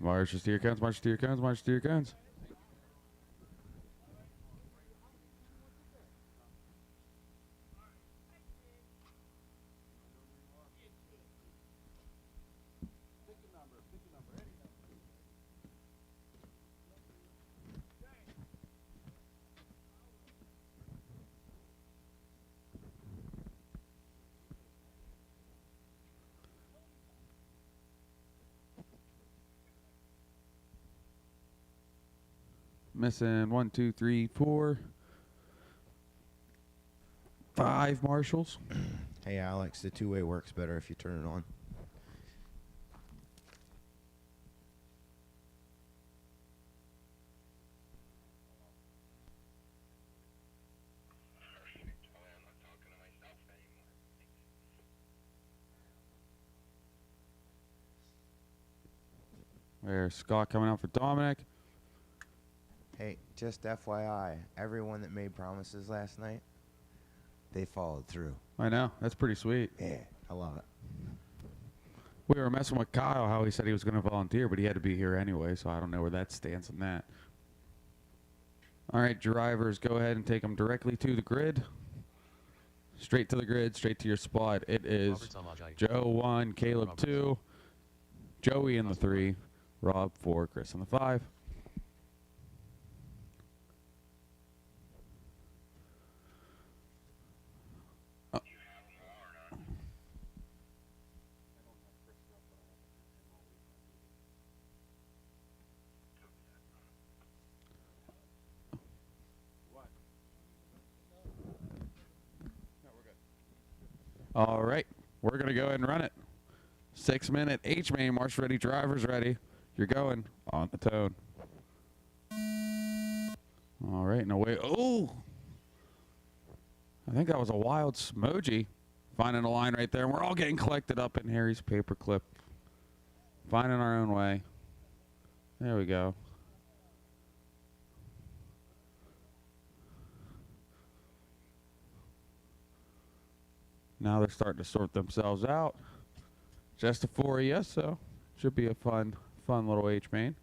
March to your cones, march to your cones, march to your cones. Missing 1, 2, 3, 4, 5 marshals. Hey Alex, the two-way works better if you turn it on. There's Scott coming out for Dominic. Hey, just FYI, everyone that made promises last night, they followed through. I know, that's pretty sweet. Yeah, I love it. We were messing with Kyle, how he said he was going to volunteer, but he had to be here anyway, so I don't know where that stands on that. All right, drivers, go ahead and take them directly to the grid. Straight to the grid, straight to your spot. It is Joe 1, Caleb 2, Joey in the 3, Rob 4, Chris in the 5. All right, we're going to go ahead and run it. 6-minute H-main, march ready, drivers ready. You're going on the tone. All right, no way. Oh! I think that was a wild smoji. Finding a line right there, and we're all getting collected up in Harry's paperclip. Finding our own way. There we go. Now they're starting to sort themselves out. Just a 4 yes, so should be a fun little H-main.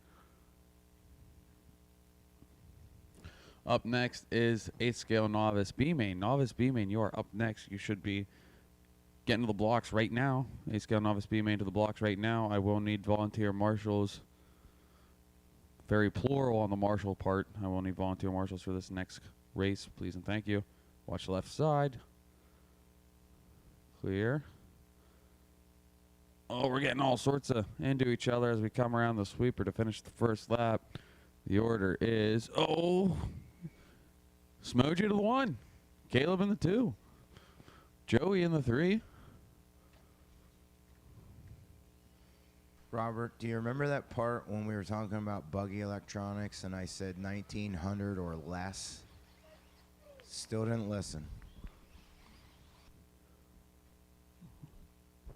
Up next is 8th scale Novice B-main. Novice B-main, you are up next. You should be getting to the blocks right now. 8th scale Novice B-main to the blocks right now. I will need volunteer marshals. Very plural on the marshal part. I will need volunteer marshals for this next race, please and thank you. Watch the left side. Clear. Oh, we're getting all sorts of into each other as we come around the sweeper to finish the first lap. The order is, oh, Smoji to the 1, Caleb in the 2, Joey in the 3. Robert, do you remember that part when we were talking about buggy electronics and I said 1900 or less? Still didn't listen.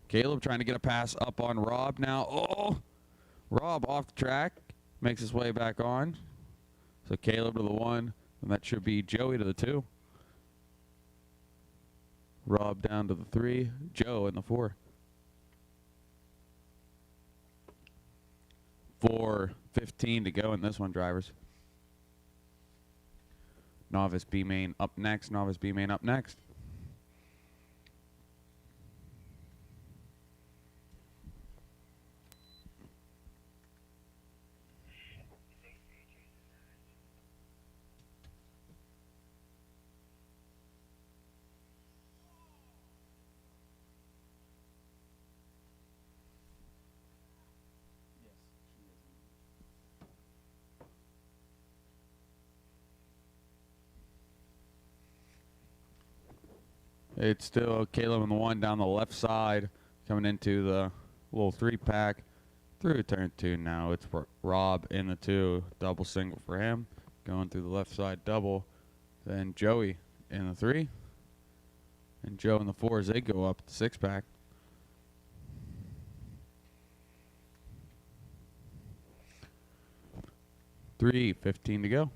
Caleb trying to get a pass up on Rob now. Oh, Rob off the track. Makes his way back on. So Caleb to the 1, and that should be Joey to the 2. Rob down to the 3, Joe in the 4. 4:15 to go in this one, drivers. Novice B-main up next, Novice B-main up next. It's still Caleb in the 1 down the left side, coming into the little 3-pack. Through turn 2 now. It's Rob in the 2, double single for him. Going through the left side double. Then Joey in the 3. And Joe in the 4 as they go up the 6-pack. $3:15 to go.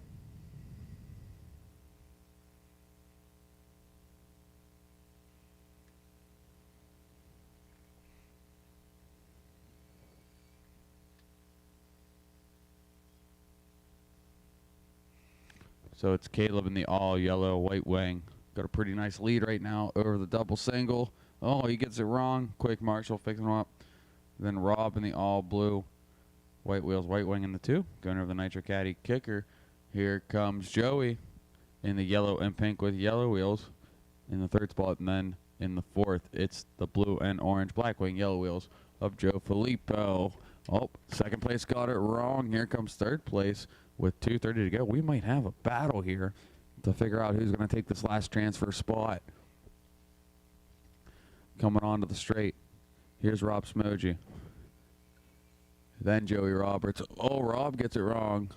So it's Caleb in the all yellow white wing. Got a pretty nice lead right now over the double single. Oh, he gets it wrong. Quick Marshall fixing him up. Then Rob in the all blue white wheels, white wing in the 2. Going over the Nitro Caddy kicker. Here comes Joey in the yellow and pink with yellow wheels in the 3rd spot. And then in the 4th, it's the blue and orange black wing yellow wheels of Joe Filippo. Oh, 2nd place got it wrong. Here comes 3rd place with 2:30 to go. We might have a battle here to figure out who's going to take this last transfer spot. Coming onto the straight. Here's Rob Smoji. Then Joey Roberts. Oh, Rob gets it wrong.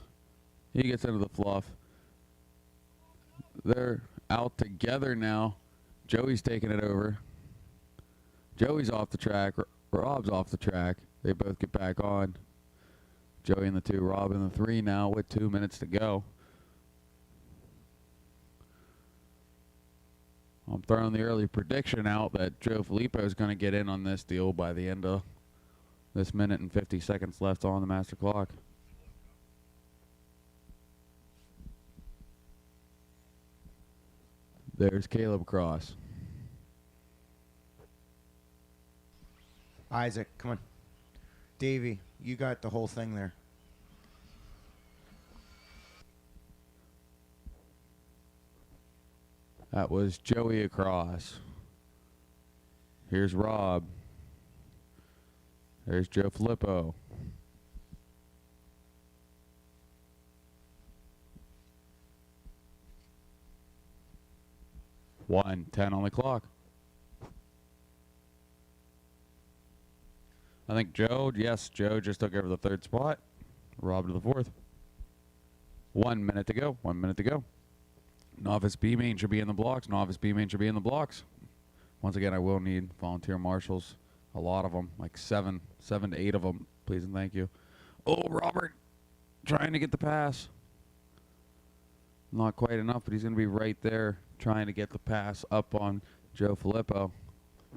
He gets into the fluff. They're out together now. Joey's taking it over. Joey's off the track. Rob's off the track. They both get back on. Joey in the 2, Rob in the 3 now with 2 minutes to go. I'm throwing the early prediction out that Joe Filippo is going to get in on this deal by the end of this minute and 50 seconds left on the master clock. There's Caleb Cross. Isaac, come on. Davey, you got the whole thing there. That was Joey across. Here's Rob. There's Joe Filippo. $1:10 on the clock. I think Joe just took over the 3rd spot. Rob to the 4th. 1 minute to go. 1 minute to go. Novice B-main should be in the blocks. Novice B-main should be in the blocks. Once again, I will need volunteer marshals. A lot of them, like 7 to 8 of them. Please and thank you. Oh, Robert trying to get the pass. Not quite enough, but he's going to be right there trying to get the pass up on Joe Filippo.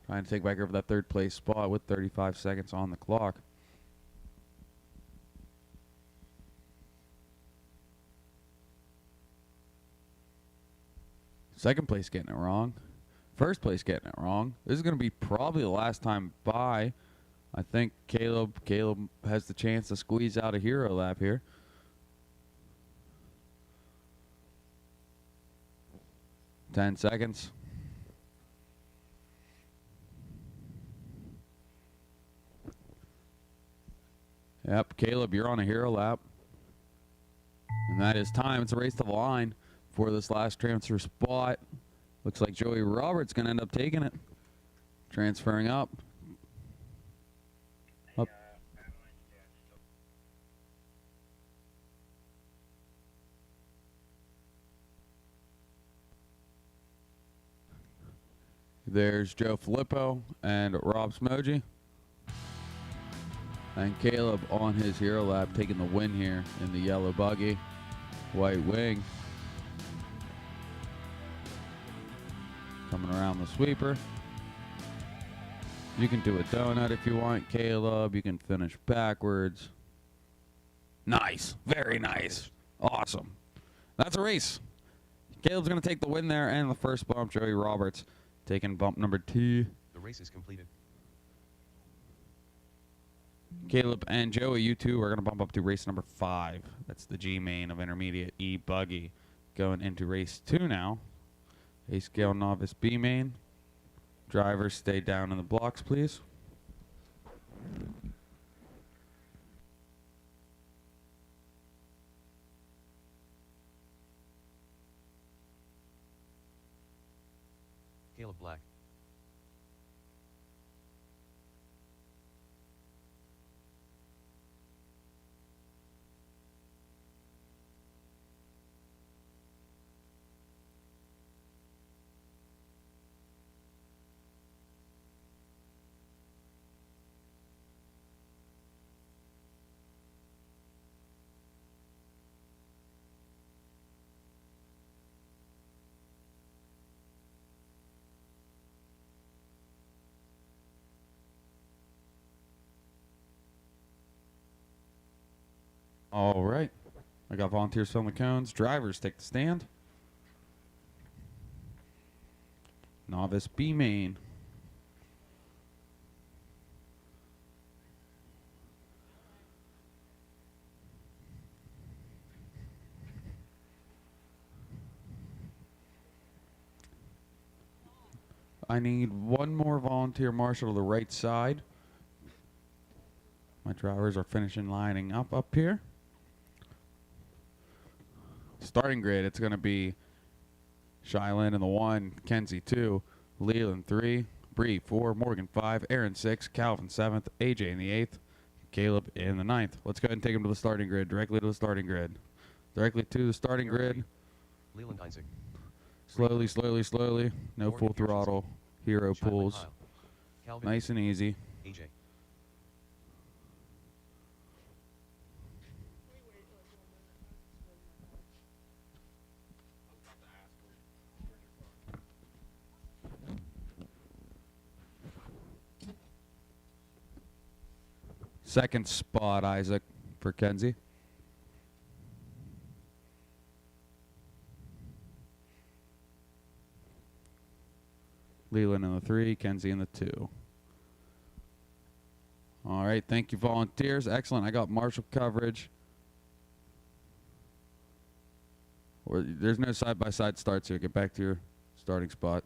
Trying to take back over that 3rd place spot with 35 seconds on the clock. Second place getting it wrong. 1st place getting it wrong. This is going to be probably the last time by. I think Caleb has the chance to squeeze out a hero lap here. Ten seconds. Yep, Caleb, you're on a hero lap. And that is time. It's a race to the line for this last transfer spot. Looks like Joey Roberts going to end up taking it. Transferring up. There's Joe Filippo and Rob Smoji. And Caleb on his hero lap taking the win here in the yellow buggy. White wing. Coming around the sweeper. You can do a donut if you want, Caleb. You can finish backwards. Nice. Very nice. Awesome. That's a race. Caleb's going to take the win there and the first bump. Joey Roberts taking bump number 2. The race is completed. Caleb and Joey, you two are going to bump up to race number 5. That's the G-main of intermediate E-buggy. Going into race 2 now. A scale Novice B-main. Drivers stay down in the blocks, please. Caleb Black. All right. I got volunteers filling the cones. Drivers take the stand. Novice B-main. I need one more volunteer marshal to the right side. My drivers are finishing lining up here. Starting grid, it's going to be Shylin in the 1, Kenzie 2, Leland 3, Bree 4, Morgan 5, Aaron 6, Calvin 7th, AJ in the 8th, Caleb in the 9th. Let's go ahead and take him to the starting grid, directly to the starting grid. Directly to the starting grid. Leland Isaac. Slowly, slowly, slowly. No full throttle. Hero Shylin pulls. Kyle. Calvin Nice and easy. AJ. Second spot, Isaac, for Kenzie. Leland in the 3, Kenzie in the 2. All right, thank you, volunteers. Excellent. I got marshal coverage. There's no side-by-side starts here. Get back to your starting spot.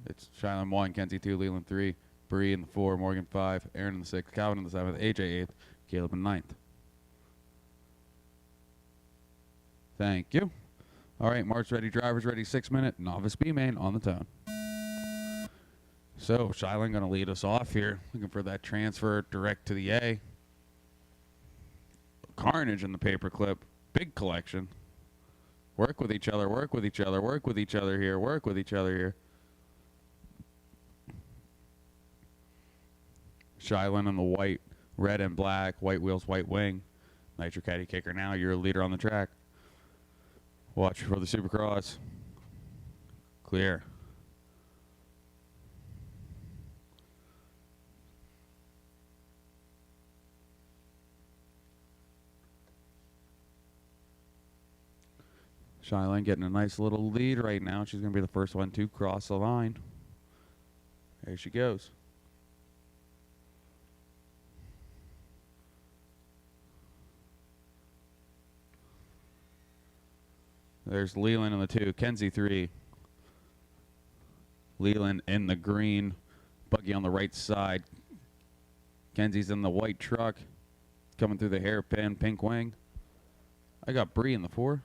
It's Shylin 1, Kenzie 2, Leland 3, Bree in the 4, Morgan 5, Aaron in the 6, Calvin in the 7th, AJ 8th, Caleb in 9th. Thank you. All right, march ready, drivers ready, 6 minute, Novice B-main on the tone. So, Shylin going to lead us off here. Looking for that transfer direct to the A. Carnage in the paperclip. Big collection. Work with each other, work with each other, work with each other here, work with each other here. Shylin in the white, red and black, white wheels, white wing. Nitro Caddy kicker now. You're a leader on the track. Watch for the Supercross. Clear. Shylin getting a nice little lead right now. She's going to be the first one to cross the line. There she goes. There's Leland in the 2, Kenzie 3. Leland in the green, buggy on the right side. Kenzie's in the white truck, coming through the hairpin, pink wing. I got Bree in the 4.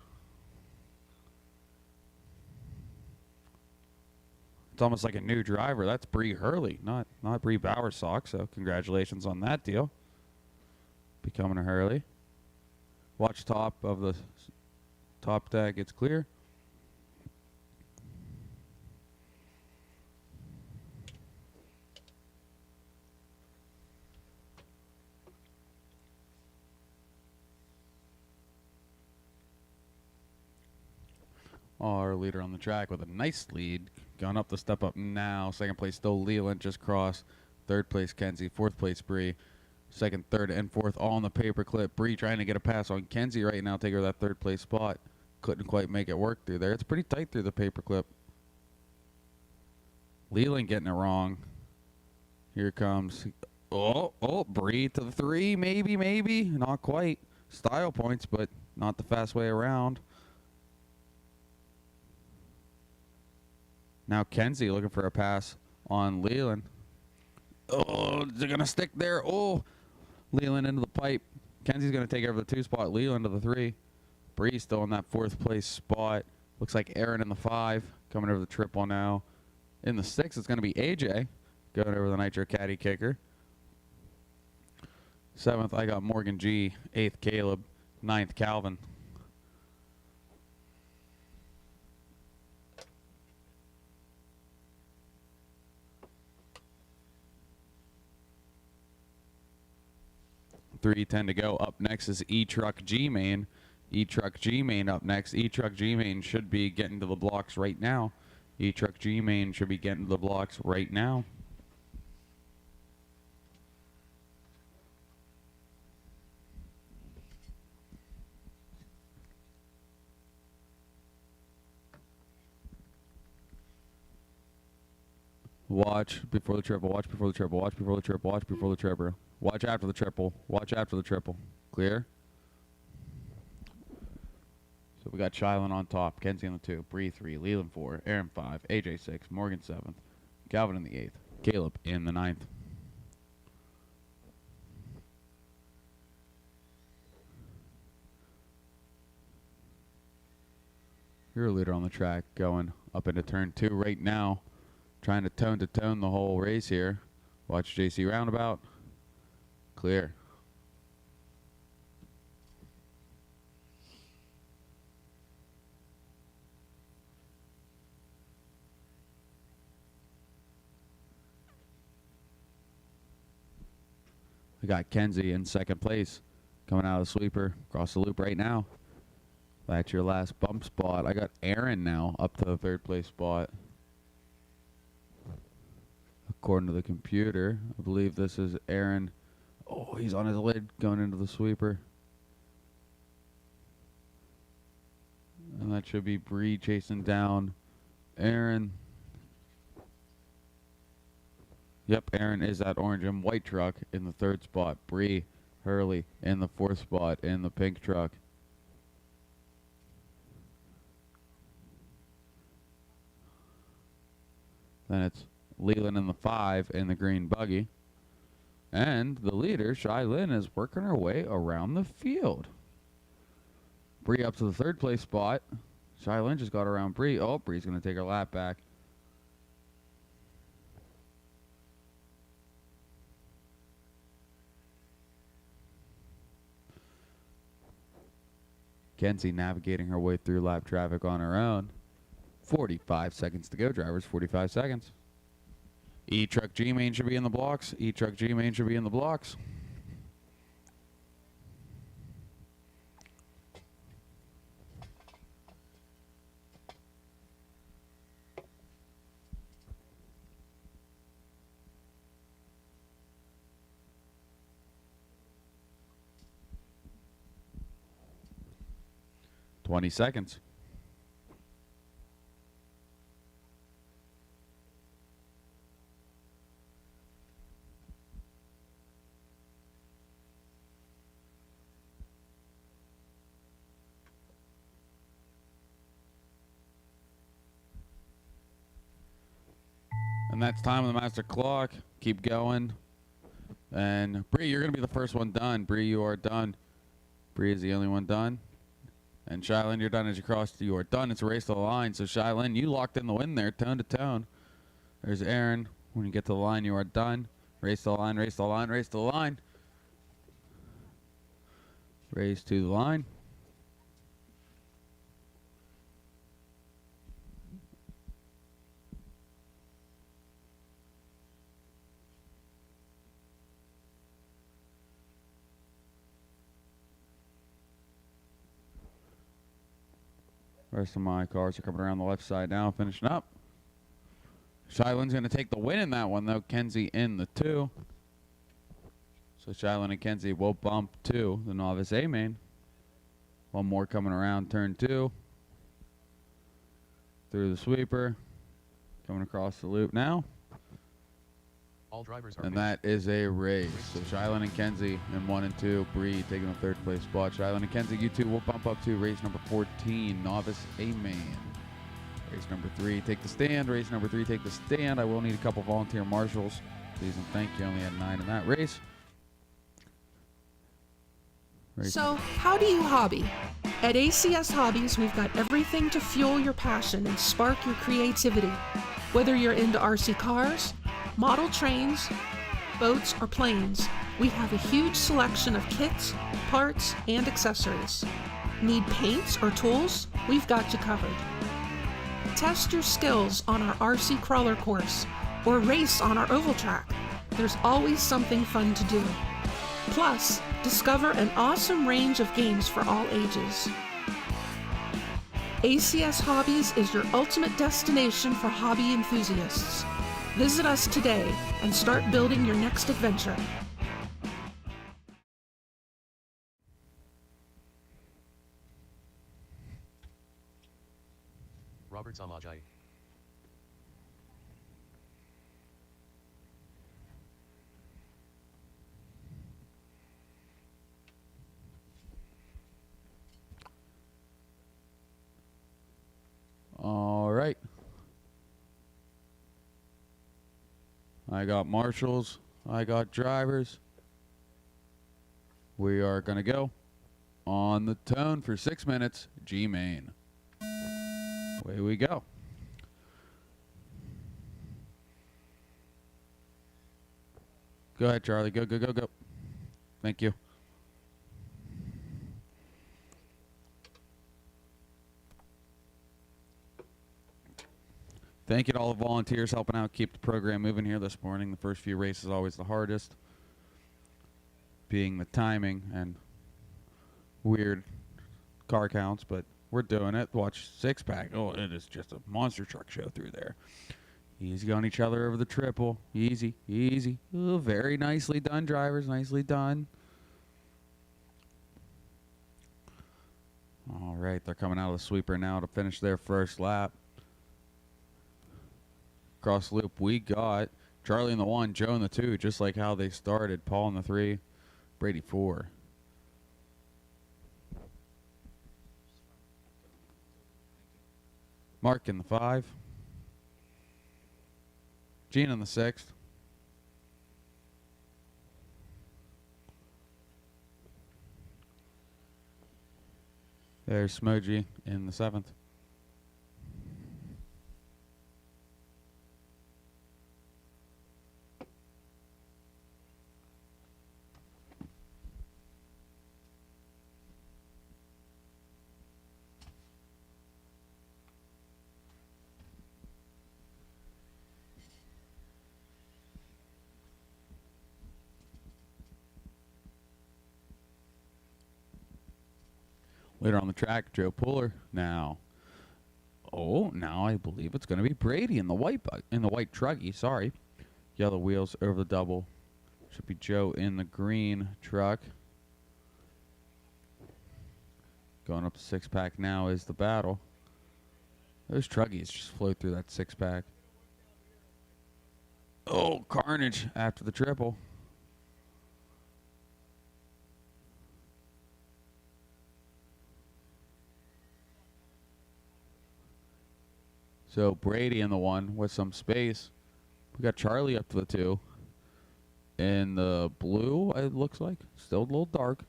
It's almost like a new driver. That's Bree Hurley, not Bree Bowersock, so congratulations on that deal. Becoming a Hurley. Watch top of the top deck, it's clear. Our leader on the track with a nice lead. Going up the step up now. Second place still Leland, just crossed. Third place Kenzie. Fourth place Bree. Second, third, and fourth all in the paperclip. Bree trying to get a pass on Kenzie right now. Take her that third place spot. Couldn't quite make it work through there. It's pretty tight through the paperclip. Leland getting it wrong. Here comes. Oh, Bree to the 3. Maybe. Not quite. Style points, but not the fast way around. Now Kenzie looking for a pass on Leland. Oh, they're going to stick there. Oh, Leland into the pipe. Kenzie's going to take over the 2 spot. Leland to the 3. Bree still in that 4th place spot. Looks like Aaron in the 5. Coming over the triple now. In the 6, it's going to be AJ. Going over the Nitro Caddy kicker. 7th, I got Morgan G. 8th, Caleb. 9th, Calvin. .310 to go. Up next is E-Truck G-main. E-Truck G-main up next. E-Truck G-main should be getting to the blocks right now. E-Truck G-main should be getting to the blocks right now. Watch before the triple. Watch before the triple. Watch before the triple. Watch before the triple. Watch after the triple. Watch after the triple. Clear? So we got Shylin on top, Kenzie on the 2, Bree 3, Leland 4, Aaron 5, AJ 6, Morgan 7th, Calvin in the 8th, Caleb in the 9th. You're a leader on the track going up into turn 2 right now, trying to tone the whole race here. Watch JC roundabout. Clear. We got Kenzie in second place, coming out of the sweeper, across the loop right now. That's your last bump spot. I got Aaron now up to the third place spot. According to the computer, I believe this is Aaron. Oh, he's on his lid going into the sweeper. And that should be Bree chasing down Aaron. Yep, Aaron is that orange and white truck in the third spot. Bree Hurley in the fourth spot in the pink truck. Then it's Leland in the 5 in the green buggy. And the leader, Shylin, is working her way around the field. Bree up to the third place spot. Shylin just got around Bree. Oh, Bree's going to take her lap back. Kenzie navigating her way through lap traffic on her own. 45 seconds to go, drivers. 45 seconds. E-Truck G-main should be in the blocks. E-Truck G-main should be in the blocks. Twenty seconds. And that's time on the master clock. Keep going. And Bree, you're going to be the first one done. Bree, you are done. Bree is the only one done. And Shylin, you're done as you cross. You are done. It's a race to the line. So Shylin, you locked in the win there, tone to tone. There's Aaron. When you get to the line, you are done. Race to the line, race to the line, race to the line. Race to the line. Rest of my cars are coming around the left side now, finishing up. Shylin's going to take the win in that one, though. Kenzie in the 2. So Shylin and Kenzie will bump to the Novice A-main. One more coming around turn 2. Through the sweeper. Coming across the loop now. All drivers are And finished. that is a race. So Shylin and Kenzie in 1 and 2. Bree taking the third place spot. Shylin and Kenzie, you two will bump up to race number 14, Novice A-main. Race number 3, take the stand. Race number 3, take the stand. I will need a couple volunteer marshals. Please and thank you. Only had 9 in that race. So, how do you hobby? At ACS Hobbies, we've got everything to fuel your passion and spark your creativity. Whether you're into RC cars, model trains, boats, or planes, we have a huge selection of kits, parts, and accessories. Need paints or tools? We've got you covered. Test your skills on our RC crawler course or race on our oval track. There's always something fun to do. Plus, discover an awesome range of games for all ages. ACS Hobbies is your ultimate destination for hobby enthusiasts. Visit us today and start building your next adventure. Robert Zamajai. I got marshals. I got drivers. We are going to go on the tone for 6 minutes. G-main. Away we go. Go ahead, Charlie. Go, go, go, go. Thank you. Thank you to all the volunteers helping out keep the program moving here this morning. The first few races always the hardest, being the timing and weird car counts, but we're doing it. Watch six pack. Oh, it is just a monster truck show through there. Easy on each other over the triple. Easy, easy. Ooh, very nicely done, drivers. Nicely done. All right, they're coming out of the sweeper now to finish their first lap. Cross loop, we got Charlie in the 1, Joe in the 2, just like how they started. Paul in the 3, Brady 4. Mark in the 5. Gene in the 6th. There's Smoji in the 7th. Later on the track, Joe Puller. Now I believe it's going to be Brady in the white Truggy. Sorry, yellow wheels over the double. Should be Joe in the green truck. Going up the 6-pack now is the battle. Those Truggies just flew through that 6-pack. Oh, carnage after the triple. So Brady in the 1 with some space. We got Charlie up to the 2. In the blue, it looks like. Still a little dark.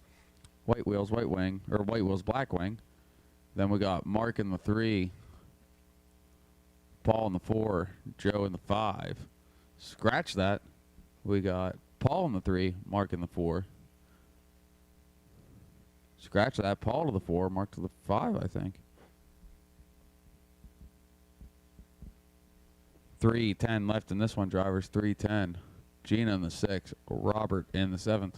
White wheels, white wing. Or white wheels, black wing. Then we got Mark in the 3. Paul in the 4. Joe in the 5. Scratch that. We got Paul in the 3. Mark in the 4. Scratch that. Paul to the 4. Mark to the 5, I think. 3:10 left in this one, drivers. 3:10. Gina in the 6th. Robert in the 7th.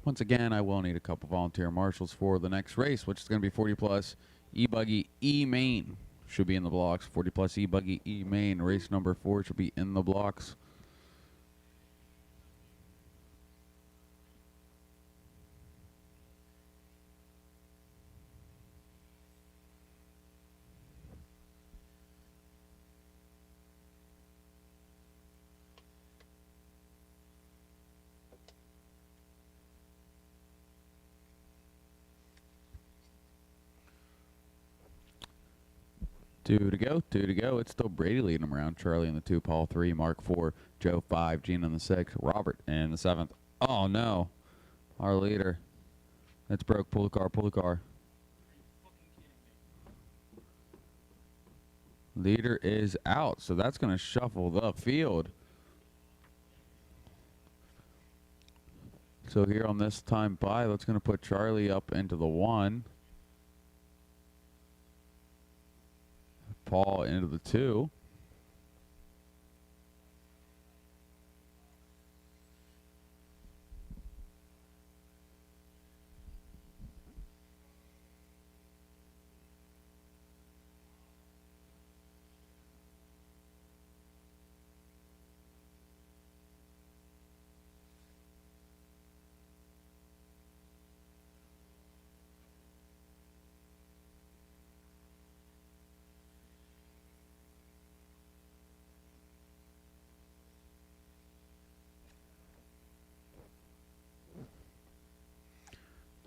Once again, I will need a couple volunteer marshals for the next race, which is going to be 40 plus E-buggy E-main. Should be in the blocks. 40 plus E-buggy E-main. Race number 4 should be in the blocks. Two to go. It's still Brady leading them around. Charlie in the 2, Paul 3, Mark 4, Joe 5, Gene in the 6, Robert in the 7th. Oh no, our leader. That's broke. Pull the car. Pull the car. Leader is out, so that's going to shuffle the field. So here on this time by, that's going to put Charlie up into the 1. Paul into the 2.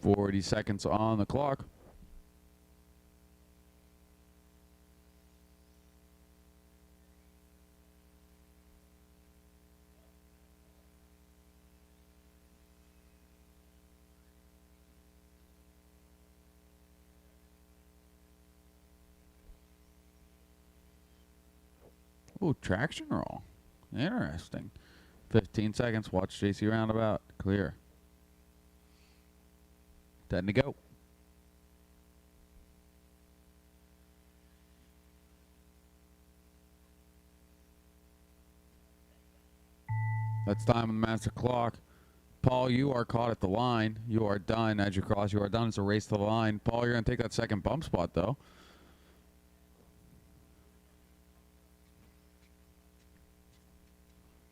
40 seconds on the clock. Ooh, traction roll. Interesting. 15 seconds. Watch JC roundabout. Clear. 10 to go. That's time on the master clock. Paul, you are caught at the line. You are done as you cross. You are done. It's a race to the line. Paul, you're going to take that second bump spot, though.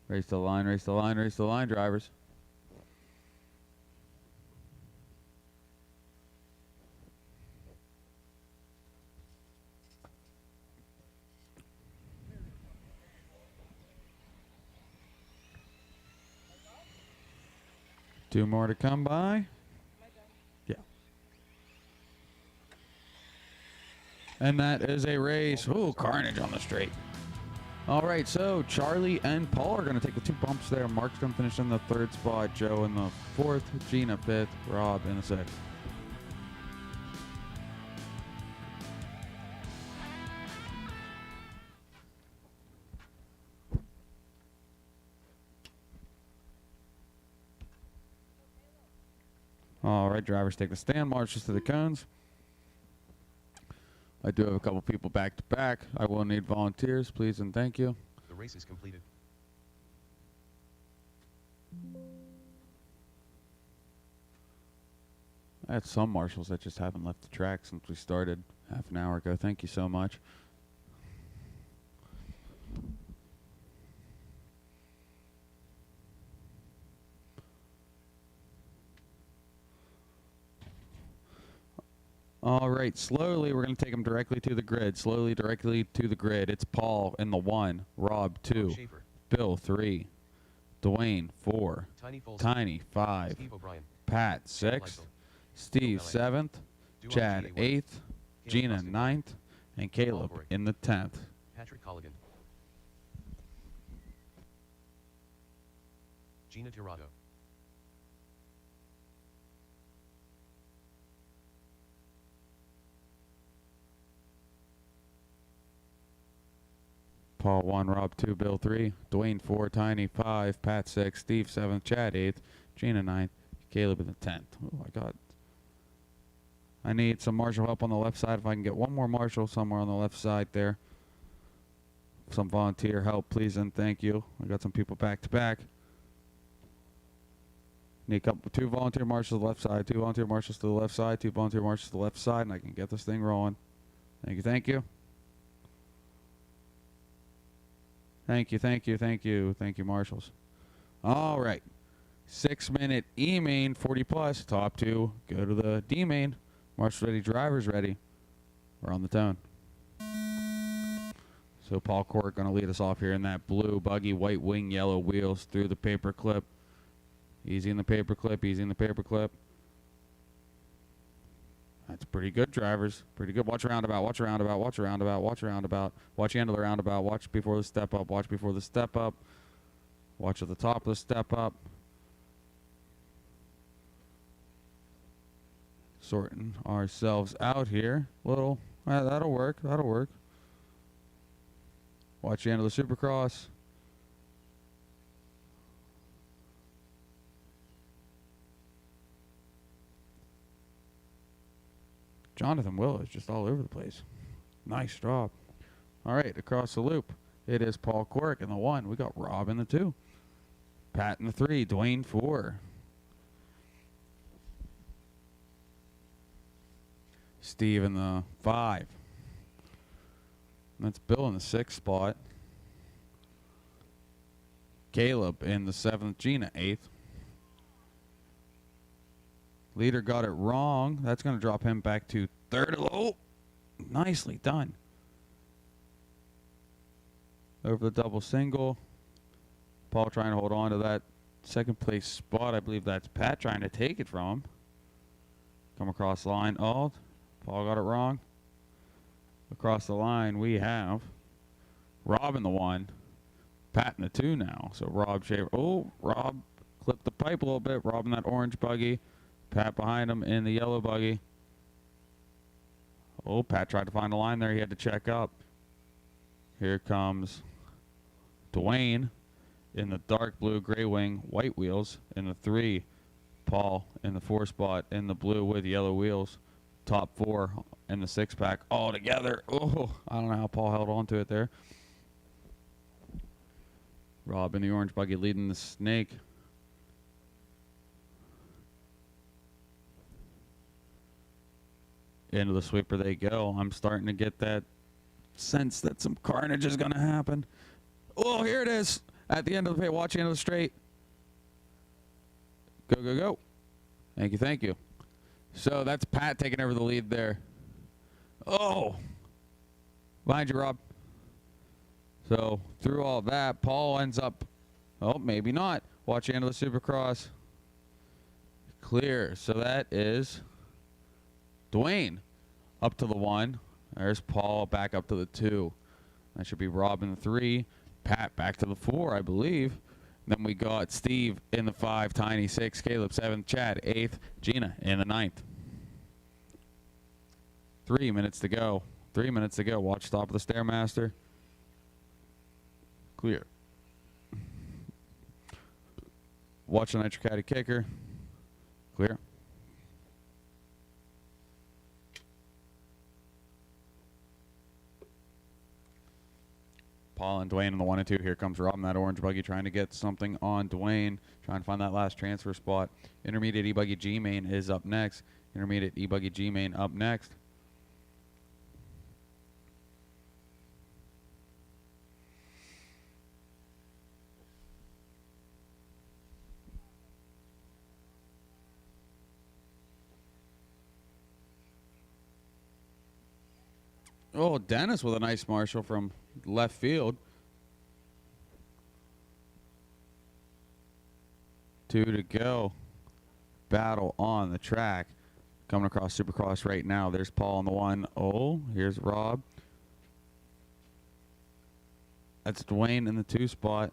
Race to the line, race to the line, race to the line, drivers. Two more to come by. Yeah. And that is a race. Ooh, carnage on the straight. All right, so Charlie and Paul are going to take the 2 bumps there. Mark's going to finish in the 3rd spot. Joe in the 4th. Gina 5th. Rob in the 6th. All right, drivers take the stand, marches to the cones. I do have a couple people back to back. I will need volunteers, please and thank you. The race is completed. I had some marshals that just haven't left the track since we started half an hour ago. Thank you so much. All right, slowly, we're going to take them directly to the grid. Slowly, directly to the grid. It's Paul in the 1, Rob 2, Schaefer, Bill 3, Dwayne 4, Tiny 5, Steve O'Brien, Pat 6, Steve 7th, Chad 8th, Gina 9th, and Caleb in the 10th. Patrick Colligan, Gina Tirado, Paul 1, Rob 2, Bill 3, Dwayne 4, Tiny 5, Pat 6, Steve 7th, Chad 8th, Gina 9th, Caleb in the 10th. Oh my God. I need some marshal help on the left side. If I can get one more marshal somewhere on the left side there. Some volunteer help, please and thank you. I got some people back to back. Need a couple, 2 volunteer marshals to the left side, 2 volunteer marshals to the left side, 2 volunteer marshals to the left side, and I can get this thing rolling. Thank you, thank you. Thank you, thank you, thank you, thank you, marshals. All right. 6-minute E-main, 40 plus. Top 2, go to the D-main. Marshals ready, drivers ready. We're on the tone. So Paul Cork going to lead us off here in that blue buggy, white wing, yellow wheels through the paper clip. Easy in the paper clip, easy in the paper clip. That's pretty good, drivers. Pretty good. Watch roundabout, watch roundabout, watch roundabout, watch roundabout. Watch the end of the roundabout. Watch before the step up. Watch before the step up. Watch at the top of the step up. Sorting ourselves out here. Little, that'll work, that'll work. Watch the end of the Supercross. Jonathan Will is just all over the place. Nice drop. All right, across the loop. It is Paul Cork in the 1. We got Rob in the 2. Pat in the 3. Dwayne 4. Steve in the 5. That's Bill in the 6th spot. Caleb in the 7th. Gina 8th. Leader got it wrong. That's going to drop him back to 3rd. Oh, nicely done. Over the double single. Paul trying to hold on to that 2nd place spot. I believe that's Pat trying to take it from him. Come across the line. Oh, Paul got it wrong. Across the line, we have Rob in the 1, Pat in the 2 now. So Rob Shaver. Oh, Rob clipped the pipe a little bit. Rob in that orange buggy. Pat behind him in the yellow buggy. Oh, Pat tried to find a line there. He had to check up. Here comes Dwayne in the dark blue gray wing, white wheels in the 3. Paul in the 4 spot in the blue with yellow wheels. Top 4 in the 6-pack all together. Oh, I don't know how Paul held on to it there. Rob in the orange buggy leading the snake. Into the sweeper they go. I'm starting to get that sense that some carnage is going to happen. Oh, here it is. At the end of the pay, watch the end of the straight. Go, go, go. Thank you, thank you. So that's Pat taking over the lead there. Oh. Behind you, Rob. So through all that, Paul ends up, oh, maybe not. Watch the end of the Supercross. Clear. So that is Dwayne up to the 1. There's Paul back up to the 2. That should be Rob in the 3. Pat back to the 4, I believe. Then we got Steve in the 5, Tiny 6, Caleb 7th, Chad 8th, Gina in the 9th. 3 minutes to go. 3 minutes to go. Watch top of the Stairmaster. Clear. Watch the Nitro Caddy kicker. Clear. Paul and Dwayne in the 1 and 2. Here comes Rob in that orange buggy trying to get something on Dwayne. Trying to find that last transfer spot. Intermediate E-buggy G-main is up next. Intermediate E-buggy G-main up next. Oh, Dennis with a nice Marshall from left field. 2 to go. Battle on the track. Coming across Supercross right now. There's Paul on the 1. Oh, here's Rob. That's Dwayne in the 2 spot.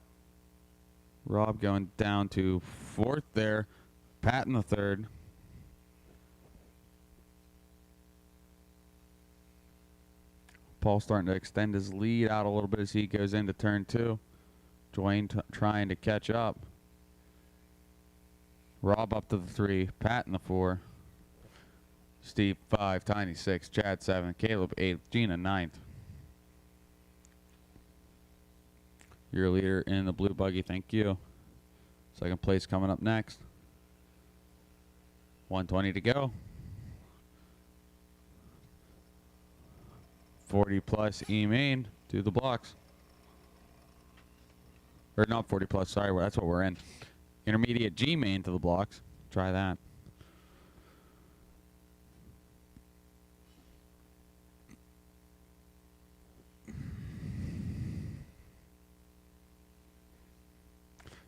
Rob going down to 4th there. Pat in the 3rd. Paul starting to extend his lead out a little bit as he goes into turn 2. Dwayne trying to catch up. Rob up to the 3. Pat in the 4. Steve 5. Tiny 6. Chad 7. Caleb 8. Gina 9th. Your leader in the blue buggy. Thank you. 2nd place coming up next. 120 to go. 40 plus E-main to the blocks. Or not 40 plus, sorry, that's what we're in. Intermediate G-main to the blocks. Try that.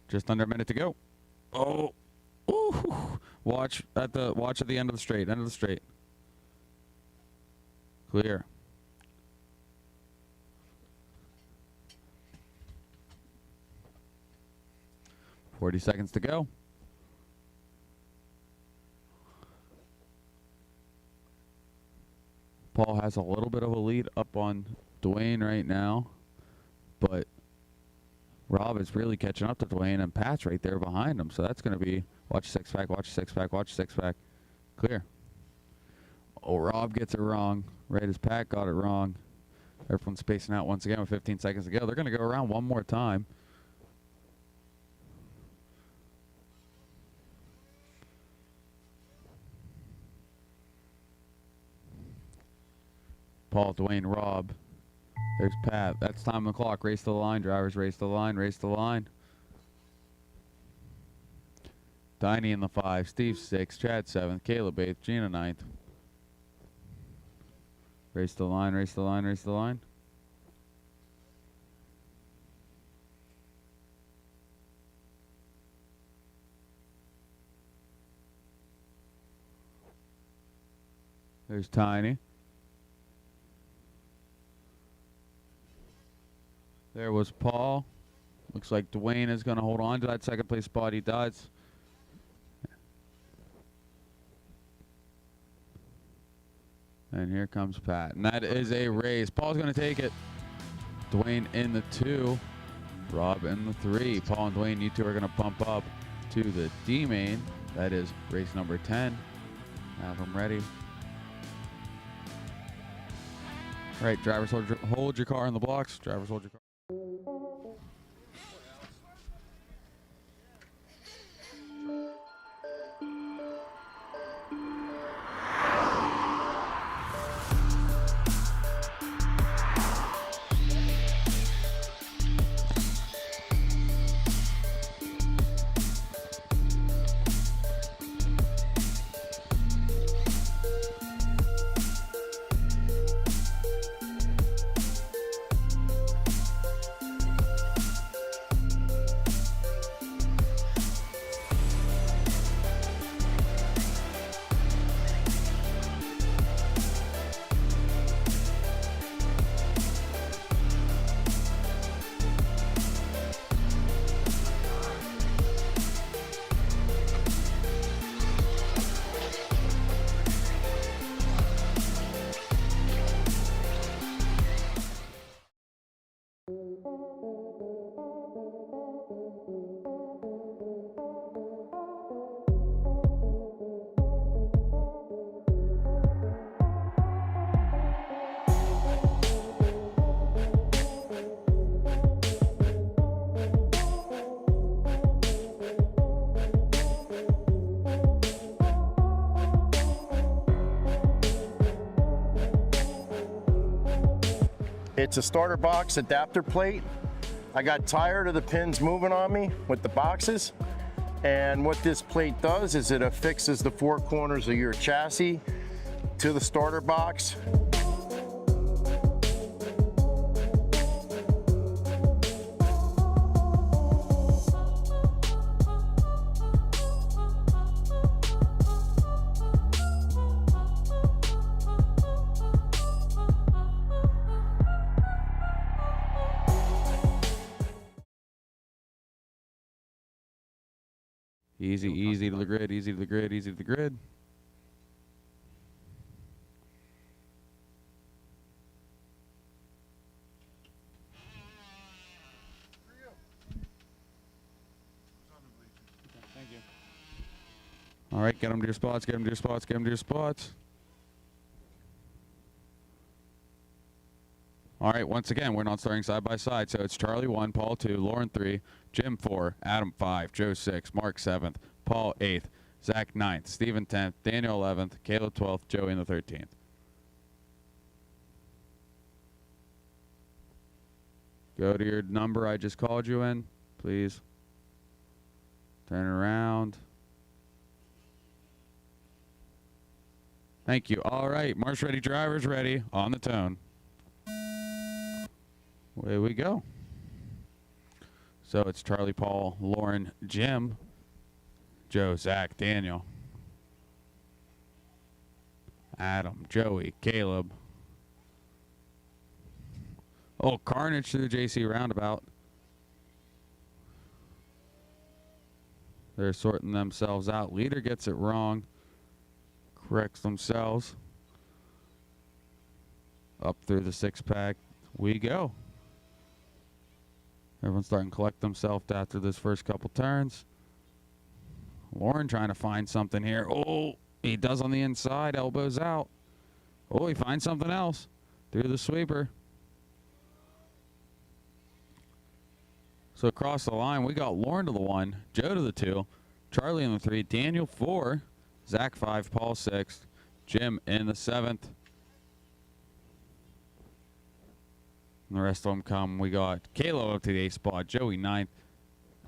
Just under a minute to go. Oh. Ooh. Watch at the end of the straight. End of the straight. Clear. 40 seconds to go. Paul has a little bit of a lead up on Dwayne right now, but Rob is really catching up to Dwayne, and Pat's right there behind him. So that's going to be, watch 6-pack, watch 6-pack, watch 6-pack. Clear. Oh, Rob gets it wrong, right as Pat got it wrong. Everyone's spacing out once again with 15 seconds to go. They're going to go around one more time. Paul, Dwayne, Rob. There's Pat. That's time on the clock. Race to the line. Drivers race to the line. Race to the line. Tiny in the 5. Steve 6. Chad 7th. Caleb 8th. Gina 9th. Race to the line. Race to the line. Race to the line. There's Tiny. There was Paul. Looks like Dwayne is going to hold on to that second place spot. He does. And here comes Pat. And that is a race. Paul's going to take it. Dwayne in the 2. Rob in the 3. Paul and Dwayne, you two are going to bump up to the D-main. That is race number 10. Have them ready. All right, drivers, hold your car in the blocks. Drivers, hold your car. It's a starter box adapter plate. I got tired of the pins moving on me with the boxes. And what this plate does is it affixes the 4 corners of your chassis to the starter box. Easy, easy to the grid, easy to the grid, easy to the grid. Thank you. All right, get them to your spots, get them to your spots, get them to your spots. All right, once again, we're not starting side by side, so it's Charlie 1, Paul 2, Lauren 3, Jim 4, Adam 5, Joe 6, Mark 7th, Paul 8th, Zach 9th, Steven 10th, Daniel 11th, Caleb 12th, Joey in the 13th. Go to your number I just called you in, please. Turn around. Thank you. All right, march ready, drivers ready, on the tone. Away we go. So it's Charlie, Paul, Lauren, Jim, Joe, Zach, Daniel, Adam, Joey, Caleb. Oh, carnage through the JC roundabout. They're sorting themselves out. Leader gets it wrong. Corrects themselves. Up through the 6-pack we go. Everyone's starting to collect themselves after this first couple turns. Lauren trying to find something here. Oh, he does on the inside. Elbows out. Oh, he finds something else. Through the sweeper. So across the line, we got Lauren to the 1, Joe to the 2, Charlie in the 3, Daniel 4, Zach 5, Paul 6, Jim in the 7th. And the rest of them come. We got Kalo up to the 8th spot, Joey 9th,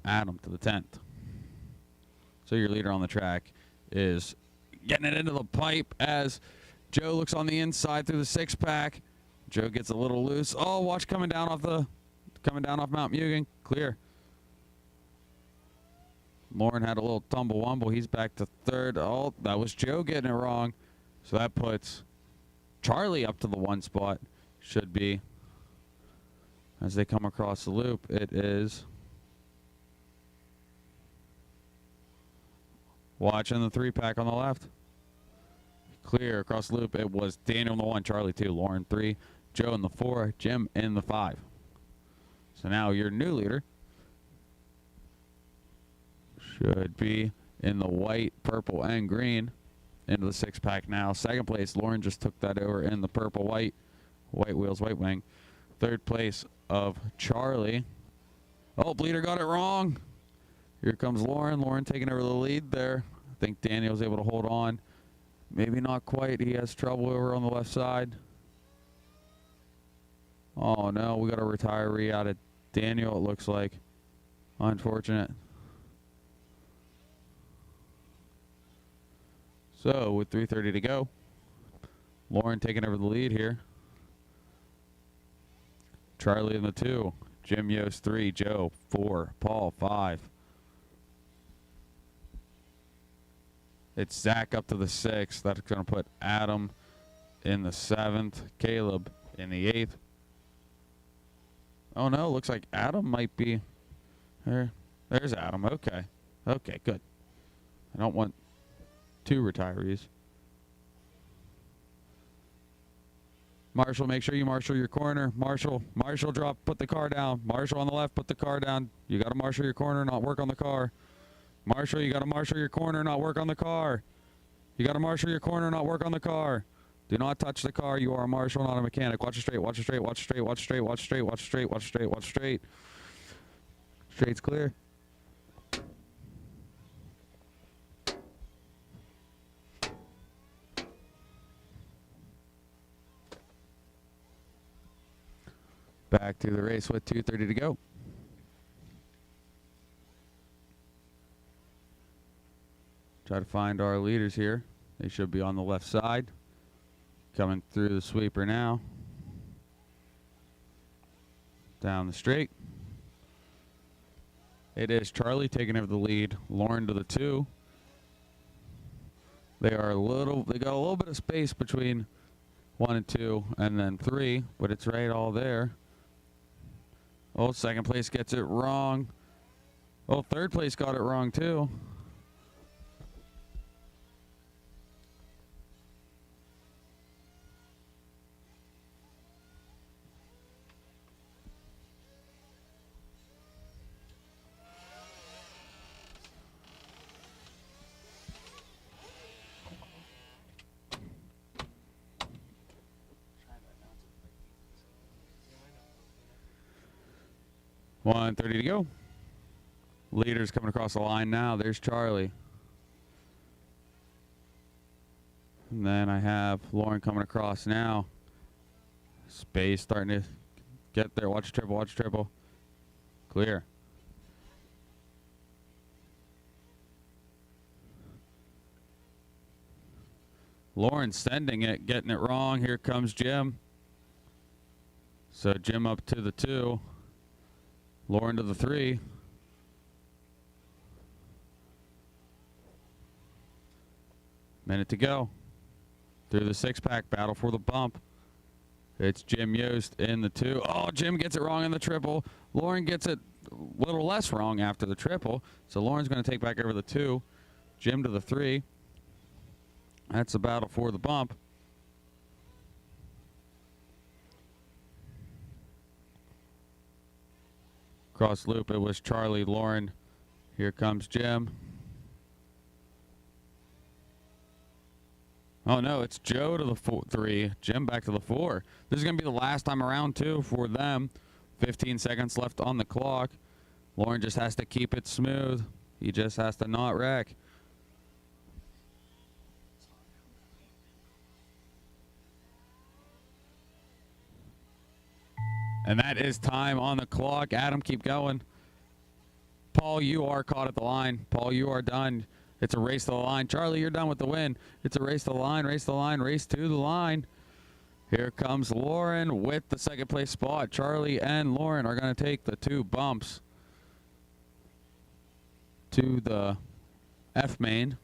Adam to the 10th. So your leader on the track is getting it into the pipe as Joe looks on the inside through the 6-pack. Joe gets a little loose. Oh, watch coming down off Mount Mugen. Clear. Lauren had a little tumble-wumble. He's back to 3rd. Oh, that was Joe getting it wrong. So that puts Charlie up to the 1 spot. Should be. As they come across the loop, it is. Watching the 3-pack on the left. Clear across the loop. It was Daniel in the 1, Charlie 2, Lauren 3, Joe in the 4, Jim in the 5. So now your new leader should be in the white, purple, and green into the 6-pack now. Second place, Lauren just took that over in the purple, white wheels, white wing. Third place of Charlie. Oh, Bleeder got it wrong. Here comes Lauren. Lauren taking over the lead there. I think Daniel's able to hold on. Maybe not quite. He has trouble over on the left side. Oh, no. We got a retiree out of Daniel, it looks like. Unfortunate. So, with 3:30 to go, Lauren taking over the lead here. Charlie in the 2. Jim Yost 3. Joe 4. Paul 5. It's Zach up to the 6th. That's going to put Adam in the 7th. Caleb in the 8th. Oh, no. Looks like Adam might be there. There's Adam. Okay. Okay, good. I don't want 2 retirees. Marshall, make sure you marshal your corner. Marshall, drop, put the car down. Marshall on the left, put the car down. You got to marshal your corner, not work on the car. Marshall, you got to marshal your corner, not work on the car. You got to marshal your corner, not work on the car. Do not touch the car. You are a marshal, not a mechanic. Watch it straight, watch it straight, watch it straight, watch it straight, watch it straight, watch it straight, watch it straight, watch it straight. Straight's clear. Back to the race with 2:30 to go. Try to find our leaders here. They should be on the left side. Coming through the sweeper now. Down the straight. It is Charlie taking over the lead. Lauren to the 2. They got a little bit of space between 1 and 2, and then 3, but it's right all there. Oh, second place gets it wrong. Oh, third place got it wrong too. One 30 to go. Leaders coming across the line now. There's Charlie. And then I have Lauren coming across now. Space starting to get there. Watch triple, watch triple. Clear. Lauren sending it, getting it wrong. Here comes Jim. So Jim up to the 2. Lauren to the 3. Minute to go. Through the 6-pack, battle for the bump. It's Jim Yost in the 2. Oh, Jim gets it wrong in the triple. Lauren gets it a little less wrong after the triple. So Lauren's going to take back over the 2. Jim to the 3. That's the battle for the bump. Cross loop, it was Charlie, Lauren. Here comes Jim. Oh no, it's Joe to the 3, Jim back to the 4. This is going to be the last time around too for them. 15 seconds left on the clock. Lauren just has to keep it smooth. He just has to not wreck. And that is time on the clock. Adam, keep going. Paul, you are caught at the line. Paul, you are done. It's a race to the line. Charlie, you're done with the win. It's a race to the line, race to the line, race to the line. Here comes Lauren with the 2nd place spot. Charlie and Lauren are going to take the 2 bumps to the F-main.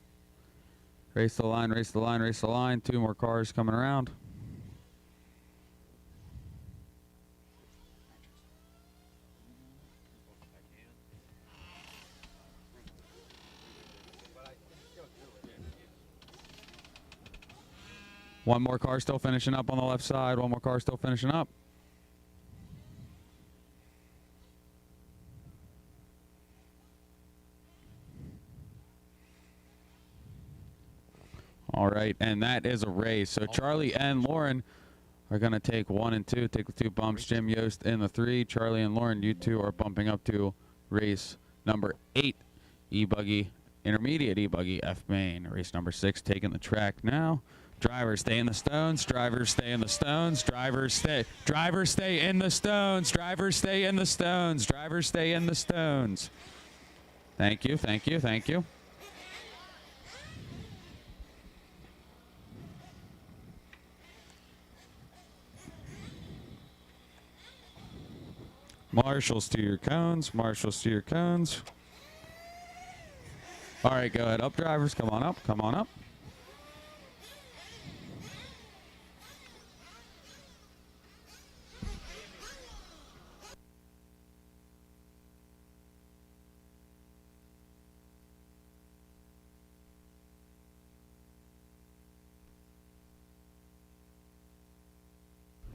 Race to the line, race to the line, race to the line. 2 more cars coming around. One more car still finishing up on the left side. One more car still finishing up. All right, and that is a race. So Charlie and Lauren are going to take 1 and 2, take the 2 bumps. Jim Yost in the 3. Charlie and Lauren, you two are bumping up to race number 8, E-buggy, intermediate E-buggy F-main. Race number 6 taking the track now. Drivers stay in the stones. Drivers stay in the stones. Drivers stay. Drivers stay in the stones. Drivers stay in the stones. Drivers stay in the stones. Thank you, thank you, thank you. Marshals to your cones. Marshals to your cones. All right, go ahead up, drivers. Come on up. Come on up.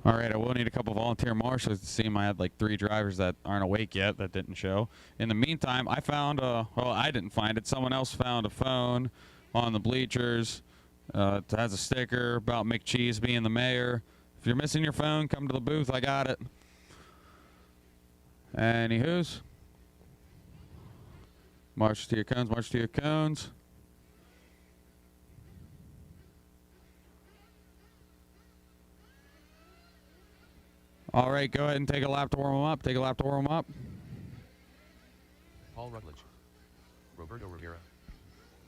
All right, I will need a couple volunteer marshals. It seemed I had like 3 drivers that aren't awake yet that didn't show. In the meantime, I found well, I didn't find it. Someone else found a phone on the bleachers. It has a sticker about McCheese being the mayor. If you're missing your phone, come to the booth. I got it. Anywho's. March to your cones. March to your cones. All right, go ahead and take a lap to warm them up. Take a lap to warm them up. Paul Rutledge, Roberto Rivera,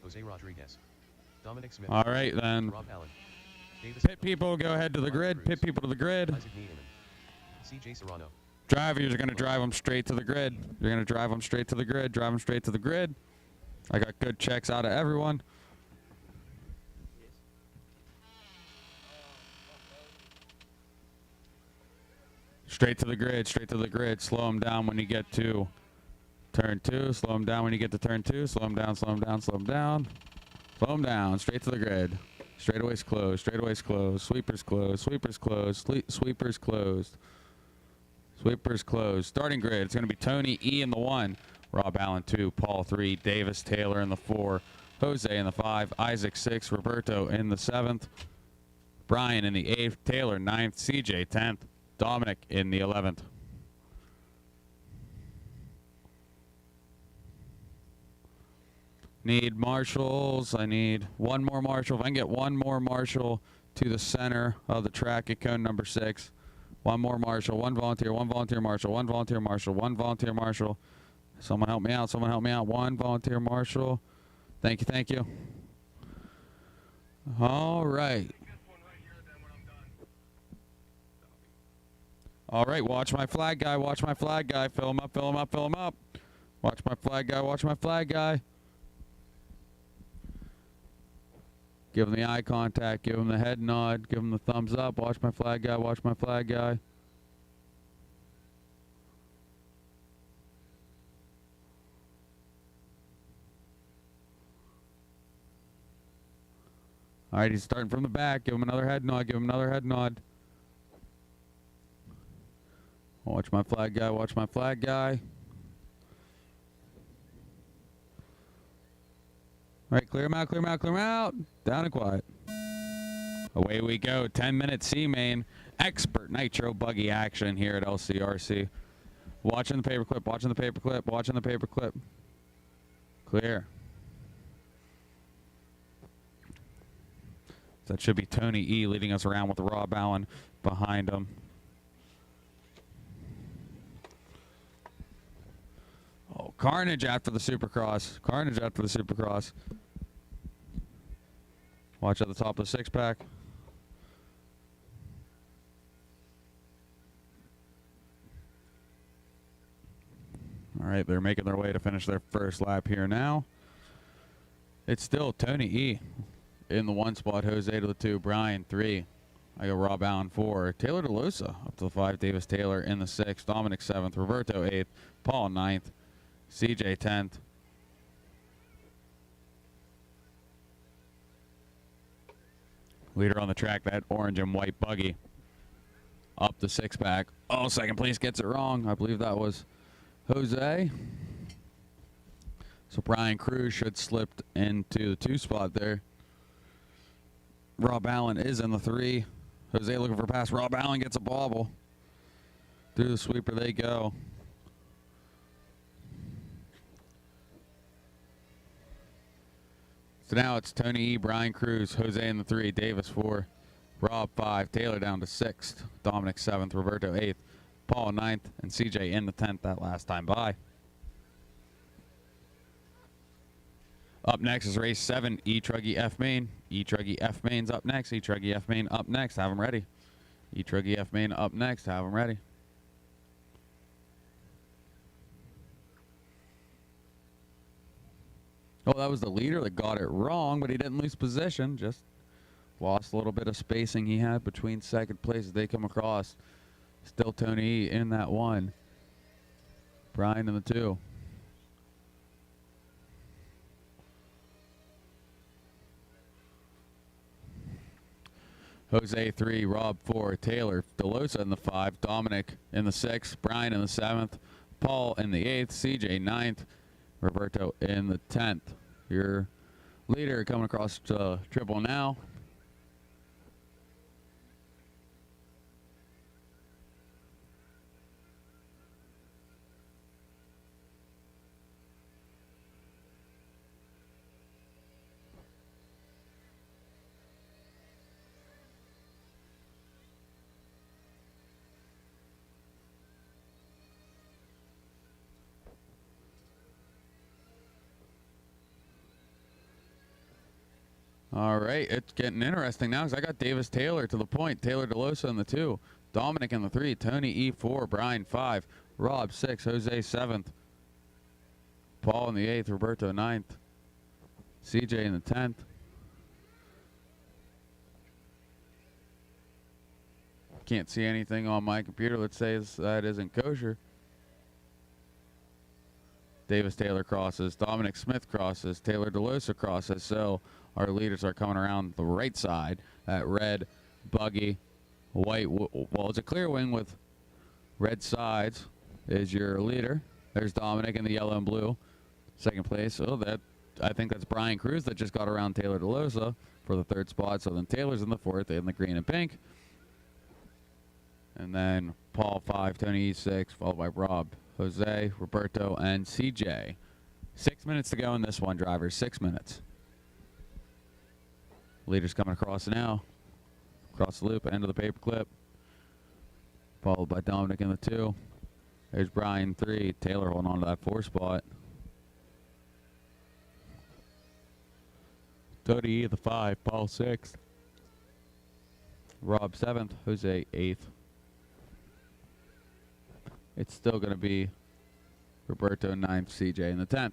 Jose Rodriguez, Dominic Smith. All right, then. Rob Allen, Davis Pit people, go ahead to the grid. Pit people to the grid. Isaac Niemann, CJ Serrano. Drivers are going to drive them straight to the grid. You're going to drive them straight to the grid. Drive them straight to the grid. I got good checks out of everyone. Straight to the grid, straight to the grid. Slow them down when you get to turn 2. Slow them down when you get to turn 2. Slow them down, slow them down, slow them down. Slow them down, straight to the grid. Straightaways closed, straightaways closed. Sweepers closed, sweepers closed, sweepers closed. Sweepers closed. Starting grid, it's going to be Tony E in the 1. Rob Allen 2, Paul 3, Davis Taylor in the 4, Jose in the 5, Isaac 6, Roberto in the 7th, Brian in the 8th, Taylor 9th, CJ 10th. Dominic in the 11th. Need marshals. I need one more marshal. If I can get one more marshal to the center of the track at cone number 6. One more marshal, one volunteer marshal, one volunteer marshal, one volunteer marshal. Someone help me out. Someone help me out. One volunteer marshal. Thank you. Thank you. All right. All right, watch my flag guy, watch my flag guy. Fill him up, fill him up, fill him up. Watch my flag guy, watch my flag guy. Give him the eye contact, give him the head nod, give him the thumbs up. Watch my flag guy, watch my flag guy. All right, he's starting from the back. Give him another head nod, give him another head nod. Watch my flag guy, watch my flag guy. All right, clear him out, clear him out, clear him out. Down and quiet. Away we go. 10-minute C-main. Expert Nitro Buggy action here at LCRC. Watching the paperclip, watching the paperclip, watching the paperclip. Clear. That should be Tony E leading us around with Rob Allen behind him. Oh, carnage after the Supercross. Carnage after the Supercross. Watch at the top of the 6-pack. All right, they're making their way to finish their first lap here now. It's still Tony E in the 1 spot, Jose to the 2, Brian 3. I go Rob Allen 4, Taylor DeLusa up to the 5, Davis Taylor in the 6, Dominic 7th, Roberto 8th, Paul 9th, CJ 10th. Leader on the track, that orange and white buggy. Up the 6-pack. Oh, second place gets it wrong. I believe that was Jose. So Brian Cruz should slip into the 2 spot there. Rob Allen is in the 3. Jose looking for a pass. Rob Allen gets a bobble. Through the sweeper they go. So now it's Tony E, Brian Cruz, Jose in the 3, Davis 4, Rob 5, Taylor down to 6th, Dominic 7th, Roberto 8th, Paul 9th, and CJ in the 10th that last time by. Up next is race 7, E-Truggy F-main. E-Truggy F-main's up next. E-Truggy F-main up next. Have them ready. E-Truggy F-main up next. Have them ready. Oh, that was the leader that got it wrong, but he didn't lose position. Just lost a little bit of spacing he had between second place as they come across. Still Tony E in that 1. Brian in the 2. Jose 3, Rob 4, Taylor, DeLosa in the 5, Dominic in the 6th, Brian in the 7th, Paul in the 8th, CJ 9th, Roberto in the 10th. Your leader coming across to triple now. All right, it's getting interesting now because I got Davis Taylor to the point. Taylor DeLosa in the 2. Dominic in the 3. Tony E 4. Brian 5. Rob 6. Jose 7th. Paul in the 8th. Roberto 9th. CJ in the 10th. Can't see anything on my computer. Let's say that isn't kosher. Davis Taylor crosses. Dominic Smith crosses. Taylor DeLosa crosses. So our leaders are coming around the right side. That red buggy, white, well, it's a clear wing with red sides is your leader. There's Dominic in the yellow and blue. Second place. Oh, I think that's Brian Cruz that just got around Taylor DeLosa for the 3rd spot. So then Taylor's in the 4th in the green and pink. And then Paul 5, Tony E 6, followed by Rob, Jose, Roberto, and CJ. 6 minutes to go in this one, drivers. 6 minutes. Leaders coming across now. Across the loop, end of the paper clip. Followed by Dominic in the 2. There's Brian 3. Taylor holding on to that 4 spot. Tony E the 5. Paul 6th. Rob 7th. Jose 8th. It's still going to be Roberto 9th, CJ in the 10th.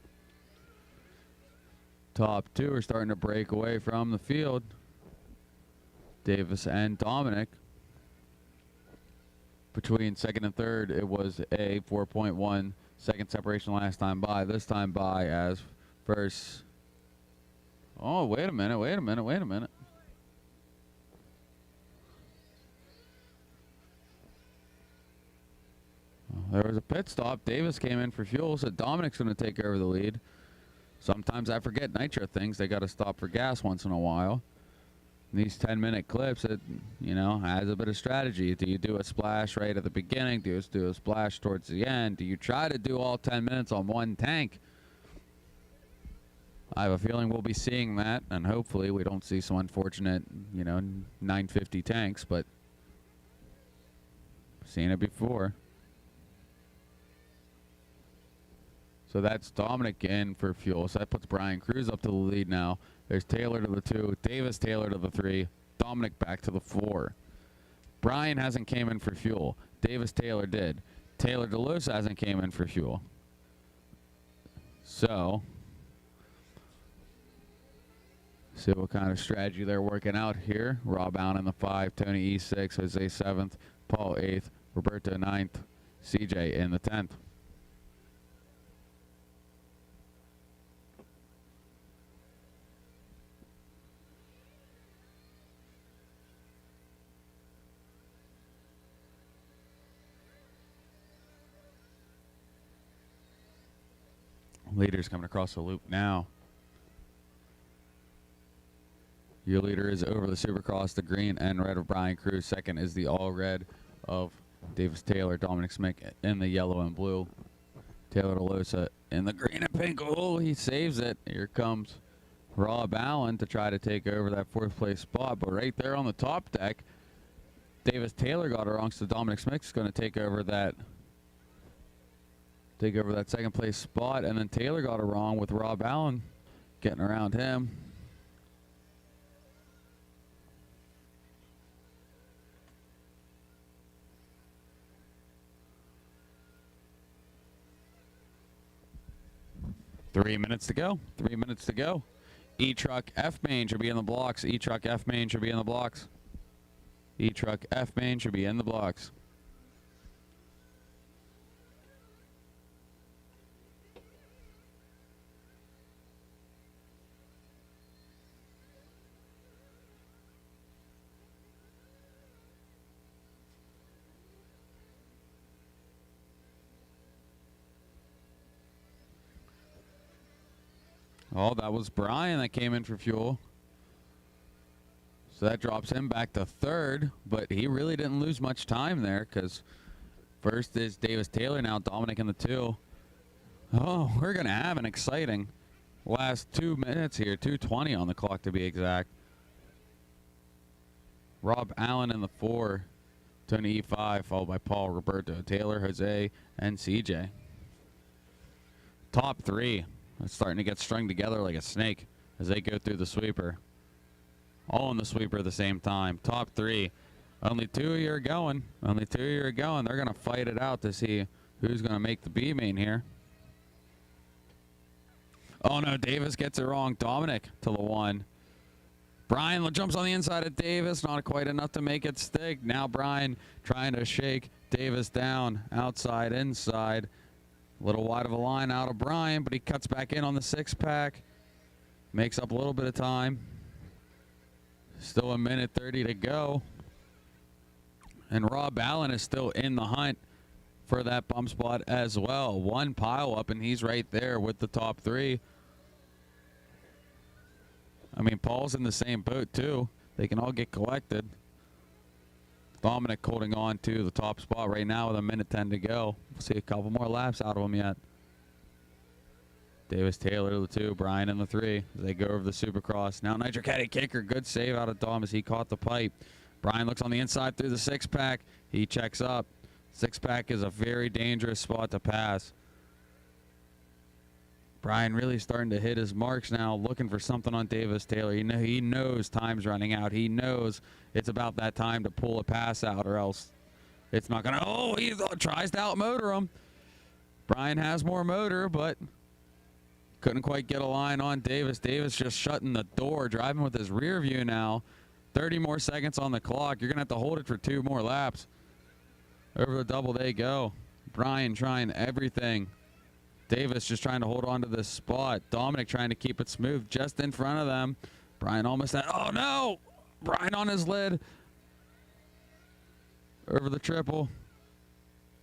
Top 2 are starting to break away from the field. Davis and Dominic. Between 2nd and 3rd, it was a 4.1 second separation last time by. This time by as first. Oh, wait a minute. There was a pit stop. Davis came in for fuel, so Dominic's going to take over the lead. Sometimes I forget Nitro things. They got to stop for gas once in a while. These 10-minute clips, it, has a bit of strategy. Do you do a splash right at the beginning? Do you do a splash towards the end? Do you try to do all 10 minutes on one tank? I have a feeling we'll be seeing that, and hopefully we don't see some unfortunate, 950 tanks, but seen it before. So that's Dominic in for fuel. So that puts Brian Cruz up to the lead now. There's Taylor to the 2, Davis Taylor to the 3, Dominic back to the 4. Brian hasn't came in for fuel. Davis Taylor did. Taylor DeLosa hasn't came in for fuel. So, see what kind of strategy they're working out here. Rob Allen in the 5, Tony E 6, Jose 7th, Paul 8th, Roberto 9th, CJ in the 10th. Leader's coming across the loop now. Your leader is over the Supercross, the green and red of Brian Cruz. Second is the all red of Davis Taylor. Dominic Smith in the yellow and blue. Taylor DeLosa in the green and pink. Oh, he saves it. Here comes Rob Allen to try to take over that fourth place spot. But right there on the top deck, Davis Taylor got it wrong, so Dominic Smith's going to take over that second place spot. And then Taylor got it wrong with Rob Allen getting around him. Three minutes to go. 3 minutes to go. E-Truck F-main should be in the blocks. E-Truck F-main should be in the blocks. E-Truck F-main should be in the blocks. Oh, that was Brian that came in for fuel. So that drops him back to third, but he really didn't lose much time there because first is Davis Taylor, now Dominic in the 2. Oh, we're going to have an exciting last 2 minutes here, 2:20 on the clock to be exact. Rob Allen in the 4, Tony E5, followed by Paul, Roberto, Taylor, Jose, and CJ. Top 3. It's starting to get strung together like a snake as they go through the sweeper. All in the sweeper at the same time. Top 3. Only 2 of you are going. Only 2 of you are going. They're going to fight it out to see who's going to make the B-main here. Oh, no. Davis gets it wrong. Dominic to the 1. Brian jumps on the inside of Davis. Not quite enough to make it stick. Now Brian trying to shake Davis down. Outside, inside. A little wide of a line out of Brian, but he cuts back in on the 6-pack. Makes up a little bit of time. Still a minute 30 to go. And Rob Allen is still in the hunt for that bump spot as well. One pile up, and he's right there with the top 3. I mean, Paul's in the same boat, too. They can all get collected. Dominic holding on to the top spot right now with a minute 10 to go. We'll see a couple more laps out of him yet. Davis Taylor to the 2, Brian in the 3. They go over the Supercross. Now Nitro Caddy kicker. Good save out of Dom as he caught the pipe. Brian looks on the inside through the 6-pack. He checks up. 6-pack is a very dangerous spot to pass. Brian really starting to hit his marks now, looking for something on Davis Taylor. He knows time's running out. He knows it's about that time to pull a pass out, or else it's not going to. Oh, he tries to outmotor him. Brian has more motor, but couldn't quite get a line on Davis. Davis just shutting the door, driving with his rear view now. 30 more seconds on the clock. You're going to have to hold it for 2 more laps. Over the double they go. Brian trying everything. Davis just trying to hold on to this spot. Dominic trying to keep it smooth just in front of them. Brian almost had, oh no! Brian on his lid. Over the triple.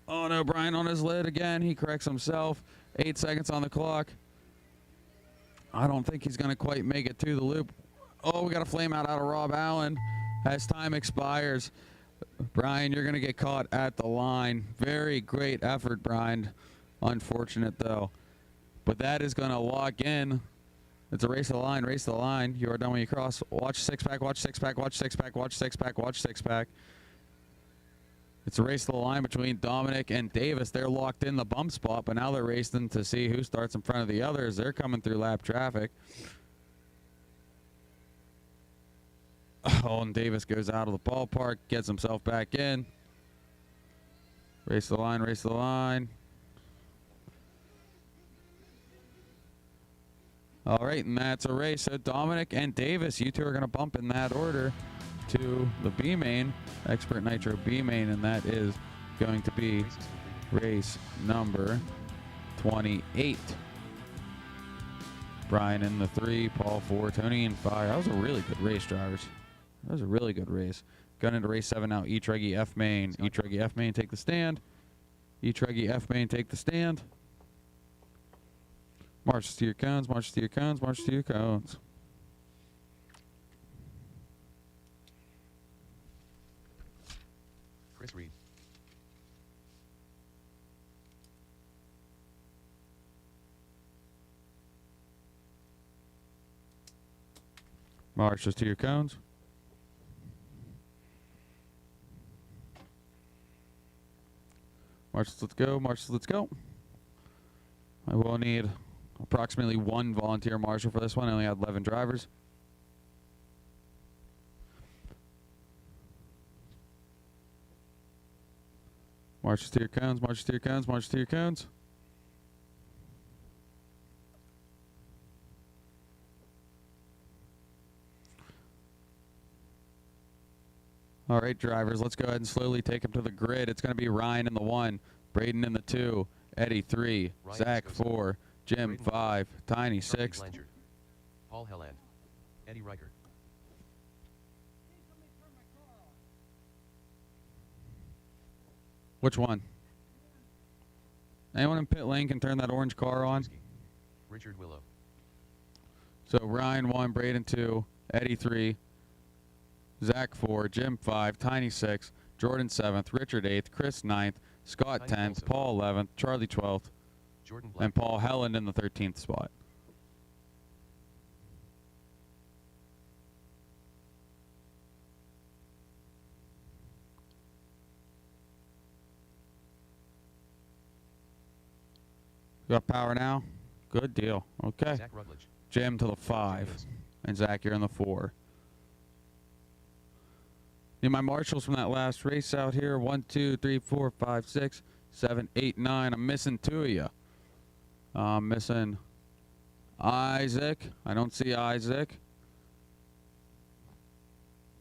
Oh no, Brian on his lid again. He corrects himself. 8 seconds on the clock. I don't think he's going to quite make it to the loop. Oh, we got a flame out of Rob Allen as time expires. Brian, you're going to get caught at the line. Very great effort, Brian. Unfortunate, though. But that is going to lock in. It's a race to the line, race to the line. You are done when you cross. Watch 6-pack, watch 6-pack, watch 6-pack, watch 6-pack, watch 6-pack. It's a race to the line between Dominic and Davis. They're locked in the bump spot, but now they're racing to see who starts in front of the others. They're coming through lap traffic. Oh, and Davis goes out of the ballpark, gets himself back in. Race to the line, race to the line. All right, and that's a race. So Dominic and Davis, you two are going to bump in that order to the B-main, Expert Nitro B-main, and that is going to be race number 28. Brian in the 3, Paul 4, Tony in 5. That was a really good race, drivers. That was a really good race. Going into race 7 now, E-buggy F-main. E-buggy F-main, take the stand. E-buggy F-main, take the stand. March to your cones, march to your cones, march to your cones. Chris Reed. Marches to your cones. Marches, let's go. Marches, let's go. I will need approximately 1 volunteer marshal for this one. I only had 11 drivers. Marches to your cones, marches to your cones, marches to your cones. All right, drivers, let's go ahead and slowly take them to the grid. It's going to be Ryan in the 1, Braden in the 2, Eddie 3, Ryan Zach Escosa, 4, Jim Braden 5, Tiny Charlie 6. Blanchard, Paul Helland, Eddie Riker. Which one? Anyone in pit lane can turn that orange car on? Richard Willow. So Ryan 1, Braden 2, Eddie 3, Zach 4, Jim 5, Tiny 6, Jordan 7th, Richard 8th, Chris 9th, Scott Tiny 10th, also. Paul 11th, Charlie 12th, Jordan Black. and Paul Helland in the 13th spot. Got power now? Good deal. Okay. Zach Rutledge. Jim to the 5, and Zach, you're in the 4. Need my marshals from that last race out here. 1, 2, 3, 4, 5, 6, 7, 8, 9. I'm missing 2 of you. I'm missing Isaac. I don't see Isaac.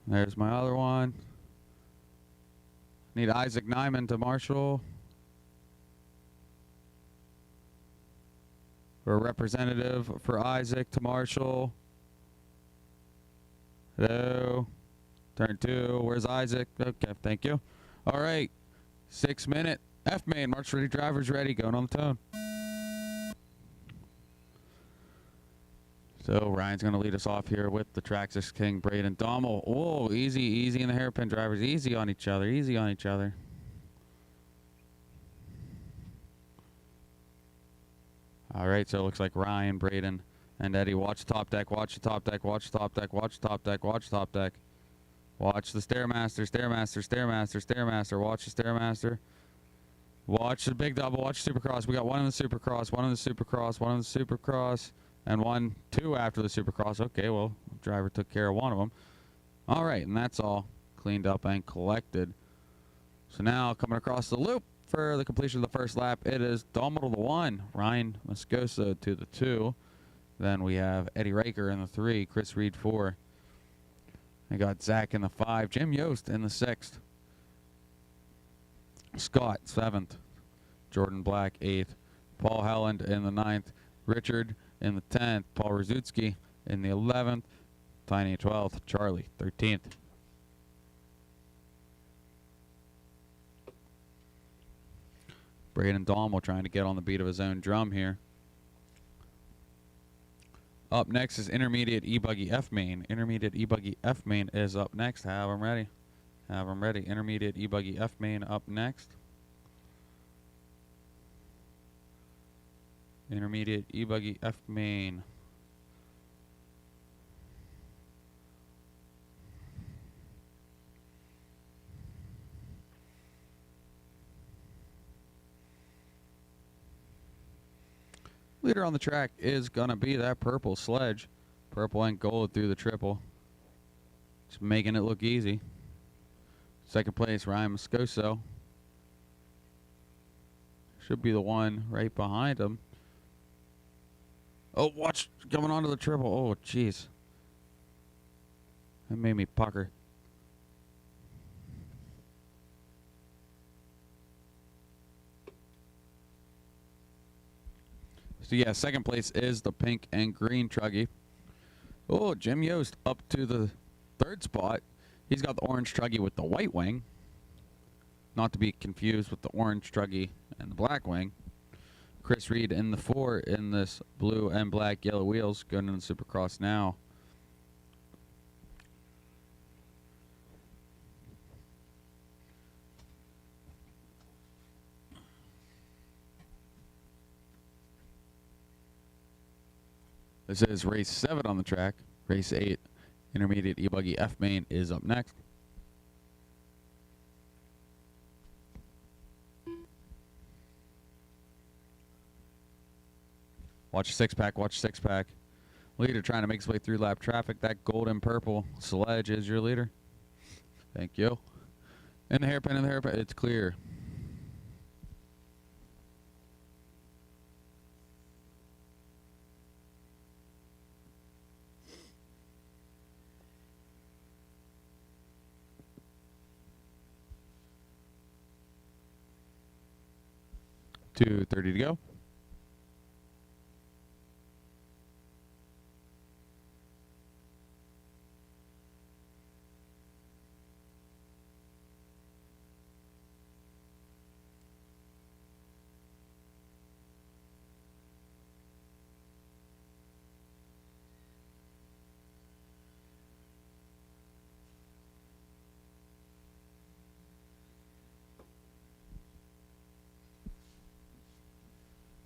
There's my other one. Need Isaac Nyman to marshal. Or a representative for Isaac to marshal. Hello. Turn 2. Where's Isaac? Okay, thank you. All right. 6-minute F-main. March ready, drivers ready. Going on the tone. So Ryan's going to lead us off here with the Traxxas King, Braden Dommel. Oh, easy in the hairpin, drivers. Easy on each other. Easy on each other. All right, so it looks like Ryan, Braden, and Eddie. Watch the top deck. Watch the top deck. Watch the top deck. Watch the top deck. Watch the top deck. Watch the Stairmaster, Stairmaster, Stairmaster, Stairmaster. Watch the Stairmaster. Watch the big double. Watch Supercross. We got one in the Supercross, one in the Supercross, one in the Supercross, and 2 after the Supercross. Okay, well, the driver took care of one of them. All right, and that's all cleaned up and collected. So now coming across the loop for the completion of the first lap, it is Dommel to the 1, Ryan Moscoso to the 2. Then we have Eddie Raker in the 3, Chris Reed 4. I got Zach in the 5, Jim Yost in the 6th, Scott 7th, Jordan Black 8th, Paul Helland in the 9th, Richard in the 10th, Paul Rzutsky in the 11th, Tiny 12th, Charlie 13th. Braden Dommel trying to get on the beat of his own drum here. Up next is Intermediate E-buggy F-main. Intermediate E-buggy F-main is up next. Have them ready. Have them ready. Intermediate E-buggy F-main up next. Intermediate E-buggy F-main. Leader on the track is going to be that purple sledge. Purple and gold through the triple. Just making it look easy. Second place, Ryan Moscoso. Should be the one right behind him. Oh, watch. Coming onto the triple. Oh, jeez. That made me pucker. So yeah, second place is the pink and green Truggy. Oh, Jim Yost up to the 3rd spot. He's got the orange Truggy with the white wing. Not to be confused with the orange Truggy and the black wing. Chris Reed in the 4 in this blue and black yellow wheels, going into the Supercross now. This is race 7 on the track. Race 8, intermediate E-buggy F-main is up next. Watch 6-pack, watch 6-pack. Leader trying to make his way through lap traffic. That golden purple sledge is your leader. Thank you. In the hairpin, it's clear. .230 to go.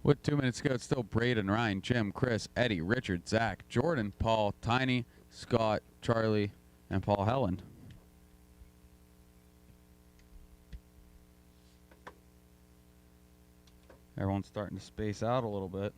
With 2 minutes to go, it's still Braden, Ryan, Jim, Chris, Eddie, Richard, Zach, Jordan, Paul, Tiny, Scott, Charlie, and Paul Helen. Everyone's starting to space out a little bit.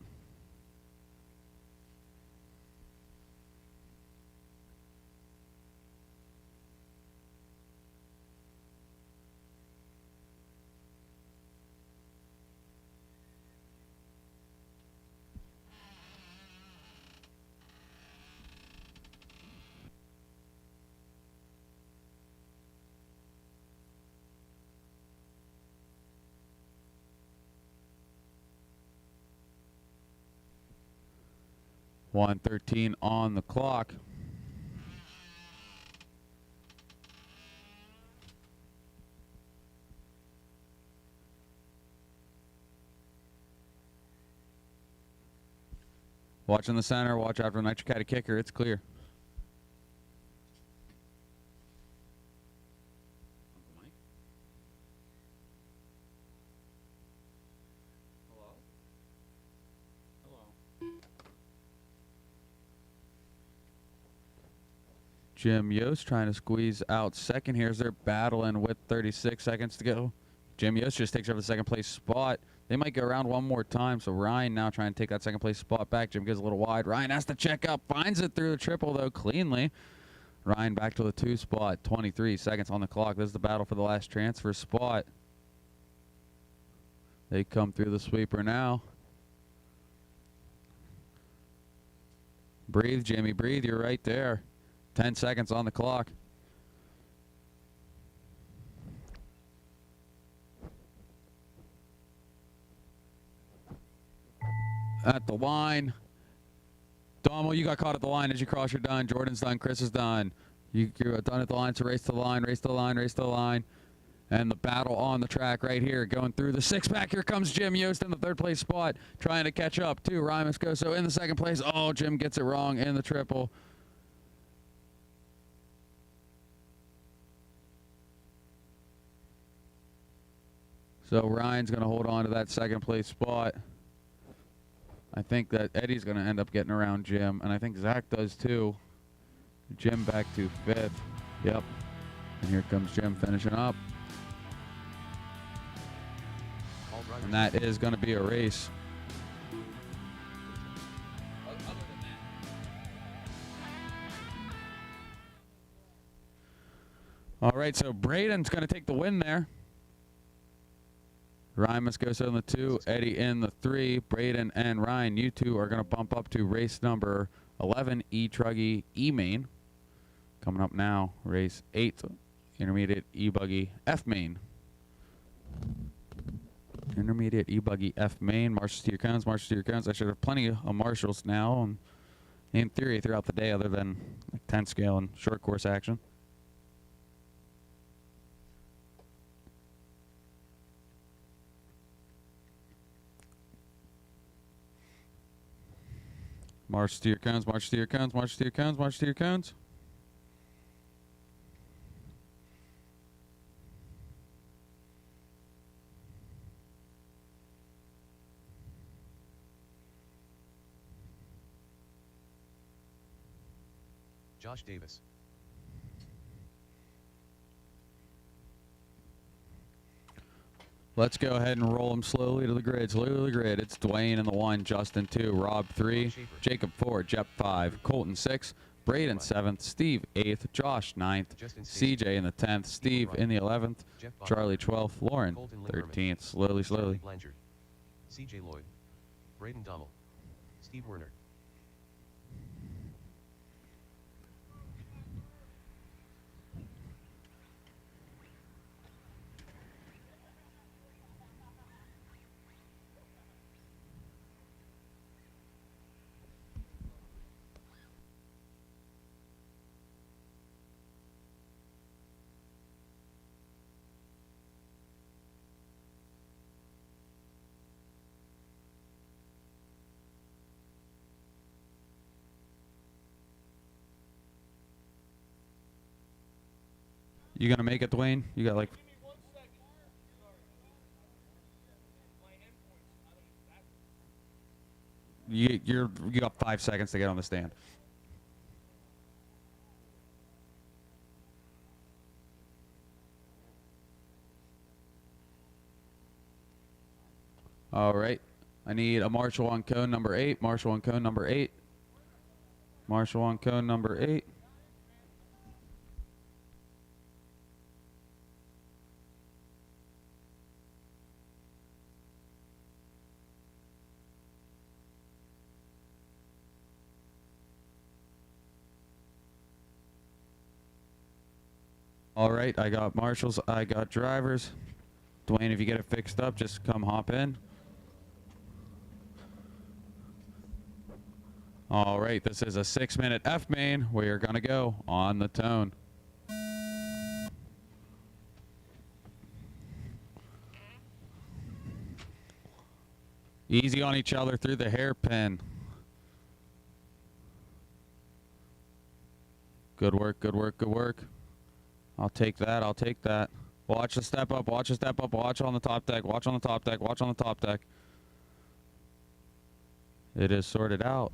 .113 on the clock. Watch in the center, watch after Nitro Caddy kicker, it's clear. Jim Yost trying to squeeze out second here as they're battling with 36 seconds to go. Jim Yost just takes over the second place spot. They might go around one more time, so Ryan now trying to take that second place spot back. Jim gives a little wide. Ryan has to check up, finds it through the triple, though, cleanly. Ryan back to the 2 spot, 23 seconds on the clock. This is the battle for the last transfer spot. They come through the sweeper now. Breathe, Jimmy, breathe. You're right there. 10 seconds on the clock. At the line. Domo, you got caught at the line as you cross. You're done. Jordan's done. Chris is done. You're done at the line, so race to the line, race to the line, race to the line. And the battle on the track right here, going through the 6-pack. Here comes Jim Yost in the 3rd place spot, trying to catch up to Ryan Moscoso in the 2nd place. Oh, Jim gets it wrong in the triple. So Ryan's going to hold on to that 2nd place spot. I think that Eddie's going to end up getting around Jim, and I think Zach does too. Jim back to 5th. Yep. And here comes Jim finishing up. And that is going to be a race. All right, so Braden's going to take the win there. Ryan Moscoso in the 2, Eddie in the 3. Braden and Ryan, you two are going to bump up to race number 11, Truggy E-main. Coming up now, race 8, intermediate E-buggy F-main. Intermediate E-buggy F-main. Marshals to your cones, marshals to your cones. I should have plenty of marshals now, and in theory, throughout the day, other than like 10 scale and short course action. March to your cones, march to your cones, march to your cones, march to your cones. Josh Davis. Let's go ahead and roll them slowly to the grid. Slowly to the grid. It's Dwayne in the 1, Justin 2, Rob 3, Jacob 4, Jeff 5, Colton 6, Braden 7th, Steve 8th, Josh 9th, CJ in the 10th, Steve in the 11th, Charlie 12th, Lauren 13th. Slowly, slowly. Blanchard. CJ Lloyd. Braden Dommel. Steve Werner. You gonna make it, Dwayne? You got like... You got 5 seconds to get on the stand. All right. I need a marshal on cone number 8. Marshal on cone number 8. Marshal on cone number 8. All right, I got marshals, I got drivers. Dwayne, if you get it fixed up, just come hop in. All right, this is a 6-minute F-main. We are gonna go on the tone. Easy on each other through the hairpin. Good work, good work, good work. I'll take that, I'll take that. Watch the step up, watch the step up, watch on the top deck, watch on the top deck, watch on the top deck. It is sorted out.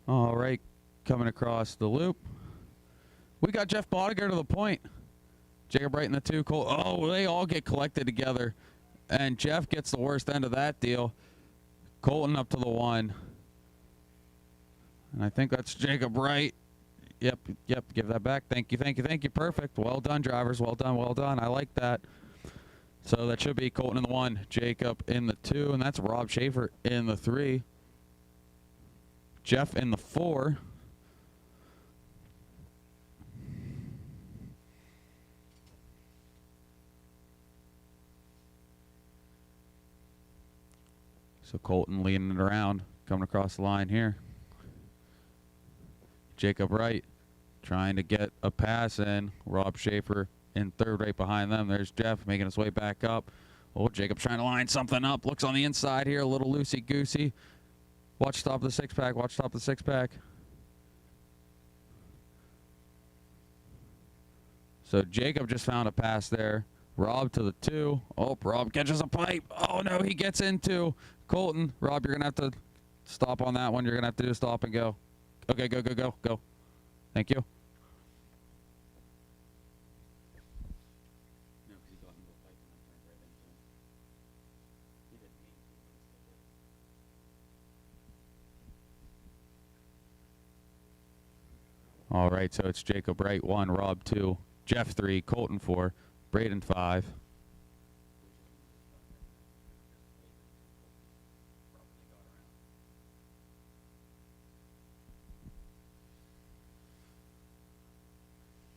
All right, coming across the loop. We got Jeff Bodiger to the point. Jacob Wright in the 2. Cole. Oh, they all get collected together. And Jeff gets the worst end of that deal. Colton up to the 1. And I think that's Jacob Wright. Yep, give that back. Thank you, thank you, thank you. Perfect. Well done, drivers. Well done, well done. I like that. So that should be Colton in the 1, Jacob in the 2, and that's Rob Schaefer in the 3. Jeff in the 4. So Colton leading it around, coming across the line here. Jacob Wright trying to get a pass in. Rob Schaefer in 3rd right behind them. There's Jeff making his way back up. Oh, Jacob's trying to line something up. Looks on the inside here, a little loosey-goosey. Watch top of the 6-pack, watch top of the 6-pack. So Jacob just found a pass there. Rob to the 2. Oh, Rob catches a pipe. Oh, no, he gets into Colton. Rob, you're going to have to stop on that one. You're going to have to do a stop and go. Okay, go, go, go, go. Thank you. All right, so it's Jacob Wright 1, Rob 2, Jeff 3, Colton 4, Braden 5.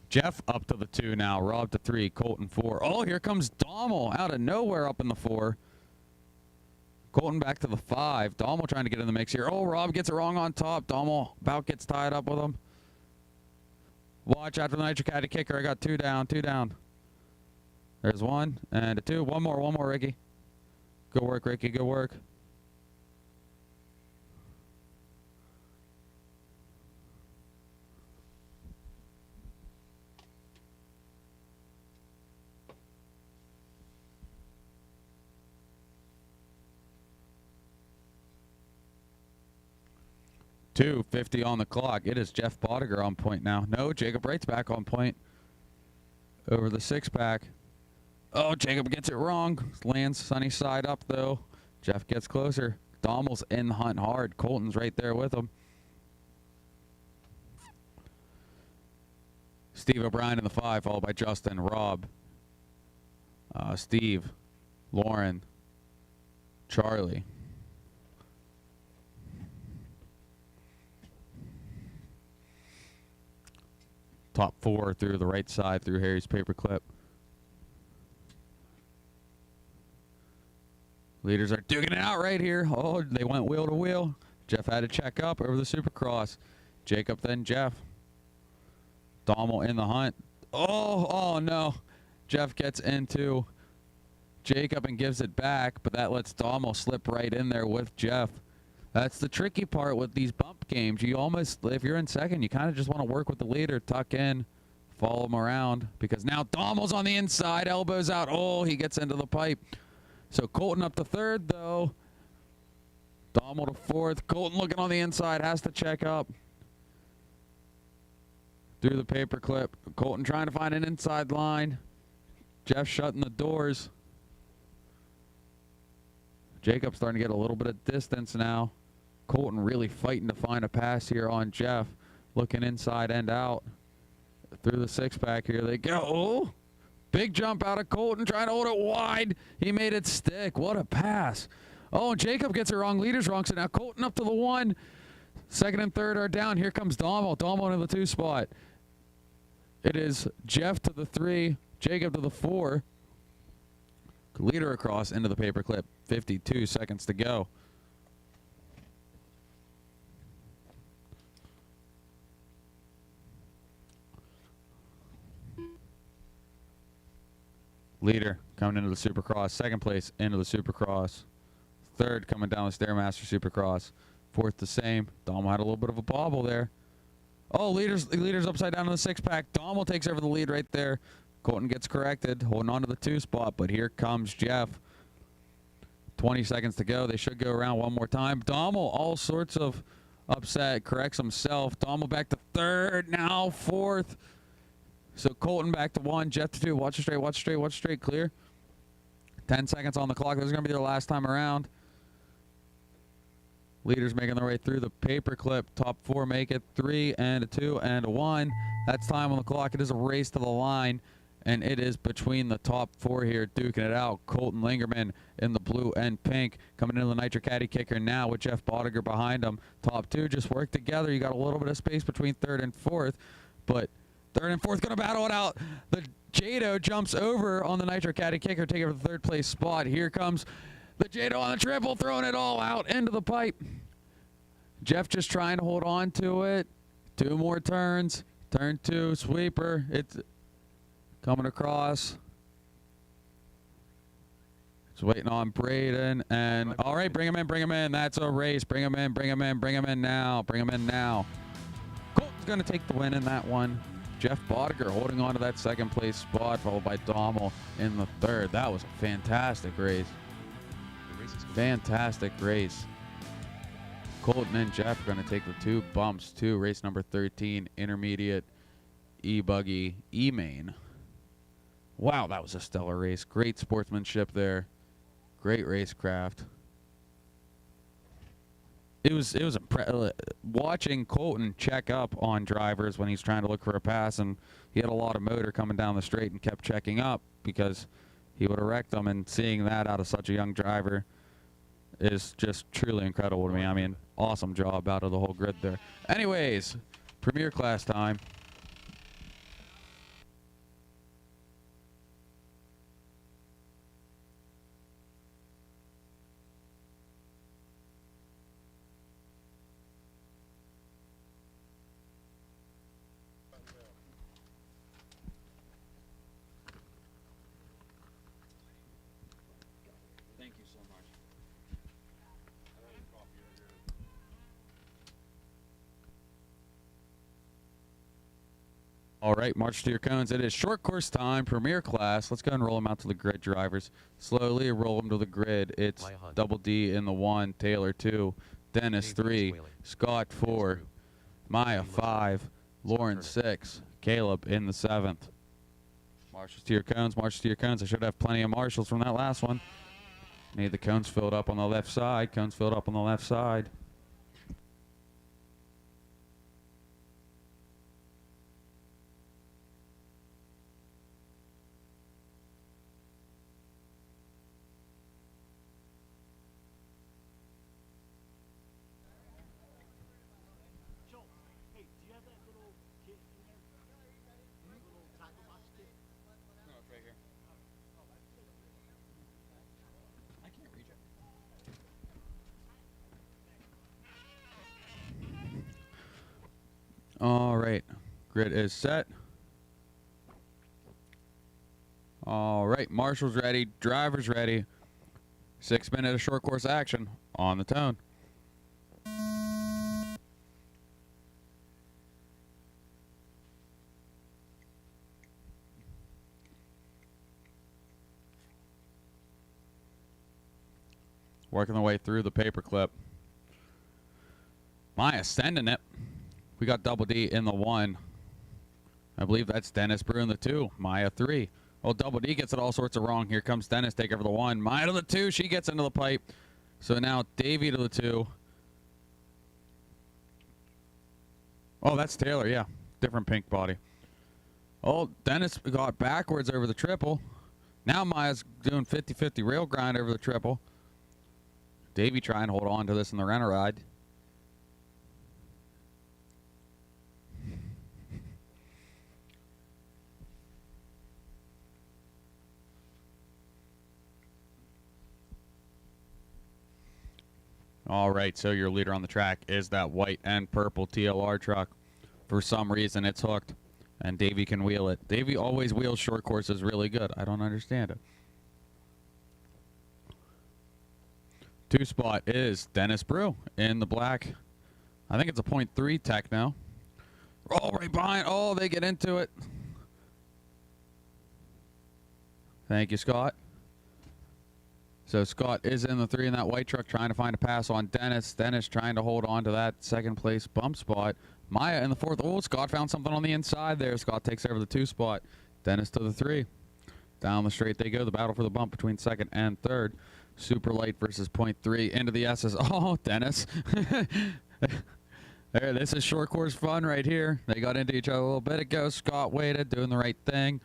Jeff up to the 2 now, Rob to 3, Colton 4. Oh, here comes Dommel out of nowhere up in the 4. Colton back to the 5. Dommel trying to get in the mix here. Oh, Rob gets it wrong on top. Dommel about gets tied up with him. Watch out for the Nitro Caddy kicker. I got 2 down, 2 down. There's 1 and a 2. One more, Ricky. Good work, Ricky. Good work. .250 on the clock. It is Jeff Bodiger on point now. No, Jacob Wright's back on point. Over the 6-pack. Oh, Jacob gets it wrong. Lands sunny side up, though. Jeff gets closer. Dommel's in the hunt hard. Colton's right there with him. Steve O'Brien in the 5, followed by Justin, Rob, Steve, Lauren, Charlie. Top 4 through the right side through Harry's paperclip. Leaders are duking it out right here. Oh, they went wheel to wheel. Jeff had to check up over the Supercross. Jacob, then Jeff. Dommel in the hunt. Oh no. Jeff gets into Jacob and gives it back, but that lets Dommel slip right in there with Jeff. That's the tricky part with these bump games. You almost, if you're in second, you kind of just want to work with the leader, tuck in, follow him around, because now Dommel's on the inside, elbows out. Oh, he gets into the pipe. So Colton up to 3rd, though. Dommel to 4th. Colton looking on the inside, has to check up. Through the paperclip. Colton trying to find an inside line. Jeff shutting the doors. Jacob's starting to get a little bit of distance now. Colton really fighting to find a pass here on Jeff. Looking inside and out. Through the 6-pack here they go. Oh, big jump out of Colton, trying to hold it wide. He made it stick. What a pass. Oh, and Jacob gets it wrong. Leader's wrong. So now Colton up to the 1. 2nd and 3rd are down. Here comes Dommel. Dommel into the 2 spot. It is Jeff to the 3. Jacob to the 4. Leader across into the paperclip. 52 seconds to go. Leader coming into the Supercross. 2nd place into the Supercross. 3rd coming down the Stairmaster Supercross. 4th the same. Dommel had a little bit of a bobble there. Oh, leader's upside down in the 6-pack. Dommel takes over the lead right there. Colton gets corrected, holding on to the 2 spot, but here comes Jeff. 20 seconds to go. They should go around one more time. Dommel, all sorts of upset, corrects himself. Dommel back to 3rd, now 4th. So Colton back to 1, Jeff to 2. Watch it straight, watch it straight, watch it straight, clear. 10 seconds on the clock. This is going to be their last time around. Leaders making their way through the paperclip. Top 4 make it. 3 and a 2 and a 1. That's time on the clock. It is a race to the line. And it is between the top 4 here, duking it out. Colton Lingerman in the blue and pink. Coming into the Nitro Caddy kicker now with Jeff Bodiger behind him. Top 2 just work together. You got a little bit of space between 3rd and 4th. But 3rd and 4th going to battle it out. The Jado jumps over on the Nitro Caddy kicker, taking over the 3rd place spot. Here comes the Jado on the triple, throwing it all out into the pipe. Jeff just trying to hold on to it. 2 more turns. Turn 2, sweeper. It's coming across. It's waiting on Braden. And all right, bring him in, bring him in. That's a race. Bring him in, bring him in, bring him in now. Bring him in now. Colton's going to take the win in that one. Jeff Bodiger holding on to that 2nd place spot, followed by Dommel in the 3rd. That was a fantastic race. Fantastic race. Colton and Jeff are going to take the 2 bumps to race number 13, intermediate E-buggy E-main. Wow, that was a stellar race. Great sportsmanship there. Great racecraft. It was watching Colton check up on drivers when he's trying to look for a pass, and he had a lot of motor coming down the straight and kept checking up because he would have wrecked them, and seeing that out of such a young driver is just truly incredible to me. I mean, awesome job out of the whole grid there. Anyways, premier class time. All right, march to your cones. It is short course time, premier class. Let's go and roll them out to the grid, drivers. Slowly roll them to the grid. It's Maya Hunt. Double D in the 1, Taylor 2, Dennis James 3, Whaley. Scott 4, Drew. Maya Dean Lewis. 5, Lauren Turner. 6, Caleb in the 7th. Marshals to your cones, marshals to your cones. I should have plenty of marshals from that last one. Need the cones filled up on the left side. Cones filled up on the left side. All right, grid is set. All right, marshals ready, drivers ready. 6 minute of short course action on the tone. Working the way through the paperclip. Maya sending it. We got Double D in the 1. I believe that's Dennis Brew in the 2. Maya 3. Well, Double D gets it all sorts of wrong. Here comes Dennis, take over the 1. Maya to the 2. She gets into the pipe. So now Davey to the 2. Oh, that's Taylor, yeah. Different pink body. Oh, Dennis got backwards over the triple. Now Maya's doing 50-50 rail grind over the triple. Davey trying to hold on to this in the renter ride. All right, so your leader on the track is that white and purple TLR truck. For some reason, it's hooked, and Davey can wheel it. Davey always wheels short courses really good. I don't understand it. 2 spot is Dennis Brew in the black. I think it's a .3 tech now. Oh, right behind. Oh, they get into it. Thank you, Scott. So Scott is in the 3 in that white truck trying to find a pass on Dennis. Dennis trying to hold on to that second place bump spot. Maya in the 4th. Oh, Scott found something on the inside there. Scott takes over the 2 spot. Dennis to the 3. Down the straight they go. The battle for the bump between 2nd and 3rd. Super light versus .3 into the S's. Oh, Dennis. There, this is short course fun right here. They got into each other a little bit ago. Scott waited, doing the right thing.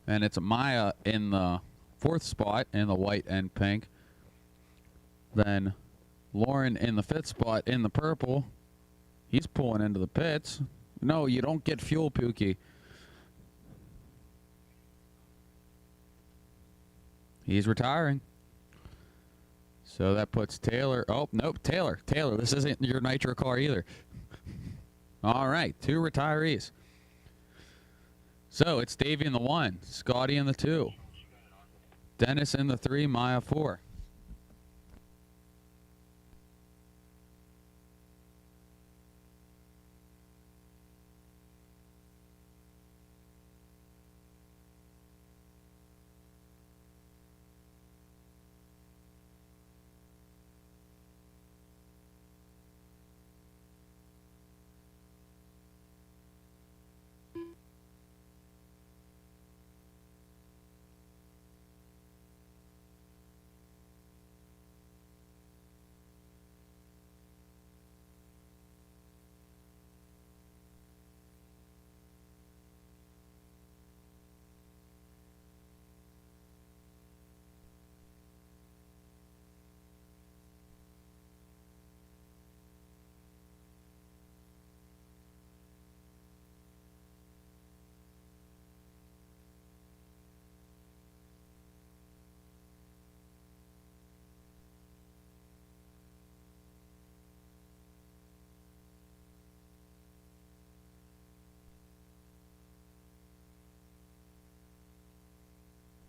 And it's Maya in the 4th spot in the white and pink. Then Lauren in the 5th spot in the purple. He's pulling into the pits. No, you don't get fuel, Pookie. He's retiring. So that puts Taylor. Oh, nope, Taylor. Taylor, this isn't your Nitro car either. All right, 2 retirees. So it's Davey in the 1, Scotty in the 2, Dennis in the 3, Maya 4.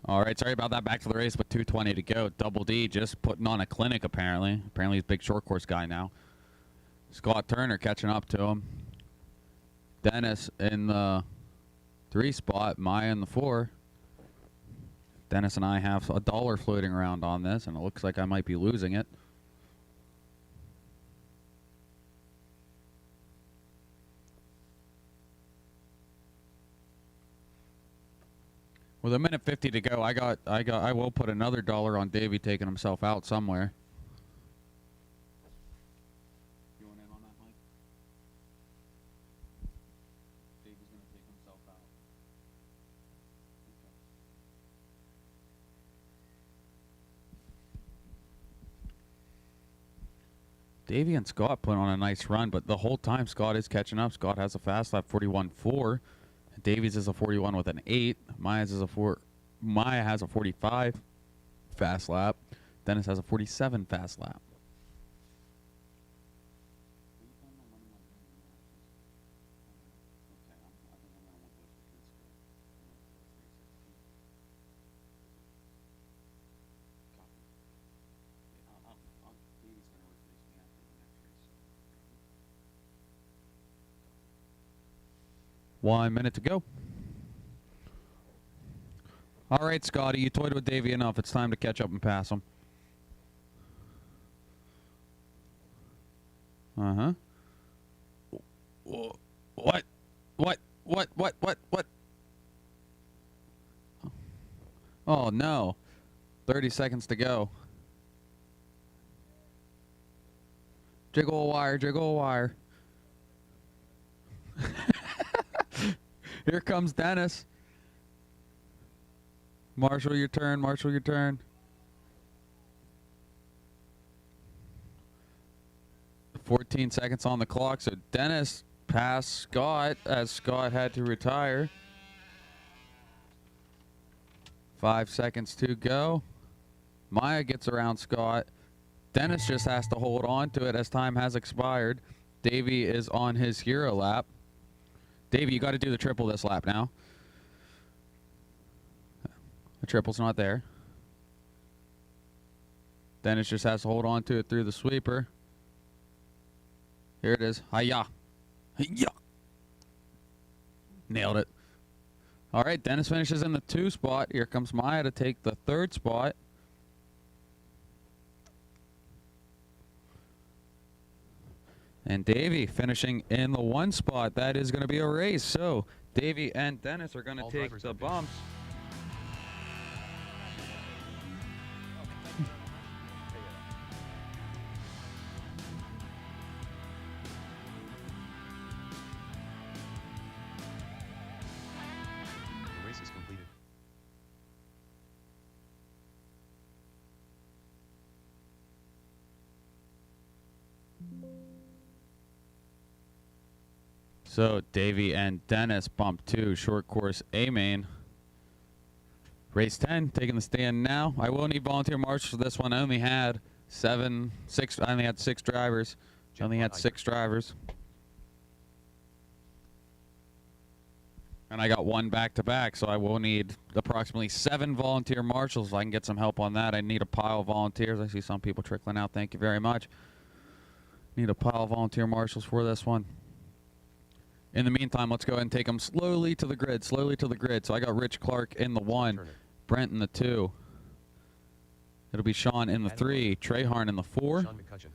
All right, sorry about that. Back to the race with 2:20 to go. Double D just putting on a clinic, apparently. Apparently he's a big short course guy now. Scott Turner catching up to him. Dennis in the 3 spot, Maya in the 4. Dennis and I have $1 floating around on this, and it looks like I might be losing it. With a minute 50 to go, I will put another $1 on Davey taking himself out somewhere. You want in on that, Mike? Davey's gonna take himself out. Okay. Davey and Scott put on a nice run, but the whole time Scott is catching up. Scott has a fast lap 41.4. Davies is a 41 with an 8. Maya has a 45 fast lap. Dennis has a 47 fast lap. One minute to go. All right, Scotty, you toyed with Davey enough. It's time to catch up and pass him. Uh-huh. What? What? Oh, no. 30 seconds to go. Jiggle a wire, jiggle a wire. Here comes Dennis. Marshall, your turn. Marshall, your turn. $14 seconds on the clock, so Dennis passed Scott as Scott had to retire. 5 seconds to go. Maya gets around Scott. Dennis just has to hold on to it as time has expired. Davey is on his hero lap. Davey, you got to do the triple this lap now. The triple's not there. Dennis just has to hold on to it through the sweeper. Here it is. Hi-ya. Hi-ya. Nailed it. All right, Dennis finishes in the 2 spot. Here comes Maya to take the 3rd spot. And Davey finishing in the 1 spot. That is going to be a race. So Davey and Dennis are going to take the bumps. The race is completed. So Davey and Dennis bump 2, short course A-main. Race 10, taking the stand now. I will need volunteer marshals for this one. I only had 6 drivers. I only had 6 drivers. And I got 1 back-to-back, so I will need approximately 7 volunteer marshals if I can get some help on that. I need a pile of volunteers. I see some people trickling out. Thank you very much. Need a pile of volunteer marshals for this one. In the meantime, let's go ahead and take them slowly to the grid, So I got Rich Clark in the 1, Brent in the 2. It'll be Sean in the 3, Treharn in the 4, Sean McCutcheon,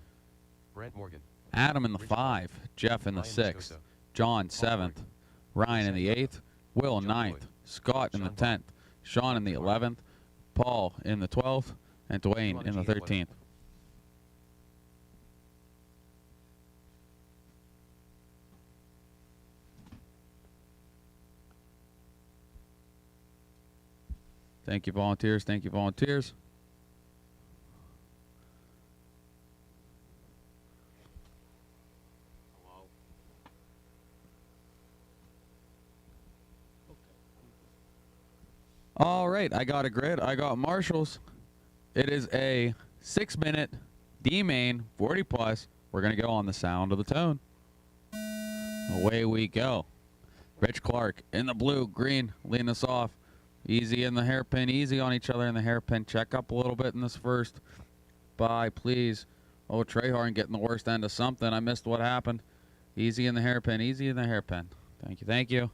Brent Morgan, Adam in the 5, Jeff in the 6th, John 7th, Ryan in the 8th, Will 9th, Scott in the 10th, Sean in the 11th, Paul in the 12th, and Dwayne in the 13th. Thank you, volunteers. Thank you, volunteers. All right, I got a grid. I got marshals. It is a 6-minute D-main 40 plus. We're going to go on the sound of the tone. Away we go. Rich Clark in the blue, green, leading us off. Easy in the hairpin, easy on each other in the hairpin. Check up a little bit in this first. Bye, please. Oh, Treharn getting the worst end of something. I missed what happened. Easy in the hairpin, easy in the hairpin. Thank you, thank you.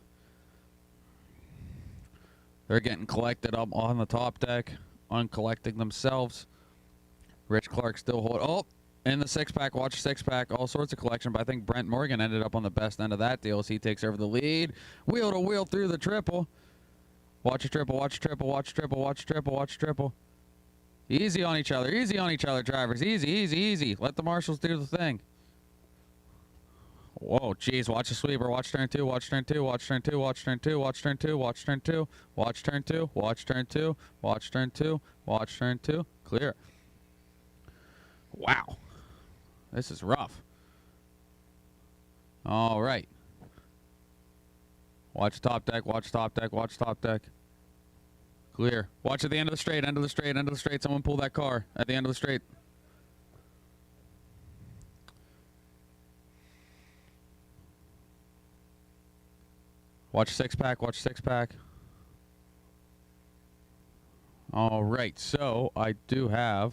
They're getting collected up on the top deck, uncollecting themselves. Rich Clark still hold. Oh, in the six-pack, watch six-pack, all sorts of collection. But I think Brent Morgan ended up on the best end of that deal as he takes over the lead. Wheel to wheel through the triple. Watch a triple, watch a triple, watch a triple, watch a triple, watch a triple. Easy on each other, drivers. Easy, easy, easy. Let the marshals do the thing. Whoa, jeez, watch the sweeper, watch turn two, watch turn two, watch turn two, watch turn two, watch turn two, watch turn two, watch turn two, watch turn two, watch turn two, watch turn two, clear. Wow, this is rough. All right. Watch top deck, watch top deck, watch top deck. Clear. Watch at the end of the straight, end of the straight, end of the straight. Someone pull that car at the end of the straight. Watch six-pack, watch six-pack. All right, so I do have,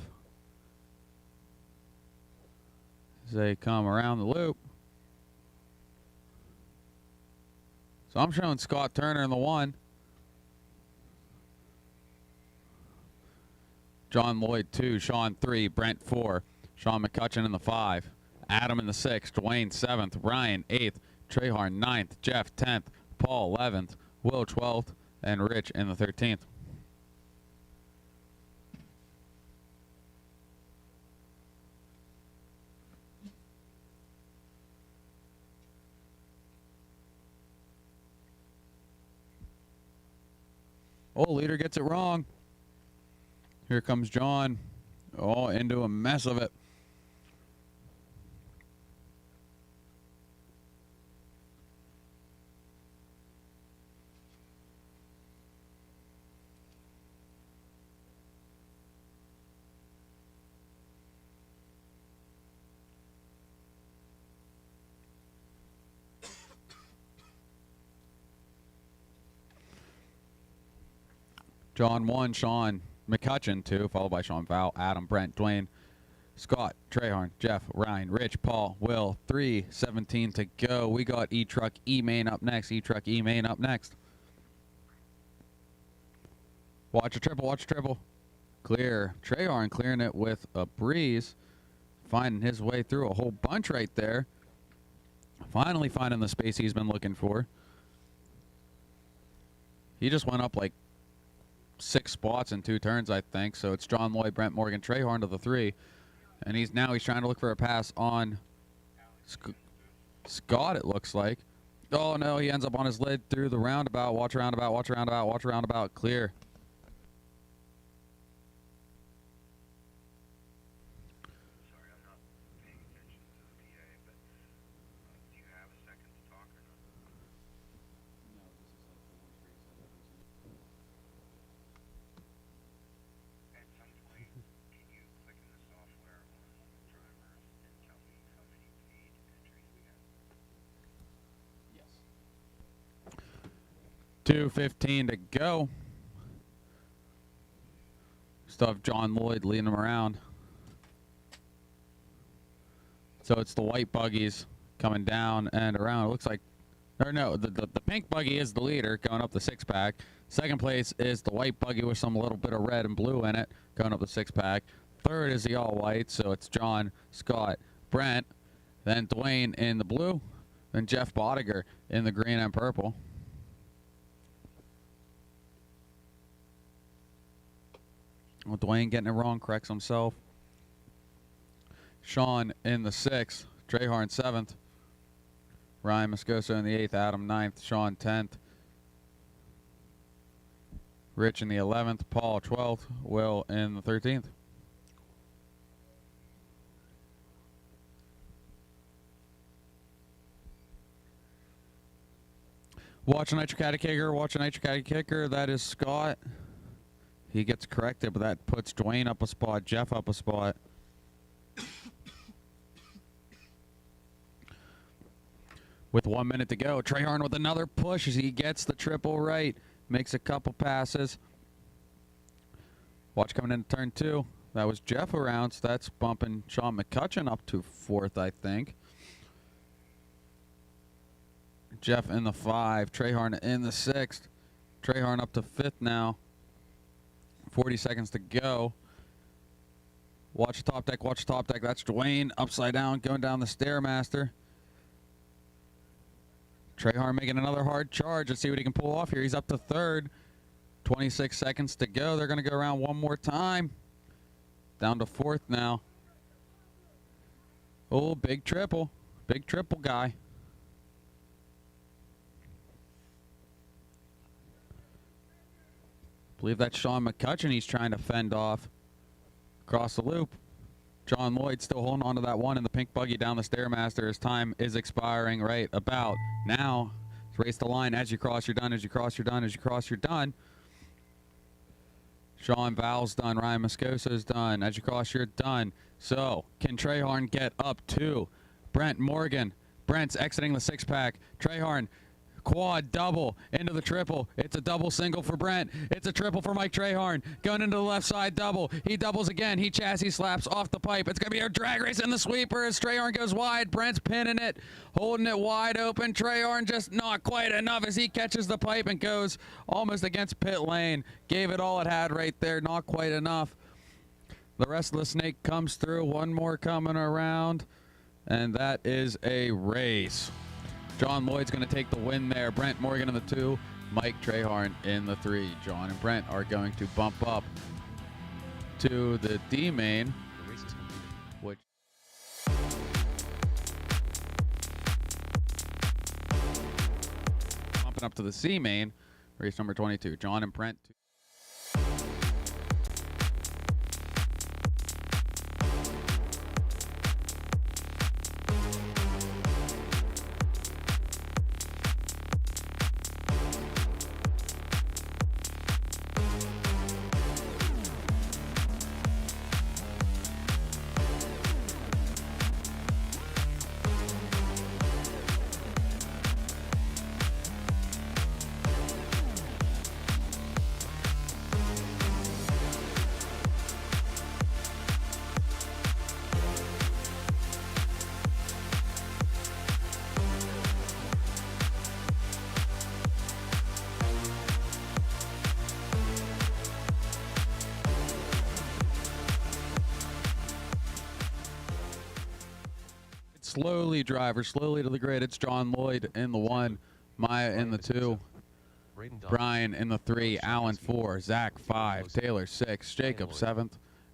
as they come around the loop. So I'm showing Scott Turner in the 1. John Lloyd 2, Sean 3, Brent 4, Sean McCutcheon in the 5, Adam in the 6, Dwayne 7th, Ryan 8th, Trehorn 9th, Jeff 10th, Paul 11th, Will 12th, and Rich in the 13th. Oh, leader gets it wrong. Here comes John. Oh, into a mess of it. John 1, Sean McCutcheon 2, followed by Sean Val, Adam, Brent, Dwayne, Scott, Trehorn, Jeff, Ryan, Rich, Paul, Will, 3, 17 to go. We got E-Truck E-main up next. E-Truck E-main up next. Watch a triple, watch a triple. Clear. Trehorn clearing it with a breeze. Finding his way through a whole bunch right there. Finally finding the space he's been looking for. He just went up like 6 spots in 2 turns, I think. So it's John Lloyd, Brent Morgan, Trehorn to the 3. And he's trying to look for a pass on Scott, it looks like. Oh, no, he ends up on his lid through the roundabout. Watch roundabout, watch roundabout, watch roundabout. Clear. .215 to go. Still have John Lloyd leading him around. So it's the white buggies coming down and around. It looks like, or no, the pink buggy is the leader going up the 6-pack. Second place is the white buggy with some little bit of red and blue in it going up the 6-pack. Third is the all white, so it's John, Scott, Brent, then Dwayne in the blue, then Jeff Bodiger in the green and purple. Well, Dwayne getting it wrong, corrects himself. Sean in the 6th, Trehorn 7th, Ryan Moscoso in the 8th, Adam 9th, Sean 10th, Rich in the 11th, Paul 12th, Will in the 13th. Watch a Nitro Caddy kicker, watch a Nitro Caddy kicker. That is Scott. He gets corrected, but that puts Dwayne up a spot, Jeff up a spot. With 1 minute to go, Trehorn with another push as he gets the triple right. Makes a couple passes. Watch coming into turn 2. That was Jeff around, so that's bumping Sean McCutcheon up to 4th, I think. Jeff in the 5. Treyharn in the 6th. Treyharn up to 5th now. 40 seconds to go. Watch the top deck, watch the top deck. That's Dwayne upside down going down the Stairmaster. Treyharn making another hard charge. Let's see what he can pull off here. He's up to 3rd. 26 seconds to go. They're going to go around one more time. Down to 4th now. Oh, big triple. Big triple guy. I believe that's Sean McCutcheon he's trying to fend off. Across the loop. John Lloyd still holding on to that one in the pink buggy down the Stairmaster. His time is expiring right about now. Race the line. As you cross, you're done. As you cross, you're done. As you cross, you're done. Sean Val's done. Ryan Moscoso's done. As you cross, you're done. So, can Treyharn get up to Brent Morgan? Brent's exiting the 6-pack. Treyharn, quad, double, into the triple. It's a double single for Brent. It's a triple for Mike Treyharn. Going into the left side double. He doubles again. He chassis slaps off the pipe. It's going to be a drag race in the sweeper as Treyharn goes wide. Brent's pinning it, holding it wide open. Treyharn just not quite enough as he catches the pipe and goes almost against pit lane. Gave it all it had right there. Not quite enough. The rest of the snake comes through. One more coming around. And that is a race. John Lloyd's going to take the win there. Brent Morgan in the 2. Mike Treyharn in the 3. John and Brent are going to bump up to the D-main, The race is completed. which bumping up to the C-main, race number 22. John and Brent. Slowly, driver, slowly to the grid. It's John Lloyd in the 1, Maya in the 2, Braden Dobbs, Brian in the 3, Alan 4, Zach 5, Taylor 6, Jacob 7th,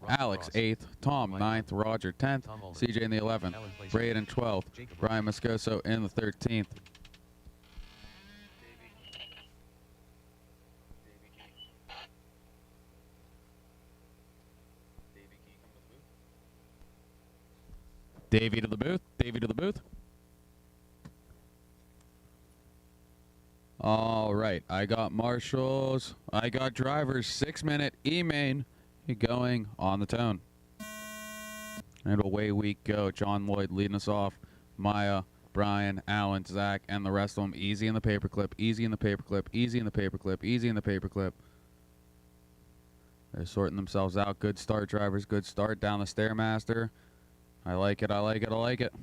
Alex 8th, Tom 9th, Roger 10th, CJ in the 11th, Braden 12th, Brian Moscoso in the 13th. Davey to the booth. Davey to the booth. All right. I got marshals. I got drivers. 6-minute E-main going on the tone. And away we go. John Lloyd leading us off. Maya, Brian, Alan, Zach, and the rest of them. Easy in the paperclip. Easy in the paperclip. Easy in the paperclip. Easy in the paperclip. They're sorting themselves out. Good start, drivers. Good start down the Stairmaster. I like it, I like it, I like it.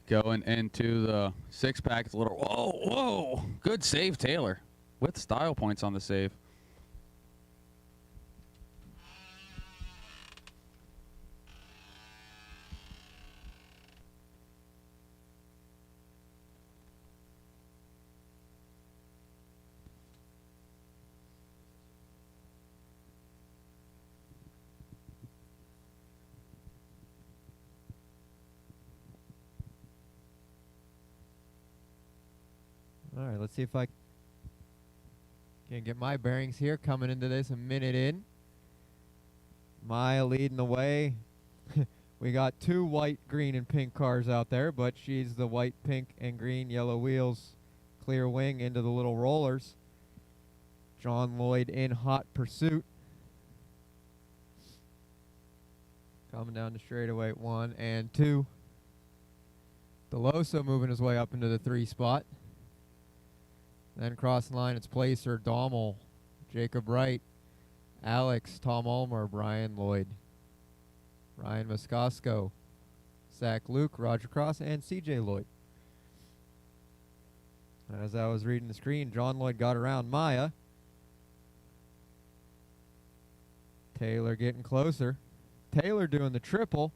Going into the 6-pack, it's a little, whoa. Good save, Taylor. With style points on the save. All right, let's see if I can get my bearings here. Coming into this a minute in. Maya leading the way. We got 2 white, green, and pink cars out there, but she's the white, pink, and green, yellow wheels, clear wing into the little rollers. John Lloyd in hot pursuit. Coming down the straightaway, 1 and 2. Deloso moving his way up into the 3 spot. Then crossing line, it's Placer, Dommel, Jacob Wright, Alex, Tom Ulmer, Brian Lloyd, Ryan Moscosco, Zach Luke, Roger Cross, and CJ Lloyd. As I was reading the screen, John Lloyd got around Maya. Taylor getting closer. Taylor doing the triple,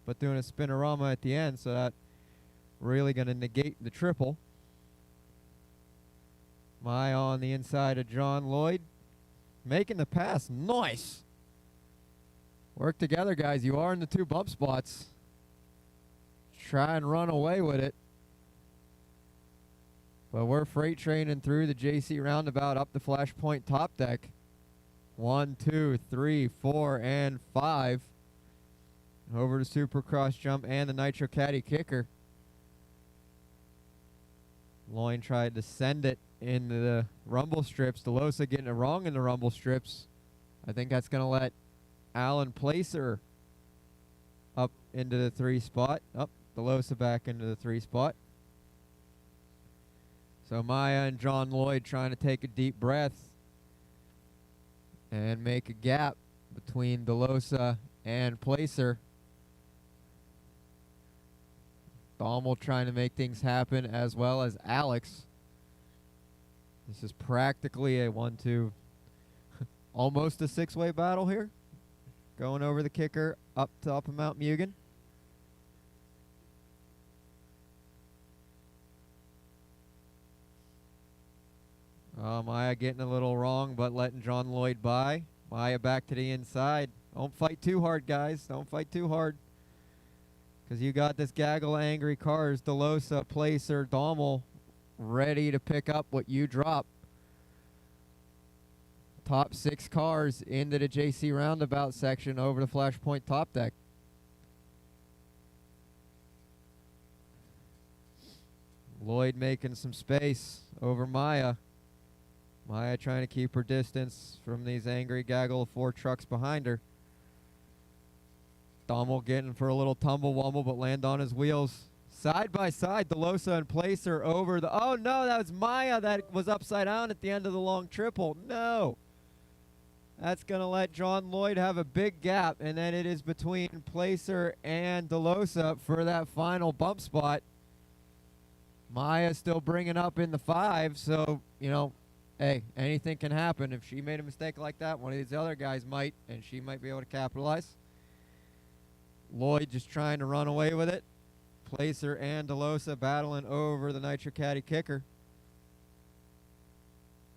but doing a spinorama at the end, so that really going to negate the triple. Maya on the inside of John Lloyd. Making the pass. Nice. Work together, guys. You are in the 2 bump spots. Try and run away with it. But we're freight training through the JC roundabout up the flashpoint top deck. 1, 2, 3, 4, and 5. Over to Supercross jump and the Nitro Caddy kicker. Loin tried to send it into the rumble strips. DeLosa getting it wrong in the rumble strips. I think that's going to let Alan Placer up into the 3 spot. Up, DeLosa back into the 3 spot. So Maya and John Lloyd trying to take a deep breath and make a gap between DeLosa and Placer. Dommel trying to make things happen, as well as Alex. This is practically a 1-2, almost a 6-way battle here. Going over the kicker up to Upper Mount Mugen. Maya getting a little wrong, but letting John Lloyd by. Maya back to the inside. Don't fight too hard, guys. Don't fight too hard. Because you got this gaggle of angry cars, DeLosa, Placer, Dommel, ready to pick up what you drop. Top 6 cars into the JC roundabout section over the flashpoint top deck. Lloyd making some space over Maya. Maya trying to keep her distance from these angry gaggle of 4 trucks behind her. Dommel getting for a little tumble wumble, but land on his wheels. Side by side, DeLosa and Placer over the... Oh, no, that was Maya that was upside down at the end of the long triple. No. That's going to let John Lloyd have a big gap, and then it is between Placer and DeLosa for that final bump spot. Maya still bringing up in the 5, so, you know, hey, anything can happen. If she made a mistake like that, one of these other guys might, and she might be able to capitalize. Lloyd just trying to run away with it. Placer and DeLosa battling over the Nitro Caddy kicker.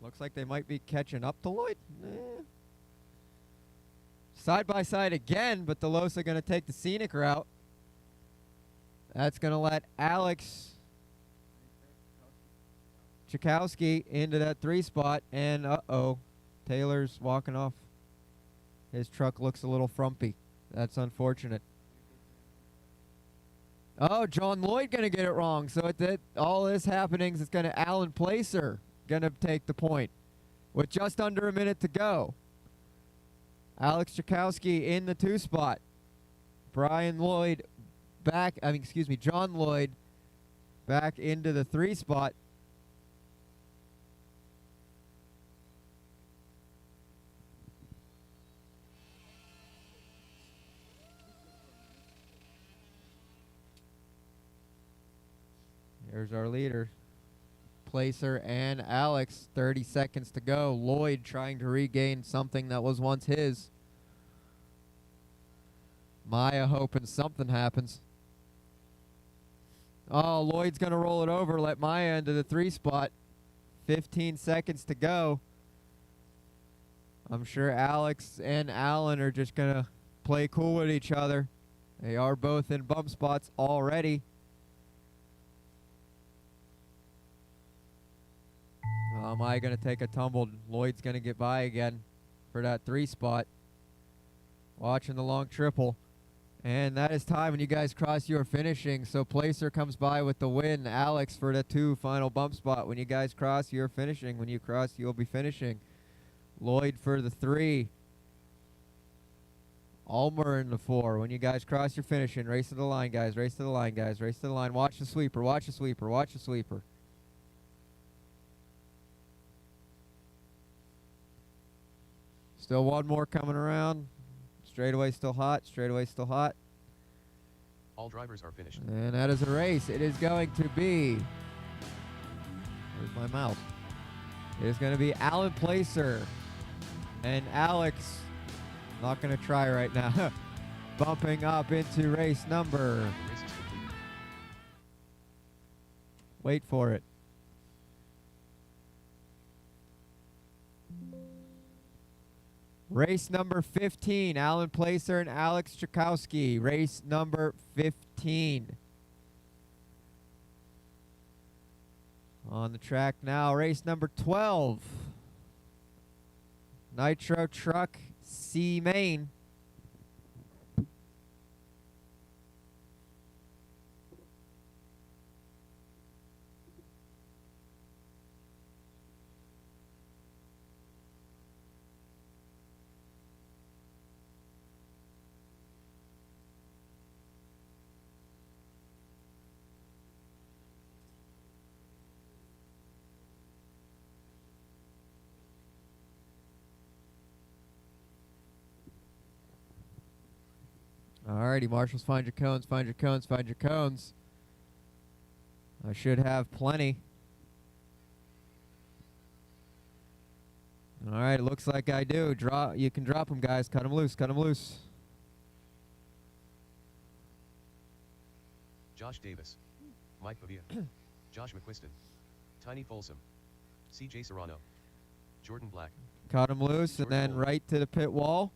Looks like they might be catching up to Lloyd. Side by side again, but DeLosa going to take the scenic route. That's going to let Alex Chakowski into that 3 spot, and uh-oh, Taylor's walking off. His truck looks a little frumpy. That's unfortunate. Oh, John Lloyd going to get it wrong. So all this happenings, it's going to Alan Placer going to take the point with just under a minute to go. Alex Chakowski in the 2 spot. Brian Lloyd back, John Lloyd back into the 3 spot. Here's our leader, Placer and Alex. 30 seconds to go. Lloyd trying to regain something that was once his. Maya hoping something happens. Oh, Lloyd's going to roll it over, let Maya into the 3 spot. 15 seconds to go. I'm sure Alex and Alan are just going to play cool with each other. They are both in bump spots already. Maya going to take a tumble. Lloyd's going to get by again for that 3 spot. Watching the long triple. And that is time when you guys cross your finishing. So Placer comes by with the win. Alex for the 2 final bump spot. When you guys cross, you're finishing. When you cross, you'll be finishing. Lloyd for the 3. Ulmer in the 4. When you guys cross, you're finishing. Race to the line, guys. Race to the line, guys. Race to the line. Watch the sweeper. Watch the sweeper. Watch the sweeper. Still one more coming around. Straightaway still hot. Straightaway still hot. All drivers are finished. And that is a race. It is going to be... Where's my mouse? It is going to be Alan Placer and Alex. Not going to try right now. Bumping up into race number. Race is complete. Wait for it. Race number 15, Alan Placer and Alex Chakowski. Race number 15. On the track now, race number 12. Nitro Truck C-main. Alrighty, marshals, find your cones, find your cones, find your cones. I should have plenty. Alright, it looks like I do. You can drop them, guys. Cut them loose, cut them loose. Josh Davis. Mike Pavia. Josh McQuiston. Tiny Folsom. CJ Serrano. Jordan Black. Cut them loose, and then right to the pit wall.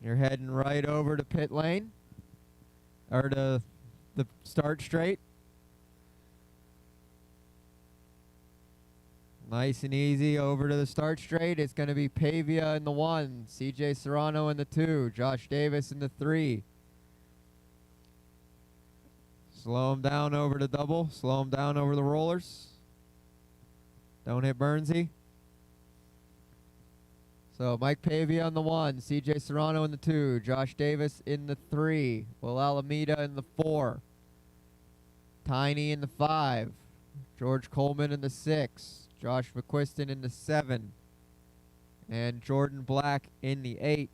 You're heading right over to pit lane, or to the start straight. Nice and easy over to the start straight. It's going to be Pavia in the 1, CJ Serrano in the 2, Josh Davis in the 3. Slow him down over to double. Slow him down over the rollers. Don't hit Burnsy. So Mike Pavia in the 1, CJ Serrano in the 2, Josh Davis in the 3, Will Alameda in the 4, Tiny in the 5, George Coleman in the 6, Josh McQuiston in the 7, and Jordan Black in the 8.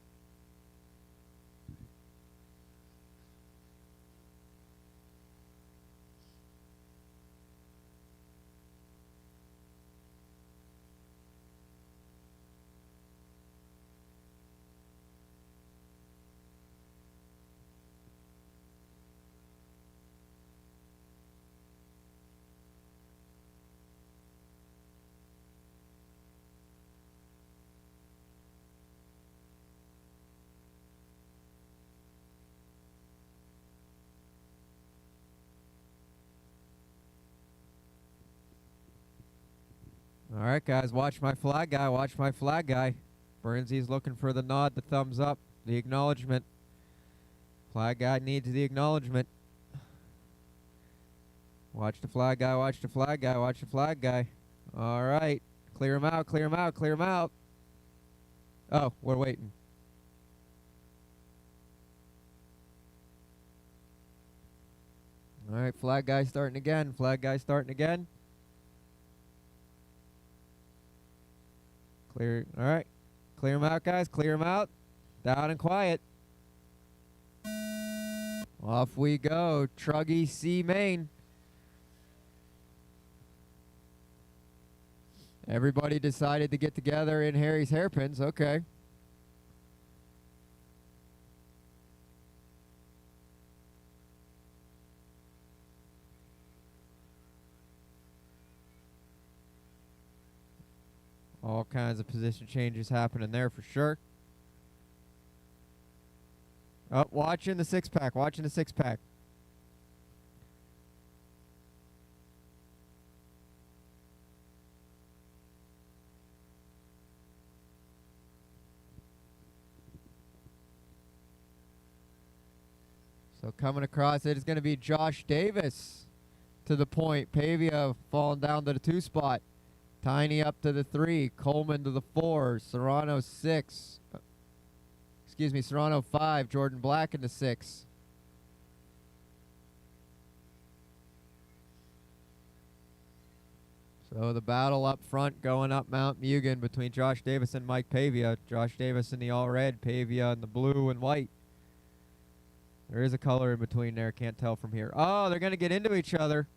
All right, guys, watch my flag guy, watch my flag guy. Burnsy's looking for the nod, the thumbs up, the acknowledgement. Flag guy needs the acknowledgement. Watch the flag guy, watch the flag guy, watch the flag guy. All right, clear him out, clear him out, clear him out. Oh, we're waiting. All right, flag guy starting again, flag guy starting again. Clear, all right. Clear them out, guys. Clear them out. Down and quiet. Off we go. Truggy C-main. Everybody decided to get together in Harry's hairpins. Okay. All kinds of position changes happening there for sure. Oh, watching the 6-pack, watching the 6-pack. So coming across it is going to be Josh Davis to the point. Pavia falling down to the 2 spot. Tiny up to the 3, Coleman to the 4, Serrano 6. Excuse me, Serrano 5, Jordan Black in the 6. So the battle up front going up Mount Mugen between Josh Davis and Mike Pavia. Josh Davis in the all red, Pavia in the blue and white. There is a color in between there, can't tell from here. Oh, they're going to get into each other.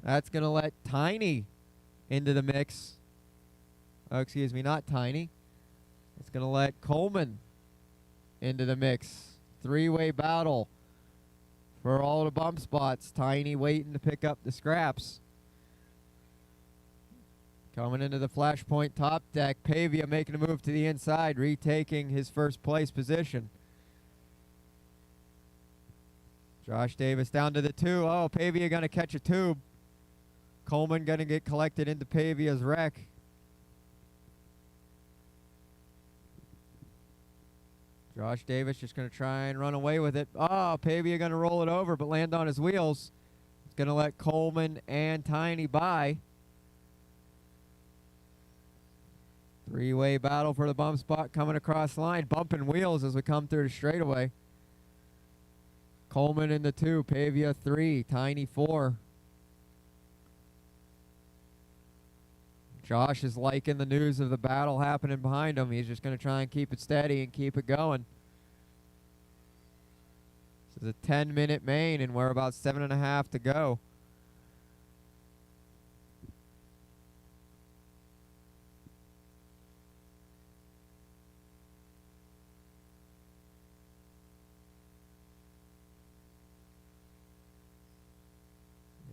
That's going to let Tiny into the mix. Oh, excuse me, not Tiny. It's going to let Coleman into the mix. Three-way battle for all the bump spots. Tiny waiting to pick up the scraps. Coming into the flashpoint top deck. Pavia making a move to the inside, retaking his first place position. Josh Davis down to the 2. Oh, Pavia going to catch a tube. Coleman going to get collected into Pavia's wreck. Josh Davis just going to try and run away with it. Oh, Pavia going to roll it over but land on his wheels. It's going to let Coleman and Tiny by. Three-way battle for the bump spot coming across line. Bumping wheels as we come through the straightaway. Coleman in the 2, Pavia 3, Tiny 4. Josh is liking the news of the battle happening behind him. He's just going to try and keep it steady and keep it going. This is a 10-minute main, and we're about 7.5 to go.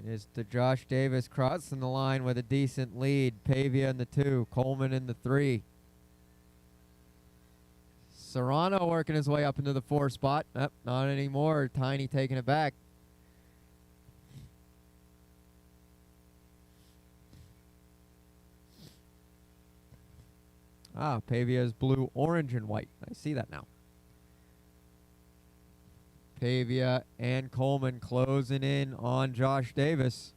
It is to Josh Davis crossing the line with a decent lead. Pavia in the 2, Coleman in the 3. Serrano working his way up into the 4 spot. Nope, not anymore. Tiny taking it back. Ah, Pavia's blue, orange, and white. I see that now. Pavia and Coleman closing in on Josh Davis.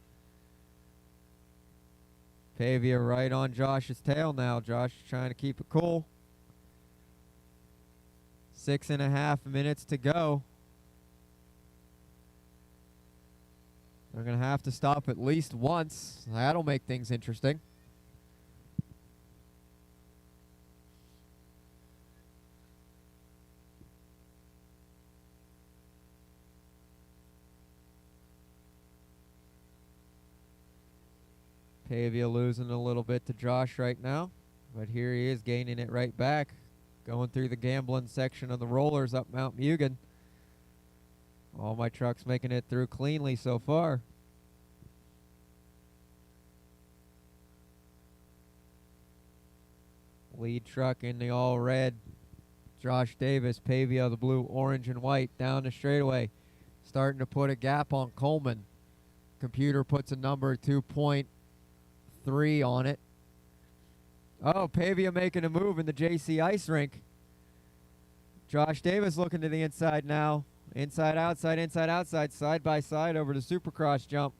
Pavia right on Josh's tail now. Josh is trying to keep it cool. 6.5 minutes to go. They're going to have to stop at least once. That'll make things interesting. Pavia losing a little bit to Josh right now, but here he is gaining it right back. Going through the gambling section of the rollers up Mount Mugen. All my trucks making it through cleanly so far. Lead truck in the all red. Josh Davis, Pavia the blue, orange, and white down the straightaway. Starting to put a gap on Coleman. Computer puts a number 2.3 on it. Oh, Pavia making a move in the JC ice rink. Josh Davis looking to the inside now. Inside, outside, side by side over the Supercross jump.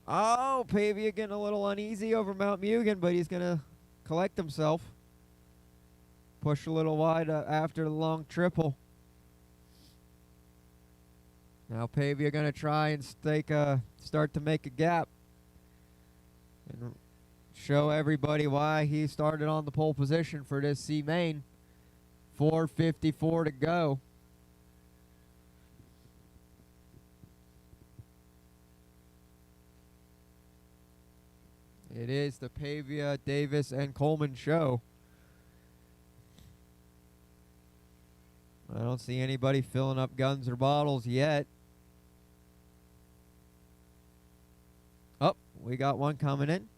Oh, Pavia getting a little uneasy over Mount Mugen, but he's going to collect himself. Push a little wide after the long triple. Now Pavia going to try and start to make a gap and show everybody why he started on the pole position for this C-main. 4:54 to go. It is the Pavia, Davis, and Coleman show. I don't see anybody filling up guns or bottles yet. Oh, we got one coming in.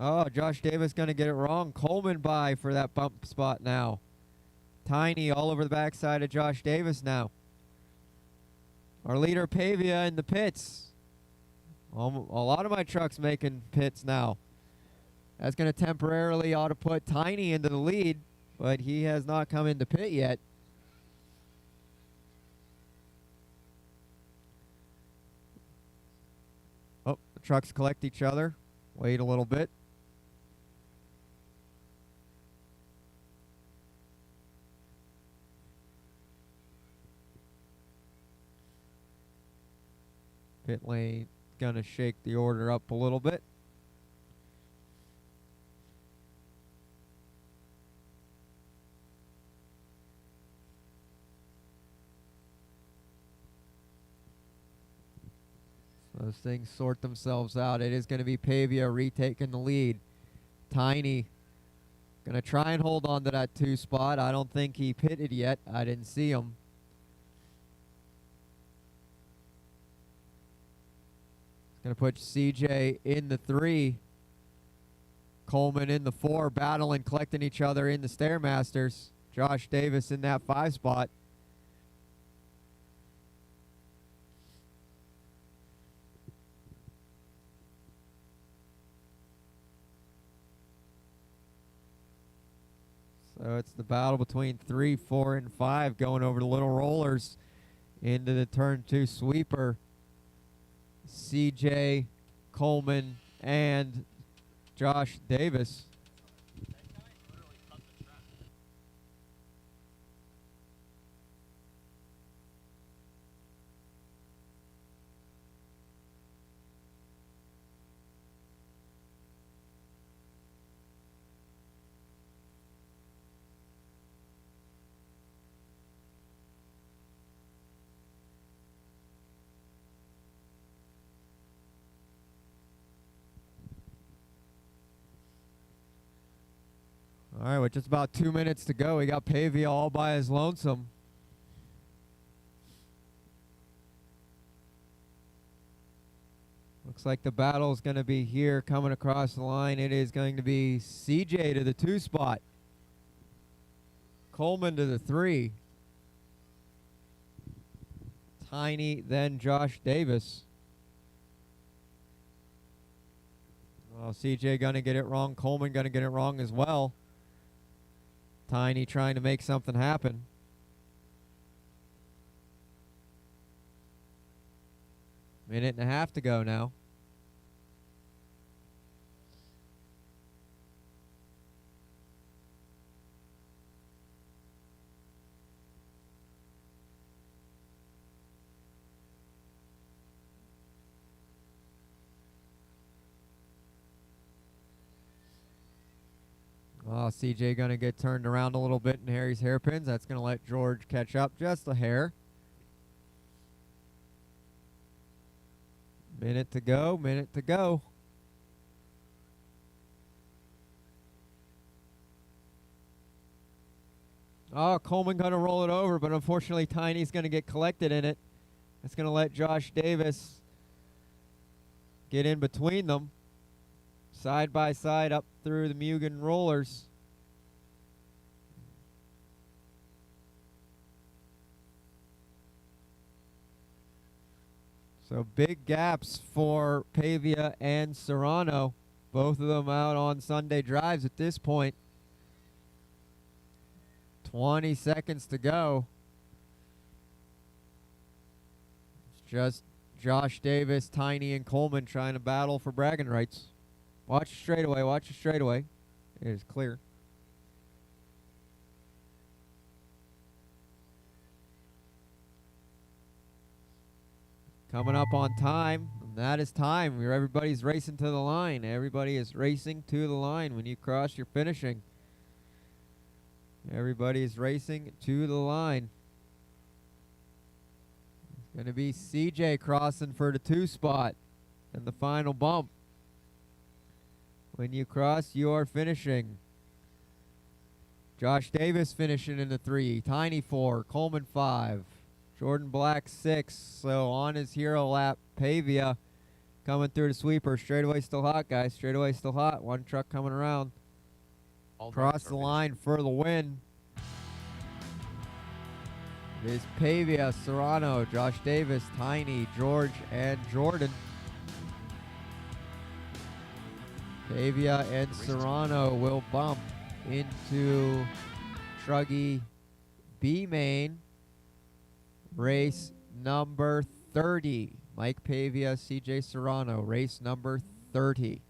Oh, Josh Davis going to get it wrong. Coleman by for that bump spot now. Tiny all over the backside of Josh Davis now. Our leader Pavia in the pits. A lot of my trucks making pits now. That's going to temporarily ought to put Tiny into the lead, but he has not come into pit yet. Oh, the trucks collect each other. Wait a little bit. Pit lane gonna shake the order up a little bit. Those things sort themselves out. It is going to be Pavia retaking the lead. Tiny going to try and hold on to that 2 spot. I don't think he pitted yet. I didn't see him. Going to put CJ in the 3. Coleman in the 4, battling, collecting each other in the Stairmasters. Josh Davis in that 5 spot. So it's the battle between 3, 4, and 5 going over the little rollers into the turn 2 sweeper. CJ, Coleman, and Josh Davis. All right, with just about 2 minutes to go, we got Pavia all by his lonesome. Looks like the battle is going to be here coming across the line. It is going to be CJ to the 2 spot. Coleman to the 3. Tiny, then Josh Davis. Well, CJ going to get it wrong. Coleman going to get it wrong as well. Tiny trying to make something happen. Minute and a half to go now. Oh, CJ going to get turned around a little bit in Harry's hairpins. That's going to let George catch up just a hair. Minute to go, minute to go. Oh, Coleman going to roll it over, but unfortunately Tiny's going to get collected in it. That's going to let Josh Davis get in between them. Side by side up through the Mugen rollers. So big gaps for Pavia and Serrano. Both of them out on Sunday drives at this point. 20 seconds to go. It's just Josh Davis, Tiny, and Coleman trying to battle for bragging rights. Watch the straightaway, watch the straightaway. It is clear. Coming up on time, and that is time. Everybody's racing to the line. Everybody is racing to the line. When you cross, you're finishing. Everybody is racing to the line. It's going to be CJ crossing for the 2 spot and the final bump. When you cross, you are finishing. Josh Davis finishing in the 3. Tiny 4. Coleman 5. Jordan Black 6. So on his hero lap, Pavia coming through the sweeper. Straightaway still hot, guys. Straightaway still hot. One truck coming around. Cross the line for the win. It is Pavia, Serrano, Josh Davis, Tiny, George, and Jordan. Pavia and Serrano will bump into Truggy B-main. Race number 30. Mike Pavia, CJ Serrano. Race number 30.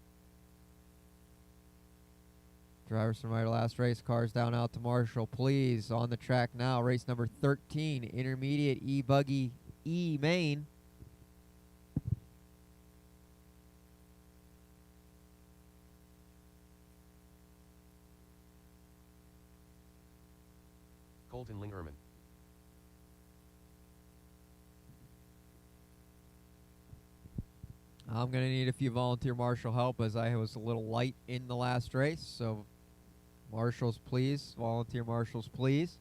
Drivers from our last race cars down out to Marshall, please. On the track now, race number 13. Intermediate E-buggy E-main. Colton Lingerman. I'm going to need a few volunteer marshal help as I was a little light in the last race. So, marshals, please. Volunteer marshals, please.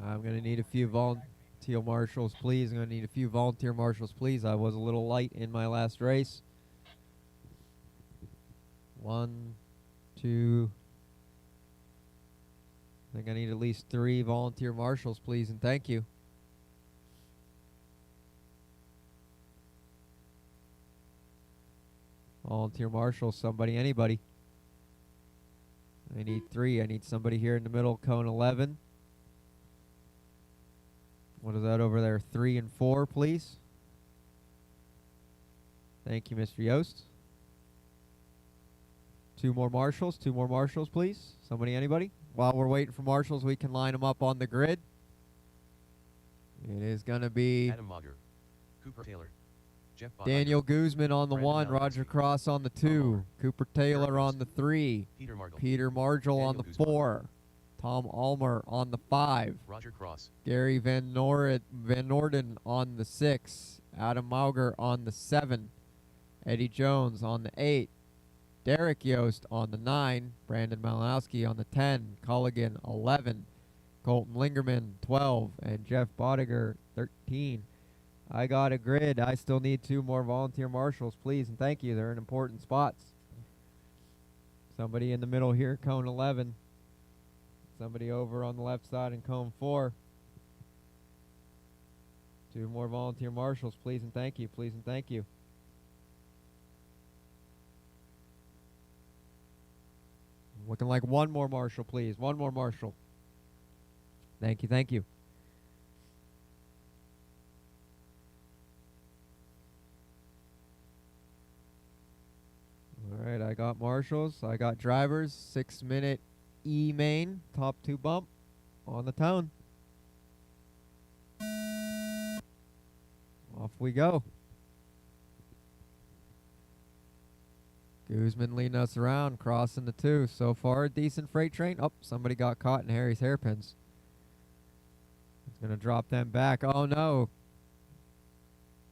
I'm going to need a few volunteer marshals, please. I'm going to need a few volunteer marshals, please. I was a little light in my last race. 1, 2. I think I need at least 3 volunteer marshals, please, and thank you. Volunteer marshals, somebody, anybody. I need 3. I need somebody here in the middle, cone 11. What is that over there? 3 and 4, please. Thank you, Mr. Yost. 2 more marshals, please. Somebody, anybody? While we're waiting for marshals, we can line them up on the grid. It is going to be Adam Mauger, Cooper Taylor, Jeff Bodiger, Daniel Guzman on the Brandon 1, Malinowski, Roger Cross on the 2, Palmer, Cooper Taylor Eric on the 3, Peter Margel, Peter Margel on Daniel the Guzman, 4, Tom Ulmer on the 5, Roger Cross, Gary Van Norden on the 6, Adam Mauger on the 7, Eddie Jones on the 8, Derek Yost on the 9, Brandon Malinowski on the 10, Culligan 11, Colton Lingerman 12, and Jeff Bodiger 13. I got a grid. I still need 2 more volunteer marshals, please, and thank you. They're in important spots. Somebody in the middle here, cone 11. Somebody over on the left side in cone 4. 2 more volunteer marshals, please and thank you, please and thank you. Looking like 1 more marshal, please. 1 more marshal. Thank you, thank you. All right, I got marshals. I got drivers. 6-minute E-main, top 2 bump on the tone. Off we go. Guzman leading us around, crossing the 2. So far, a decent freight train. Oh, somebody got caught in Harry's hairpins. He's going to drop them back. Oh, no.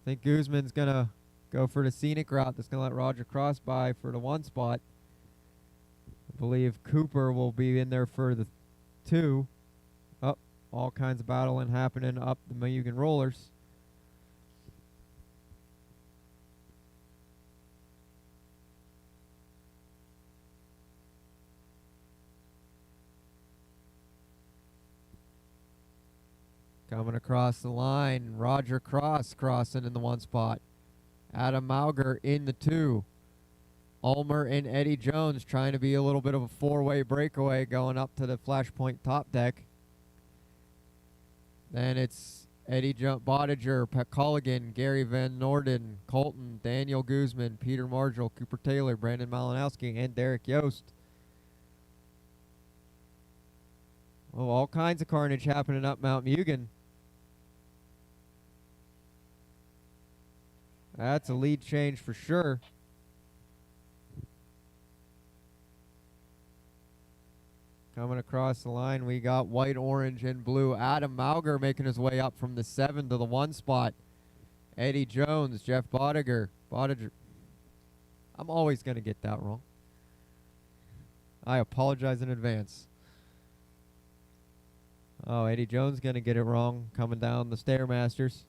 I think Guzman's going to go for the scenic route. That's going to let Roger Cross by for the 1 spot. I believe Cooper will be in there for the 2. Oh, all kinds of battling happening up the Mayugan rollers. Coming across the line, Roger Cross crossing in the 1 spot. Adam Mauger in the 2. Ulmer and Eddie Jones trying to be a little bit of a 4-way breakaway going up to the Flashpoint top deck. Then it's Eddie Bodiger, Pat Colligan, Gary Van Norden, Colton, Daniel Guzman, Peter Margel, Cooper Taylor, Brandon Malinowski, and Derek Yost. Oh, all kinds of carnage happening up Mount Mugen. That's a lead change for sure. Coming across the line, we got white, orange, and blue. Adam Mauger making his way up from the 7 to the 1 spot. Eddie Jones, Jeff Bodiger. I'm always going to get that wrong. I apologize in advance. Oh, Eddie Jones going to get it wrong coming down the Stairmasters.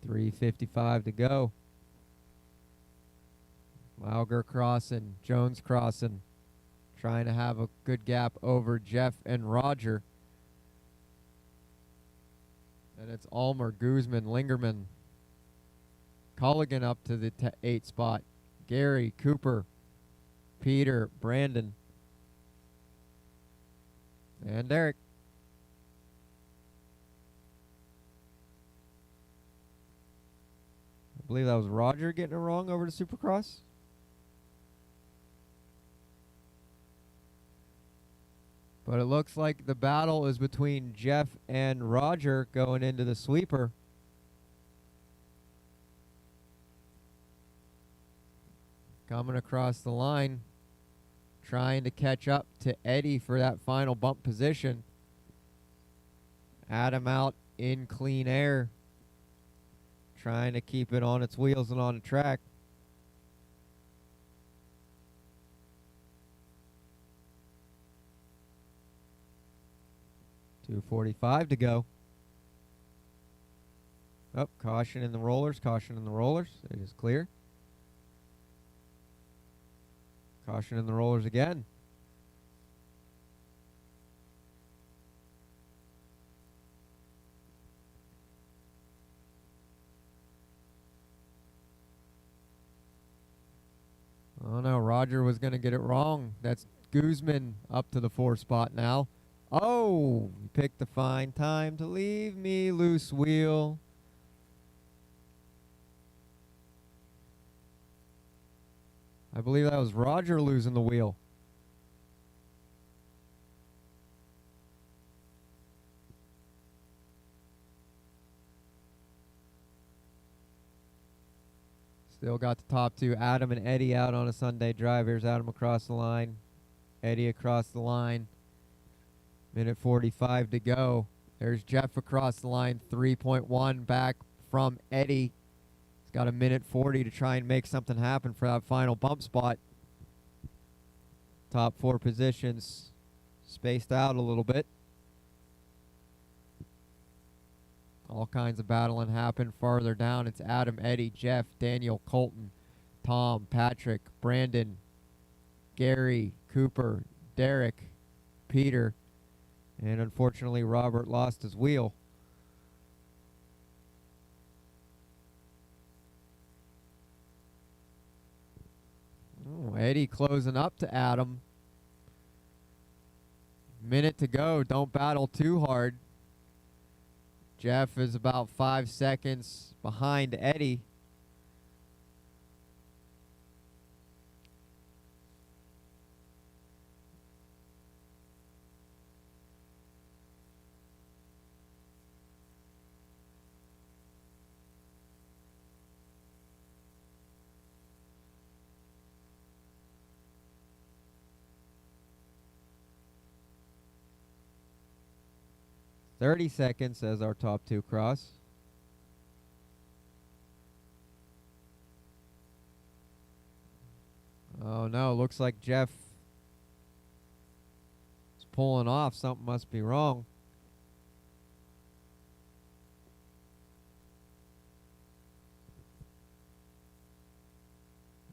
.355 to go. Mauger crossing, Jones crossing. Trying to have a good gap over Jeff and Roger. And it's Ulmer, Guzman, Lingerman. Culligan up to the 8 spot. Gary, Cooper, Peter, Brandon, and Derek. I believe that was Roger getting it wrong over to Supercross. But it looks like the battle is between Jeff and Roger going into the sweeper. Coming across the line, trying to catch up to Eddie for that final bump position. Adam out in clean air, trying to keep it on its wheels and on the track. .245 to go. Oh, caution in the rollers, caution in the rollers. It is clear. Caution in the rollers again. Oh no, Roger was going to get it wrong. That's Guzman up to the 4 spot now. Oh, he picked the fine time to leave me loose wheel. I believe that was Roger losing the wheel. Still got the top 2, Adam and Eddie out on a Sunday drive. Here's Adam across the line. Eddie across the line. Minute 45 to go. There's Jeff across the line, 3.1 back from Eddie. He's got a minute 40 to try and make something happen for that final bump spot. Top 4 positions spaced out a little bit. All kinds of battling happen farther down. It's Adam, Eddie, Jeff, Daniel, Colton, Tom, Patrick, Brandon, Gary, Cooper, Derek, Peter, and unfortunately Robert lost his wheel. Oh, Eddie closing up to Adam. Minute to go. Don't battle too hard. Jeff is about 5 seconds behind Eddie. .30 seconds as our top 2 cross. Oh no, looks like Jeff is pulling off. Something must be wrong.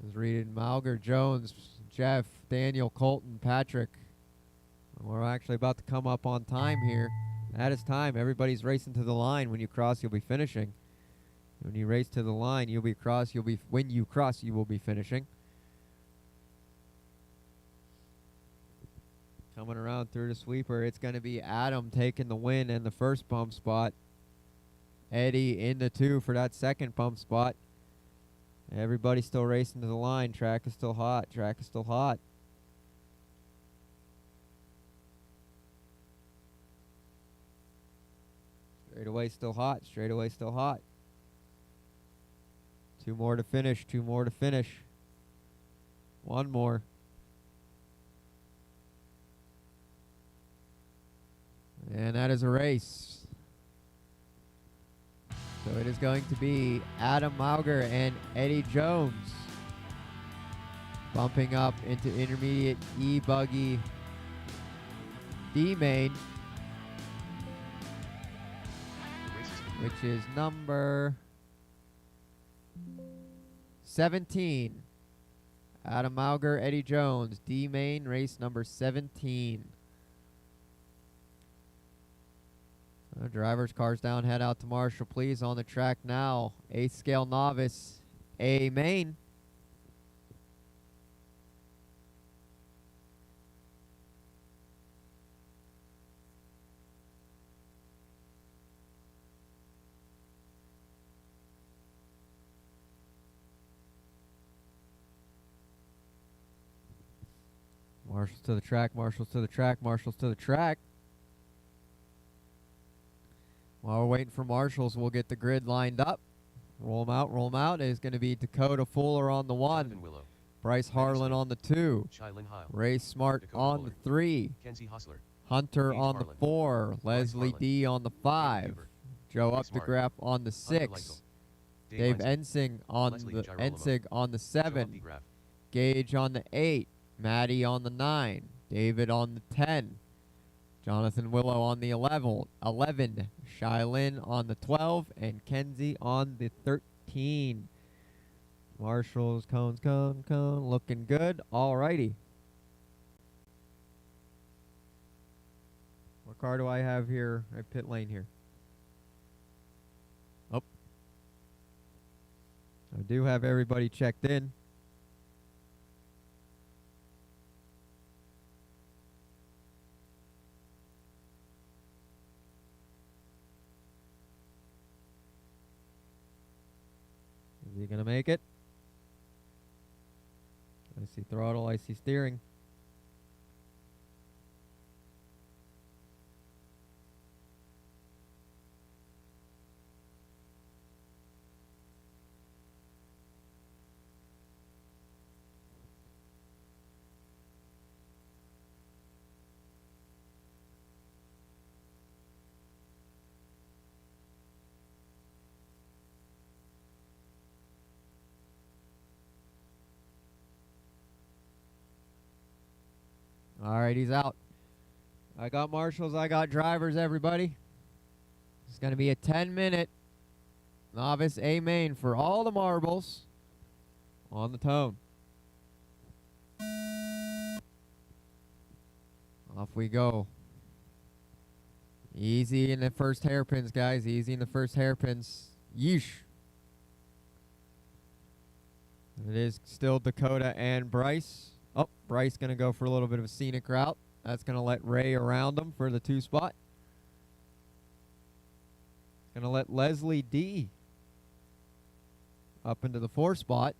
Is reading Malger, Jones, Jeff, Daniel, Colton, Patrick. We're actually about to come up on time here. That is time. Everybody's racing to the line. When you cross, you'll be finishing. When you race to the line, you'll be cross. When you cross, you will be finishing. Coming around through the sweeper, it's going to be Adam taking the win and the first bump spot. Eddie in the 2 for that second bump spot. Everybody's still racing to the line. Track is still hot. Track is still hot. Straightaway still hot. Straightaway still hot. 2 more to finish. 2 more to finish. 1 more. And that is a race. So it is going to be Adam Mauger and Eddie Jones bumping up into intermediate E-buggy B-main, which is number 17. Adam Mauger, Eddie Jones, D-main, race number 17. Driver's car's down. Head out to Marshall, please. On the track now. 8th scale novice A-main. Marshall's to the track, Marshall's to the track, Marshall's to the track. While we're waiting for Marshall's, we'll get the grid lined up. Roll them out, roll them out. It's going to be Dakota Fuller on the 1. Willow. Bryce Harlan on the 2. Shylin Heil. Ray Smart Dakota on Fuller. the 3. Kenzie Hustler. Hunter Gage on the Harlan. 4. Leslie Harlan. D on the 5. Huber. Joe Ray Smart. Updegraff on the Hunter 6. Leitzel. Dave Heinze. Ensing on Leslie the Girolamo. Ensig on the Joe 7. Updegraff. Gage on the 8. Maddie on the 9. David on the 10. Jonathan Willow on the 11. Shylin on the 12. And Kenzie on the 13. Marshall's cones, cone, looking good. Alrighty. What car do I have here at pit lane here? Oh. I do have everybody checked in. Is he going to make it? I see throttle, I see steering. All right, he's out. I got marshals, I got drivers, everybody. It's going to be a 10-minute novice A-main for all the marbles on the tone. Off we go. Easy in the first hairpins, guys. Easy in the first hairpins. Yeesh. It is still Dakota and Bryce. Oh, Bryce going to go for a little bit of a scenic route. That's going to let Ray around him for the 2 spot. Going to let Leslie D up into the 4 spot.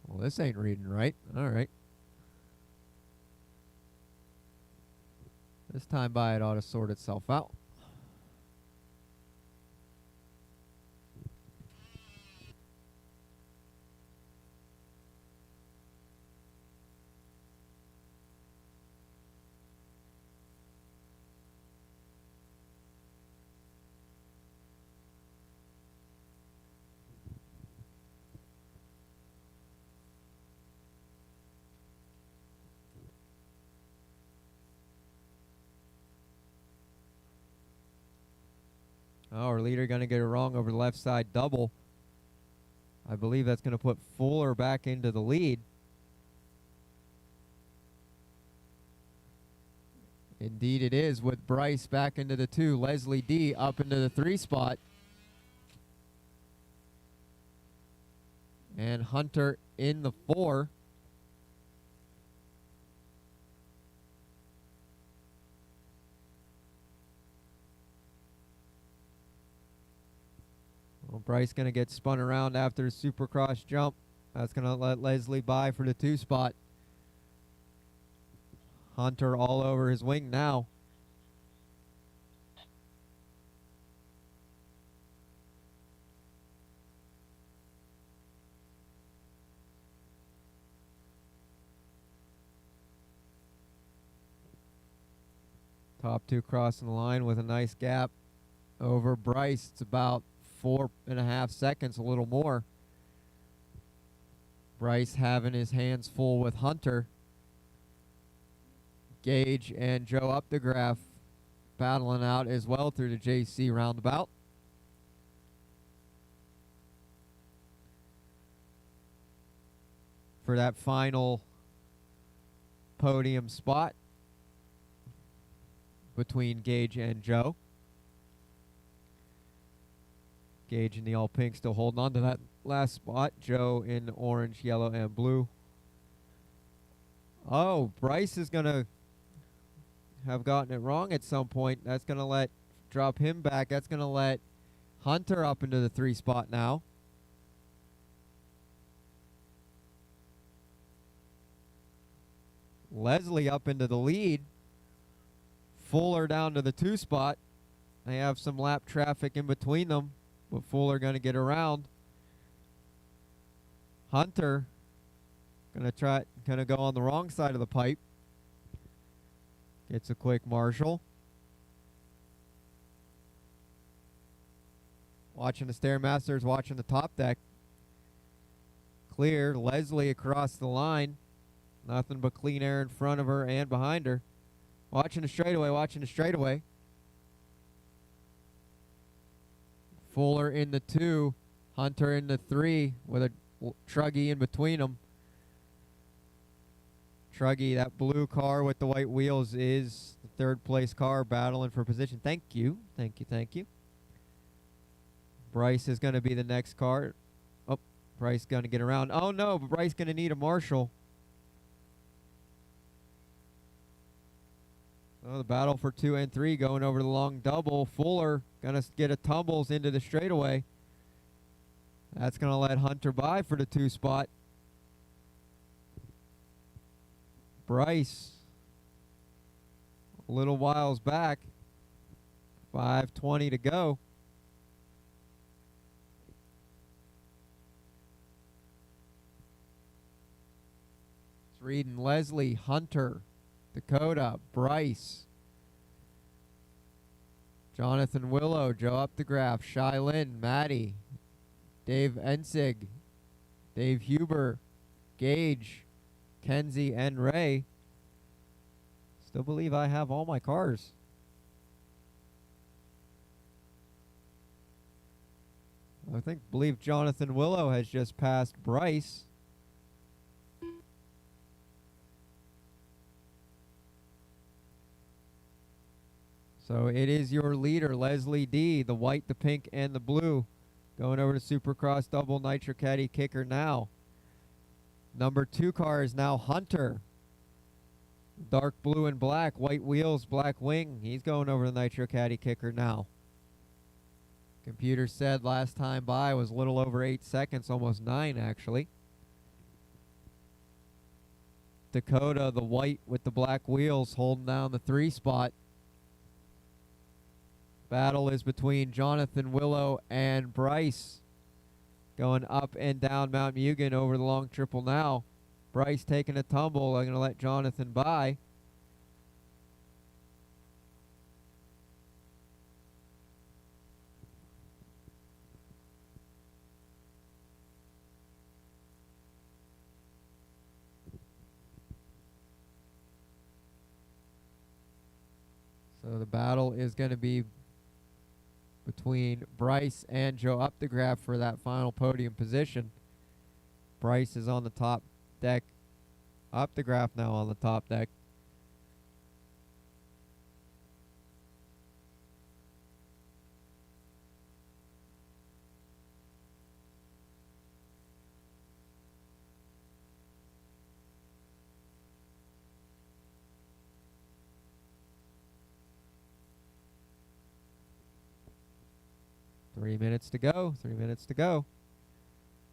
Well, this ain't reading right. All right. This time by it ought to sort itself out. Oh, our leader going to get it wrong over the left side double. I believe that's going to put Fuller back into the lead. Indeed it is, with Bryce back into the 2. Leslie D up into the 3 spot. And Hunter in the 4. Well, Bryce going to get spun around after the Supercross jump. That's going to let Leslie by for the 2 spot. Hunter all over his wing now. Top 2 crossing the line with a nice gap over Bryce. It's about 4.5 seconds, a little more. Bryce having his hands full with Hunter. Gage and Joe up the graph battling out as well through the JC roundabout. For that final podium spot between Gage and Joe. Gage in the all pink still holding on to that last spot. Joe in orange, yellow, and blue. Oh, Bryce is going to have gotten it wrong at some point. That's going to drop him back. That's going to let Hunter up into the 3 spot now. Leslie up into the lead. Fuller down to the 2 spot. They have some lap traffic in between them, but Fuller going to get around. Hunter going to go on the wrong side of the pipe. Gets a quick marshal. Watching the Stairmasters, watching the top deck. Clear. Leslie across the line. Nothing but clean air in front of her and behind her. Watching the straightaway, watching the straightaway. Fuller in the 2, Hunter in the 3 with a Truggy in between them. Truggy, that blue car with the white wheels, is the 3rd place car battling for position. Thank you, thank you, thank you. Bryce is going to be the next car. Oh, Bryce going to get around. Oh no, but Bryce going to need a marshal. So the battle for 2 and 3 going over the long double. Fuller going to get a tumbles into the straightaway. That's going to let Hunter by for the 2 spot. Bryce, a little whiles back. 5:20 to go. It's Reed and Leslie, Hunter, Dakota, Bryce, Jonathan Willow, Joe up the graph, Shy Lynn, Maddie, Dave Ensig, Dave Huber, Gage, Kenzie, and Ray. Still believe I have all my cars. Believe Jonathan Willow has just passed Bryce. So it is your leader, Leslie D, the white, the pink, and the blue. Going over to Supercross double Nitro Caddy kicker now. Number 2 car is now Hunter. Dark blue and black, white wheels, black wing. He's going over the Nitro Caddy kicker now. Computer said last time by was a little over 8 seconds, almost 9 actually. Dakota, the white with the black wheels, holding down the 3 spot. Battle is between Jonathan Willow and Bryce. Going up and down Mount Mugen over the long triple now. Bryce taking a tumble. I'm going to let Jonathan by. So the battle is going to be between Bryce and Joe up the graph for that final podium position. Bryce is on the top deck. Up the graph now on the top deck. Three minutes to go. 3 minutes to go.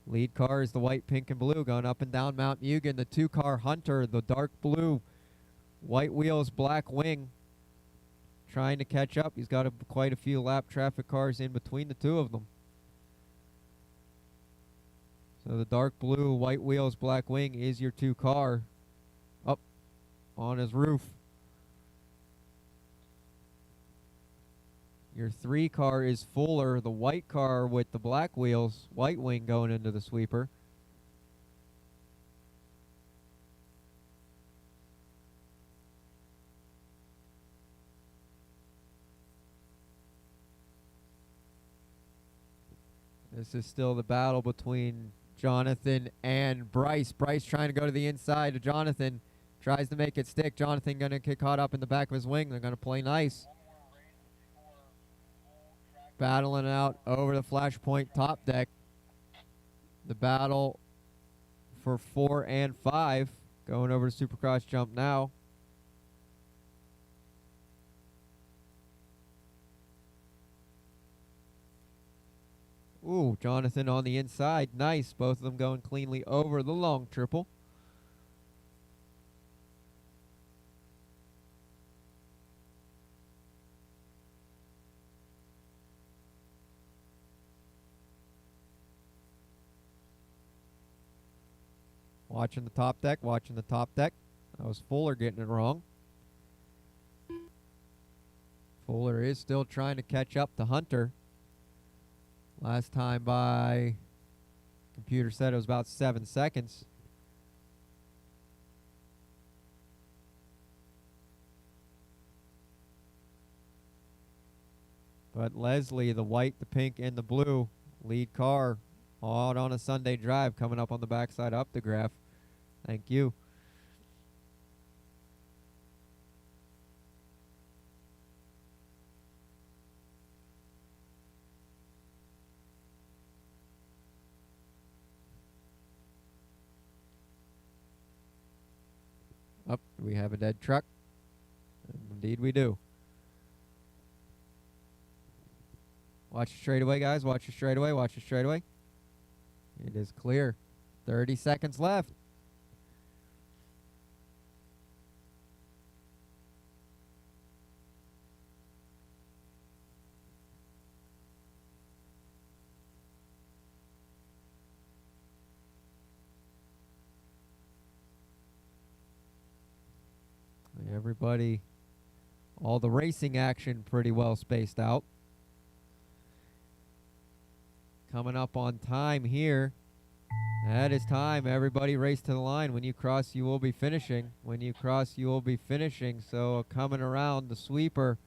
Lead car is the white, pink, and blue going up and down Mount Mugen. The 2 car Hunter, the dark blue, white wheels, black wing, trying to catch up. He's got quite a few lap traffic cars in between the 2 of them. So the dark blue, white wheels, black wing is your 2 car up on his roof. Your 3 car is Fuller, the white car with the black wheels, white wing going into the sweeper. This is still the battle between Jonathan and Bryce. Bryce trying to go to the inside of Jonathan. Tries to make it stick. Jonathan going to get caught up in the back of his wing. They're going to play nice. Battling out over the flashpoint top deck. The battle for 4 and 5. Going over to Supercross jump now. Ooh, Jonathan on the inside. Nice. Both of them going cleanly over the long triple. Watching the top deck, watching the top deck. That was Fuller getting it wrong. Fuller is still trying to catch up to Hunter. Last time by computer said it was about 7 seconds. But Leslie, the white, the pink, and the blue lead car out on a Sunday drive coming up on the backside up the graph. Thank you. Up, we have a dead truck. Indeed we do. Watch the straightaway, guys. Watch the straightaway. Watch the straightaway. It is clear. 30 seconds left. Everybody, all the racing action pretty well spaced out. Coming up on time here. That is time. Everybody race to the line. When you cross, you will be finishing. When you cross, you will be finishing. So coming around the sweeper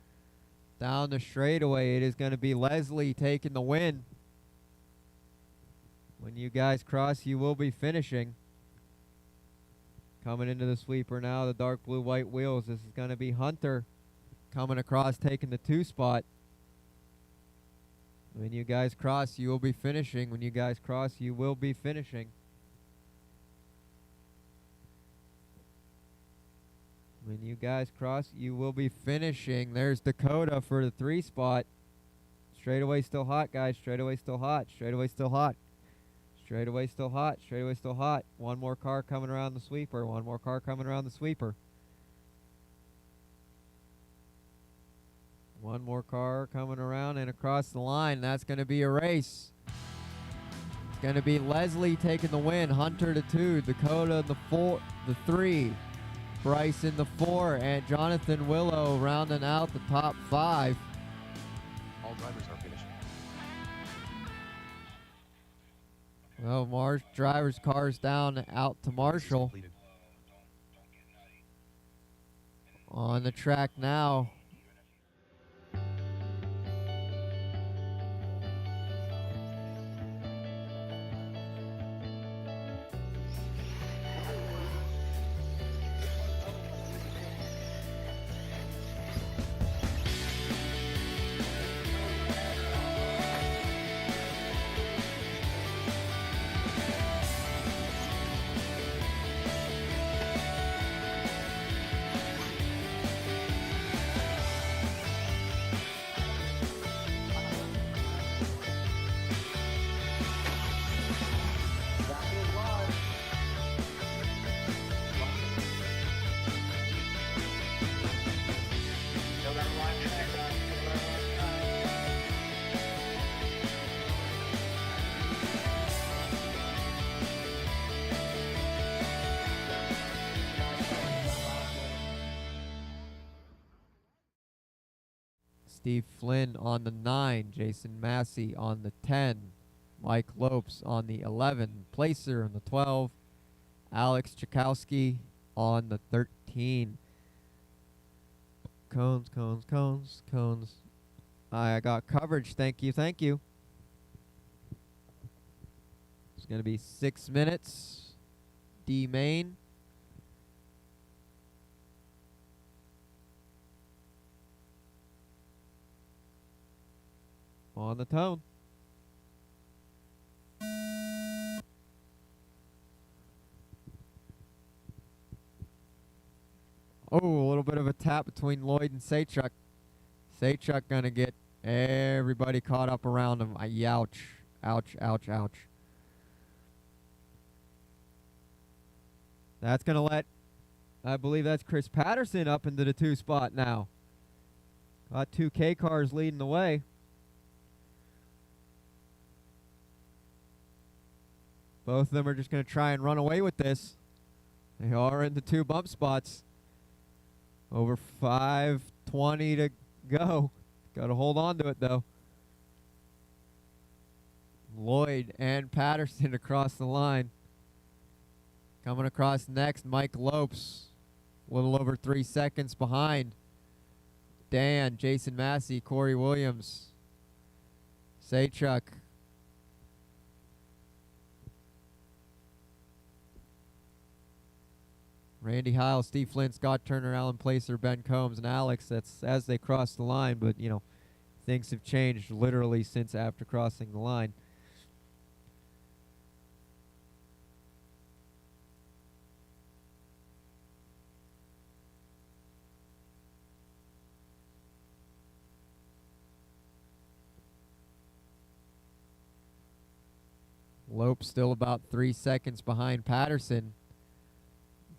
down the straightaway, it is going to be Leslie taking the win. When you guys cross, you will be finishing. Coming into the sweeper now, the dark blue white wheels. This is going to be Hunter coming across, taking the 2 spot. When you guys cross, you will be finishing. When you guys cross, you will be finishing. When you guys cross, you will be finishing. There's Dakota for the 3 spot. Straightaway still hot, guys. Straightaway still hot. Straightaway still hot. Straightaway still hot. Straightaway still hot. One more car coming around the sweeper. One more car coming around the sweeper. One more car coming around and across the line. That's going to be a race. It's going to be Leslie taking the win. Hunter the 2. Dakota the 3. Bryce in the 4. And Jonathan Willow rounding out the top 5. All drivers are finished. Well, driver's car's down out to Marshall. Completed. On the track now. Steve Flynn on the 9, Jason Massey on the 10, Mike Lopes on the 11, Placer on the 12, Alex Chakowski on the 13. Cones, cones, cones, cones. I got coverage. Thank you, thank you. going to be 6 minutes. D-main. On the tone. Oh, a little bit of a tap between Lloyd and Saychuk. Saychuk going to get everybody caught up around him. Ouch. Ouch, ouch, ouch. That's going to let, I believe that's Chris Patterson up into the 2 spot now. Got 2 K cars leading the way. Both of them are just going to try and run away with this. They are in the 2 bump spots. Over 5:20 to go. Got to hold on to it, though. Lloyd and Patterson across the line. Coming across next, Mike Lopes. A little over 3 seconds behind. Dan, Jason Massey, Corey Williams. Saychuk. Randy Heil, Steve Flynn, Scott Turner, Alan Placer, Ben Combs, and Alex. That's as they cross the line, but, you know, things have changed literally since after crossing the line. Lope still about 3 seconds behind Patterson.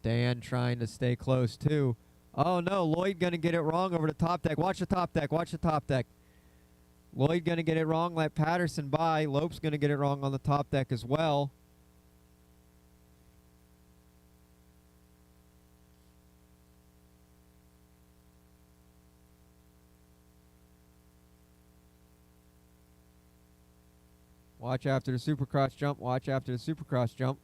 Dan trying to stay close too. Oh no, Lloyd gonna get it wrong over the top deck. Watch the top deck, watch the top deck. Lloyd gonna get it wrong, let Patterson by. Lope's gonna get it wrong on the top deck as well. Watch after the Supercross jump, watch after the Supercross jump.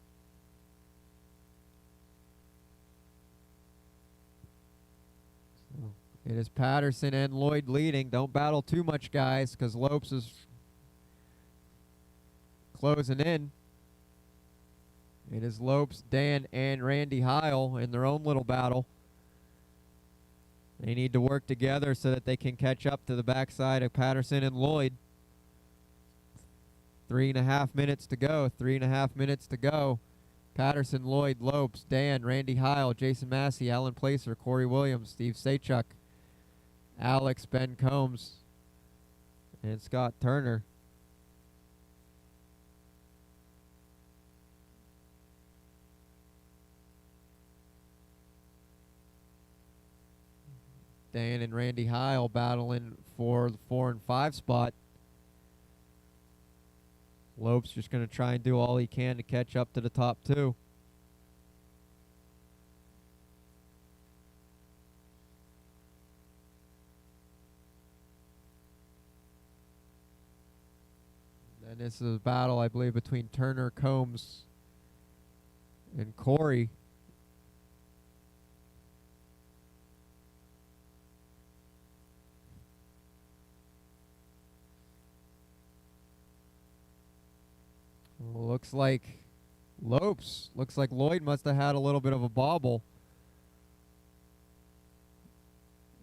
It is Patterson and Lloyd leading. Don't battle too much, guys, because Lopes is closing in. It is Lopes, Dan, and Randy Heil in their own little battle. They need to work together so that they can catch up to the backside of Patterson and Lloyd. 3.5 minutes to go. 3.5 minutes to go. Patterson, Lloyd, Lopes, Dan, Randy Heil, Jason Massey, Alan Placer, Corey Williams, Steve Saychuk, Alex, Ben Combs, and Scott Turner. Dan and Randy Heil battling for the 4 and 5 spot. Lopes just going to try and do all he can to catch up to the top 2. And this is a battle, I believe, between Turner, Combs, and Corey. Looks like Lopes. Looks like Lloyd must have had a little bit of a bobble.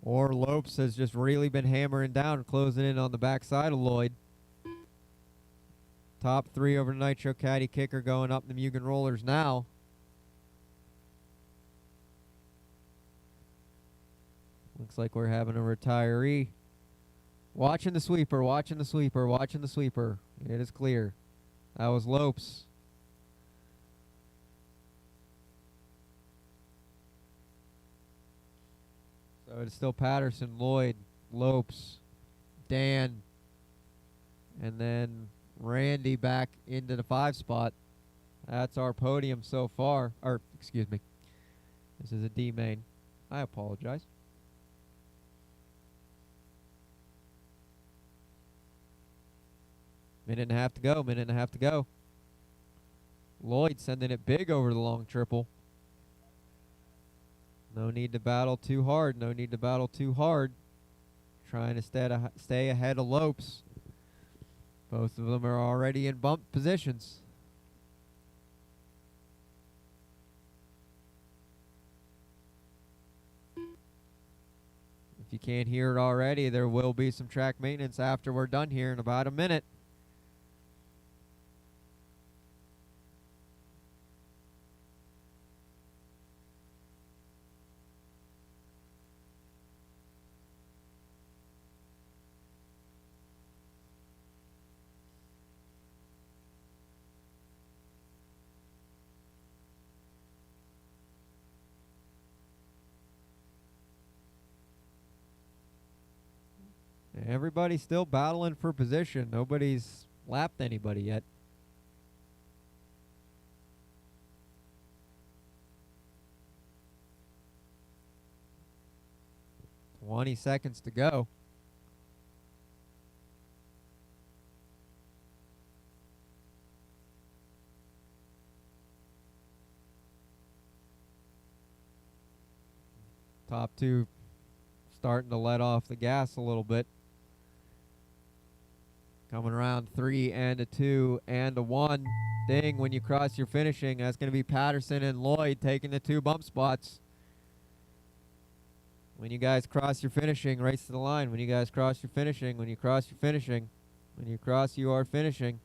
Or Lopes has just really been hammering down, closing in on the backside of Lloyd. Top 3 over the Nitro Caddy kicker going up the Mugen Rollers now. Looks like we're having a retiree. Watching the sweeper, watching the sweeper, watching the sweeper. It is clear. That was Lopes. So it's still Patterson, Lloyd, Lopes, Dan, and then Randy back into the 5 spot. That's our podium so far. Or, excuse me. This is a D-main. I apologize. Minute and a half to go, minute and a half to go. Lloyd sending it big over the long triple. No need to battle too hard, no need to battle too hard. Trying to stay ahead of Lopes. Both of them are already in bump positions. If you can't hear it already, there will be some track maintenance after we're done here in about a minute. Everybody's still battling for position. Nobody's lapped anybody yet. "20 seconds to go. Top two starting to let off the gas a little bit. Coming around 3 and a 2 and a 1. Ding when you cross your finishing. That's going to be Patterson and Lloyd taking the 2 bump spots. When you guys cross your finishing, race to the line. When you guys cross your finishing, when you cross your finishing, when you cross, you are finishing.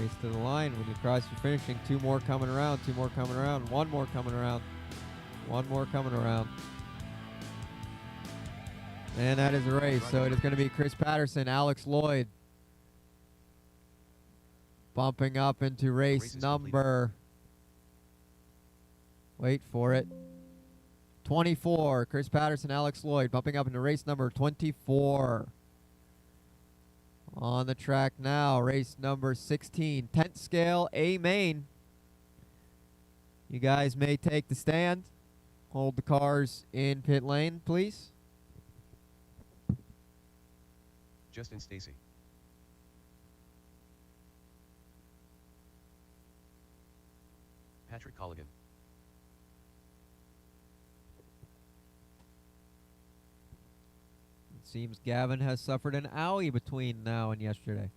Race to the line. When you cross your finishing, 2 more coming around, 2 more coming around, 1 more coming around, 1 more coming around. And that is a race. So it is going to be Chris Patterson, Alex Lloyd bumping up into race number, wait for it, 24. Chris Patterson, Alex Lloyd bumping up into race number 24. On the track now, race number 16, 10th scale E-main. You guys may take the stand. Hold the cars in pit lane, please. Justin Stacy. Patrick Colligan. It seems Gavin has suffered an owie between now and yesterday.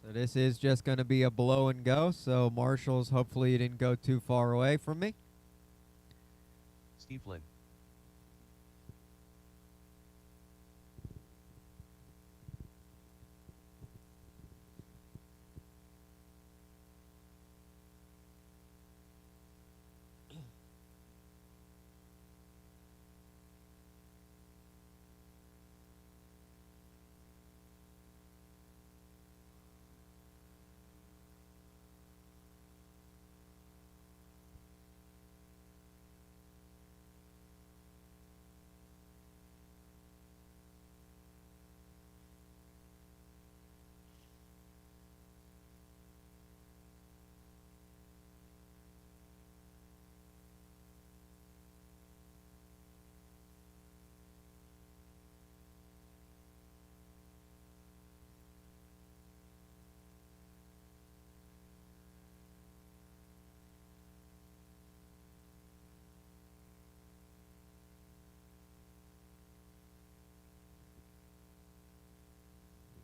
So this is just going to be a blow and go. So Marshall's, hopefully you didn't go too far away from me. Steve Flynn.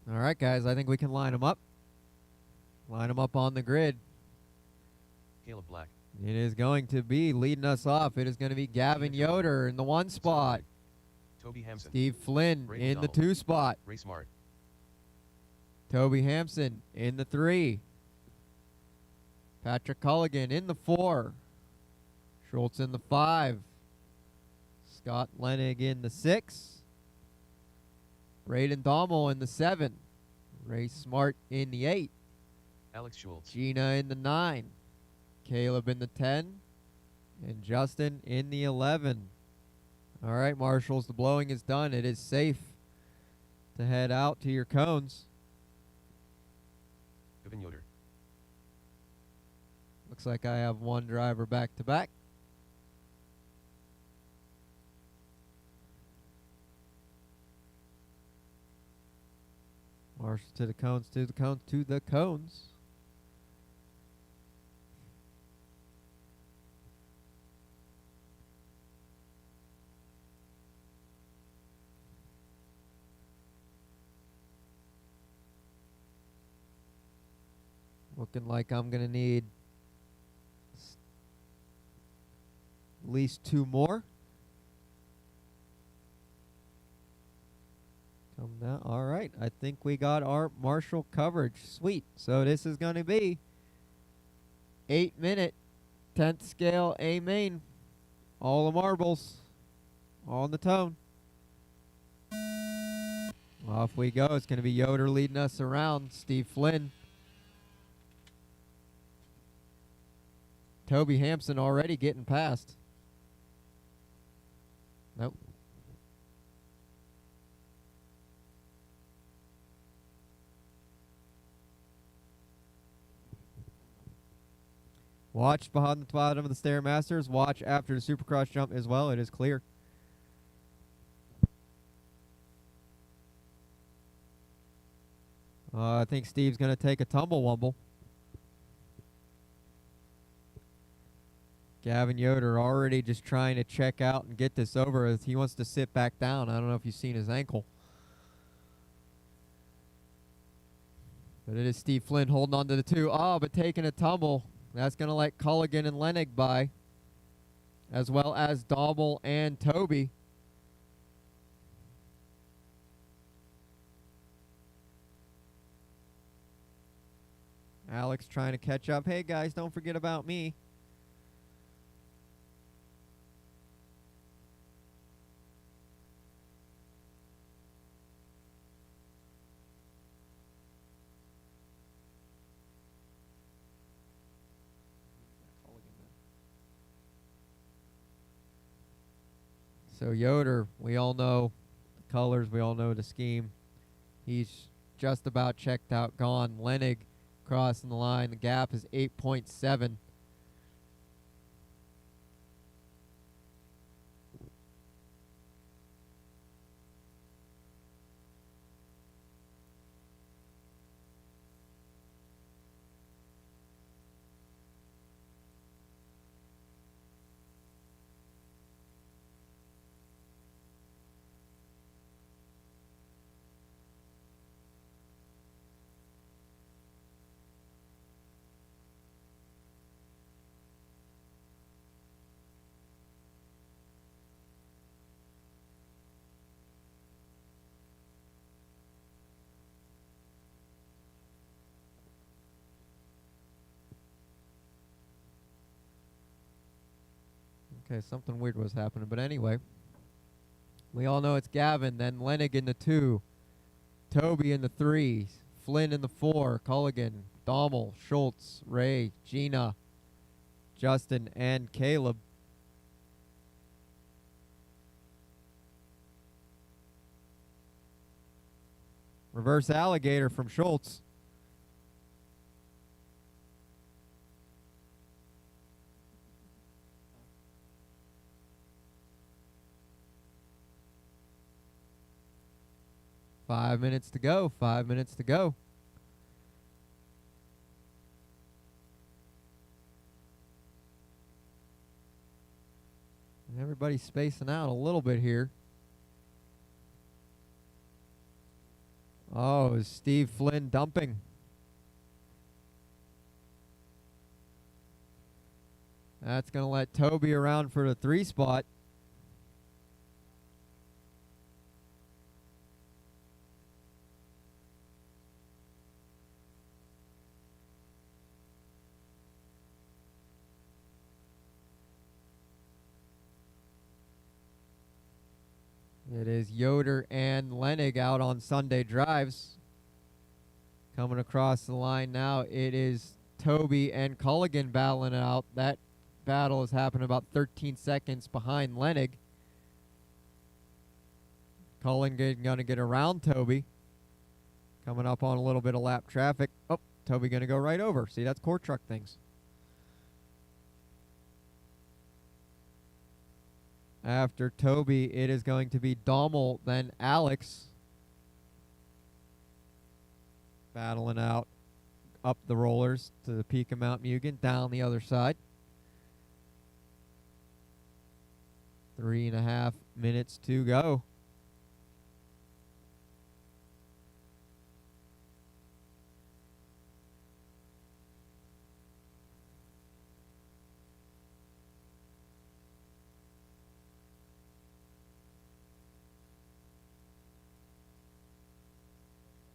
All right, guys, I think we can line them up. Line them up on the grid. Caleb Black. It is going to be leading us off. It is going to be Gavin Yoder in the 1 spot. Toby Hampson. Steve Flynn Brady in the Donald. 2 spot. Ray Smart. Toby Hampson in the 3. Patrick Culligan in the 4. Schultz in the 5. Scott Lenig in the 6. Braden Dommel in the 7. Ray Smart in the 8. Alex Schultz. Gina in the 9. Caleb in the 10. And Justin in the 11. All right, Marshals, the blowing is done. It is safe to head out to your cones. Gavin Yoder. Looks like I have one driver back to back. Marshall to the cones, to the cones, to the cones. Looking like I'm going to need at least 2 more. Come down. All right. I think we got our Marshall coverage. Sweet. So this is going to be 8-minute 10th scale A-main. All the marbles. All in the tone. Off we go. It's going to be Yoder leading us around. Steve Flynn. Toby Hampson already getting past. Nope. Watch behind the bottom of the Stairmasters. Watch after the Supercross jump as well. It is clear. I think Steve's going to take a tumble-wumble. Gavin Yoder already just trying to check out and get this over as he wants to sit back down. I don't know if you've seen his ankle. But it is Steve Flynn holding on to the 2. Oh, but taking a tumble. That's going to let Culligan and Lenig by, as well as Dauble and Toby. Alex trying to catch up. Hey, guys, don't forget about me. So Yoder, we all know the colors, we all know the scheme. He's just about checked out, gone. Lenig crossing the line. The gap is 8.7. Okay, something weird was happening, but anyway. We all know it's Gavin, then Lenig in the 2, Toby in the 3, Flynn in the 4, Culligan, Dommel, Schultz, Ray, Gina, Justin, and Caleb. Reverse alligator from Schultz. Five minutes to go. 5 minutes to go. And everybody's spacing out a little bit here. Oh, is Steve Flynn dumping? That's going to let Toby around for the 3 spot. It is Yoder and Lenig out on Sunday drives. Coming across the line now, it is Toby and Culligan battling it out. That battle is happening about 13 seconds behind Lenig. Culligan going to get around Toby. Coming up on a little bit of lap traffic. Oh, Toby going to go right over. See, that's core truck things. After Toby, it is going to be Dommel, then Alex. Battling out up the rollers to the peak of Mount Mugen, down the other side. 3.5 minutes to go.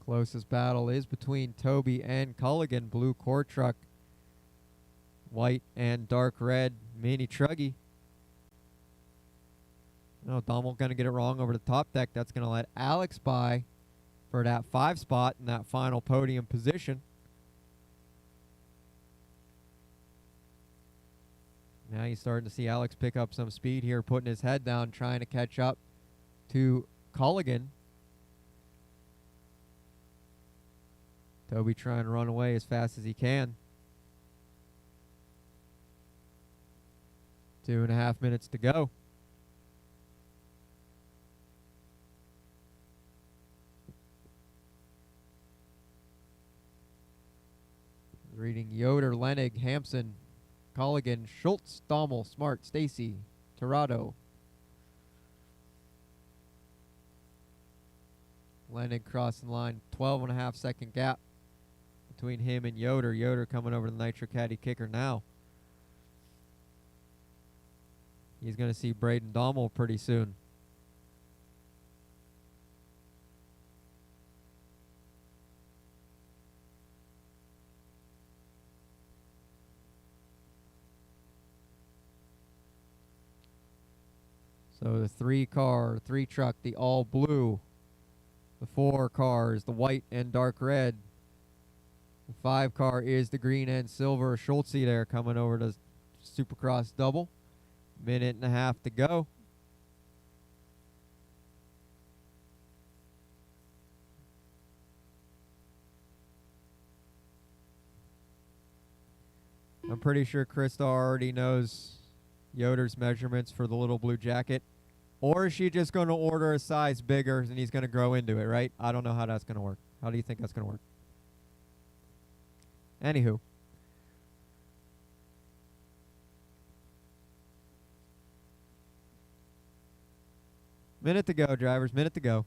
Closest battle is between Toby and Culligan. Blue core truck, white and dark red mini Truggy. No, Dommel going to get it wrong over the top deck. That's going to let Alex by for that 5 spot in that final podium position. Now you're starting to see Alex pick up some speed here, putting his head down, trying to catch up to Culligan. Toby trying to run away as fast as he can. 2.5 minutes to go. Reading Yoder, Lenig, Hampson, Culligan, Schultz, Dommel, Smart, Stacy, Torado. Lenig crossing line, 12.5 second gap between him and Yoder. Yoder coming over to the Nitro Caddy kicker now. He's going to see Braden Dommel pretty soon. So the 3 truck, the all blue. The 4 cars, the white and dark red. The 5 car is the green and silver. Schultze there coming over to Supercross double. 1.5 minutes to go. I'm pretty sure Krista already knows Yoder's measurements for the little blue jacket. Or is she just going to order a size bigger and he's going to grow into it, right? I don't know how that's going to work. How do you think that's going to work? Anywho. Minute to go, drivers. Minute to go.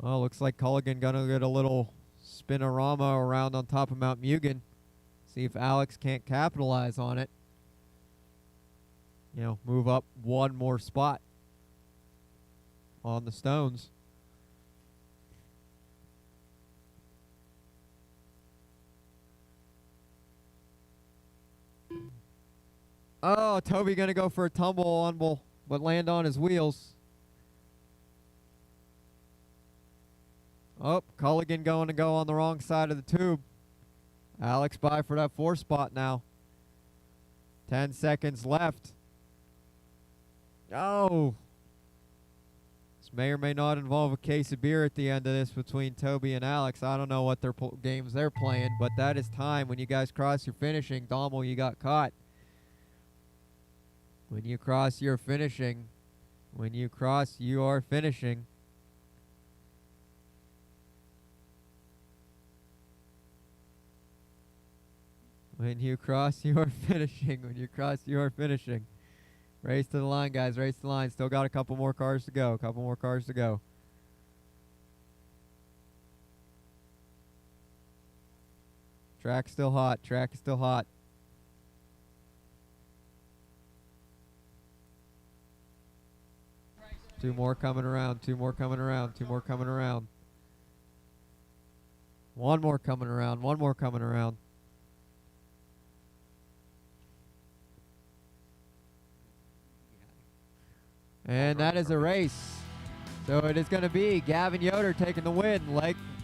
Well, looks like Culligan gonna get a little spinorama around on top of Mount Mugen. See if Alex can't capitalize on it. You know, move up 1 more spot on the stones. Oh, Toby gonna go for a tumble on, but land on his wheels. Oh, Culligan going to go on the wrong side of the tube. Alex by for that 4 spot now. 10 seconds left. Oh. This may or may not involve a case of beer at the end of this between Toby and Alex. I don't know what their games they're playing, but that is time. When you guys cross your finishing, Dommel, you got caught. When you cross your finishing, you are finishing. When you cross, you are finishing. When you cross, you are finishing. Race to the line, guys. Race to the line. Still got a couple more cars to go. Track's still hot. Track is still hot. Two more coming around. One more coming around. And that is a race. So it is going to be Gavin Yoder taking the win.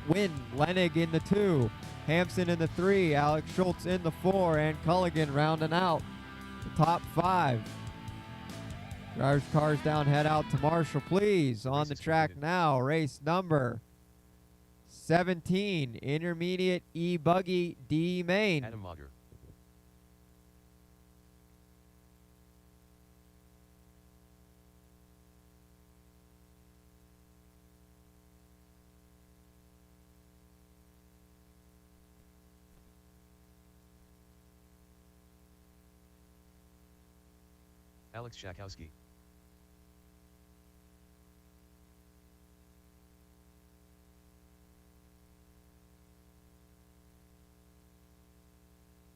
Lenig in the 2. Hampson in the 3. Alex Schultz in the 4. And Culligan rounding out the top 5. Drivers, cars down, head out to Marshall, please. On Race the is track completed. now, race number 17, intermediate E-buggy D-main. Adam Mager. Alex Shakowski.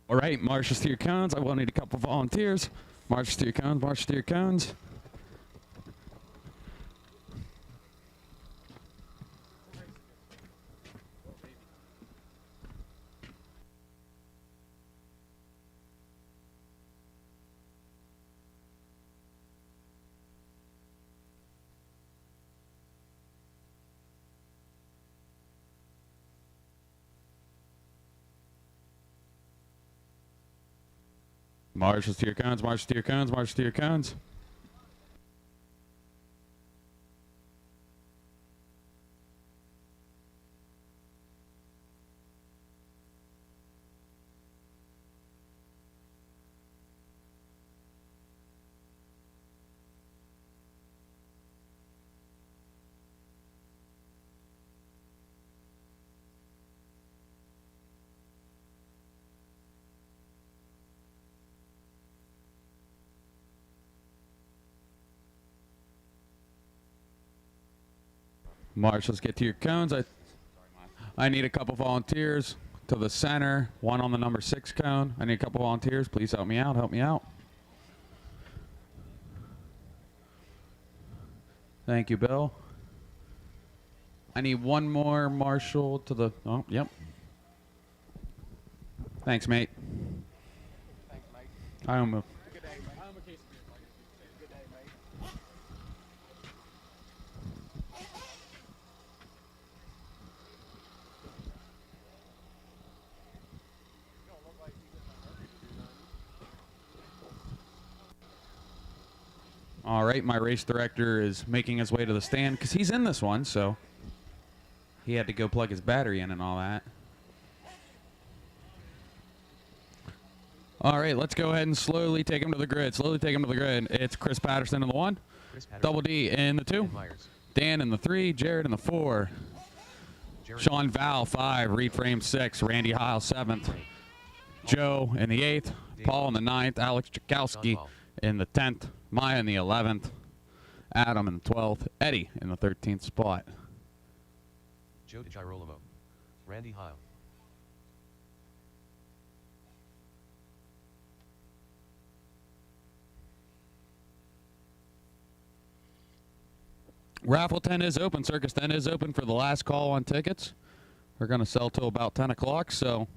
All right, marches to your cones. I will need a couple volunteers. Marches to your cones, marches to your cones. Marches to your cones, marches to your cones, marches to your cones. March, let's get to your cones. I need a couple volunteers to the center. One on the number 6 cone. I need a couple volunteers. Please help me out. Help me out. Thank you, Bill. I need one more marshal to the... Oh, yep. Thanks, mate. Thanks, mate. I don't move. Good day, mate. I'm a case of beer, like I said. Good day, mate. You don't look like you get my work to do nothing. All right, my race director is making his way to the stand because he's in this one, so he had to go plug his battery in and all that. All right, let's go ahead and slowly take him to the grid. Slowly take him to the grid. It's Chris Patterson in the 1, Chris Patterson. Double D in the 2, Dan Myers. Dan in the 3, Jared in the 4, Jared Sean Val 5, Reed Frame 6, Randy Heil 7th, Joe in the 8th, Paul in the 9th, Alex Chakowski in the 10th, Maya in the 11th, Adam in the 12th, Eddie in the 13th spot. Joe DiGirolamo. Randy Heil. Raffle 10 is open. Circus 10 is open for the last call on tickets. We're going to sell till about 10 o'clock, so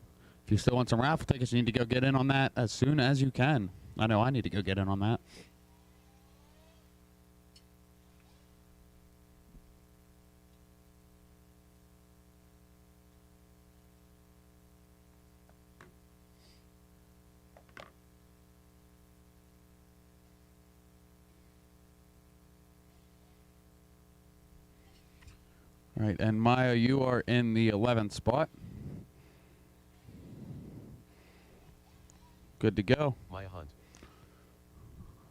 if you still want some raffle tickets, you need to go get in on that as soon as you can. I know I need to go get in on that. All right, and Maya, you are in the 11th spot. Good to go. Maya Hunt.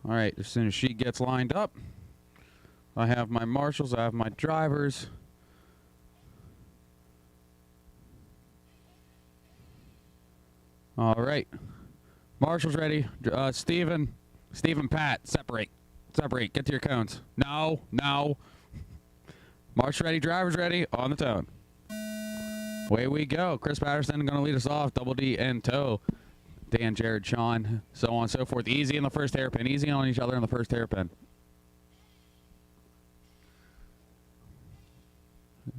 All right, as soon as she gets lined up, I have my marshals, I have my drivers. All right, marshals ready. Stephen, Pat, separate, get to your cones. No. Marshal ready, drivers ready, on the tone. Away we go. Chris Patterson going to lead us off. Double D in tow. Dan, Jared, Sean, so on and so forth. Easy in the first hairpin. Easy on each other in the first hairpin.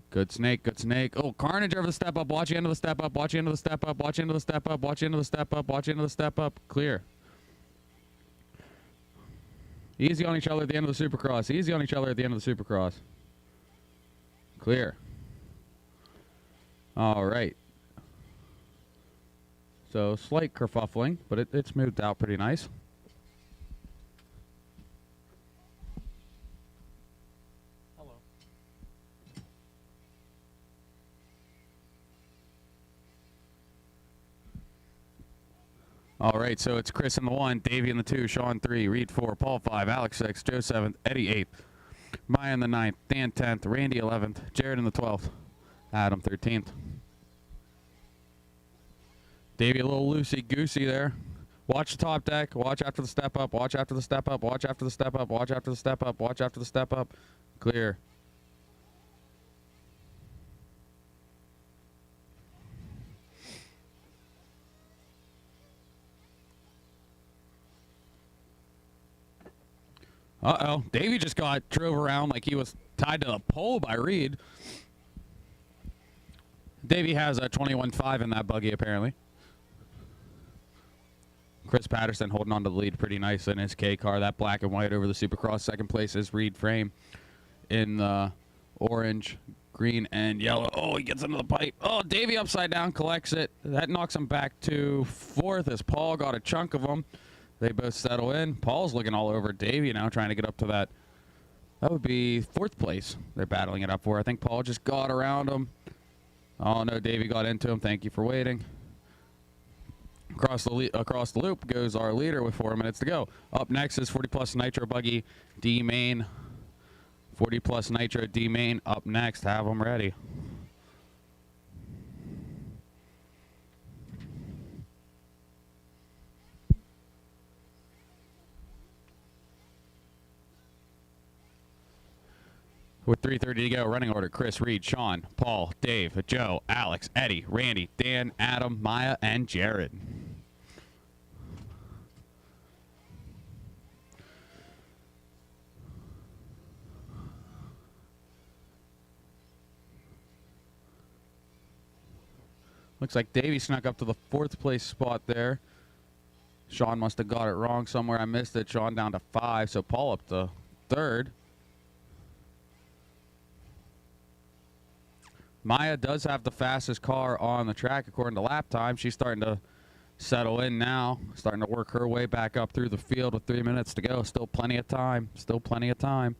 Good snake, good snake. Oh, Carnage over the step up. Watch the end of the step up. Watch the end of the step up. Watch the end of the step up. Watch the end of the step up. Watch the end of the step up. Clear. Easy on each other at the end of the Supercross. Easy on each other at the end of the Supercross. Clear. All right. So slight kerfuffling, but it's smoothed out pretty nice. All right, so it's Chris in the 1, Davey in the 2, Sean 3, Reed 4, Paul 5, Alex 6, Joe 7th, Eddie 8th, Maya in the 9th, Dan 10th, Randy 11th, Jared in the 12th, Adam 13th. Davey a little loosey-goosey there. Watch the top deck. Watch after the step up. Watch after the step up. Watch after the step up. Watch after the step up. Watch after the step up. Clear. Uh-oh. Davey just got drove around like he was tied to a pole by Reed. Davey has a 21.5 in that buggy, apparently. Chris Patterson holding on to the lead pretty nice in his K car. That black and white over the Supercross. Second place is Reed Frame in the orange, green, and yellow. Oh, he gets into the pipe. Oh, Davey upside down collects it. That knocks him back to 4th as Paul got a chunk of them. They both settle in. Paul's looking all over Davey now, trying to get up to that. That would be 4th place they're battling it up for. I think Paul just got around him. Oh, no, Davey got into him. Thank you for waiting. Across the loop goes our leader with 4 minutes to go. Up next is 40 plus Nitro Buggy D-main. 40 plus Nitro D-main up next. Have them ready. With 3:30 to go, running order: Chris, Reed, Sean, Paul, Dave, Joe, Alex, Eddie, Randy, Dan, Adam, Maya, and Jared. Looks like Davey snuck up to the 4th place spot there. Sean must have got it wrong somewhere. I missed it. Sean down to 5, so Paul up to 3rd. Maya does have the fastest car on the track according to lap time. She's starting to settle in now, starting to work her way back up through the field with 3 minutes to go. Still plenty of time. Still plenty of time.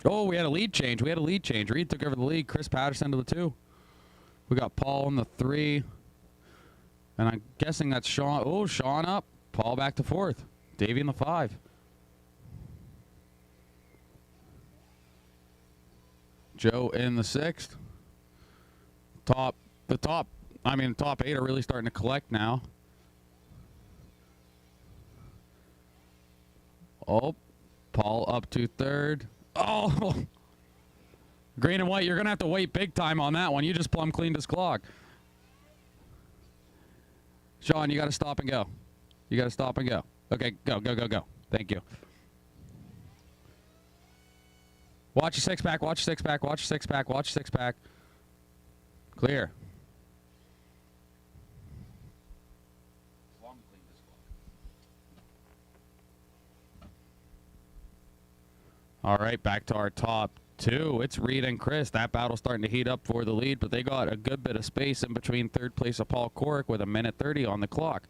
Oh, we had a lead change. We had a lead change. Reed took over the lead. Chris Patterson to the 2. We got Paul in the 3. And I'm guessing that's Sean. Oh, Sean up. Paul back to 4th. Davey in the 5. Joe in the 6th. Top 8 are really starting to collect now. Oh, Paul up to 3rd. Oh, green and white, you're going to have to wait big time on that one. You just plumb cleaned his clock. Sean, you got to stop and go. You got to stop and go. Okay, go, go, go, go. Thank you. Watch your 6-pack, watch your 6-pack, watch your 6-pack, watch your 6-pack. Clear. All right, back to our top 2. It's Reed and Chris. That battle's starting to heat up for the lead, but they got a good bit of space in between 3rd place of Paul Corrick with 1:30 on the clock.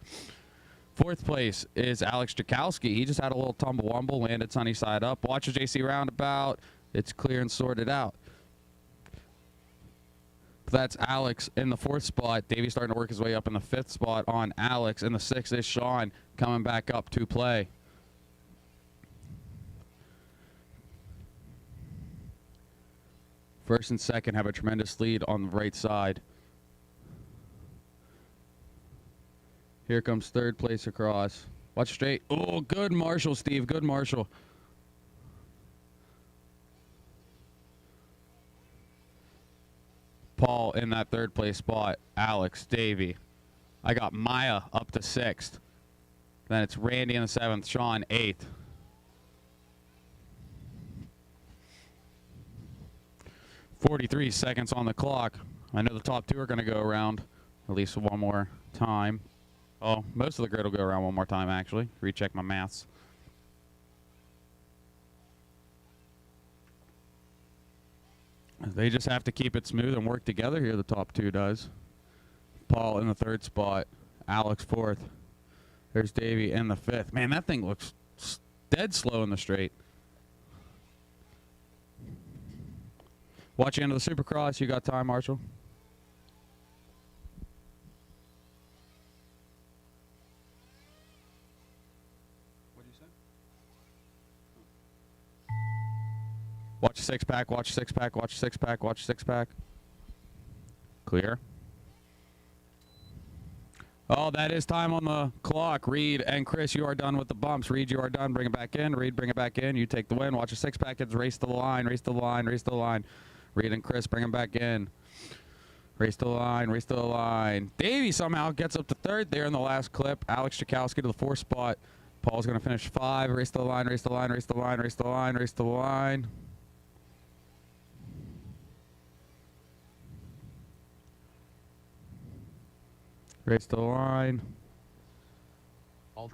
4th place is Alex Jakowski. He just had a little tumble-wumble, landed sunny side up. Watch the JC roundabout. It's clear and sorted out. That's Alex in the 4th spot. Davey's starting to work his way up in the 5th spot on Alex. In the 6th is Sean coming back up to play. First and second have a tremendous lead on the right side. Here comes 3rd place across. Watch straight. Oh, good Marshall, Steve. Good Marshall. Paul in that 3rd place spot. Alex, Davey. I got Maya up to 6th. Then it's Randy in the 7th. Sean 8th. 43 seconds on the clock. I know the top 2 are going to go around at least one more time. Oh, most of the grid will go around one more time, actually. Recheck my maths. They just have to keep it smooth and work together here, the top 2 does. Paul in the 3rd spot. Alex 4th. There's Davey in the 5th. Man, that thing looks dead slow in the straight. Watch the end of the Supercross. You got time, Marshall? What'd you say? Watch the 6-pack. Watch the 6-pack. Watch the 6-pack. Watch the 6-pack. Clear. Oh, that is time on the clock. Reed and Chris, you are done with the bumps. Reed, you are done. Bring it back in. Reed, bring it back in. You take the win. Watch the 6-pack. It's race to the line. Race to the line. Race to the line. Reed and Chris, bring him back in. Race to the line. Race to the line. Davey somehow gets up to third there in the last clip. Alex Chakowski to the 4th spot. Paul's going to finish 5. Race to the line. Race to the line. Race to the line. Race to the line. Race to the line. Race to the line.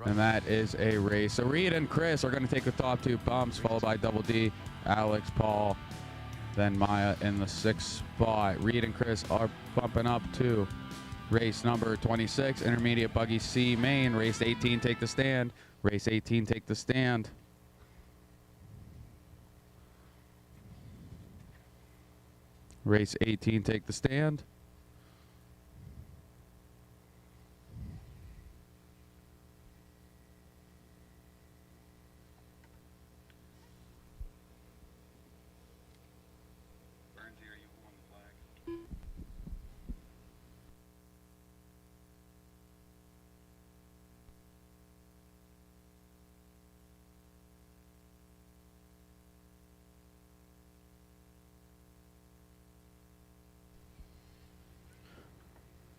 And that is a race. So Reed and Chris are going to take the top 2 bumps, followed by Double D, Alex, Paul, then Maya in the 6th spot. Reed and Chris are bumping up to race number 26, Intermediate Buggy C-main. Race 18, take the stand. Race 18, take the stand. Race 18, take the stand.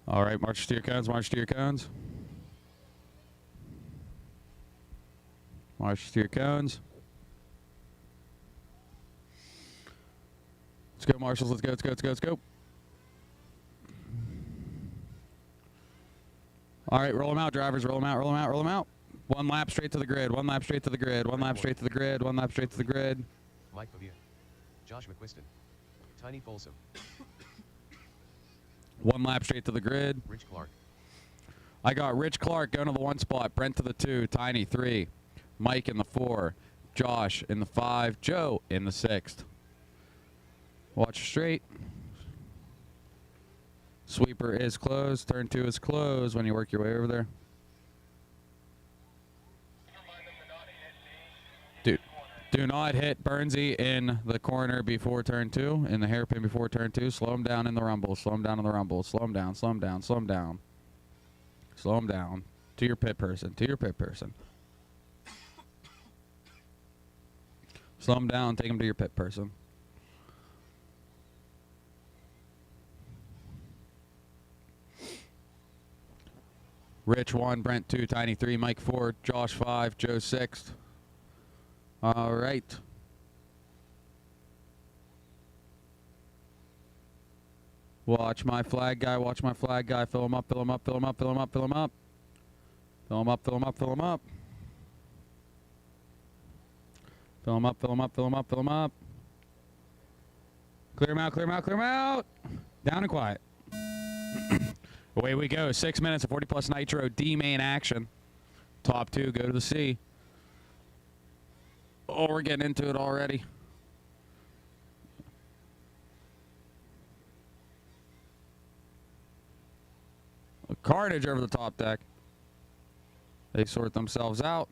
All right, march to your cones, march to your cones. March to your cones. Let's go, marshals, let's go, let's go, let's go, let's go. All right, roll them out, drivers, roll them out, roll them out, roll them out. 1 lap straight to the grid, 1 lap straight to the grid, 1 lap straight to the grid, 1 lap straight to the grid. Mike Pavia. Josh McQuiston. Tiny Folsom. 1 lap straight to the grid. Rich Clark. I got Rich Clark going to the 1 spot, Brent to the 2, Tiny 3, Mike in the 4, Josh in the 5, Joe in the 6th. Watch straight. Sweeper is closed. Turn 2 is closed when you work your way over there. Dude, do not hit Burnsy in the corner before turn 2, in the hairpin before turn 2. Slow him down in the rumble. Slow him down in the rumble. Slow him down, slow him down, slow him down. Slow him down. To your pit person, to your pit person. Slow him down, take him to your pit person. Rich 1, Brent 2, Tiny 3, Mike 4, Josh 5, Joe 6th. All right. Watch my flag guy, watch my flag guy. Fill him up, fill him up, fill him up, fill him up, fill him up. Fill him up, fill him up, fill him up. Fill him up, fill him up, fill him up, fill him up. Clear him out, clear him out, clear him out. Down and quiet. Away we go. 6 minutes of 40 plus Nitro D-main action. Top 2 go to the C. Oh, we're getting into it already. A carnage over the top deck. They sort themselves out.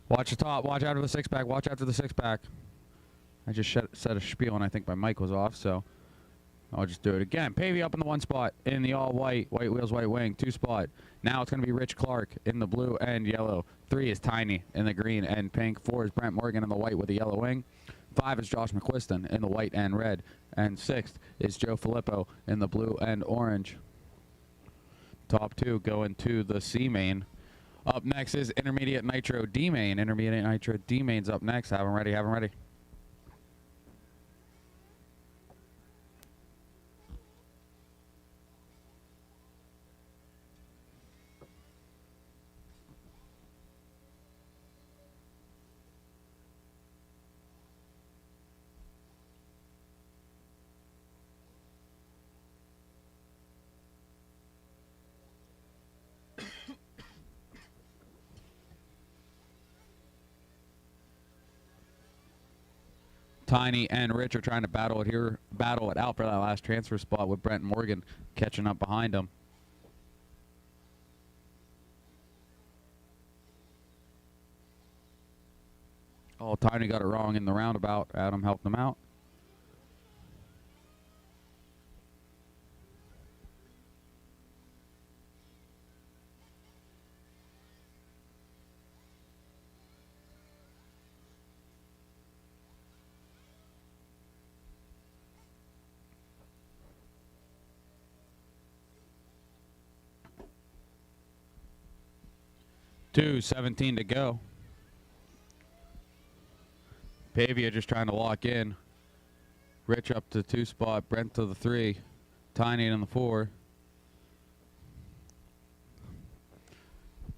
Watch the top. Watch out for the six-pack. Watch after the six-pack. I just said a spiel, and I think my mic was off, so I'll just do it again. Pavey up in the one spot in the all-white. White wheels, white wing. Two spot. Now it's going to be Rich Clark in the blue and yellow. 3 is Tiny in the green and pink. 4 is Brent Morgan in the white with the yellow wing. 5 is Josh McQuiston in the white and red. And 6th is Joe Filippo in the blue and orange. Top 2 going to the C-main. Up next is Intermediate Nitro D-main. Intermediate Nitro D-main's up next. Have them ready, have them ready. Tiny and Rich are trying to battle it out for that last transfer spot with Brent Morgan catching up behind him. Oh, Tiny got it wrong in the roundabout. Adam helped him out. Two, 17 to go. Pavia just trying to lock in. Rich up to 2 spot. Brent to the 3. Tiny in the 4.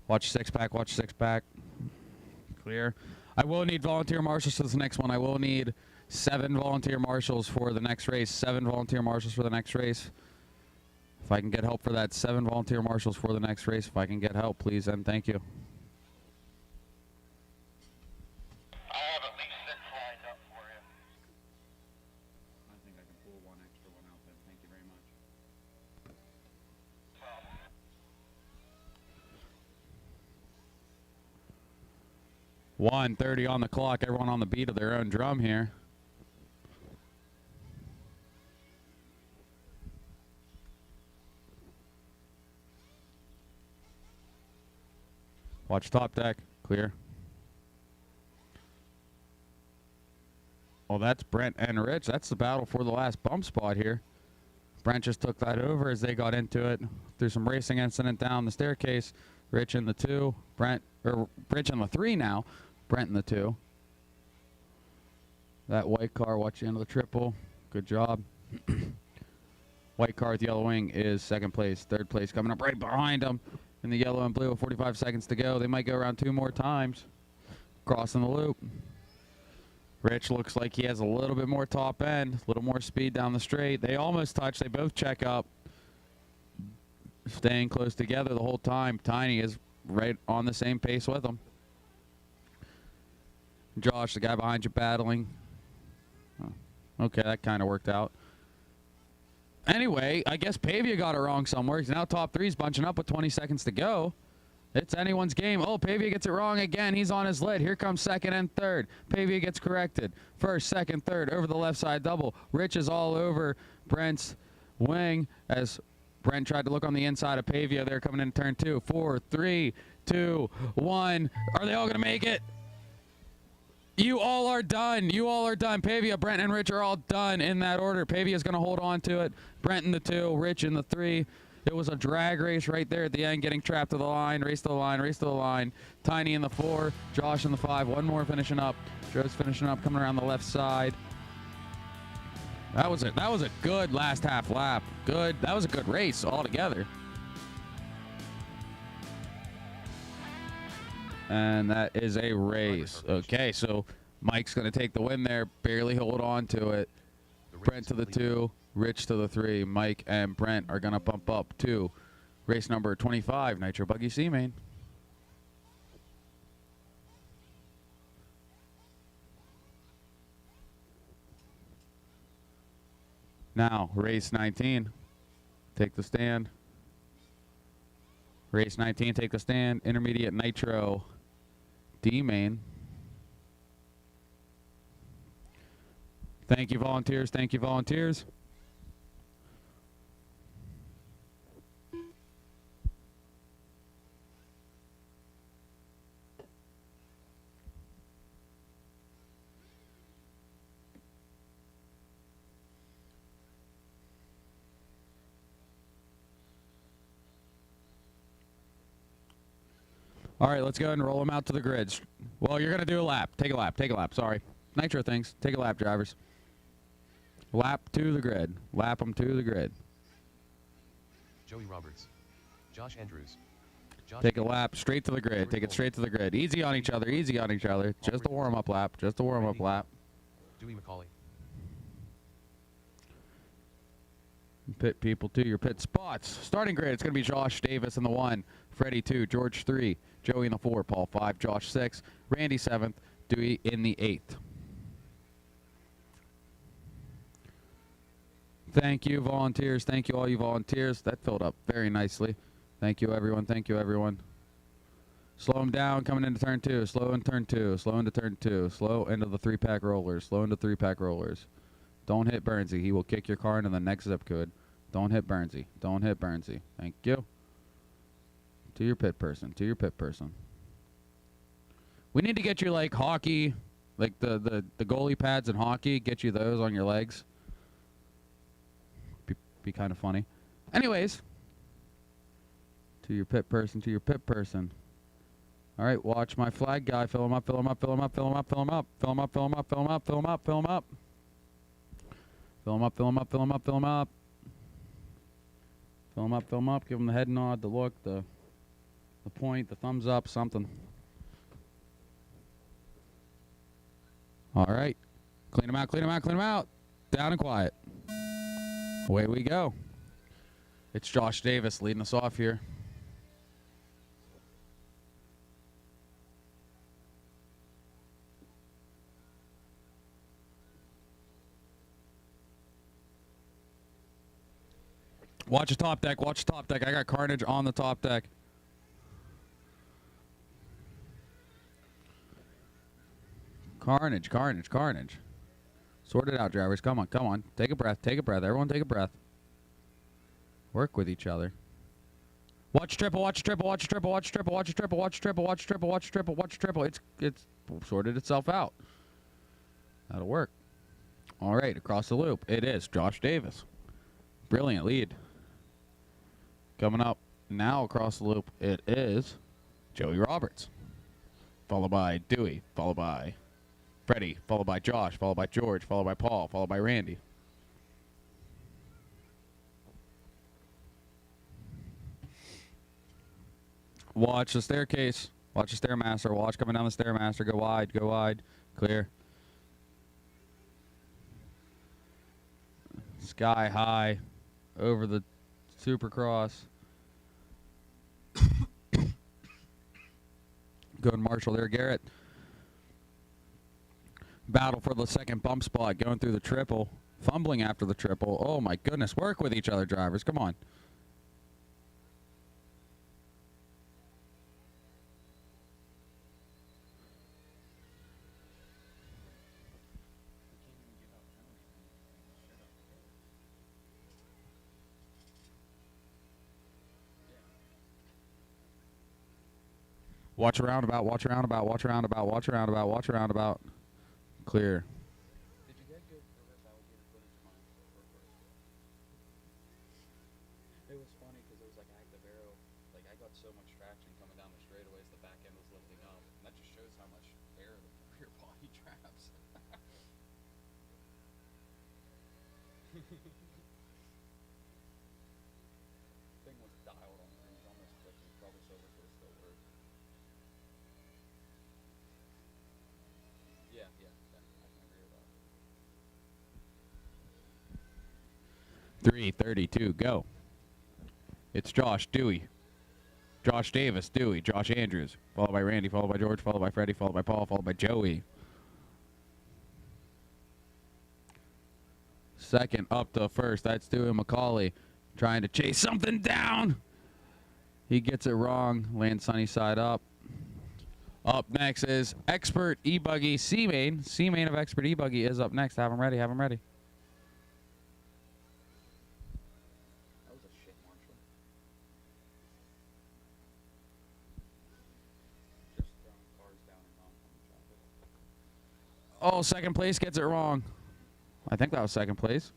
Watch 6-pack. Watch 6-pack. Clear. I will need volunteer marshals for this next one. I will need 7 volunteer marshals for the next race. 7 volunteer marshals for the next race. If I can get help for that, 7 volunteer marshals for the next race. If I can get help, please, and thank you. I have at least 6 lined up for you. I think I can pull 1 extra one out then. Thank you very much. 1:30 on the clock. Everyone on the beat of their own drum here. Watch top deck. Clear. Well, that's Brent and Rich. That's the battle for the last bump spot here. Brent just took that over as they got into it. Through some racing incident down the staircase. Rich in the 2. Rich in the 3 now. Brent in the 2. That white car, watch the end of the triple. Good job. White car with yellow wing is 2nd place. 3rd place coming up right behind him. In the yellow and blue with 45 seconds to go. They might go around 2 more times. Crossing the loop. Rich looks like he has a little bit more top end. A little more speed down the straight. They almost touch. They both check up. Staying close together the whole time. Tiny is right on the same pace with them. Josh, the guy behind you battling. Oh, okay, that kind of worked out. Anyway, I guess Pavia got it wrong somewhere. He's now top 3's bunching up with 20 seconds to go. It's anyone's game. Oh, Pavia gets it wrong again. He's on his lid. Here comes 2nd and 3rd. Pavia gets corrected. 1st, 2nd, 3rd over the left side double. Rich is all over Brent's wing as Brent tried to look on the inside of Pavia. They're coming in turn 2. 4, 3, 2, 1. Are they all going to make it? You all are done. You all are done. Pavia, Brent, and Rich are all done in that order. Pavia's going to hold on to it. Brent in the 2, Rich in the 3. It was a drag race right there at the end, getting trapped to the line. Race to the line, race to the line. Tiny in the 4, Josh in the 5. One more finishing up. Joe's finishing up, coming around the left side. That was a good last half lap. Good. That was a good race altogether. And that is a race. Okay, so Mike's going to take the win there. Barely hold on to it. Brent to the 2, Rich to the 3. Mike and Brent are going to bump up to race number 25, Nitro Buggy C-main. Now, race 19. Take the stand. Race 19, take the stand. Intermediate Nitro D-main. Thank you, volunteers. Thank you, volunteers. All right, let's go ahead and roll them out to the grids. Well, you're going to do a lap. Take a lap. Take a lap. Sorry. Nitro things. Take a lap, drivers. Lap to the grid. Lap them to the grid. Joey Roberts. Josh Andrews. Josh Take a lap straight to the grid. Take it straight to the grid. Easy on each other. Easy on each other. Just a warm-up lap. Just a warm-up lap. Dewey McCauley. Pit people to your pit spots. Starting grid, it's going to be Josh Davis in the 1, Freddie 2, George 3, Joey in the 4, Paul 5, Josh 6, Randy 7th, Dewey in the 8th. Thank you, volunteers. Thank you, all you volunteers. That filled up very nicely. Thank you, everyone. Thank you, everyone. Slow them down coming into turn 2. Slow in turn 2. Slow into turn 2. Slow into the 3-pack rollers. Slow into 3-pack rollers. Don't hit Burnsy. He will kick your car into the next zip code. Don't hit Burnsy. Don't hit Burnsy. Thank you. To your pit person. To your pit person. We need to get you like hockey, like the goalie pads in hockey. Get you those on your legs. Be kind of funny. Anyways. To your pit person. To your pit person. All right, watch my flag guy. Fill him up. Fill him up. Fill him up. Fill him up. Fill him up. Fill him up. Fill him up. Fill him up. Fill him up. Fill him up. Fill him up, fill him up, fill him up, fill him up. Fill him up, fill him up. Give him the head nod, the look, the point, the thumbs up, something. All right. Clean him out, clean him out, clean him out. Down and quiet. Away we go. It's Josh Davis leading us off here. Watch the top deck. Watch the top deck. I got Carnage on the top deck. Carnage, Carnage, Carnage. Sort it out, drivers. Come on, come on. Take a breath. Take a breath. Everyone take a breath. Work with each other. Watch triple, watch triple, watch triple, watch triple, watch triple, watch triple, watch triple, watch triple, watch triple. It's sorted itself out. That'll work. All right, across the loop. It is Josh Davis. Brilliant lead. Coming up now across the loop, it is Joey Roberts. Followed by Dewey. Followed by Freddie. Followed by Josh. Followed by George. Followed by Paul. Followed by Randy. Watch the staircase. Watch the Stairmaster. Watch coming down the Stairmaster. Go wide. Go wide. Clear. Sky high. Over the Supercross. Good Marshall there, Garrett. Battle for the second bump spot. Going through the triple. Fumbling after the triple. Oh my goodness. Work with each other, drivers. Come on. Watch a roundabout, watch a roundabout, watch a roundabout, watch a roundabout, watch a roundabout. Clear. Did you get good reverse alligator footage of mine? It was funny because it was like active arrow. Like I got so much traction coming down the straightaways, the back end was lifting up. And that just shows how much air the rear body traps. Thing was dialed on there. It was almost clicking. Probably silver could have still worked. Yeah, I can agree with that. 3:32, go. It's Josh, Dewey. Josh Davis, Dewey, Josh Andrews. Followed by Randy, followed by George, followed by Freddie, followed by Paul, followed by Joey. Second up to first, that's Dewey McCauley. Trying to chase something down. He gets it wrong, lands sunny side up. Up next is Expert E-buggy C-main. C-main of Expert E-buggy is up next. Have him ready. Have him ready. That was a shit Marshall. Just throwing cars down and on the traffic. Oh, second place gets it wrong. I think that was second place.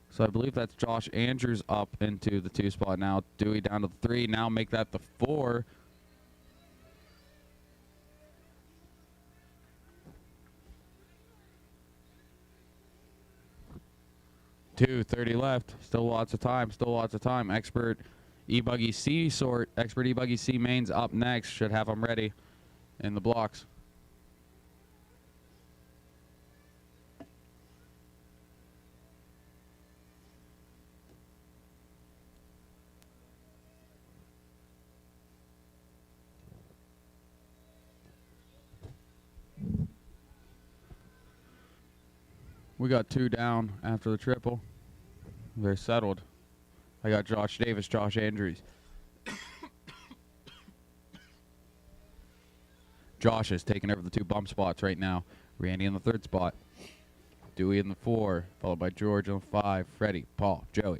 So I believe that's Josh Andrews up into the 2 spot now. Dewey down to the 3. Now make that the 4. .230 left. Still lots of time. Still lots of time. Expert E-buggy C sort. Expert E-buggy C-main's up next. Should have them ready in the blocks. We got 2 down after the triple. They're settled. I got Josh Davis, Josh Andrews. Josh is taking over the 2 bump spots right now. Randy in the 3rd spot. Dewey in the 4, followed by George in the 5. Freddie, Paul, Joey.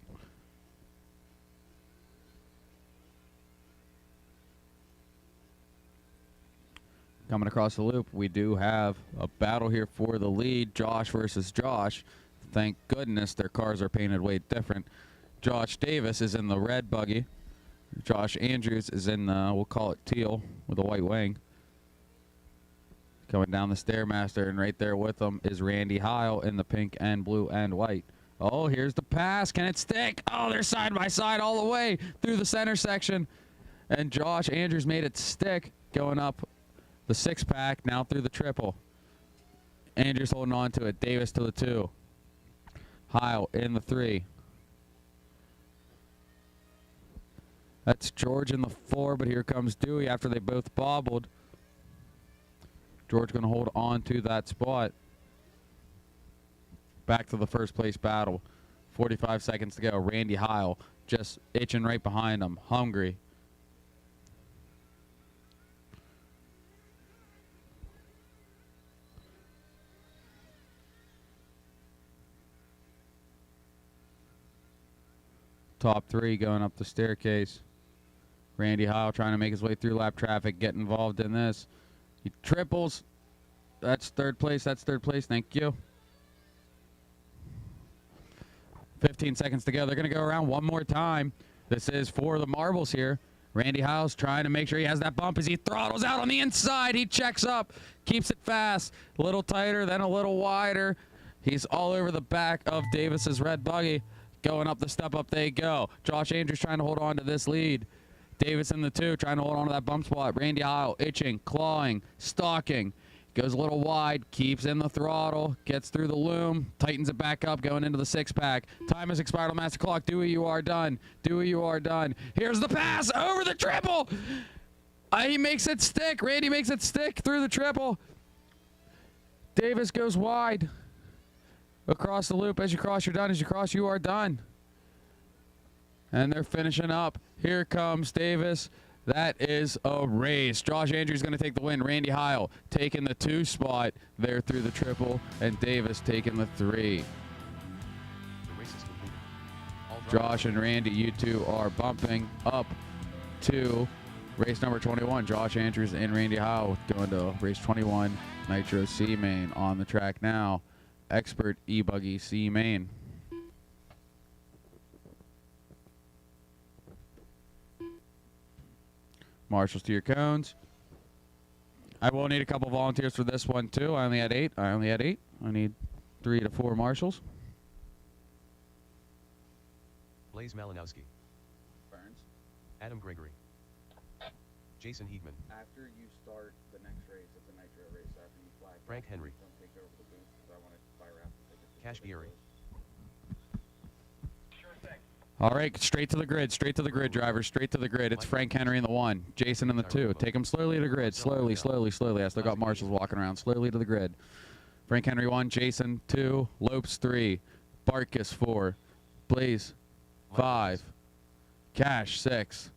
Coming across the loop, we do have a battle here for the lead. Josh versus Josh. Thank goodness their cars are painted way different. Josh Davis is in the red buggy. Josh Andrews is in the, we'll call it teal, with a white wing. Coming down the Stairmaster, and right there with them is Randy Heil in the pink and blue and white. Oh, here's the pass. Can it stick? Oh, they're side by side all the way through the center section. And Josh Andrews made it stick, going up the 6-pack, now through the triple. Andrews holding on to it. Davis to the 2. Heil in the 3. That's George in the 4, but here comes Dewey after they both bobbled. George going to hold on to that spot. Back to the first place battle. 45 seconds to go. Randy Heil just itching right behind him. Hungry. Top 3 going up the staircase. Randy Heil trying to make his way through lap traffic, get involved in this. He triples. That's 3rd place. That's 3rd place. Thank you. 15 seconds to go. They're going to go around one more time. This is for the marbles here. Randy Heil's trying to make sure he has that bump as he throttles out on the inside. He checks up, keeps it fast. A little tighter, then a little wider. He's all over the back of Davis's red buggy. Going up the step up they go. Josh Andrews trying to hold on to this lead. Davis in the 2 trying to hold on to that bump spot. Randy Heil itching, clawing, stalking. Goes a little wide, keeps in the throttle, gets through the loom, tightens it back up, going into the 6-pack. Time has expired on master clock. Dewey, you are done. Dewey, you are done. Here's the pass over the triple. He makes it stick. Randy makes it stick through the triple. Davis goes wide. Across the loop. As you cross, you're done. As you cross, you are done. And they're finishing up. Here comes Davis. That is a race. Josh Andrews going to take the win. Randy Heil taking the 2 spot there through the triple. And Davis taking the 3. The race is completed. All Josh and Randy, you 2 are bumping up to race number 21. Josh Andrews and Randy Heil going to race 21. Nitro C-main on the track now. Expert E-buggy C-main. Marshals to your cones. I will need a couple volunteers for this one too. I only had 8. I need 3 to 4 marshals. Blaze Malinowski. Burns. Adam Gregory. Jason Heegman. After you start the next race, it's a nitro race. After you flag. Frank Henry. Don't take over the booth because I want to fire out the tickets. Cash Geary. All right, straight to the grid, drivers, straight to the grid. It's Frank Henry in the 1, Jason in the 2. Take them slowly to the grid, slowly. I still got marshals walking around, slowly to the grid. Frank Henry 1, Jason 2, Lopes 3, Barkus 4, Blaze 5, Cash 6,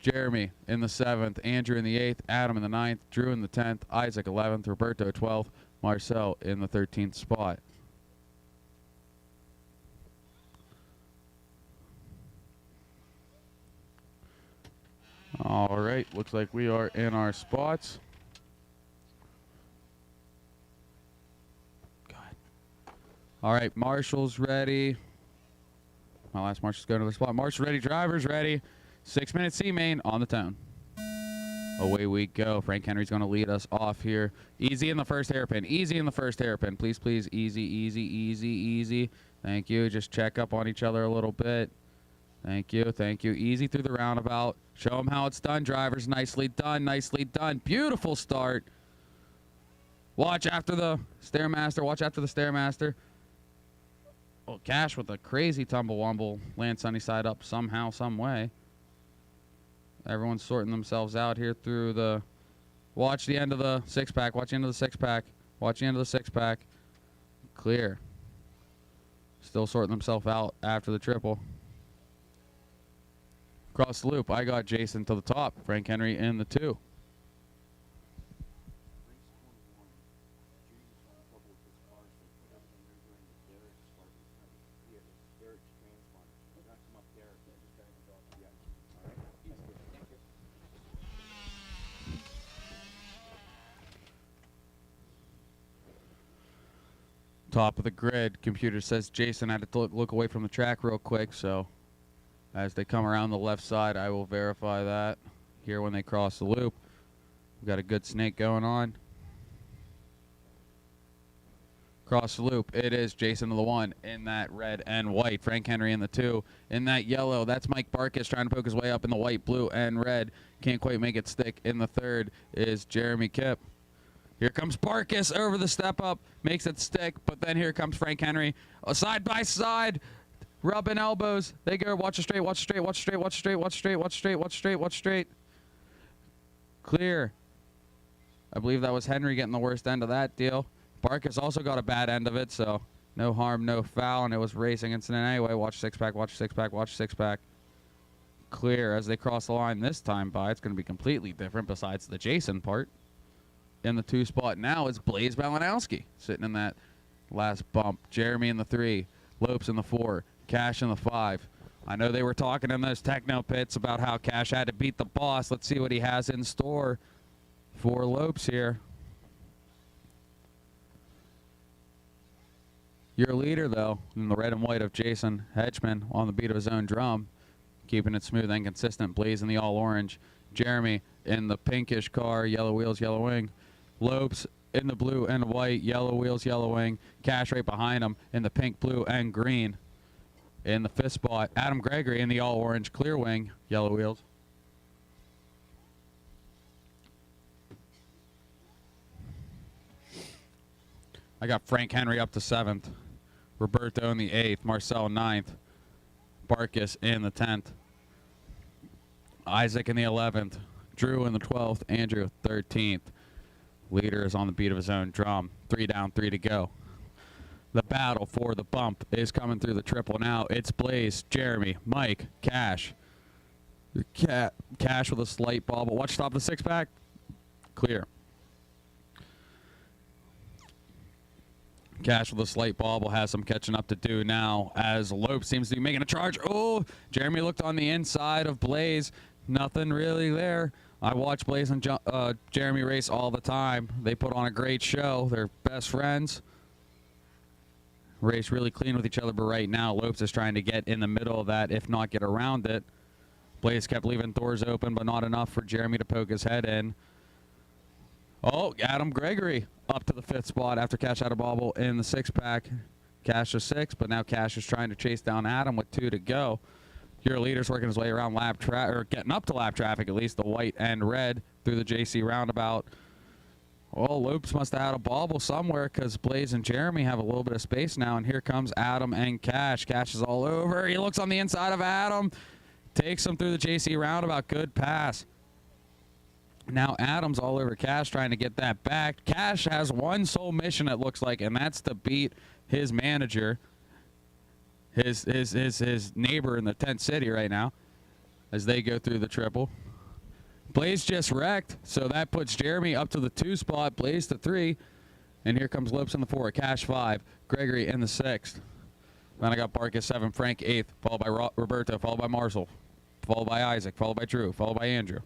Jeremy in the 7th, Andrew in the 8th, Adam in the 9th, Drew in the 10th, Isaac 11th, Roberto 12th, Marcel in the 13th spot. All right, looks like we are in our spots. God. All right, Marshall's ready. My last Marshall's going to the spot. Marshall ready, drivers ready. 6-minute C-main on the tone. Away we go. Frank Henry's going to lead us off here. Easy in the first hairpin. Easy in the first hairpin. Please, please. Easy, easy, easy, easy. Thank you. Just check up on each other a little bit. Thank you. Thank you. Easy through the roundabout. Show them how it's done, drivers. Nicely done. Nicely done. Beautiful start. Watch after the Stairmaster. Watch after the Stairmaster. Oh, Cash with a crazy tumble-wumble. Land sunny side up somehow, some way. Everyone's sorting themselves out here through the... Watch the end of the 6-pack. Watch the end of the 6-pack. Watch the end of the 6-pack. Clear. Still sorting themselves out after the triple. Across the loop, I got Jason to the top. Frank Henry in the 2. Top of the grid. Computer says Jason had to look away from the track real quick, so as they come around the left side, I will verify that here when they cross the loop. We've got a good snake going on. Cross the loop. It is Jason to the 1 in that red and white. Frank Henry in the 2 in that yellow. That's Mike Barkus trying to poke his way up in the white, blue, and red. Can't quite make it stick. In the 3rd is Jeremy Kipp. Here comes Barkus over the step up, makes it stick, but then here comes Frank Henry. Side by side, rubbing elbows. They go, watch it straight, watch it straight, watch it straight, watch it straight, watch it straight, watch it straight, watch it straight, watch it straight. Clear. I believe that was Henry getting the worst end of that deal. Barkus also got a bad end of it, so no harm, no foul, and it was racing incident anyway. Watch 6-pack, watch 6-pack, watch 6-pack. Clear as they cross the line this time by. It's going to be completely different besides the Jason part. In the 2 spot now is Blaze Balanowski sitting in that last bump. Jeremy in the 3, Lopes in the 4, Cash in the 5. I know they were talking in those techno pits about how Cash had to beat the boss. Let's see what he has in store for Lopes here. Your leader, though, in the red and white of Jason Hedgeman on the beat of his own drum, keeping it smooth and consistent. Blaze in the all-orange. Jeremy in the pinkish car, yellow wheels, yellow wing. Lopes in the blue and white, yellow wheels, yellow wing. Cash right behind him in the pink, blue, and green. In the 5th spot, Adam Gregory in the all-orange clear wing, yellow wheels. I got Frank Henry up to 7th. Roberto in the 8th. Marcel 9th. Barkus in the 10th. Isaac in the 11th. Drew in the 12th. Andrew 13th. Leader is on the beat of his own drum. 3 down, 3 to go. The battle for the bump is coming through the triple now. It's Blaze, Jeremy, Mike, Cash. Cash with a slight bobble. Watch stop the 6-pack. Clear. Cash with a slight bobble has some catching up to do now as Lope seems to be making a charge. Oh, Jeremy looked on the inside of Blaze. Nothing really there. I watch Blaze and Jeremy race all the time. They put on a great show. They're best friends. Race really clean with each other, but right now Lopes is trying to get in the middle of that, if not get around it. Blaze kept leaving doors open, but not enough for Jeremy to poke his head in. Oh, Adam Gregory up to the 5th spot after Cash had a bobble in the 6-pack. Cash is 6, but now Cash is trying to chase down Adam with 2 to go. Your leader's working his way around or getting up to lap traffic, at least the white and red through the JC roundabout. Well, Lopes must have had a bobble somewhere because Blaze and Jeremy have a little bit of space now, and here comes Adam and Cash. Cash is all over. He looks on the inside of Adam, takes him through the JC roundabout. Good pass. Now Adam's all over Cash trying to get that back. Cash has one sole mission, it looks like, and that's to beat his manager, his neighbor in the tent city right now, as they go through the triple. Blaze just wrecked, so that puts Jeremy up to the 2 spot, Blaze to 3. And here comes Lopes in the 4, Cash 5, Gregory in the 6th. Then I got Barkus 7, Frank 8th, followed by Roberto, followed by Marshall, followed by Isaac, followed by Drew, followed by Andrew.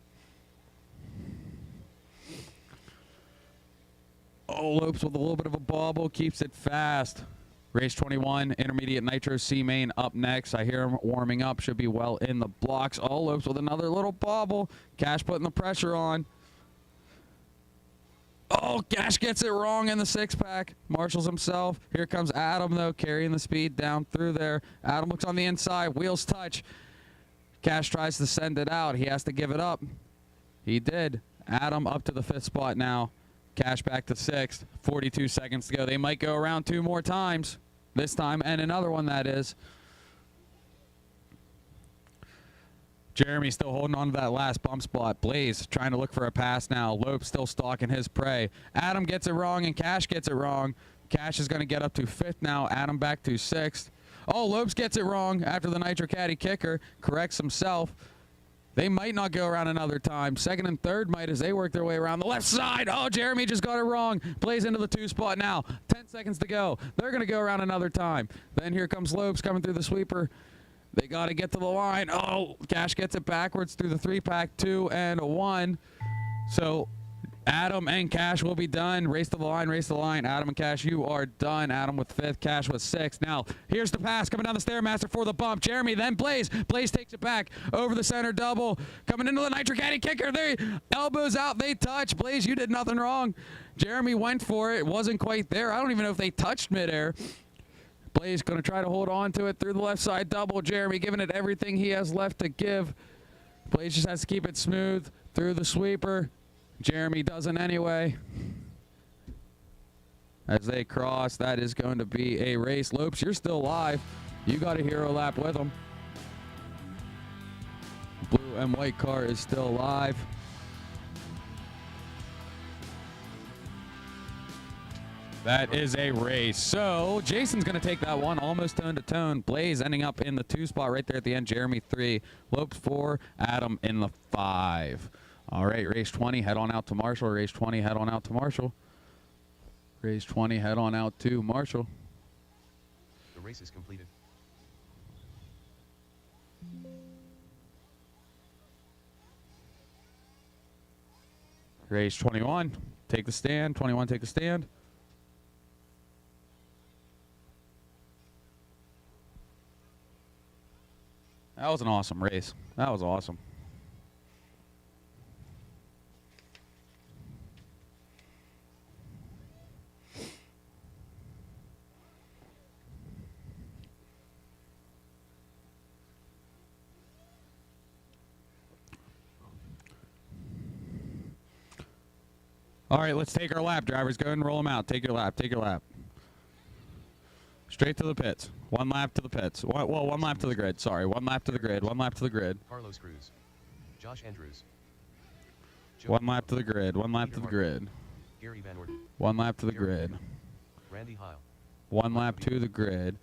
Oh, Lopes with a little bit of a bobble, keeps it fast. Race 21, intermediate Nitro C-main up next. I hear him warming up, should be well in the blocks. Oh, Lopes with another little bobble. Cash putting the pressure on. Oh, Cash gets it wrong in the 6-pack. Marshals himself. Here comes Adam, though, carrying the speed down through there. Adam looks on the inside. Wheels touch. Cash tries to send it out. He has to give it up. He did. Adam up to the 5th spot now. Cash back to 6th. 42 seconds to go. They might go around 2 more times. This time, and another one, that is. Jeremy still holding on to that last bump spot. Blaze trying to look for a pass now. Lope still stalking his prey. Adam gets it wrong, and Cash gets it wrong. Cash is going to get up to 5th now. Adam back to 6th. Oh, Lopes gets it wrong after the Nitro Caddy kicker. Corrects himself. They might not go around another time. 2nd and 3rd might as they work their way around the left side. Oh, Jeremy just got it wrong. Plays into the 2 spot now. 10 seconds to go. They're going to go around another time. Then here comes Lopes coming through the sweeper. They got to get to the line. Oh, Cash gets it backwards through the 3-pack, 2 and 1. So Adam and Cash will be done. Race to the line, race to the line. Adam and Cash, you are done. Adam with 5th, Cash with 6th. Now, here's the pass coming down the Stairmaster for the bump. Jeremy, then Blaze. Blaze takes it back over the center double. Coming into the Nitro Caddy kicker. They elbows out. They touch. Blaze, you did nothing wrong. Jeremy went for it. It wasn't quite there. I don't even know if they touched midair. Blaze going to try to hold on to it through the left side double. Jeremy giving it everything he has left to give. Blaze just has to keep it smooth through the sweeper. Jeremy doesn't anyway. As they cross, that is going to be a race. Lopes, you're still live. You got a hero lap with them. Blue and white car is still alive. That is a race. So Jason's going to take that one almost tone to tone. Blaze ending up in the 2 spot right there at the end. Jeremy 3, Lopes 4, Adam in the 5. All right, race 20, head on out to Marshall. Race 20, head on out to Marshall. Race 20, head on out to Marshall. The race is completed. Race 21, take the stand. 21, take the stand. That was an awesome race. That was awesome. All right, let's take our lap, drivers. Go ahead and roll them out. Take your lap. Take your lap. Straight to the pits. 1 lap to the pits. Well, 1 lap to the grid. Sorry, 1 lap to the grid. 1 lap to the grid. Carlos Cruz. Josh Andrews. 1 lap to the grid. 1 lap to the grid. Gary Van Orden. 1 lap to the grid. Randy Heil. 1 lap to the grid.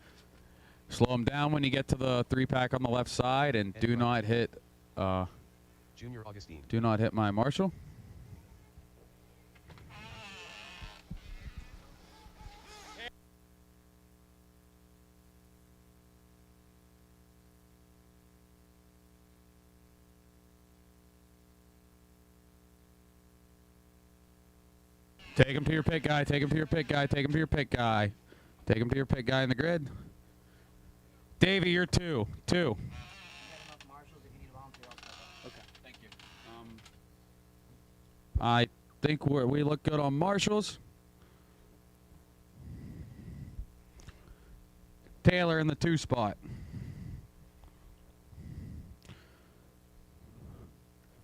Slow them down when you get to the 3-pack on the left side, and do not hit. Junior Augustine. Do not hit my Marshall. Take him to your pit guy. Take him to your pit guy. Take him to your pit guy. Take him to your pit guy in the grid. Davey, you're 2. 2. Okay, thank you. I think we look good on Marshalls. Taylor in the 2 spot.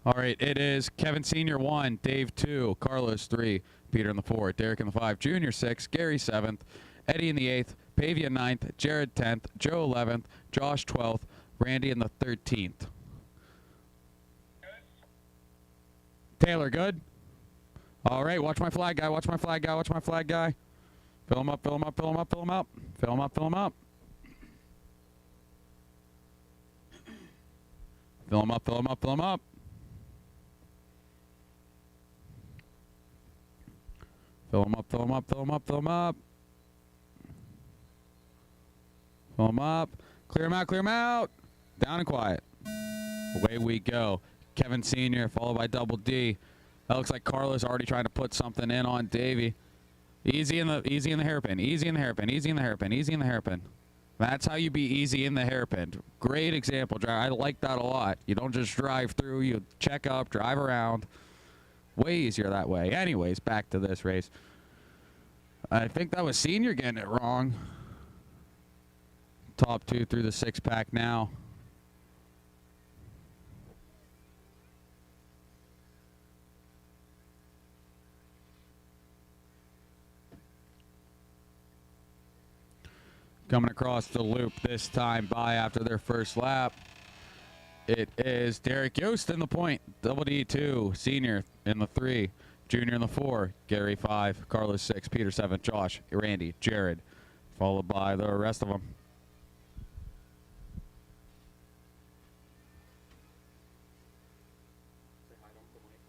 All right, it is Kevin Sr. 1, Dave 2, Carlos 3, Peter in the 4, Derek in the 5, Junior 6, Gary 7th, Eddie in the 8th, Pavia 9th, Jared 10th, Joe 11th, Josh 12th, Randy in the 13th. Taylor, good? All right, watch my flag guy, watch my flag guy, watch my flag guy. Fill him up, fill him up, fill him up, fill him up. Fill him up, fill him up. Fill him up, fill him up, fill him up. Fill them up, fill them up, fill them up, fill them up. Fill them up. Clear them out, clear them out. Down and quiet. Away we go. Kevin Sr. followed by Double D. That looks like Carlos already trying to put something in on Davey. Easy in the hairpin. Easy in the hairpin. Easy in the hairpin. Easy in the hairpin. That's how you be easy in the hairpin. Great example. I like that a lot. You don't just drive through. You check up, drive around. Way easier that way. Anyways, back to this race. I think that was Senior getting it wrong. Top 2 through the 6-pack now. Coming across the loop this time by after their first lap. It is Derek Yost in the point. Double D 2, Senior in the 3, Junior in the 4, Gary 5, Carlos 6, Peter 7, Josh, Randy, Jared, followed by the rest of them. Say hi to Uncle Mike.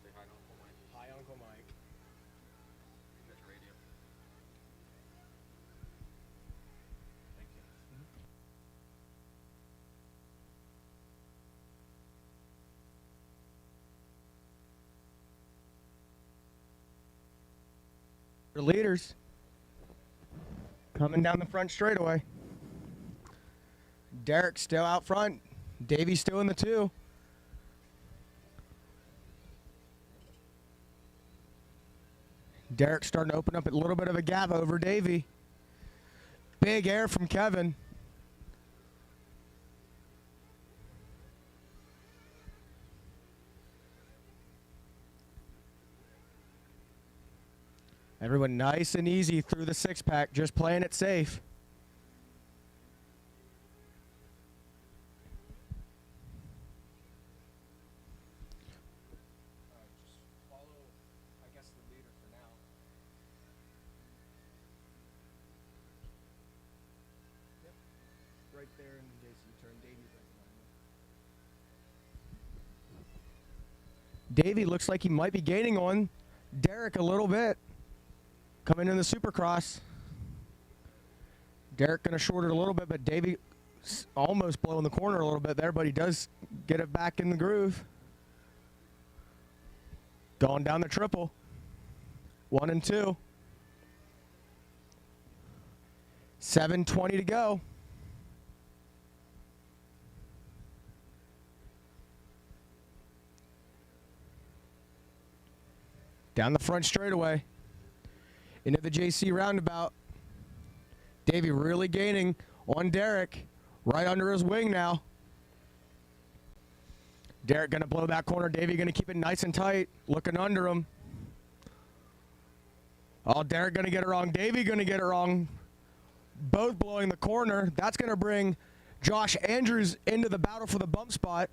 Say hi to Uncle Mike. Hi, Uncle Mike. That's radio. Thank you. The leaders coming down the front straightaway. Derek still out front. Davey still in the 2. Derek starting to open up a little bit of a gap over Davey. Big air from Kevin. Everyone nice and easy through the 6-pack, just playing it safe. Just follow, I guess, the leader for now. Yep, right there in the JC turn. Davey's right behind him. Davey looks like he might be gaining on Derek a little bit. Coming in the Supercross. Derek going to short it a little bit, but Davey almost blowing the corner a little bit there, but he does get it back in the groove. Going down the triple. 1 and 2. 7:20 to go. Down the front straightaway. Into the JC roundabout. Davey really gaining on Derek. Right under his wing now. Derek going to blow that corner. Davey going to keep it nice and tight. Looking under him. Oh, Derek going to get it wrong. Davey going to get it wrong. Both blowing the corner. That's going to bring Josh Andrews into the battle for the bump spot.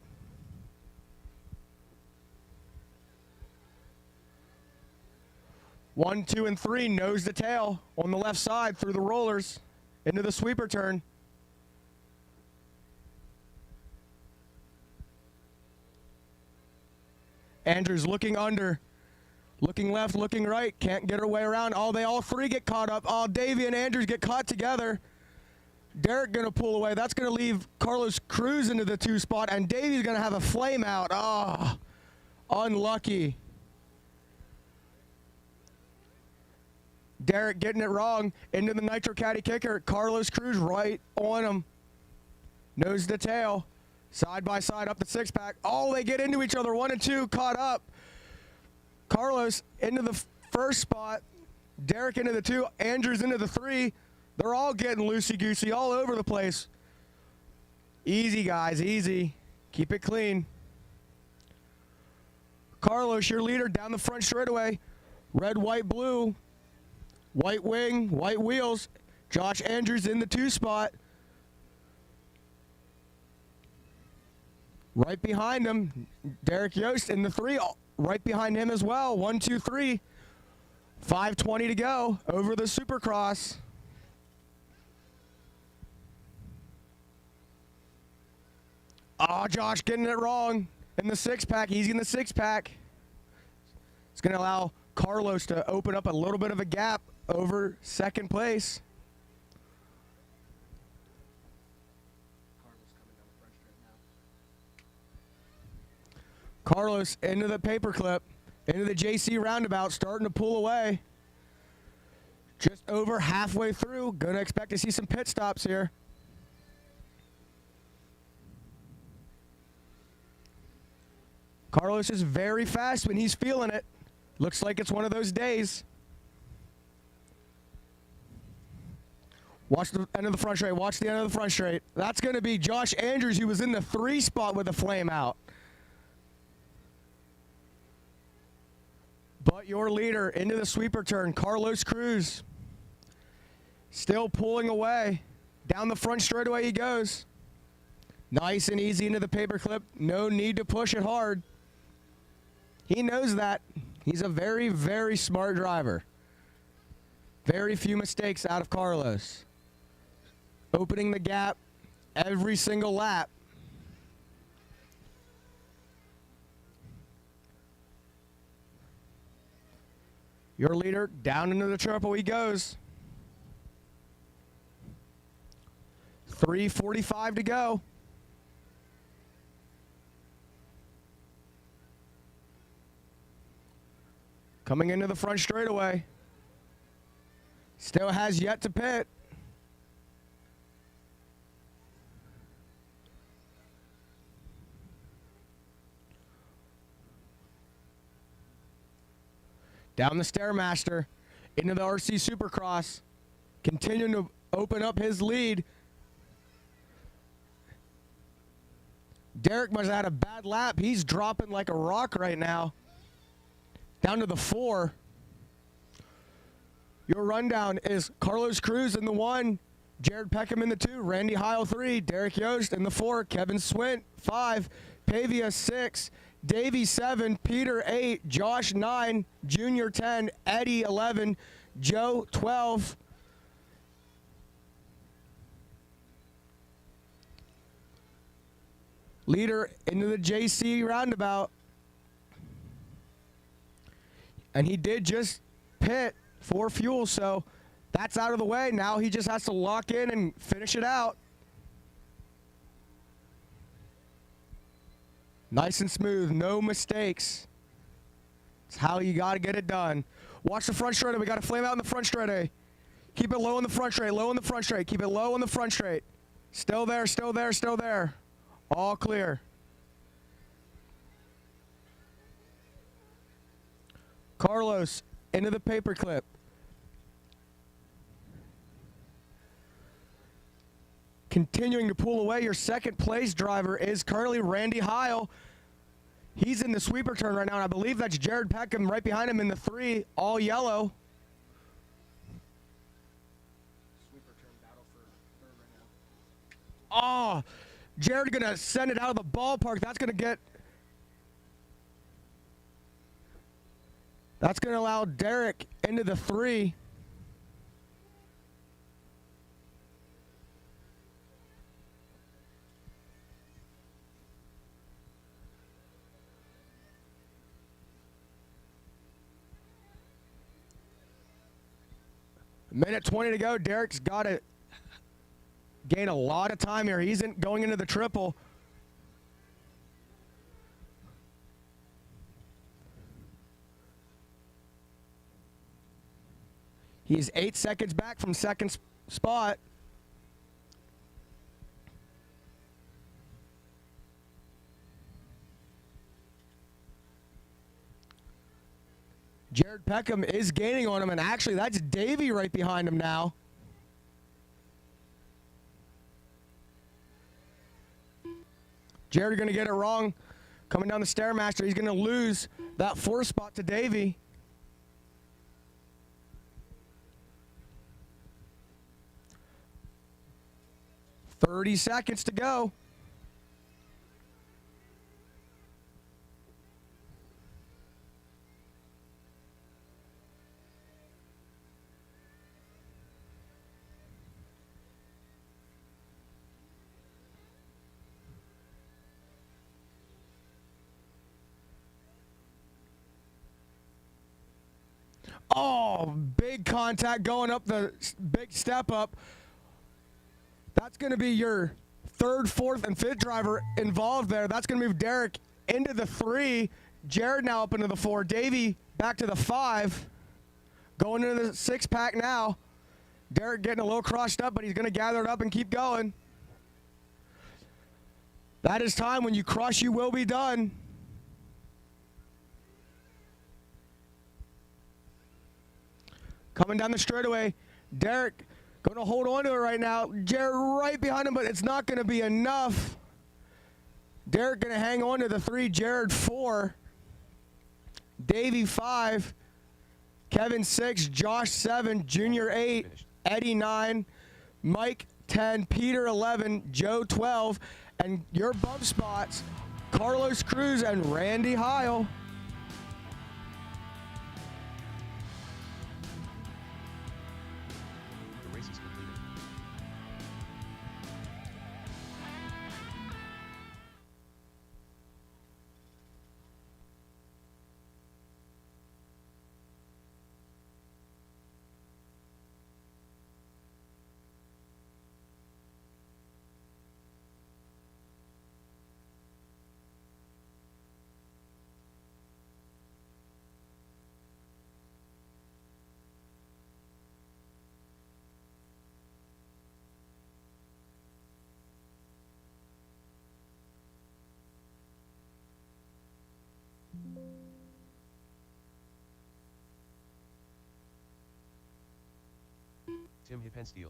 One, 2, and 3, nose to tail on the left side through the rollers into the sweeper turn. Andrews looking under, looking left, looking right, can't get her way around. Oh, they all 3 get caught up. Oh, Davey and Andrews get caught together. Derek going to pull away. That's going to leave Carlos Cruz into the 2 spot, and Davey's going to have a flame out. Oh, unlucky. Derek getting it wrong into the Nitro Caddy kicker. Carlos Cruz right on him. Nose to tail. Side by side up the 6-pack. Oh, they get into each other. 1 and 2 caught up. Carlos into the first spot. Derek into the 2. Andrews into the 3. They're all getting loosey-goosey all over the place. Easy, guys. Easy. Keep it clean. Carlos, your leader, down the front straightaway. Red, white, blue. White wing, white wheels. Josh Andrews in the 2 spot. Right behind him, Derek Yost in the 3. Right behind him as well. 1, 2, 3. 5:20 to go over the Supercross. Oh, Josh getting it wrong in the 6-pack. He's in the 6-pack. It's going to allow Carlos to open up a little bit of a gap over second place. Carlos into the paperclip, into the JC roundabout, starting to pull away. Just over halfway through. Going to expect to see some pit stops here. Carlos is very fast when he's feeling it. Looks like it's one of those days. Watch the end of the front straight. Watch the end of the front straight. That's going to be Josh Andrews, who was in the 3 spot with a flame out. But your leader into the sweeper turn, Carlos Cruz, still pulling away. Down the front straightaway he goes. Nice and easy into the paperclip. No need to push it hard. He knows that. He's a very, very smart driver. Very few mistakes out of Carlos. Opening the gap every single lap. Your leader down into the triple he goes. 3:45 to go. Coming into the front straightaway. Still has yet to pit. Down the Stairmaster, into the RC Supercross, continuing to open up his lead. Derek must have had a bad lap. He's dropping like a rock right now. Down to the 4. Your rundown is Carlos Cruz in the 1, Jared Peckham in the 2, Randy Heil 3, Derek Yost in the 4, Kevin Swint 5, Pavia 6, Davey 7, Peter 8, Josh 9, Junior 10, Eddie 11, Joe 12. Leader into the JC roundabout. And he did just pit for fuel, so that's out of the way. Now he just has to lock in and finish it out. Nice and smooth, no mistakes. It's how you got to get it done. Watch the front straight. We got a flame out in the front straight. Keep it low in the front straight, low in the front straight. Keep it low in the front straight. Still there, still there, still there. All clear. Carlos into the paperclip. Continuing to pull away, your second place driver is currently Randy Heil. He's in the sweeper turn right now, and I believe that's Jared Peckham right behind him in the 3, all yellow. Sweeper turn battle for third right now. Oh, Jared gonna send it out of the ballpark. That's gonna allow Derek into the 3. Minute 20 to go. Derek's got to gain a lot of time here. He's going into the triple. He's 8 seconds back from second spot. Jared Peckham is gaining on him, and actually that's Davey right behind him now. Jared going to get it wrong. Coming down the Stairmaster, he's going to lose that 4 spot to Davey. "30 seconds to go. Oh, big contact going up the big step up. That's going to be your third, fourth, and fifth driver involved there. That's going to move Derek into the 3. Jared now up into the 4. Davey back to the 5. Going into the 6-pack now. Derek getting a little crushed up, but he's going to gather it up and keep going. That is time. When you crush, you will be done. Coming down the straightaway, Derek going to hold on to it right now. Jared right behind him, but it's not going to be enough. Derek going to hang on to the 3, Jared 4, Davey 5, Kevin 6, Josh 7, Junior 8, Eddie 9, Mike 10, Peter 11, Joe 12, and your bump spots, Carlos Cruz and Randy Heil. The race is completed. Tim Hippensteel.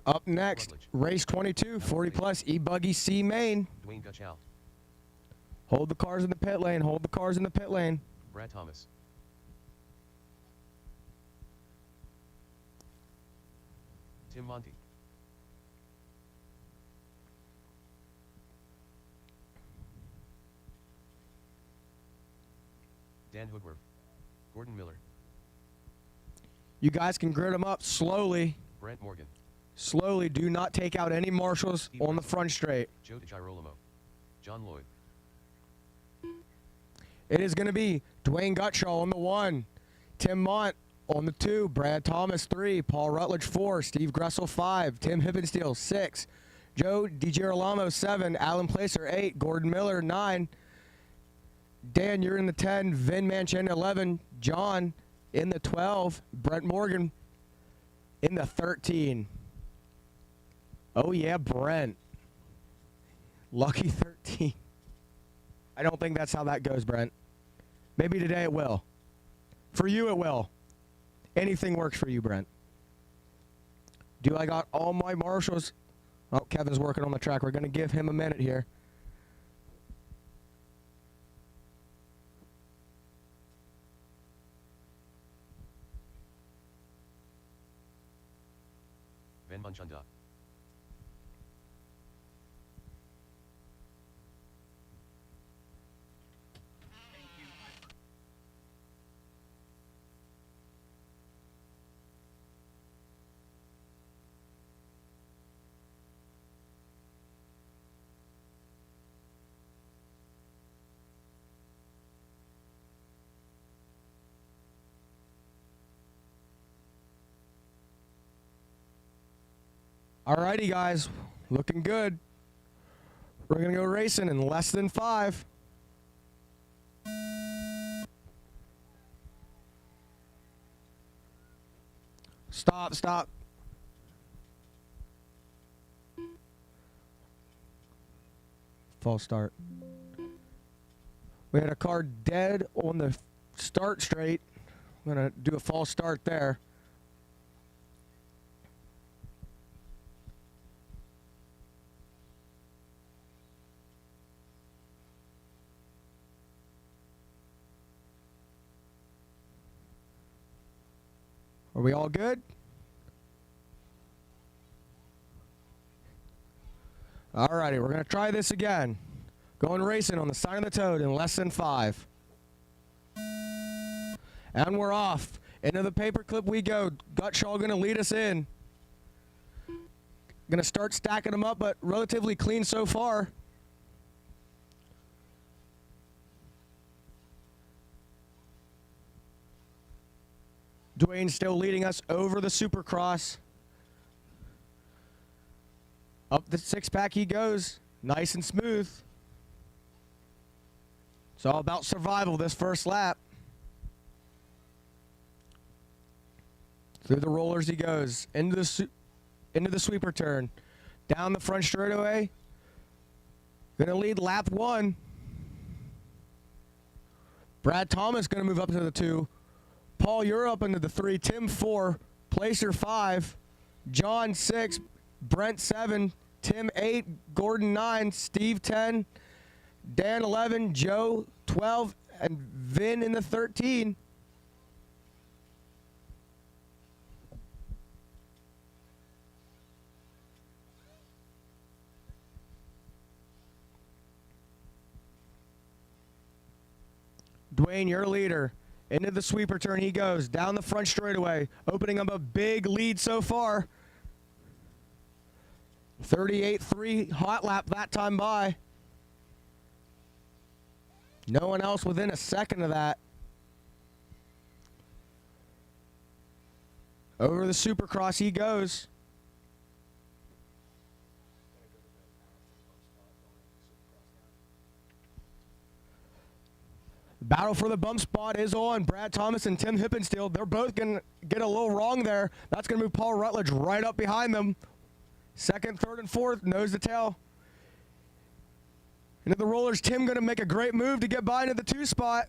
Up next, race 22, 40 plus E-buggy C-main. Dwayne Gutchow. Hold the cars in the pit lane. Hold the cars in the pit lane. Brad Thomas. Tim Monty. Dan Hoodworth. Gordon Miller. You guys can grid them up slowly. Brent Morgan. Slowly. Do not take out any marshals on the front straight. Joe DiGirolamo. John Lloyd. It is going to be Dwayne Gutschall on the 1, Tim Mont on the 2, Brad Thomas 3, Paul Rutledge 4, Steve Gressel 5, Tim Hippensteel 6, Joe DiGirolamo 7, Alan Placer 8, Gordon Miller 9, Dan, you're in the 10, Vin Manchin 11, John in the 12, Brent Morgan in the 13. Oh yeah, Brent. Lucky 13. I don't think that's how that goes, Brent. Maybe today it will. For you, it will. Anything works for you, Brent. Do I got all my marshals? Oh, Kevin's working on the track. We're going to give him a minute here. Ben Manchanda. Alrighty, guys. Looking good. We're going to go racing in less than 5. Stop, stop. False start. We had a car dead on the start straight. I'm going to do a false start there. Are we all good? Alrighty, we're going to try this again. Going racing on the sign of the toad in less than 5. And we're off. Into the paperclip we go. Gutschall going to lead us in. Going to start stacking them up, but relatively clean so far. Dwayne still leading us over the Supercross. Up the six-pack he goes, nice and smooth. It's all about survival this first lap. Through the rollers he goes, into the sweeper turn, down the front straightaway. Gonna lead lap 1. Brad Thomas gonna move up to the 2. Paul, you're up into the 3. Tim 4. Placer 5. John 6. Brent 7. Tim 8. Gordon 9. Steve 10. Dan 11. Joe 12. And Vin in the 13. Dwayne, your leader. Into the sweeper turn he goes. Down the front straightaway. Opening up a big lead so far. 38.3 hot lap that time by. No one else within a second of that. Over the Supercross he goes. Battle for the bump spot is on. Brad Thomas and Tim Hippensteel. They're both going to get a little wrong there. That's going to move Paul Rutledge right up behind them. Second, third, and fourth, nose to tail. Into the rollers, Tim going to make a great move to get by into the 2 spot.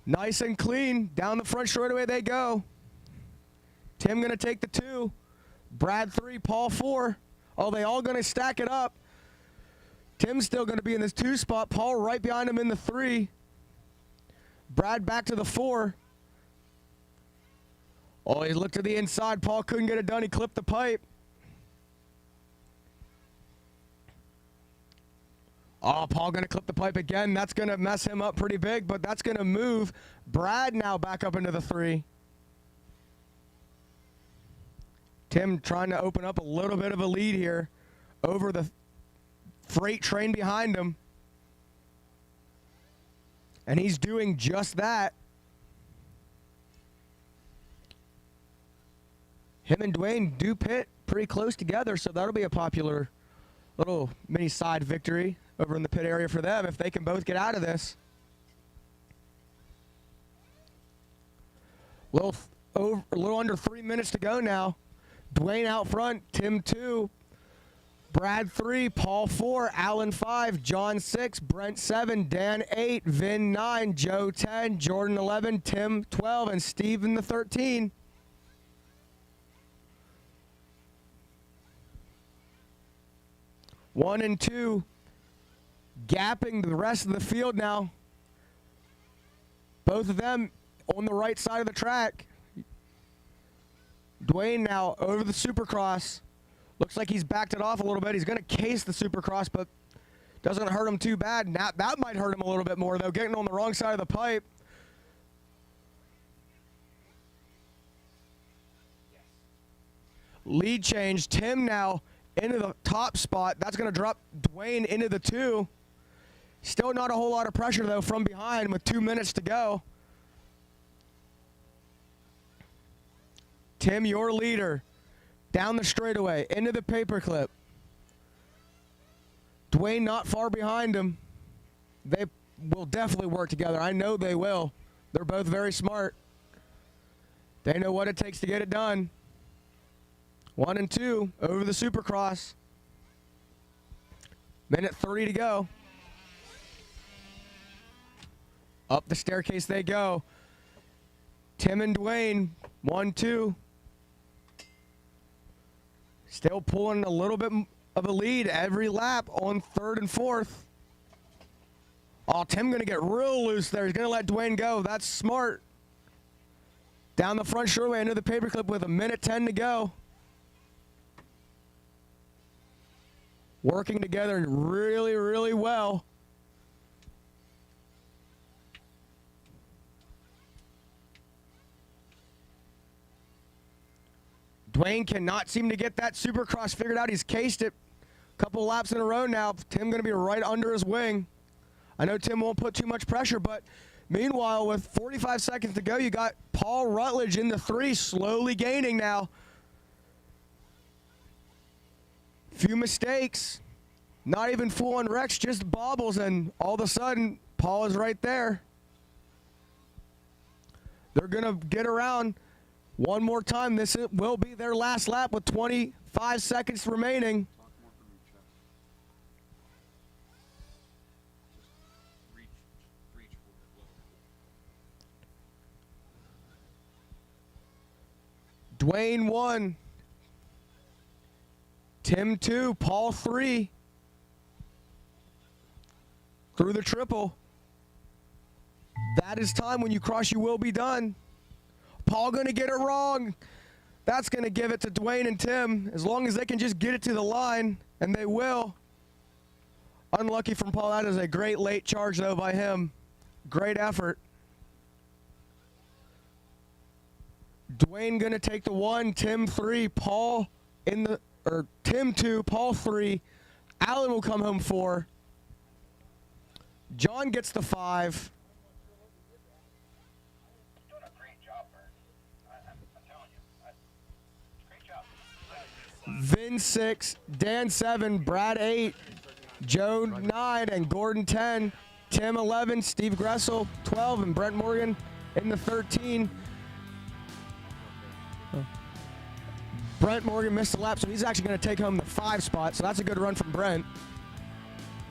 Nice and clean. Down the front straightaway they go. Tim going to take the 2. Brad 3, Paul 4. Oh, they all going to stack it up. Tim's still going to be in this 2 spot. Paul right behind him in the 3. Brad back to the 4. Oh, he looked to the inside. Paul couldn't get it done. He clipped the pipe. Oh, Paul going to clip the pipe again. That's going to mess him up pretty big, but that's going to move Brad now back up into the 3. Tim trying to open up a little bit of a lead here over the freight train behind him. And he's doing just that. Him and Dwayne do pit pretty close together, so that'll be a popular little mini side victory over in the pit area for them if they can both get out of this. A little under 3 minutes to go now. Dwayne out front, Tim 2. Brad 3, Paul 4, Alan 5, John 6, Brent 7, Dan 8, Vin 9, Joe 10, Jordan 11, Tim 12, and Steve in the 13. One and 2, gapping the rest of the field now. Both of them on the right side of the track. Dwayne now over the Supercross. Looks like he's backed it off a little bit. He's going to case the Supercross, but doesn't hurt him too bad. Now, that might hurt him a little bit more, though, getting on the wrong side of the pipe. Lead change. Tim now into the top spot. That's going to drop Dwayne into the 2. Still not a whole lot of pressure, though, from behind with 2 minutes to go. Tim, your leader. Down the straightaway, into the paperclip. Dwayne not far behind him. They will definitely work together. I know they will. They're both very smart. They know what it takes to get it done. 1 and 2 over the Supercross. Minute 30 to go. Up the staircase they go. Tim and Dwayne, 1, 2. Still pulling a little bit of a lead every lap on 3rd and 4th. Oh, Tim going to get real loose there. He's going to let Dwayne go. That's smart. Down the front straightaway into the paperclip with a minute 10 to go. Working together really, really well. Dwayne cannot seem to get that Supercross figured out. He's cased it a couple laps in a row now. Tim going to be right under his wing. I know Tim won't put too much pressure, but Meanwhile, with 45 seconds to go, you got Paul Rutledge in the 3, slowly gaining now. Few mistakes. Not even full on wrecks, just bobbles, and all of a sudden, Paul is right there. They're going to get around one more time. This will be their last lap with 25 seconds remaining. Dwayne 1. Tim 2. Paul 3. Through the triple. That is time. When you cross, you will be done. Paul going to get it wrong. That's going to give it to Dwayne and Tim. As long as they can just get it to the line, and they will. Unlucky from Paul. That is a great late charge, though, by him. Great effort. Dwayne going to take the 1, Tim 3, Paul in the, or Tim 2, Paul 3. Alan will come home 4. John gets the 5. Doing a great job, Bert. I'm telling you. Great job. Vin 6, Dan 7, Brad 8, Joe 9, and Gordon 10. Tim 11, Steve Gressel 12, and Brent Morgan in the 13. Brent Morgan missed a lap, so he's actually going to take home the 5 spot. So that's a good run from Brent.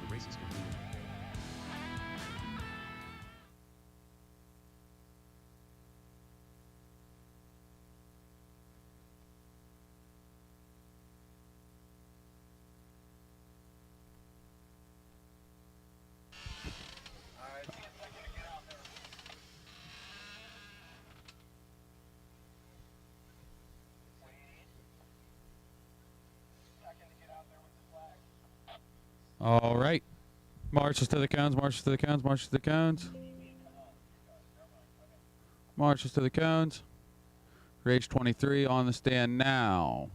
The race is completed. All right. Marches to the cones, marches to the cones, marches to the cones. Marches to the cones. Race 23 on the stand now.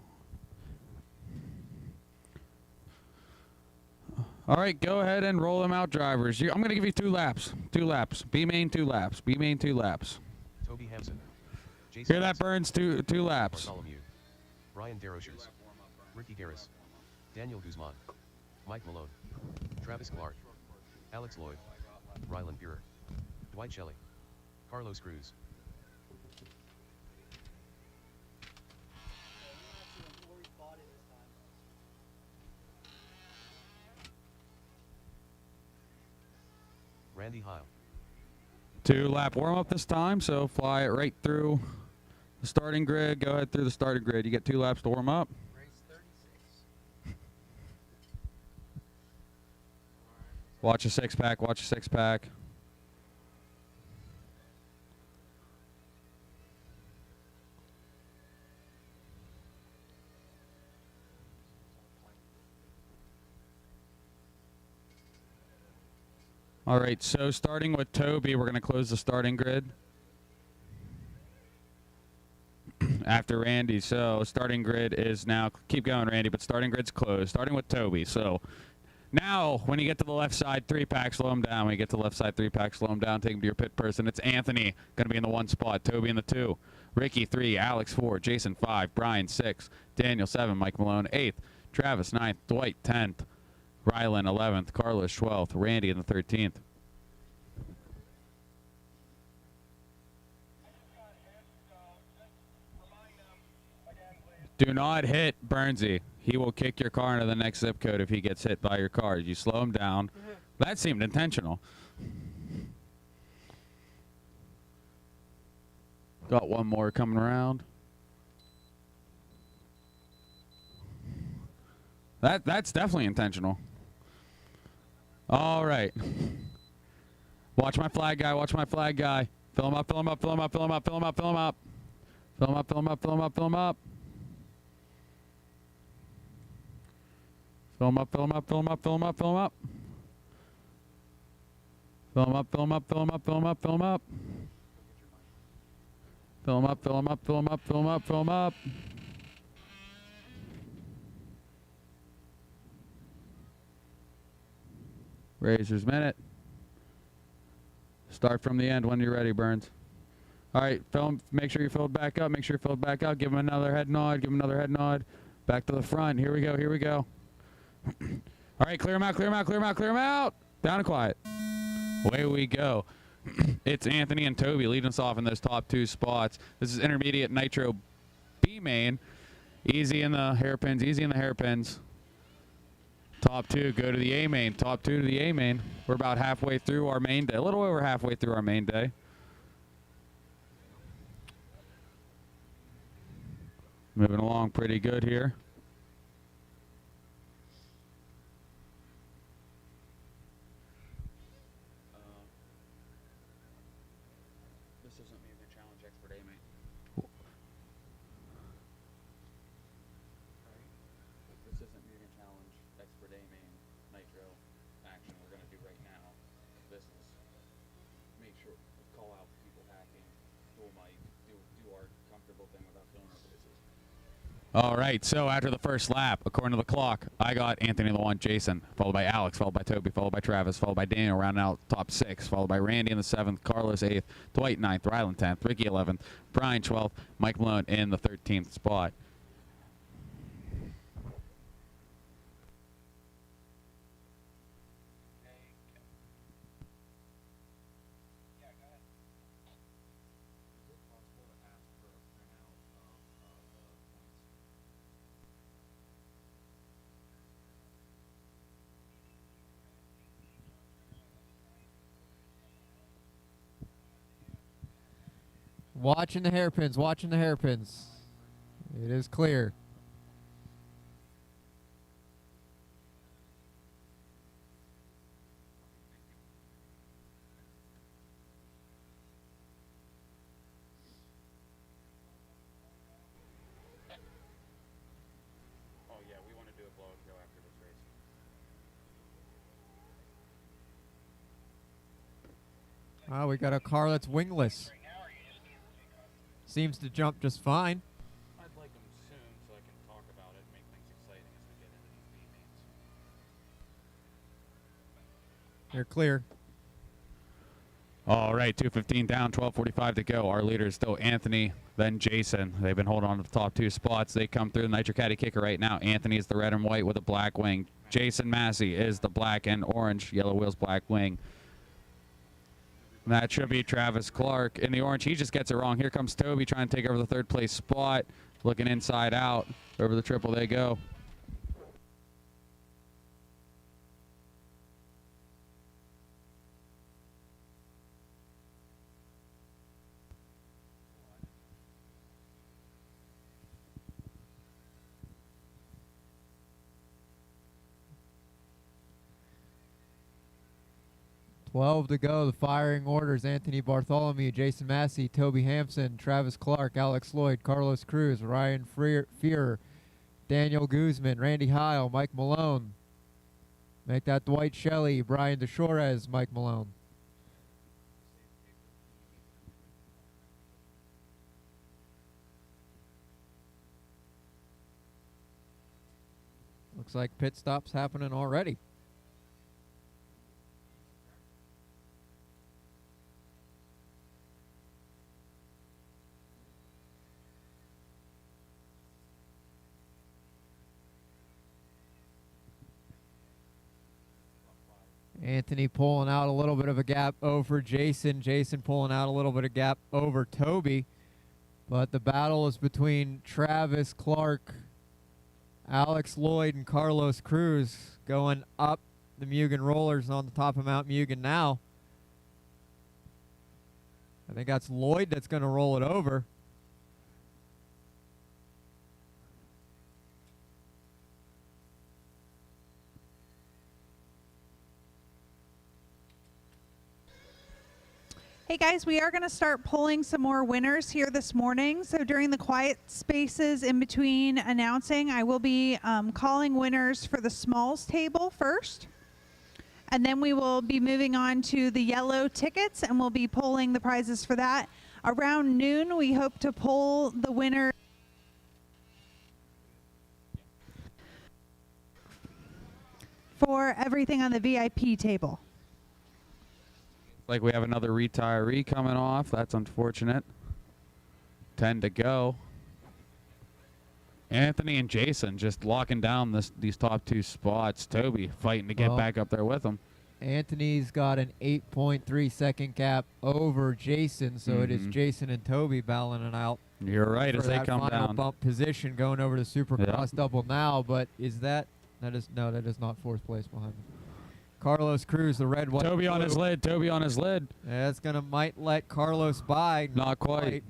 All right, go ahead and roll them out, drivers. I'm going to give you 2 laps. 2 laps. B-main 2 laps. B-main 2 laps. Toby Hampson. Jason Hear that, Benson, Burns? 2 laps. Bartholomew. Brian Derochers. Ricky Garris. Daniel Guzman. Mike Malone. Travis Clark. Alex Lloyd. Rylan Burer. Dwight Shelley. Carlos Cruz. Randy Heil. 2 lap warm up this time, so fly it right through the starting grid. Go ahead through the starting grid. You get 2 laps to warm up. Watch a 6-pack, watch a 6-pack. All right, so starting with Toby, we're going to close the starting grid. After Randy, so starting grid is now, keep going, Randy, but starting grid's closed. Starting with Toby, so now when you get to the left side 3-pack, slow him down. When you get to the left side 3-pack, slow him down, take him to your pit person. It's Anthony, going to be in the 1 spot, Toby in the 2, Ricky 3, Alex 4, Jason 5, Brian 6, Daniel 7, Mike Malone 8th, Travis 9th, Dwight 10th, Rylan 11th, Carlos 12th, Randy in the 13th. Do not hit Burnsy. He will kick your car into the next zip code if he gets hit by your car. You slow him down. That seemed intentional. Got one more coming around. That's definitely intentional. All right. Watch my flag guy. Watch my flag guy. Fill him up, fill him up, fill him up, fill him up, fill him up, fill him up. Fill him up, fill him up, fill him up, fill him up. Fill him up, fill him up, fill him up, fill him up, fill him up. Fill him up, fill him up, fill him up, fill him up, fill him up. Fill him up, fill him up, fill him up, fill him up, fill him up. Razor's minute. Start from the end when you're ready, Burns. All right, film. Make sure you fill it back up. Make sure you fill it back up. Give him another head nod. Give him another head nod. Back to the front. Here we go. Here we go. All right, clear him out. Clear him out. Clear him out. Clear him out. Down and quiet. Away we go. It's Anthony and Toby leading us off in those top 2 spots. This is intermediate Nitro B-main. Easy in the hairpins. Easy in the hairpins. Top 2 go to the A-main. Top 2 to the A-main. We're about halfway through our main day. A little over halfway through our main day. Moving along pretty good here. This isn't Mugen Challenge Expert A-main. This isn't Mugen Challenge Expert A-main Nitro action we're going to do right now. This is make sure call out people hacking, dual mic, do our comfortable thing without filling our voices. All right, so after the first lap, according to the clock, I got Anthony the 1, Jason, followed by Alex, followed by Toby, followed by Travis, followed by Daniel, rounding out top 6, followed by Randy in the 7th, Carlos 8th, Dwight 9th, Rylan 10th, Ricky 11th, Brian 12th, Mike Malone in the 13th spot. Watching the hairpins, watching the hairpins. It is clear. Oh yeah, we want to do a blow and go after this race. Oh, we got a car that's wingless. Seems to jump just fine. I'd like them soon so I can talk about it and make things exciting as we get into these B-mains. They're clear. All right, 2:15 down, 12:45 to go. Our leader is still Anthony, then Jason. They've been holding on to the top 2 spots. They come through the Nitro Caddy kicker right now. Anthony is the red and white with a black wing. Jason Massey is the black and orange, yellow wheels, black wing. That should be Travis Clark in the orange. He just gets it wrong. Here comes Toby trying to take over the 3rd place spot. Looking inside out. Over the triple they go. $12 to go. The firing orders: Anthony Bartholomew, Jason Massey, Toby Hampson, Travis Clark, Alex Lloyd, Carlos Cruz, Ryan Fearer, Daniel Guzman, Randy Heil, Mike Malone. Make that Dwight Shelley, Brian DeShores, Mike Malone. Looks like pit stops happening already. Anthony pulling out a little bit of a gap over Jason. Jason pulling out a little bit of gap over Toby. But the battle is between Travis Clark, Alex Lloyd, and Carlos Cruz going up the Mugen rollers on the top of Mount Mugen now. I think that's Lloyd that's going to roll it over. Hey guys, we are going to start pulling some more winners here this morning. So during the quiet spaces in between announcing, I will be calling winners for the smalls table first. And then we will be moving on to the yellow tickets and we'll be pulling the prizes for that. Around noon, we hope to pull the winner for everything on the VIP table. Like we have another retiree coming off. That's unfortunate. 10 to go. Anthony and Jason just locking down these top 2 spots. Toby fighting to get Well, back up there with them. Anthony's got an 8.3 second gap over Jason, so it is Jason and Toby battling it out. You're right, for as they that come final down. bump position going over to Supercross double now, but is that is no, that is not 4th place behind him. Carlos Cruz, the red one. Toby on his lid. Toby on his lid. That's gonna might let Carlos by. Not quite.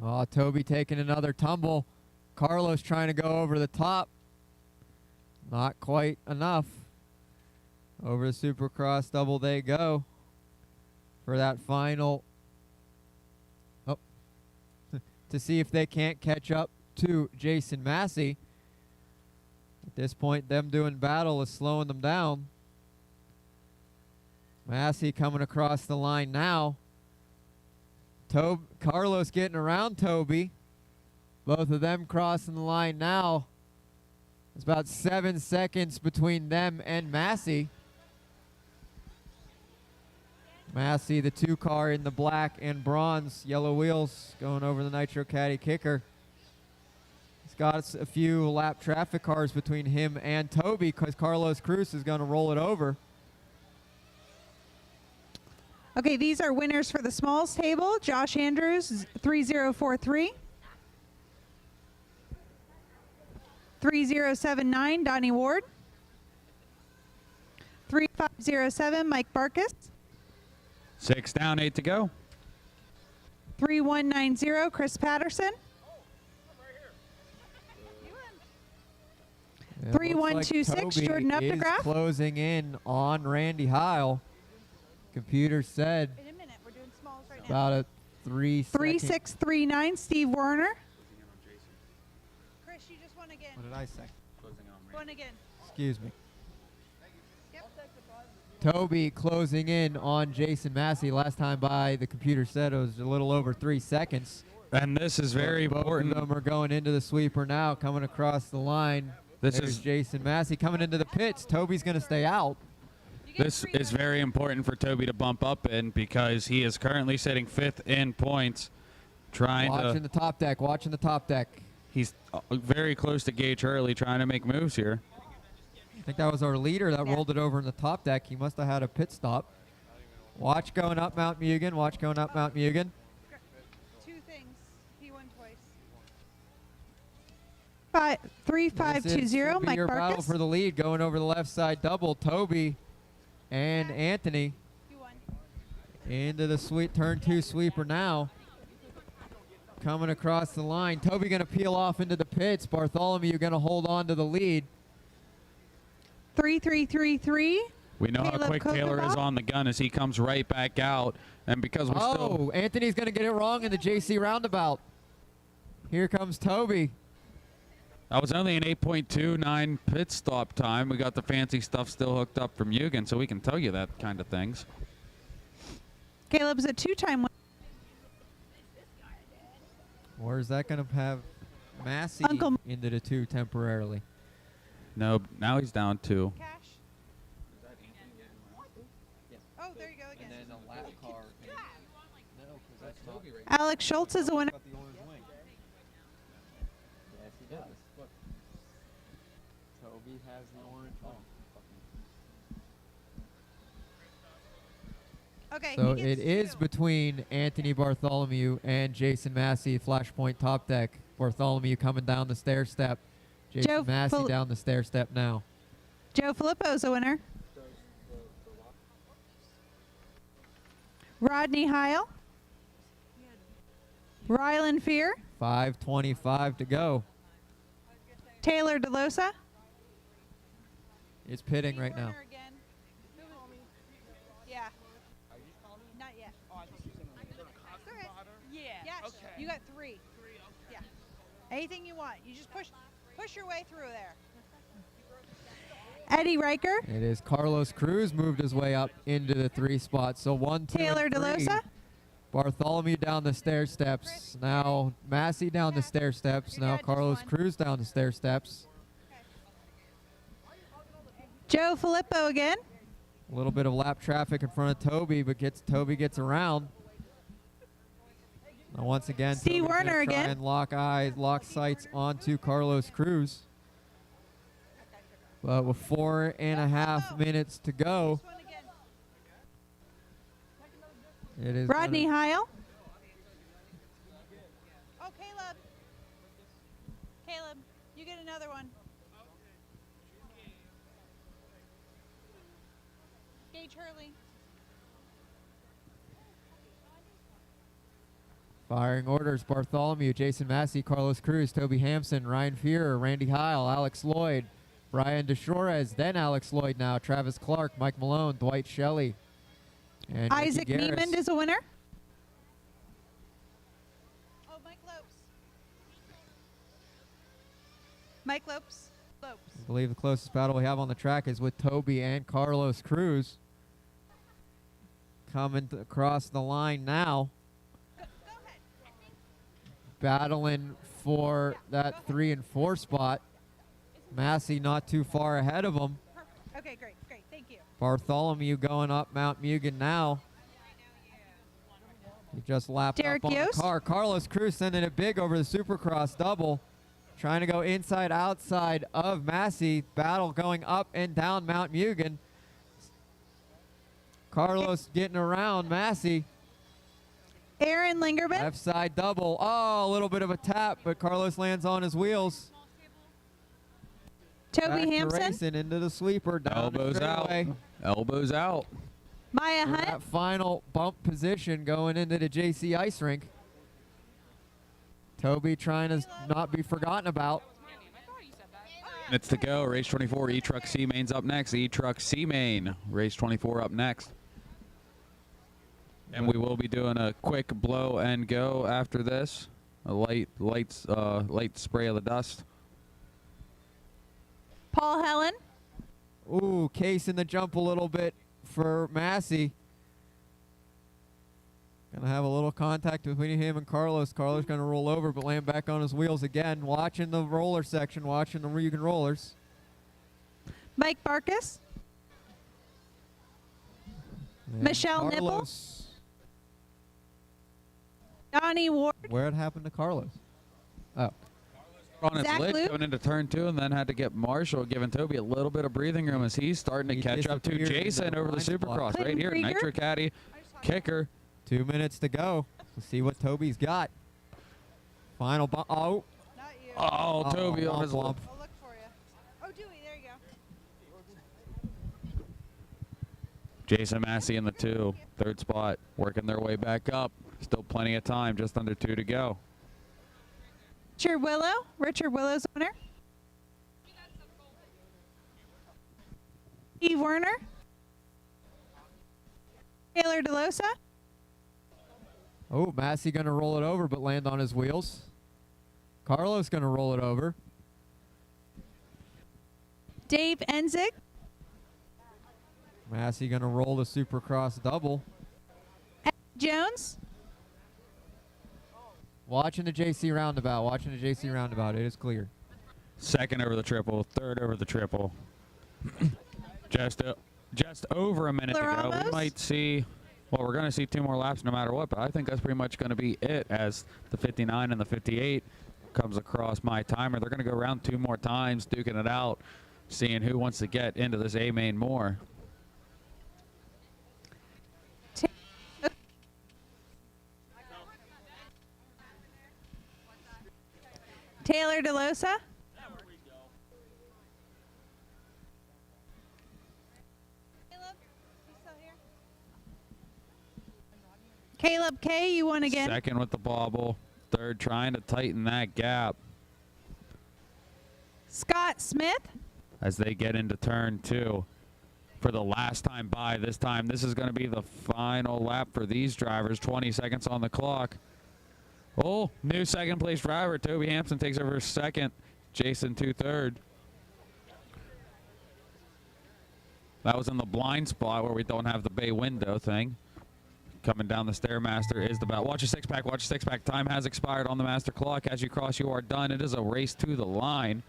Oh, Toby taking another tumble. Carlos trying to go over the top. Not quite enough. Over the Supercross double they go for that final. Oh, to see if they can't catch up to Jason Massey. At this point, them doing battle is slowing them down. Massey coming across the line now. Carlos getting around Toby. Both of them crossing the line now. It's about 7 seconds between them and Massey. Massey, the 2 car in the black and bronze, yellow wheels, going over the Nitro Caddy kicker. He's got a few lap traffic cars between him and Toby because Carlos Cruz is going to roll it over. Okay, these are winners for the smalls table. Josh Andrews, 3043. 3079, Donnie Ward. 3507, Mike Barkus. 6 down, 8 to go. 3190, Chris Patterson. Yeah, 3126, looks like Jordan Toby is Updegraff. closing in on Randy Heil. Computer said In a minute, we're doing smalls right now. about a 3 second. 3639, Steve Warner. Chris, you just won again. What did I say? Won again. Excuse me. Yep. Toby closing in on Jason Massey. Last time by, the computer said it was a little over 3 seconds. And this is very Both important. of them are going into the sweeper now, coming across the line. This There's is Jason Massey coming into the pits. Toby's going to stay out. This is very important for Toby to bump up in because he is currently sitting 5th in points. Watching the top deck. Watching the top deck. He's very close to Gage Hurley, trying to make moves here. I think that was our leader that rolled it over in the top deck. He must have had a pit stop. Watch going up Mount Mugen. Watch going up Mount Mugen. 2 things. He won twice. 3520, Mike Your battle Barkus. for the lead going over the left side double. Toby and Anthony into the turn 2 sweeper now. Coming across the line. Toby going to peel off into the pits. Bartholomew going to hold on to the lead. 3333. We know Caleb how quick Taylor is Kokenbach. on the gun as he comes right back out. And because we're still... Anthony's going to get it wrong in the JC roundabout. Here comes Toby. That was only an 8.29 pit stop time. We got the fancy stuff still hooked up from Mugen, so we can tell you that kind of things. Caleb's a 2-time winner. Or is that going to have Massey into the 2 temporarily? No, now he's down 2. Oh, there you go again. And then a lap car. Alex Schultz is a winner. Yes, he does. Toby has the orange one. Okay. So it is between Anthony Bartholomew and Jason Massey, Flashpoint top deck. Bartholomew coming down the stair step. Jason Massey down the stair step now. Joe Filippo's a winner. Rodney Heil. Rylan Fear. 5:25 to go. Taylor DeLosa. It's pitting right now. Yeah. Not yet. You got 3. Yeah. Anything you want. You just push your way through there. Eddie Riker. It is Carlos Cruz moved his way up into the 3 spot. So 1, 2, Taylor and 3. DeLosa. Bartholomew down the stair steps. Now Massey down the stair steps. Now Carlos Cruz down the stair steps. Joe Filippo again. A little bit of lap traffic in front of Toby, but Toby gets around. Now once again, Steve Toby's gonna Werner try again. and lock sights onto Carlos Cruz. But with 4.5 minutes to go, it is Rodney gonna- Heil. Oh, Caleb. Caleb, you get another one. Gage Hurley. Firing orders: Bartholomew, Jason Massey, Carlos Cruz, Toby Hampson, Ryan Fearer, Randy Heil, Alex Lloyd, Brian DeShores, then Alex Lloyd now, Travis Clark, Mike Malone, Dwight Shelley, and Isaac Ricky Garris. Niemand is a winner. Oh, Mike Lopes. Mike Lopes. I believe the closest battle we have on the track is with Toby and Carlos Cruz. Coming across the line now. Battling for that 3 and 4 spot. Massey not too far ahead of him. Okay, great, thank you. Bartholomew going up Mount Mugen now. He just lapped Derek up on Yost. the car. Carlos Cruz sending it big over the Supercross double. Trying to go inside, outside of Massey. Battle going up and down Mount Mugen. Carlos getting around Massey. Aaron Lingerman. Left side double. Oh, a little bit of a tap, but Carlos lands on his wheels. Toby Back to Hampson. racing into the sweeper. Down the Elbows out. straightaway. Elbows out. Maya For Hunt. that final bump position going into the JC Ice Rink. Toby trying to not be forgotten about. Minutes to go. Race 24. E-Truck C-main's up next. E-Truck C-main. Race 24 up next. And we will be doing a quick blow and go after this. A light spray of the dust. Paul Helen. Ooh, case in the jump a little bit for Massey. Gonna have a little contact between him and Carlos. Carlos gonna roll over, but land back on his wheels again. Watching the roller section, watching the Mugen rollers. Mike Barkus. And Michelle Nipple. Carlos, Donnie Ward. where it happened to Carlos? Oh, On its Zach lid Luke. coming into turn 2, and then had to get Marshall, giving Toby a little bit of breathing room as he's starting to He catch up to disappeared into Jason the over the blind spot. Supercross. Right Clinton here, Krieger. Nitro Caddy, kicker. 2 minutes to go. Let's see what Toby's got. Final bump. Oh, Not you. Oh, Toby on his womp lip. womp. I'll look for you. Oh, Dewey, there you go. Jason Massey in the 2, third spot, working their way back up. Still plenty of time, just under 2 to go. Richard Willow's winner. Eve Werner. Taylor DeLosa. Oh, Massey gonna roll it over, but land on his wheels. Carlos gonna roll it over. Dave Enzig. Massey gonna roll the Supercross double. Jones. Watching the JC roundabout. Watching the JC roundabout. It is clear. Second over the triple, third over the triple. just over a minute to go. We Ramos? might see, well, we're going to see 2 more laps no matter what, but I think that's pretty much going to be it as the 59 and the 58 comes across my timer. They're going to go around 2 more times, duking it out, seeing who wants to get into this A-main more. Taylor DeLosa. Caleb K, you won again. Second with the bobble, third trying to tighten that gap Scott Smith. as they get into turn 2. For the last time by this time, this is going to be the final lap for these drivers. 20 seconds on the clock. Oh, new second place driver. Toby Hampson takes over second. Jason 2-3rd. That was in the blind spot where we don't have the bay window thing. Coming down the Stairmaster is the battle. Watch your six-pack. Watch your six-pack. Time has expired on the master clock. As you cross, you are done. It is a race to the line.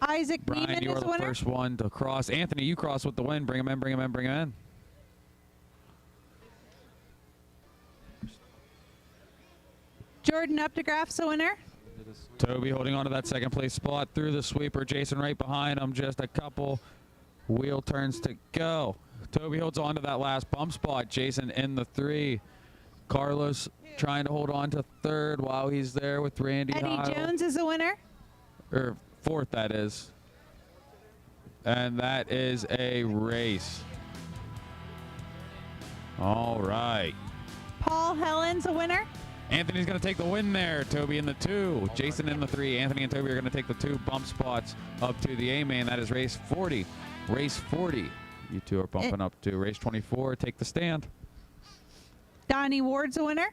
Isaac Brian, Beeman you are is the the winner. first one to cross. Anthony, you cross with the win. Bring him in, bring him in, bring him in. Jordan Updegraff's the winner. Toby holding on to that second place spot through the sweeper. Jason right behind him. Just a couple wheel turns to go. Toby holds on to that last bump spot. Jason in the 3. Carlos trying to hold on to 3rd while he's there with Randy Eddie Heil. Jones is the winner. Or 4th, that is. And that is a race. All right. Paul Helen's the winner. Anthony's going to take the win there. Toby in the 2. Jason in the 3. Anthony and Toby are going to take the 2 bump spots up to the A-main. That is race 40. Race 40. You two are bumping up to race 24. Take the stand. Donnie Ward's the winner.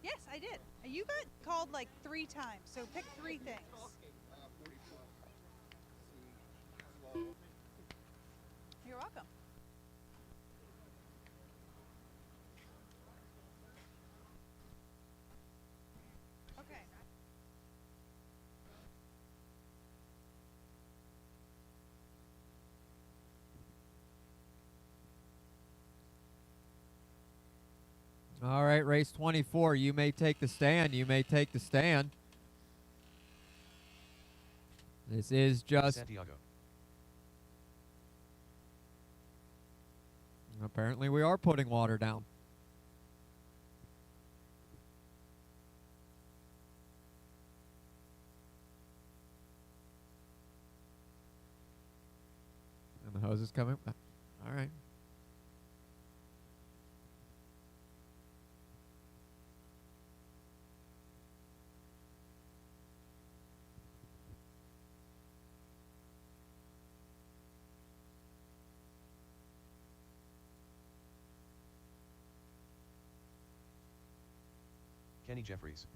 Yes, I did. You got called like 3 times, so pick 3 things. You're welcome. Okay. All right, race 24. You may take the stand. You may take the stand. This is just... Santiago. Apparently we are putting water down. And the hose is coming. All right. Kenny Jeffries.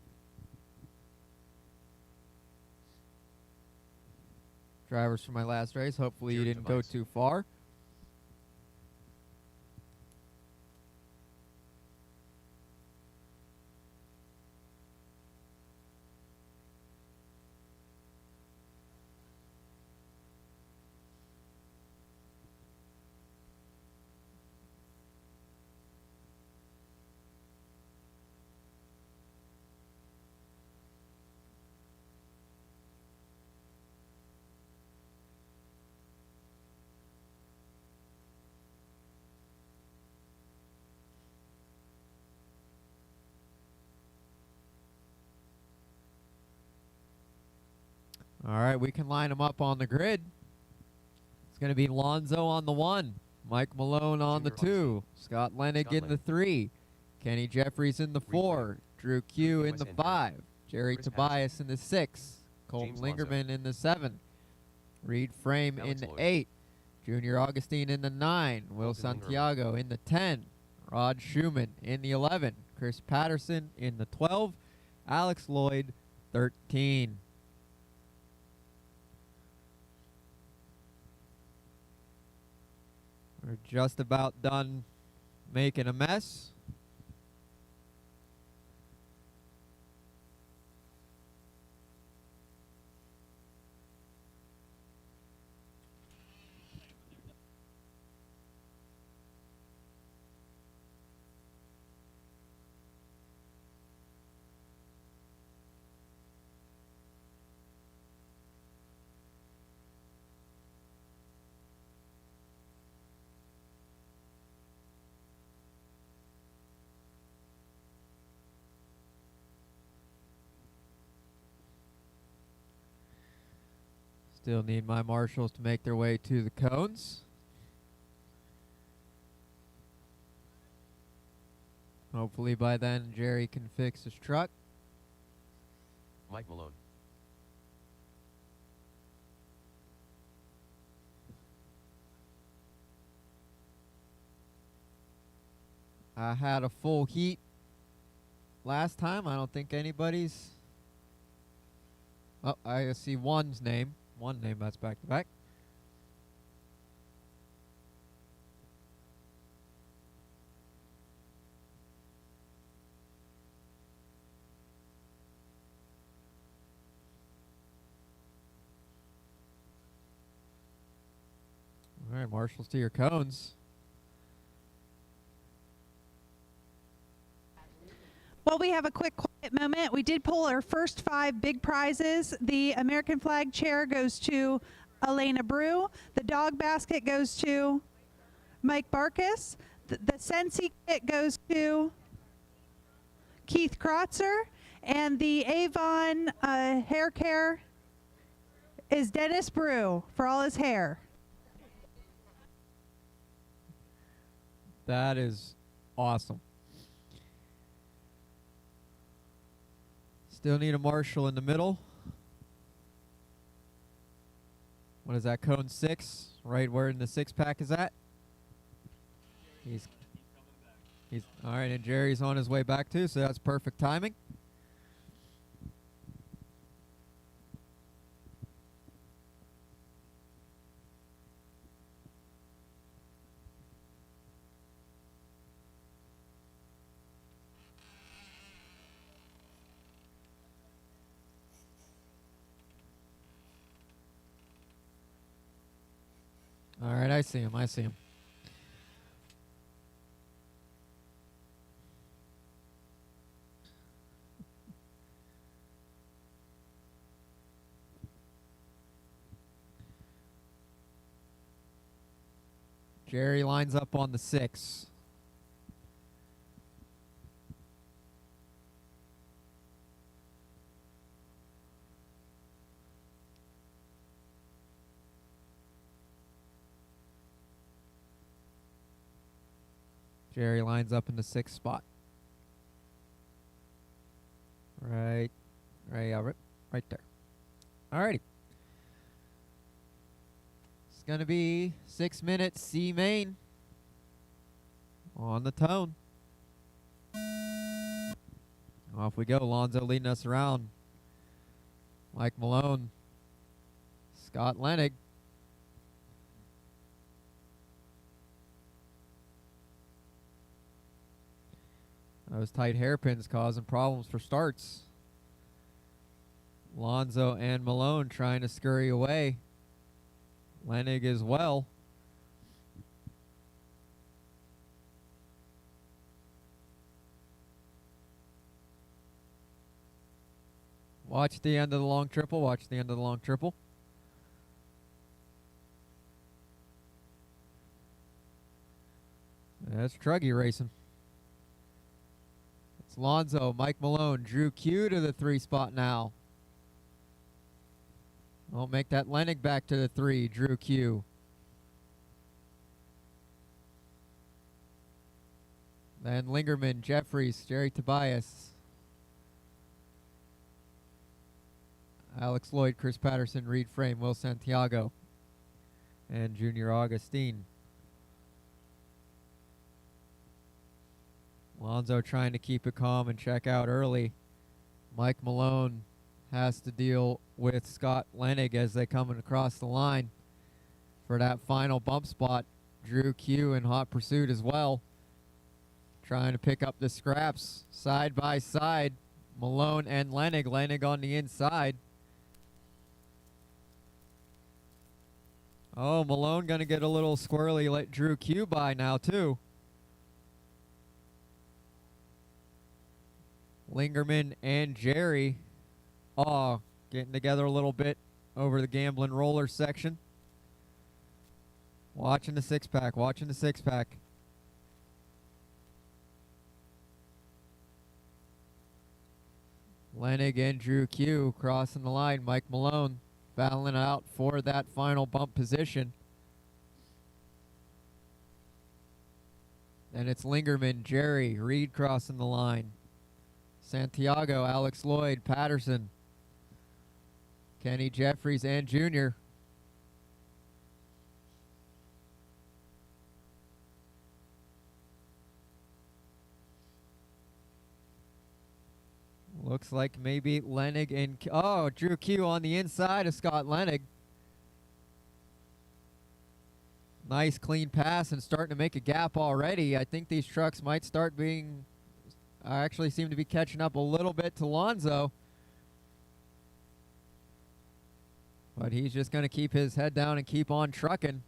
Drivers for my last race. Hopefully you Jerry didn't go Tobias. too far. All right, we can line them up on the grid. It's going to be Lonzo on the 1, Mike Malone on the 2, Scott Lennig in the 3, Kenny Jeffries in the 4, Drew Q in the 5, Jerry Chris Tobias in the 6, Colton James Lonzo. Lingerman in the 7, Reed Frame Alex in the Lloyd. 8, Junior Augustine in the 9, Will Colton Lingerman. Santiago in the 10, Rod Schumann in the 11, Chris Patterson in the 12, Alex Lloyd 13. We're just about done making a mess. Still need my marshals to make their way to the cones. Hopefully by then Jerry can fix his truck. Mike Malone. I had a full heat last time. I don't think anybody's... Oh, I see one's name. One name that's back to back. All right, marshals to your cones. Well, we have a quick quiet moment. We did pull our first 5 big prizes. The American flag chair goes to Elena Brew. The dog basket goes to Mike Barkus. The Sensi kit goes to Keith Krotzer. And the Avon hair care is Dennis Brew for all his hair. That is awesome. Still need a marshal in the middle. What is that, cone 6? Right where in the 6-pack is at? He's all right, and Jerry's on his way back too, so that's perfect timing. All right, I see him. I see him. Jerry lines up on the 6. Jerry lines up in the 6th spot. Right there. Alrighty. It's going to be 6 minutes C-main on the tone. Off we go. Lonzo leading us around. Mike Malone. Scott Lenig. Those tight hairpins causing problems for starts. Lonzo and Malone trying to scurry away. Lenig as well. Watch the end of the long triple. Watch the end of the long triple. That's Truggy racing. It's Lonzo, Mike Malone, Drew Q to the 3 spot now. Won't make that Lenig back to the 3, Drew Q. Then Lingerman, Jeffries, Jerry Tobias. Alex Lloyd, Chris Patterson, Reed Frame, Will Santiago, and Junior Augustine. Lonzo trying to keep it calm and check out early. Mike Malone has to deal with Scott Lenig as they come across the line for that final bump spot. Drew Q in hot pursuit as well. Trying to pick up the scraps side by side. Malone and Lenig. Lenig on the inside. Oh, Malone going to get a little squirrely. Let Drew Q by now, too. Lingerman and Jerry. Oh, getting together a little bit over the gambling roller section. Watching the 6-pack. Watching the 6-pack. Lenig and Drew Q crossing the line. Mike Malone battling out for that final bump position. Then it's Lingerman, Jerry, Reed crossing the line. Santiago, Alex Lloyd, Patterson, Kenny Jeffries, and Junior. Looks like maybe Lenig and... Oh, Drew Q on the inside of Scott Lenig. Nice clean pass and starting to make a gap already. I think these trucks might start being... actually seem to be catching up a little bit to Lonzo. But he's just going to keep his head down and keep on trucking.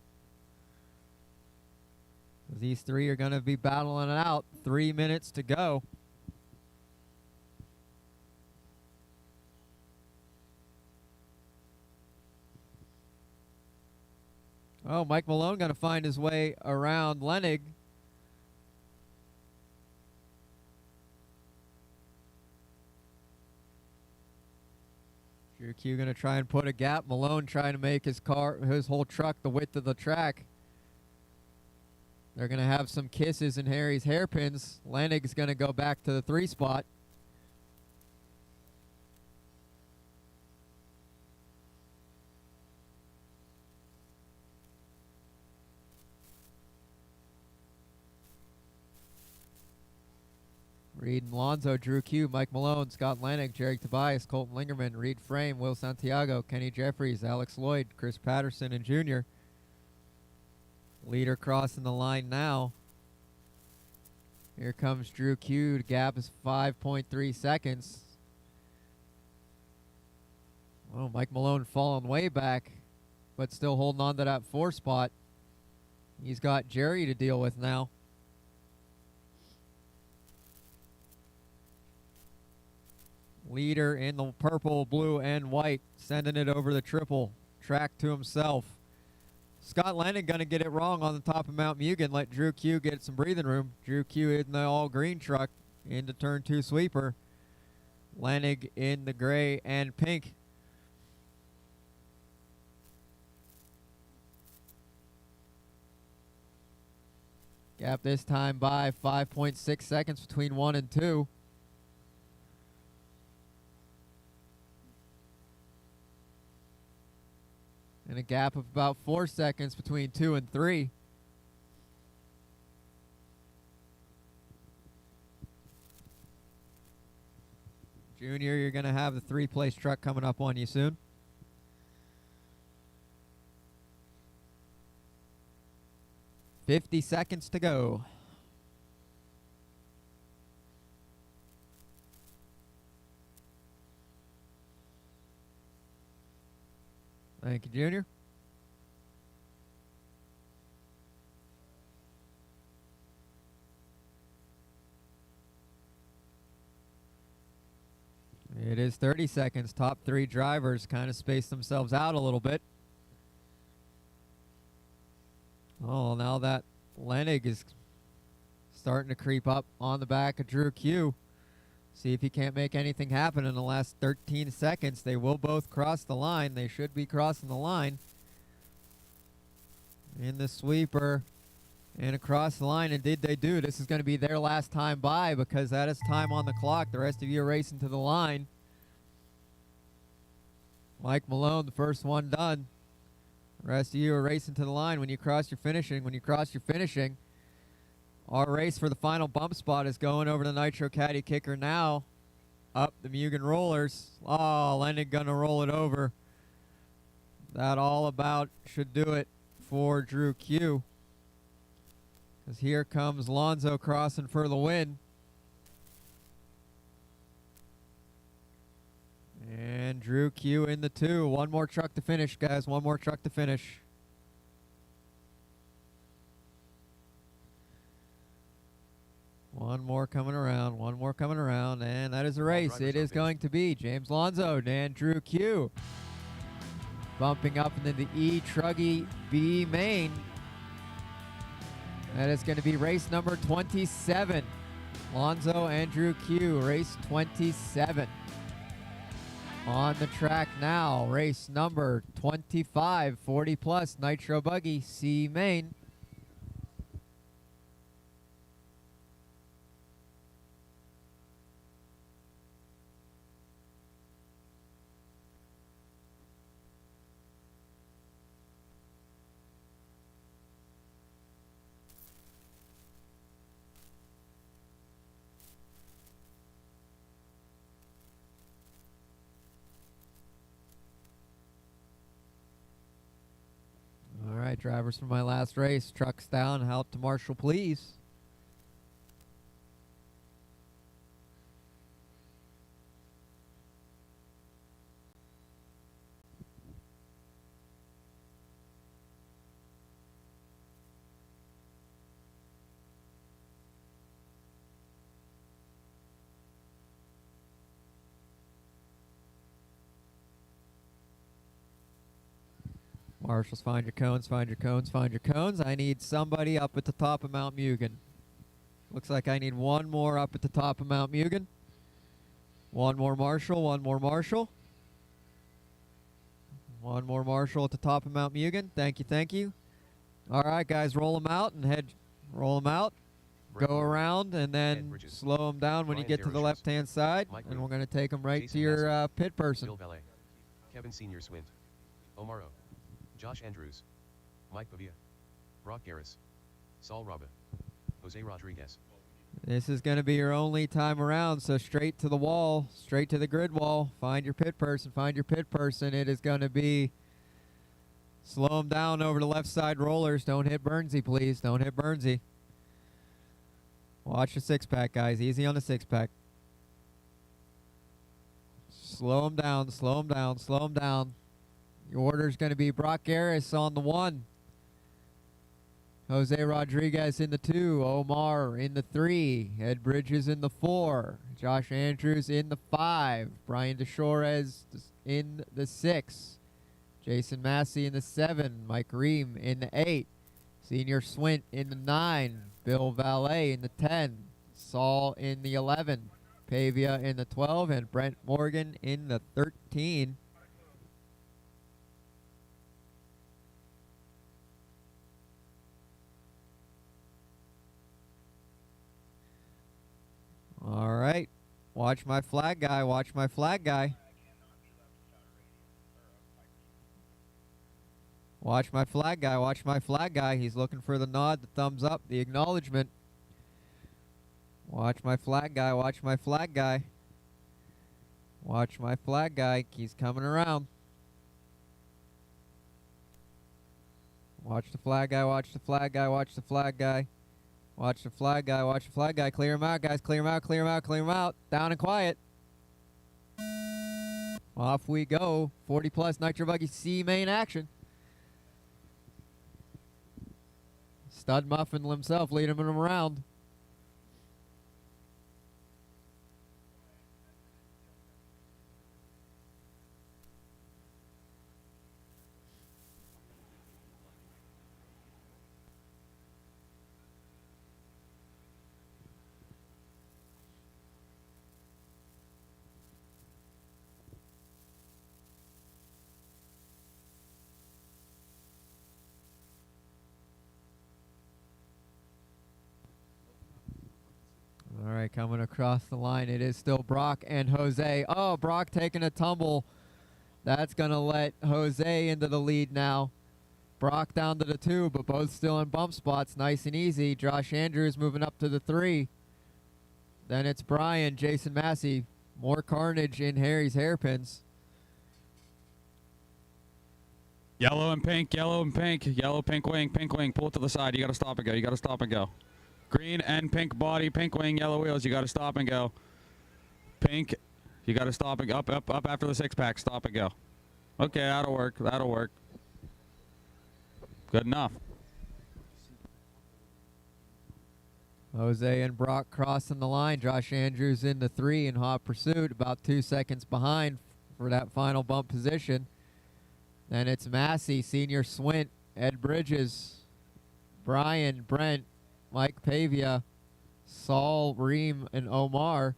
These three are going to be battling it out. 3 minutes to go. Oh, Mike Malone going to find his way around Lenig. Drew Q going to try and put a gap. Malone trying to make his whole truck the width of the track. They're going to have some kisses in Harry's hairpins. Lenig's going to go back to the 3 spot. Reed and Lonzo, Drew Q, Mike Malone, Scott Lenig, Jerry Tobias, Colton Lingerman, Reed Frame, Will Santiago, Kenny Jeffries, Alex Lloyd, Chris Patterson, and Jr. Leader crossing the line now. Here comes Drew Q. The gap is 5.3 seconds. Oh, Mike Malone falling way back, but still holding on to that 4 spot. He's got Jerry to deal with now. Leader in the purple, blue, and white, sending it over the triple track to himself. Scott Lennon going to get it wrong on the top of Mount Mugen. Let Drew Q get some breathing room. Drew Q in the all-green truck into turn 2 sweeper. Lenig in the gray and pink. Gap this time by 5.6 seconds between 1 and 2. And a gap of about 4 seconds between 2 and 3. Junior, you're going to have the 3-place truck coming up on you soon. $50 seconds to go. Thank you, Junior. It is 30 seconds. Top 3 drivers kind of space themselves out a little bit. Oh, now that Lenig is starting to creep up on the back of Drew Q. See if he can't make anything happen in the last 13 seconds. They will both cross the line. They should be crossing the line. In the sweeper and across the line. And did they do? This is going to be their last time by because that is time on the clock. The rest of you are racing to the line. Mike Malone, the first one done. The rest of you are racing to the line. When you cross your finishing, our race for the final bump spot is going over the Nitro Caddy kicker now. Up the Mugen rollers. Oh, Lenig gonna roll it over. That all about should do it for Drew Q. Because here comes Lonzo crossing for the win. And Drew Q in the 2. One more truck to finish, guys. One more truck to finish. One more coming around, and that is a race. It is going to be James Lonzo and Drew Q bumping up into the E-Truggy B-main. That is going to be race number 27. Lonzo and Drew Q, race 27. On the track now, race number 25, 40 plus Nitro Buggy C-main. right, drivers from my last race. Trucks down, out to Marshall, please. Marshals, find your cones, find your cones, find your cones. I need somebody up at the top of Mount Mugen. Looks like I need one more up at the top of Mount Mugen. One more Marshal, one more Marshal. One more Marshal at the top of Mount Mugen. Thank you, thank you. All right, guys, roll them out and roll them out. Go around and then slow them down when you get to the left-hand side. And we're going to take them right to your pit person. Bill Valet, Kevin Senior Swint, Omaro, Josh Andrews, Mike Pavia, Brock Garris, Saul Rabba, Jose Rodriguez. This is going to be your only time around, so straight to the wall, straight to the grid wall. Find your pit person, find your pit person. It is going to be slow them down over the left side rollers. Don't hit Burnsy, please. Don't hit Burnsy. Watch the six-pack, guys. Easy on the six-pack. Slow them down, slow them down, slow them down. Your order is going to be Brock Garris on the 1. Jose Rodriguez in the 2. Omar in the 3. Ed Bridges in the 4. Josh Andrews in the 5. Brian DeShores in the 6. Jason Massey in the 7. Mike Ream in the 8. Senior Swint in the 9. Bill Valet in the 10. Saul in the 11. Pavia in the 12. And Brent Morgan in the 13. All right. Watch my flag guy. Watch my flag guy. Watch my flag guy. Watch my flag guy. He's looking for the nod, the thumbs up, the acknowledgement. Watch my flag guy. Watch my flag guy. Watch my flag guy. He's coming around. Watch the flag guy. Watch the flag guy. Watch the flag guy. Watch the flag guy, watch the flag guy. Clear him out, guys. Clear him out, clear him out, clear him out. Down and quiet. Off we go. 40 plus Nitro Buggy C-main action. Stud Muffin himself leading him around. All right, coming across the line, it is still Brock and Jose. Oh, Brock taking a tumble. That's going to let Jose into the lead now. Brock down to the 2, but both still in bump spots. Nice and easy. Josh Andrews moving up to the 3. Then it's Brian, Jason Massey. More carnage in Harry's hairpins. Yellow and pink, yellow and pink. Yellow, pink wing, pull it to the side. You got to stop and go. You got to stop and go. Green and pink body, pink wing, yellow wheels. You got to stop and go. Pink, you got to stop and go. Up after the 6-pack. Stop and go. Okay, that'll work. That'll work. Good enough. Jose and Brock crossing the line. Josh Andrews in the 3 in hot pursuit, about 2 seconds behind for that final bump position. Then it's Massey, Senior Swint, Ed Bridges, Brian, Brent, Mike Pavia, Saul, Ream, and Omar.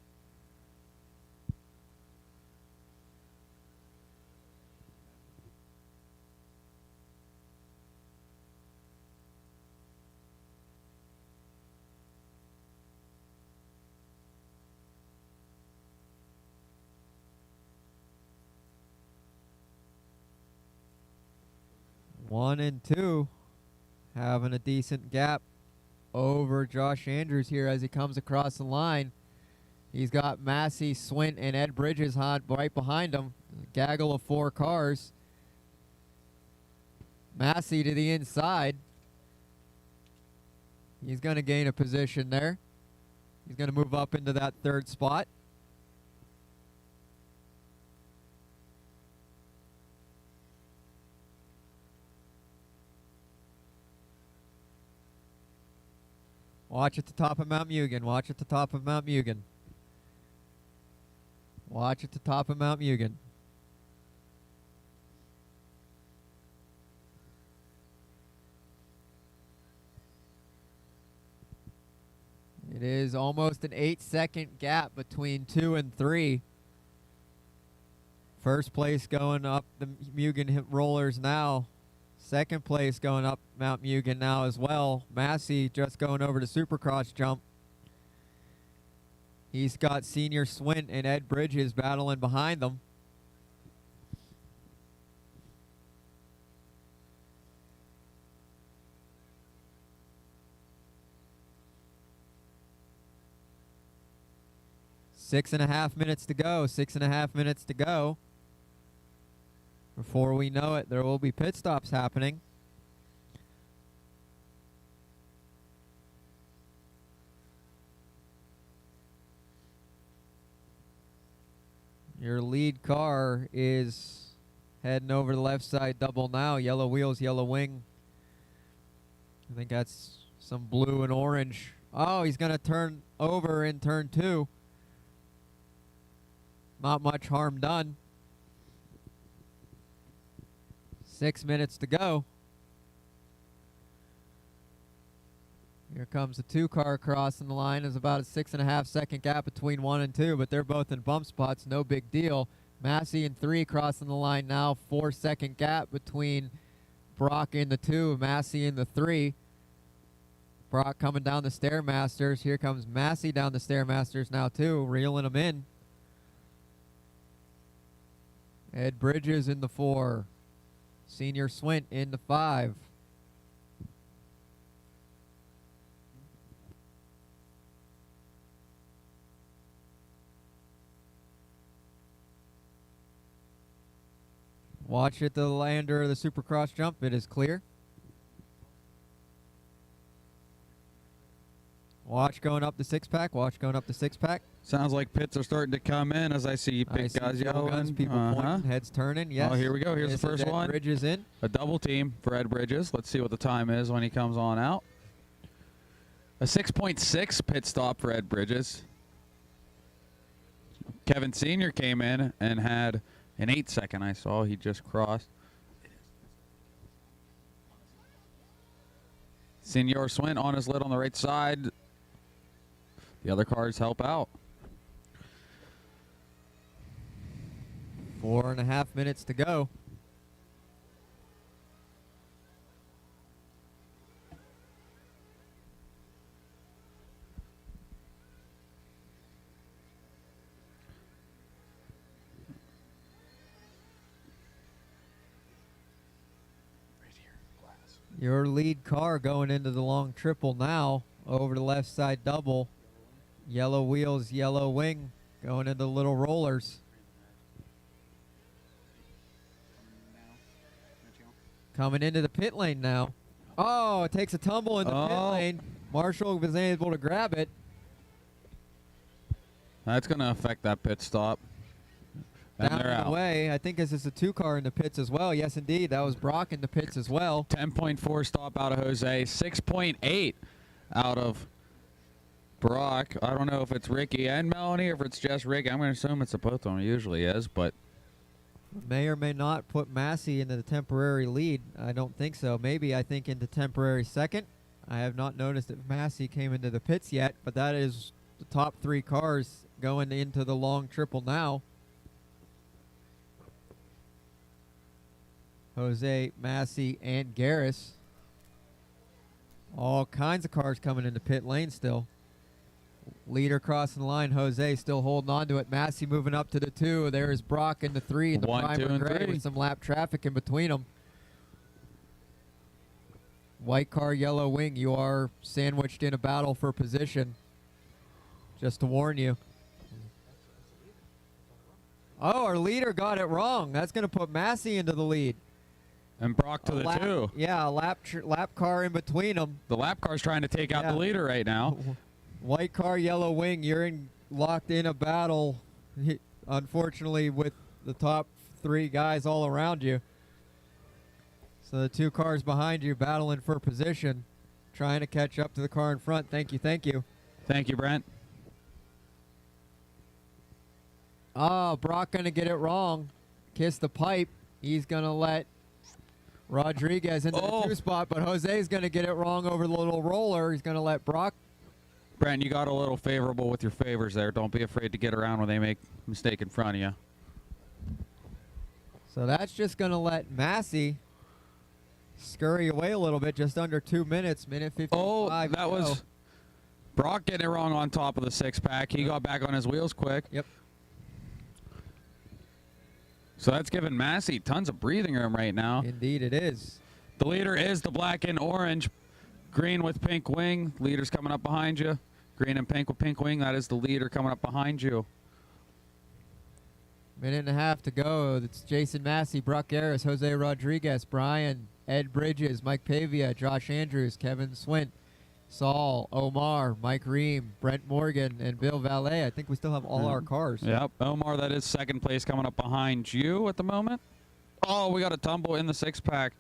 One and 2 having a decent gap over Josh Andrews here as he comes across the line. He's got Massey, Swint, and Ed Bridges right behind him. A gaggle of 4 cars. Massey to the inside. He's going to gain a position there. He's going to move up into that third spot. Watch at the top of Mount Mugen. Watch at the top of Mount Mugen. Watch at the top of Mount Mugen. It is almost an 8-second gap between 2 and 3. First place going up the Mugen rollers now. Second place going up Mount Mugen now as well. Massey just going over to Supercross jump. He's got Senior Swint and Ed Bridges battling behind them. Six and a half minutes to go. 6.5 minutes to go. Before we know it, there will be pit stops happening. Your lead car is heading over the left side double now. Yellow wheels, yellow wing. I think that's some blue and orange. Oh, he's going to turn over in turn 2. Not much harm done. 6 minutes to go. Here comes the 2-car crossing the line. There's about a 6.5 second gap between 1 and 2, but they're both in bump spots. No big deal. Massey and 3 crossing the line now. 4-second gap between Brock in the 2, Massey in the 3. Brock coming down the Stairmasters. Here comes Massey down the Stairmasters now too, reeling them in. Ed Bridges in the 4. Senior Swint in the 5. Watch at the lander of the Supercross jump. It is clear. Watch going up the 6-pack. Watch going up the 6-pack. Sounds like pits are starting to come in as I see pit guys yelling. People pointing, heads turning. Yes. Oh, here we go. Here's the first Ed one. Bridges in. A double team for Ed Bridges. Let's see what the time is when he comes on out. A 6.6 pit stop for Ed Bridges. Kevin Sr. came in and had an 8-second. I saw he just crossed. Senior Swint on his lid on the right side. The other cars help out. 4.5 minutes to go. Your lead car going into the long triple now. Over the left side double. Yellow wheels, yellow wing. Going into the little rollers. Coming into the pit lane now. Oh, it takes a tumble in the pit lane. Marshall was able to grab it. That's going to affect that pit stop. And Down they're and out. away. I think this is a 2-car in the pits as well. Yes, indeed. That was Brock in the pits as well. 10.4 stop out of Jose. 6.8 out of Brock. I don't know if it's Ricky and Melanie or if it's just Ricky. I'm going to assume it's both of them. It usually is, but May or may not put Massey into the temporary lead. I don't think so. Maybe, I think, into temporary second. I have not noticed if Massey came into the pits yet, but that is the top 3 cars going into the long triple now. Jose, Massey, and Garris. All kinds of cars coming into pit lane still. Leader crossing the line. Jose still holding on to it. Massey moving up to the 2. There is Brock in the 3 in the 1, 2, primer and gray 3. with some lap traffic in between them. White car, yellow wing. You are sandwiched in a battle for position. Just to warn you. Oh, our leader got it wrong. That's going to put Massey into the lead. And Brock to the lap, 2. Yeah, a lap car in between them. The lap car's trying to take out the leader right now. White car, yellow wing. You're locked in a battle, unfortunately, with the top 3 guys all around you. So the 2 cars behind you battling for position, trying to catch up to the car in front. Thank you, thank you. Thank you, Brent. Oh, Brock going to get it wrong. Kiss the pipe. He's going to let Rodriguez into the 2 spot, but Jose's going to get it wrong over the little roller. He's going to let Brock. Brent, you got a little favorable with your favors there. Don't be afraid to get around when they make a mistake in front of you. So that's just going to let Massey scurry away a little bit, just under 2 minutes, minute 55. Oh, that was Brock getting it wrong on top of the 6-pack. He got back on his wheels quick. Yep. So that's giving Massey tons of breathing room right now. Indeed it is. The leader is the black and orange. Green with pink wing. Leader's coming up behind you. Green and pink with pink wing. That is the leader coming up behind you. Minute and a half to go. It's Jason Massey, Brock Harris, Jose Rodriguez, Brian, Ed Bridges, Mike Pavia, Josh Andrews, Kevin Swint, Saul, Omar, Mike Ream, Brent Morgan, and Bill Valet. I think we still have all our cars. Yep. Omar, that is second place coming up behind you at the moment. Oh, we got a tumble in the 6-pack.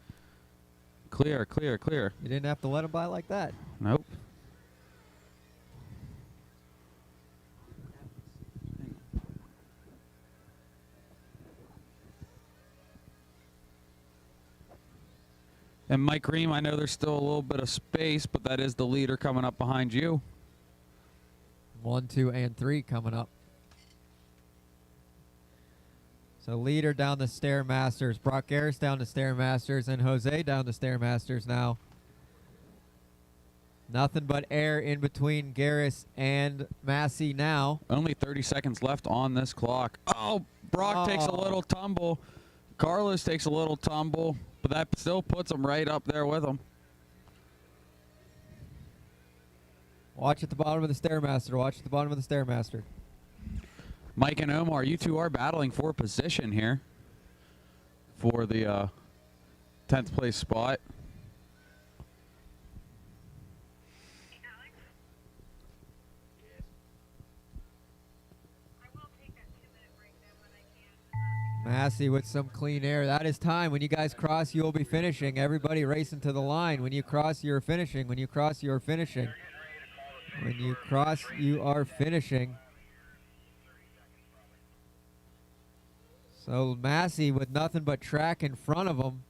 Clear, clear, clear. You didn't have to let him by like that. Nope. And Mike Ream, I know there's still a little bit of space, but that is the leader coming up behind you. 1, 2, and 3 coming up. So leader down the Stairmasters, Brock Harris down the Stairmasters, and Jose down the Stairmasters now. Nothing but air in between Garris and Massey now. Only 30 seconds left on this clock. Oh, Brock takes a little tumble. Carlos takes a little tumble, but that still puts him right up there with him. Watch at the bottom of the Stairmaster. Watch at the bottom of the Stairmaster. Mike and Omar, you two are battling for position here for the 10th place spot. Massey with some clean air. That is time. When you guys cross, you will be finishing. Everybody racing to the line. When you cross, you're finishing. When you cross, you're finishing. When you cross, you are finishing. So Massey with nothing but track in front of him.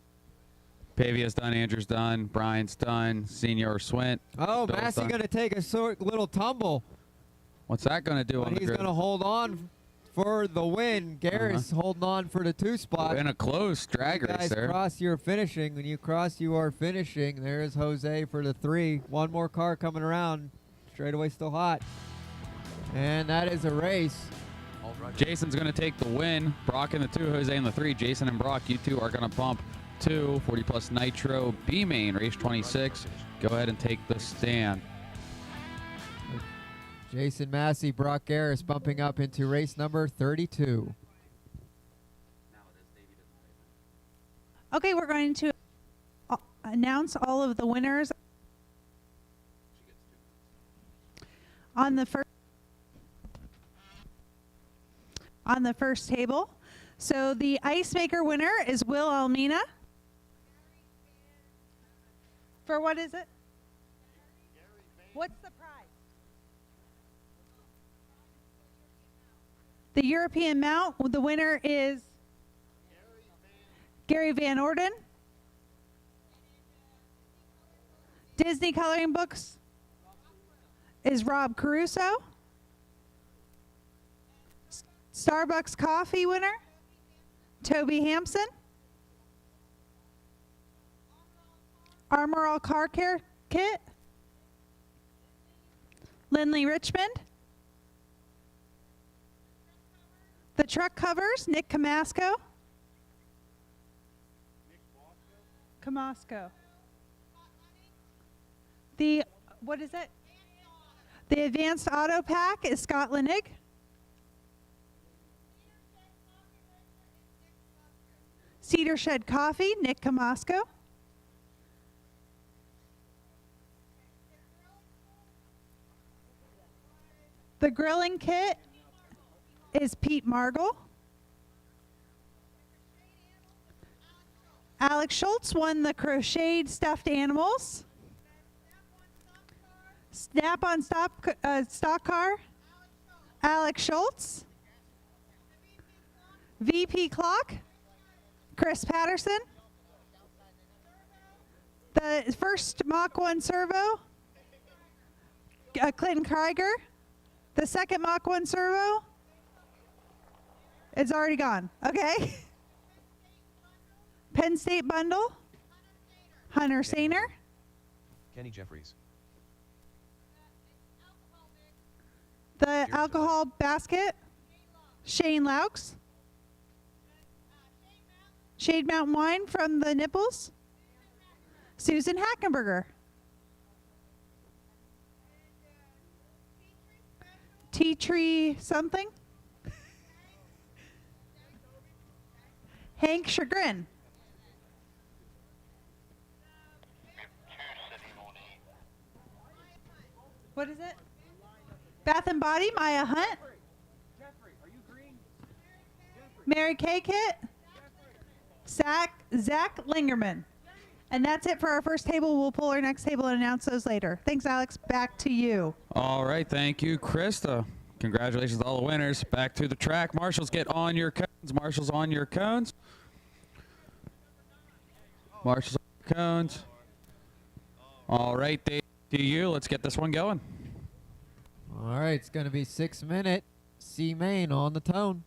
Pavia's done, Andrew's done, Brian's done, Senior Swint. Oh, Bill's Massey done. going to take a little tumble. What's that going to do on But the he's grid? going to hold on for the win. Garris holding on for the 2 spot. In a close drag When you race guys there. cross, you're finishing. When you cross, you are finishing. There's Jose for the 3. One more car coming around. Straightaway still hot. And that is a race. Jason's going to take the win. Brock in the 2, Jose in the 3. Jason and Brock, you two are going to bump to 40 plus Nitro B-main, race 26. Go ahead and take the stand. Jason Massey, Brock Garris bumping up into race number 32. Okay, we're going to announce all of the winners on the first table. So the Ice Maker winner is Will Almina. For what is it? What's the prize? The European mount. The winner is Gary Van Orden. Disney coloring books is Rob Caruso. Starbucks coffee winner, Toby Hampson. Armor All car care kit, Lindley Richmond. The truck covers, Nick Camasco. Camasco. The, what is it? The Advanced Auto Pack is Scott Lenig. Cedar Shed Coffee, Nick Camasco. The grilling kit is Pete Margle. Alex Schultz won the crocheted stuffed animals. Snap-on stock car, Alex Schultz. VP clock, Chris Patterson. The first Mach 1 servo, Clinton Krieger. The second Mach 1 servo, it's already gone. Okay. Penn State bundle, Hunter Sainer. Kenny Jeffries. The alcohol basket, Shane Laux. Shade Mountain Wine from the Nipples, Susan Hackenberger. Tea Tree something, Hank Chagrin. What is it? Bath and Body, Maya Hunt. Mary Kay Kit. Zach Lingerman. And that's it for our first table. We'll pull our next table and announce those later. Thanks, Alex. Back to you. All right, thank you, Krista. Congratulations to all the winners. Back to the track. Marshals, get on your cones. Marshals on your cones. Marshals on your cones. All right, Dave, to you. Let's get this one going. All right, it's going to be 6-minute C-main on the tone.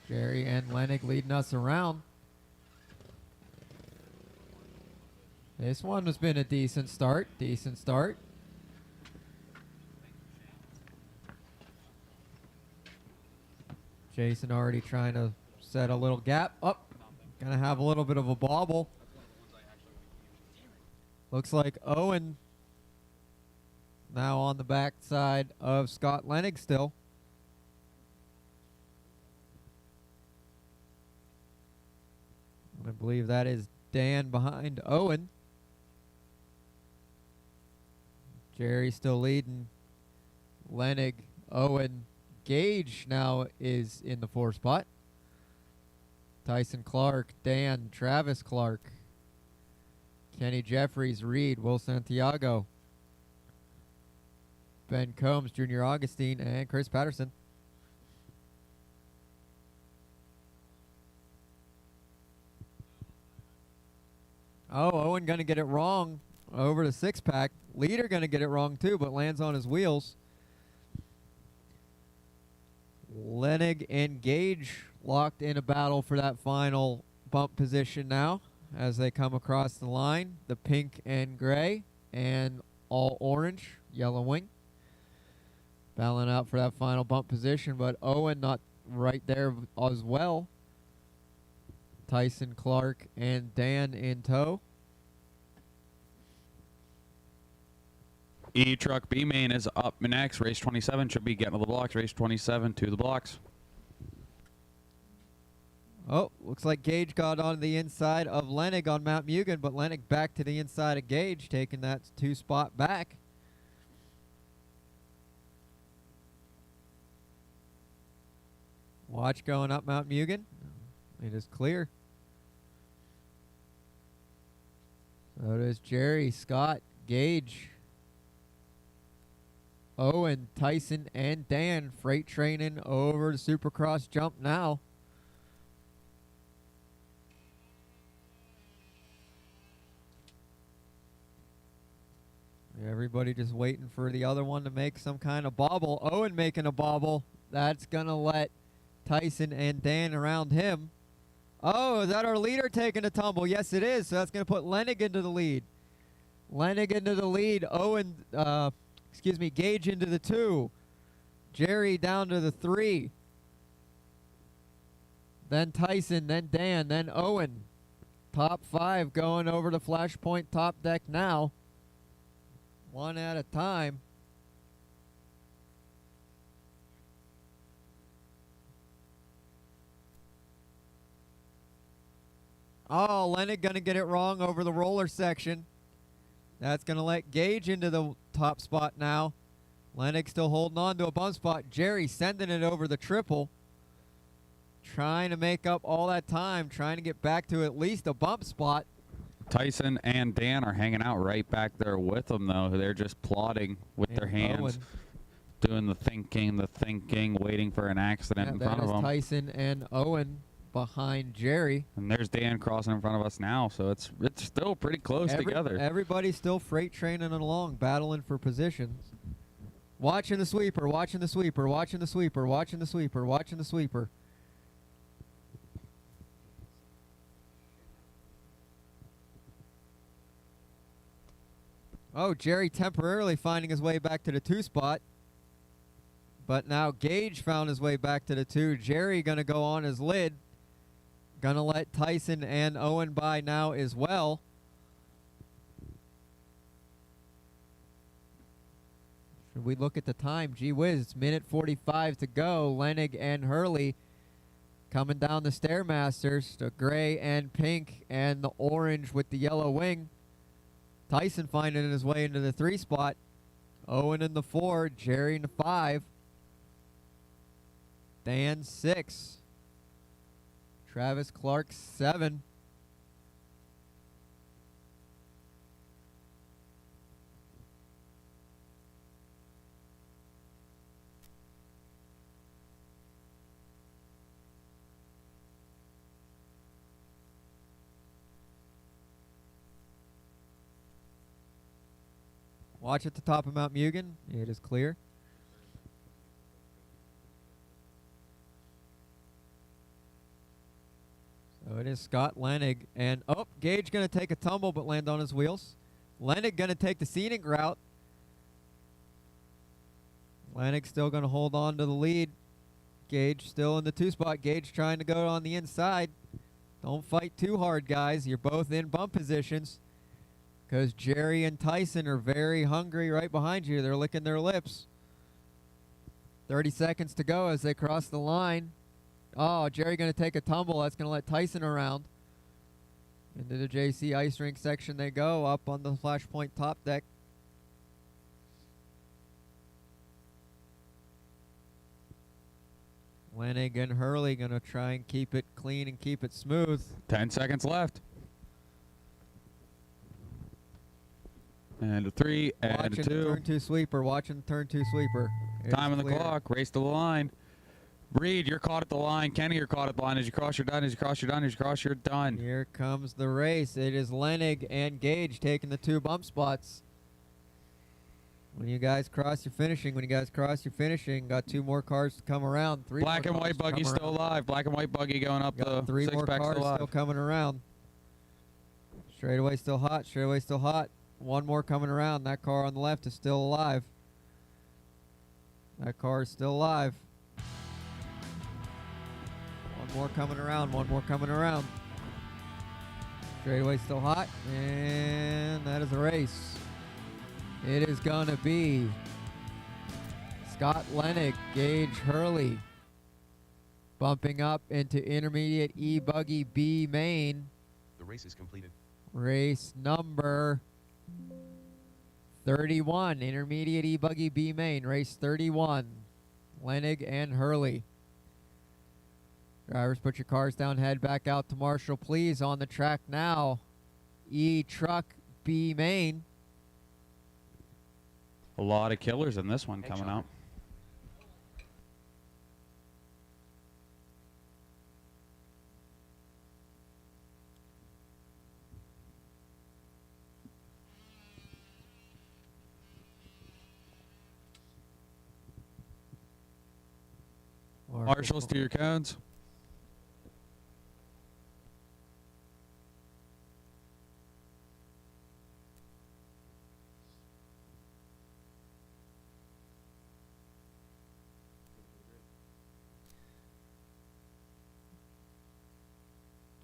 Jerry and Lennig leading us around. This one has been a decent start. Jason already trying to set a little gap. Up. Gonna have a little bit of a bobble. Looks like Owen now on the back side of Scott Lennig still. I believe that is Dan behind Owen. Jerry still leading. Lennig, Owen, Gage now is in the 4 spot. Tyson Clark, Dan, Travis Clark, Kenny Jeffries, Reed, Will Santiago, Ben Combs, Junior Augustine, and Chris Patterson. Oh, Owen going to get it wrong over the 6-pack. Leader going to get it wrong too, but lands on his wheels. Lennig and Gage locked in a battle for that final bump position now as they come across the line. The pink and gray and all orange, yellow wing. Battling out for that final bump position, but Owen not right there as well. Tyson Clark and Dan in tow. E-Truck B-main is up next. Race 27 should be getting to the blocks. Race 27 to the blocks. Oh, looks like Gage got on the inside of Lennig on Mount Mugen, but Lennig back to the inside of Gage, taking that 2-spot back. Watch going up Mount Mugen. It is clear. So does Jerry, Scott, Gage, Owen, Tyson, and Dan freight training over the Supercross jump now. Everybody just waiting for the other one to make some kind of bobble. Owen making a bobble. That's going to let Tyson and Dan around him. Oh, is that our leader taking a tumble? Yes, it is. So that's going to put Lennig into the lead. Lennig into the lead. Owen, Gage into the 2. Jerry down to the 3. Then Tyson, then Dan, then Owen. Top 5 going over to Flashpoint top deck now. One at a time. Oh, Lennig going to get it wrong over the roller section. That's going to let Gage into the top spot now. Lennig still holding on to a bump spot. Jerry sending it over the triple. Trying to make up all that time. Trying to get back to at least a bump spot. Tyson and Dan are hanging out right back there with them, though. They're just plodding with their hands, doing the thinking, waiting for an accident in front of them. Tyson and Owen behind Jerry. And there's Dan crossing in front of us now, so it's still pretty close together. Everybody's still freight training along, battling for positions. Watching the sweeper, watching the sweeper, watching the sweeper, watching the sweeper, watching the sweeper. Oh, Jerry temporarily finding his way back to the 2 spot. But now Gage found his way back to the 2. Jerry going to go on his lid. Going to let Tyson and Owen by now as well. Should we look at the time? Gee whiz, it's minute 45 to go. Lennig and Hurley coming down the Stairmasters. The gray and pink and the orange with the yellow wing. Tyson finding his way into the 3 spot. Owen in the 4, Jerry in the 5. Dan 6. Travis Clark 7. Watch at the top of Mount Mugen. It is clear. So it is Scott Lennig. And, oh, Gage going to take a tumble but land on his wheels. Lennig going to take the scenic route. Lennig still going to hold on to the lead. Gage still in the 2 spot. Gage trying to go on the inside. Don't fight too hard, guys. You're both in bump positions. Because Jerry and Tyson are very hungry right behind you. They're licking their lips. 30 seconds to go as they cross the line. Oh, Jerry going to take a tumble. That's going to let Tyson around. Into the JC ice rink section they go, up on the Flashpoint top deck. Lennig and Hurley going to try and keep it clean and keep it smooth. 10 seconds left. And a 3, and Watching a 2. Turn 2 sweeper, watching turn 2 sweeper. Time on the clock, race to the line. Reed, you're caught at the line. Kenny, you're caught at the line. As you cross, you're done. As you cross, you're done. As you cross, you're done. Here comes the race. It is Lennig and Gage taking the 2 bump spots. When you guys cross, you're finishing. When you guys cross, you're finishing. Got 2 more cars to come around. 3 Black and white buggy still alive. Black and white buggy going up the 3 more six-pack cars still alive. still coming around. Straightaway still hot. Straightaway still hot. 1 more coming around. That car on the left is still alive. That car is still alive. 1 more coming around. 1 more coming around. Straightaway still hot. And that is a race. It is going to be Scott Lennig, Gage Hurley bumping up into intermediate E-buggy B-main. The race is completed. Race number 31, intermediate E-buggy B-main, race 31. Lennig and Hurley. Drivers, put your cars down, head back out to Marshall, please. On the track now, E-truck B-main. A lot of killers in this one coming out. Marshals to your cones.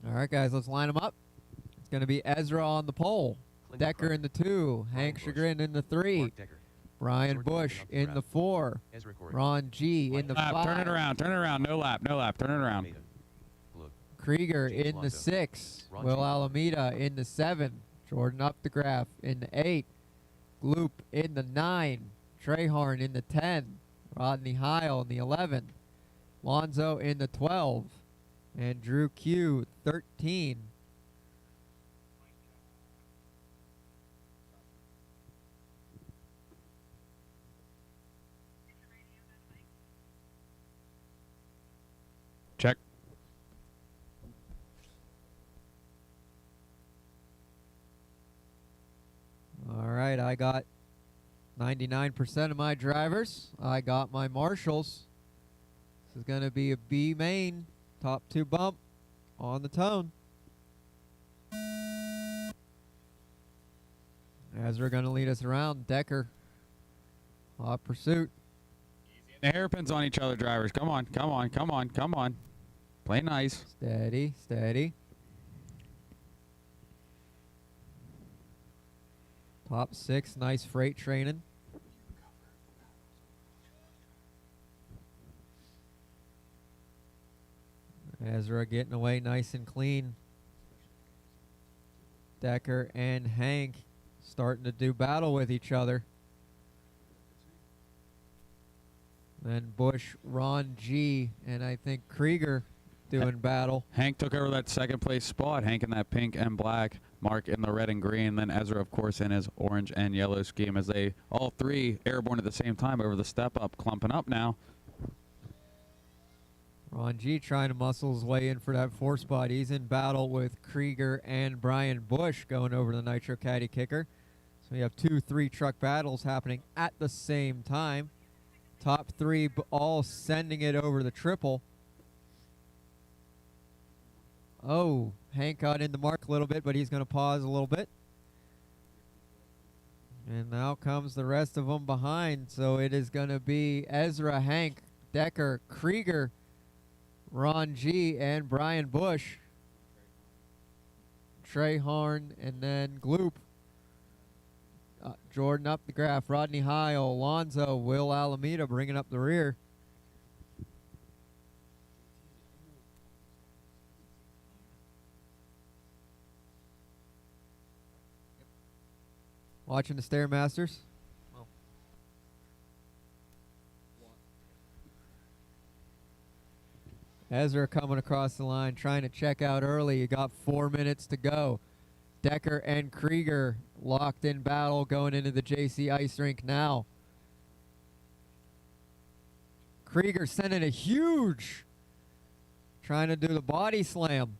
All right, guys, let's line them up. It's going to be Ezra on the pole, Decker in the 2, Hank Chagrin in the 3, Brian Bush in the 4, Ron G in the 5. Turn it around, no lap, turn it around. Krieger James in the Lonzo. 6. Ron Will G. Alameda in the 7. Jordan up the graph in the 8. Gloop in the 9. Trehorn in the 10. Rodney Heil in the 11. Lonzo in the 12. And Drew Q 13. Check. All right, I got 99% of my drivers. I got my marshals. This is going to be a B-main, top 2 bump on the tone. As we're going to lead us around, Decker, hot pursuit. The hairpins on each other, drivers. Come on, come on, come on, come on. Play nice. Steady, steady. Top 6, nice freight training. Ezra getting away nice and clean. Decker and Hank starting to do battle with each other. Then Bush, Ron G, and I think Krieger doing battle. Hank took over that second place spot. Hank in that pink and black. Mark in the red and green. Then Ezra, of course, in his orange and yellow scheme as they all three airborne at the same time over the step up, clumping up now. Ron G trying to muscle his way in for that 4 spot. He's in battle with Krieger and Brian Bush going over the Nitro Caddy kicker. So we have 2 3-truck battles happening at the same time. Top 3 all sending it over the triple. Oh, Hank got in the mark a little bit, but he's going to pause a little bit. And now comes the rest of them behind. So it is going to be Ezra, Hank, Decker, Krieger, Ron G, and Brian Bush. Trehorn, and then Gloop. Jordan up the graph. Rodney Heil, Alonzo, Will Alameda bringing up the rear. Watching the Stairmasters. Ezra coming across the line, trying to check out early. You got 4 minutes to go. Decker and Krieger locked in battle going into the JC Ice Rink now. Krieger sending a huge, trying to do the body slam.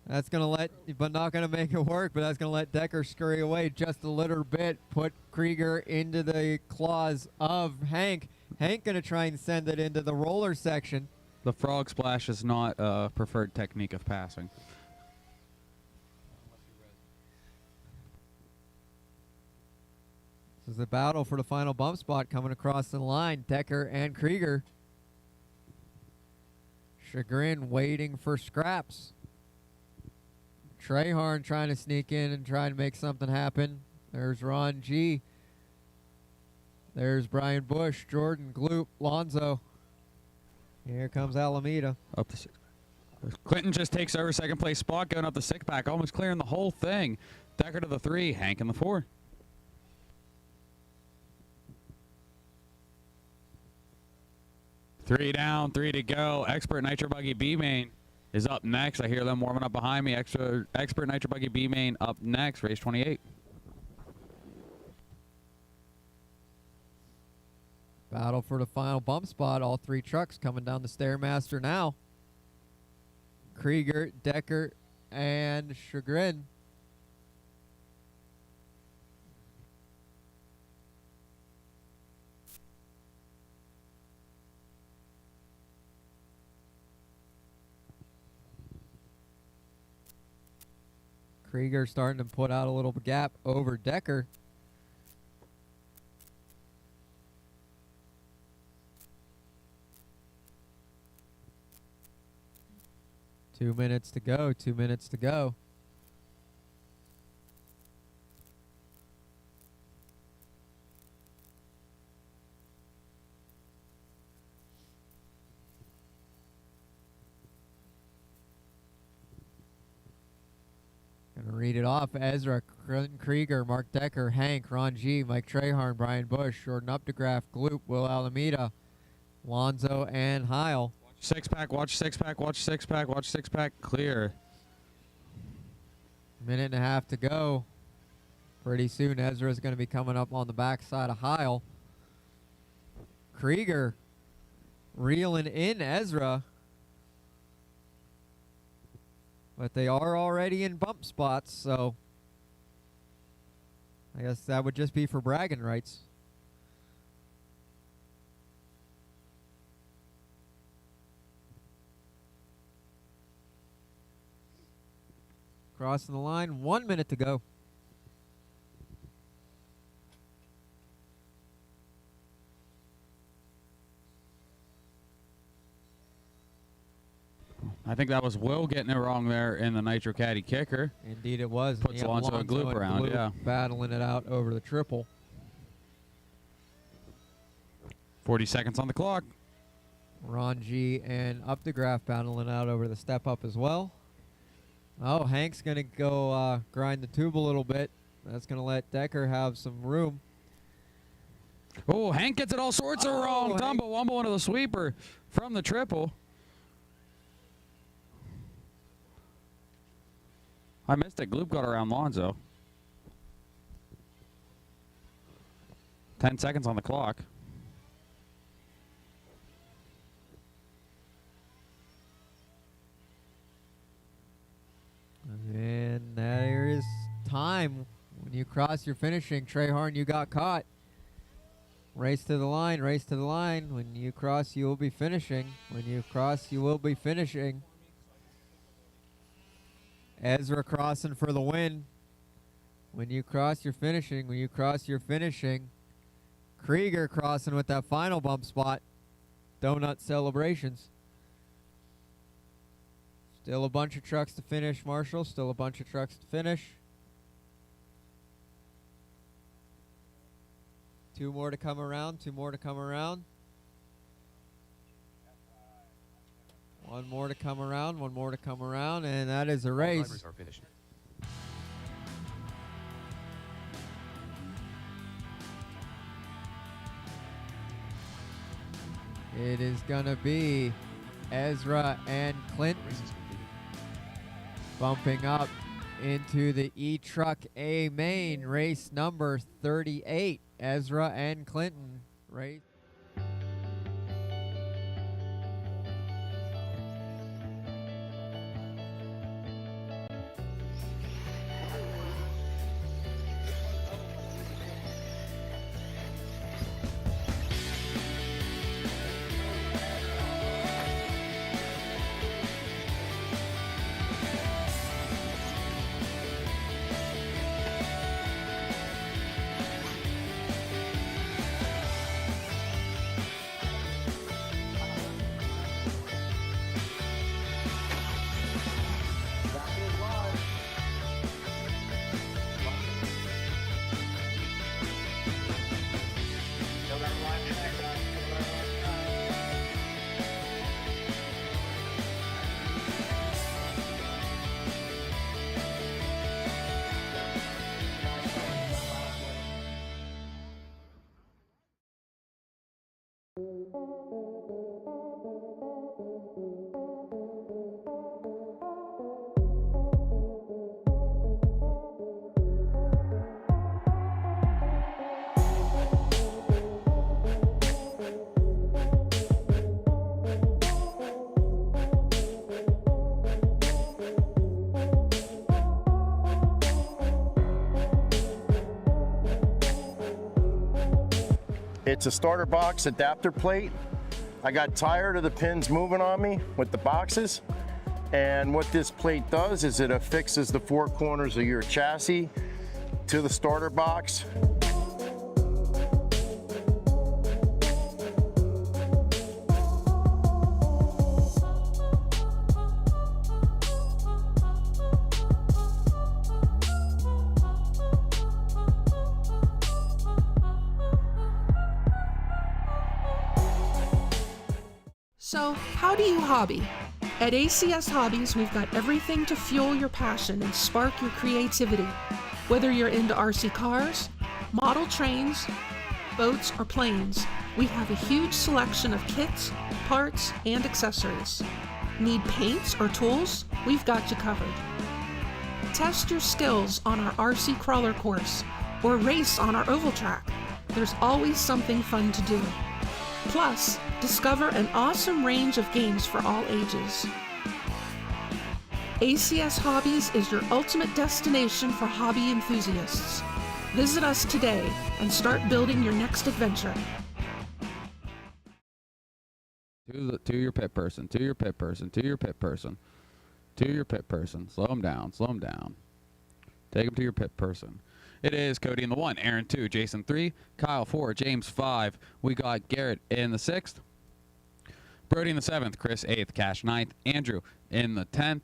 That's going to let, but not going to make it work, but that's going to let Decker scurry away just a little bit, put Krieger into the claws of Hank. Hank going to try and send it into the roller section. The frog splash is not a preferred technique of passing. This is the battle for the final bump spot coming across the line. Decker and Krieger. Chagrin waiting for scraps. Trehorn trying to sneak in and try to make something happen. There's Ron G. There's Brian Bush, Jordan, Gloop, Lonzo. Here comes Alameda. Up the 6. Clinton just takes over second place spot, going up the 6-pack, almost clearing the whole thing. Decker to the 3, Hank in the 4. Three down, 3 to go. Expert Nitro Buggy B-main is up next. I hear them warming up behind me. Expert Nitro Buggy B-main up next, race 28. Battle for the final bump spot. All 3 trucks coming down the Stairmaster now. Krieger, Decker, and Chagrin. Krieger starting to put out a little gap over Decker. Two minutes to go. 2 minutes to go. read it off. Ezra, Clinton Krieger, Mark Decker, Hank, Ron G, Mike Trahorn, Brian Bush, Jordan Updegraff, Gloop, Will Alameda, Lonzo, and Heil. Six pack, watch six pack, watch six pack, watch six pack, clear. Minute and a half to go. Pretty soon Ezra's going to be coming up on the backside of Heil. Krieger reeling in Ezra. But they are already in bump spots, so I guess that would just be for bragging rights. Crossing the line, 1 minute to go. I think that was Will getting it wrong there in the Nitro Caddy kicker. Indeed it was. Puts Alonso and Gloop around, yeah. Battling it out over the triple. 40 seconds on the clock. Ron G and Updegraff battling out over the step up as well. Oh, Hank's going to go grind the tube a little bit. That's going to let Decker have some room. Oh, Hank gets it all sorts of wrong. Hank. Tumble wumble into the sweeper from the triple. I missed it. Gloop got around Lonzo. 10 seconds on the clock. And there is time. When you cross your finishing, Trahorn, you got caught. Race to the line, race to the line. When you cross, you will be finishing. When you cross, you will be finishing. Ezra crossing for the win. When you cross, you're finishing. When you cross, you're finishing. Krieger crossing with that final bump spot. Donut celebrations. Still a bunch of trucks to finish, Marshall. Still a bunch of trucks to finish. 2 more to come around. 2 more to come around. 1 more to come around. 1 more to come around. And that is a race. Drivers are finished. It is going to be Ezra and Clinton Race is completed. bumping up into the E-Truck A-main, race number 38. Ezra and Clinton race. It's a starter box adapter plate. I got tired of the pins moving on me with the boxes. And what this plate does is it affixes the 4 corners of your chassis to the starter box. So, how do you hobby? At ACS Hobbies, we've got everything to fuel your passion and spark your creativity. Whether you're into RC cars, model trains, boats, or planes, we have a huge selection of kits, parts, and accessories. Need paints or tools? We've got you covered. Test your skills on our RC crawler course or race on our oval track. There's always something fun to do. Plus, discover an awesome range of games for all ages. ACS Hobbies is your ultimate destination for hobby enthusiasts. Visit us today and start building your next adventure. To your pit person, to your pit person, to your pit person, to your pit person. Slow him down, slow him down. Take him to your pit person. It is Cody in the 1, Aaron 2, Jason 3, Kyle 4, James 5. We got Garrett in the 6th, Brody in the 7th, Chris 8th, Cash 9th, Andrew in the 10th,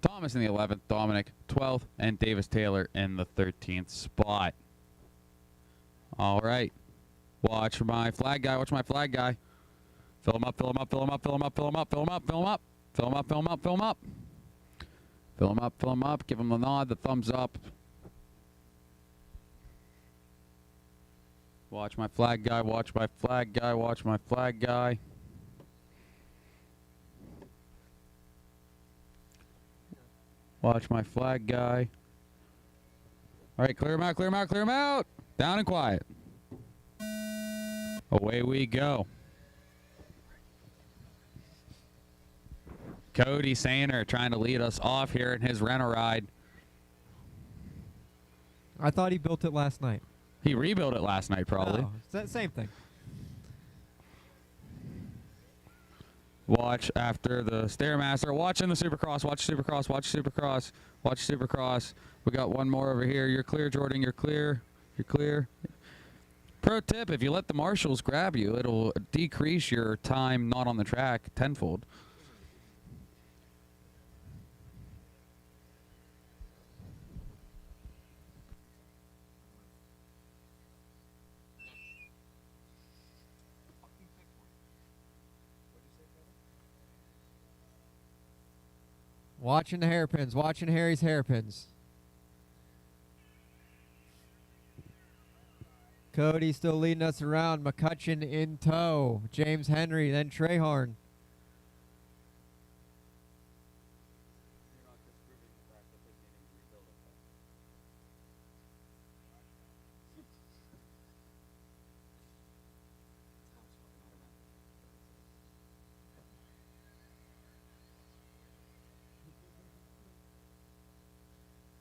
Thomas in the 11th, Dominic 12th, and Davis Taylor in the 13th spot. All right. Watch my flag guy, watch my flag guy. Fill him up, fill him up, fill him up, fill him up, fill him up, fill him up, fill him up, fill him up, fill him up, fill him up. Fill him up, fill him up, give him the nod, the thumbs up. Watch my flag guy, watch my flag guy, watch my flag guy. Watch my flag guy. All right, clear him out, clear him out, clear him out. Down and quiet. Away we go. Cody Sainer trying to lead us off here in his rent-a-ride. I thought he built it last night. He rebuilt it last night, probably. Oh, it's that same thing. Watch after the Stairmaster. Watching the Supercross. Watch Supercross. Watch Supercross. Watch Supercross. We got one more over here. You're clear, Jordan. You're clear. You're clear. Pro tip, if you let the marshals grab you, it'll decrease your time not on the track tenfold. Watching the hairpins, watching Harry's hairpins. Cody still leading us around. McCutcheon in tow. James Henry, then Trehorn.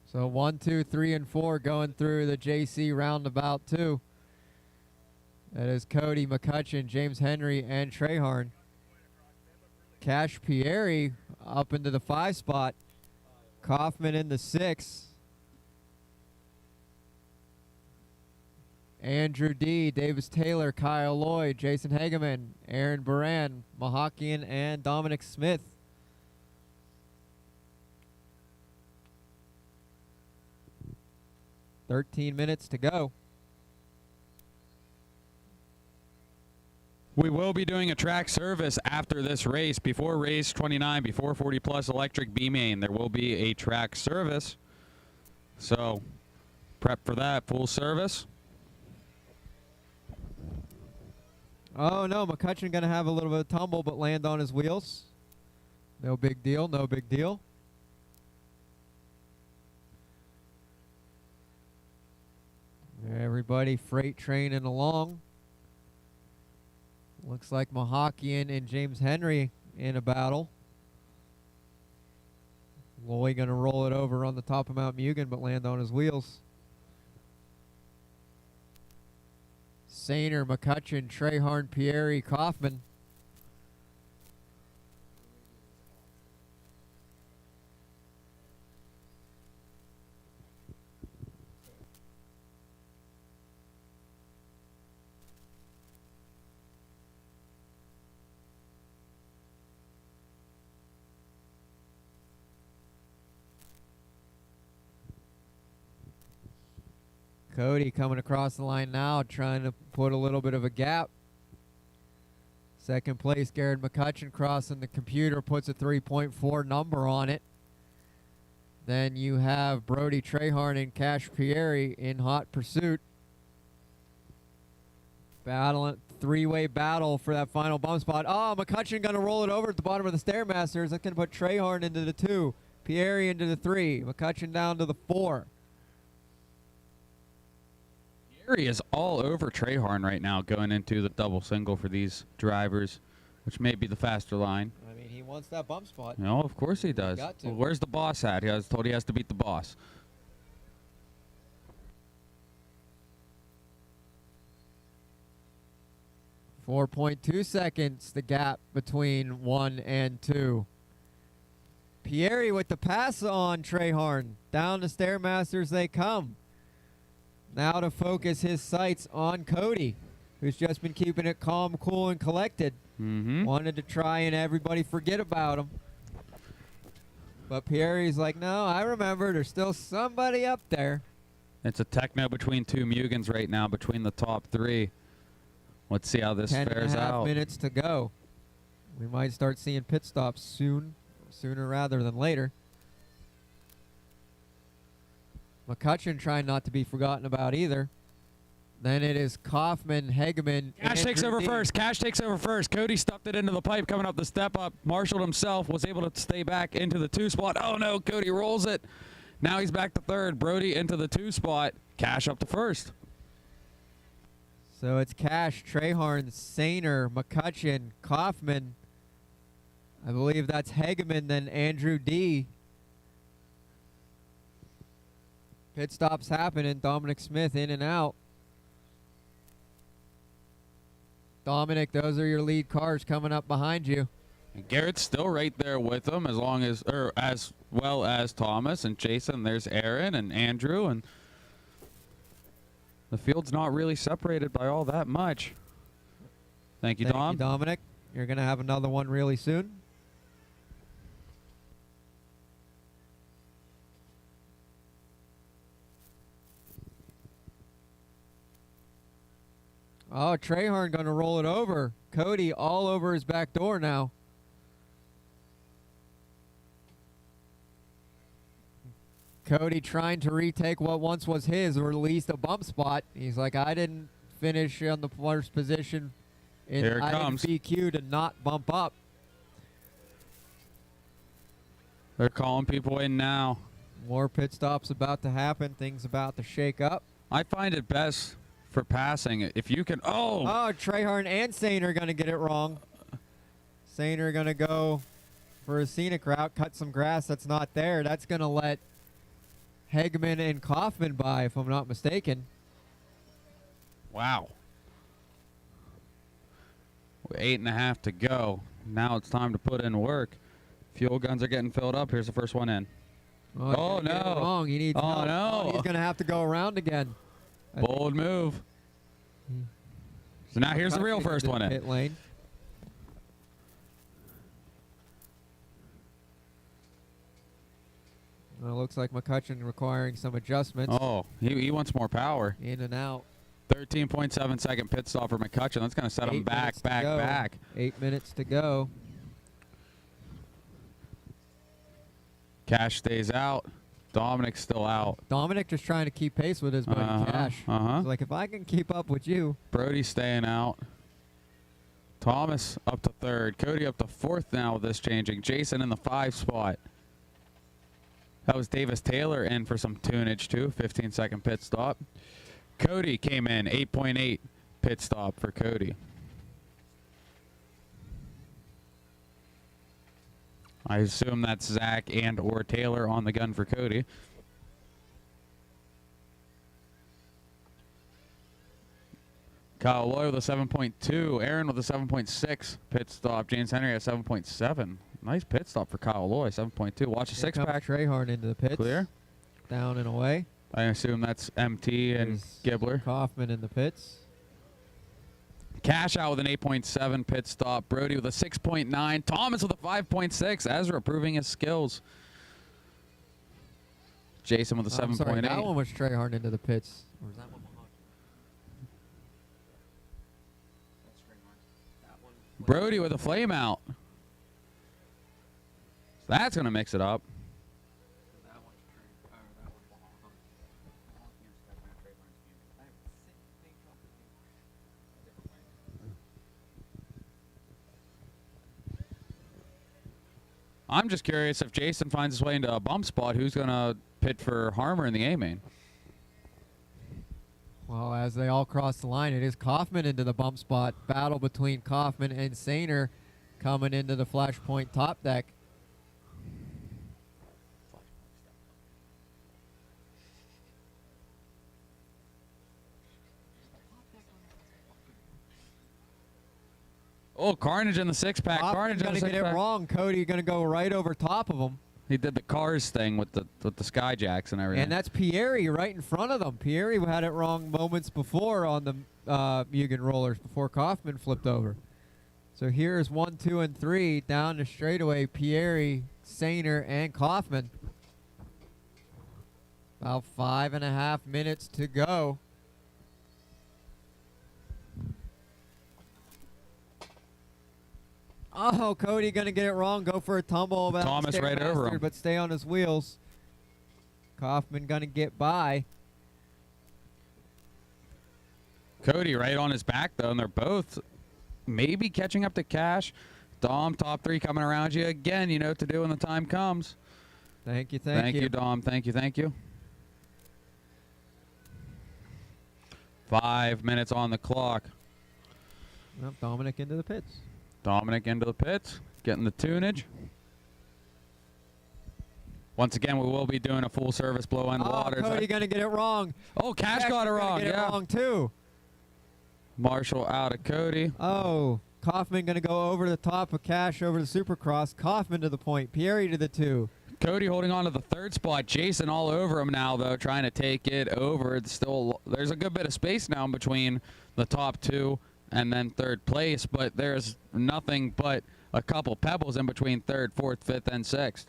So 1, 2, 3, and 4 going through the JC roundabout 2. That is Cody, McCutcheon, James Henry, and Trehorn. Cash Pieri up into the 5 spot. Kaufman in the 6. Andrew D, Davis Taylor, Kyle Lloyd, Jason Hageman, Aaron Baran, Mahakian, and Dominic Smith. "13 minutes to go." We will be doing a track service after this race. Before race 29, before 40 plus electric B-main, there will be a track service. So prep for that. Full service. Oh no, McCutcheon gonna have a little bit of tumble but land on his wheels. No big deal, no big deal. Everybody freight training along. Looks like Mahakian and James Henry in a battle. Loy gonna roll it over on the top of Mount Mugen but land on his wheels. Sainer, McCutcheon, Trehorn, Pieri, Kaufman. Cody coming across the line now, trying to put a little bit of a gap. Second place, Garrett McCutcheon crossing the computer, puts a 3.4 number on it. Then you have Brody Trehorn and Cash Pieri in hot pursuit. Battling, three-way battle for that final bump spot. Oh, McCutcheon going to roll it over at the bottom of the Stairmasters. That's going to put Trehorn into the 2, Pieri into the 3, McCutcheon down to the 4. Pieri is all over Trehorn right now going into the double single for these drivers, which may be the faster line. I mean, he wants that bump spot. No, of course he does. got to. Well, where's the boss at? He was told he has to beat the boss. .2 seconds, the gap between 1 and 2. Pieri with the pass on Trehorn. Down the Stairmasters they come. Now to focus his sights on Cody, who's just been keeping it calm, cool, and collected. Wanted to try and everybody forget about him. But Pieri's like, no, I remember. There's still somebody up there. It's a techno between two Mugans right now, between the top 3. Let's see how this 10 fares and a half out. minutes to go. We might start seeing pit stops soon, sooner rather than later. McCutcheon trying not to be forgotten about either. Then it is Kaufman, Hegeman. Cash takes Andrew over D. first. Cash takes over first. Cody stuffed it into the pipe coming up the step up. Marshaled himself, was able to stay back into the 2 spot. Oh no, Cody rolls it. Now he's back to 3rd. Brody into the 2 spot. Cash up to 1st. So it's Cash, Trehorn, Sainer, McCutcheon, Kaufman. I believe that's Hegeman, then Andrew D. Pit stops happening. Dominic Smith in and out. Dominic, those are your lead cars coming up behind you. And Garrett's still right there with them, as well as Thomas and Jason. There's Aaron and Andrew, and the field's not really separated by all that much. Thank you, Thank Dom. you, Dominic. You're going to have another one really soon. Oh, Trehorn going to roll it over. Cody all over his back door now. Cody trying to retake what once was his, or at least a bump spot. He's like, I didn't finish on the first position. Here it I comes. didn't BQ to not bump up. They're calling people in now. More pit stops about to happen. Things about to shake up. I find it best for passing if you can. Oh, Trehorn and Sainer are going to get it wrong. Sainer going to go for a scenic route, cut some grass that's not there. That's going to let Hegeman and Kaufman by, if I'm not mistaken. wow. 8.5 to go. Now it's time to put in work. Fuel guns are getting filled up. Here's the first one in. Oh, he's Oh, gonna get it no. wrong. He needs Oh, help. no. He's going to have to go around again. Bold move. So now here's the real McCutcheon first into one the in. pit lane. Well, it looks like McCutcheon requiring some adjustments. Oh, he wants more power. In and out. 13.7 second pit stop for McCutcheon. That's going to set him 8 back, minutes to back, go. back. 8 minutes to go. Cash stays out. Dominic's still out. Dominic just trying to keep pace with his buddy Cash. He's like, if I can keep up with you. Brody's staying out. Thomas up to 3rd. Cody up to 4th now with this changing. Jason in the 5 spot. That was Davis Taylor in for some tunage too. 15-second pit stop. Cody came in. 8.8 pit stop for Cody. I assume that's Zach and or Taylor on the gun for Cody. Kyle Loy with a 7.2. Aaron with a 7.6 pit stop. James Henry at 7.7. Nice pit stop for Kyle Loy. 7.2. Watch the Here comes 6-pack. Trehorn into the pits. Clear. Down and away. I assume that's MT and There's Gibbler. Kaufman in the pits. Cash out with an 8.7 pit stop. Brody with a 6.9. Thomas with a 5.6. Ezra proving his skills. Jason with a I'm sorry, 7.8. that one was Trehorn into the pits. Or was that one behind? Brody with a flame out. So that's going to mix it up. I'm just curious if Jason finds his way into a bump spot, who's going to pit for Harmer in the A-main? Well, as they all cross the line, it is Kaufman into the bump spot. Battle between Kaufman and Sainer coming into the flashpoint top deck. Oh, Carnage in the six-pack. Carnage in gonna the get it six-pack. wrong. Cody gonna go right over top of him. He did the cars thing with the skyjacks and everything. And that's Pieri right in front of them. Pieri had it wrong moments before on the Mugen rollers before Kaufman flipped over. So here's 1, 2, and 3 down the straightaway. Pieri, Sainer, and Kaufman. About 5.5 minutes to go. Oh, Cody gonna get it wrong. Go for a tumble. About Thomas right over him. But stay on his wheels. Kaufman gonna get by. Cody right on his back, though, and they're both maybe catching up to Cash. Dom, top 3 coming around you again. You know what to do when the time comes. Thank you, Thank you, Dom. Thank you, thank you. 5 minutes on the clock. Well, Dominic into the pits. Dominic into the pits, getting the tunage. Once again, we will be doing a full service blow end waters. Cody gonna get it wrong. Oh, Cash got it wrong. Get Yeah. it wrong too. Marshall out of Cody. Oh, Kaufman gonna go over the top of Cash over the Supercross. Kaufman to the point. Pieri to the 2. Cody holding on to the 3rd spot. Jason all over him now, though, trying to take it over. It's still, there's a good bit of space now in between the top 2 and then 3rd place, but there's nothing but a couple pebbles in between 3rd, 4th, 5th, and 6th.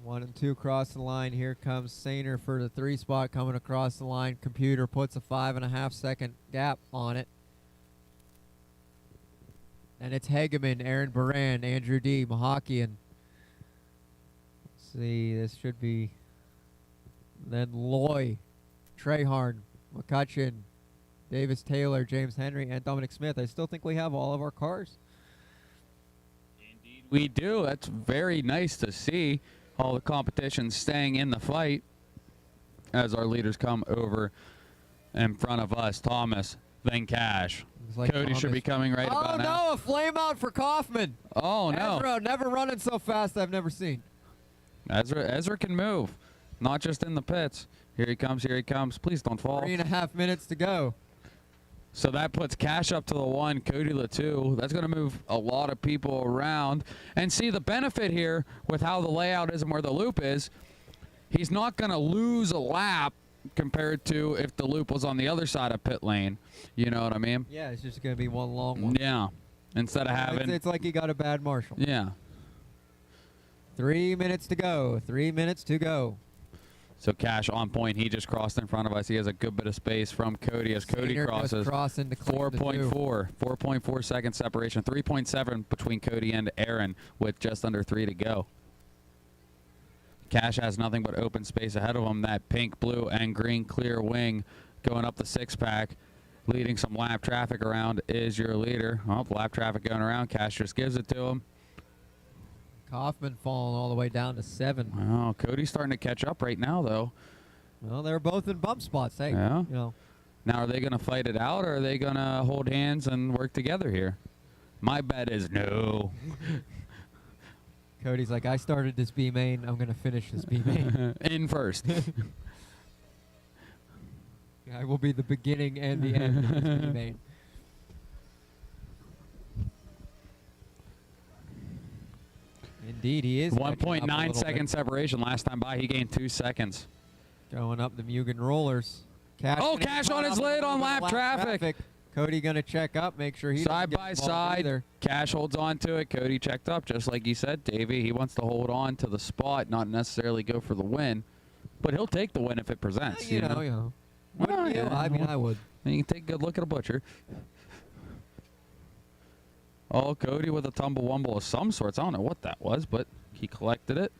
1 and 2 cross the line. Here comes Sainer for the 3 spot coming across the line. Computer puts a 5.5 second gap on it. And it's Hegeman, Aaron Baran, Andrew D, Mahakian. Let's see, this should be then Loy, Treharn, McCutcheon, Davis Taylor, James Henry, and Dominic Smith. I still think we have all of our cars. We do. That's very nice to see. All the competition staying in the fight as our leaders come over in front of us. Thomas, then Cash. Like Cody Thomas. should be coming right about now. Oh no, a flame out for Kaufman. Oh no. Ezra, never running so fast I've never seen. Ezra can move, not just in the pits. Here he comes, here he comes. Please don't fall. 3.5 minutes to go. So that puts Cash up to the 1, Cody the 2. That's going to move a lot of people around. And see, the benefit here with how the layout is and where the loop is, he's not going to lose a lap compared to if the loop was on the other side of pit lane. You know what I mean? Yeah, it's just going to be one long one. Yeah. Instead of having... It's like he got a bad marshal. Yeah. 3 minutes to go. 3 minutes to go. So Cash on point. He just crossed in front of us. He has a good bit of space from Cody as Cody Sainer crosses. crossing to claim the 4.4. 4.4 second separation. 3.7 between Cody and Aaron with just under 3 to go. Cash has nothing but open space ahead of him. That pink, blue, and green clear wing going up the 6-pack. Leading some lap traffic around is your leader. Oh, lap traffic going around. Cash just gives it to him. Kaufman falling all the way down to 7. Oh, Cody's starting to catch up right now, though. Well, they're both in bump spots. Hey, Yeah. you know. Now, are they going to fight it out, or are they going to hold hands and work together here? My bet is no. Cody's like, I started this B-main. I'm going to finish this B-main. In first. I will be the beginning and the end of this B-main. Indeed, he is. 1.9 second separation. Last time by, he gained 2 seconds. Going up the Mugen rollers. Cash Cash on his lid on lap traffic. Cody going to check up, make sure he Side doesn't get by involved side. either. Cash holds on to it. Cody checked up, just like you said, Davey. He wants to hold on to the spot, not necessarily go for the win. But he'll take the win if it presents. You know. Wouldn't you? I mean, I would. You can take a good look at a butcher. Oh, Cody with a tumble-wumble of some sorts. I don't know what that was, but he collected it.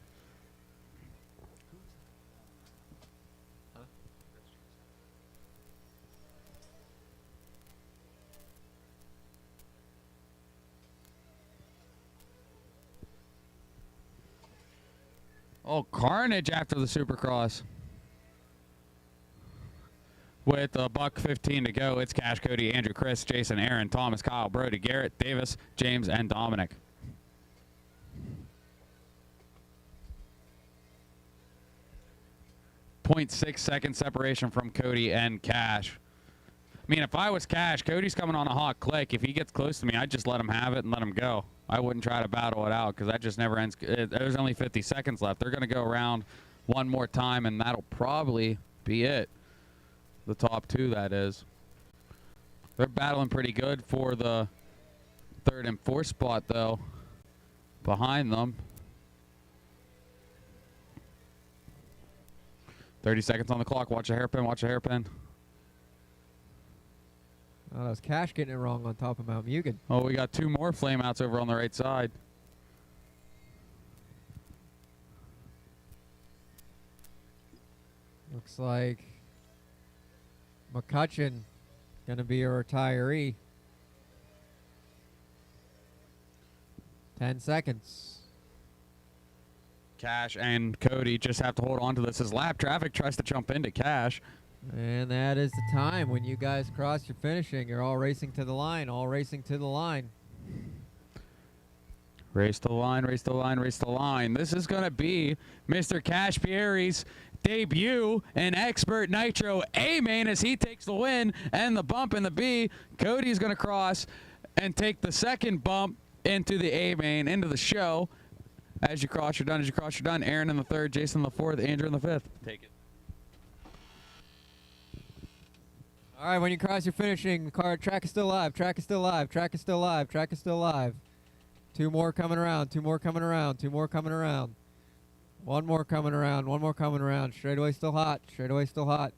Oh, carnage after the Supercross. With a $1:15 to go, it's Cash, Cody, Andrew, Chris, Jason, Aaron, Thomas, Kyle, Brody, Garrett, Davis, James, and Dominic. .6 second separation from Cody and Cash. I mean, if I was Cash, Cody's coming on a hot click. If he gets close to me, I'd just let him have it and let him go. I wouldn't try to battle it out because that just never ends. There's only 50 seconds left. They're going to go around one more time, and that'll probably be it. The top two, that is. They're battling pretty good for the third and fourth spot, though, behind them. 30 seconds on the clock. Watch a hairpin. Watch a hairpin. Oh, that was Cash getting it wrong on top of Mount Mugen. Oh, we got two more flameouts over on the right side. Looks like McCutcheon going to be a retiree. 10 seconds. Cash and Cody just have to hold on to this as lap traffic tries to jump into Cash. And that is the time when you guys cross your finishing. You're all racing to the line, all racing to the line. Race to the line, race to the line, race to the line. This is going to be Mr. Cash Pieri's debut in Expert Nitro A-main as he takes the win and the bump in the B. Cody's going to cross and take the second bump into the A-main, into the show. As you cross, you're done. As you cross, you're done. Aaron in the third, Jason in the fourth, Andrew in the fifth. Take it. All right, when you cross your finishing, the track is still live, track is still live, track is still live, track is still live. Two more coming around, two more coming around, two more coming around. One more coming around, one more coming around. Straightaway still hot, straightaway still hot.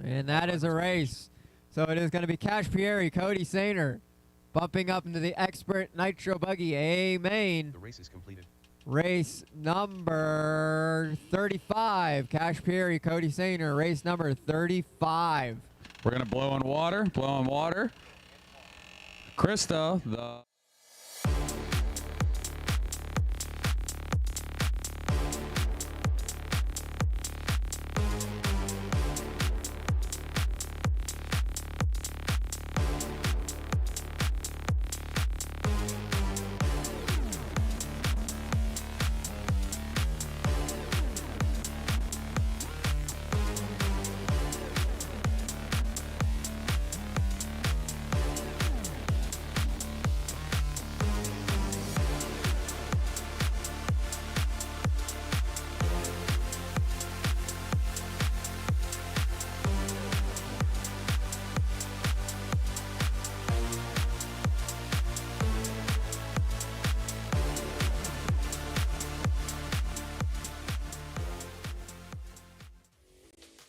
And that is a race. So it is going to be Cash Pieri, Cody Sainer, bumping up into the Expert Nitro Buggy A-main. The race is completed. Race number 35. Cash Pieri, Cody Sainer, race number 35. We're going to blow in water, blow in water. Krista, the...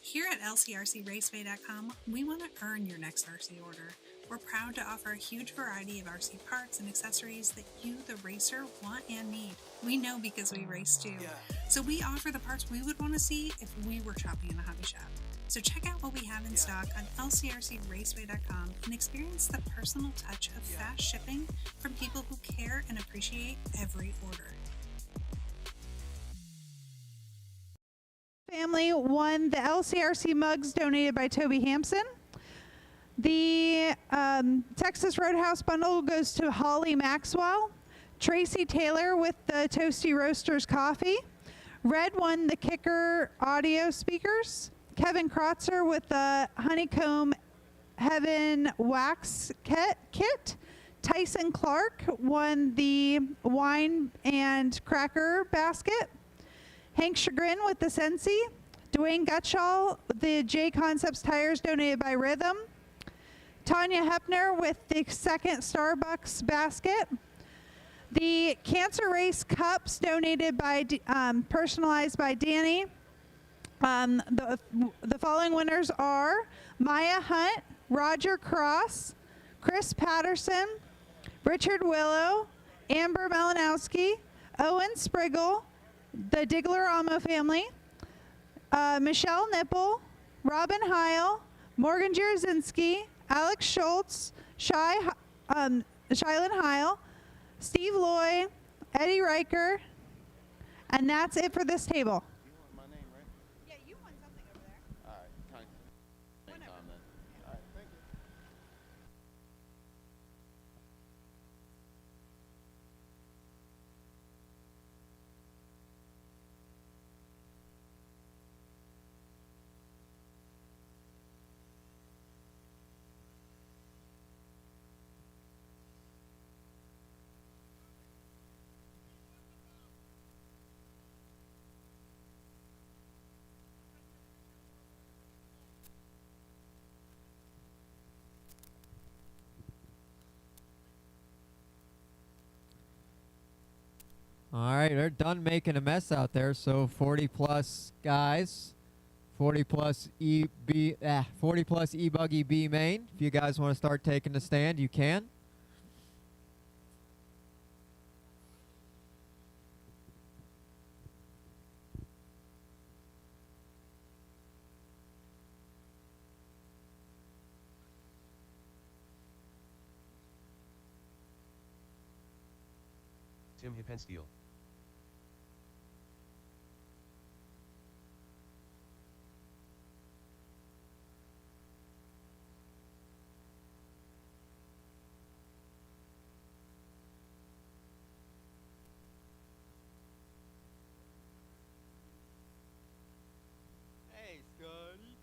Here at LCRCRaceway.com, we want to earn your next RC order. We're proud to offer a huge variety of RC parts and accessories that you, the racer, want and need. We know because we race too. So we offer the parts we would want to see if we were shopping in a hobby shop. So check out what we have in stock on LCRCRaceway.com and experience the personal touch of fast shipping from people who care and appreciate every order. Family won the LCRC mugs donated by Toby Hampson. The Texas Roadhouse bundle goes to Holly Maxwell. Tracy Taylor with the Toasty Roasters coffee. Red won the Kicker audio speakers. Kevin Krotzer with the Honeycomb Heaven wax kit. Tyson Clark won the wine and cracker basket. Hank Chagrin with the Sensi. Dwayne Gutschall, the J Concepts tires donated by Rhythm. Tanya Hepner with the second Starbucks basket. The Cancer Race cups donated by, personalized by Danny. The following winners are Maya Hunt, Roger Cross, Chris Patterson, Richard Willow, Amber Malinowski, Owen Spriggle, the Digler-Amo family, Michelle Nipple, Robin Heil, Morgan Jarzynski, Alex Schultz, Shylin Heil, Steve Loy, Eddie Riker, and that's it for this table. My name, right? Yeah, you won something over there. All right. Same time then. All right. Thank you. All right, they're done making a mess out there. So 40 plus guys, 40 plus E-buggy B-main. If you guys want to start taking the stand, you can. Tim Hippensteel. Hey, Scotty.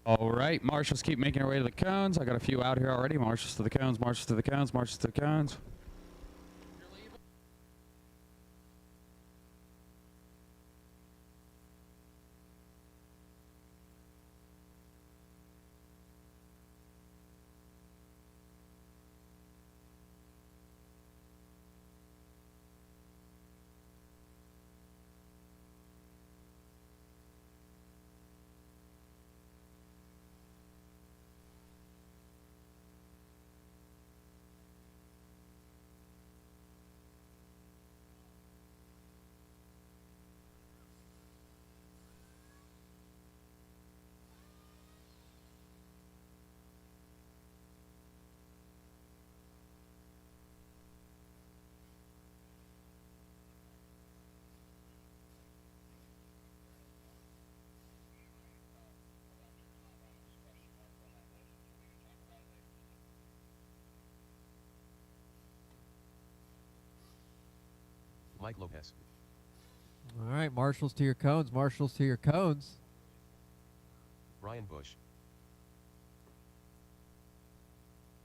All right, marshals keep making their way to the cones. I got a few out here already. Marshals to the cones, marshals to the cones, marshals to the cones. Mike Lopez. All right, marshals to your cones, marshals to your cones. Ryan Bush.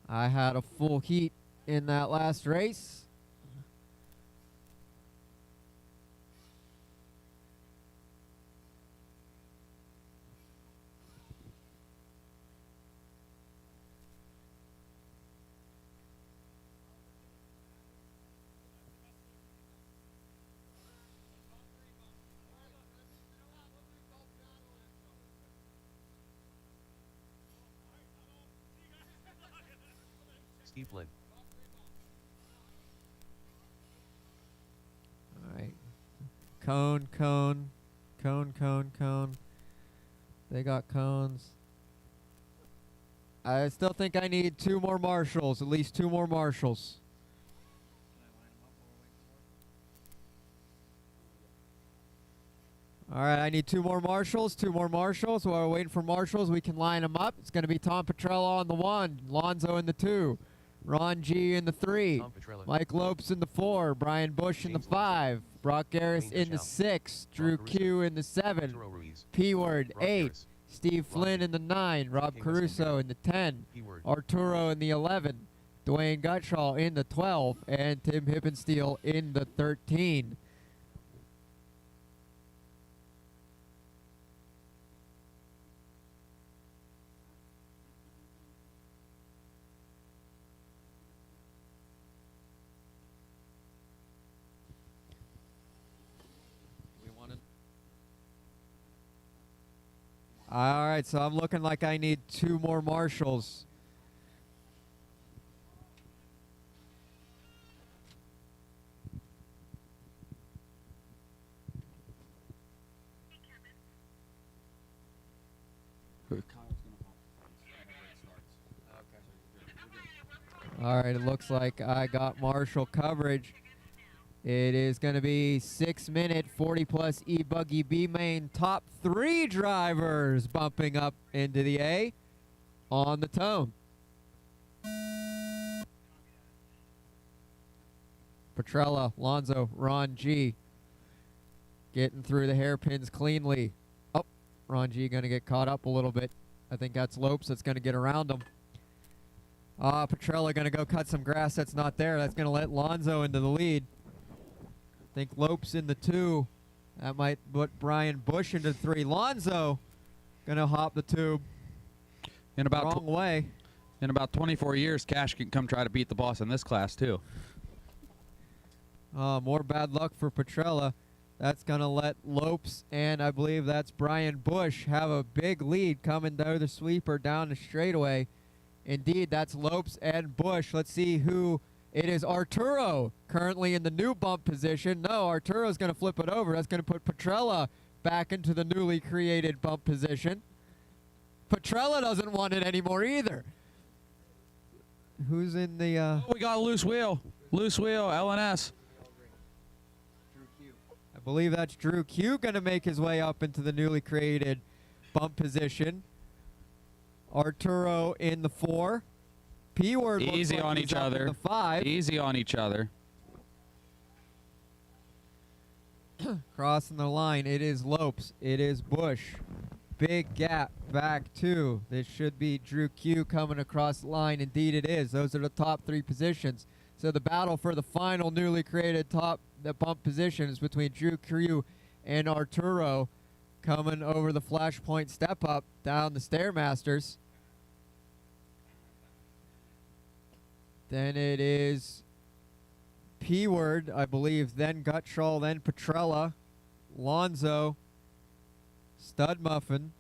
I had a full heat in that last race. Steve Flynn. All right. Cone, cone, cone, cone, cone. They got cones. I still think I need 2 more marshals, at least 2 more marshals. All right, I need 2 more marshals, 2 more marshals. While we're waiting for marshals, we can line them up. It's going to be Tom Petrella on the 1, Lonzo in the 2, Ron G in the 3, Mike Lopes in the 4, Brian Bush in the 5, Brock Garris in the 6, Drew Q in the 7, P-Word 8, Steve Flynn in the 9, Rob Caruso in the 10, Arturo in the 11, Dwayne Gutschall in the 12, and Tim Hippensteel in the 13. All right, so I'm looking like I need 2 more marshals. All right, it looks like I got marshal coverage. It is going to be 6-minute, 40-plus E-buggy B-main top 3 drivers bumping up into the A on the tone. Petrella, Lonzo, Ron G. Getting through the hairpins cleanly. Oh, Ron G going to get caught up a little bit. I think that's Lopes that's going to get around him. Petrella going to go cut some grass that's not there. That's going to let Lonzo into the lead. I think Lopes in the 2. That might put Brian Bush into 3. Lonzo going to hop the tube In about wrong way. In about 24 years, Cash can come try to beat the boss in this class, too. More bad luck for Petrella. That's going to let Lopes and I believe that's Brian Bush have a big lead coming down the sweeper down the straightaway. Indeed, that's Lopes and Bush. Let's see who it is. Arturo currently in the new bump position. No, Arturo's going to flip it over. That's going to put Petrella back into the newly created bump position. Petrella doesn't want it anymore either. Who's in the... We got a loose wheel. Loose wheel, LNS. I believe that's Drew Q going to make his way up into the newly created bump position. Arturo in the 4. P-word Easy on each other. The 5. Easy on each other. Crossing the line, it is Lopes. It is Bush. Big gap back 2. This should be Drew Q coming across the line. Indeed it is. Those are the top 3 positions. So the battle for the final newly created the bump position is between Drew Q and Arturo coming over the flashpoint step up down the Stairmasters. Then it is P-word, I believe, then Gutschall, then Petrella, Lonzo, Stud Muffin,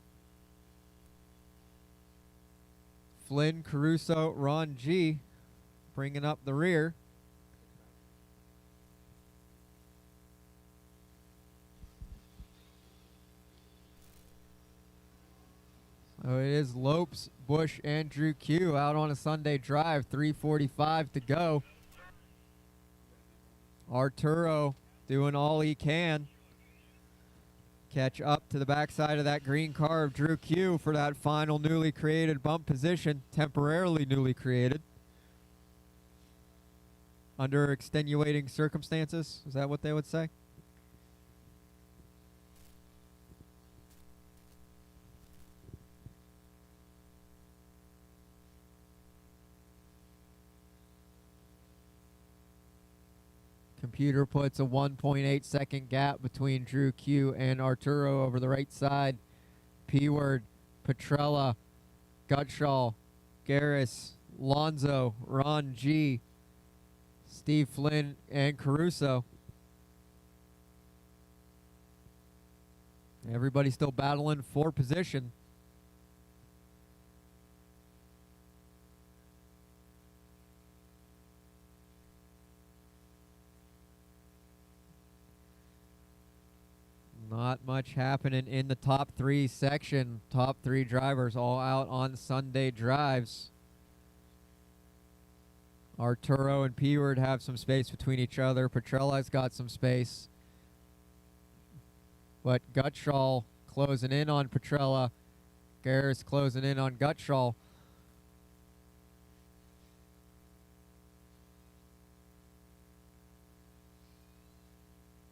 Flynn, Caruso, Ron G, bringing up the rear. So it is Lopes, Bush, and Drew Q out on a Sunday drive. 3:45 to go. Arturo doing all he can. Catch up to the backside of that green car of Drew Q for that final newly created bump position. Temporarily newly created. Under extenuating circumstances. Is that what they would say? Computer puts a 1.8 second gap between Drew Q and Arturo over the right side. P-word, Petrella, Gutschall, Garris, Lonzo, Ron G, Steve Flynn, and Caruso. Everybody still battling for position. Not much happening in the top 3 section. Top 3 drivers all out on Sunday drives. Arturo and P-word have some space between each other. Petrella's got some space. But Gutschall closing in on Petrella. Garris closing in on Gutschall.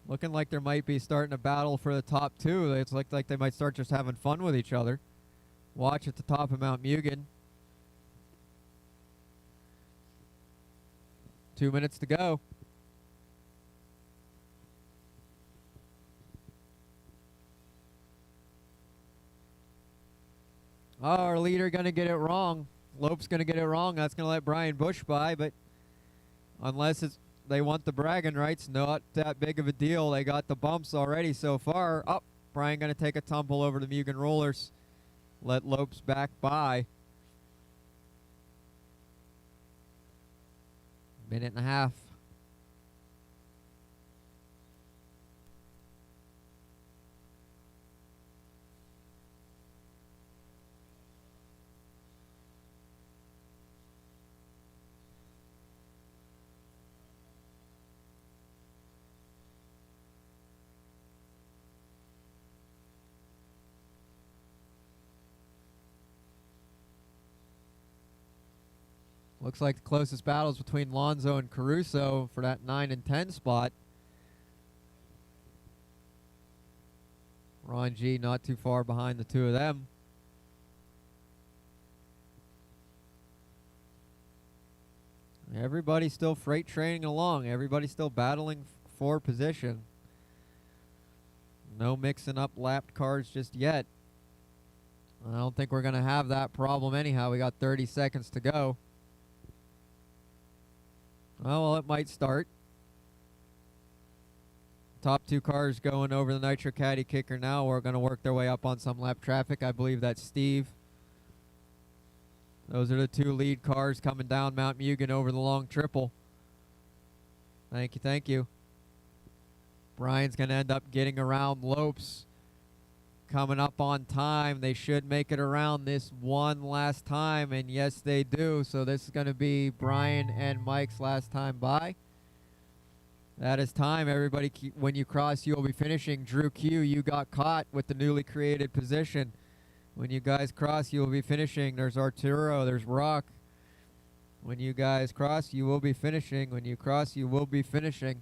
Looking like there might be starting a battle for the top 2. It's like they might start just having fun with each other. watch at the top of Mount Mugen. 2 minutes to go. Oh, our leader going to get it wrong. Lope's going to get it wrong. That's going to let Brian Bush by, but unless they want the bragging rights, not that big of a deal. They got the bumps already so far. Oh, Brian going to take a tumble over the Mugen rollers. Let Lopes back by. Minute and a half. Looks like the closest battles between Lonzo and Caruso for that 9 and 10 spot. Ron G not too far behind the two of them. Everybody's still freight training along. Everybody's still battling for position. No mixing up lapped cars just yet. I don't think we're going to have that problem anyhow. We got 30 seconds to go. Oh, well, it might start. Top two cars going over the Nitro Caddy kicker now. We're going to work their way up on some lap traffic. I believe that's Steve. Those are the two lead cars coming down Mount Mugen over the long triple. Thank you, thank you. Brian's going to end up getting around Lopes. Coming up on time. They should make it around this one last time, and yes, they do. So this is going to be Brian and Mike's last time by. That is time. Everybody, when you cross, you will be finishing. Drew Q, you got caught with the newly created position. When you guys cross, you will be finishing. There's Arturo, there's Rock. When you guys cross, you will be finishing. When you cross, you will be finishing.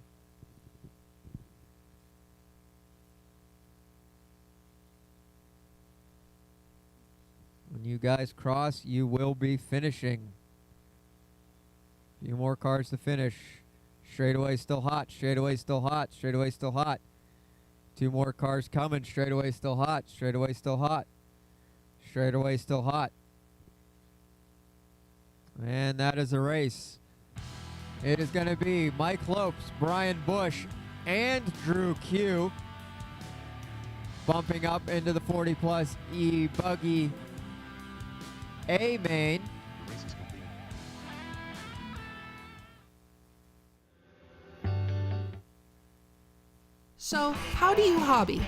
When you guys cross, you will be finishing. A few more cars to finish. Straightaway still hot. Straightaway still hot. Straightaway still hot. Two more cars coming. Straightaway still hot. Straightaway still hot. Straightaway still hot. And that is a race. It is going to be Mike Lopes, Brian Bush, and Drew Q bumping up into the 40-plus E-buggy A-main. Race is complete. So, how do you hobby?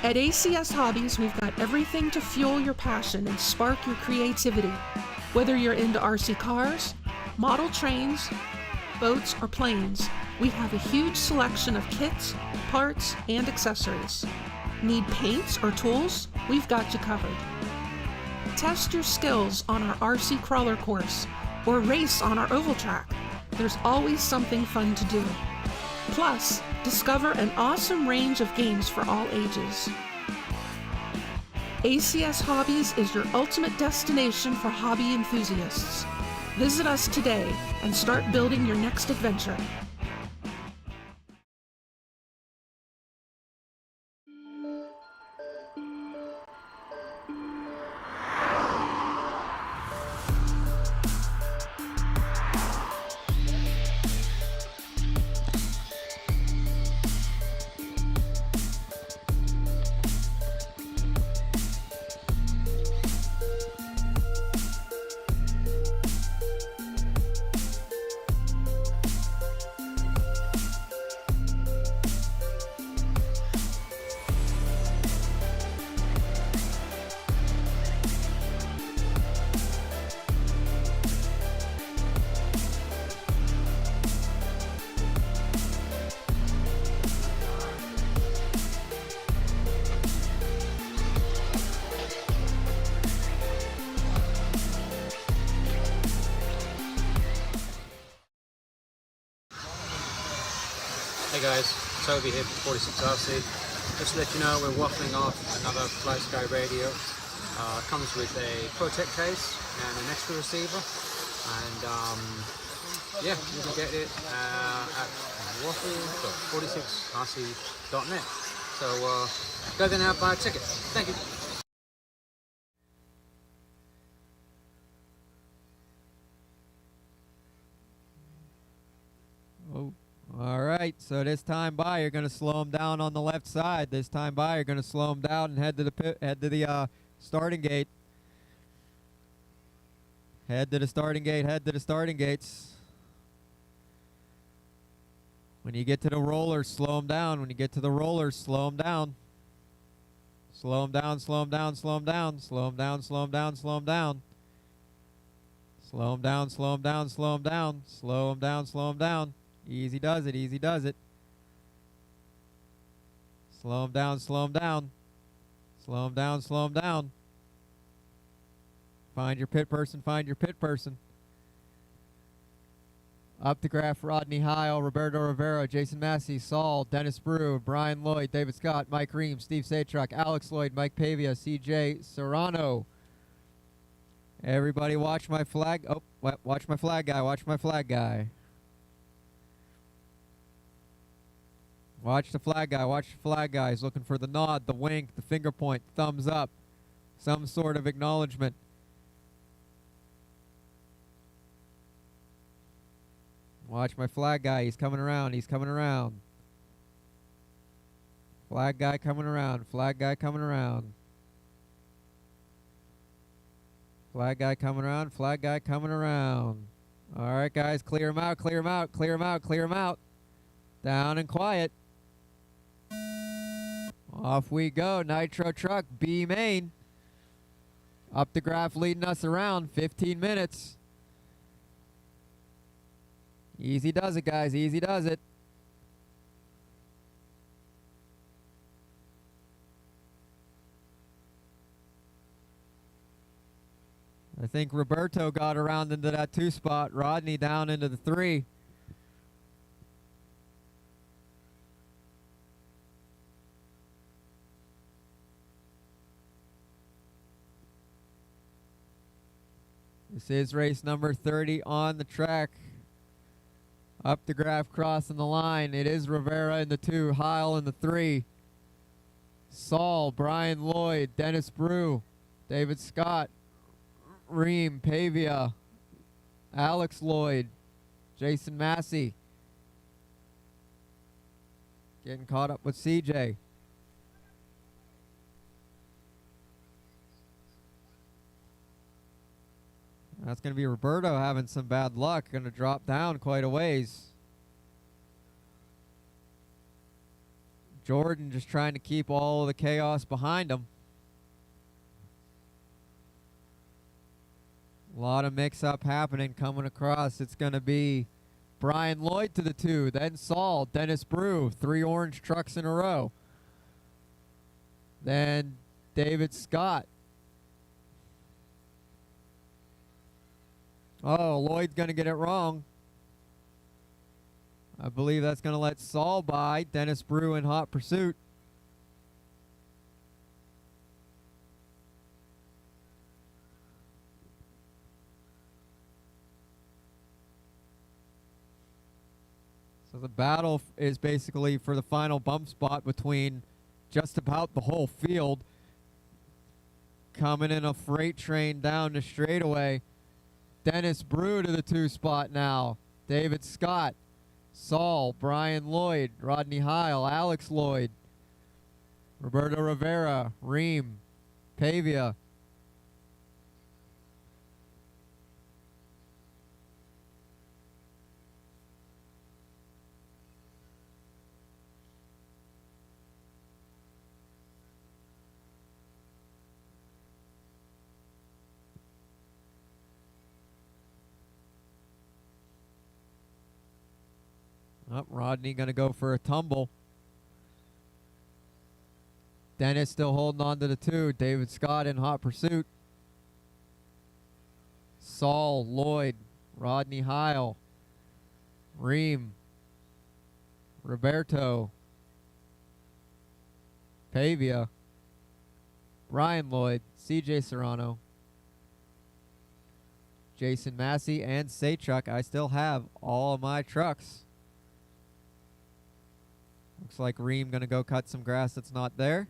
At ACS Hobbies, we've got everything to fuel your passion and spark your creativity. Whether you're into RC cars, model trains, boats, or planes, we have a huge selection of kits, parts, and accessories. Need paints or tools? We've got you covered. Test your skills on our RC crawler course or race on our oval track. There's always something fun to do. Plus, discover an awesome range of games for all ages. ACS Hobbies is your ultimate destination for hobby enthusiasts. Visit us today and start building your next adventure. Hey guys, Toby here from 46RC. Just to let you know we're waffling off another Fly Sky Radio. Comes with a Protect case and an extra receiver, and yeah, you can get it at waffle.46rc.net. So go there now, buy a ticket. Thank you. Oh, all right. So this time by, you're going to slow them down on the left side. This time by, you're going to slow them down and head to the starting gate. Head to the starting gate. Head to the starting gates. When you get to the rollers, slow them down. When you get to the rollers, slow them down. Slow them down. Slow them down. Slow them down. Slow them down. Slow them down. Slow them down. Slow them down. Slow them down. Slow them down. Slow them down. Slow them down. Easy does it. Easy does it. Slow them down. Slow them down. Slow them down. Slow them down. Find your pit person. Find your pit person. Up the graph, Rodney Heil, Roberto Rivera, Jason Massey, Saul, Dennis Brew, Brian Lloyd, David Scott, Mike Ream, Steve Satruck, Alex Lloyd, Mike Pavia, CJ Serrano. Everybody watch my flag. Oh, watch my flag guy. Watch my flag guy. Watch the flag guy. Watch the flag guy. He's looking for the nod, the wink, the finger point, thumbs up, some sort of acknowledgement. Watch my flag guy. He's coming around. He's coming around. Flag guy coming around. Flag guy coming around. Flag guy coming around. Flag guy coming around. All right, guys. Clear him out. Clear him out. Clear him out. Clear him out. Down and quiet. Off we go. Nitro Truck B-main. Up the graph leading us around. 15 minutes. Easy does it, guys. Easy does it. I think Roberto got around into that 2 spot. Rodney down into the 3. This is race number 30 on the track. Up the graph, crossing the line. It is Rivera in the 2, Heil in the 3. Saul, Brian Lloyd, Dennis Brew, David Scott, Ream, Pavia, Alex Lloyd, Jason Massey. Getting caught up with CJ. That's going to be Roberto having some bad luck. Going to drop down quite a ways. Jordan just trying to keep all of the chaos behind him. A lot of mix-up happening coming across. It's going to be Brian Lloyd to the 2, then Saul, Dennis Brew, 3 orange trucks in a row. Then David Scott. Oh, Lloyd's going to get it wrong. I believe that's going to let Saul by. Dennis Brew in hot pursuit. So the battle is basically for the final bump spot between just about the whole field. Coming in a freight train down the straightaway. Dennis Brew to the 2 spot now. David Scott, Saul, Brian Lloyd, Rodney Heil, Alex Lloyd, Roberto Rivera, Ream, Pavia. Oh, Rodney going to go for a tumble. Dennis still holding on to the 2. David Scott in hot pursuit. Saul, Lloyd, Rodney Heil, Ream, Roberto, Pavia, Ryan Lloyd, CJ Serrano, Jason Massey, and Saychuk. I still have all of my trucks. Looks like Reem going to go cut some grass that's not there.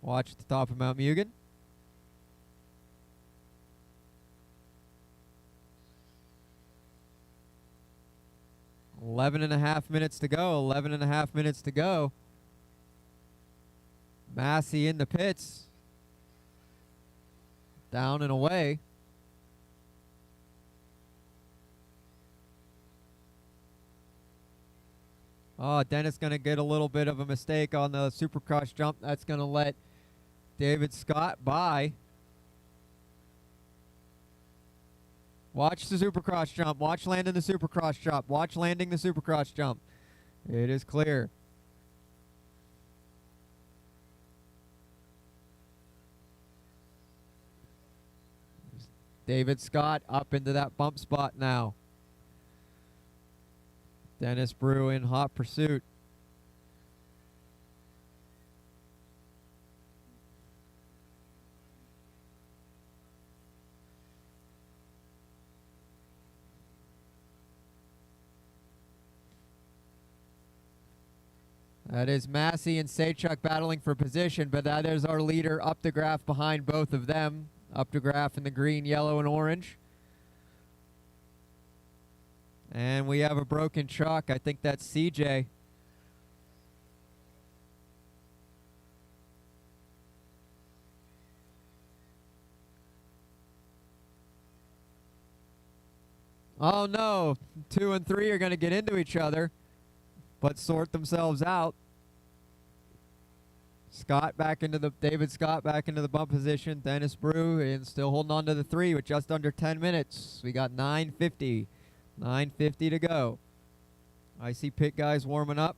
Watch at the top of Mount Mugen. Eleven and a half minutes to go. 11 and a half minutes to go. Massey in the pits. Down and away. Oh, Dennis going to get a little bit of a mistake on the Supercross jump. That's going to let David Scott by. Watch the Supercross jump. Watch landing the Supercross jump. Watch landing the Supercross jump. It is clear. David Scott up into that bump spot now. Dennis Brew in hot pursuit. That is Massey and Saychuk battling for position, but that is our leader up the graph behind both of them. Up the graph in the green, yellow, and orange. And we have a broken truck. I think that's CJ. Oh no, 2 and 3 are going to get into each other, but sort themselves out. David Scott back into the bump position. Dennis Brew and still holding on to the 3 with just under 10 minutes. We got 9:50 to go. I see pit guys warming up.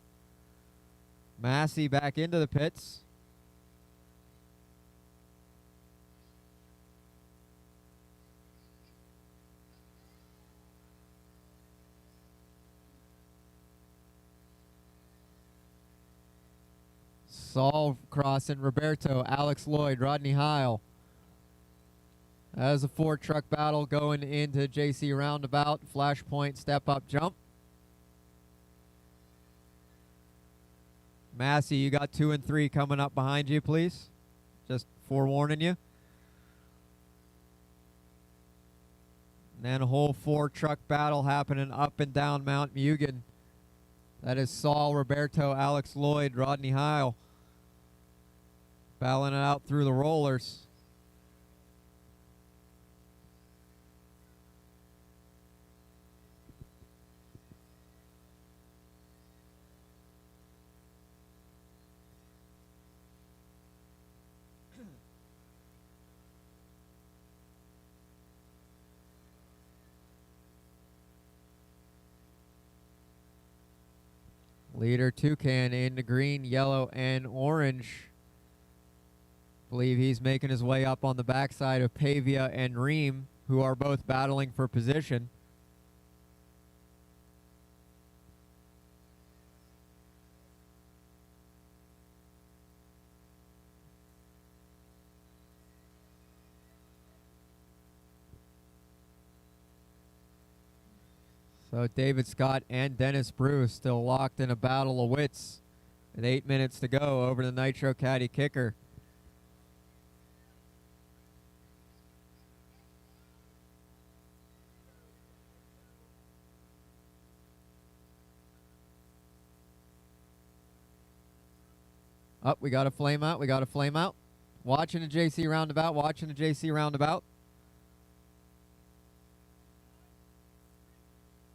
Massey back into the pits. Saul crossing, Roberto, Alex Lloyd, Rodney Heil. As a 4-truck battle going into JC Roundabout, flashpoint step-up jump. Massey, you got 2 and 3 coming up behind you, please. Just forewarning you. And then a whole 4-truck battle happening up and down Mount Mugen. That is Saul, Roberto, Alex Lloyd, Rodney Heil. Battling it out through the rollers. Leader Toucan in the green, yellow, and orange. Believe he's making his way up on the backside of Pavia and Reem, who are both battling for position. So David Scott and Dennis Bruce still locked in a battle of wits. And 8 minutes to go over the Nitro Caddy kicker. Up, we got a flame out. We got a flame out. Watching the JC roundabout. Watching the JC roundabout.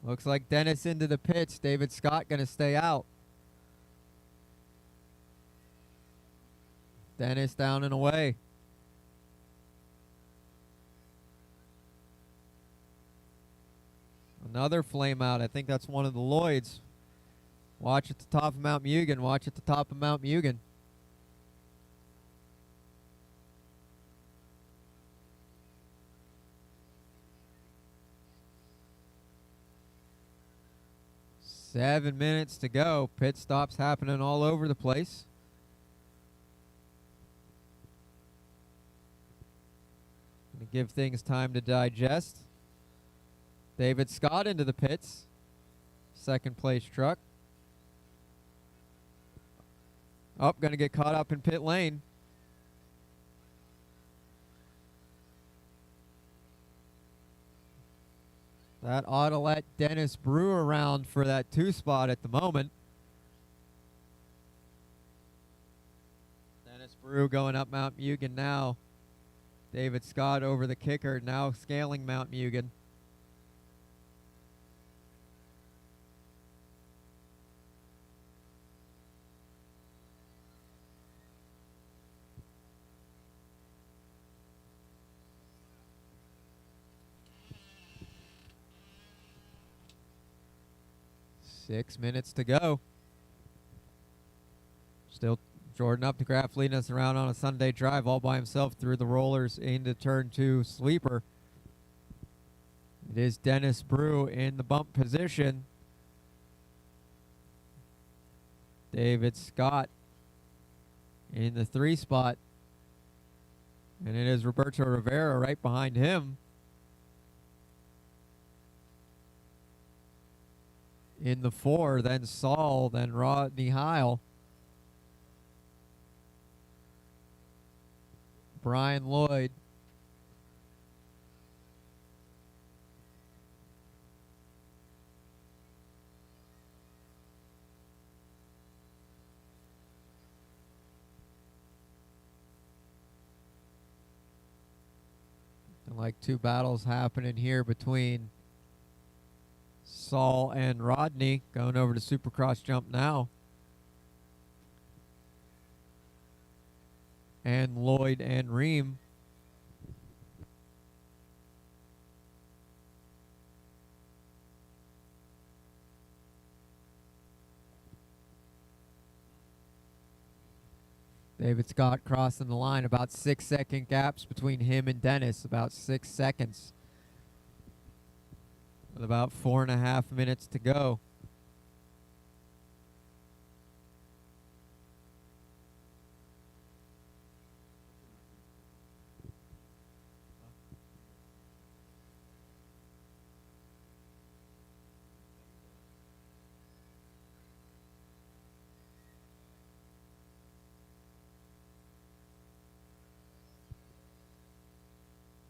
Looks like Dennis into the pits. David Scott going to stay out. Dennis down and away. Another flame out. I think that's one of the Lloyds. Watch at the top of Mount Mugen. Watch at the top of Mount Mugen. Seven minutes to go. Pit stops happening all over the place. give things time to digest. David Scott into the pits. Second place truck. Oh, going to get caught up in pit lane. That ought to let Dennis Brew around for that 2 spot at the moment. Dennis Brew going up Mount Mugen now. David Scott over the kicker, now scaling Mount Mugen. Six minutes to go. Still Jordan Updegraff leading us around on a Sunday drive all by himself through the rollers into turn 2 sleeper. It is Dennis Brew in the bump position. David Scott in the 3 spot. And it is Roberto Rivera right behind him. In the 4, then Saul, then Rodney Heil. Brian Lloyd. Like 2 battles happening here between Saul and Rodney. Going over to Supercross jump now. And Lloyd and Ream. David Scott crossing the line, about 6-second gaps between him and Dennis, about 6 seconds. With about 4.5 minutes to go.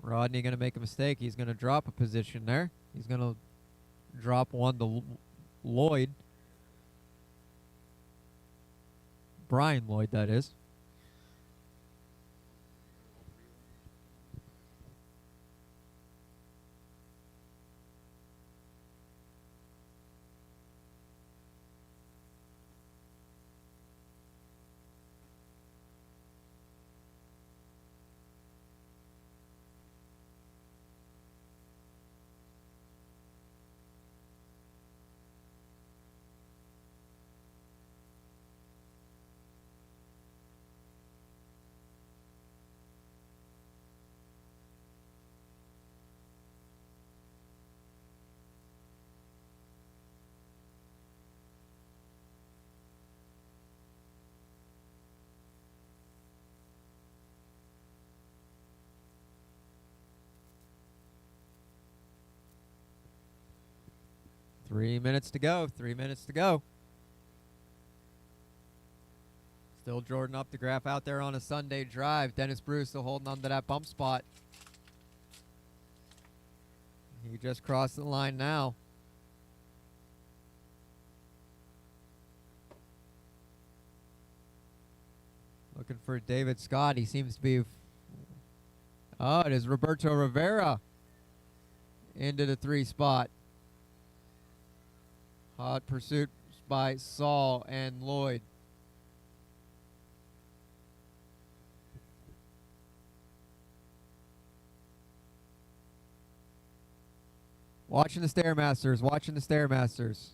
Rodney going to make a mistake. He's going to drop a position there. He's going to drop one to Lloyd. Brian Lloyd, that is. Three minutes to go. 3 minutes to go. Still Jordan Updegraff out there on a Sunday drive. Dennis Brew still holding on to that bump spot. He just crossed the line now. Looking for David Scott. He seems to be... Oh, it is Roberto Rivera into the 3 spot. Hot pursuit by Saul and Lloyd. Watching the Stairmasters, watching the Stairmasters.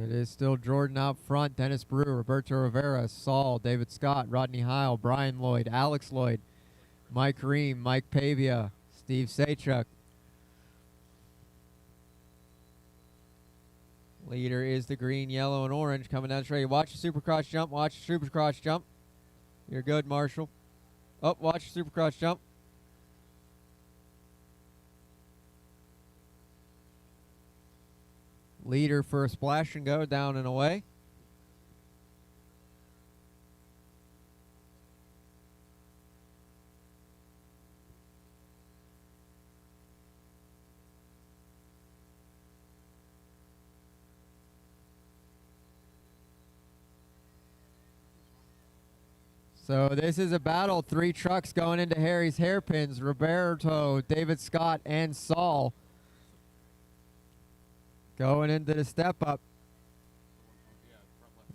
It is still Jordan out front, Dennis Brew, Roberto Rivera, Saul, David Scott, Rodney Heil, Brian Lloyd, Alex Lloyd, Mike Ream, Mike Pavia, Steve Sachuk. Leader is the green, yellow, and orange coming down straight. Watch the Supercross jump. Watch the Supercross jump. You're good, Marshall. Oh, watch the Supercross jump. Leader for a splash and go down and away. So this is a battle. 3 trucks going into Harry's hairpins. Roberto, David Scott, and Saul going into the step up.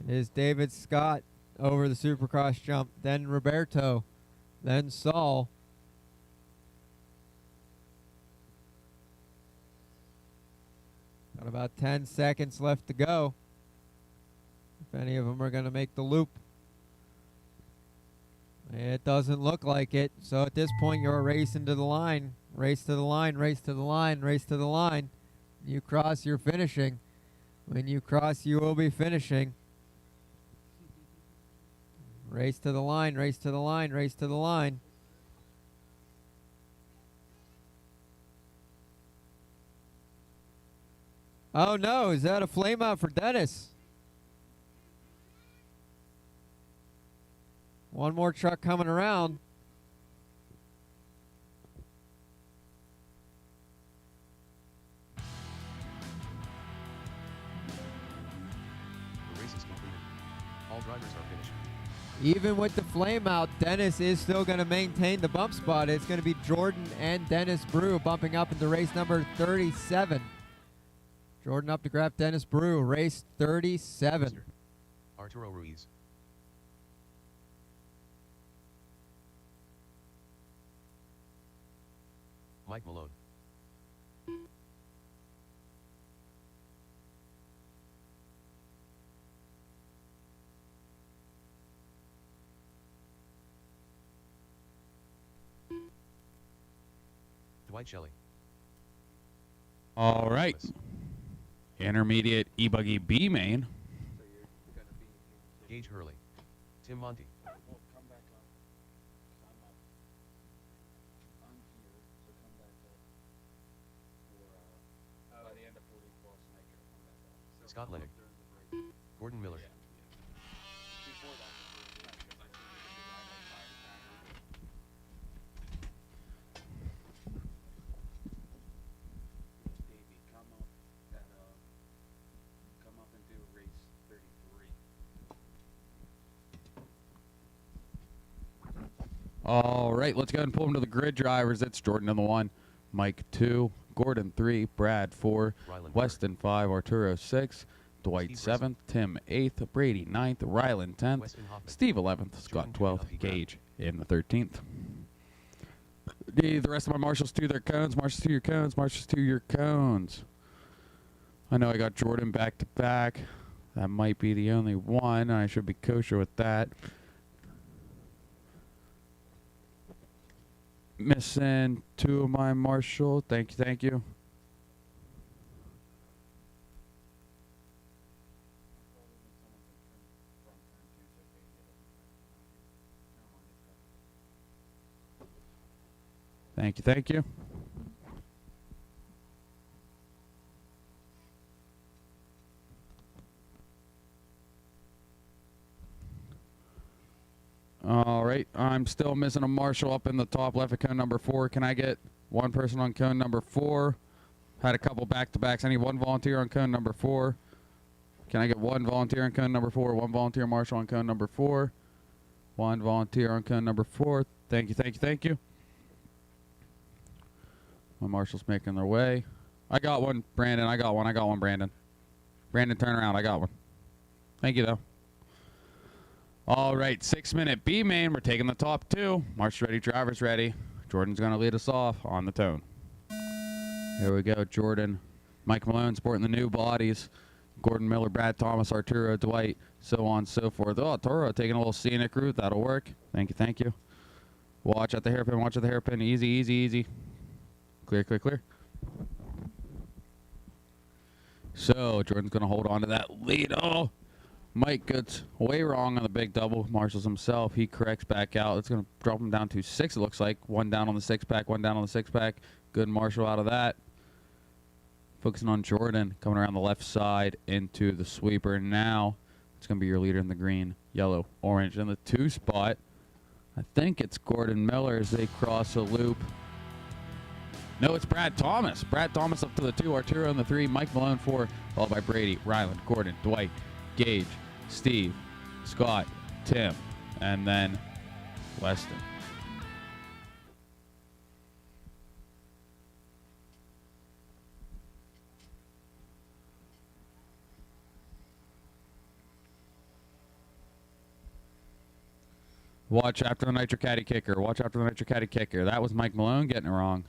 It is David Scott over the Supercross jump, then Roberto, then Saul. Got about 10 seconds left to go. If any of them are going to make the loop. It doesn't look like it. So at this point, you're racing to the line. Race to the line, race to the line, race to the line. You cross, you're finishing. When you cross, you will be finishing. Race to the line, race to the line, race to the line. Oh no, is that a flame out for Dennis? One more truck coming around. The race is completed. All drivers are finished. Even with the flame out, Dennis is still going to maintain the bump spot. It's going to be Jordan and Dennis Brew bumping up into race number 37. Jordan up to grab Dennis Brew, race 37. Arturo Ruiz. Mike Malone. Dwight Shelley. All right. Intermediate E-buggy B-main. Gage Hurley. Tim Monty. Scott Lennox. Gordon Miller. All right, let's go ahead and pull them to the grid drivers. It's Jordan in the 1, Mike 2, Gordon 3, Brad 4, Weston 5, Arturo 6, Dwight 7th, Tim 8th, Brady 9th, Rylan 10th, Steve 11th, Scott 12th, Gage in the 13th. The rest of my marshals to their cones, marshals to your cones, marshals to your cones. I know I got Jordan back to back. That might be the only one. I should be kosher with that. Missing 2 of my marshal. Thank you, thank you. Thank you, thank you. All right, I'm still missing a marshal up in the top left at cone number 4. Can I get one person on cone number 4? Had a couple back-to-backs. I need one volunteer on cone number 4. Can I get one volunteer on cone number 4? One volunteer marshal on cone number 4. One volunteer on cone number 4. Thank you, thank you, thank you. My marshals making their way. I got one, Brandon. I got one, Brandon. Brandon, turn around. I got one. Thank you, though. All right, 6-minute B-main. We're taking the top 2. March ready, drivers ready. Jordan's going to lead us off on the tone. Here we go, Jordan. Mike Malone sporting the new bodies. Gordon Miller, Brad Thomas, Arturo, Dwight, so on and so forth. Oh, Arturo taking a little scenic route. That'll work. Thank you, thank you. Watch at the hairpin, watch at the hairpin. Easy, easy, easy. Clear, clear, clear. So, Jordan's going to hold on to that lead. Oh, Mike gets way wrong on the big double. Marshals himself. He corrects back out. It's going to drop him down to 6, it looks like. 1 down on the 6-pack, 1 down on the 6-pack. Good Marshall out of that. Focusing on Jordan, coming around the left side into the sweeper. Now, it's going to be your leader in the green, yellow, orange. In the 2 spot, I think it's Gordon Miller as they cross a loop. No, it's Brad Thomas. Brad Thomas up to the 2, Arturo in the 3, Mike Malone 4, followed by Brady, Ryland, Gordon, Dwight, Gage, Steve, Scott, Tim, and then Weston. Watch after the Nitro Caddy kicker. Watch after the Nitro Caddy kicker. That was Mike Malone getting it wrong.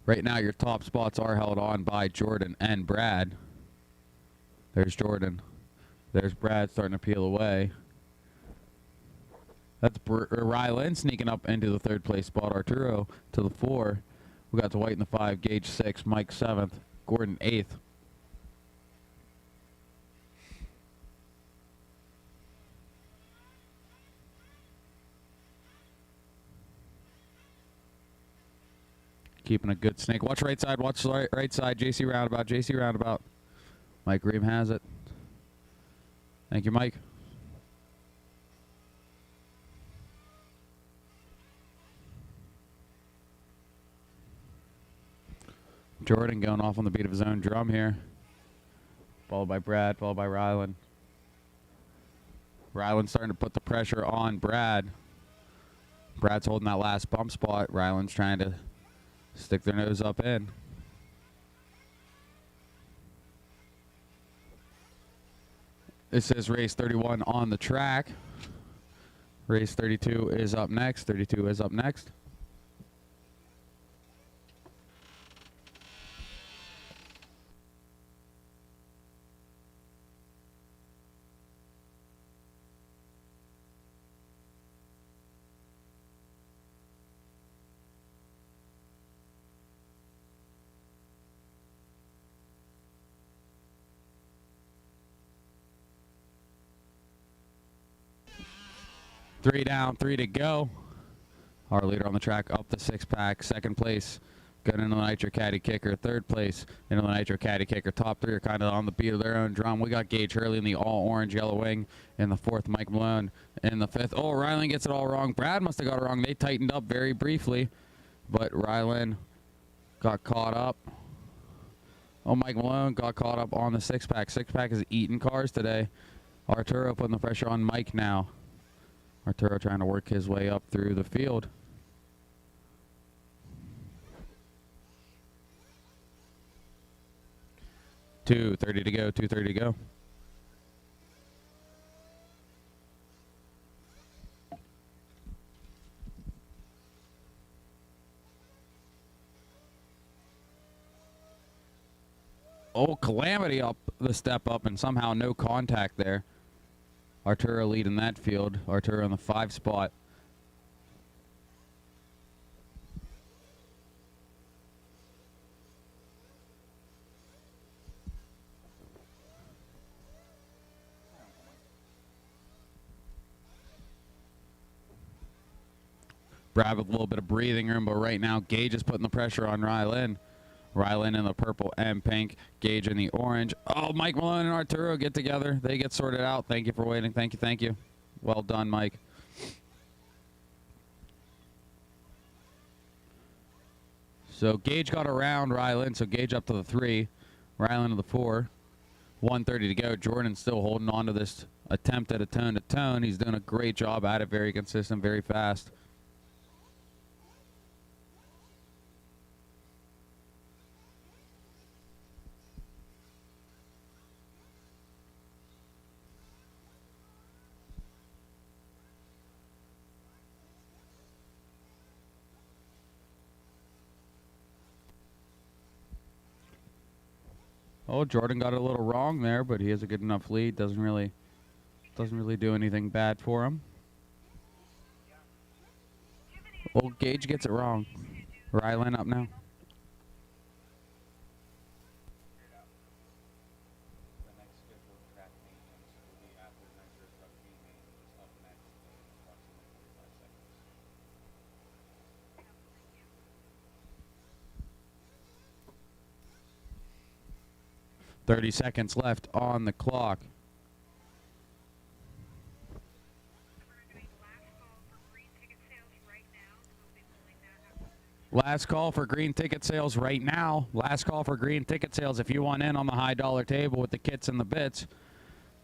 Right now, your top spots are held on by Jordan and Brad. There's Jordan. There's Brad starting to peel away. That's Rylan sneaking up into the 3rd place spot. Arturo to the 4. We got Dwight in the 5. Gage 6. Mike 7th. Gordon 8th. Keeping a good snake. Watch right side. Watch right side. JC roundabout. JC roundabout. Mike Ream has it. Thank you, Mike. Jordan going off on the beat of his own drum here. Followed by Brad. Followed by Rylan. Rylan's starting to put the pressure on Brad. Brad's holding that last bump spot. Rylan's trying to stick their nose up in. This is race 31 on the track. Race 32 is up next. 32 is up next. Three down, 3 to go. Our leader on the track up the 6-pack. 2nd place, going into the Nitro Caddy kicker. 3rd place, into the Nitro Caddy kicker. Top 3 are kind of on the beat of their own drum. We got Gage Hurley in the all-orange yellow wing. In the 4th, Mike Malone. In the 5th, oh, Rylan gets it all wrong. Brad must have got it wrong. They tightened up very briefly, but Rylan got caught up. Oh, Mike Malone got caught up on the 6-pack. 6-pack is eating cars today. Arturo putting the pressure on Mike now. Arturo trying to work his way up through the field. $2:30 to go, 2:30 to go. Oh, Calamity up the step up and somehow no contact there. Arturo leading that field. Arturo in the 5 spot. Brad with a little bit of breathing room, but right now Gage is putting the pressure on Rylan. Rylan in the purple and pink. Gage in the orange. Oh, Mike Malone and Arturo get together. They get sorted out. Thank you for waiting. Thank you, thank you. Well done, Mike. So Gage got around Rylan, so Gage up to the 3. Rylan to the 4. 1:30 to go. Jordan's still holding on to this attempt at a tone-to-tone. He's doing a great job at it. Very consistent, very fast. Oh, Jordan got it a little wrong there, but he has a good enough lead. Doesn't really do anything bad for him. Well, Gage gets it wrong. Rylan up now. The next scheduled track maintenance will be after Nitro B-main is up next in approximately 45 seconds. 30 seconds left on the clock. Last call for green ticket sales right now. Last call for green ticket sales. If you want in on the high dollar table with the kits and the bits,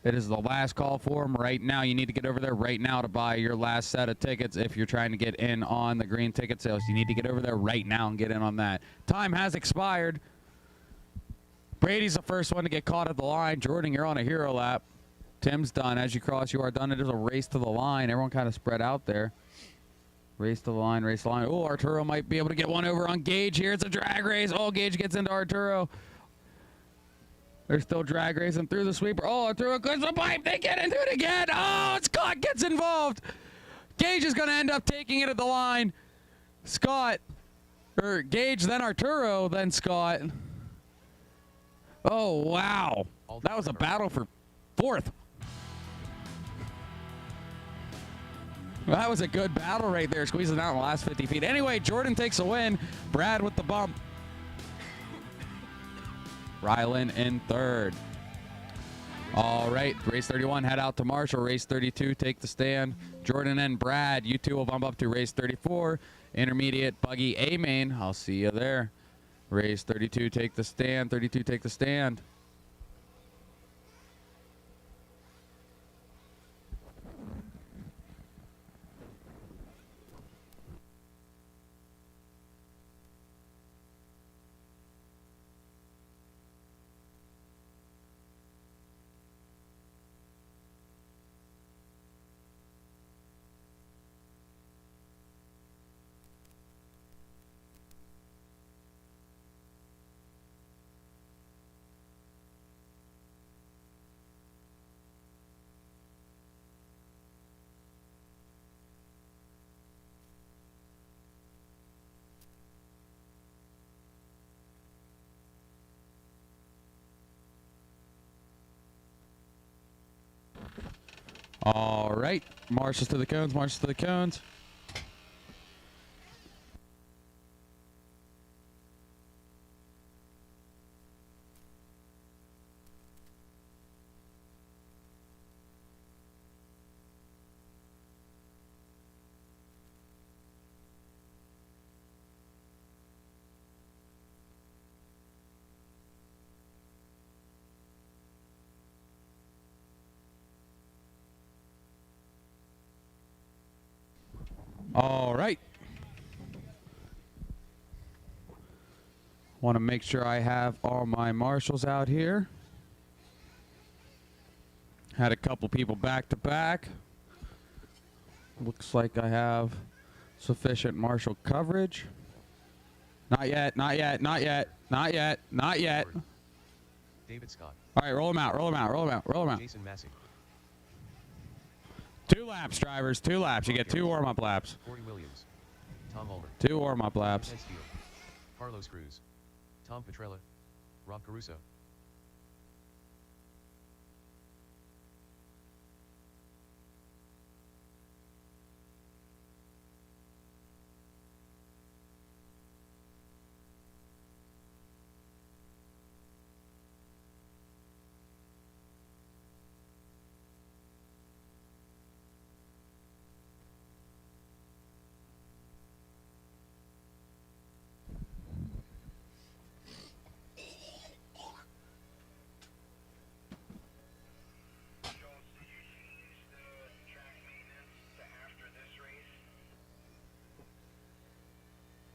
it is the last call for them right now. You need to get over there right now to buy your last set of tickets if you're trying to get in on the green ticket sales. You need to get over there right now and get in on that. Time has expired. Brady's the first one to get caught at the line. Jordan, you're on a hero lap. Tim's done. As you cross, you are done. It is a race to the line. Everyone kind of spread out there. Race to the line, race to the line. Oh, Arturo might be able to get one over on Gage here. It's a drag race. Oh, Gage gets into Arturo. They're still drag racing through the sweeper. Oh, Arturo clips the pipe. They get into it again. Oh, Scott gets involved. Gage is going to end up taking it at the line. Gage, then Arturo, then Scott. Oh, wow. That was a battle for fourth. That was a good battle right there, squeezing out in the last 50 feet. Anyway, Jordan takes a win. Brad with the bump. Rylan in third. All right, race 31, head out to Marshall. Race 32, take the stand. Jordan and Brad, you two will bump up to race 34. Intermediate buggy A-main. I'll see you there. Race 32, take the stand. 32, take the stand. All right, marches to the cones, marches to the cones. All right. Want to make sure I have all my marshals out here. Had a couple people back to back. Looks like I have sufficient marshal coverage. Not yet, not yet, not yet, not yet, not yet. David Scott. All right, roll them out, roll them out, roll them out, roll them out. Jason Massey. 2 laps, drivers, 2 laps. You get 2 warm-up laps. Corey Williams. Tom Ulmer. 2 warm-up laps. Ted Steele. Carlos Cruz. Tom Petrella. Rob Caruso.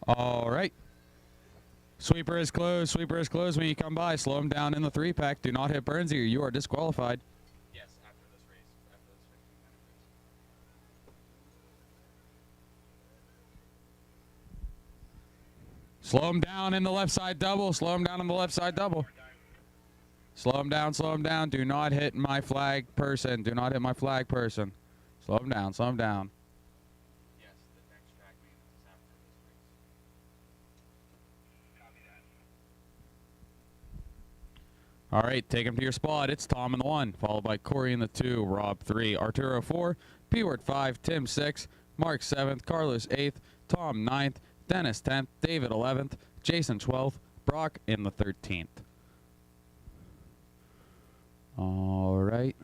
All right. Sweeper is closed. Sweeper is closed. When you come by, slow him down in the 3-pack. Do not hit Burnsy or you are disqualified. Yes, after this race, after this 15-minute race. Slow him down in the left side double. Slow him down in the left side double. Slow him down, slow him down. Do not hit my flag person. Do not hit my flag person. Slow him down, slow him down. Yes, the next track meet is after this race. Copy that. All right, take him to your spot. It's Tom in the 1, followed by Corey in the 2, Rob 3, Arturo 4, P-Word 5, Tim 6, Mark 7th, Carlos 8th, Tom 9th, Dennis 10th, David 11th, Jason 12th, Brock in the 13th. All right.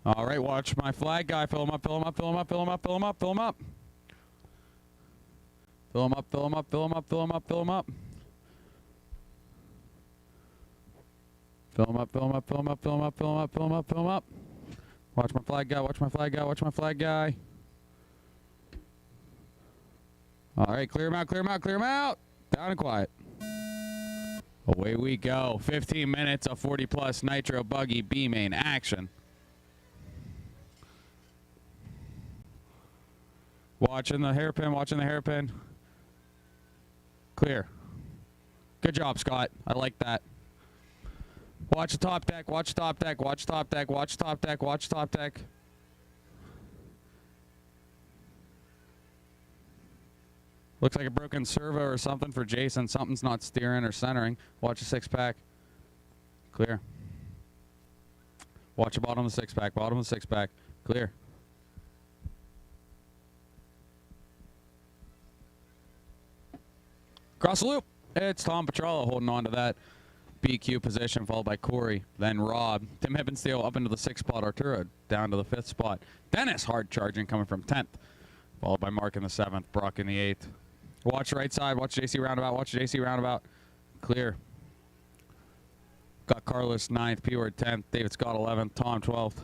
All right, watch my flag guy. Fill him up, fill him up, fill him up, fill him up, fill him up, fill him up. Fill him up, fill him up, fill him up, fill him up, fill him up. Fill him up, fill him up, fill him up, fill him up, fill him up, fill him up, fill him up. Watch my flag guy, watch my flag guy, watch my flag guy. All right, clear him out, clear him out, clear him out. Down and quiet. Away we go. 15 minutes of 40-plus Nitro Buggy B-main action. Watching the hairpin, watching the hairpin. Clear. Good job, Scott. I like that. Watch the top deck, watch the top deck, watch the top deck, watch the top deck, watch the top deck. Looks like a broken servo or something for Jason. Something's not steering or centering. Watch the 6-pack. Clear. Watch the bottom of the 6-pack, bottom of the 6-pack. Clear. Cross the loop. It's Tom Petrella holding on to that BQ position, followed by Corey, then Rob. Tim Hippensteel up into the 6th spot. Arturo down to the 5th spot. Dennis hard charging coming from 10th, followed by Mark in the 7th, Brock in the 8th. Watch right side. Watch JC roundabout. Watch JC roundabout. Clear. Got Carlos 9th, P-Word 10th, David Scott 11th, Tom 12th.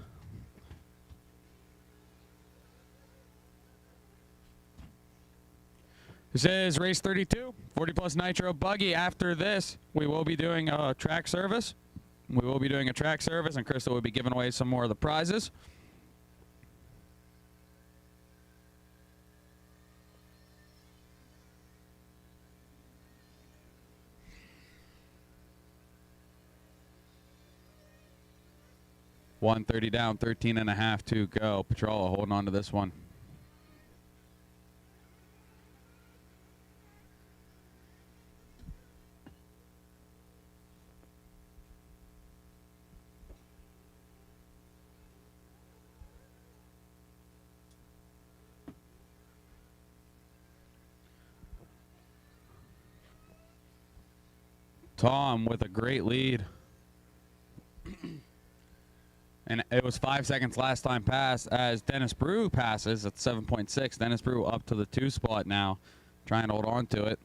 This is race 32, 40-plus Nitro Buggy. After this, we will be doing a track service. And Crystal will be giving away some more of the prizes. $130 down, 13.5 to go. Petrola holding on to this one. Tom with a great lead. And it was 5 seconds last time pass as Dennis Brew passes at 7.6. Dennis Brew up to the 2 spot now, trying to hold on to it.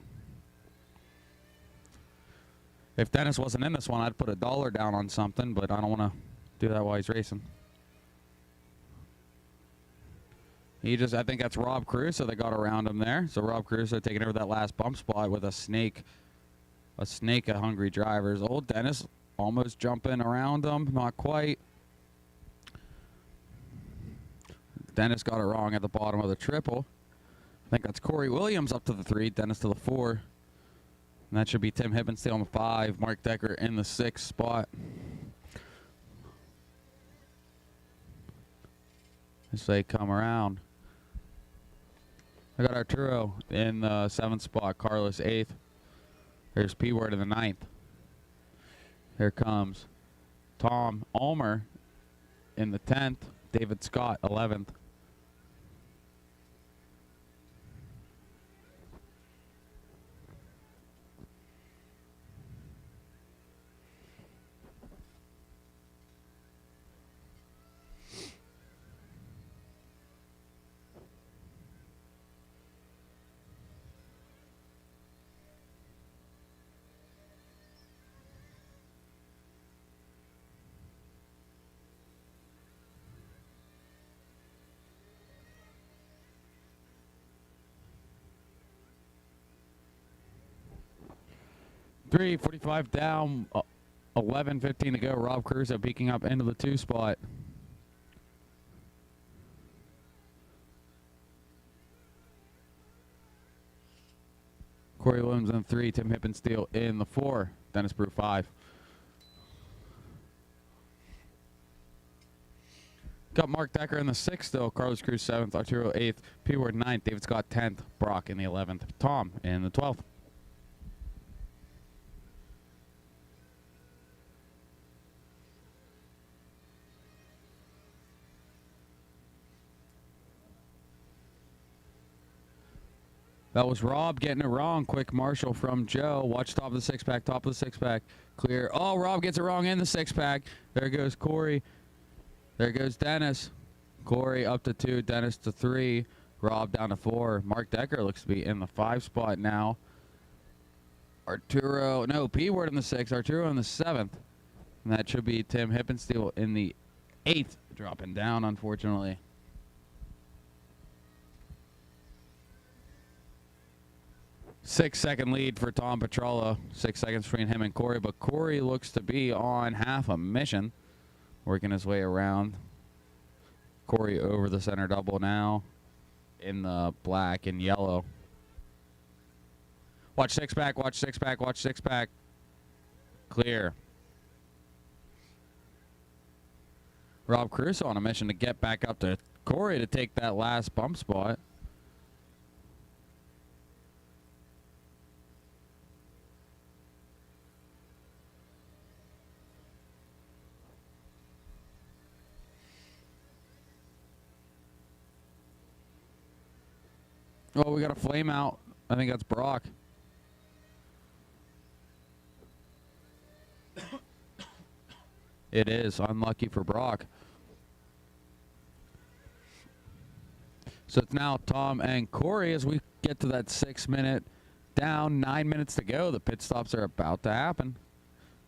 If Dennis wasn't in this one, I'd put $1 down on something, but I don't want to do that while he's racing. I think that's Rob Caruso that got around him there. So Rob Caruso taking over that last bump spot with a snake of hungry drivers. Old Dennis almost jumping around him, not quite. Dennis got it wrong at the bottom of the triple. I think that's Corey Williams up to the 3, Dennis to the 4. And that should be Tim Hippensteel on the 5, Mark Decker in the 6th spot. As they come around. I got Arturo in the 7th spot, Carlos 8th. There's P-Word in the 9th. Here comes Tom Ulmer in the 10th, David Scott 11th. $3:45 down, 11:15 to go. Rob Caruso peeking up into the 2 spot. Corey Williams in 3. Tim Hippensteel in the 4. Dennis Brew 5. Got Mark Decker in the 6th still. Carlos Cruz 7th. Arturo 8th. P. Ward 9th. David Scott 10th. Brock in the 11th. Tom in the 12th. That was Rob getting it wrong. Quick Marshall from Joe. Watch top of the 6-pack. Top of the 6-pack. Clear. Oh, Rob gets it wrong in the 6-pack. There goes Corey. There goes Dennis. Corey up to 2. Dennis to 3. Rob down to 4. Mark Decker looks to be in the 5 spot now. Arturo. No, P Word in the 6. Arturo in the 7th. And that should be Tim Hippensteel in the 8th. Dropping down, unfortunately. 6-second lead for Tom Petrollo. 6 seconds between him and Corey, but Corey looks to be on half a mission, working his way around. Corey over the center double now in the black and yellow. Watch 6-pack, watch 6-pack, watch 6-pack. Clear. Rob Caruso on a mission to get back up to Corey to take that last bump spot. Oh, we got a flame out. I think that's Brock. It is. Unlucky for Brock. So it's now Tom and Corey as we get to that 6 minute down. 9 minutes to go. The pit stops are about to happen.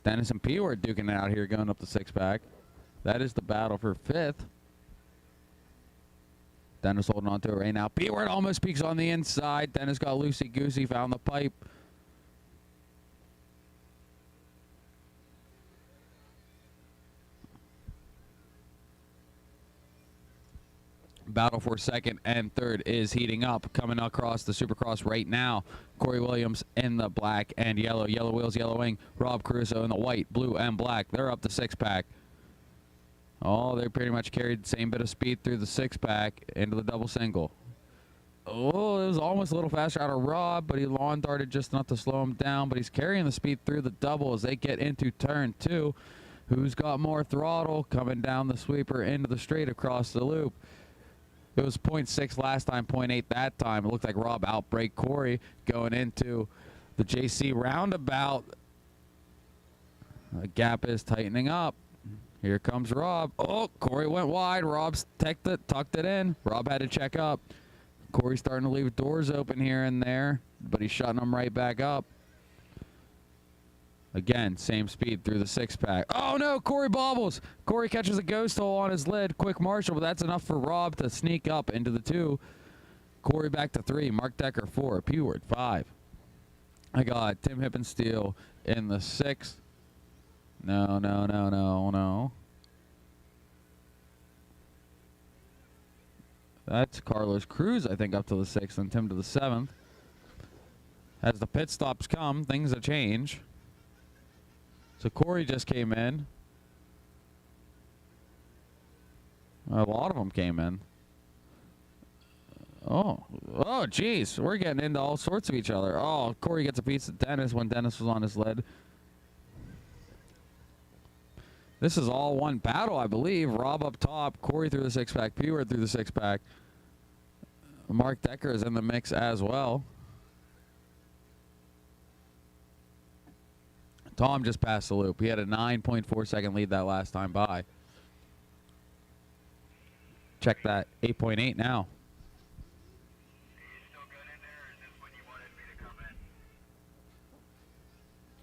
Dennis and P were duking it out here going up the 6-pack. That is the battle for 5th. Dennis holding on to it right now. P-Word almost peeks on the inside. Dennis got loosey-goosey, found the pipe. Battle for 2nd and 3rd is heating up. Coming across the Supercross right now. Corey Williams in the black and yellow. Yellow wheels, yellow wing. Rob Caruso in the white, blue, and black. They're up the 6-pack. Oh, they pretty much carried the same bit of speed through the 6-pack into the double single. Oh, it was almost a little faster out of Rob, but he lawn darted just enough to slow him down. But he's carrying the speed through the double as they get into turn 2. Who's got more throttle? Coming down the sweeper into the straight across the loop. It was 0.6 last time, 0.8 that time. It looked like Rob outbraked Corey going into the JC roundabout. The gap is tightening up. Here comes Rob. Oh, Corey went wide. Rob's tucked it in. Rob had to check up. Corey's starting to leave doors open here and there, but he's shutting them right back up. Again, same speed through the 6-pack. Oh, no, Corey bobbles. Corey catches a ghost hole on his lid. Quick Marshall, but that's enough for Rob to sneak up into the 2. Corey back to 3. Mark Decker 4. P-Word 5. I got Tim Hippensteel in the 6th. No, no, no, no, no. That's Carlos Cruz, I think, up to the 6th, and Tim to the 7th. As the pit stops come, things will change. So Corey just came in. A lot of them came in. Oh, geez. We're getting into all sorts of each other. Oh, Corey gets a piece of Dennis when Dennis was on his lead. This is all one battle, I believe. Rob up top, Corey through the 6-pack, P-Word through the 6-pack. Mark Decker is in the mix as well. Tom just passed the loop. He had a 9.4 second lead that last time by. Check that, 8.8 now.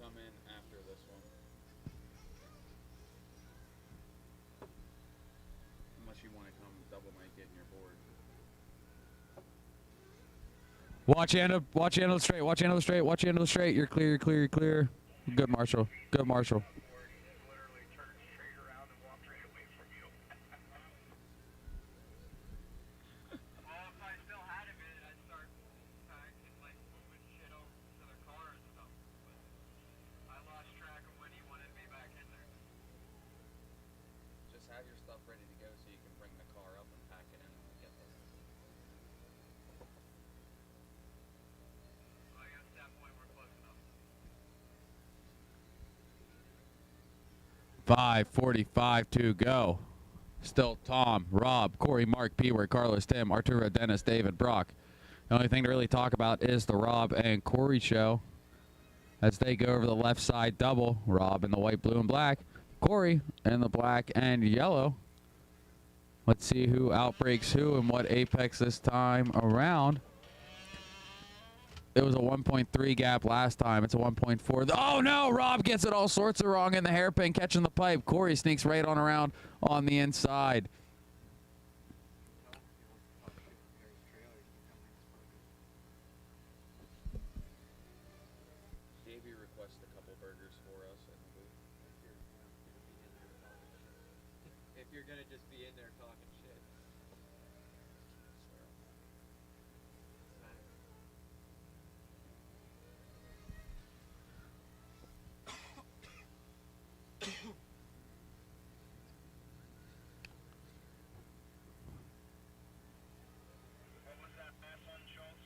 Come in after this one. Unless you want to come double mic it in your board. Watch the end of the straight. Watch the end of the straight. Watch the end of the straight. You're clear. You're clear. You're clear. Good, Marshall. Good, Marshall. 5:45 to go. Still Tom, Rob, Corey, Mark, P-Word, Carlos, Tim, Arturo, Dennis, David, Brock. The only thing to really talk about is the Rob and Corey show as they go over the left side double. Rob in the white, blue, and black. Corey in the black and yellow. Let's see who outbreaks who and what apex this time around. It was a 1.3 gap last time. It's a 1.4. Oh, no. Rob gets it all sorts of wrong in the hairpin, catching the pipe. Corey sneaks right on around on the inside. Davey requested a couple burgers for us. If you're going to just be in there talking shit. What was that last one, Schultz?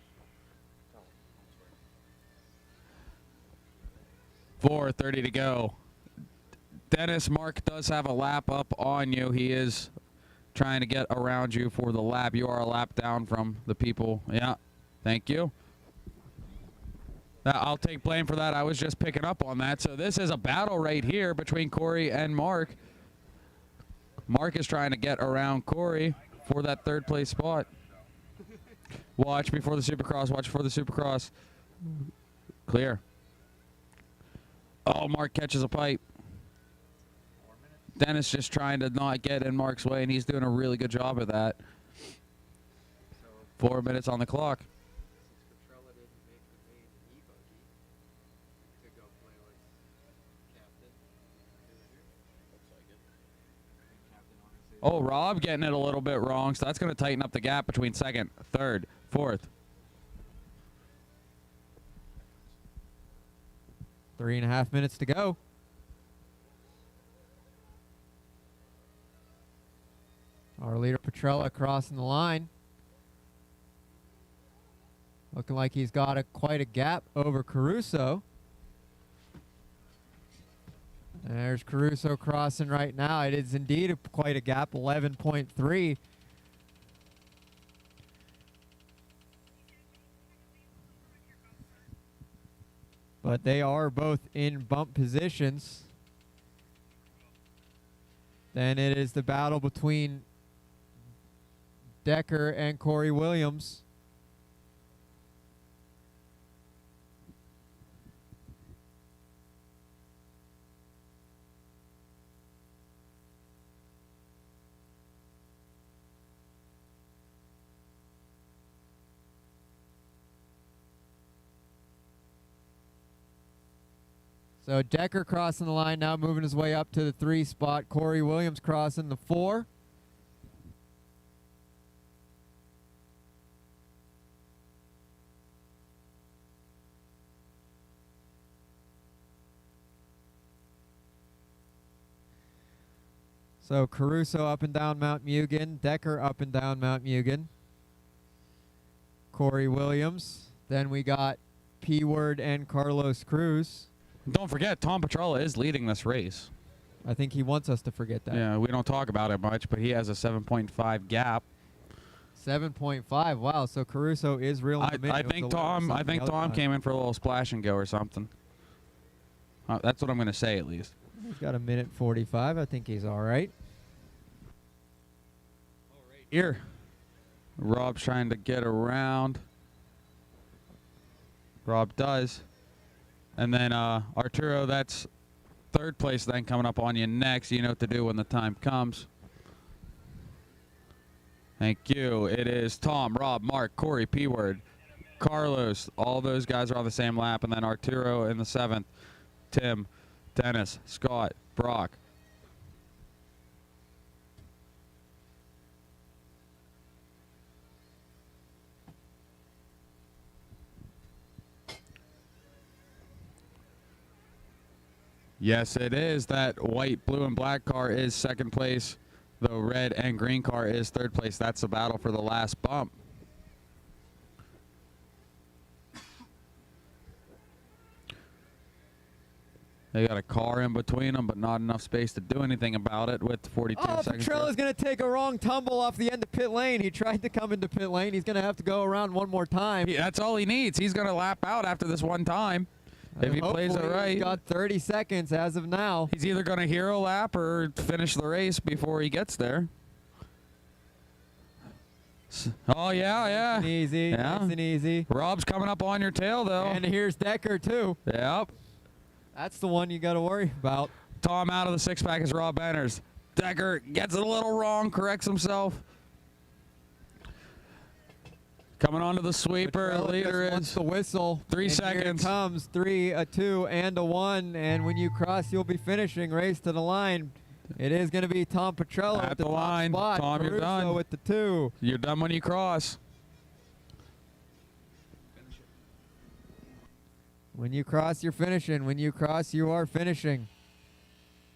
4:30 to go. Dennis, Mark does have a lap up on you. He is trying to get around you for the lap. You are a lap down from the people. Yeah, thank you. I'll take blame for that. I was just picking up on that. So this is a battle right here between Corey and Mark. Mark is trying to get around Corey for that third place spot. Watch before the Supercross. Watch for the Supercross. Clear. Oh, Mark catches a pipe. Dennis just trying to not get in Mark's way, and he's doing a really good job of that. 4 minutes on the clock. Oh, Rob getting it a little bit wrong, so that's going to tighten up the gap between second, third, fourth. 3.5 minutes to go. Our leader Petrella crossing the line. Looking like he's got quite a gap over Caruso. There's Caruso crossing right now. It is indeed quite a gap, 11.3. But they are both in bump positions. Then it is the battle between Decker and Corey Williams. So Decker crossing the line now, moving his way up to the 3 spot. Corey Williams crossing the 4. So Caruso up and down Mount Mugen, Decker up and down Mount Mugen, Corey Williams. Then we got P-Word and Carlos Cruz. Don't forget, Tom Petrella is leading this race. I think he wants us to forget that. Yeah, we don't talk about it much, but he has a 7.5 gap. 7.5. Wow. So Caruso is real. I think Tom came in for a little splash and go or something. That's what I'm going to say at least. He's got 1:45. I think he's all right. Here, Rob's trying to get around. Rob does. And then Arturo, that's third place then coming up on you next. You know what to do when the time comes. Thank you. It is Tom, Rob, Mark, Corey, P-Word, Carlos. All those guys are on the same lap. And then Arturo in the 7th. Tim, Dennis, Scott, Brock. Yes, it is. That white, blue, and black car is second place. The red and green car is third place. That's the battle for the last bump. They got a car in between them, but not enough space to do anything about it with 42 seconds. Petrella's going to take a wrong tumble off the end of pit lane. He tried to come into pit lane. He's going to have to go around one more time. That's all he needs. He's going to lap out after this one time. If he plays it right. He's got 30 seconds as of now. He's either going to hero lap or finish the race before he gets there. Oh, yeah, yeah. Nice and easy. Yeah. Nice and easy. Rob's coming up on your tail, though. And here's Decker, too. Yep. That's the one you got to worry about. Tom out of the six-pack is Rob Banners. Decker gets it a little wrong, corrects himself. Coming onto the sweeper, leader is the whistle. 3 and seconds. Here it comes 3, a 2, and a 1. And when you cross, you'll be finishing. Race to the line. It is going to be Tom Petrello At the line. Top spot. Tom, you're Caruso done. with the 2. You're done when you cross. When you cross, you're finishing. When you cross, you are finishing.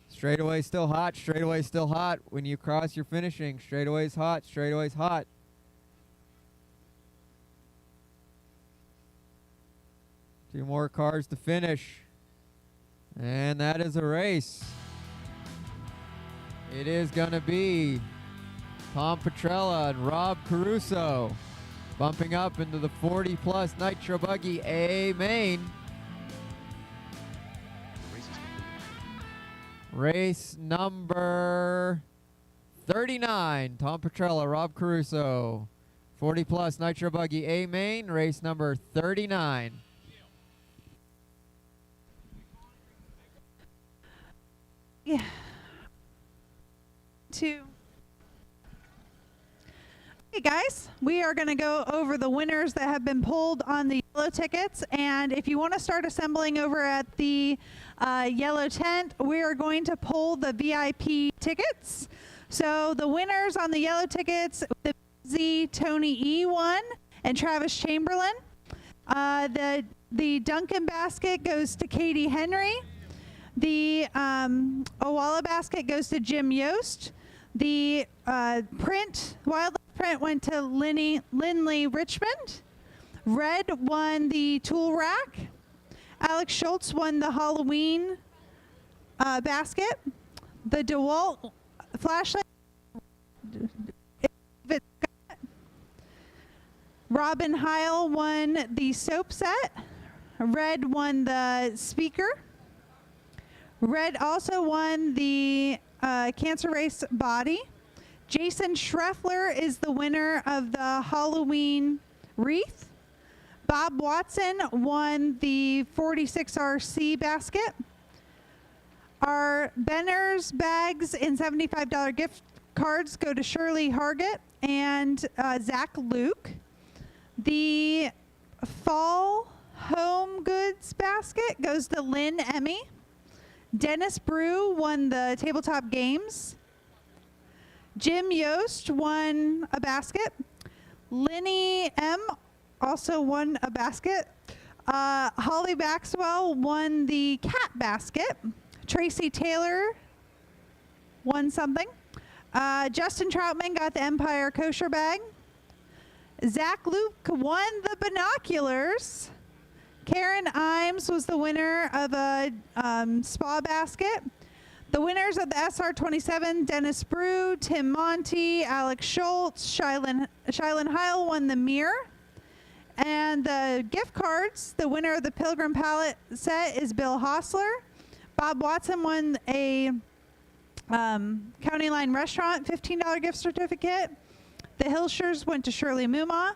Straightaway still hot. Straightaway still hot. When you cross, you're finishing. Straightaway's hot. Straightaway's hot. Two more cars to finish. And that is a race. It is going to be Tom Petrella and Rob Caruso bumping up into the 40-plus Nitro Buggy E-main. Race number 39, Tom Petrella, Rob Caruso. 40-plus Nitro Buggy E-main, race number 39. Yeah. 2. Hey guys, we are going to go over the winners that have been pulled on the yellow tickets, and if you want to start assembling over at the yellow tent, we are going to pull the VIP tickets. So the winners on the yellow tickets, the Z Tony E won and Travis Chamberlain. The Duncan basket goes to Katie Henry. The Owala basket goes to Jim Yost. The wildlife print went to Lindley Richmond. Red won the tool rack. Alex Schultz won the Halloween basket. The DeWalt flashlight. Robin Heil won the soap set. Red won the speaker. Red also won the Cancer Race body. Jason Schreffler is the winner of the Halloween wreath. Bob Watson won the 46RC basket. Our Benner's bags and $75 gift cards go to Shirley Hargett and Zach Luke. The fall home goods basket goes to Lynn Emmy. Dennis Brew won the tabletop games. Jim Yost won a basket. Linny M also won a basket. Holly Maxwell won the cat basket. Tracy Taylor won something. Justin Troutman got the Empire Kosher bag. Zach Luke won the binoculars. Karen Imes was the winner of a spa basket. The winners of the SR27, Dennis Brew, Tim Monty, Alex Schultz, Shylin Heil won the mirror. And the gift cards, the winner of the Pilgrim Palette set is Bill Hostler. Bob Watson won a County Line Restaurant $15 gift certificate. The Hilshers went to Shirley Muma.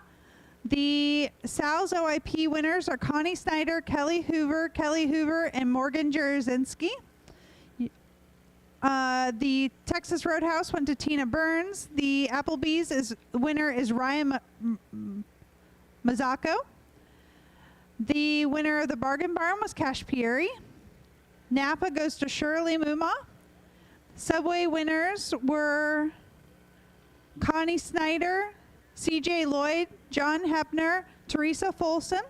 The Sal's OIP winners are Connie Snyder, Kelly Hoover, and Morgan Jaruzinski. The Texas Roadhouse went to Tina Burns. The Applebee's winner is Ryan Mazzocco. The winner of the Bargain Barn was Cash Pieri. Napa goes to Shirley Muma. Subway winners were Connie Snyder, CJ Lloyd, John Hepner, Teresa Folsom.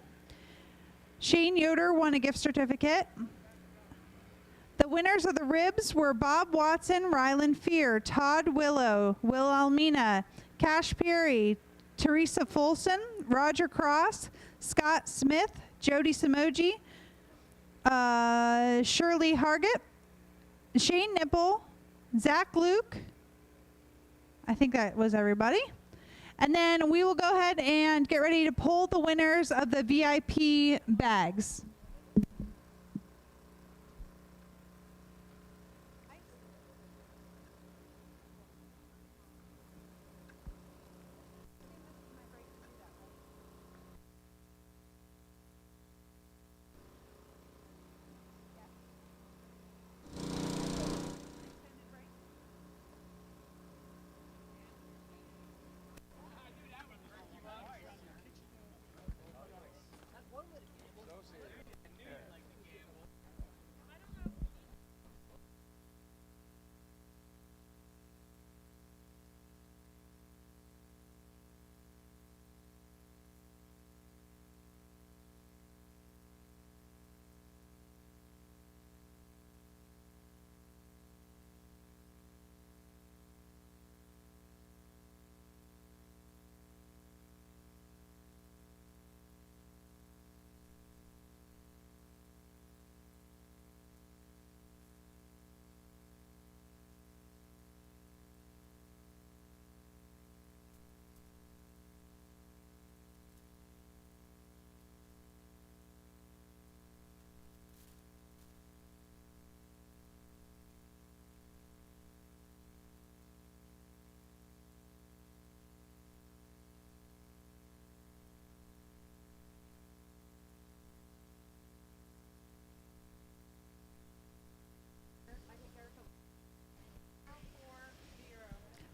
Shane Yoder won a gift certificate. The winners of the ribs were Bob Watson, Ryland Fear, Todd Willow, Will Almina, Cash Peary, Teresa Folsom, Roger Cross, Scott Smith, Jody Samoji, Shirley Hargett, Shane Nipple, Zach Luke. I think that was everybody. And then we will go ahead and get ready to pull the winners of the VIP bags.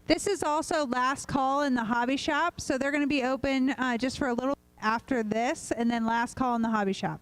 This is also last call in the hobby shop, so they're going to be open just for a little after this, and then last call in the hobby shop.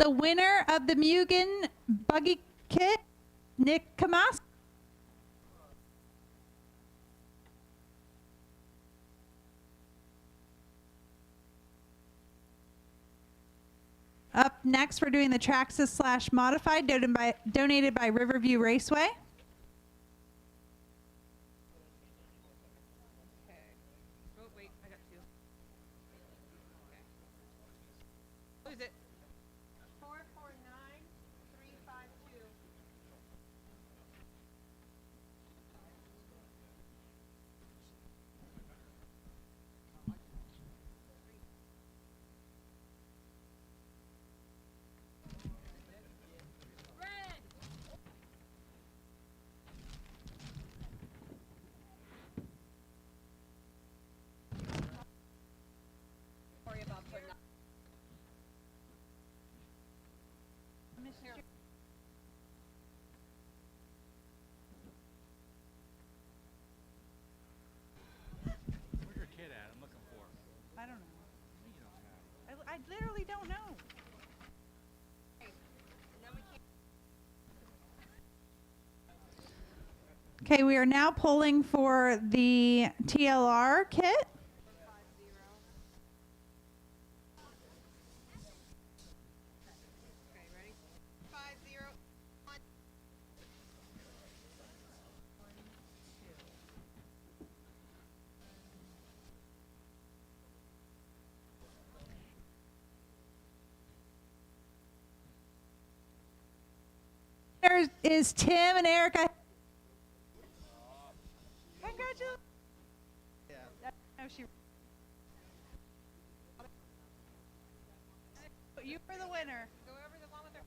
The winner of the Mugen Buggy Kit, Nick Kamas. Up next, we're doing the Traxxas / Modified, donated by Riverview Raceway. Oh, wait, I got two. Who is it? 449352. Where's your kid at? I'm looking for. I don't know. I literally don't know. Okay, we are now pulling for the TLR kit. There is Tim and Erica. Congratulations. Yeah. No, you were the winner. Go over the one with her.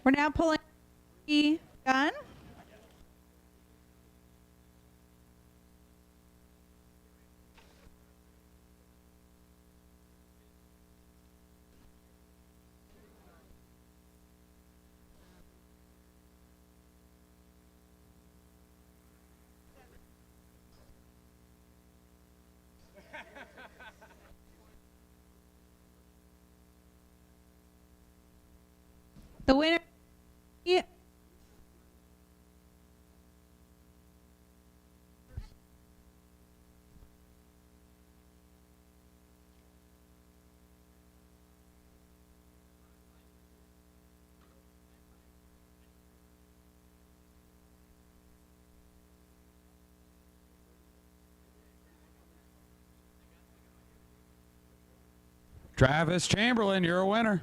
We're now pulling the gun. The winner. Yeah. Travis Chamberlain, you're a winner.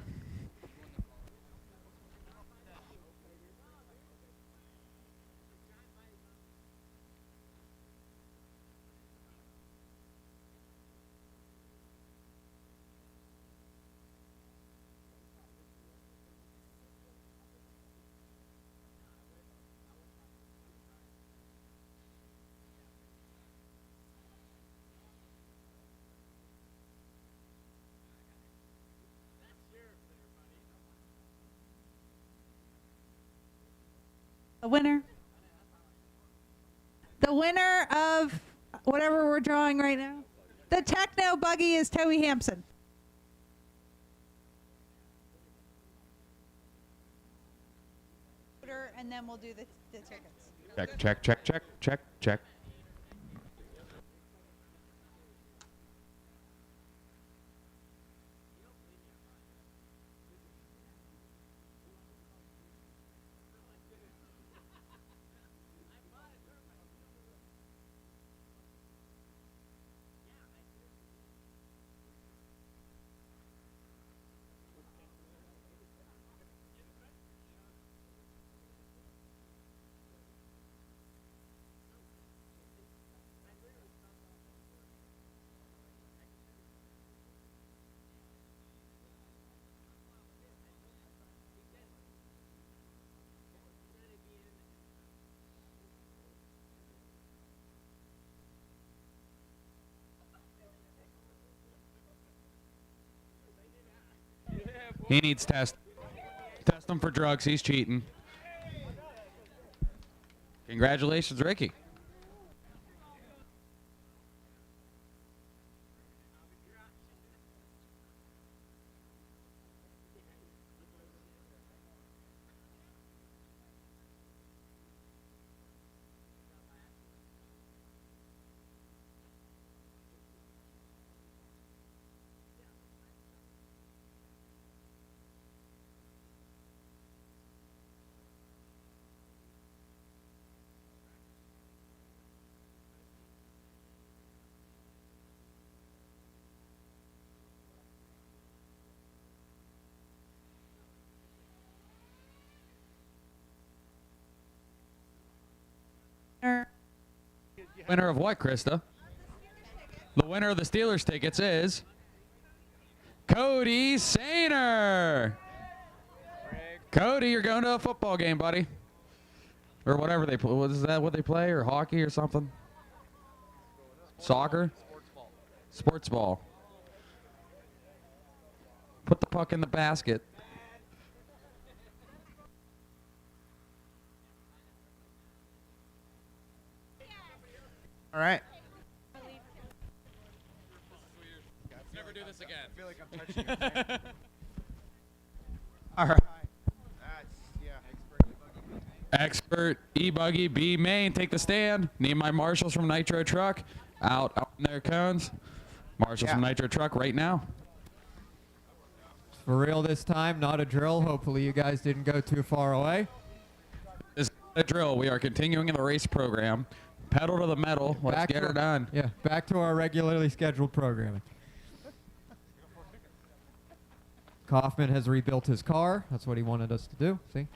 The winner. The winner of whatever we're drawing right now. The Techno Buggy is Toby Hampson. And then we'll do the tickets. Check, check, check, check, check, check. He needs test him for drugs. He's cheating. Congratulations, Ricky. Winner of what, Krista? The winner of the Steelers tickets is Cody Sainer. Cody, you're going to a football game, buddy. Or whatever they play. Is that what they play? Or hockey or something? Soccer? Sports ball. Put the puck in the basket. All right. Never do this again. I feel like I'm touching your thing. All right. That's, Expert E-buggy B-main, take the stand. Need my marshals from Nitro Truck out on their cones. Marshals from Nitro Truck right now. For real this time, not a drill. Hopefully you guys didn't go too far away. This is a drill. We are continuing in the race program. Pedal to the metal. Let's get her done. Yeah, back to our regularly scheduled programming. Kaufman has rebuilt his car. That's what he wanted us to do. See?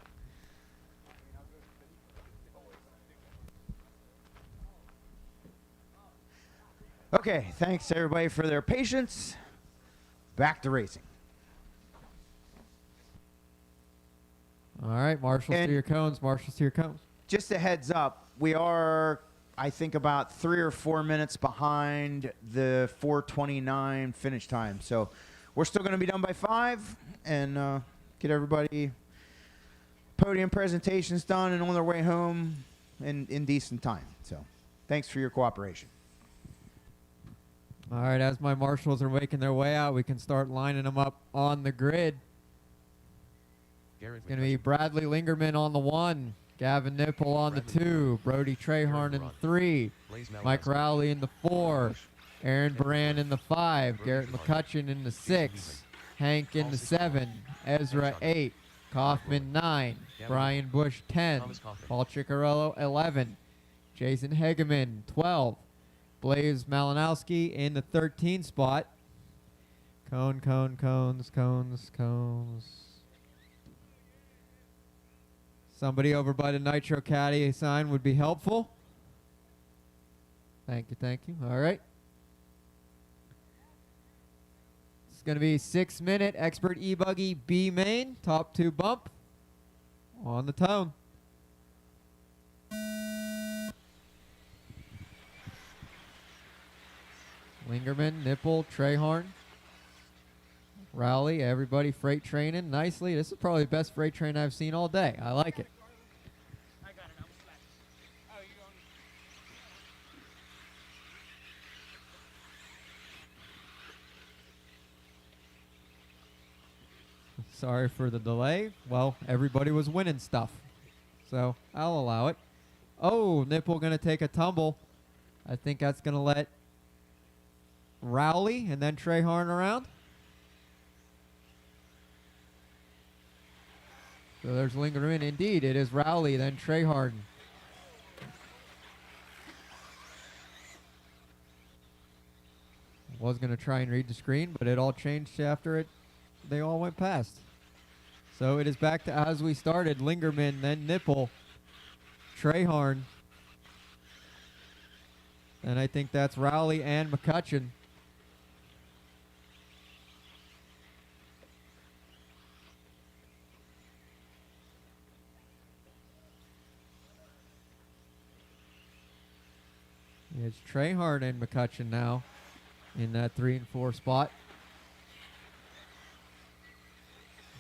Okay, thanks everybody for their patience. Back to racing. All right, marshals to your cones, marshals to your cones. Just a heads up, we are, I think, about 3 or 4 minutes behind the 4:29 finish time. So we're still going to be done by 5 and get everybody podium presentations done and on their way home in decent time. So thanks for your cooperation. All right, as my marshals are making their way out, we can start lining them up on the grid. It's going to be Bradley Lingerman on the 1, Gavin Nipple on the 2, Brody Trehorn in the 3, Mike Rowley in the 4, Aaron Baran in the 5, Garrett McCutcheon in the 6, Hank in the 7, Ezra 8, Kaufman 9, Brian Bush 10, Paul Ciccarello 11, Jason Hegeman 12, Blaze Malinowski in the 13 spot. Cones. Somebody over by the Nitro Caddy sign would be helpful. Thank you. All right. It's going to be 6-minute expert E-buggy B-main, top 2 bump on the tone. Lingerman, Nipple, Trehorn, Rowley, everybody freight training nicely. This is probably the best freight train I've seen all day. I like it. Sorry for the delay. Well, everybody was winning stuff, so I'll allow it. Oh, Nipple going to take a tumble. I think that's going to let Rowley and then Trehorn around. So there's Lingerman. Indeed, it is Rowley, then Trehorn. Was going to try and read the screen, but it all changed after they all went past. So it is back to as we started. Lingerman, then Nipple, Trehorn. And I think that's Rowley and McCutcheon. It's Trehorn and McCutcheon now in that 3 and 4 spot.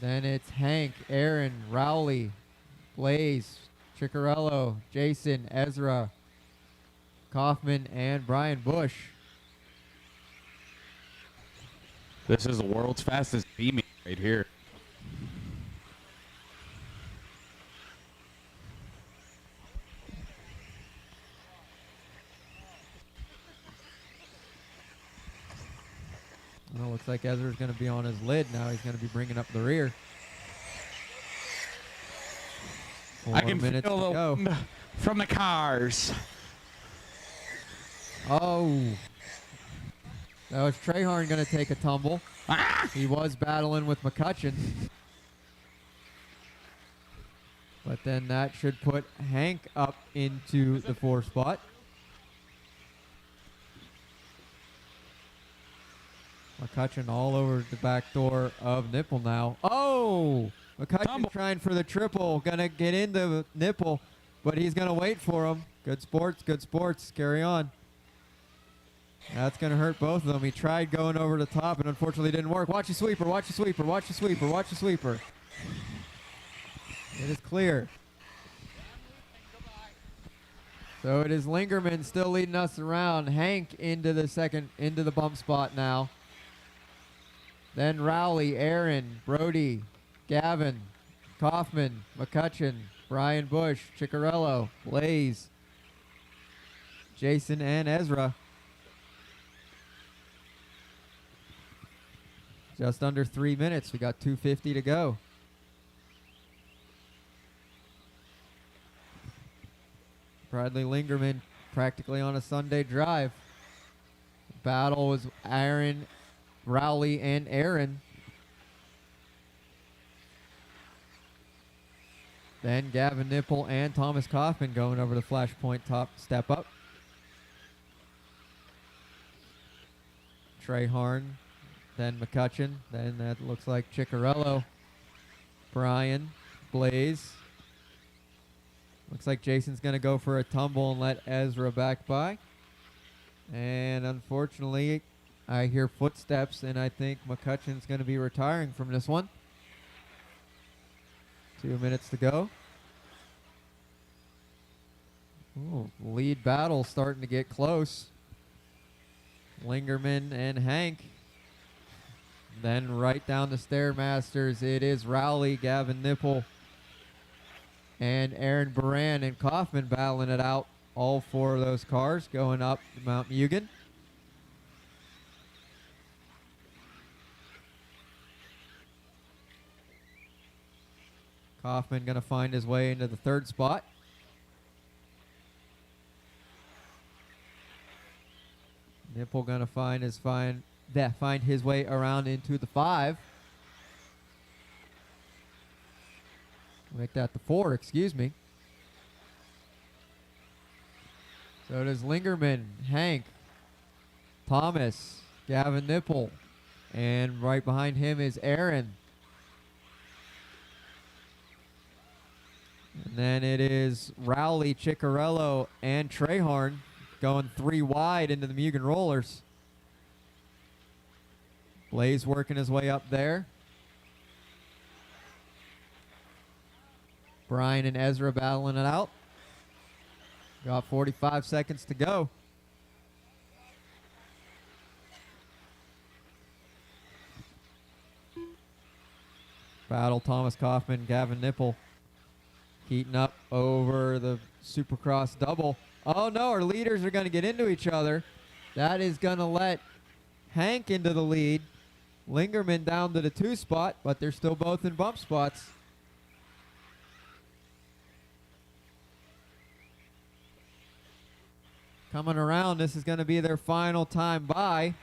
Then it's Hank, Aaron, Rowley, Blaze, Ciccarello, Jason, Ezra, Kaufman, and Brian Bush. This is the world's fastest B-main right here. Well, looks like Ezra's going to be on his lid now. He's going to be bringing up the rear. 4 I can minutes feel to the go. wind from the cars. Oh. That was Trehorn going to take a tumble. He was battling with McCutcheon. But then that should put Hank up into the 4 spot. McCutcheon all over the back door of Nipple now. Oh! McCutcheon trying for the triple. Gonna get into Nipple, but he's gonna wait for him. Good sports, good sports. Carry on. That's gonna hurt both of them. He tried going over the top and unfortunately didn't work. Watch the sweeper, watch the sweeper, watch the sweeper, watch the sweeper. It is clear. So it is Lingerman still leading us around. Hank into the bump spot now. Then Rowley, Aaron, Brody, Gavin, Kaufman, McCutcheon, Brian Bush, Ciccarello, Blaze, Jason, and Ezra. Just under 3 minutes. We got 2:50 to go. Bradley Lingerman practically on a Sunday drive. The battle was Aaron, Rowley, and Aaron. Then Gavin Nipple and Thomas Kaufman going over the flashpoint top step up. Trey Harn, then McCutcheon, then that looks like Ciccarello, Brian, Blaze. Looks like Jason's going to go for a tumble and let Ezra back by. And unfortunately, I hear footsteps, and I think McCutcheon's going to be retiring from this one. 2 minutes to go. Ooh, lead battle starting to get close. Lingerman and Hank. Then right down the Stairmasters, it is Rowley, Gavin Nipple, and Aaron Baran and Kaufman battling it out. All four of those cars going up Mount Mugen. Kaufman going to find his way into the third spot. Nipple going to find his way around into the 5. Make that the 4, excuse me. So does Lingerman, Hank, Thomas, Gavin Nipple, and right behind him is Aaron. And then it is Rowley, Ciccarello, and Treharn going 3 wide into the Mugen Rollers. Blaze working his way up there. Brian and Ezra battling it out. Got 45 seconds to go. Battle Thomas Kaufman, Gavin Nipple. Heating up over the Supercross double. Oh no, our leaders are going to get into each other. That is going to let Hank into the lead. Lingerman down to the 2 spot, but they're still both in bump spots. Coming around, this is going to be their final time by.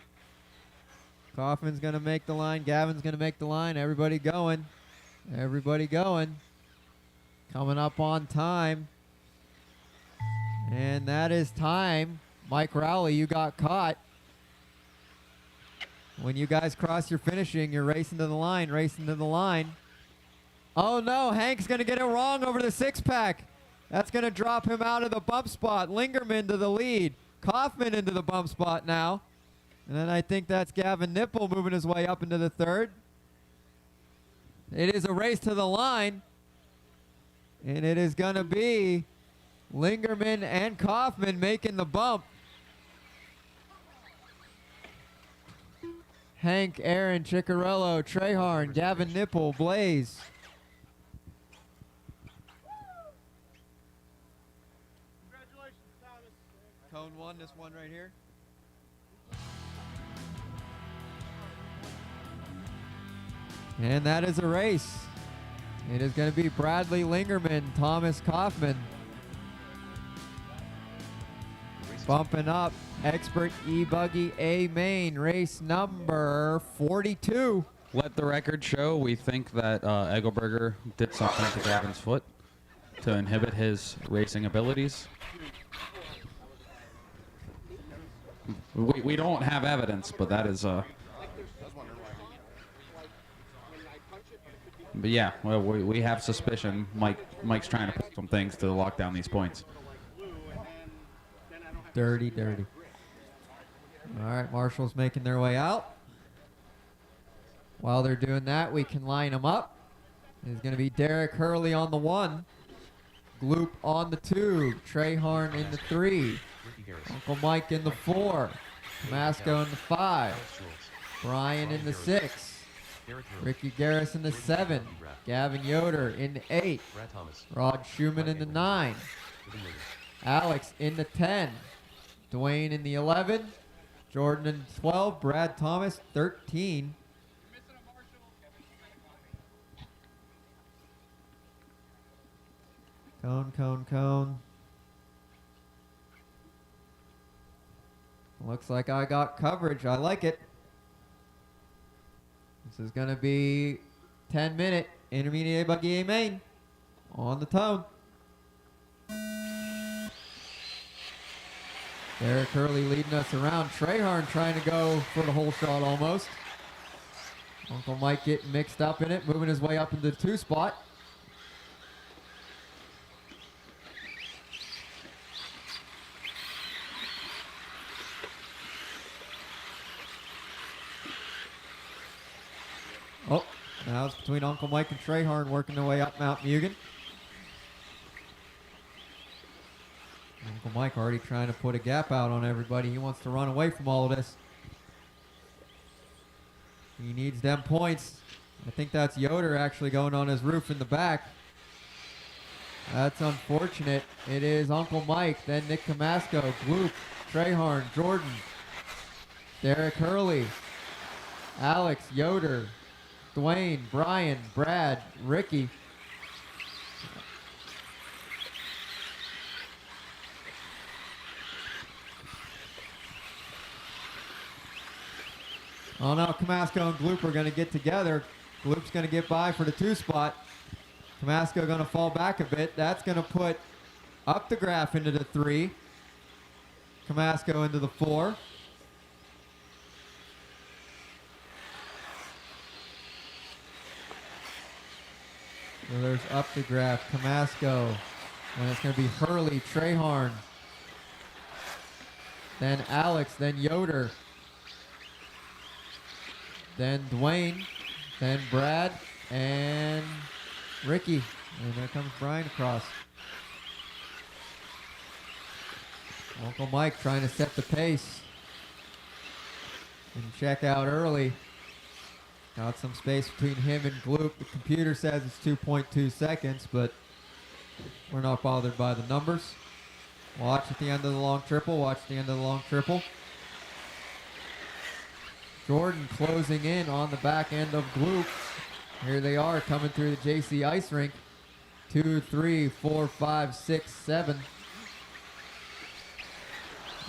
Kaufman's going to make the line. Gavin's going to make the line. Everybody going. Everybody going. Coming up on time. And that is time. Mike Rowley, you got caught. When you guys cross your finishing, you're racing to the line, racing to the line. Oh no, Hank's going to get it wrong over the 6-pack. That's going to drop him out of the bump spot. Lingerman to the lead. Kaufman into the bump spot now. And then I think that's Gavin Nipple moving his way up into the 3rd. It is a race to the line. And it is going to be Lingerman and Kaufman making the bump. Hank, Aaron, Ciccarello, Treharn, Gavin Nipple, Blaze. Cone 1, this one right here. And that is a race. It is going to be Bradley Lingerman, Thomas Kaufman. Bumping up, Expert E-buggy A-main, race number 42. Let the record show we think that Egelberger did something to Gavin's foot to inhibit his racing abilities. We don't have evidence, but that is But yeah, well, we have suspicion Mike's trying to put some things to lock down these points. Dirty, dirty. All right, Marshall's making their way out. While they're doing that, we can line them up. It's going to be Derek Hurley on the 1. Gloop on the 2. Trehorn in the 3. Uncle Mike in the 4. Masco in the 5. Brian in the 6. Ricky Garris in the 7. Gavin Yoder in the 8. Rod Schumann in the 9. Alex in the 10. Dwayne in the 11. Jordan in the 12. Brad Thomas 13. Cone, cone, cone. Looks like I got coverage. I like it. This is going to be 10-minute intermediate E-buggy E-main on the tone. Derek Hurley leading us around. Trehorn trying to go for the whole shot almost. Uncle Mike getting mixed up in it, moving his way up into the 2 spot. Oh, now it's between Uncle Mike and Trehorn working their way up Mount Mugen. Uncle Mike already trying to put a gap out on everybody. He wants to run away from all of this. He needs them points. I think that's Yoder actually going on his roof in the back. That's unfortunate. It is Uncle Mike, then Nick Camasco, Gloop, Trehorn, Jordan, Derek Hurley, Alex, Yoder, Dwayne, Brian, Brad, Ricky. Oh no, Camasco and Gloop are going to get together. Gloop's going to get by for the 2 spot. Camasco going to fall back a bit. That's going to put up the graph into the 3. Camasco into the 4. So there's up the graph, Camasco. And it's going to be Hurley, Trehorn. Then Alex, then Yoder. Then Dwayne. Then Brad. And Ricky. And there comes Brian across. Uncle Mike trying to set the pace. And check out early. Got some space between him and Gloop. The computer says it's 2.2 seconds, but we're not bothered by the numbers. Watch at the end of the long triple. Watch at the end of the long triple. Jordan closing in on the back end of Gloop. Here they are coming through the JC Ice Rink. 2, 3, 4, 5, 6, 7.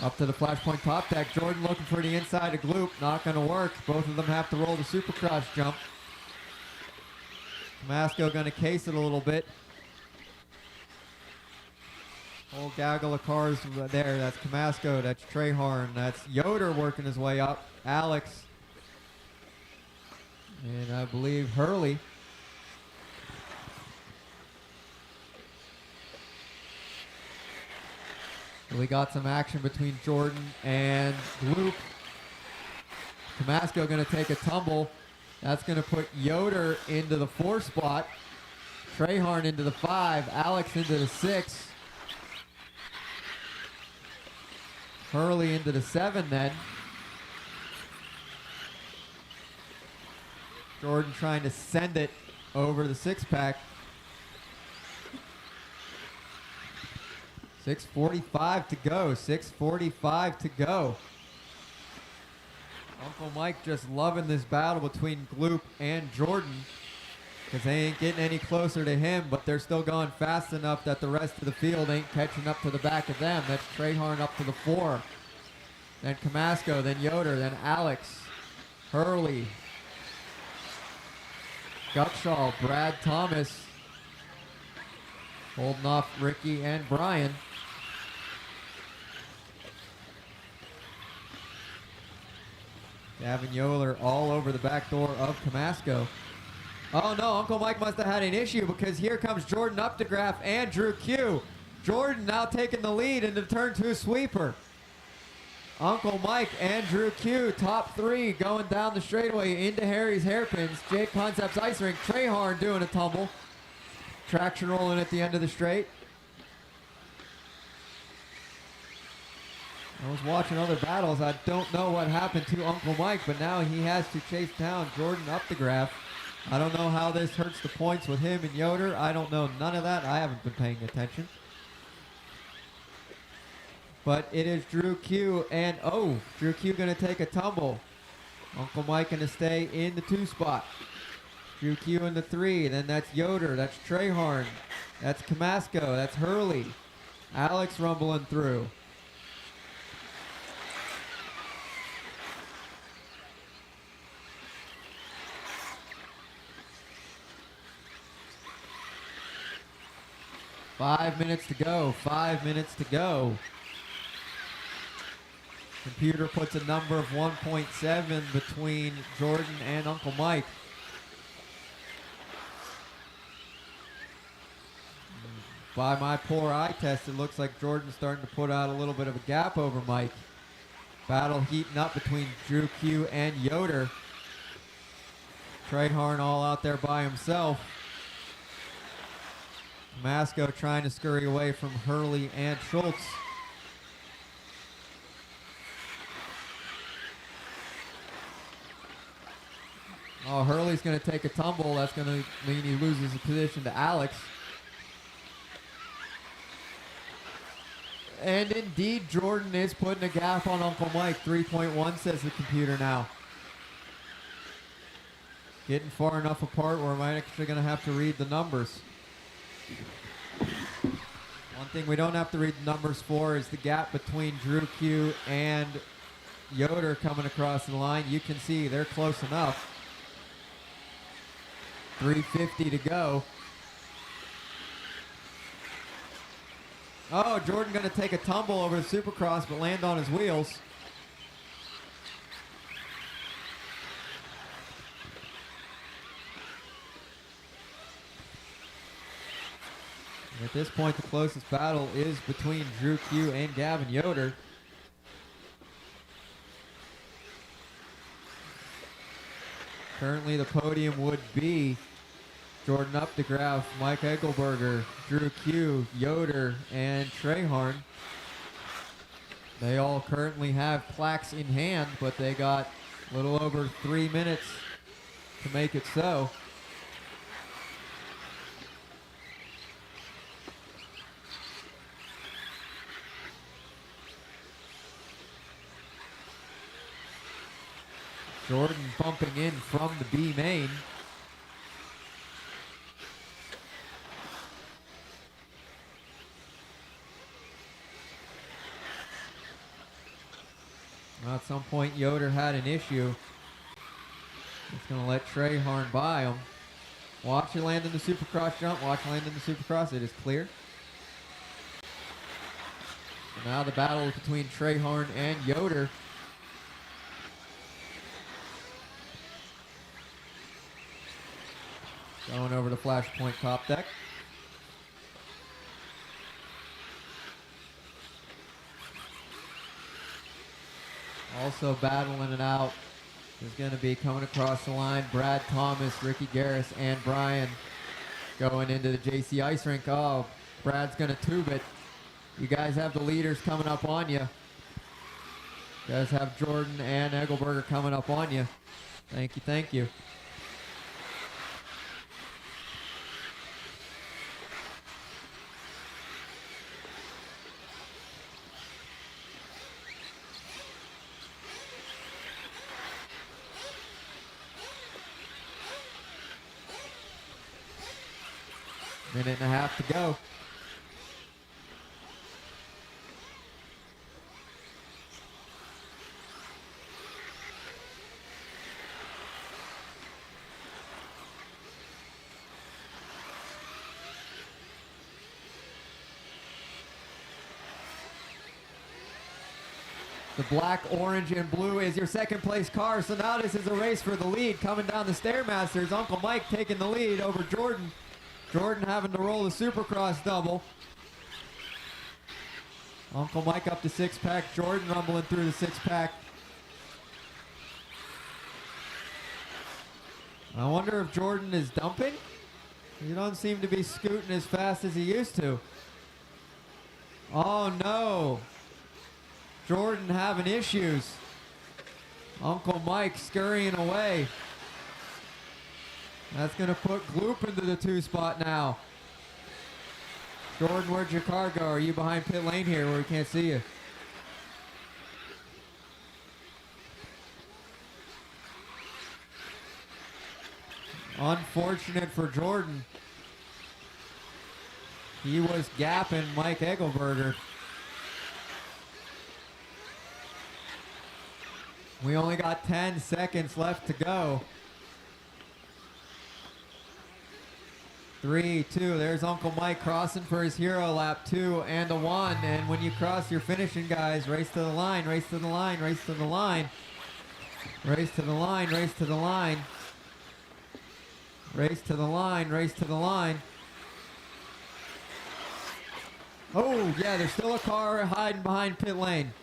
Up to the flashpoint top deck. Jordan looking for the inside of Gloop. Not going to work. Both of them have to roll the supercross jump. Camasco going to case it a little bit. Whole gaggle of cars there. That's Camasco. That's Trehorn. That's Yoder working his way up. Alex. And I believe Hurley. We got some action between Jordan and Gloop. Camasco going to take a tumble. That's going to put Yoder into the 4 spot. Trehorn into the 5. Alex into the 6. Hurley into the 7 then. Jordan trying to send it over the 6-pack. 6:45 to go. 6:45 to go. Uncle Mike just loving this battle between Gloop and Jordan because they ain't getting any closer to him, but they're still going fast enough that the rest of the field ain't catching up to the back of them. That's Trehorn up to the 4. Then Camasco, then Yoder, then Alex, Hurley, Gutschall, Brad Thomas, holding off Ricky and Brian. Gavin Yoder all over the back door of Camasco. Oh no, Uncle Mike must have had an issue because here comes Jordan Updegraff and Drew Q. Jordan now taking the lead into turn 2 sweeper. Uncle Mike and Drew Q, top 3 going down the straightaway into Harry's hairpins. Jake Concepts Ice Rink, Trey Harn doing a tumble. Traction rolling at the end of the straight. I was watching other battles. I don't know what happened to Uncle Mike, but now he has to chase down Jordan Updegraff. I don't know how this hurts the points with him and Yoder. I don't know none of that. I haven't been paying attention. But it is Drew Q and, Drew Q going to take a tumble. Uncle Mike going to stay in the 2 spot. Drew Q in the 3. Then that's Yoder. That's Treyharn. That's Camasco. That's Hurley. Alex rumbling through. Five minutes to go. 5 minutes to go. Computer puts a number of 1.7 between Jordan and Uncle Mike. By my poor eye test, it looks like Jordan's starting to put out a little bit of a gap over Mike. Battle heating up between Drew Q and Yoder. Treyharn all out there by himself. Masco trying to scurry away from Hurley and Schultz. Oh, Hurley's going to take a tumble. That's going to mean he loses his position to Alex. And indeed, Jordan is putting a gap on Uncle Mike. 3.1 says the computer now. Getting far enough apart where I'm actually going to have to read the numbers. One thing we don't have to read the numbers for is the gap between Drew Q and Yoder coming across the line. You can see they're close enough. 3:50 to go. Oh, Jordan going to take a tumble over the Supercross but land on his wheels. At this point, the closest battle is between Drew Q and Gavin Yoder. Currently, the podium would be Jordan Updegraff, Mike Egelberger, Drew Q, Yoder, and Treyharn. They all currently have plaques in hand, but they got a little over 3 minutes to make it so. Jordan bumping in from the B-main. Well, at some point, Yoder had an issue. It's going to let Treyharn by him. Watch it land in the Supercross jump. Watch it land in the Supercross. It is clear. So now the battle is between Treyharn and Yoder. Going over the Flashpoint top deck. Also battling it out is going to be coming across the line Brad Thomas, Ricky Garris, and Brian going into the JC Ice Rink. Oh, Brad's going to tube it. You guys have the leaders coming up on you. You guys have Jordan and Egelberger coming up on you. Thank you, thank you. Minute and a half to go. The black, orange, and blue is your second place car. So now this is a race for the lead. Coming down the Stairmasters, Uncle Mike taking the lead over Jordan. Jordan having to roll the Supercross double. Uncle Mike up to 6-pack. Jordan rumbling through the 6-pack. I wonder if Jordan is dumping. He doesn't seem to be scooting as fast as he used to. Oh no. Jordan having issues. Uncle Mike scurrying away. That's going to put Gloop into the 2 spot now. Jordan, where'd your car go? Are you behind pit lane here where we can't see you? Unfortunate for Jordan. He was gapping Mike Egelberger. We only got 10 seconds left to go. 3, 2, there's Uncle Mike crossing for his hero lap, 2 and a 1. And when you cross, you're finishing, guys. Race to the line, race to the line, race to the line. Race to the line, race to the line. Race to the line, race to the line. Oh, yeah, there's still a car hiding behind pit lane.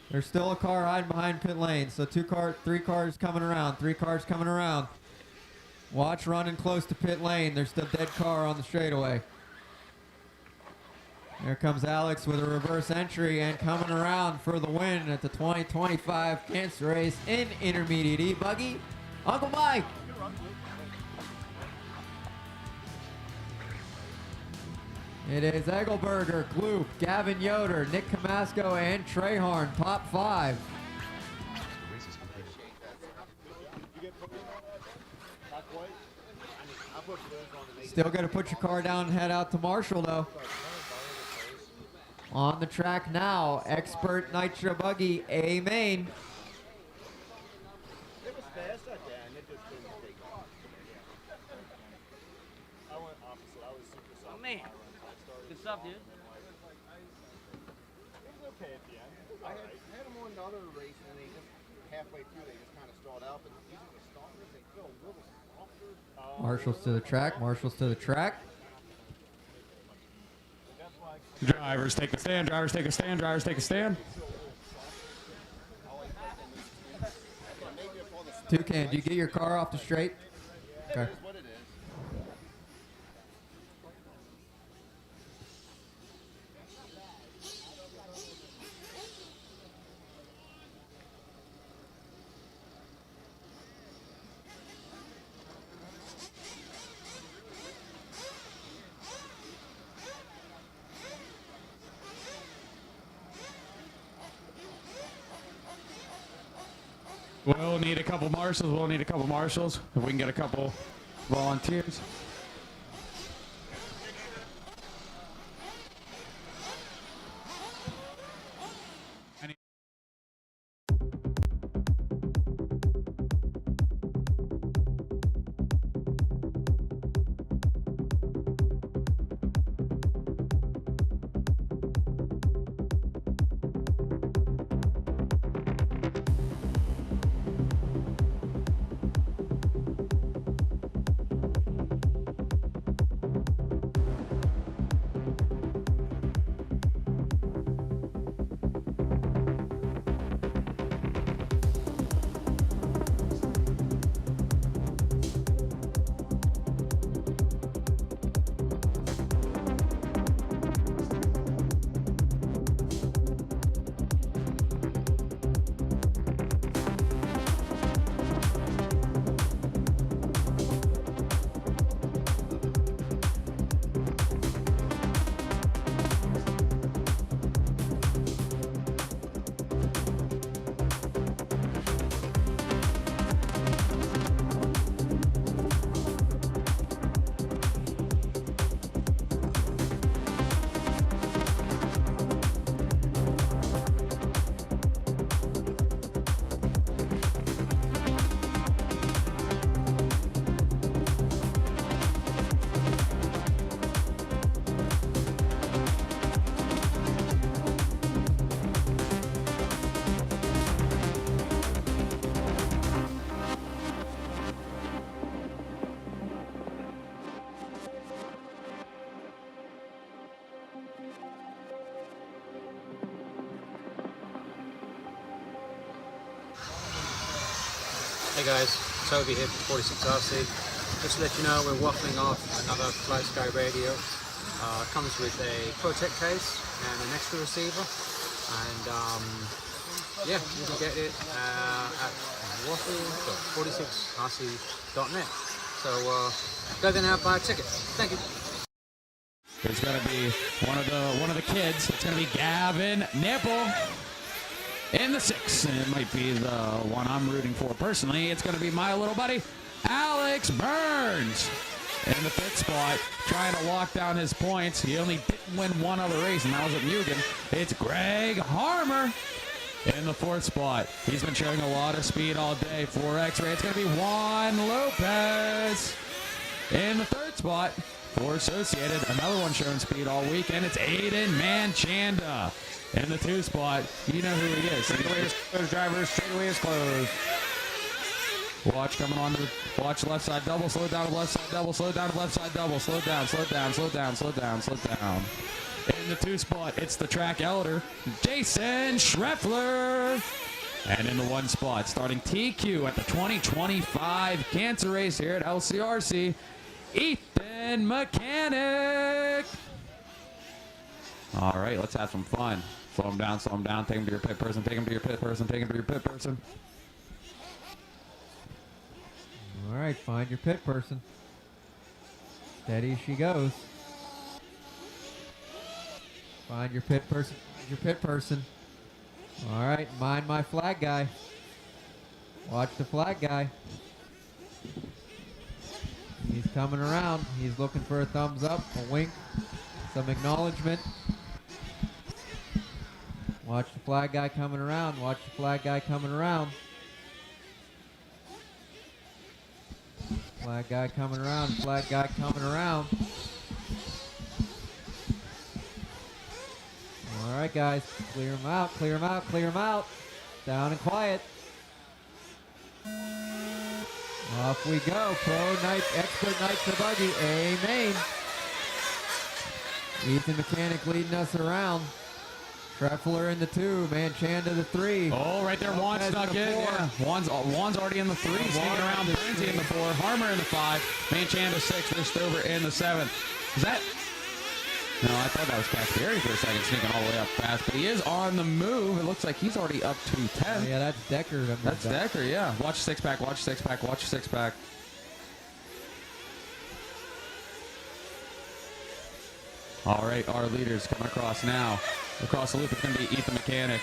There's still a car hiding behind pit lane. So 3 cars coming around, 3 cars coming around. Watch running close to pit lane. There's the dead car on the straightaway. There comes Alex with a reverse entry and coming around for the win at the 2025 Kansas race in intermediate E-buggy, Uncle Mike. It is Egelberger, Gloop, Gavin Yoder, Nick Camasco, and Trehorn, top 5. Still got to put your car down and head out to Marshall, though. On the track now, expert Nitro Buggy E-main. It was fast at the end. It just didn't take off. I went opposite. I was super soft. Oh, man. Good stuff, dude. It was okay at the end. I had them on another race, and they just halfway through, they just kind of stalled out. But these are the starters. They feel a little softer. Marshall's to the track. Marshall's to the track. Drivers take a stand. Drivers take a stand. Drivers take a stand. Toucan, do you get your car off the straight? Okay. We'll need a couple marshals. We'll need a couple marshals. If we can get a couple volunteers. Hey guys, Toby here from 46RC. Just to let you know, we're waffling off another Fly Sky radio. Comes with a Protect case and an extra receiver. And yeah, you can get it at waffle.46rc.net. So go there now, buy a ticket. Thank you. There's gonna be one of the kids. It's gonna be Gavin Nipple in the 6, and it might be the one I'm rooting for personally. It's gonna be my little buddy Alex Burns in the 5th spot, trying to lock down his points. He only didn't win one other race, and that was at Mugen. It's Greg Harmer in the 4th spot. He's been showing a lot of speed all day. 4X-ray. It's gonna be Juan Lopez in the 3rd spot. For Associated, another one showing speed all week, and it's Aiden Manchanda in the 2 spot. You know who he is. Straightaway is closed, drivers. Straightaway is closed. Watch coming on to watch left side double. Slow down to left side double. Slow down to left side double. Slow down, slow down, slow down, slow down, slow down. In the 2 spot, it's the track elder, Jason Schreffler. And in the 1 spot, starting TQ at the 2025 Cancer Race here at LCRC, Ethan Mechanic. All right, let's have some fun. Slow him down, take him to your pit person, take him to your pit person, take him to your pit person. All right, find your pit person. Steady as she goes. Find your pit person, your pit person. All right, mind my flag guy. Watch the flag guy. He's coming around. He's looking for a thumbs up, a wink, some acknowledgement. Watch the flag guy coming around. Watch the flag guy coming around. Flag guy coming around. Flag guy coming around. All right, guys. Clear him out. Clear him out. Clear him out. Down and quiet. Off we go. Expert Nitro Buggy E-main. Ethan Mechanic leading us around. Treffler in the 2, Manchanda the 3. Oh, right there, Juan snuck in. Yeah. Juan's already in the 3, sneaking around. Burnsy in the 4, Harmer in the 5, Manchanda 6, Rich Stover in the 7. Is that? No, I thought that was Casperi for a second, sneaking all the way up fast, but he is on the move. It looks like he's already up to 10. Oh, yeah, that's Decker. That's Decker, yeah. Watch 6-pack, watch 6-pack, watch 6-pack. All right, our leaders coming across now. Across the loop, it's going to be Ethan Mechanic,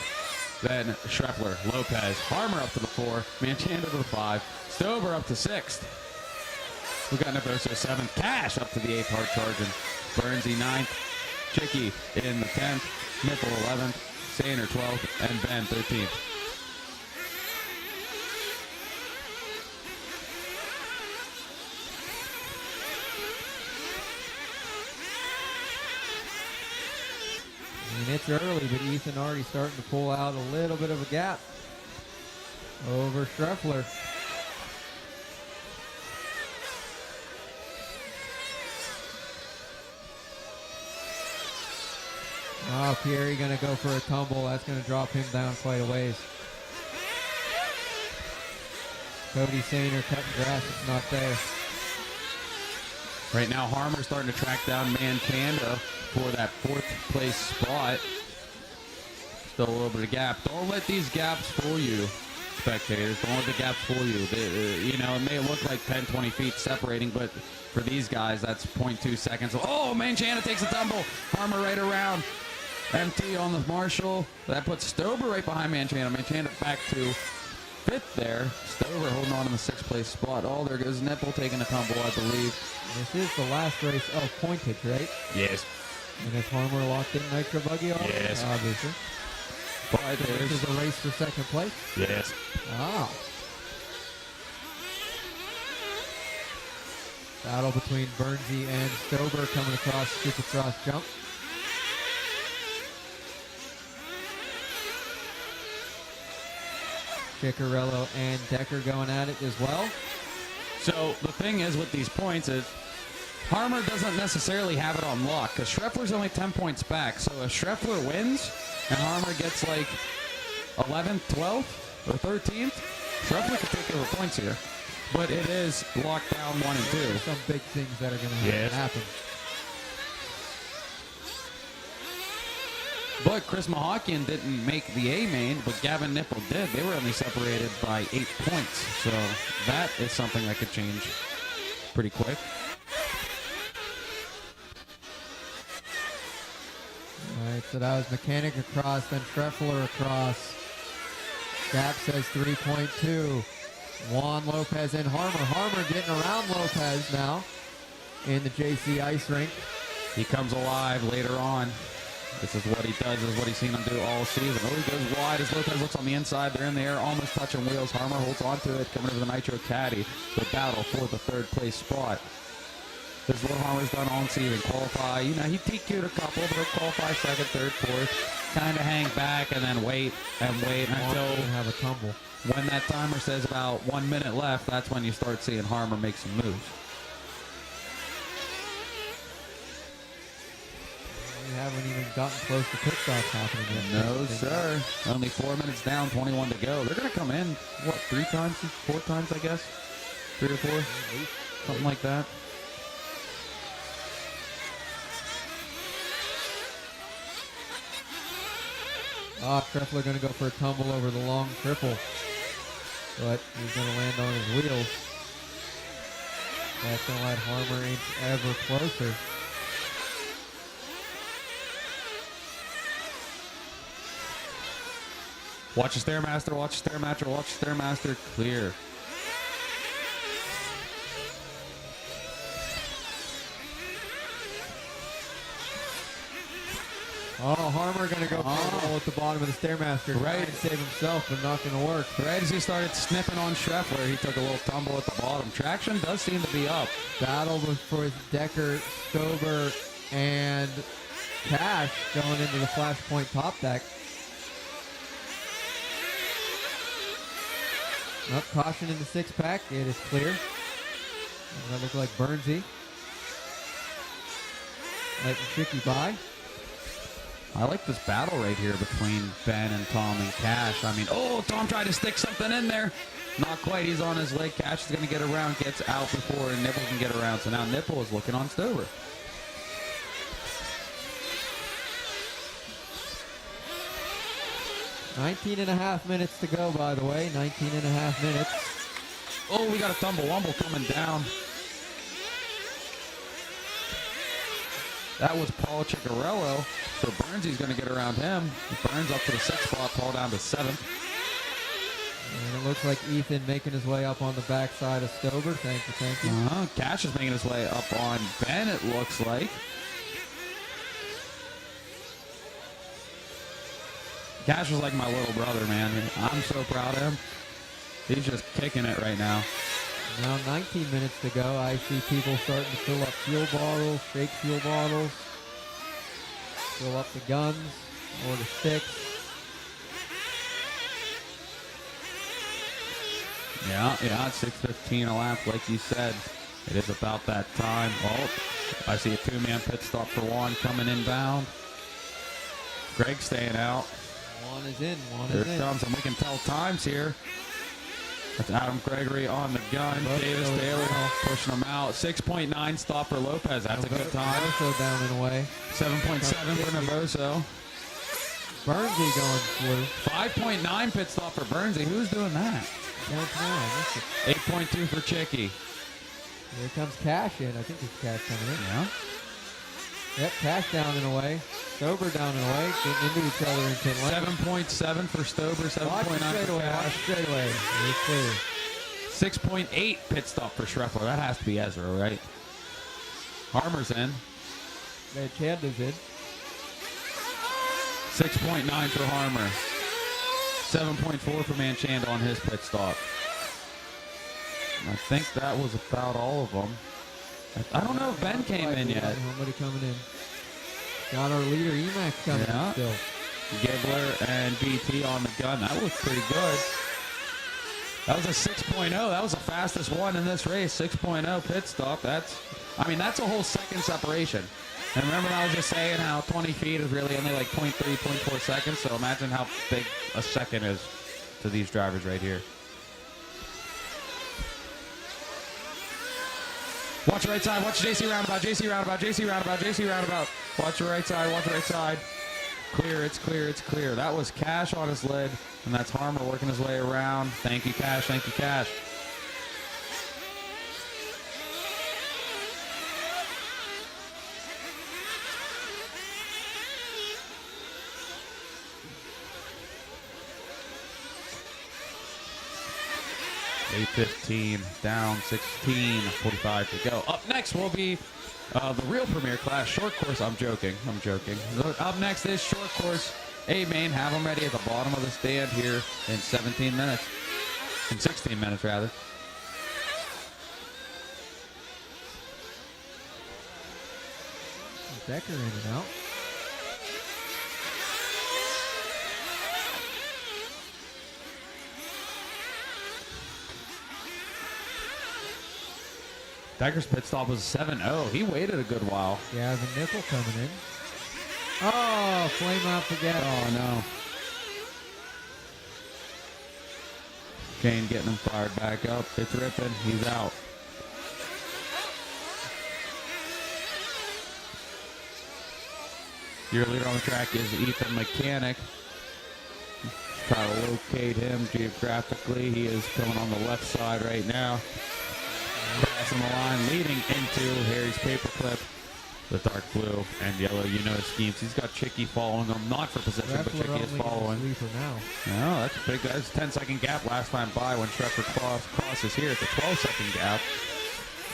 then Schreffler, Lopez, Harmer up to the 4, Manchanda to the 5, Stover up to 6th. We got Nevoso 7th, Cash up to the 8th, hard charging. Burnsy 9th, Chicky in the 10th, Nipple 11th, Sainer 12th, and Ben 13th. I mean, it's early, but Ethan already starting to pull out a little bit of a gap over Schreffler. Oh, Pierre going to go for a tumble. That's going to drop him down quite a ways. Cody Sainer cutting grass. It's not there. Right now, Harmer's starting to track down Manchanda for that 4th place spot. Still a little bit of gap. Don't let these gaps fool you, spectators. Don't let the gaps fool you. You know, it may look like 10, 20 feet separating, but for these guys, that's 0.2 seconds. Oh, Manchanda takes a tumble. Harmer right around. MT on the Marshall. That puts Stover right behind Manchanda. Manchanda back to 5th there. Stover holding on in the 6th place spot. Oh, there goes Nipple taking a tumble, I believe. This is the last race of pointage, right? Yes. And is Harmer locked in Nitro Buggy? Yes. Obviously. But this is a race for 2nd place? Yes. Ah. Battle between Burnsy and Stover coming across Supercross jump. Ciccarello and Decker going at it as well. So the thing is with these points is Harmer doesn't necessarily have it on lock because Schreffler's only 10 points back. So if Schreffler wins and Harmer gets like 11th, 12th, or 13th, Scheffler could take over points here, but it is locked down 1 and 2. There's some big things that are going to Yes. happen. But Chris Mahakian didn't make the A-main, but Gavin Nipple did. They were only separated by 8 points. So that is something that could change pretty quick. All right, so that was Mechanic across, then Treffler across. Gap says 3.2. Juan Lopez and Harmer. Harmer getting around Lopez now in the JC Ice Rink. He comes alive later on. This is what he does. This is what he's seen him do all season. Oh, he goes wide as Lopez looks on the inside. They're in the air, almost touching wheels. Harmer holds on to it, coming over the Nitro Caddy. The battle for the 3rd place spot. This is what Harmer's done all season. Qualify, you know, he TQ'd a couple, but he'll qualify 2nd, 3rd, 4th. Kind of hang back and then wait until have a tumble. When that timer says about 1 minute left, that's when you start seeing Harmer make some moves. We haven't even gotten close to pit stops happening yet. No, sir. Only 4 minutes down, 21 to go. They're going to come in, what, 3 times, 4 times, I guess? 3 or 4? Something like that. Treffler going to go for a tumble over the long triple. But he's going to land on his wheels. That's going to let Harmer inch ever closer. Watch the Stairmaster, watch the Stairmaster, watch the Stairmaster. Clear. Oh, Harmer going to go for a roll at the bottom of the Stairmaster. Right. To save himself, but not going to work. Right as he started snipping on Scheffler, he took a little tumble at the bottom. Traction does seem to be up. Battle for Decker, Stober, and Cash going into the Flashpoint top deck. Up, caution in the 6-pack. It is clear. That look like Burnsy. Letting Chicky by. I like this battle right here between Ben and Tom and Cash. I mean, oh, Tom tried to stick something in there. Not quite. He's on his leg. Cash is going to get around, gets out before Nipple can get around. So now Nipple is looking on Stober. .5 minutes to go, by the way. 19.5 minutes. Oh, we got a tumble-wumble coming down. That was Paul Ciccarello. So Burnsy's going to get around him. Burns up to the 6th spot, Paul down to 7th. And it looks like Ethan making his way up on the backside of Stober. Thank you. Cash is making his way up on Ben, it looks like. Cash is like my little brother, man. I'm so proud of him. He's just kicking it right now. Now 19 minutes to go. I see people starting to fill up fuel bottles, fake fuel bottles. Fill up the guns or the sticks. Yeah, it's 6:15 a lap, like you said. It is about that time. Oh, I see a 2-man pit stop for Juan coming inbound. Greg staying out. One is in, Here it comes, and we can tell times here. That's Adam Gregory on the gun. Davis Taylor pushing him out. 6.9 stop for Lopez. That's a good time. Novoso down and away. 7.7 for Novoso. Burnsy going blue. 5.9 pit stop for Burnsy. Who's doing that? Don't know. I missed it. 8.2 for Chicky. Here comes Cash in. I think it's Cash coming in. Yeah. Yep, Cash down and away. Stober down and away. Getting into each other in pit lane. 7.7 for Stober. 7.9 for Cash. Straight away. It's clear. 6.8 pit stop for Scheffler. That has to be Ezra, right? Harmer's in. Chanda's in. 6.9 for Harmer. 7.4 for Manchanda on his pit stop. I think that was about all of them. I don't know if Ben came in yet. Nobody coming in. Got our leader Emax coming in still. Gibbler and BT on the gun. That was pretty good. That was a 6.0. That was the fastest one in this race. 6.0 pit stop. That's a whole second separation. And remember I was just saying how 20 feet is really only like 0.3, 0.4 seconds. So imagine how big a second is to these drivers right here. Watch right side. Watch JC roundabout. JC roundabout. JC roundabout. JC roundabout. Watch the right side. Watch the right side. Clear. It's clear. It's clear. That was Cash on his lid, and that's Harmer working his way around. Thank you, Cash. Thank you, Cash. $8:15 down, 16, 45 to go. Up next will be the real premier class, short course. I'm joking. I'm joking. Up next is short course E-main. Have them ready at the bottom of the stand here in 17 minutes. In 16 minutes, rather. Decker in and out. Decker's pit stop was 7-0. He waited a good while. Gavin Nickel coming in. Oh, flame out forget. Oh, no. Kane getting him fired back up. It's ripping. He's out. Your leader on the track is Ethan Mechanic. Try to locate him geographically. He is coming on the left side right now. Crossing the line, leading into Harry's paperclip. The dark blue and yellow, you know his schemes. He's got Chicky following him, not for position, but Chicky is following. Now. No, that's big. That's a 10-second gap last time by when Shepard crosses here. It's a 12-second gap.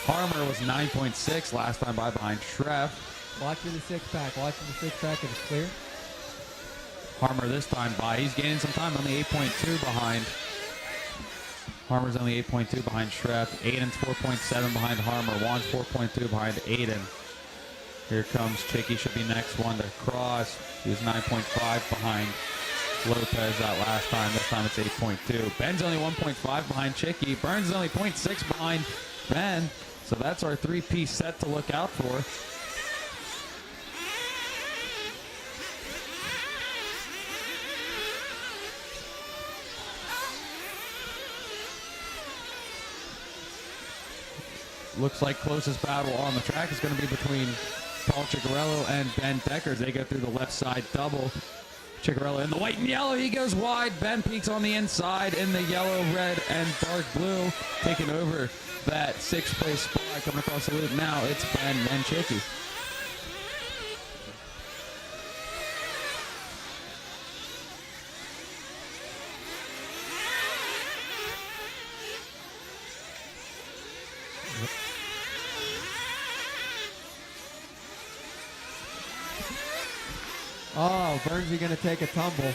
Harmer was 9.6 last time by behind Shref. Watching the six-pack. Watching the six-pack, and it's clear. Harmer this time by. He's gaining some time, only 8.2 behind. Harmer's only 8.2 behind Shref. Aiden's 4.7 behind Harmer. Juan's 4.2 behind Aiden. Here comes Chicky, should be next one to cross. He was 9.5 behind Lopez that last time. This time it's 8.2. Ben's only 1.5 behind Chicky. Burns is only 0.6 behind Ben. So that's our three-piece set to look out for. Looks like closest battle on the track is going to be between Paul Ciccarello and Ben Deckers. They go through the left side double. Ciccarello in the white and yellow. He goes wide. Ben peaks on the inside in the yellow, red, and dark blue. Taking over that sixth place spot. Coming across the loop now, it's Ben and Chicky. Oh, Burnsy going to take a tumble.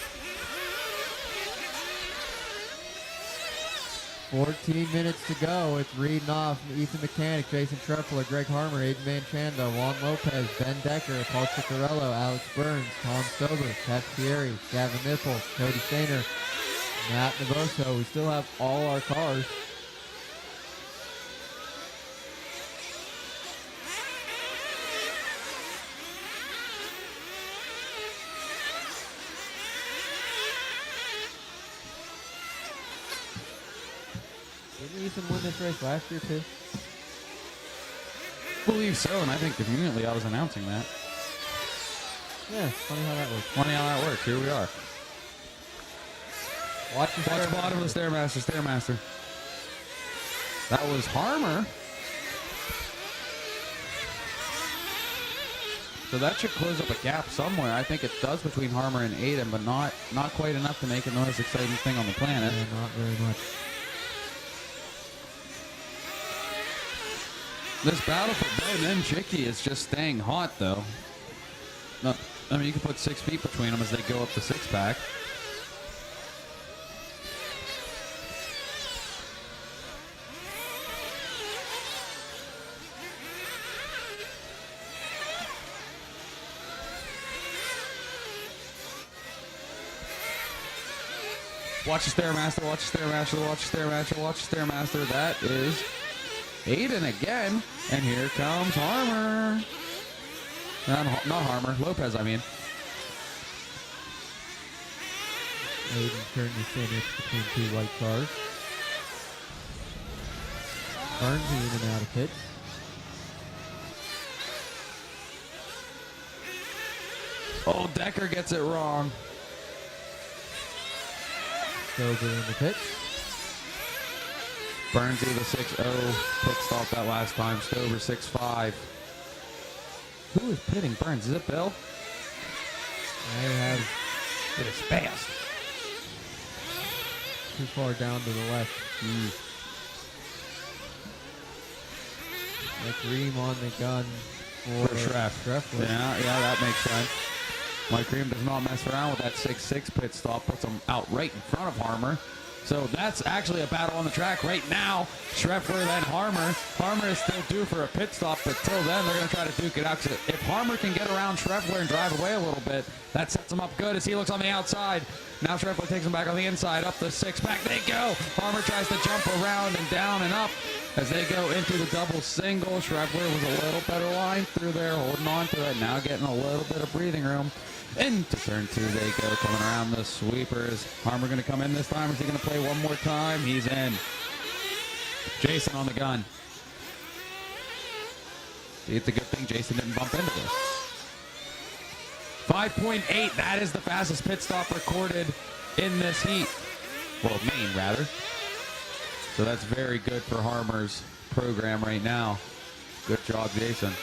14 minutes to go. It's reading off Ethan Mechanic, Jason Treffler, Greg Harmer, Aiden Manchanda, Juan Lopez, Ben Decker, Paul Ciccarello, Alex Burns, Tom Stober, Pat Fieri, Gavin Nipple, Cody Stainer, Matt Navoso. We still have all our cars. Didn't Ethan win this race last year too? I believe so, and I think conveniently I was announcing that. Yeah, funny how that works. Funny how that works. Here we are. Watch the bottom of the Stairmaster, Stairmaster. That was Harmer. So that should close up a gap somewhere. I think it does between Harmer and Aiden, but not quite enough to make it the most exciting thing on the planet. Yeah, not very much. This battle for Ben and Chicky is just staying hot, though. No, I mean, you can put 6 feet between them as they go up the six-pack. Watch the Stairmaster, watch the Stairmaster, watch the Stairmaster, watch the Stairmaster. That is Aiden again. And here comes Harmer. Not Harmer, Lopez, I mean. Aiden turned the sandwich between two white cars. Burns in and out of pits. Oh, Decker gets it wrong. Stover in the pit. Burns either 6-0 pit stop that last time. Stover 6-5. Who is pitting Burns? Is it Bill? Now you have It is fast. too far down to the left. Like Ream on the gun for Schreff. Yeah, that makes sense. Mike Ream does not mess around with that 6-6 pit stop. Puts him out right in front of Harmer. So that's actually a battle on the track right now. Schreffler, then Harmer. Harmer is still due for a pit stop, but till then, they're going to try to duke it out. 'Cause if Harmer can get around Schreffler and drive away a little bit, that sets him up good as he looks on the outside. Now Schreffler takes him back on the inside, up the 6-pack. They go. Harmer tries to jump around and down and up as they go into the double single. Schreffler was a little better line through there, holding on to it. Now getting a little bit of breathing room. Into turn 2 they go, coming around the sweepers. Harmer going to come in this time? Is he going to play one more time? He's in. Jason on the gun. See, it's a good thing Jason didn't bump into this. 5.8, that is the fastest pit stop recorded in this heat. Well, main, rather. So that's very good for Harmer's program right now. Good job, Jason.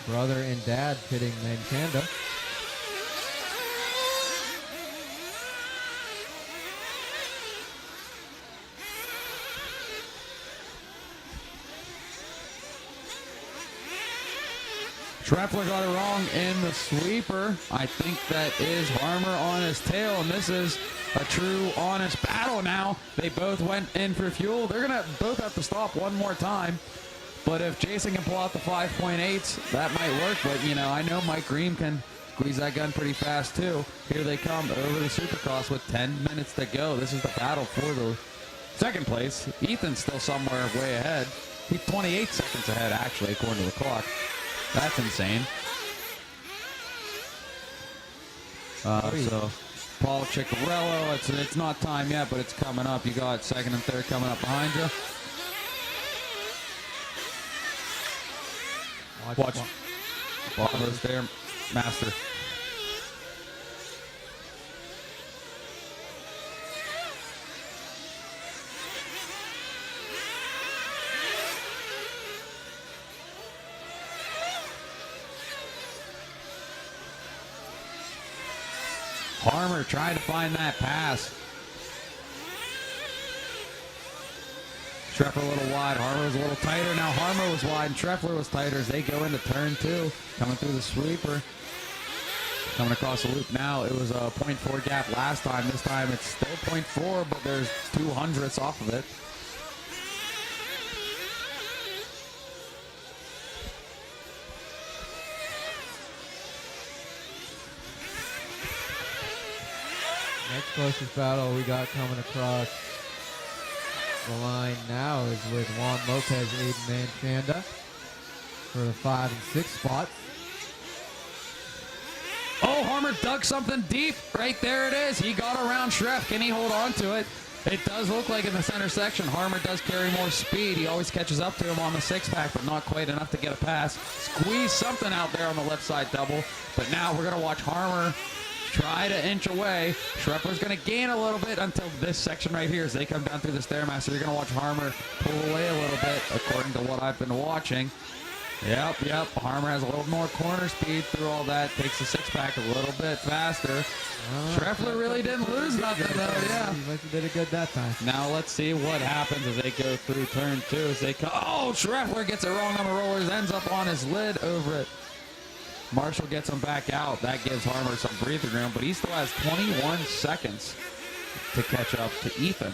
Brother and dad pitting Manchanda. Schreffler got it wrong in the sweeper. I think that is Harmer on his tail, and this is a true honest battle now. They both went in for fuel. They're going to both have to stop one more time. But if Jason can pull out the 5.8s, that might work. But, you know, I know Mike Green can squeeze that gun pretty fast, too. Here they come over the Supercross with 10 minutes to go. This is the battle for the second place. Ethan's still somewhere way ahead. He's 28 seconds ahead, actually, according to the clock. That's insane. So, Paul Ciccarello, it's not time yet, but it's coming up. You got second and third coming up behind you. Watch. Bob's there, Master. Harmer trying to find that pass. Schreffler a little wide. Harmer was a little tighter. Now Harmer was wide and Schreffler was tighter as they go into turn 2. Coming through the sweeper. Coming across the loop now. It was a 0.4 gap last time. This time it's still 0.4, but there's 200ths off of it. Next closest battle we got coming across the line now is with Juan Lopez, Aiden Manchanda for the 5 and 6 spots. Oh, Harmer dug something deep. Right there it is. He got around Schreff. Can he hold on to it? It does look like in the center section, Harmer does carry more speed. He always catches up to him on the 6-pack, but not quite enough to get a pass. Squeeze something out there on the left side double. But now we're going to watch Harmer try to inch away. Schreffler's going to gain a little bit until this section right here as they come down through the Stairmaster. You're going to watch Harmer pull away a little bit, according to what I've been watching. Yep. Harmer has a little more corner speed through all that. Takes the 6-pack a little bit faster. Schreffler really didn't lose nothing, though, yeah. He must have did it good that time. Now let's see what happens as they go through turn 2. As they come. Oh, Schreffler gets it wrong on the rollers. Ends up on his lid over it. Marshall gets him back out. That gives Harmer some breathing room, but he still has 21 seconds to catch up to Ethan.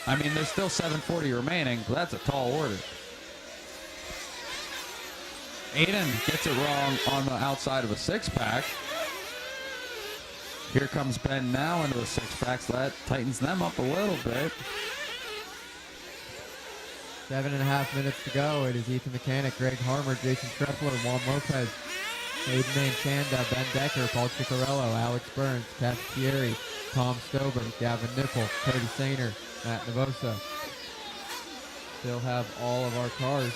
I mean, there's still 7:40 remaining, but that's a tall order. Aiden gets it wrong on the outside of a 6-pack. Here comes Ben now into the 6-pack, so that tightens them up a little bit. 7.5 minutes to go. It is Ethan Mechanic, Greg Harmer, Jason Schreffler, Juan Lopez, Aiden Manchanda, Ben Decker, Paul Ciccarello, Alex Burns, Pat Thierry, Tom Stober, Gavin Nipple, Cody Sainer, Matt Navosa. Still have all of our cars.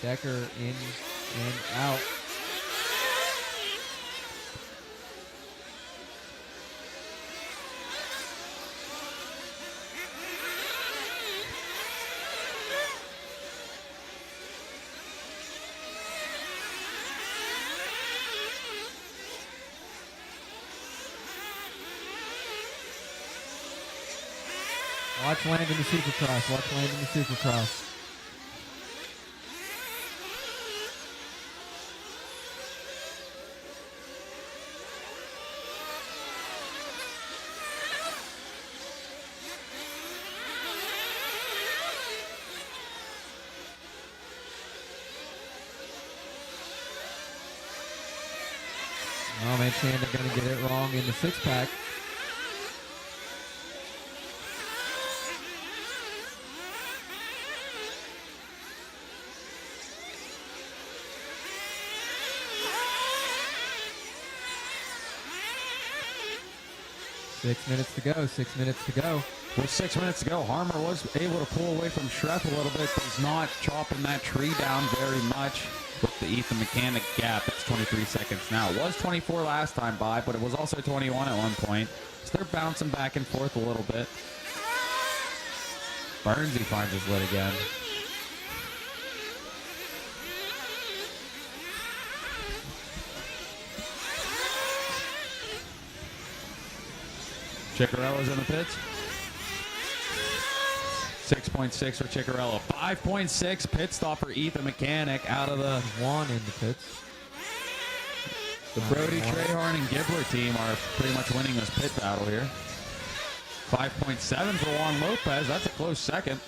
Decker in and out. Watch land in the Supercross. Watch land in the Supercross. Oh man, Chandler gonna get it wrong in the 6-pack. Six minutes to go. 6 minutes to go. With 6 minutes to go, Harmer was able to pull away from Schreff a little bit, but he's not chopping that tree down very much with the Ethan Mechanic gap. It's 23 seconds now. It was 24 last time by, but it was also 21 at one point. So they're bouncing back and forth a little bit. Burnsy finds his lid again. Ciccarella's in the pits. 6.6 for Ciccarella. 5.6 pit stop for Ethan Mechanic out of the Juan in the pits. The Brody, Trehorn, and Gibbler team are pretty much winning this pit battle here. 5.7 for Juan Lopez. That's a close second.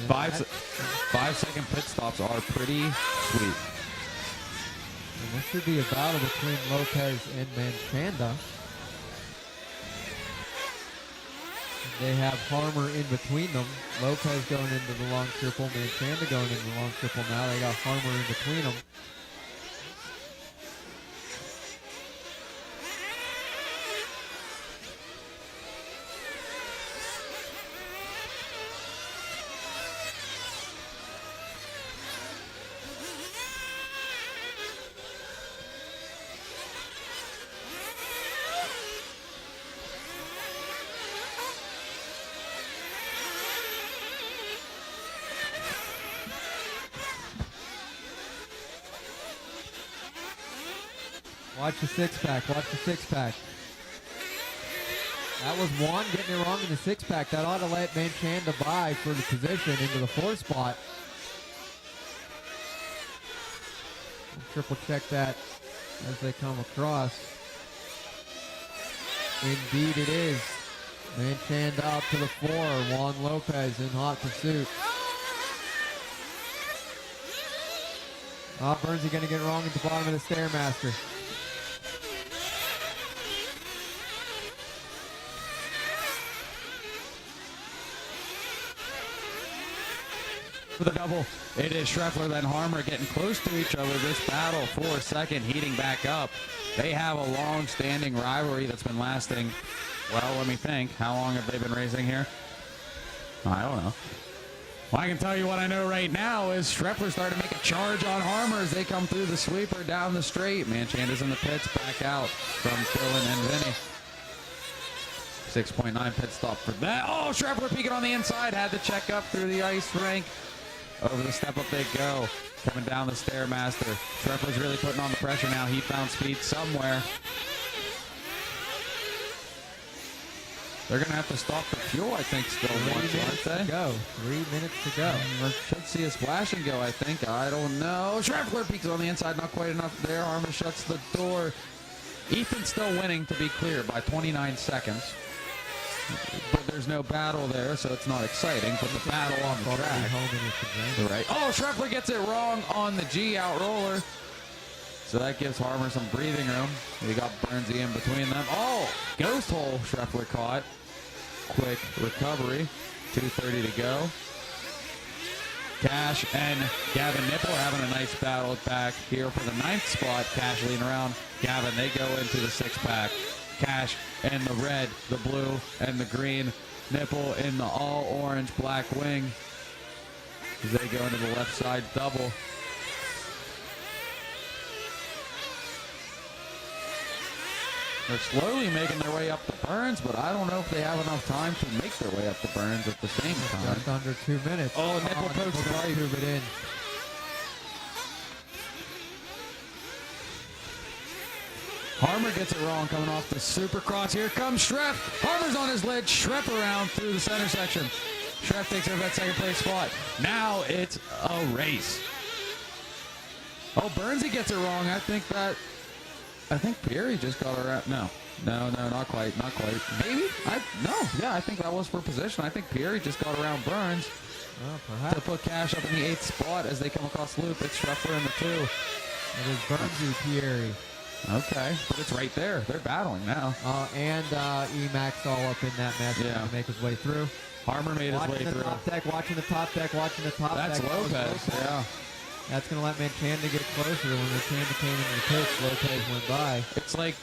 5-second pit stops are pretty sweet. And this should be a battle between Lopez and Manchanda. They have Harmer in between them. Lopez going into the long triple. Manchanda going into the long triple now. They got Harmer in between them. Watch the 6-pack. Watch the 6-pack. That was Juan getting it wrong in the 6-pack. That ought to let Manchanda by for the position into the 4 spot. We'll triple check that as they come across. Indeed it is. Manchanda up to the 4. Juan Lopez in hot pursuit. Oh, Burnsy going to get wrong at the bottom of the Stairmaster. For the double, it is Schreffler then Harmer getting close to each other. This battle for second heating back up. They have a long-standing rivalry that's been lasting, well, let me think. How long have they been racing here? I don't know. Well, I can tell you what I know right now is Schreffler starting to make a charge on Harmer as they come through the sweeper down the straight. Manchanda's in the pits, back out from Dylan and Vinny. 6.9 pit stop for that. Oh, Schreffler peeking on the inside. Had to check up through the ice rink. Over the step up they go. Coming down the Stairmaster. Schreffler's really putting on the pressure now. He found speed somewhere. They're going to have to stop for fuel, I think, still once, aren't they? Go. 3 minutes to go. We should see a splash and go, I think. I don't know. Schreffler peeks on the inside. Not quite enough there. Harmer shuts the door. Ethan's still winning, to be clear, by 29 seconds. But there's no battle there, so it's not exciting. But the battle on the track. Right. Oh, Schreffler gets it wrong on the G out roller. So that gives Harmer some breathing room. He got Burnsy in between them. Oh, ghost hole Schreffler caught. Quick recovery. 2:30 to go. Cash and Gavin Nipple having a nice battle back here for the 9th spot. Cash leading around. Gavin, they go into the 6-pack. Cash in the red, the blue, and the green. Nipple in the all orange black wing. As they go into the left side double. They're slowly making their way up the burns, but I don't know if they have enough time to make their way up the burns at the same time. Just under 2 minutes. Oh, Nipple pokes the pipe. Tube it in. Harmer gets it wrong coming off the supercross. Here comes Schreff. Harmer's on his lid. Schreff around through the center section. Schreff takes over that second place spot. Now it's a race. Oh, Burnsy gets it wrong. I think Peary just got around. No, not quite. Maybe? I think that was for position. I think Peary just got around Burns. Oh, perhaps. To put Cash up in the 8th spot as they come across the loop. It's Scheffler in the 2. It is Burnsy, Peary. Okay, but it's right there. They're battling now. And E-Max all up in that mess trying to make his way through. Harmer made his way through. Watching the top deck. That's Lopez, yeah. That's going to let Manchanda get closer. When Manchanda came into the pits, Lopez went by. It's like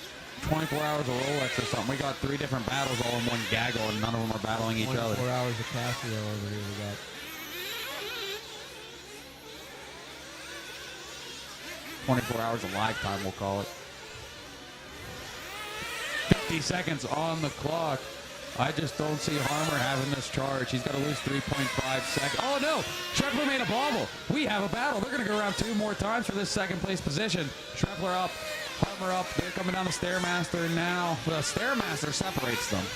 24 hours of Rolex or something. We got 3 different battles all in one gaggle, and none of them are battling each other. 24 hours of Casio over here we got. 24 hours of live time, we'll call it. 50 seconds on the clock. I just don't see Harmer having this charge. He's got to lose 3.5 seconds. Oh, no. Scheffler made a bobble. We have a battle. They're going to go around 2 more times for this second place position. Scheffler up, Harmer up. They're coming down the Stairmaster now. The Stairmaster separates them.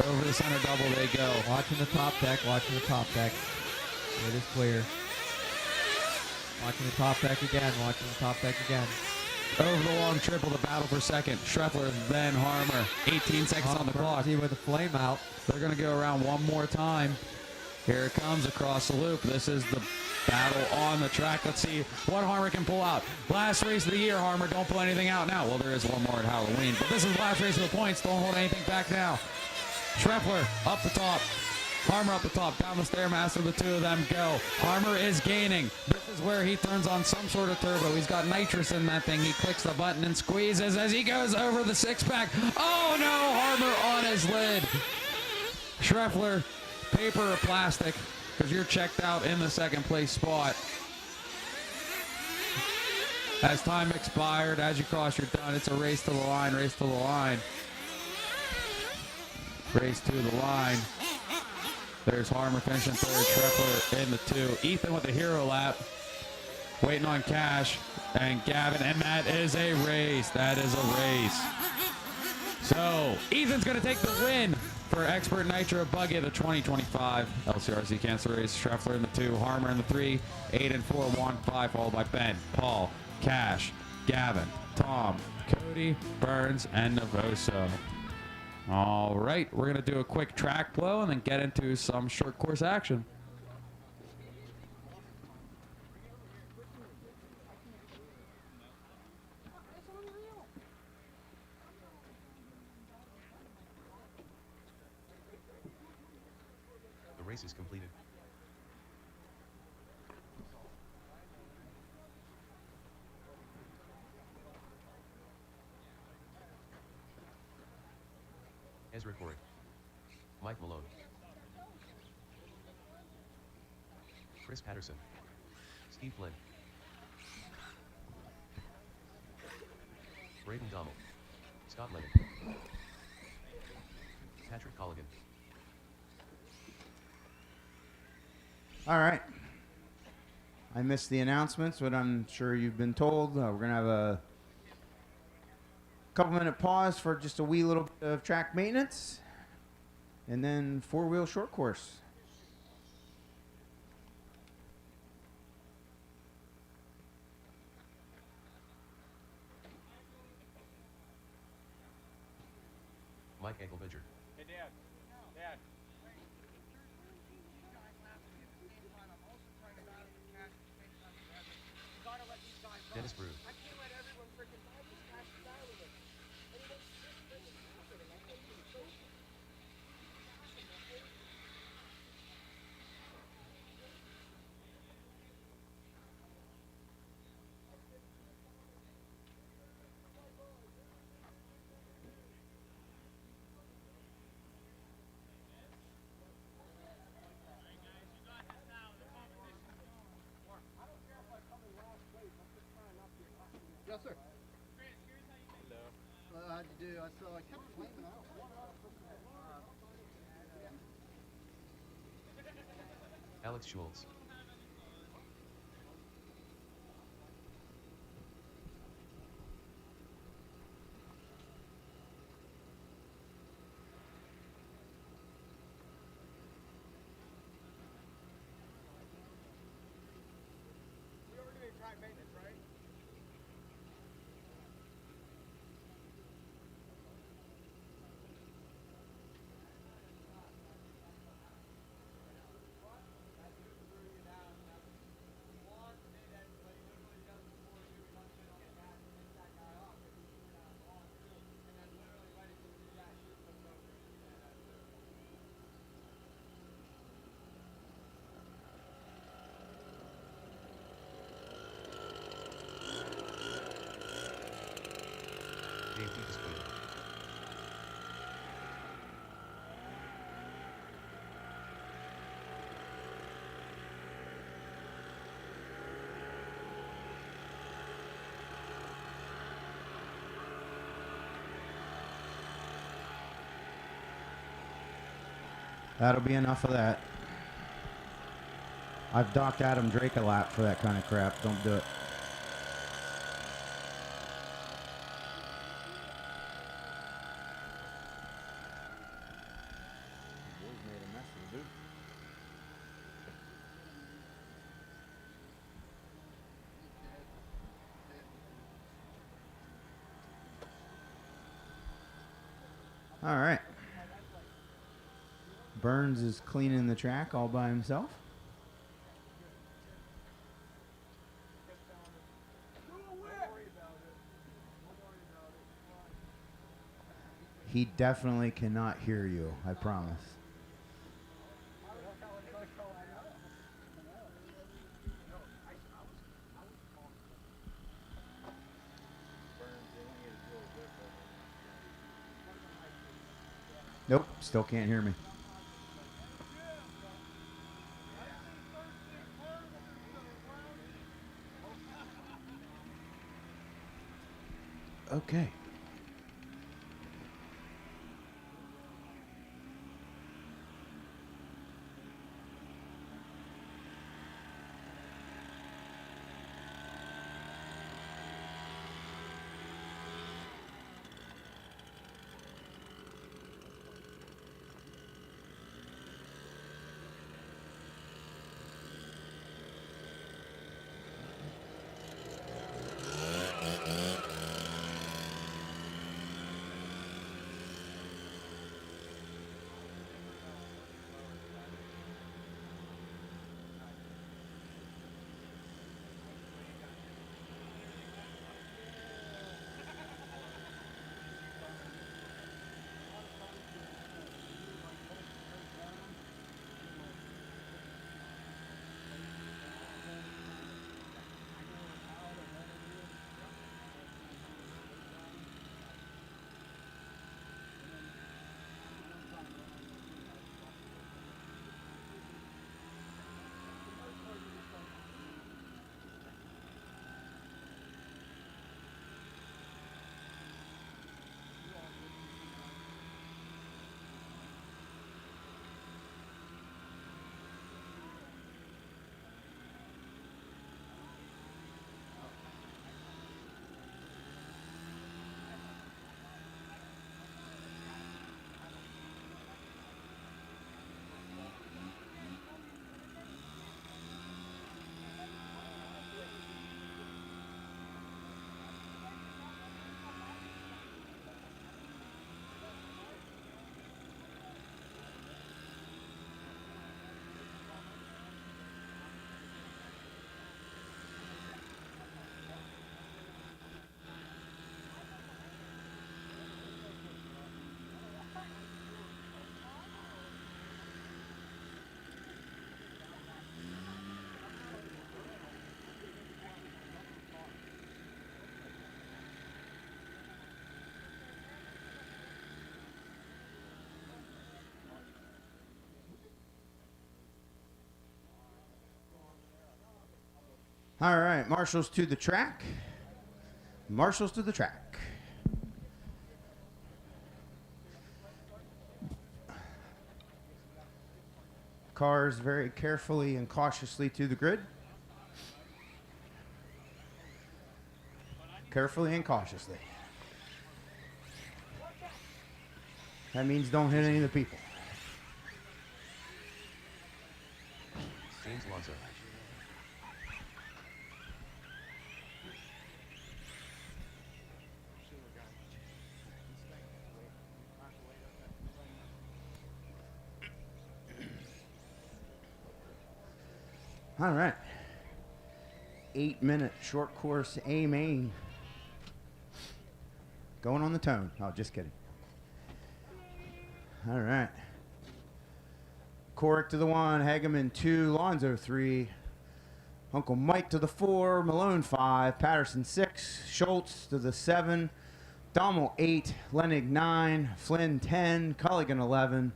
Over the center double they go. Watching the top deck. It is clear. Watching the top deck again. Over the long triple, the battle for second. Scheffler, then Harmer. 18 seconds on the clock. With a flame out. They're going to go around 1 more time. Here it comes across the loop. This is the battle on the track. Let's see what Harmer can pull out. Last race of the year, Harmer. Don't pull anything out now. Well, there is one more at Halloween, but this is the last race of the points. Don't hold anything back now. Scheffler up the top. Harmer up the top, down the Stairmaster, the 2 of them go. Harmer is gaining. This is where he turns on some sort of turbo. He's got nitrous in that thing. He clicks the button and squeezes as he goes over the 6-pack. Oh no, Harmer on his lid. Scheffler, paper or plastic, because you're checked out in the second place spot. As time expired, as you cross, you're done. It's a race to the line, Race to the line. There's Harmer finishing 3rd, Scheffler in the 2. Ethan with the hero lap, waiting on Cash and Gavin, and that is a race. So, Ethan's going to take the win for Expert Nitro Buggy of the 2025 LCRC Cancer Race. Scheffler in the 2, Harmer in the 3, 8 and 4, 1, 5, followed by Ben, Paul, Cash, Gavin, Tom, Cody, Burns, and Navoso. All right, we're going to do a quick track blow and then get into some short course action. The race is completed. Ezra Corey. Mike Malone. Chris Patterson. Steve Flynn. Braden Dommel. Scott Lemon. Patrick Colligan. All right. I missed the announcements, but I'm sure you've been told. We're going to have a couple-minute pause for just a wee little bit of track maintenance, and then 4-wheel short course. Mike Engelbidger. Hey, Dad. Dad. Dennis Brew. Yes, sir. Hello. How'd you do? I saw I kept flaming out. Alex Schultz. AFD displayed. That'll be enough of that. I've docked Adam Drake a lap for that kind of crap. Don't do it. All right. Burns is cleaning the track all by himself. He definitely cannot hear you, I promise. Nope, still can't hear me. Okay. All right, marshals to the track. Marshals to the track. Cars very carefully and cautiously to the grid. Carefully and cautiously. That means don't hit any of the people. James Lonzo. All right. 8-minute short course E-main. Going on the tone. Oh, just kidding. All right. Corrick to the 1, Hageman 2, Lonzo 3, Uncle Mike to the 4, Malone 5, Patterson 6, Schultz to the 7, Dommel 8, Lenig 9, Flynn 10, Culligan 11,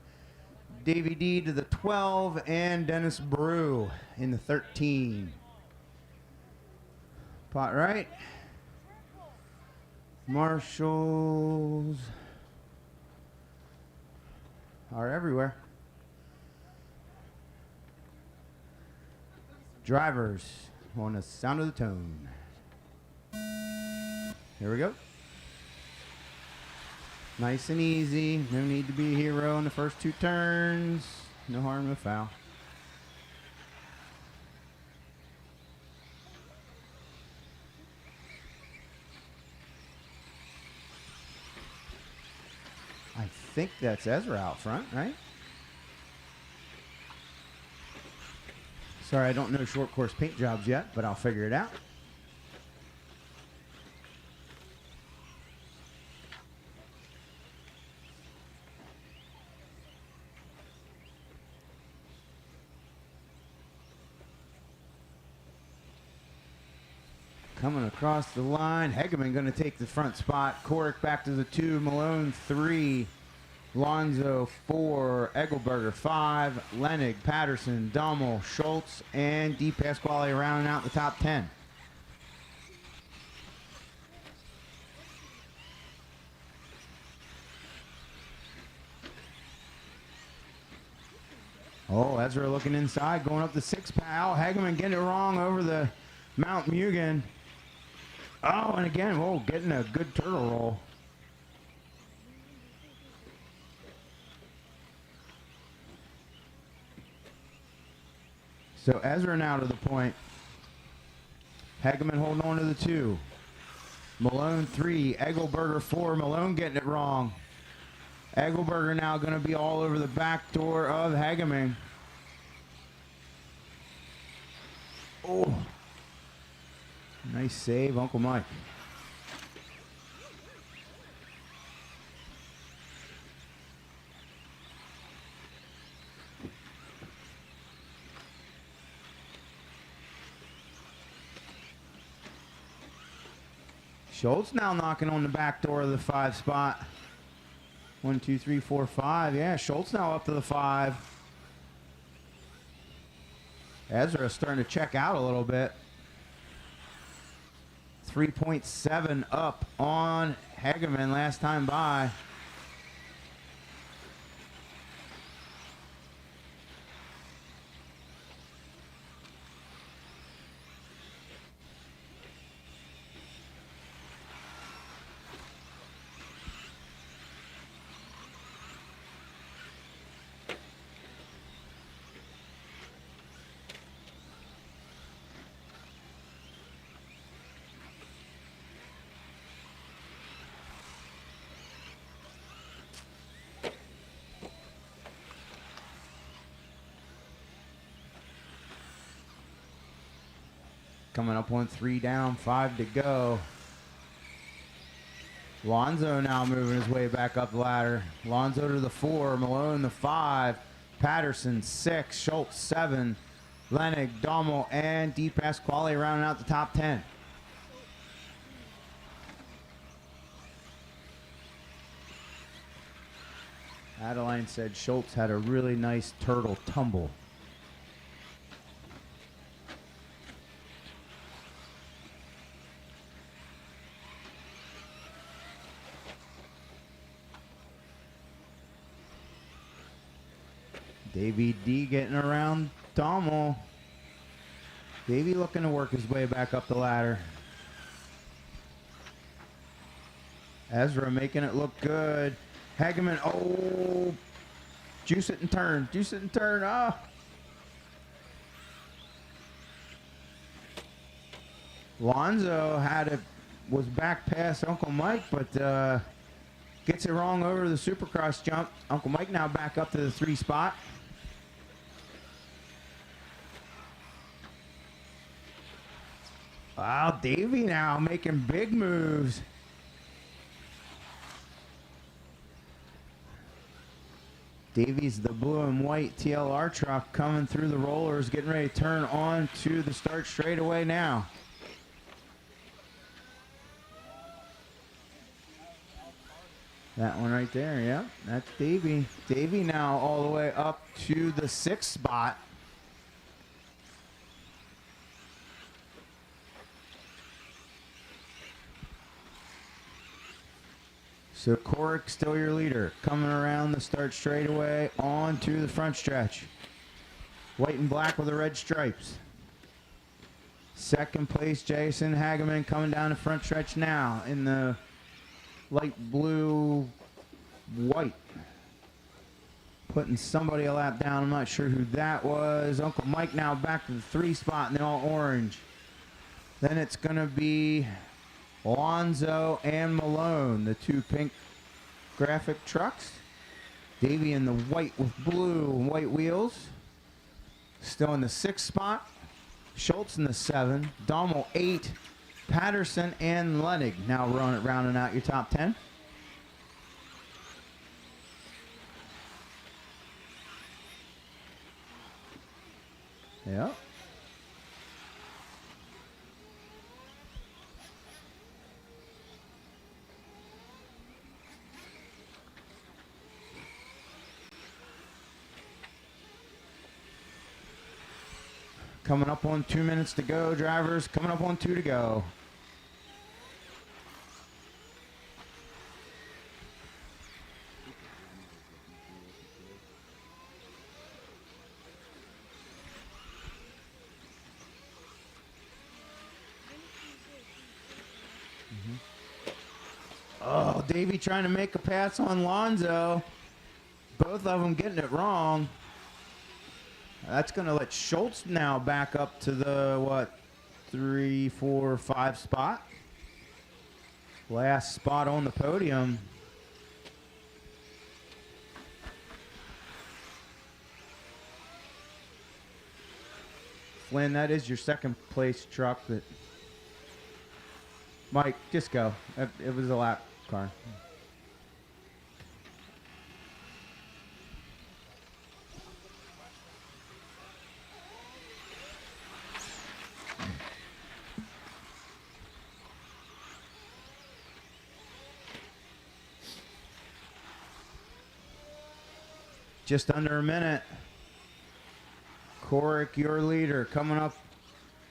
Davey D to the 12, and Dennis Brew in the 13. Pot right. Marshals are everywhere. Drivers on the sound of the tone. Here we go. Nice and easy. No need to be a hero in the first 2 turns. No harm, no foul. I think that's Ezra out front, right? Sorry, I don't know short course paint jobs yet, but I'll figure it out. Coming across the line, Hegeman going to take the front spot. Corrick back to the 2, Malone 3, Lonzo 4, Egelberger 5, Lenig, Patterson, Dommel, Schultz, and D. Pasquale rounding out the top 10. Oh, Ezra looking inside, going up the 6 pal. Hegeman getting it wrong over the Mount Mugen. Oh, and again, whoa, getting a good turtle roll. So Ezra now to the point. Hegeman holding on to the 2. Malone 3, Egelberger 4. Malone getting it wrong. Egelberger now going to be all over the back door of Hegeman. Oh. Nice save, Uncle Mike. Schultz now knocking on the back door of the 5 spot. 1, 2, 3, 4, 5. Yeah, Schultz now up to the 5. Ezra starting to check out a little bit. 3.7 up on Hegeman last time by. Coming up on 3 down, 5 to go. Lonzo now moving his way back up the ladder. Lonzo to the 4, Malone the 5, Patterson 6, Schultz 7, Lenig, Dommel, and D. Pasquale rounding out the top 10. Adeline said Schultz had a really nice turtle tumble. Davey D getting around Dommel. Davey looking to work his way back up the ladder. Ezra making it look good. Hegeman, oh, juice it and turn, ah. Lonzo was back past Uncle Mike, but gets it wrong over the Supercross jump. Uncle Mike now back up to the 3 spot. Wow, Davey now making big moves. Davey's the blue and white TLR truck coming through the rollers, getting ready to turn on to the start straightaway now. That one right there, yeah. That's Davey. Davey now all the way up to the 6th spot. So Corrick still your leader. Coming around the start straightaway onto the front stretch. White and black with the red stripes. Second place, Jason Hageman coming down the front stretch now in the light blue white. Putting somebody a lap down. I'm not sure who that was. Uncle Mike now back to the 3 spot in the all orange. Then it's going to be Lonzo and Malone, the 2 pink graphic trucks. Davey in the white with blue and white wheels. Still in the 6th spot. Schultz in the 7. Dommel 8. Patterson and Lenig now rounding out your top 10. Yeah. Coming up on 2 minutes to go, drivers. Coming up on 2 to go. Oh, Davey trying to make a pass on Lonzo. Both of them getting it wrong. That's going to let Schultz now back up to the, 3, 4, 5 spot. Last spot on the podium. Flynn, that is your 2nd place truck. That Mike, just go. It was a lap car. Just under a minute. Corrick, your leader, coming up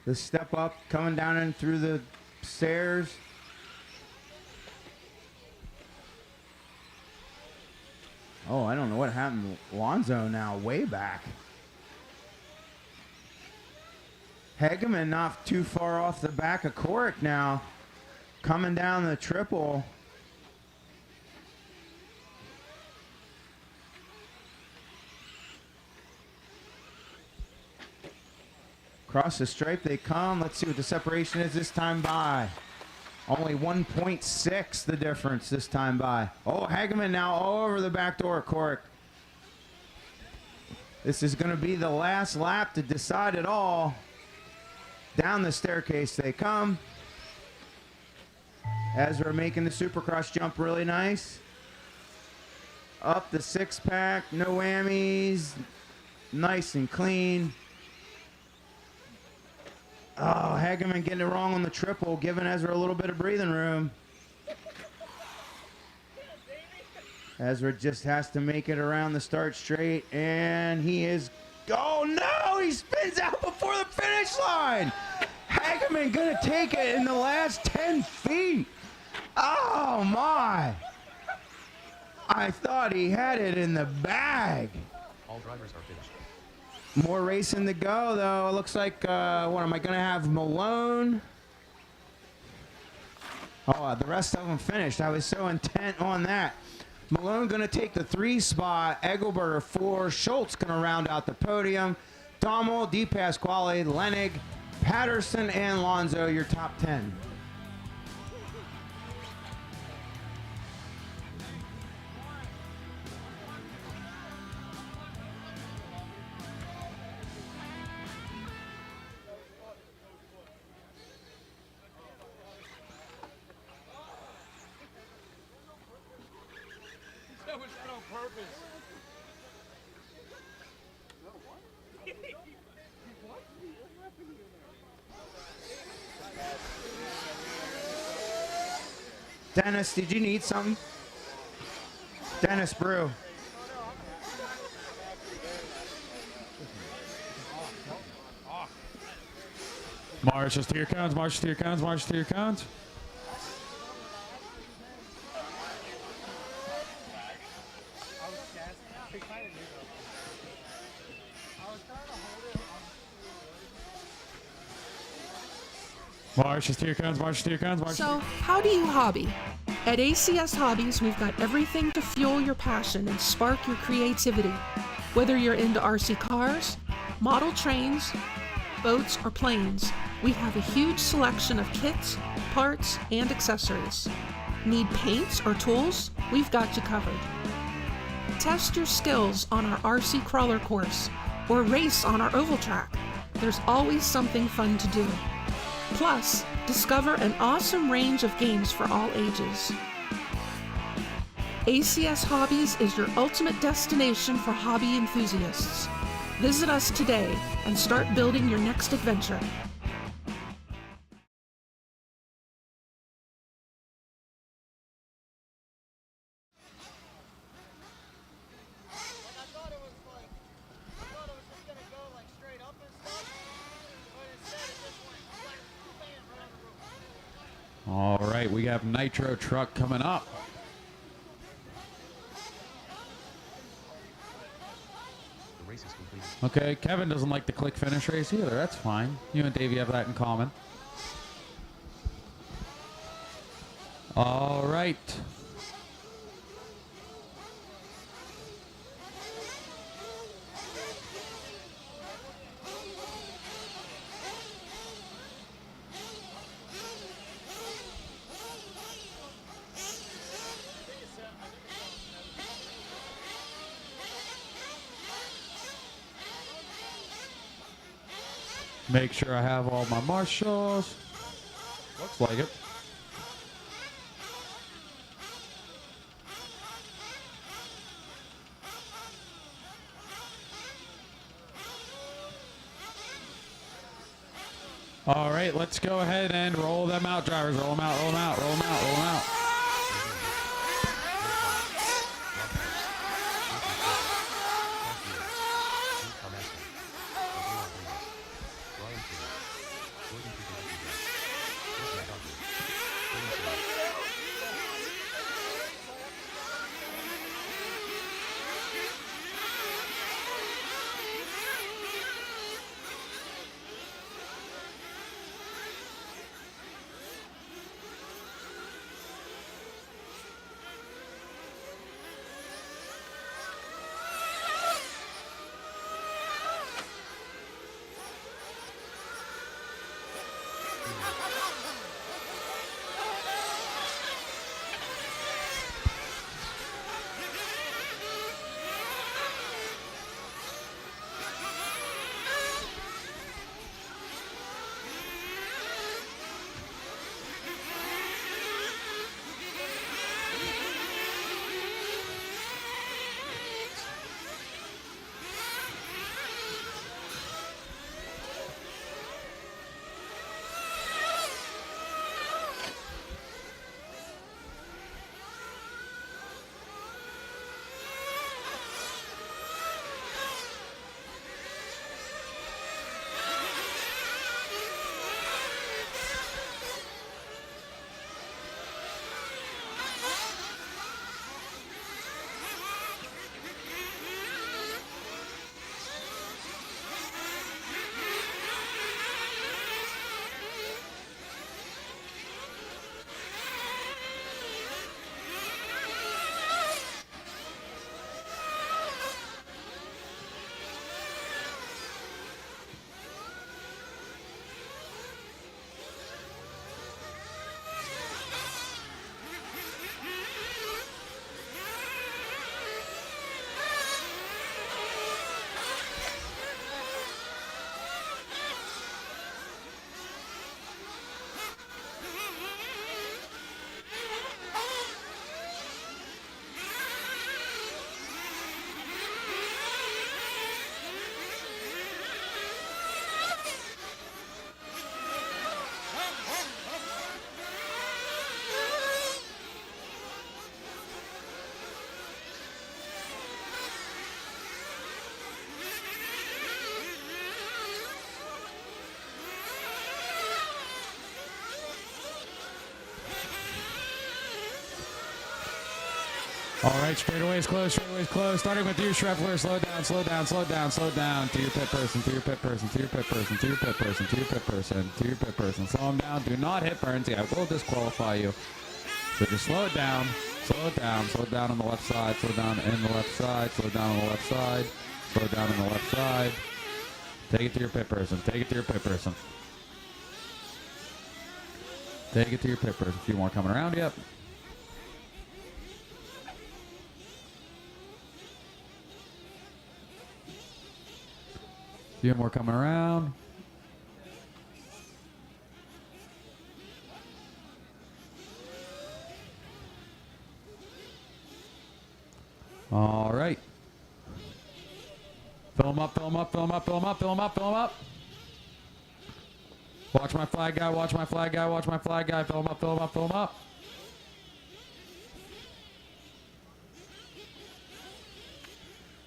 the step up, coming down in through the stairs. Oh, I don't know what happened. Lonzo now way back. Hageman not too far off the back of Corrick now. Coming down the triple. Across the stripe they come. Let's see what the separation is this time by. Only 1.6 the difference this time by. Oh, Hageman now all over the back door of Corrick. This is going to be the last lap to decide it all. Down the staircase they come. Ezra making the Supercross jump really nice. Up the 6-pack, no whammies. Nice and clean. Oh, Hageman getting it wrong on the triple, giving Ezra a little bit of breathing room. Ezra just has to make it around the start straight, and he is... Oh, no! He spins out before the finish line! Hageman gonna take it in the last 10 feet! Oh, my! I thought he had it in the bag. All drivers are finished. More racing to go, though. It looks like, what am I going to have? Malone. Oh, the rest of them finished. I was so intent on that. Malone going to take the 3 spot. Egelberger 4. Schultz going to round out the podium. Dommel, Di Pasquale, Lenig, Patterson, and Lonzo, your top 10. That was on purpose. Dennis, did you need something? Dennis Brew. Marches to your cones, marches to your cones, marches to your cones. Marches to your cones, marches to your cones, marches. So, how do you hobby? At ACS Hobbies, we've got everything to fuel your passion and spark your creativity. Whether you're into RC cars, model trains, boats, or planes, we have a huge selection of kits, parts, and accessories. Need paints or tools? We've got you covered. Test your skills on our RC crawler course or race on our oval track. There's always something fun to do. Plus, discover an awesome range of games for all ages. ACS Hobbies is your ultimate destination for hobby enthusiasts. Visit us today and start building your next adventure. All right, we have Nitro Truck coming up. The race is completed. Okay, Kevin doesn't like the click finish race either. That's fine. You and Davey have that in common. All right. Make sure I have all my marshals. Looks like it. All right, let's go ahead and roll them out, drivers. Roll them out, roll them out, roll them out, roll them out. All right, straightaways close, straightaways close. Starting with you, Schreffler. Slow down, slow down, slow down, slow down. To your pit person, to your pit person, to your pit person, to your pit person, to your pit person, to your pit person. Slow him down. Do not hit burns. Yeah, I will disqualify you. So just slow it down, slow it down, slow it down on the left side, slow down in the left side, slow down on the left side, slow down on the left side. Take it to your pit person, take it to your pit person. Take it to your pit person. A few more coming around, yep. Few more coming around. All right. Fill them up, fill them up, fill them up, fill them up, fill them up, fill them up. Watch my flag guy, watch my flag guy, watch my flag guy. Fill them up, fill them up, fill them up.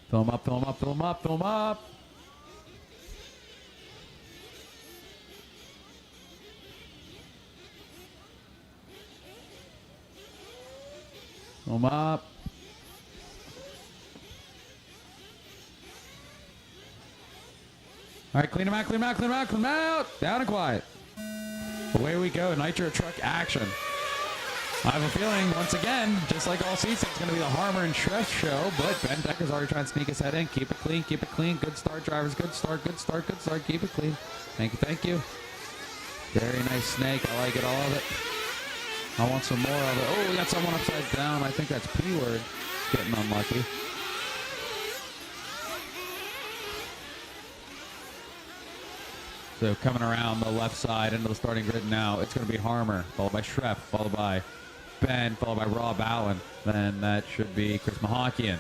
Fill them up, fill them up, fill them up, fill them up. Fill them up. All right, clean them out, clean them out, clean them out, clean them out. Down and quiet. Away we go, Nitro truck action. I have a feeling, once again, just like all seasons, it's going to be the Harmer and Schreff show, but Ben Decker's already trying to sneak his head in. Keep it clean, keep it clean. Good start, drivers. Good start, good start, good start. Keep it clean. Thank you, thank you. Very nice snake. I like it, all of it. I want some more of it. Oh, we got someone upside down. I think that's P-word. Getting unlucky. So coming around the left side into the starting grid now, it's going to be Harmer, followed by Schreff, followed by Ben, followed by Rob Allen. Then that should be Chris Mahakian.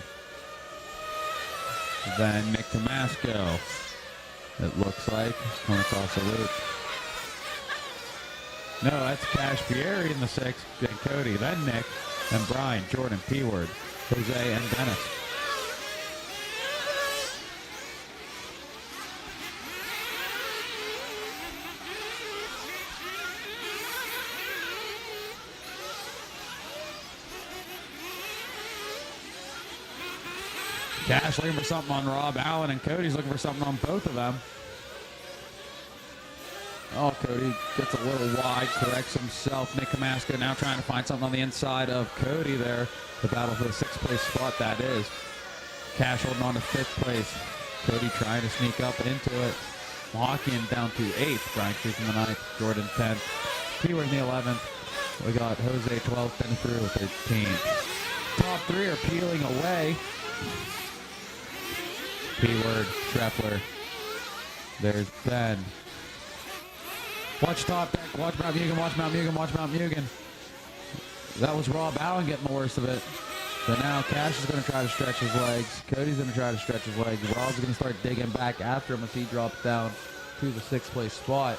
Then Nick Tomasco. It looks like coming across the loop. No, that's Cash Fieri in the sixth, then Cody, then Nick, then Brian, Jordan, P-word, Jose, and Dennis. Cash looking for something on Rob Allen, and Cody's looking for something on both of them. Oh, Cody gets a little wide, corrects himself. Nick Tomasco now trying to find something on the inside of Cody there. The battle for the sixth place spot, that is. Cash holding on to fifth place. Cody trying to sneak up into it. Mahakian down to eighth. Brian Creek in the ninth. Jordan 10th. P-word in the 11th. We got Jose 12th and through 13th. Top three are peeling away. P-word, Schreffler. There's Ben. Watch top deck, watch Mount Mugen, watch Mount Mugen, watch Mount Mugen. That was Rob Allen getting the worst of it. So now Cash is going to try to stretch his legs. Cody's going to try to stretch his legs. Rob's going to start digging back after him as he drops down to the sixth place spot.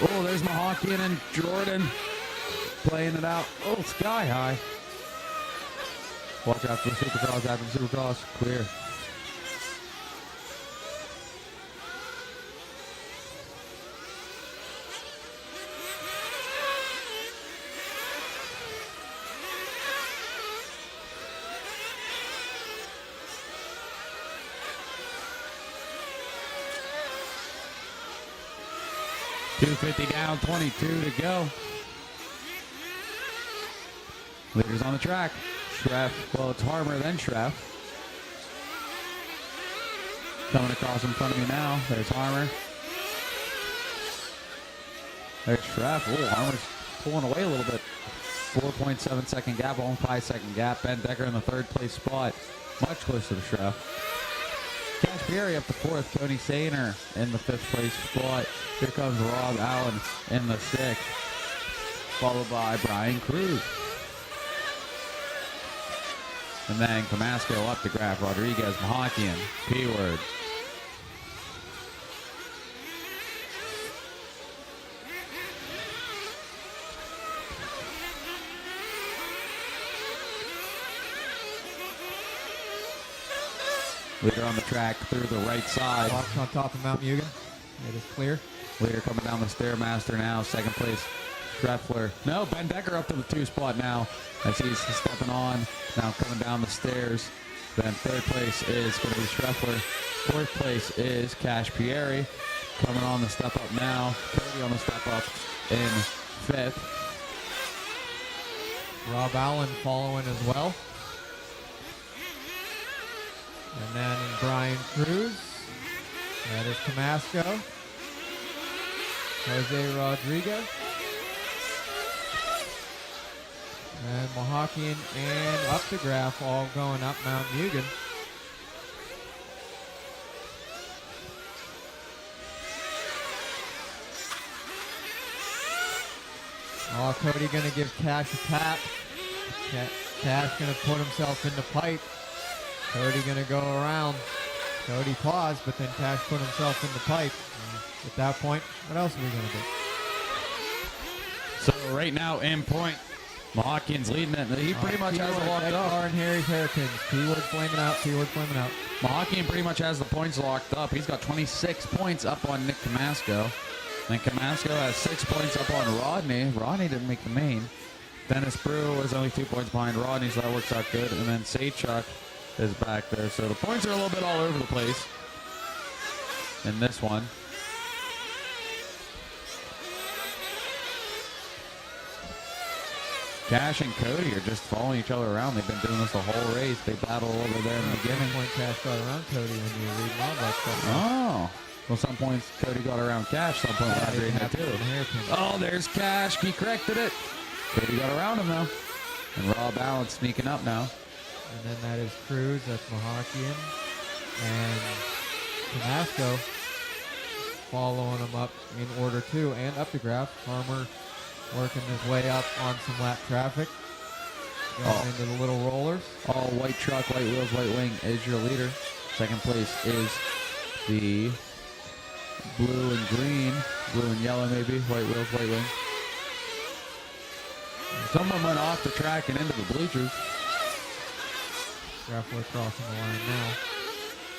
Oh, there's Mahakian and Jordan playing it out. Oh, sky high. Watch out for the Supercross, after the Supercross. Clear. .250 down, 22 to go. Leaders on the track. Schreff, well, it's Harmer, then Schreff. Coming across in front of me now. There's Harmer. There's Schreff. Oh, Harmer's pulling away a little bit. 4.7 second gap, 1.5 second gap. Ben Decker in the third place spot. Much closer to Schreff. Cash Fieri up to fourth. Tony Sainer in the fifth place spot. Here comes Rob Allen in the sixth. Followed by Brian Cruz. And then Tomasco up to Graf Rodriguez, Mahakian, P-word. Leader on the track through the right side. Walks on top of Mount Mugen. It is clear. Leader coming down the Stairmaster now. Second place, Schreffler. No, Ben Decker up to the 2 spot now as he's stepping on. Now coming down the stairs. Then third place is going to be Schreffler. Fourth place is Cash Pieri. Coming on the step up now. Cody on the step up in fifth. Rob Allen following as well. And then Brian Cruz. That is Camasco. Jose Rodriguez. And Mahakian and Updegraff all going up Mount Mugen. Oh, Cody gonna give Cash a tap. Cash gonna put himself in the pipe. Cody gonna go around. Cody paused, but then Cash put himself in the pipe. And at that point, what else are we gonna do? So right now in point, Mahakian's leading it. He pretty much has it locked up. And Harry's hairpins. P-word flaming out. P-word flaming out. Mahakian pretty much has the points locked up. He's got 26 points up on Nick Camasco. And Camasco has 6 points up on Rodney. Rodney didn't make the main. Dennis Brew is only 2 points behind Rodney, so that works out good. And then Saychuk is back there. So the points are a little bit all over the place in this one. Cash and Cody are just following each other around. They've been doing this the whole race. They battle over there in the beginning. Point Cash got around Cody when you read mob like that. Oh. Well, some points Cody got around Cash. Some points Rodney had too. Oh, there's Cash. He corrected it. Cody got around him now. And Rob Allen sneaking up now. And then that is Cruz. That's Mahakian. And Camasco following him up in order too. And Updegraff. Farmer working his way up on some lap traffic. Going into the little rollers. All white truck, white wheels, white wing is your leader. Second place is the blue and green. Blue and yellow maybe. White wheels, white wing. Someone went off the track and into the bleachers. Graffler crossing the line now.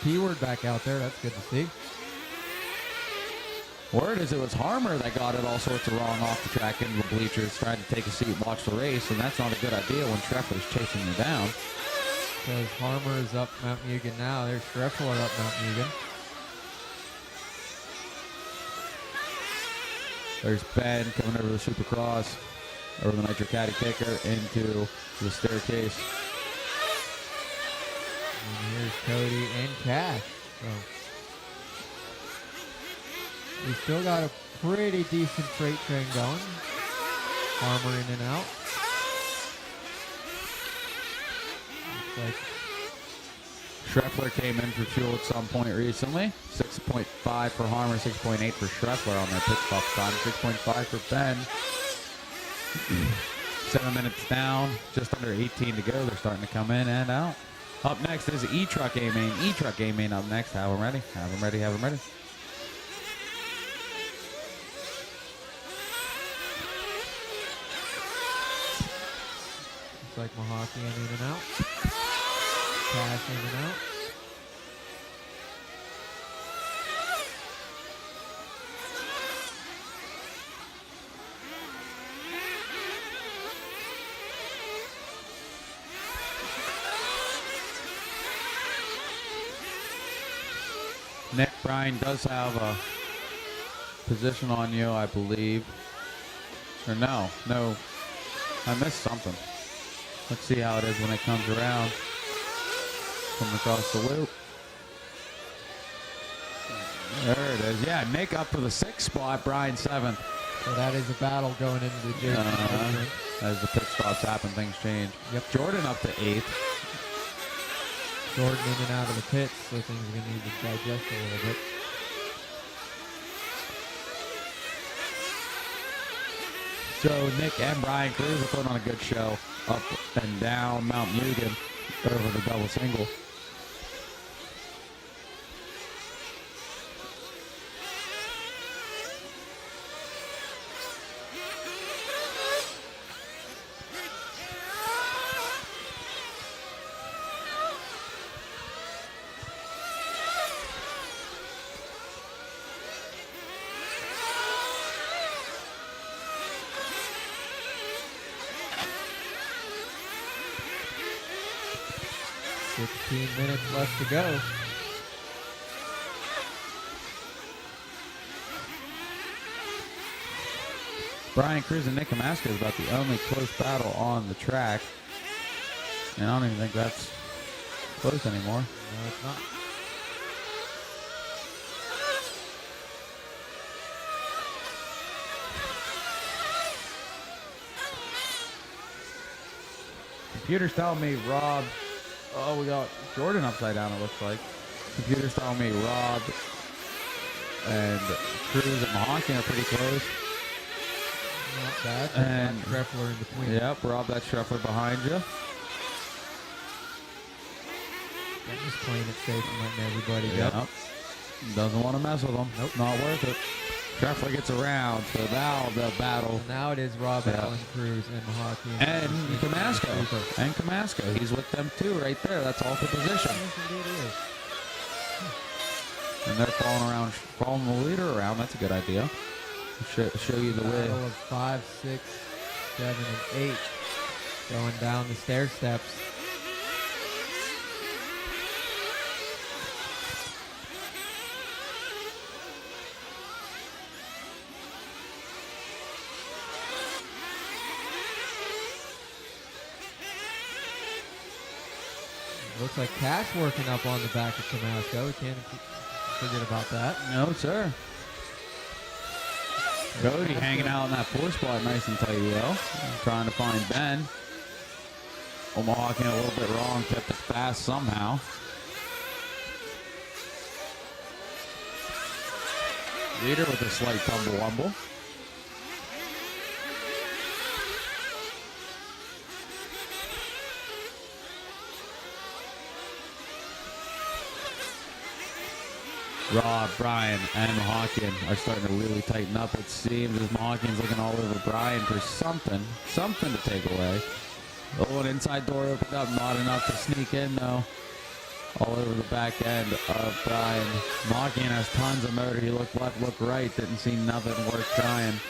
P-word back out there. That's good to see. Word is it was Harmer that got it all sorts of wrong off the track into the bleachers, trying to take a seat and watch the race, and that's not a good idea when Schreffler's chasing you down. Because Harmer is up Mount Mugen now. There's Schreffler up Mount Mugen. There's Ben coming over the Supercross, over the Nitro Caddy kicker into the staircase. And here's Cody and Cash. So we still got a pretty decent freight train going. Farmer in and out. Looks like Schreffler came in for fuel at some point recently. 6.5 for Harmer, 6.8 for Schreffler on their pit stop time. 6.5 for Ben. 7 minutes down, just under 18 to go. They're starting to come in and out. Up next is E-Truck A-main. E-Truck A-main up next. Have them ready. Have them ready. Have them ready. Looks like Mahakian in and out. Cash in and out. Nick Bryan does have a position on you, I believe. Or no, I missed something. Let's see how it is when it comes around. Coming across the loop. There it is. Yeah, Nick up for the 6th spot, Bryan 7th. So that is a battle going into the Jersey. As the pit stops happen, things change. Yep. Jordan up to 8th. Jordan in and out of the pits, so things are going to need to digest a little bit. So Nick and Brian Cruz are putting on a good show up and down Mount Mugen over the double single. 16 minutes left to go. Brian Cruz and Nick Amaska is about the only close battle on the track. And I don't even think that's close anymore. No, it's not. Computer's telling me Rob. Oh, we got Jordan upside down, it looks like. Computer's telling me Rob and Cruz and Mahonkin are pretty close. Not bad. And Treffler in between. Yep, Rob, that's Treffler behind you. I'm just playing it safe and letting everybody go. Yep. Doesn't want to mess with them. Nope. Not worth it. Treffler gets around, so now the battle. And now it is Rob Allen, Cruz, and Mahonkin. And Camasco. And Camasco. He's with them too right there. That's all for position. Yes, indeed it is. And they're following the leader around. That's a good idea. Show you the way. Battle of 5, 6, 7, and 8 going down the stair steps. Looks like Cash working up on the back of Camasco. Can't forget about that. No, sir. Cody hanging out in that 4 spot nice and tight, trying to find Ben. Omaha came a little bit wrong, kept it fast somehow. Leader with a slight tumble-wumble. Rob, Brian, and Mahonkin are starting to really tighten up, it seems, as Mahonkin's looking all over Brian for something to take away. Oh, an inside door opened up, not enough to sneak in, though. All over the back end of Brian. Mahonkin has tons of motor. He looked left, looked right, didn't see nothing worth trying.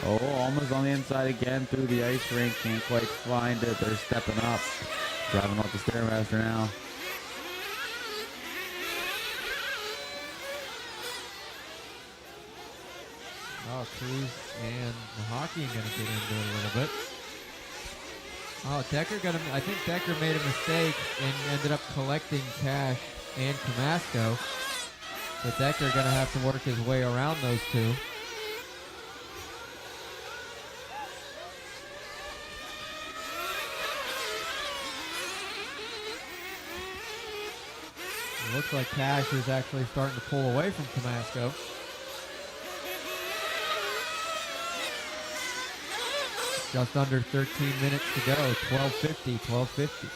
Oh, almost on the inside again through the ice rink. Can't quite find it. They're stepping up. Driving up the Stairmaster now. Oh, Cruz and Mahonkin going to get into it a little bit. Oh, I think Decker made a mistake and ended up collecting Cash and Camasco. But Decker going to have to work his way around those two. It looks like Cash is actually starting to pull away from Camasco. Just under 13 minutes to go. 12:50, 12:50.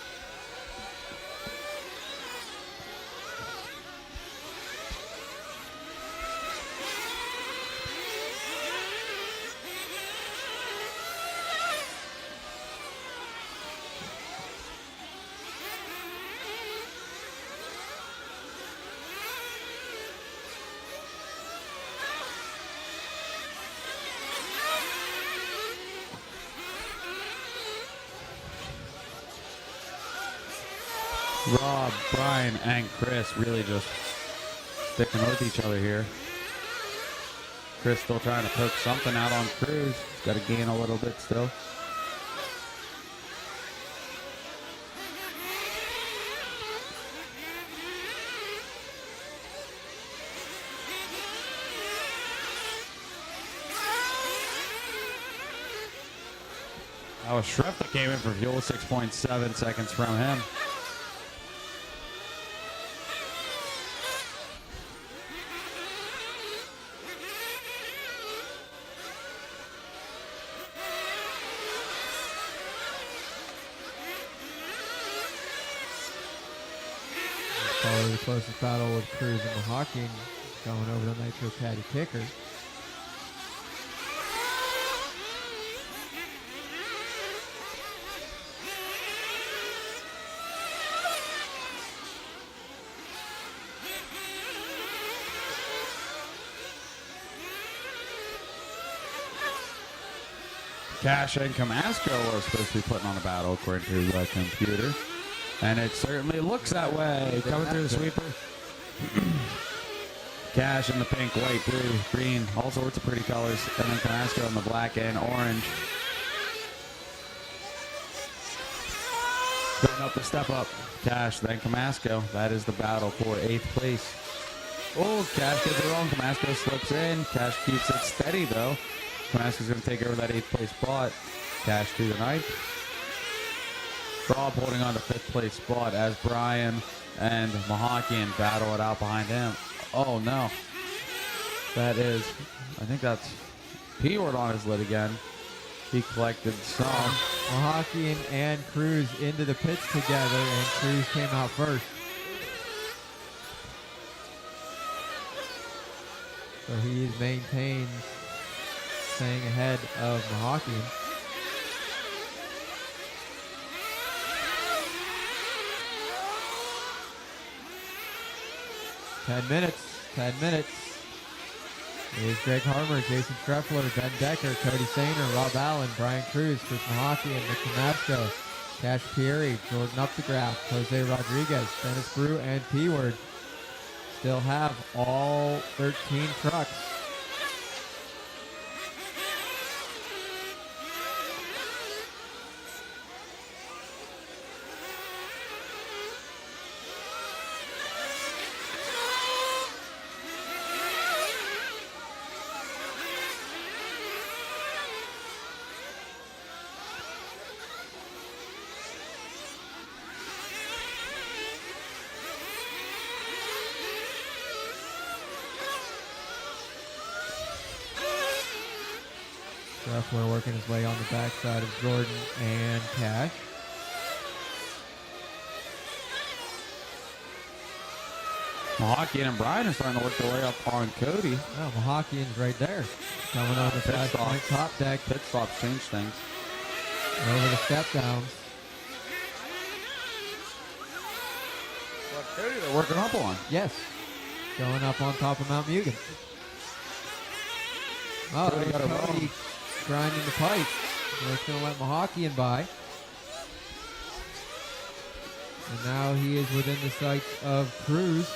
Rob, Brian, and Chris really just sticking with each other here. Chris still trying to poke something out on Cruz. He's got to gain a little bit still. That was Schreff that came in for fuel, 6.7 seconds from him. Probably the closest battle with Cruz and Mahonkin going over the Nitro Caddy kicker. Cash and Camasco are supposed to be putting on a battle according to the computer. And it certainly looks that way. Coming through the sweeper. Cash in the pink, white, blue, green, all sorts of pretty colors. And then Camasco in the black and orange. Going up the step up. Cash, then Camasco. That is the battle for 8th place. Oh, Cash gets it wrong. Camasco slips in. Cash keeps it steady, though. Camasco's going to take over that 8th place spot. Cash to the 9th. Rob holding on to 5th place spot as Brian and Mahakian battle it out behind him. Oh, no. That is, I think that's P-word on his lid again. He collected some. Mahakian and Cruz into the pits together, and Cruz came out first. So he maintains staying ahead of Mahakian. Ten minutes. Here's Greg Harmer, Jason Streffler, Ben Decker, Cody Sainer, Rob Allen, Brian Cruz, Chris Mahakian, Nick Camasco, Cash Pieri, Jordan Updegraff, Jose Rodriguez, Dennis Brew, and P-word still have all 13 trucks. Streffler working his way on the backside of Jordan and Cash. Mahakian and Brian are starting to work their way up on Cody. Oh, Mahakian's right there. Coming on the fast point top deck. Pit stops change things. Over the step downs. Well, Cody, they're working up on. Yes. Going up on top of Mount Mugen. Oh, Cody got it wrong. Cody grinding the pipe. That's going to let Mahakian by. And now he is within the sights of Cruz.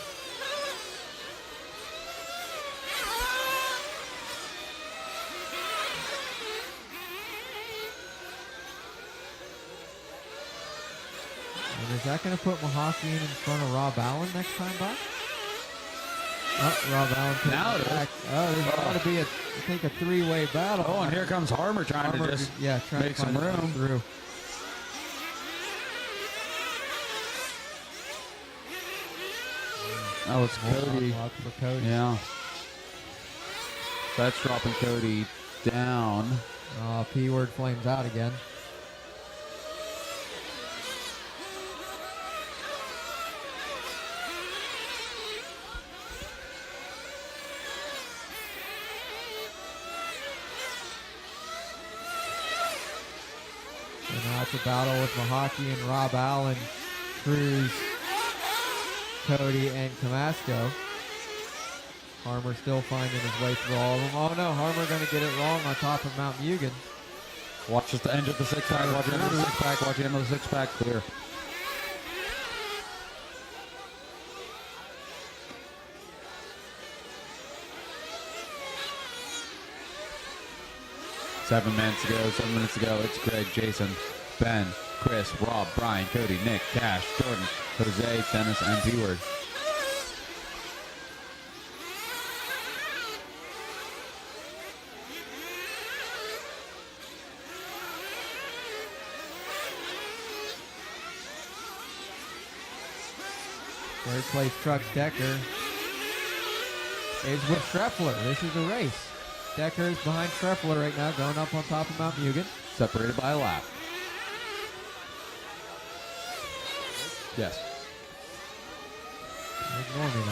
And is that going to put Mahakian in front of Rob Allen next time by? Oh, Rob Allen now it back. is. Oh, there's got to be I think a three-way battle. Oh, and here comes Harmer trying to just make some room. Through. Oh, it's Cody. For Cody. Yeah. That's dropping Cody down. P-word flames out again. And now it's a battle with Mahakian, Rob Allen, Cruz, Cody, and Camasco. Harmer still finding his way through all of them. Oh no, Harmer going to get it wrong on top of Mount Mugen. Watch just the end of the 6-pack. Watch the end of the 6-pack. Watch the end of the 6-pack. Clear. Seven minutes to go. It's Greg, Jason, Ben, Chris, Rob, Brian, Cody, Nick, Cash, Jordan, Jose, Dennis, and P-word. Third place truck Decker is with Streffler. This is a race. Decker is behind Streffler right now, going up on top of Mount Mugen. Separated by a lap. Yes. Ignore me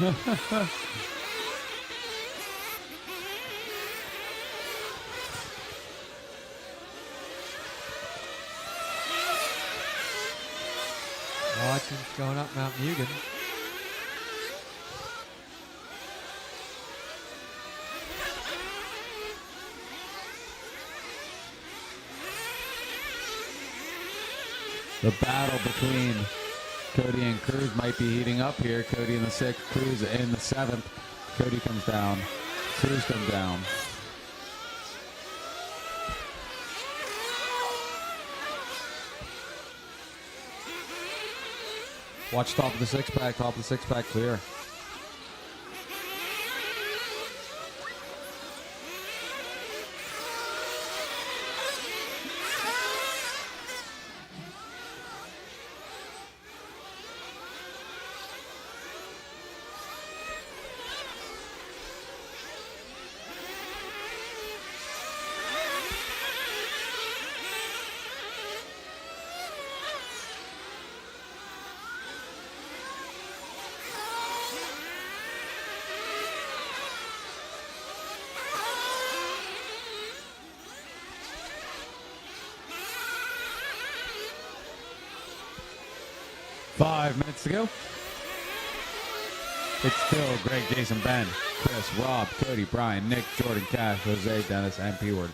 then. Watson's going up Mount Mugen. The battle between Cody and Cruz might be heating up here. Cody in the 6th, Cruz in the 7th. Cody comes down. Cruz comes down. Watch top of the 6-pack, top of the 6-pack clear. Five minutes to go. It's still Greg, Jason, Ben, Chris, Rob, Cody, Brian, Nick, Jordan, Cash, Jose, Dennis, and P-Word.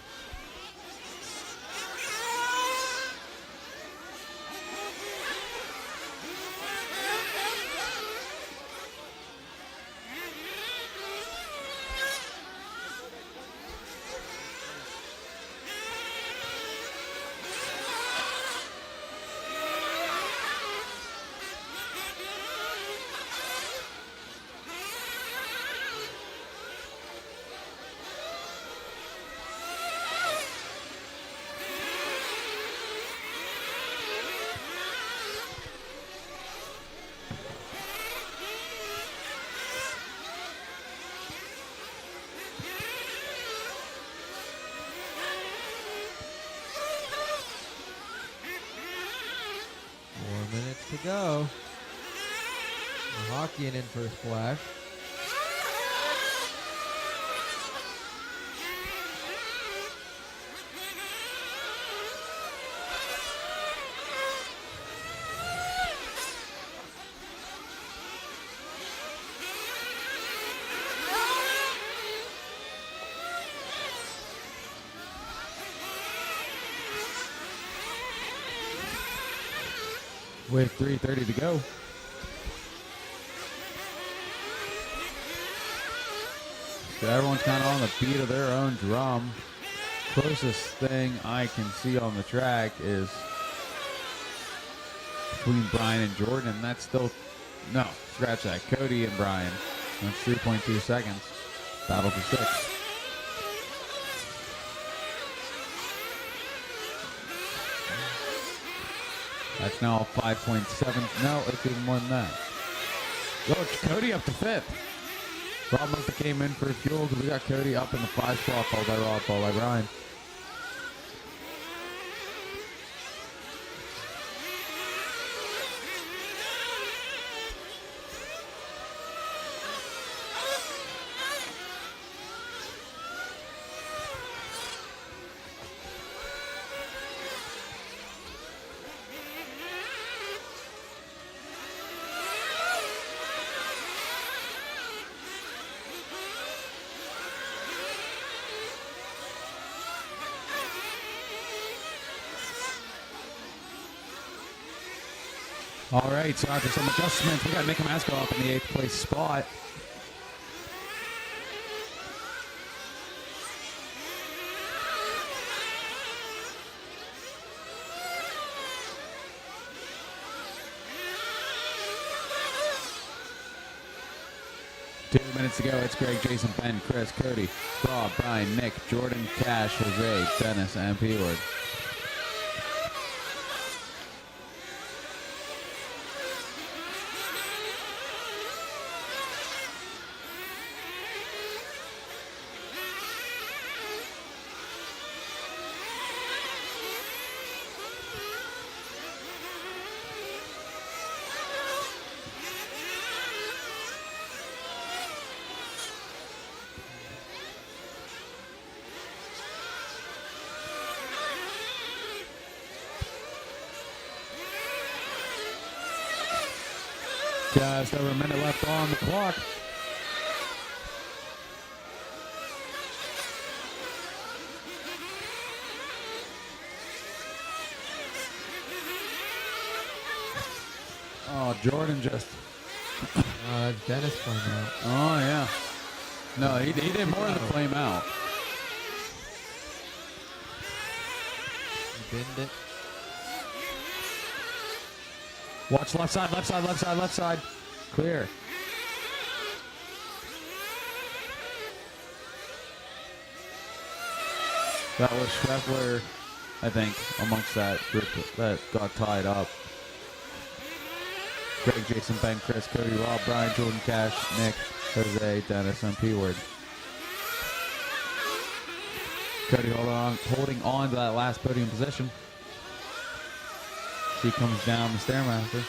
To go. Hockeyin in for a splash. With 3:30 to go. So everyone's kind of on the beat of their own drum. Closest thing I can see on the track is between Brian and Jordan, and that's still, no, scratch that. Cody and Brian. That's 3.2 seconds. Battle for 6. That's now 5.7. No, it's even more than that. Look, Cody up to 5th. Rob must have came in for fuel because we got Cody up in the 5 spot, followed by Rob, followed by Brian. All right, so after some adjustments, we got Nick Masco up in the 8th place spot. Two minutes to go. It's Greg, Jason, Ben, Chris, Cody, Rob, Brian, Nick, Jordan, Cash, Jose, Dennis, and P-Word. Just over a minute left on the clock. Jordan just. Oh, that's Dennis playing out. Oh, yeah. No, he did more than flame out. He binned it. Watch left side, left side, left side, left side. Clear. That was Scheffler, I think, amongst that group that got tied up. Greg, Jason, Ben, Chris, Cody, Rob, Brian, Jordan, Cash, Nick, Jose, Dennis, and P-Word. Cody holding on to that last podium position. He comes down the Stairmaster.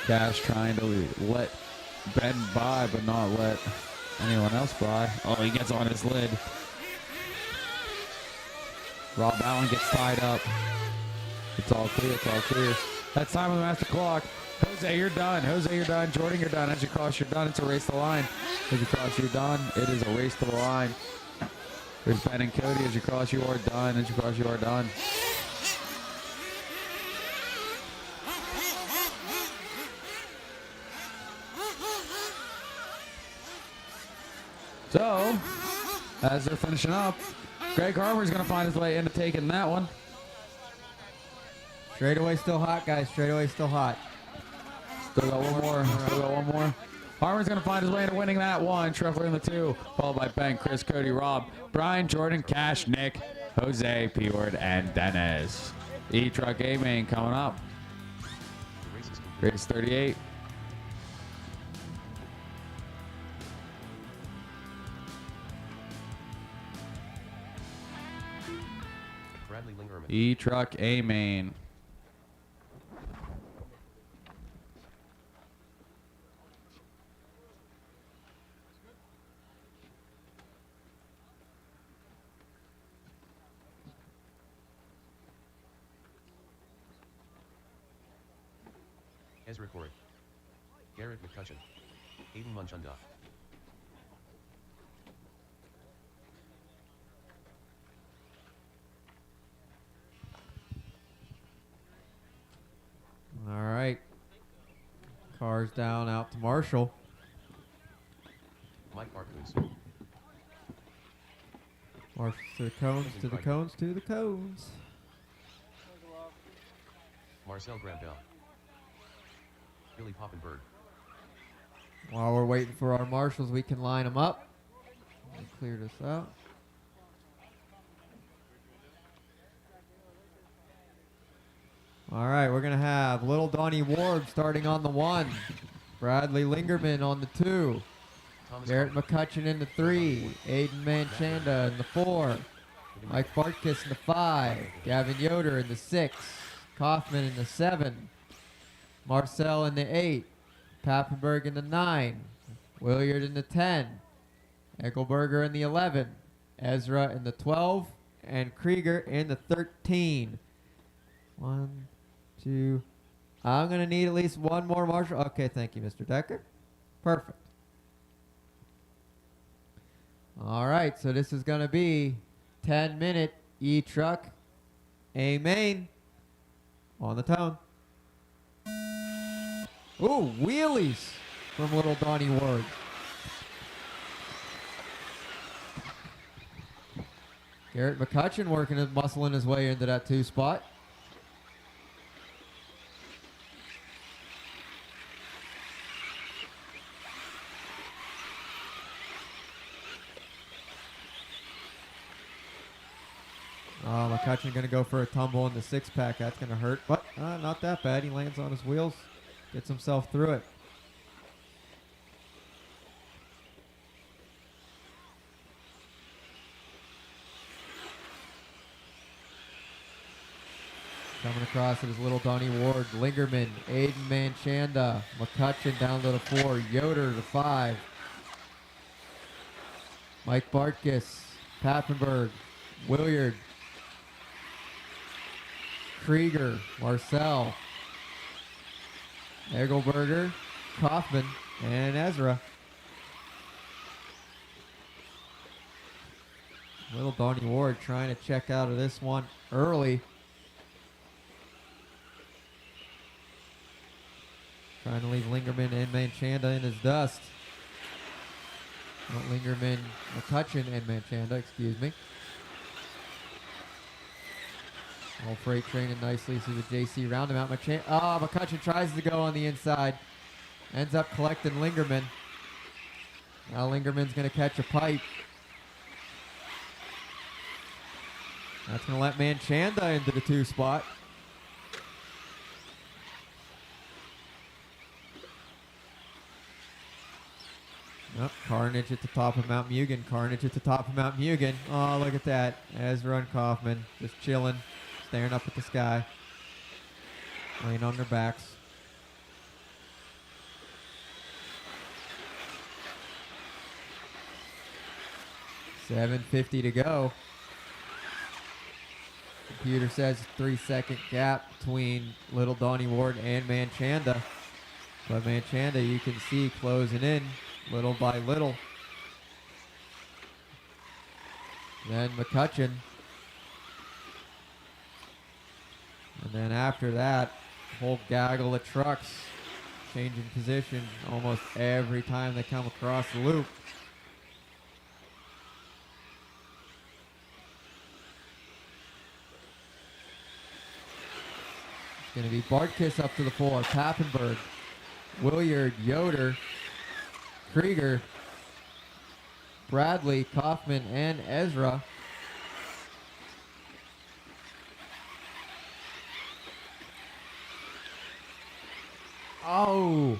Cash trying to let Ben by, but not let anyone else by. Oh, he gets on his lid. Rob Allen gets tied up. It's all clear, it's all clear. That's time of the master clock. Jose, you're done. Jose, you're done. Jordan, you're done. As you cross, you're done. It's a race to the line. As you cross, you're done. It is a race to the line. There's Ben and Cody. As you cross, you are done. As you cross, you are done. So, as they're finishing up, Greg Harmer's going to find his way into taking that one. Straightaway still hot, guys. Straightaway still hot. Still got one more. Still got one more. Harmer's going to find his way into winning that one. Trevor in the 2, followed by Ben, Chris, Cody, Rob, Brian, Jordan, Cash, Nick, Jose, P-Word, and Dennis. E-Truck E-main coming up. Race 38. Bradley Lingerman. E-Truck E-main. Ezra Corey. Garrett McCutcheon. Aiden Munchunda. All right. Cars down out to Marshall. Mike Barkus. Marshall to the cones, to the cones, to the cones. Marcel Grandel. Billy Poppenberg. While we're waiting for our marshals, we can line them up. Let me clear this out. All right, we're going to have Little Donnie Ward starting on the 1. Bradley Lingerman on the 2. Garrett McCutcheon in the 3. Aiden Manchanda in the 4. Mike Bartkus in the 5. Gavin Yoder in the 6. Kaufman in the 7. Marcel in the 8. Pappenberg in the 9. Williard in the 10. Eckelberger in the 11. Ezra in the 12. And Krieger in the 13. 1, 2. I'm going to need at least one more marshal. Okay, thank you, Mr. Decker. Perfect. All right, so this is going to be 10-minute E-Truck E-main on the tone. Ooh, wheelies from Little Donnie Ward. Garrett McCutcheon working his muscling his way into that 2 spot. McCutcheon going to go for a tumble in the 6-pack. That's going to hurt, but not that bad. He lands on his wheels, gets himself through it. Coming across it is Little Donnie Ward, Lingerman, Aiden Manchanda, McCutcheon down to the 4, Yoder to 5, Mike Bartkus, Pappenberg, Williard, Krieger, Marcel, Egelberger, Kaufman, and Ezra. Little Donnie Ward trying to check out of this one early. Trying to leave Lingerman and Manchanda in his dust. Not Lingerman, McCutcheon and Manchanda, excuse me. All freight training nicely through the JC roundabout. McCutcheon tries to go on the inside. Ends up collecting Lingerman. Now Lingerman's going to catch a pipe. That's going to let Manchanda into the 2 spot. Yep, Carnage at the top of Mount Mugen. Carnage at the top of Mount Mugen. Oh, look at that. Ezra and Kaufman just chilling, staring up at the sky, laying on their backs. $7:50 to go. Computer says 3-second gap between Little Donnie Ward and Manchanda. But Manchanda, you can see, closing in little by little. Then McCutcheon. And then after that, whole gaggle of trucks changing position almost every time they come across the loop. Going to be Bartkiss up to the 4, Pappenberg, Williard, Yoder, Krieger, Bradley, Kaufman, and Ezra. Oh,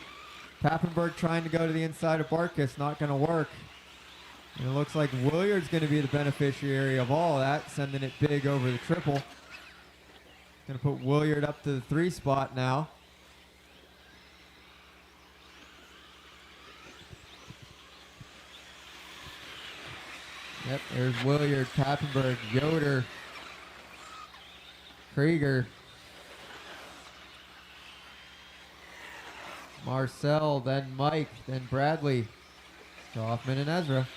Pappenberg trying to go to the inside of Bartkiss, not going to work. And it looks like Williard's going to be the beneficiary of all that, sending it big over the triple. Going to put Williard up to the 3 spot now. Yep, there's Williard, Pappenberg, Yoder, Krieger, Marcel, then Mike, then Bradley, Kaufman, and Ezra.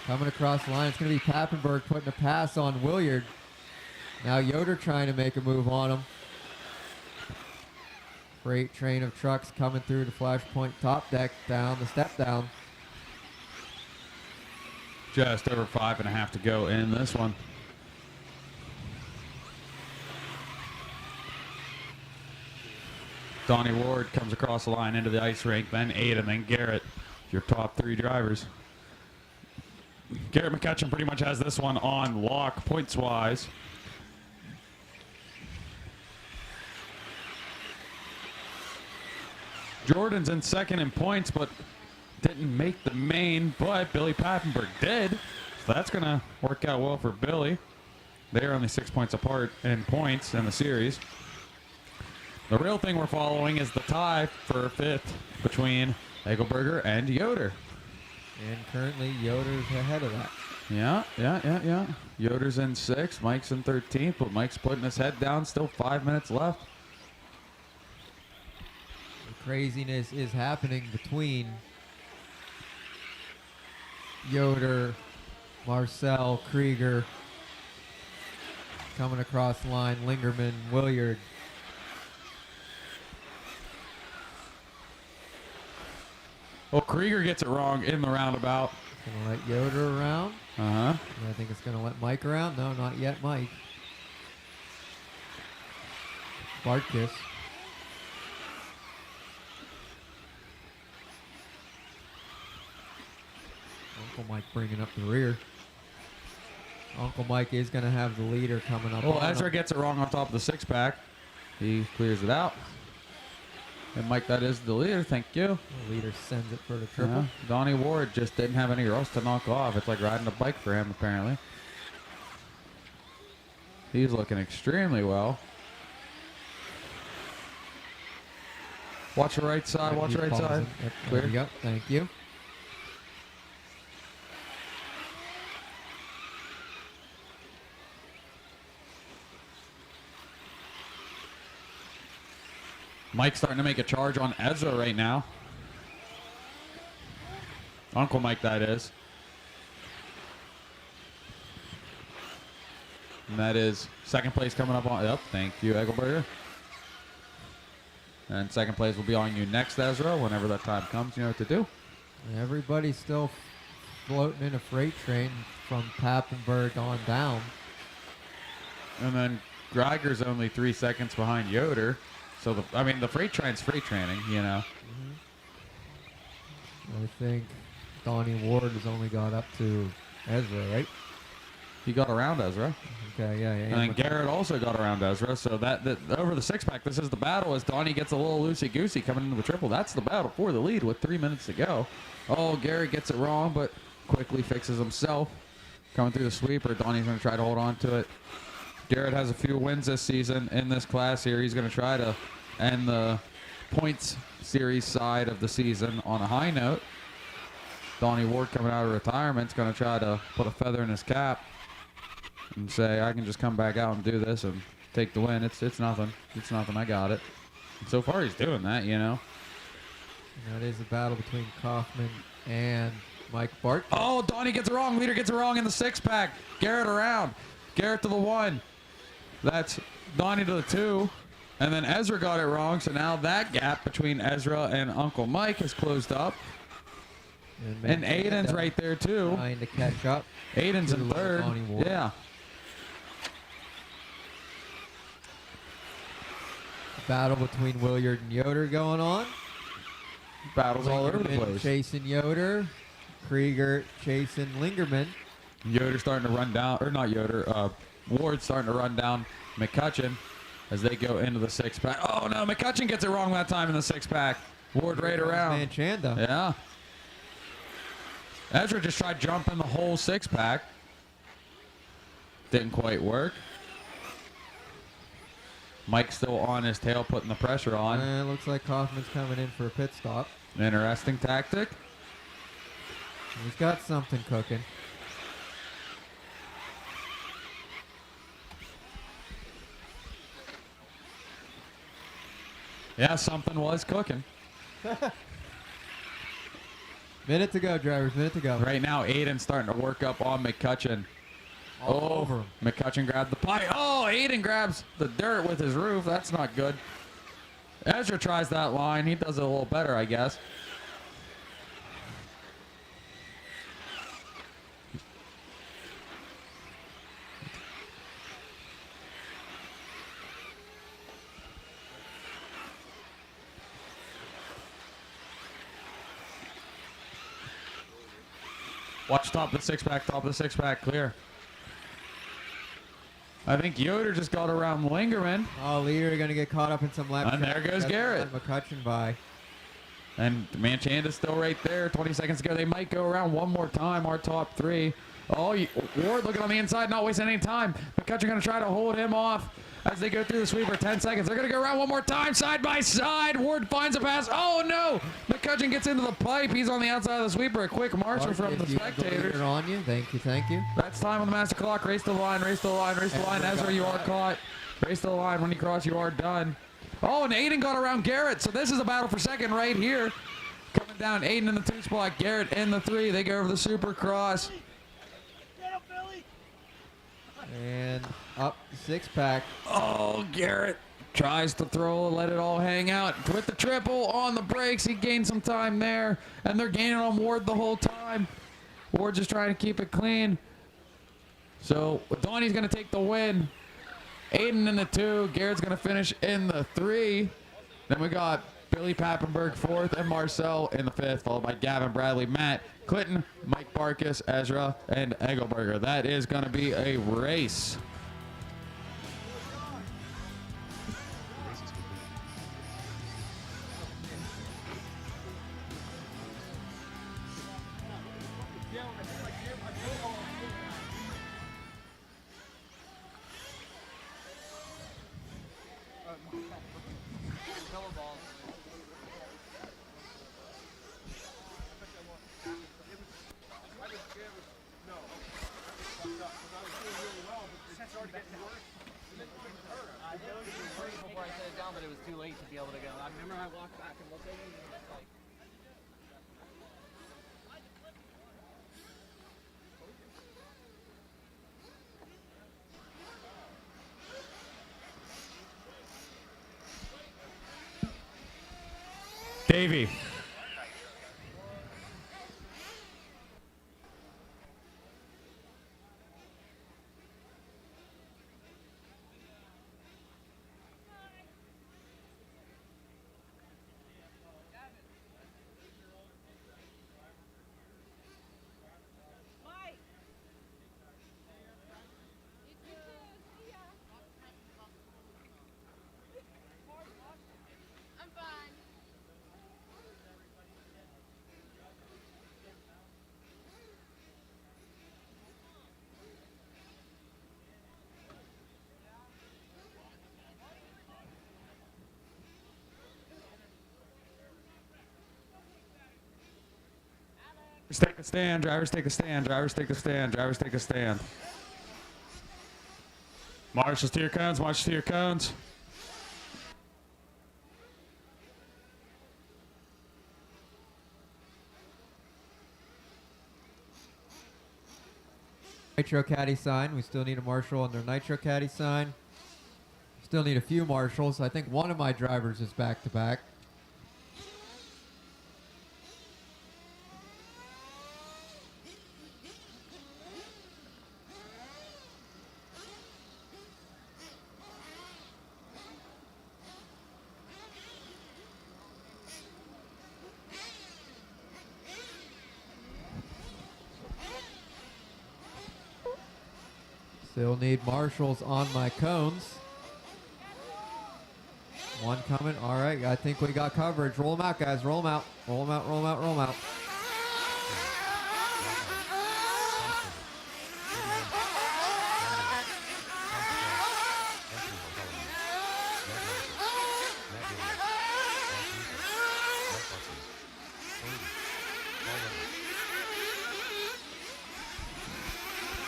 Coming across the line, it's going to be Pappenberg putting a pass on Williard. Now Yoder trying to make a move on him. Freight train of trucks coming through the Flashpoint top deck down the step down. Just over 5.5 to go in this one. Donnie Ward comes across the line into the ice rink, then Ada, then Garrett. Your top 3 drivers. Garrett McCutcheon pretty much has this one on lock points-wise. Jordan's in second in points, but didn't make the main, but Billy Pappenberg did. So that's going to work out well for Billy. They're only 6 points apart in points in the series. The real thing we're following is the tie for 5th between Egelberger and Yoder. And currently Yoder's ahead of that. Yeah. Yoder's in 6th, Mike's in 13th, but Mike's putting his head down, still 5 minutes left. The craziness is happening between Yoder, Marcel, Krieger, coming across the line, Lingerman, Williard. Well, Krieger gets it wrong in the roundabout. Gonna let Yoder around. Uh-huh. I think it's gonna let Mike around. No, not yet, Mike. Bartkiss. Uncle Mike bringing up the rear. Uncle Mike is gonna have the leader coming up. Well, Ezra gets it wrong on top of the 6-pack. He clears it out. And Mike, that is the leader. Thank you. The leader sends it for the triple. Yeah. Donnie Ward just didn't have any rust to knock off. It's like riding a bike for him, apparently. He's looking extremely well. Watch the right side. Watch the right side. Yep, Clear. there we go. Thank you. Mike's starting to make a charge on Ezra right now. Uncle Mike, that is. And that is second place coming up on. Yep, thank you, Egelberger. And second place will be on you next, Ezra. Whenever that time comes, you know what to do. Everybody's still floating in a freight train from Pappenberg on down. And then Geiger's only 3 seconds behind Yoder. So, the freight train's freight training, you know. I think Donnie Ward has only got up to Ezra, right? He got around Ezra. Okay, yeah. And then Garrett also got around Ezra. So that over the six-pack, this is the battle as Donnie gets a little loosey-goosey coming into the triple. That's the battle for the lead with 3 minutes to go. Oh, Garrett gets it wrong, but quickly fixes himself. Coming through the sweeper, Donnie's going to try to hold on to it. Garrett has a few wins this season in this class here. He's going to try to end the points series side of the season on a high note. Donnie Ward coming out of retirement is going to try to put a feather in his cap and say, I can just come back out and do this and take the win. It's nothing. It's nothing. I got it. And so far, he's doing that, you know. And that is a battle between Kaufman and Mike Bart. Oh, Donnie gets it wrong. Leader gets it wrong in the six-pack. Garrett around. Garrett to the 1. That's Donnie to the 2. And then Ezra got it wrong, so now that gap between Ezra and Uncle Mike has closed up. And Aiden's right there, too. Trying to catch up. Aiden's in third. Yeah. Battle between Williard and Yoder going on. Battles all over the place. Chasing Yoder. Krieger chasing Lingerman. Yoder starting to run down, or not Yoder, Ward starting to run down McCutcheon as they go into the six-pack. Oh, no, McCutcheon gets it wrong that time in the six-pack. Ward right around. Manchanda. Yeah. Ezra just tried jumping the whole six-pack. Didn't quite work. Mike's still on his tail, putting the pressure on. And it looks like Kaufman's coming in for a pit stop. Interesting tactic. He's got something cooking. Yeah, something was cooking. Minute to go, drivers. Minute to go. Right now, Aiden's starting to work up on McCutcheon. All over him. McCutcheon grabbed the pipe. Oh, Aiden grabs the dirt with his roof. That's not good. Ezra tries that line. He does it a little better, I guess. Watch top of the six-pack, clear. I think Yoder just got around Lingerman. Oh, Leader going to get caught up in some lap. And there goes Garrett. McCutcheon by. And Manchanda's still right there. 20 seconds to go. They might go around one more time, our top 3. Oh, Ward looking on the inside, not wasting any time. McCutcheon going to try to hold him off as they go through the sweeper. 10 seconds. They're going to go around one more time, side by side. Ward finds a pass. Oh, no. McCutcheon gets into the pipe. He's on the outside of the sweeper. A quick marshal from the spectators. On you. Thank you. That's time on the master clock. Race to the line. Ezra, you are caught. Race to the line. When you cross, you are done. Oh, and Aiden got around Garrett. So this is a battle for second right here. Coming down, Aiden in the 2 spot. Garrett in the 3. They go over the supercross. And up 6-pack. Oh, Garrett tries to throw, let it all hang out. With the triple on the brakes, he gained some time there. And they're gaining on Ward the whole time. Ward just trying to keep it clean. So Donnie's going to take the win. Aiden in the 2. Garrett's going to finish in the 3. Then we got Billy Pappenberg 4th and Marcel in the 5th, followed by Gavin, Bradley, Matt, Clinton, Mike Barkus, Ezra, and Egelberger. That is going to be a race. Before I set it down, but it was too late to be able to go. I remember I walked back and looked at it and it was like. Davey. Take a stand, drivers take a stand, drivers take a stand, drivers take a stand. Marshals to your cones, marshals to your cones. Nitro Caddy sign. We still need a marshal on their Nitro Caddy sign. Still need a few marshals. I think one of my drivers is back to back. Still need marshals on my cones. One coming. All right, I think we got coverage. Roll them out, guys. Roll them out. Roll them out, roll them out, roll them out.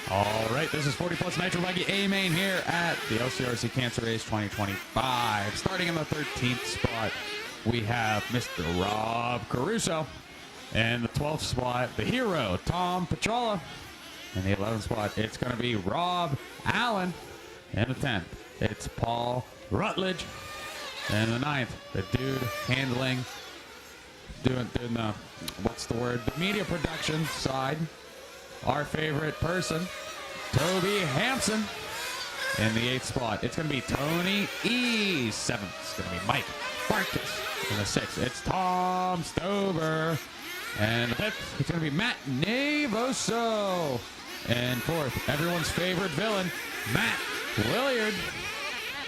All right, this is 40 plus Nitro Buggy A-main here at the LCRC Cancer Race 2025. Starting in the 13th spot, we have Mr. Rob Caruso. And the 12th spot, the hero, Tom Petrola. In the 11th spot, it's going to be Rob Allen. And the 10th, it's Paul Rutledge. And the 9th, the dude handling, doing the, what's the word, the media production side. Our favorite person, Toby Hampson. In the 8th spot, it's going to be Tony E. 7th, it's going to be Mike Farkas. In the 6th, it's Tom Stover. And the 5th, it's going to be Matt Navoso. And 4th, everyone's favorite villain, Matt Williard.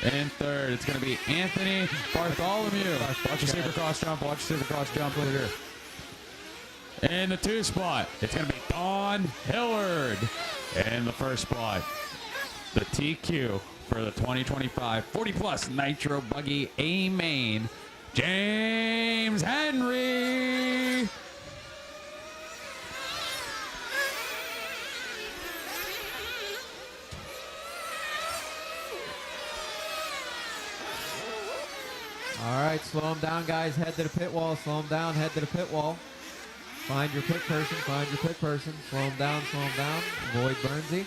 And 3rd, it's going to be Anthony Bartholomew. Watch your supercross jump, watch your supercross jump over here. In the 2 spot, it's going to be Don Hillard. In the 1st spot, the TQ for the 2025 40 plus Nitro Buggy A-main, James Henry. All right, slow them down, guys. Head to the pit wall. Slow them down. Head to the pit wall. Find your pit person. Find your pit person. Slow them down. Slow them down. Avoid Bernsey.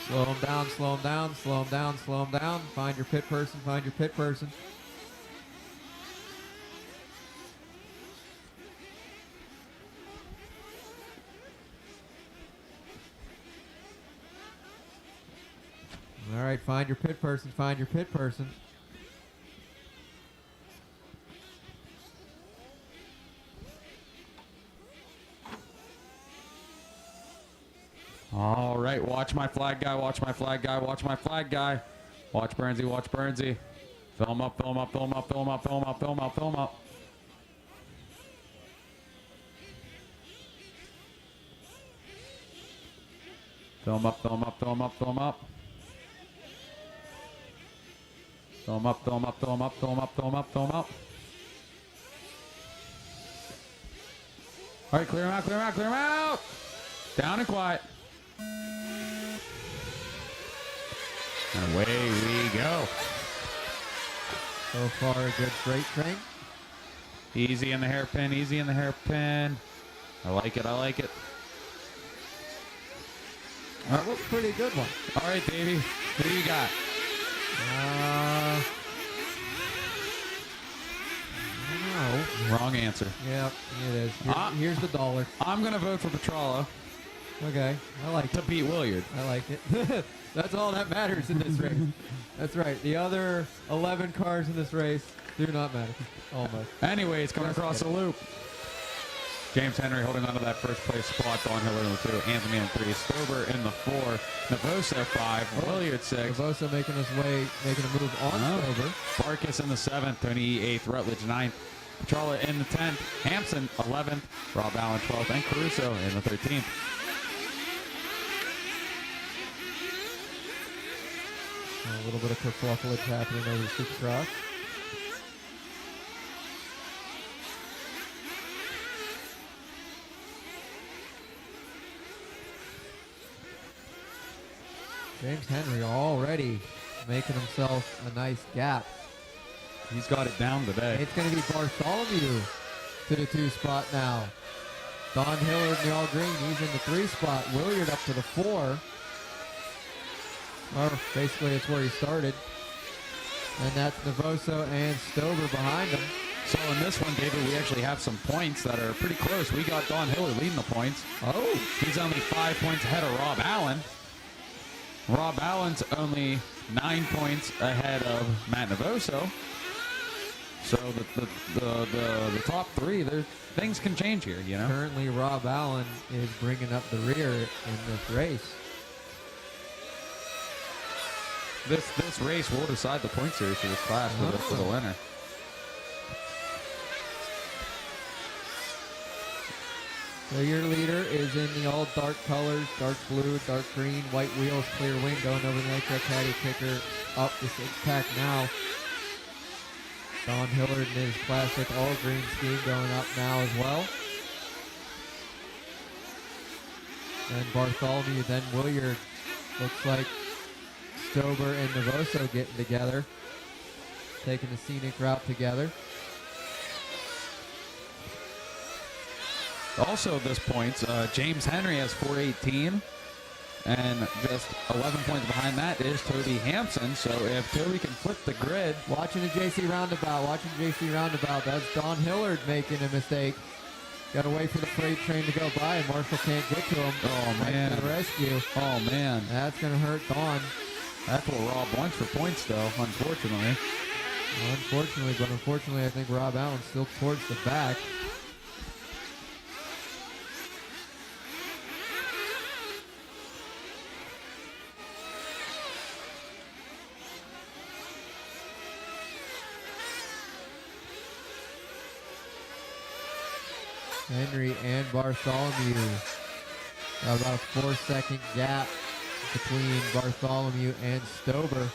Slow them down. Slow them down. Slow them down. Slow them down. Find your pit person. Find your pit person. All right, find your pit person, find your pit person. All right, watch my flag guy, watch my flag guy, watch my flag guy. Watch Bernsey, watch Bernsey. Fill him up, fill him up, fill him up, fill him up, fill him up, fill him up, fill him up. Fill him up, fill him up, fill him up, fill him up. Fill him up, fill him up, fill him up, fill him up, fill him up, fill him up. All right, clear him out, clear him out, clear him out. Down and quiet. And away we go. So far, a good freight train. Easy in the hairpin, easy in the hairpin. I like it, I like it. That looks pretty good one. All right, Davey, who do you got? No. Wrong answer. Yep, it is. Here's the dollar. I'm going to vote for Petrala. Okay, I like to beat Williard. I like it. That's all that matters in this race. That's right. The other 11 cars in this race do not matter. Almost. Anyways, coming across the loop. James Henry holding on to that first place spot. Don Hiller in the 2. Anthony in 3. Stober in the 4. Navosa 5. Williard 6. Navosa making a move on Stober. Barkas in the 7th. Tony 8th. Rutledge 9th. Petrala in the 10th. Hampson 11th. Rob Allen 12th. And Caruso in the 13th. A little bit of kerfuffle happening over the Supercross. James Henry already making himself a nice gap. He's got it down today. It's going to be Bartholomew to the 2 spot now. Don Hillard in the all green. He's in the 3 spot. Williard up to the 4. Or basically it's where he started. And that's Navosa and Stober behind him. So in this one, David, we actually have some points that are pretty close. We got Don Hillard leading the points. Oh. He's only 5 points ahead of Rob Allen. Rob Allen's only 9 points ahead of Matt Navoso. So the top 3, things can change here, you know. Currently, Rob Allen is bringing up the rear in this race. This race will decide the point series for this class for the winner. So your leader is in the all dark colors, dark blue, dark green, white wheels, clear wing, going over the Nitro Caddy kicker up the 6-pack now. Don Hillard in his classic all green scheme going up now as well. And Bartholomew, then Williard. Looks like Stober and Navoso getting together, taking the scenic route together. Also at this point, James Henry has 418, and just 11 points behind that is Toby Hampson. So if Toby can flip the grid. Watching the JC roundabout, that's Don Hillard making a mistake. Got to wait for the freight train to go by, and Marshall can't get to him. Oh, man. To the rescue. Oh, man. That's going to hurt Don. That's what Rob wants for points, though, unfortunately. Unfortunately, I think Rob Allen's still towards the back. Henry and Bartholomew. Got about a 4-second gap between Bartholomew and Stober.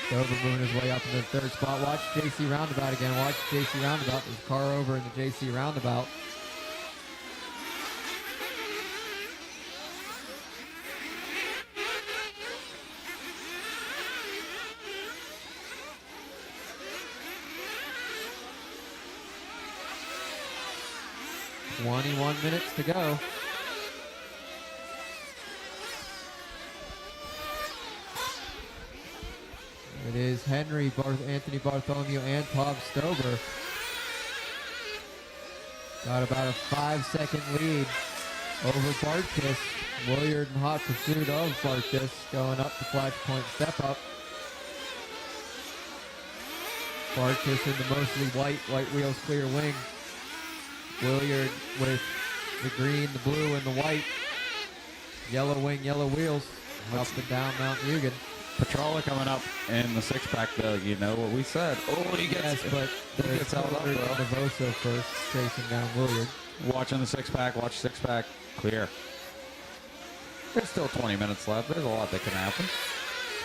Stober moving his way up in the 3rd spot. Watch JC Roundabout again. Watch JC Roundabout. There's a car over in the JC Roundabout. .21 minutes to go. It is Henry, Anthony Bartholomew, and Todd Stober. Got about a 5-second lead over Bartkus. Williard in hot pursuit of Bartkus, going up the flashpoint step up. Bartkus in the mostly white wheels, clear wing. Williard with the green, the blue, and the white. Yellow wing, yellow wheels. Up and down Mount Eugen. Petrala coming up in the 6-pack, though. You know what we said. Oh, he gets held up, though. Navoso first, chasing down Williard. Watching the 6-pack, watch 6-pack. Clear. There's still 20 minutes left. There's a lot that can happen.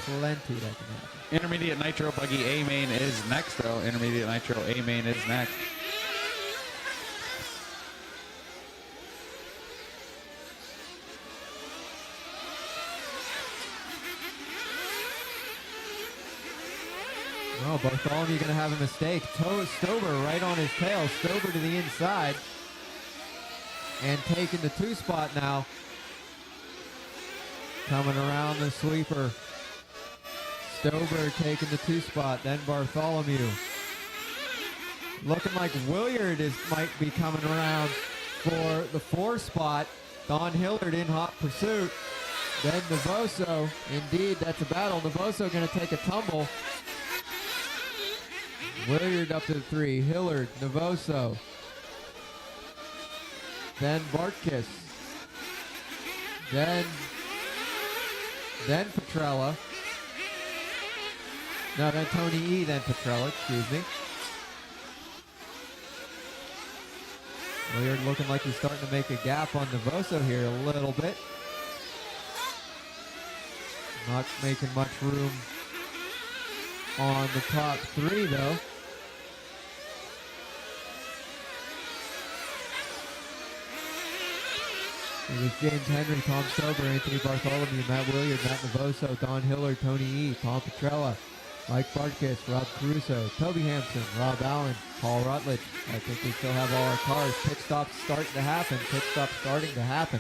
Plenty that can happen. Intermediate Nitro Buggy A-main is next, though. Intermediate Nitro A-main is next. Oh, Bartholomew going to have a mistake. Stover right on his tail. Stover to the inside. And taking the 2 spot now. Coming around the sweeper. Stover taking the 2 spot. Then Bartholomew. Looking like Williard might be coming around for the 4 spot. Don Hillard in hot pursuit. Then Novoso. Indeed, that's a battle. Novoso going to take a tumble. Williard up to the 3. Hillard, Novoso. Then Bartkiss. Then Petrella. No, then Tony E, then Petrella, excuse me. Williard looking like he's starting to make a gap on Novoso here a little bit. Not making much room on the top 3 though. It was James Henry, Tom Stover, Anthony Bartholomew, Matt Williard, Matt Novoso, Don Hillard, Tony E, Tom Petrella, Mike Bartkiss, Rob Caruso, Toby Hampson, Rob Allen, Paul Rutledge. I think we still have all our cars. Pit stops starting to happen. Pit stops starting to happen.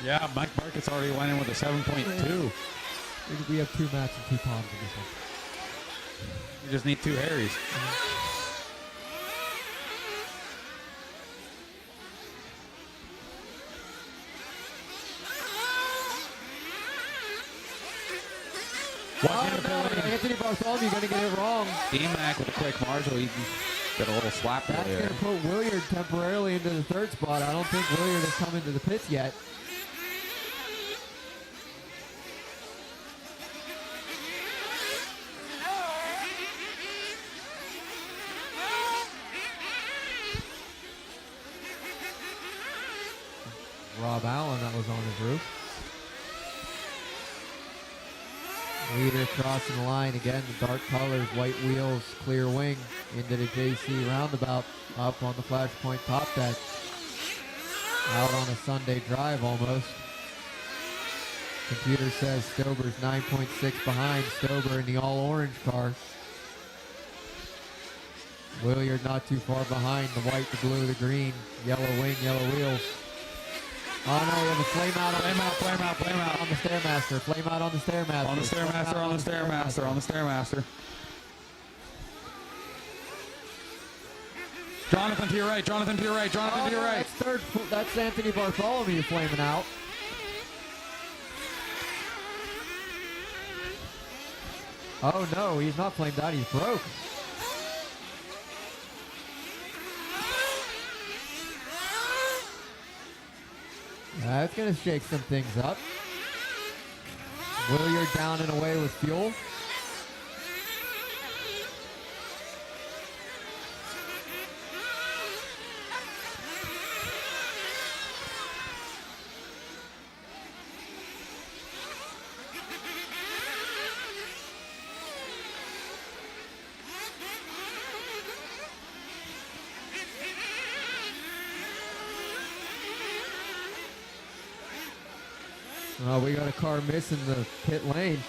Yeah, Mike Bartkiss already went in with a 7.2. We have 2 Matts and 2 Toms in this one. You just need 2 Harrys. Oh no, Anthony Bartholomew going to get it wrong. D-Mac with a quick marshal, he got a little slap That's there. going to put Williard temporarily into the 3rd spot. I don't think Williard has come into the pits yet. Rob Allen, that was on his roof. Leader crossing the line again, the dark colors, white wheels, clear wing into the JC roundabout, up on the flashpoint top deck. Out on a Sunday drive almost. Computer says Stober's 9.6 behind. Stober in the all orange car. Williard not too far behind, the white, the blue, the green, yellow wing, yellow wheels. Oh no, we have a flame out on the Stairmaster. Flame out on the Stairmaster. On the Stairmaster. Jonathan to your right, Jonathan to your right. That's Anthony Bartholomew flaming out. Oh no, he's not flamed out, he's broke. That's going to shake some things up. Williard down and away with fuel. Oh, we got a car missing the pit lane.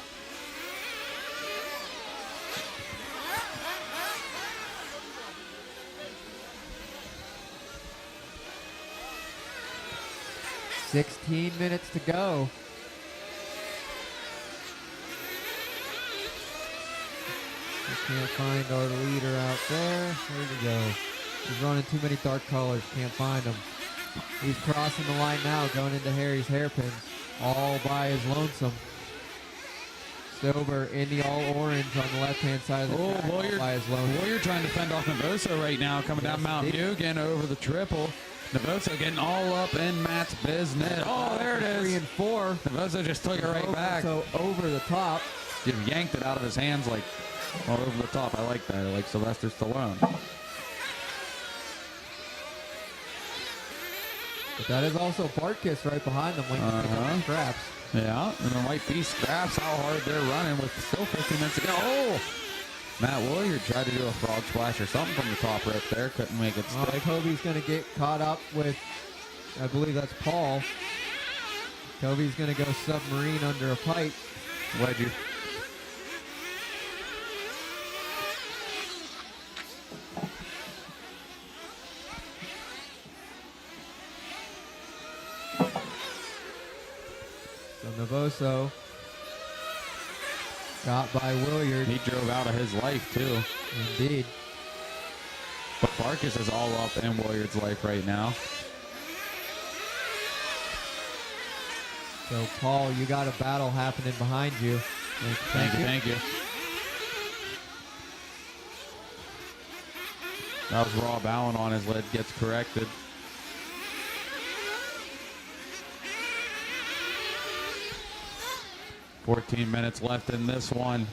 "16 minutes to go. We can't find our leader out there. Where'd he go? He's running too many dark colors. Can't find him. He's crossing the line now, going into Harry's hairpins. All by his lonesome. Stover in the all orange on the left-hand side of the track. All by his lonesome. Williard trying to fend off Novoso right now, coming down Mount View, getting over the triple. Novoso getting all up in Matt's business. Oh, there it is. 3 and 4. Novoso just took it right back. So over the top. Just yanked it out of his hands like all over the top. I like that. I like Sylvester Stallone. But that is also Bartkiss right behind them when you pick up the scraps. Yeah, and there might be scraps how hard they're running with still 15 minutes to go. Oh! Matt Williard tried to do a frog splash or something from the top right there. Couldn't make it stick. Toby's going to get caught up with, I believe that's Paul. Toby's going to go submarine under a pipe. Wedgie. Novoso got by Williard. He drove out of his life, too. Indeed. But Barkus is all up in Williard's life right now. So, Paul, you got a battle happening behind you. Thank you. That was Rob Allen on his lid, gets corrected. $14 left in this one.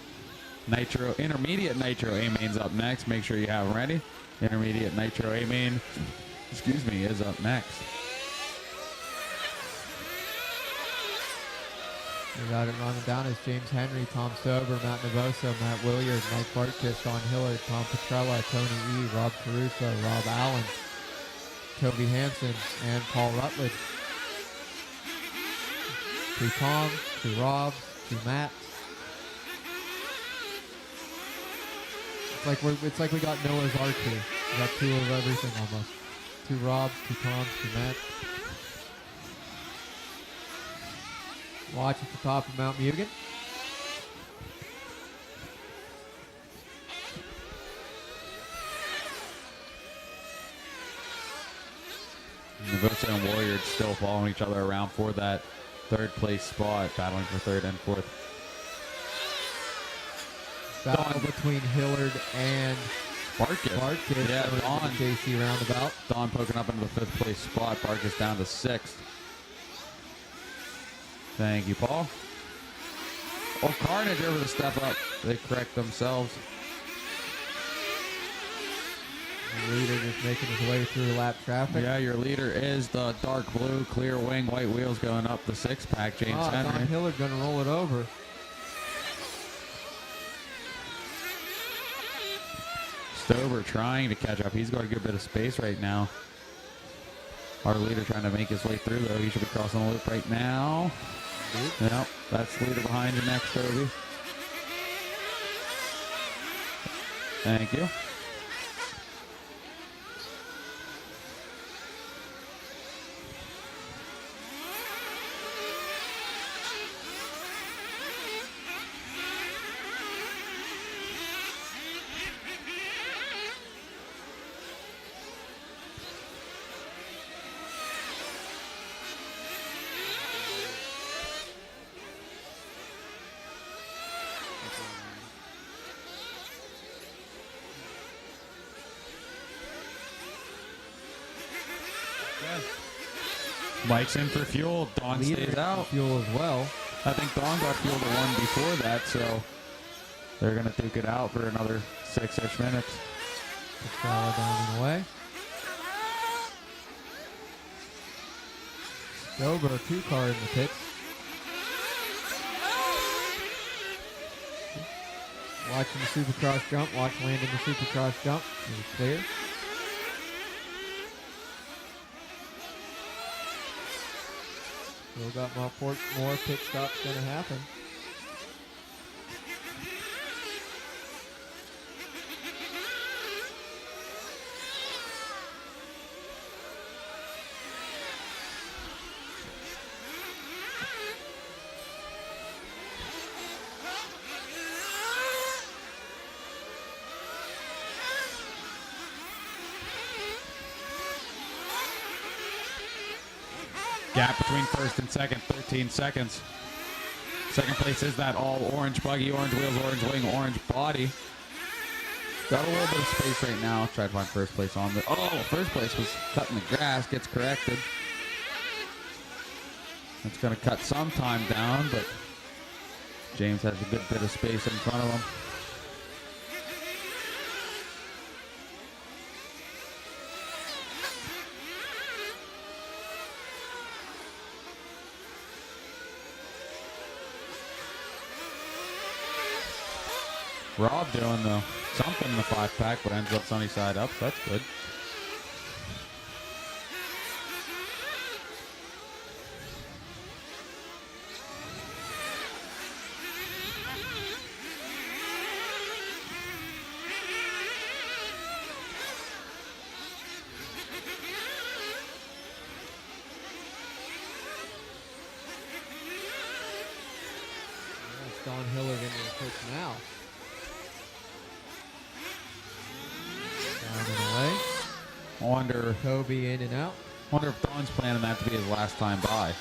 Intermediate Nitro A-main's up next. Make sure you have them ready. Intermediate Nitro A-main, is up next. We got it running down as James Henry, Tom Sober, Matt Novoso, Matt Williard, Mike Bartkiss, Don Hillard, Tom Petrella, Tony E, Rob Caruso, Rob Allen, Toby Hansen, and Paul Rutledge. 2 Tom, 2 Rob, 2 Matt. It's like we got Noah's Ark here. We got 2 of everything almost. 2 Robs, 2 Toms, 2 Matt. Watch at the top of Mount Mugen. Novoso and Warrior still following each other around for that 3rd place spot, battling for 3rd and 4th. Battle between Hillard and Barkus. Yeah, Don. KC roundabout. Don poking up into the 5th place spot. Barkus down to 6th. Thank you, Paul. Oh, Carnage over the step up. They correct themselves. The leader just making his way through lap traffic. Yeah, your leader is the dark blue, clear wing, white wheels going up the 6-pack, James Henry. Don Hillard going to roll it over. Stover trying to catch up. He's got a good bit of space right now. Our leader trying to make his way through, though. He should be crossing the loop right now. Yep, that's the leader behind you next, Toby. Thank you. Mike's in for fuel. Don stays out. Fuel as well. I think Don got fuel the one before that, so they're going to duke it out for another 6-ish minutes. Petrella down and away. Stover, 2-car in the pits. Watching the Supercross jump. Watch landing the Supercross jump. It was clear. Still got more pit stops going to happen. Gap between first and second, 13 seconds. Second place is that all orange buggy, orange wheels, orange wing, orange body. Got a little bit of space right now. Try to find first place on the... Oh, first place was cutting the grass, gets corrected. That's going to cut some time down, but James has a good bit of space in front of him. Rob doing something in the 5-pack, but ends up sunny side up, so that's good. Don Hillard into the pits now. Down and away. I wonder Toby in and out. Wonder if Don's planning that to be his last time by.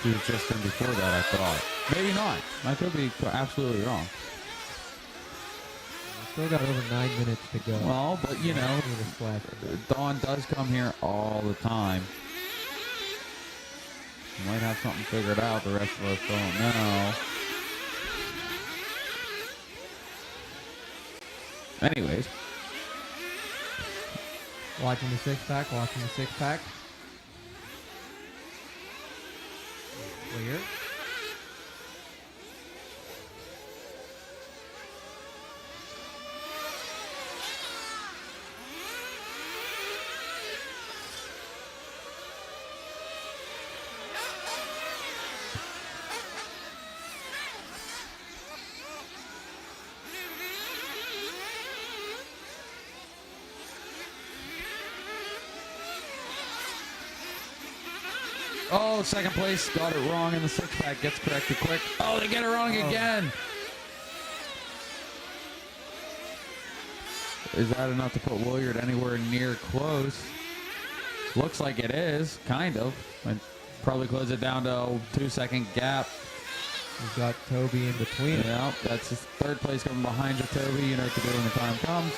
He was just in before that, I thought. Maybe not. I could be absolutely wrong. Still got over 9 minutes to go. Well, but you know, Don does come here all the time. He might have something figured out. The rest of us don't know. Anyways. Watching the six-pack, watching the six-pack. Clear. Oh, second place. Got it wrong in the six-pack. Gets corrected quick. Oh, they get it wrong again. Is that enough to put Williard anywhere near close? Looks like it is, kind of. And probably close it down to a 2-second gap. We've got Toby in between. Yeah, that's his third place coming behind you, Toby. You know what to do when the time comes.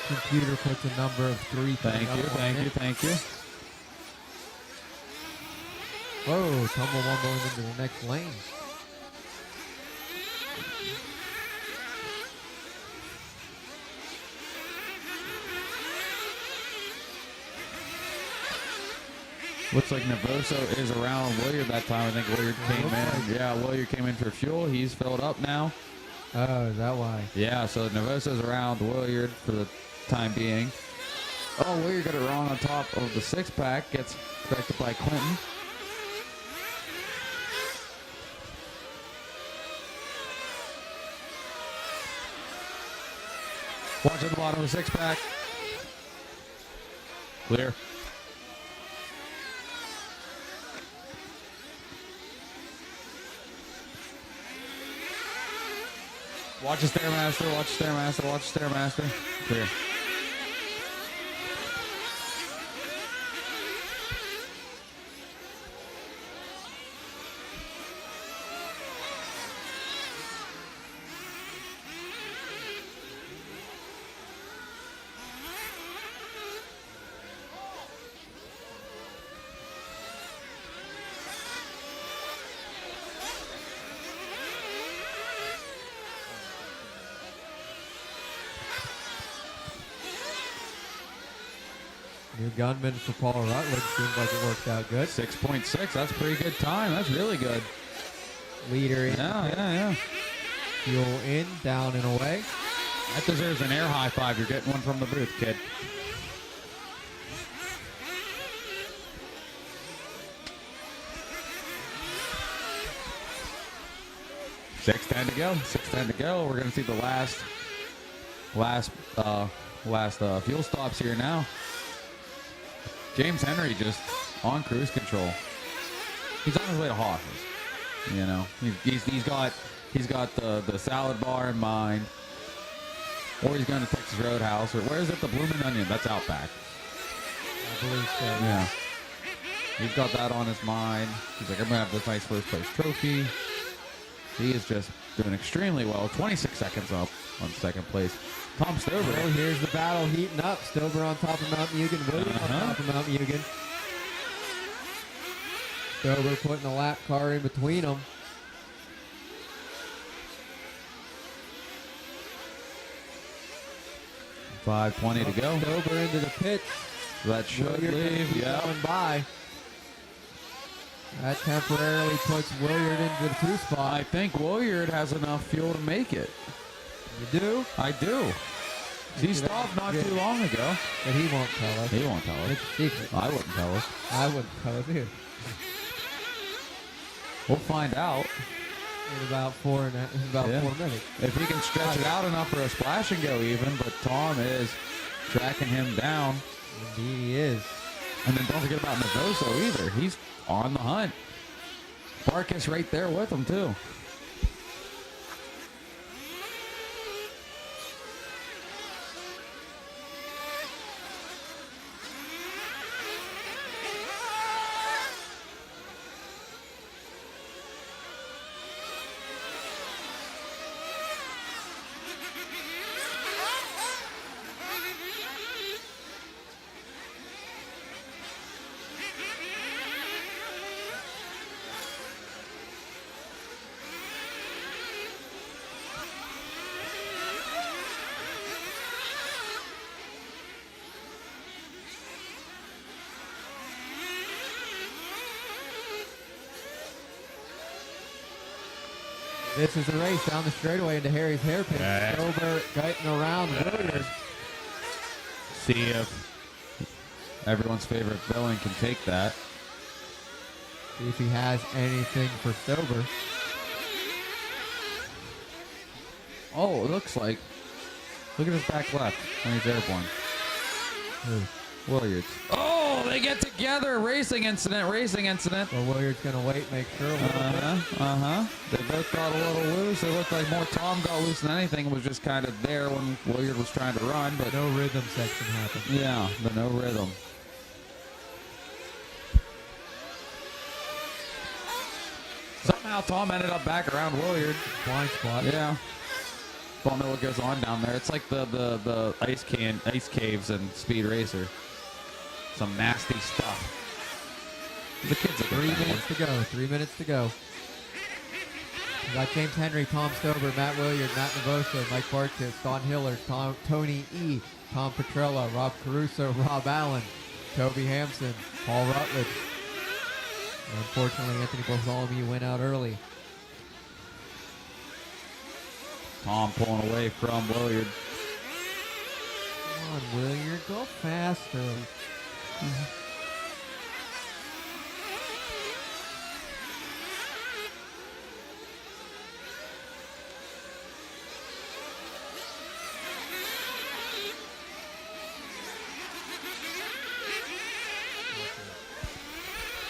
The computer puts a number of 3. Thank you, thank you, thank you. Oh, tumble one going into the next lane. Looks like Novoso is around Williard that time. I think Williard came in. Yeah, Williard came in for fuel. He's filled up now. Oh, is that why? Yeah, so Novoso's around Williard for the time being. Oh, Williard got it wrong on top of the six-pack. Gets corrected by Clinton. Watch at the bottom of the six-pack. Clear. Watch the Stairmaster, watch the Stairmaster, watch the Stairmaster. Clear. New gunman for Paul Rutledge. Seems like it worked out good. 6.6. That's a pretty good time. That's really good. Leader in. Yeah. Fuel in, down and away. That deserves an air high five. You're getting one from the booth, kid. $6:10 to go. 6:10 to go. We're gonna see the last fuel stops here now. James Henry just on cruise control. He's on his way to Hawkins. You know, he's got the salad bar in mind, or he's going to Texas Roadhouse, or where is it? The Bloomin' Onion. That's Outback. I believe so. Yeah. He's got that on his mind. He's like, I'm gonna have this nice first place trophy. He is just doing extremely well. 26 seconds up on second place. Tom Stover. Oh, here's the battle heating up. Stover on top of Mount Mugen. Williams on top of Mount Mugen. Stover putting a lap car in between them. $5:20 to go. Stover into the pits. That should Williard leave. Yeah. coming by. That temporarily puts Williard into the 2 spot. I think Williard has enough fuel to make it. You do? I do. He stopped not too long ago. But he won't tell us. He won't tell us. It's a secret. I wouldn't tell us. I wouldn't tell us either. We'll find out. In about 4 minutes. If he can stretch it out enough for a splash and go even, but Tom is tracking him down. Indeed he is. And then don't forget about Novoso either. He's on the hunt. Farkas right there with him, too. This is the race down the straightaway into Harry's hairpin. Yeah. Stober getting around Williard. See if everyone's favorite villain can take that. See if he has anything for Stober. Oh, it looks like. Look at his back left when he's airborne. Williards. Oh, they get together. Racing incident. Well, Williard's going to wait, make sure. They both got a little loose. It looked like more Tom got loose than anything. It was just kind of there when Williard was trying to run, but no rhythm section happened. Yeah, the no rhythm. Somehow Tom ended up back around Williard. Blind spot. Yeah. Don't know what goes on down there. It's like the ice caves and Speed Racer. Some nasty stuff. The kids are 3 minutes to go. 3 minutes to go. We got James Henry, Tom Stober, Matt Williard, Matt Novoso, Mike Bartis, Don Hiller, Tony E, Tom Petrella, Rob Caruso, Rob Allen, Toby Hampson, Paul Rutledge. And unfortunately, Anthony Bartholomew went out early. Tom pulling away from Williard. Come on, Williard, go faster.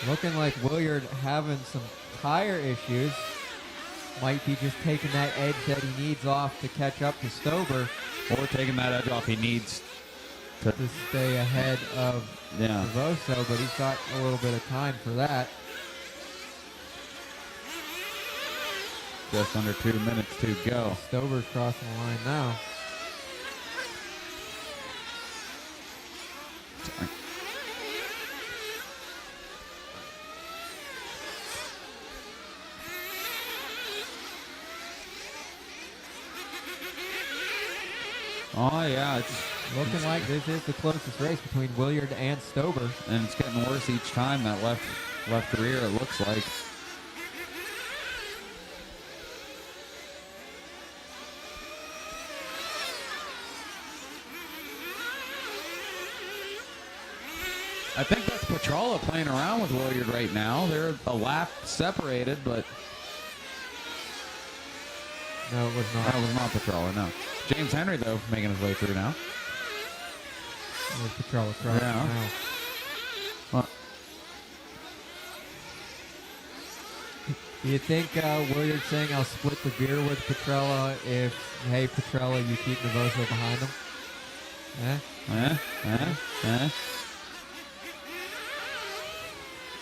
Looking like Williard having some tire issues. Might be just taking that edge that he needs off to catch up to Stober. Or taking that edge off he needs to stay ahead of Novoso, but he's got a little bit of time for that. Just under 2 minutes to go. Stober's crossing the line now. Sorry. Oh yeah, it's looking like this is the closest race between Williard and Stober, and it's getting worse each time. That left rear, it looks like. I think that's Petrola playing around with Williard right now. They're a lap separated, but no, it was not. That was not Petrola, no. James Henry, though, making his way through now. There's Petrola crossing now. Well, do you think Williard's saying I'll split the beer with Petrella if, hey, Petrella, you keep Novoso behind him?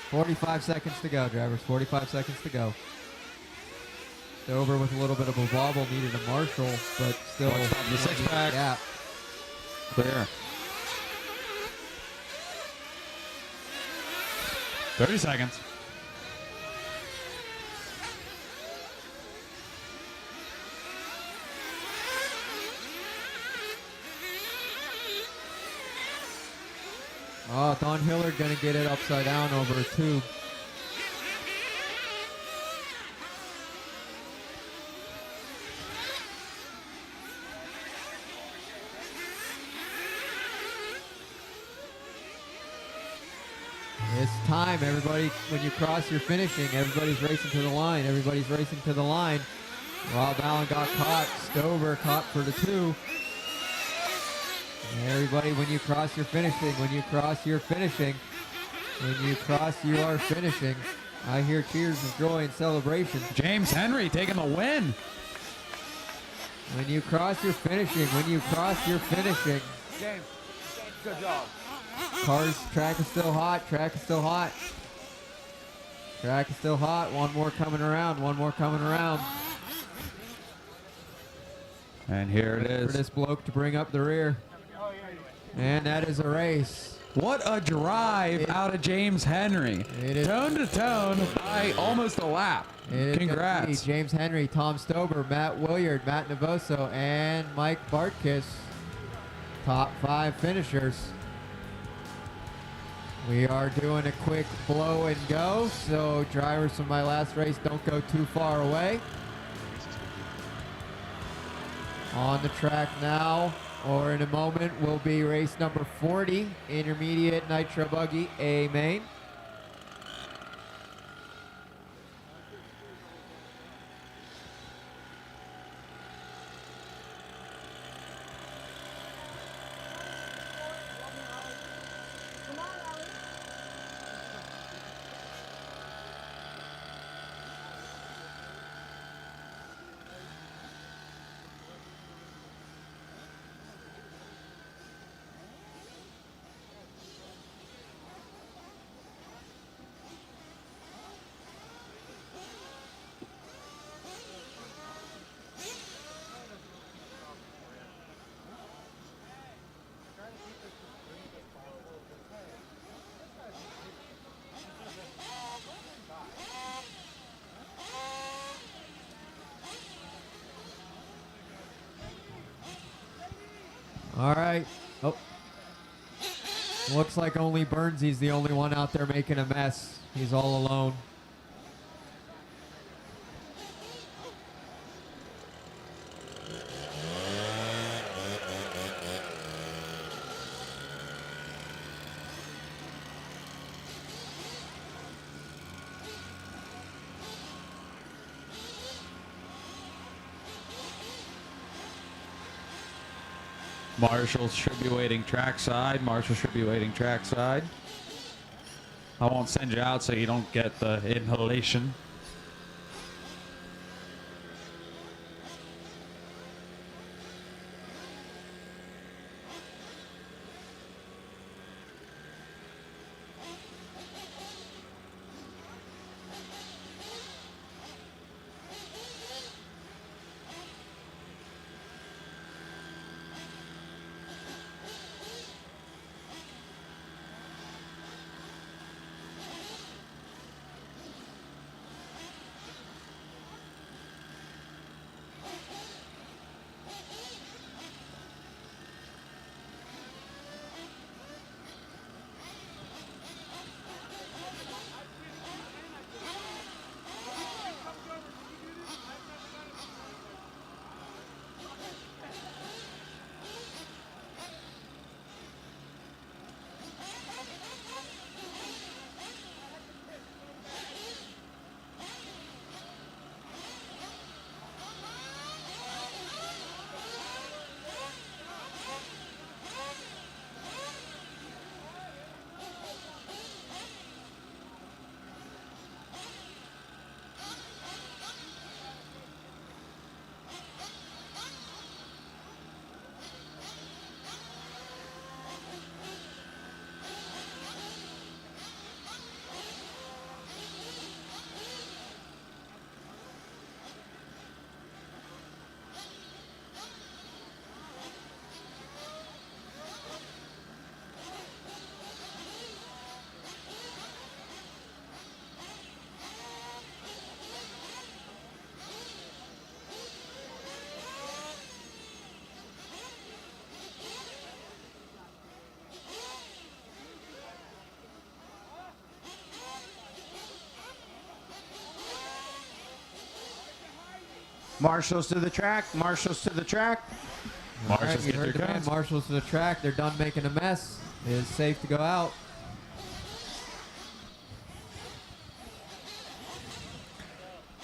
45 seconds to go, drivers. 45 seconds to go. Over with a little bit of a wobble, needed a marshal, but still the six-pack. Yeah. Clear. 30 seconds. Oh, Don Hillard gonna get it upside down over a tube. It's time, everybody. When you cross your finishing, everybody's racing to the line. Everybody's racing to the line. Rob Allen got caught. Stover caught for the 2. And everybody, when you cross your finishing, When you cross, you are finishing. I hear cheers of joy and celebration. James Henry taking the win. When you cross, you're finishing. When you cross, you're finishing. James, good job. Track is still hot. Track is still hot. Track is still hot. One more coming around. One more coming around. And here it For is. this bloke to bring up the rear. And that is a race. What a drive out of James Henry. Tone to tone by almost a lap. It is gonna Congrats. be James Henry, Tom Stober, Matt Williard, Matt Novoso, and Mike Bartkiss. Top 5 finishers. We are doing a quick blow and go, so drivers from my last race don't go too far away. On the track now, or in a moment, will be race number 40, Intermediate Nitro Buggy A-main. All right. Oh. Looks like only Burnsy's the only one out there making a mess. He's all alone. Marshall should be waiting trackside. Marshall should be waiting trackside. I won't send you out so you don't get the inhalation. Marshals to the track. Marshals to the track. Marshals you get heard their the man. guns. Marshals to the track. They're done making a mess. It is safe to go out.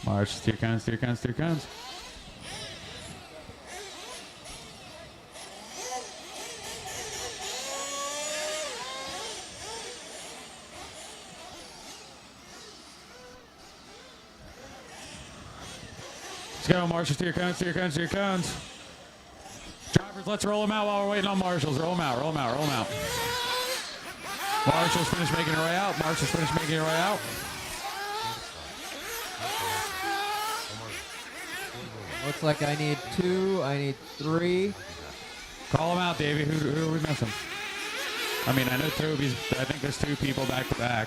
Marshals to your guns, to your guns, to your guns. Let's go, marshals, to your cones, to your cones, to your cones. Drivers, let's roll them out while we're waiting on marshals. Roll them out, roll them out, roll them out. Marshals finish making their way out. Marshals finish making their way out. Looks like I need 2. I need 3. Call them out, Davey. Who are we missing? I mean, I know Toby's. I think there's 2 people back to back.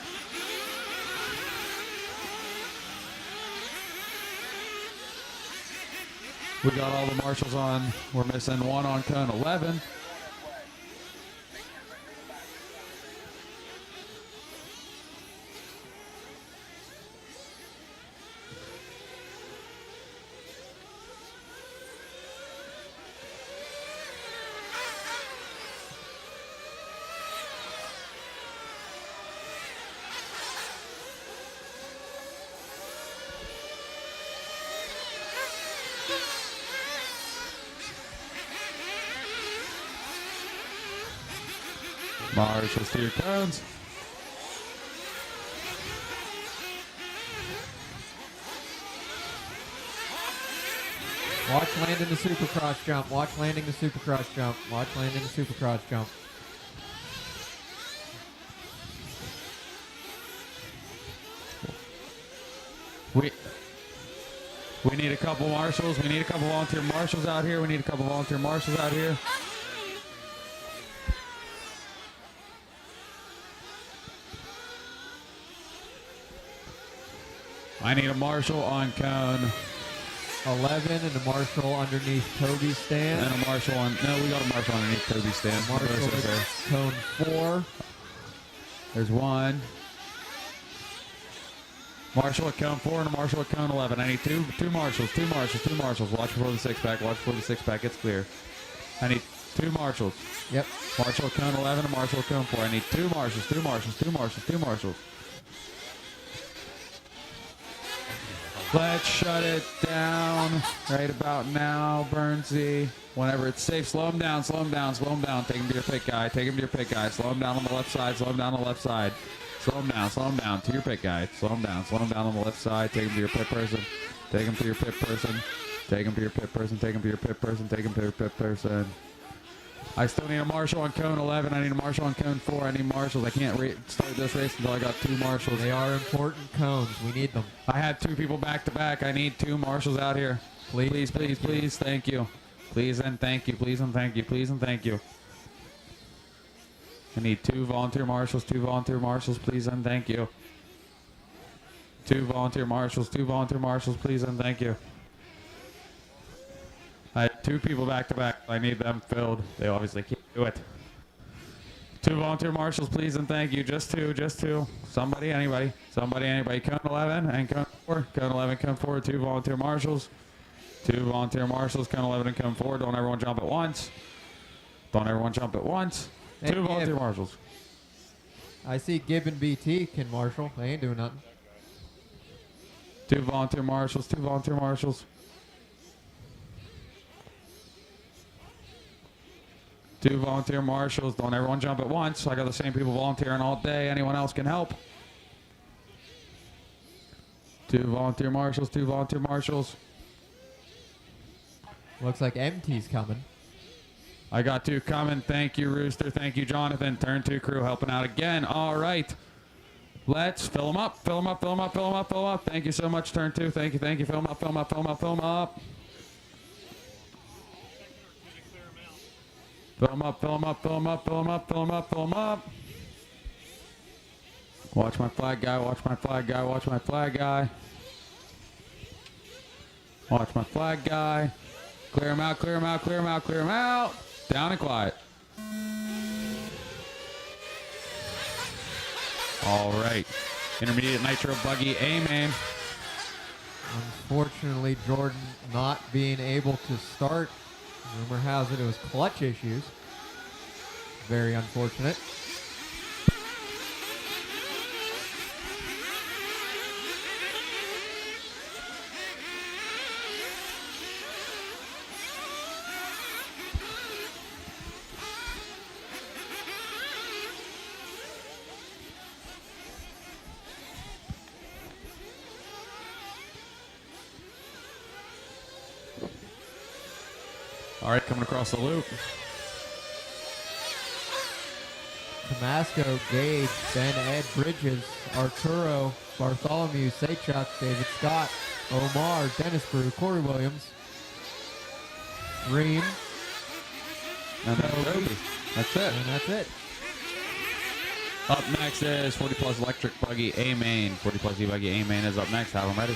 We got all the marshals on. We're missing 1 on cone 11. Marshals to your cones. Watch landing the supercross jump. Watch landing the supercross jump. Watch landing the supercross jump. We need a couple marshals. We need a couple volunteer marshals out here. We need a couple volunteer marshals out here. I need a marshal on cone 11 and a marshal underneath Toby's stand. and a marshal on. No, we got a marshal underneath Toby's stand. Marshal Okay. at cone 4. There's 1. Marshal at cone 4 and a marshal at cone 11. I need two marshals. Watch before the 6-pack. Watch before the 6-pack gets clear. I need 2 marshals. Yep. Marshal at cone 11 and marshal at cone 4. I need 2 marshals. Let's shut it down right about now, Burnsy. Whenever it's safe, slow him down. Take him to your pit guy. Slow him down on the left side. Slow him down to your pit guy. Slow him down on the left side. Take him to your pit person. Take him to your pit person. I still need a marshal on cone 11. I need a marshal on cone 4. I need marshals. I can't start this race until I got 2 marshals. They are important cones. We need them. I had 2 people back to back. I need 2 marshals out here. Please. Thank you. Please and thank you. I need 2 volunteer marshals. Please and thank you. 2 volunteer marshals. Please and thank you. I had 2 people back to back. I need them filled. They obviously can't do it. 2 volunteer marshals, please and thank you. Just two. Somebody, anybody. Cone 11 and cone 4. Cone 11, cone 4. 2 volunteer marshals. 2 volunteer marshals. Cone 11 and cone 4. Don't everyone jump at once. 2 volunteer marshals. I see Gibb and BT can marshal. They ain't doing nothing. 2 volunteer marshals. 2 volunteer marshals. 2 volunteer marshals. Don't everyone jump at once. I got the same people volunteering all day. Anyone else can help. 2 volunteer marshals. 2 volunteer marshals. Looks like MT's coming. I got 2 coming. Thank you, Rooster. Thank you, Jonathan. Turn 2 crew helping out again. All right. Let's fill them up. Thank you so much, Turn 2. Thank you. Fill them up. Fill them up. Watch my flag guy. Watch my flag guy. Clear him out. Down and quiet. All right. Intermediate Nitro Buggy E-main. Unfortunately, Jordan not being able to start. Rumor has it was clutch issues. Very unfortunate. All right, coming across the loop. Tomasco, Gage, then Ed Bridges, Arturo, Bartholomew, Sachuk, David Scott, Omar, Dennis Brew, Corey Williams, Ream, And then Toby. That's it. and that's it. Up next is 40 Plus Electric Buggy A-main. 40 Plus E-buggy A-main is up next. Have them ready.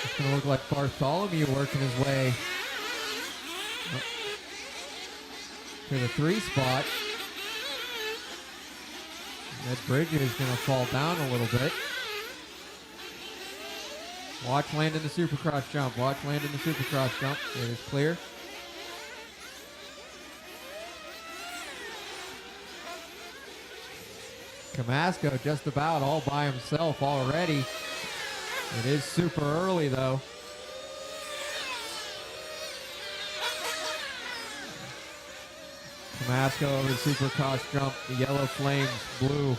It's going to look like Bartholomew working his way up to the 3 spot. Ed Bridges is going to fall down a little bit. Watch land in the Supercross jump. Watch land in the Supercross jump. It is clear. Tomasco just about all by himself already. It is super early though. Tomasco over the Supercross jump. The yellow flames, blue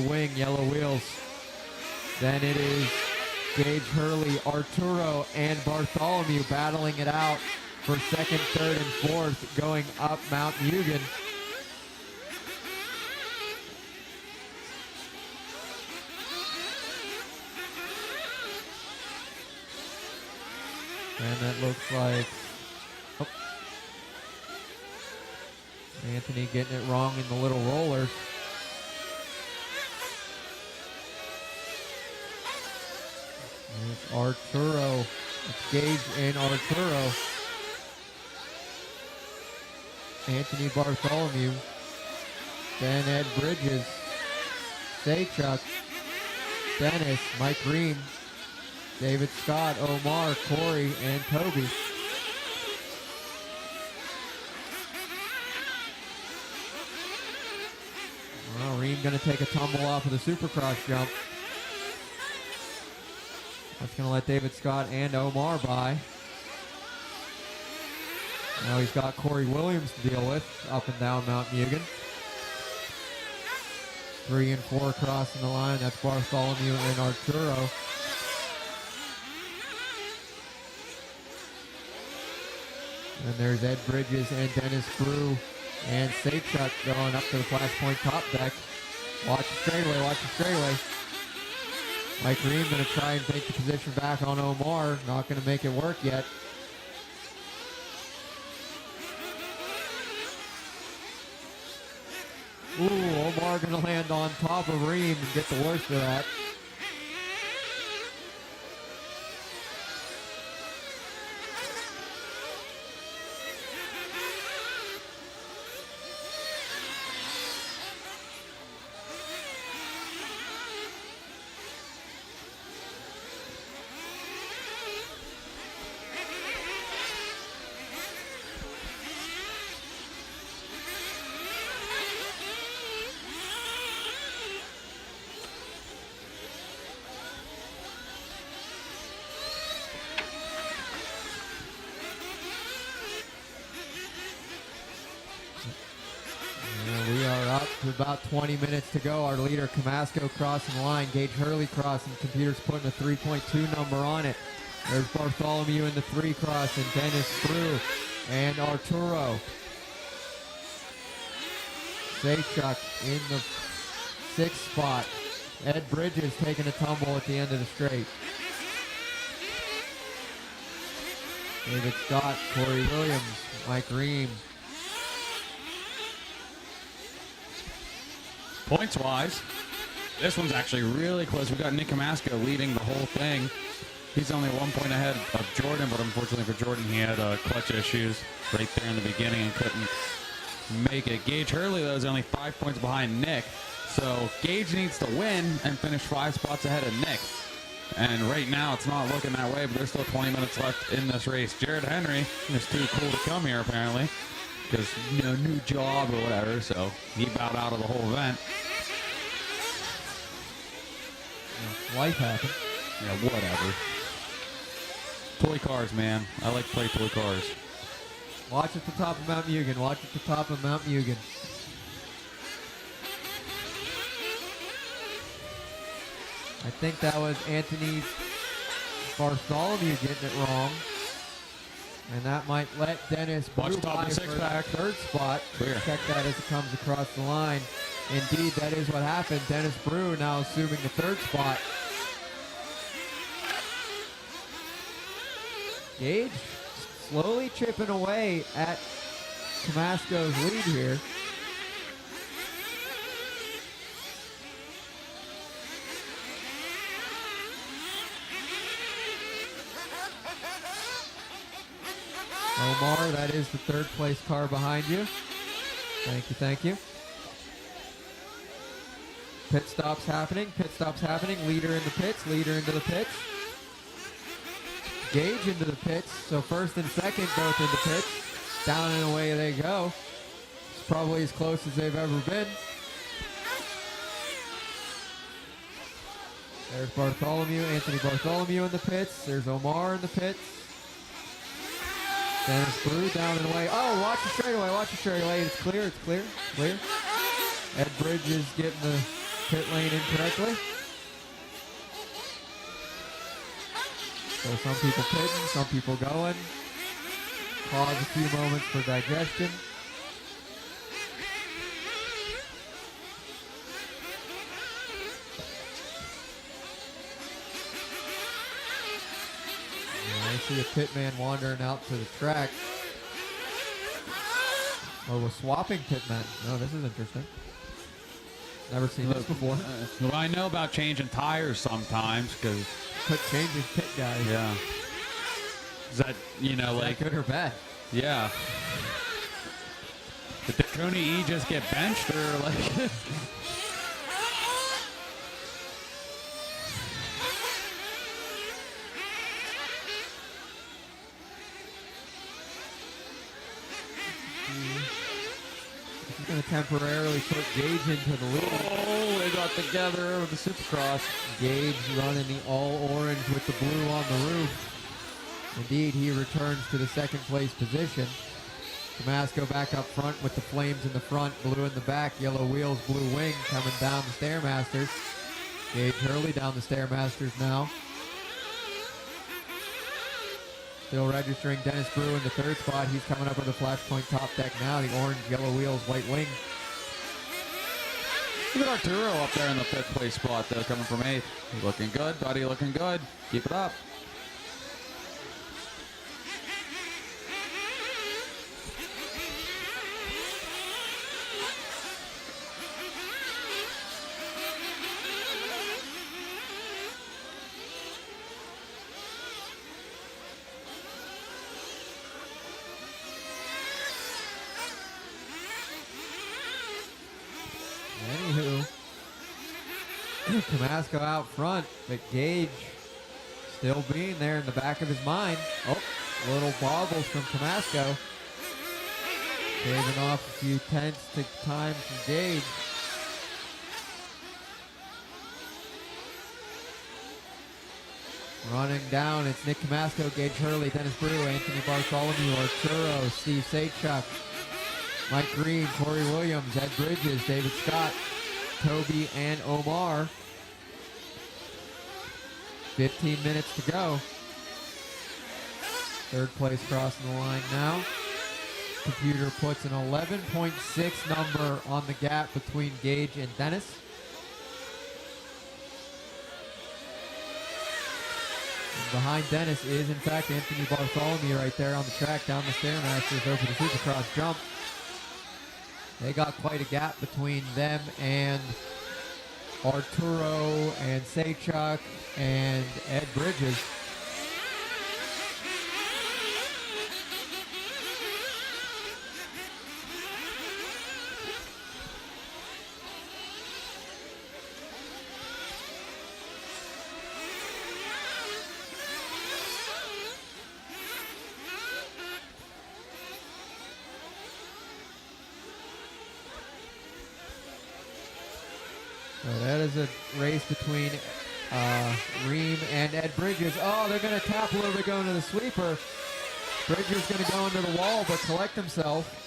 wing, yellow wheels. Then it is Gage Hurley, Arturo, and Bartholomew battling it out for second, third, and fourth going up Mount Mugen. And that looks like Anthony getting it wrong in the little rollers. It's Arturo. It's Gage and Arturo. Anthony Bartholomew. Then Ed Bridges. Sachuk. Dennis. Mike Ream. David Scott, Omar, Corey, and Toby. Well, Ream going to take a tumble off of the Supercross jump. That's going to let David Scott and Omar by. Now he's got Corey Williams to deal with up and down Mount Mugen. 3 and 4 crossing the line. That's Bartholomew and Arturo. And there's Ed Bridges and Dennis Brew and Sachuk going up to the flashpoint top deck. Watch the straightaway, watch the straightaway. Mike Ream going to try and take the position back on Omar. Not going to make it work yet. Ooh, Omar going to land on top of Ream and get the worst of that. About 20 minutes to go. Our leader, Tomasco, crossing the line. Gage Hurley crossing. Computer's putting a 3.2 number on it. There's Bartholomew in the 3 crossing. Dennis Brew and Arturo. Sachuk in the 6th spot. Ed Bridges taking a tumble at the end of the straight. David Scott, Corey Williams, Mike Ream. Points-wise, this one's actually really close. We've got Nick Tomasco leading the whole thing. He's only 1 point ahead of Jordan, but unfortunately for Jordan, he had clutch issues right there in the beginning and couldn't make it. Gage Hurley, though, is only 5 points behind Nick. So Gage needs to win and finish 5 spots ahead of Nick. And right now, it's not looking that way, but there's still 20 minutes left in this race. Jared Henry is too cool to come here, apparently, because, you know, new job or whatever, so he bowed out of the whole event. Life happened. Yeah, whatever. Toy cars, man. I like to play toy cars. Watch at the top of Mount Mugen. Watch at the top of Mount Mugen. I think that was Anthony Bartholomew getting it wrong. And that might let Dennis Watch Brew top of by the for six-pack. third spot. Clear. Check that as it comes across the line. Indeed, that is what happened. Dennis Brew now assuming the third spot. Gage slowly chipping away at Tomasco's lead here. Omar, that is the third place car behind you. Thank you, thank you. Pit stops happening, leader in the pits, leader into the pits. Gage into the pits, so first and second both into pits. Down and away they go. It's probably as close as they've ever been. There's Bartholomew, Anthony Bartholomew in the pits. There's Omar in the pits. Dennis Brew down and away. Oh, watch the straightaway, watch the straightaway. It's clear, it's clear, clear. Ed Bridges getting the pit lane incorrectly. So some people pitting, some people going. Pause a few moments for digestion. I see a pit man wandering out to the track. Oh, we're swapping pit men. Oh, this is interesting. Never seen this before. Well, I know about changing tires sometimes, because... Quit changing pit guys. Yeah. Is that, you know, Is like... that good or bad? Yeah. Did the Coney E just get benched, or like... He's going to temporarily put Gage into the lead. Oh, they got together with the Supercross. Gage running the all orange with the blue on the roof. Indeed, he returns to the second place position. Tomasco back up front with the flames in the front, blue in the back, yellow wheels, blue wing coming down the Stairmasters. Gage Hurley down the Stairmasters now. Still registering Dennis Brew in the third spot. He's coming up with a flashpoint top deck now. The orange, yellow wheels, white wing. Look at Arturo up there in the fifth place spot, though, coming from eighth. He's looking good, buddy, looking good. Keep it up. Anywho, Tomasco out front, but Gage still being there in the back of his mind. Oh, little bobbles from Tomasco. Shaving off a few tenths to time from Gage. Running down, it's Nick Tomasco, Gage Hurley, Dennis Brew, Anthony Bartholomew, Arturo, Steve Sachuk, Mike Green, Corey Williams, Ed Bridges, David Scott, Toby, and Omar. 15 minutes to go. Third place crossing the line now. Computer puts an 11.6 number on the gap between Gage and Dennis. And behind Dennis is, in fact, Anthony Bartholomew right there on the track down the Stairmasters over the Supercross jump. They got quite a gap between them and Arturo and Sachuk and Ed Bridges. So that is a race between Ream and Ed Bridges. Oh, they're going to tap a little bit going to the sweeper. Bridges going to go into the wall but collect himself.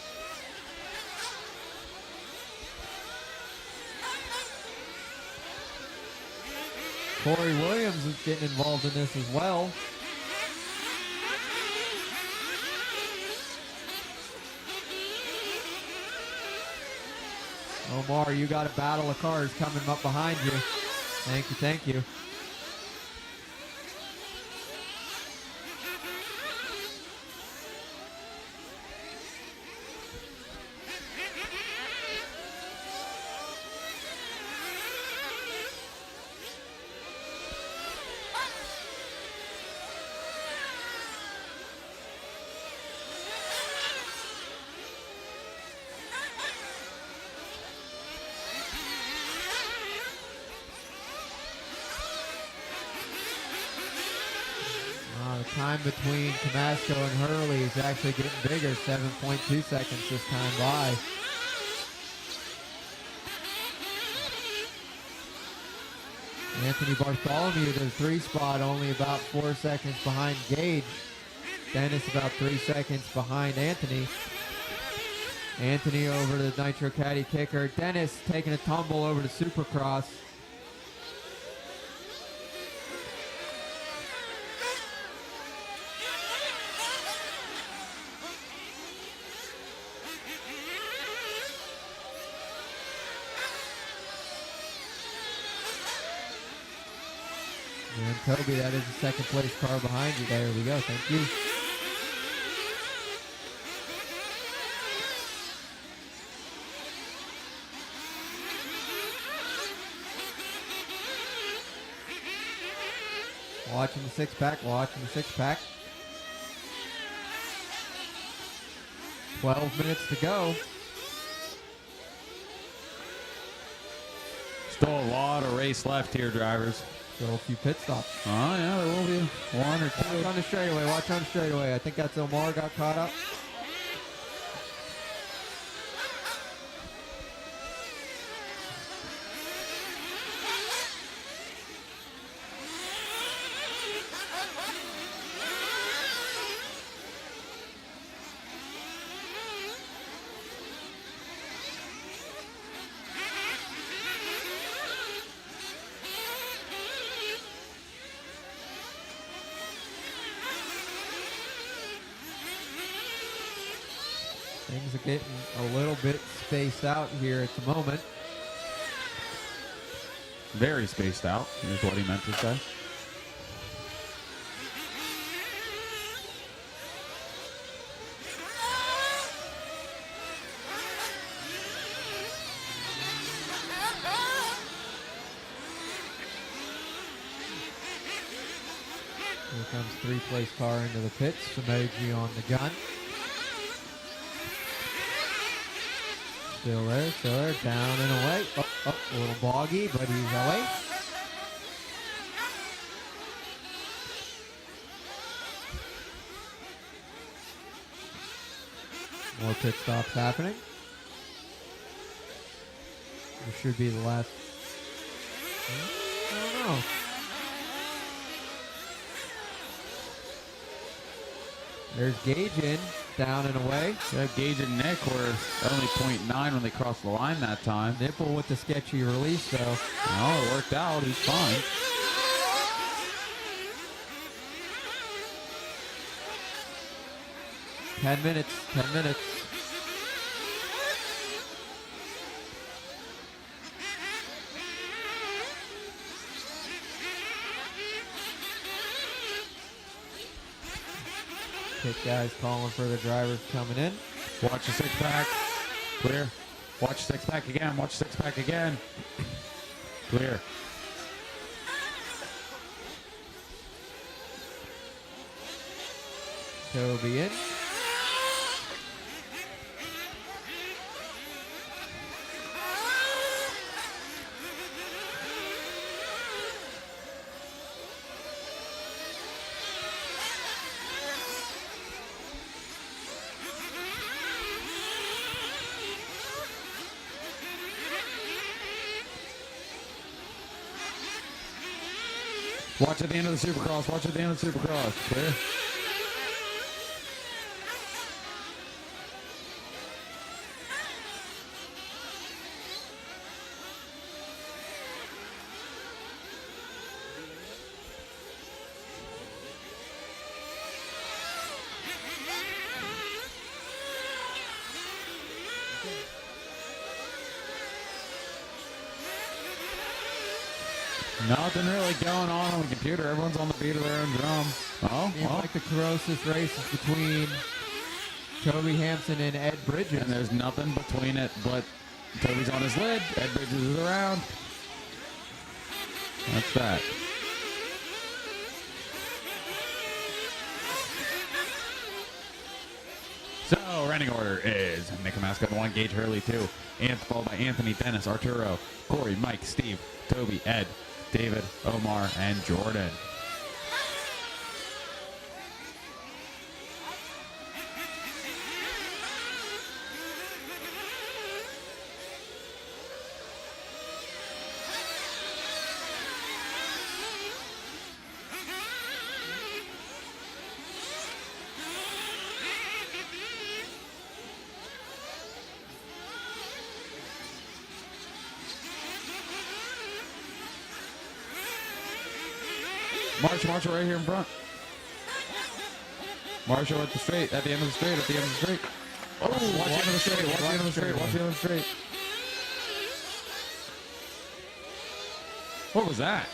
Corey Williams is getting involved in this as well. Omar, you got a battle of cars coming up behind you. Thank you, thank you. The time between Tomasco and Hurley is actually getting bigger, 7.2 seconds this time by. Anthony Bartholomew, the 3 spot, only about 4 seconds behind Gage. Dennis about 3 seconds behind Anthony. Anthony over to the Nitro Caddy kicker. Dennis taking a tumble over to Supercross. And Toby, that is the second place car behind you. There we go. Thank you. Watching the 6-pack, watching the 6-pack. 12 minutes to go. Still a lot of race left here, drivers. Still a few pit stops. Oh, yeah, there will be one or two. Watch on the straightaway, watch on the straightaway. I think that's Omar got caught up. Things are getting a little bit spaced out here at the moment. Very spaced out, is what he meant to say. Here comes 3-place car into the pits. Samoji on the gun. Still there, down and away. Oh, a little boggy, but he's away. More pit stops happening. This should be the last. I don't know. There's Gage in, down and away. Yeah, Gage and Nick were only 0.9 when they crossed the line that time. Nipple with the sketchy release, though. Oh, it worked out. He's fine. Ten minutes. Pit guys calling for the drivers coming in. Watch the 6-pack. Clear. Watch the 6-pack again. Watch the 6-pack again. Clear. Toby in. Watch at the end of the Supercross. Watch at the end of the Supercross. Clear. Nothing really going on the computer. Everyone's on the beat of their own drum. Oh, Seems like the closest race is between Toby Hampson and Ed Bridges. And there's nothing between it but Toby's on his lid. Ed Bridges is around. That's that. So, running order is Nick Mascot 1, Gage Hurley 2, followed by Anthony, Dennis, Arturo, Corey, Mike, Steve, Toby, Ed, David, Omar, and Jordan. Marshall right here in front. Marshall at the straight, at the end of the straight, at the end of the straight. Oh, watch the end of the straight, watch the end of the straight, watch the end of the straight. What was that?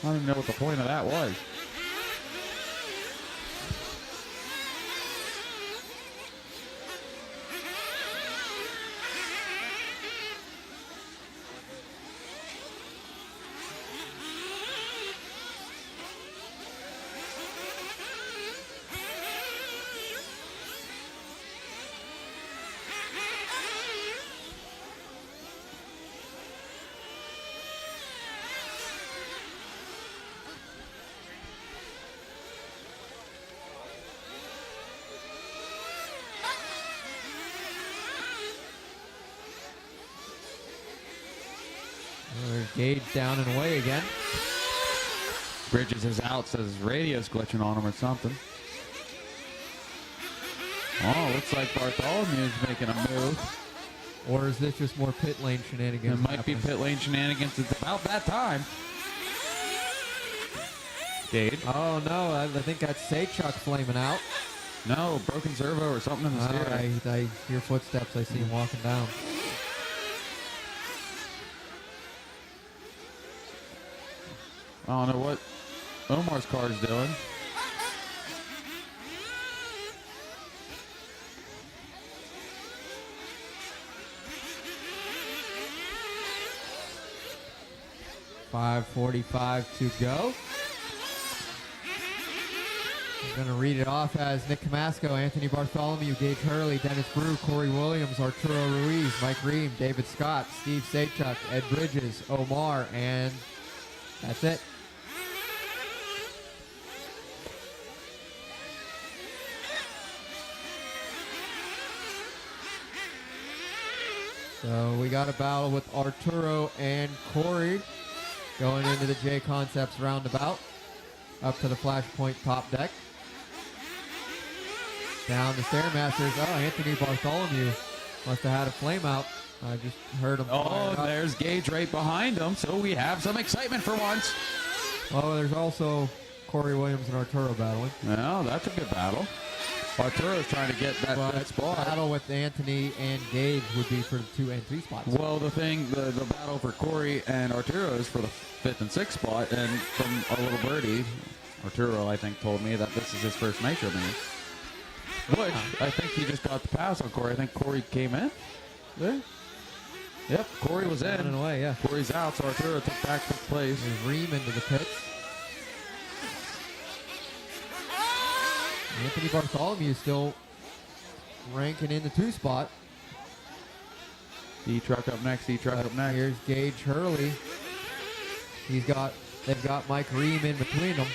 I don't even know what the point of that was. Gage down and away again. Bridges is out, says his radio's glitching on him or something. Oh, looks like Bartholomew's making a move. Or is this just more pit lane shenanigans? It might be pit lane shenanigans. It's about that time. Gage. Oh, no. I think that's Saychuk flaming out. No, broken servo or something in the steering. I hear footsteps. I see him walking down. I don't know what Omar's car is doing. .545 to go. I'm going to read it off as Nick Camasco, Anthony Bartholomew, Gage Hurley, Dennis Brew, Corey Williams, Arturo Ruiz, Mike Ream, David Scott, Steve Saychuk, Ed Bridges, Omar, and that's it. So we got a battle with Arturo and Corey going into the J Concepts roundabout. Up to the Flashpoint top deck. Down the Stairmasters. Oh, Anthony Bartholomew must have had a flame out. I just heard him. Oh, there's Gage right behind him, so we have some excitement for once. Oh, there's also Corey Williams and Arturo battling. Well, that's a good battle. Arturo's trying to get that spot. The battle with Anthony and Gage would be for the 2 and 3 spots. Well, the battle for Corey and Arturo is for the 5th and 6th spot, and from our little birdie, Arturo, I think, told me that this is his first Nitro meeting. Which, I think he just got the pass on Corey. I think Corey came in there. Yep, Corey was in. And away, yeah. Corey's out, so Arturo took back 5th place. There's Ream into the pits. Anthony Bartholomew still ranking in the 2 spot. E-truck up next, E-truck up next. Here's Gage Hurley. They've got Mike Ream in between them.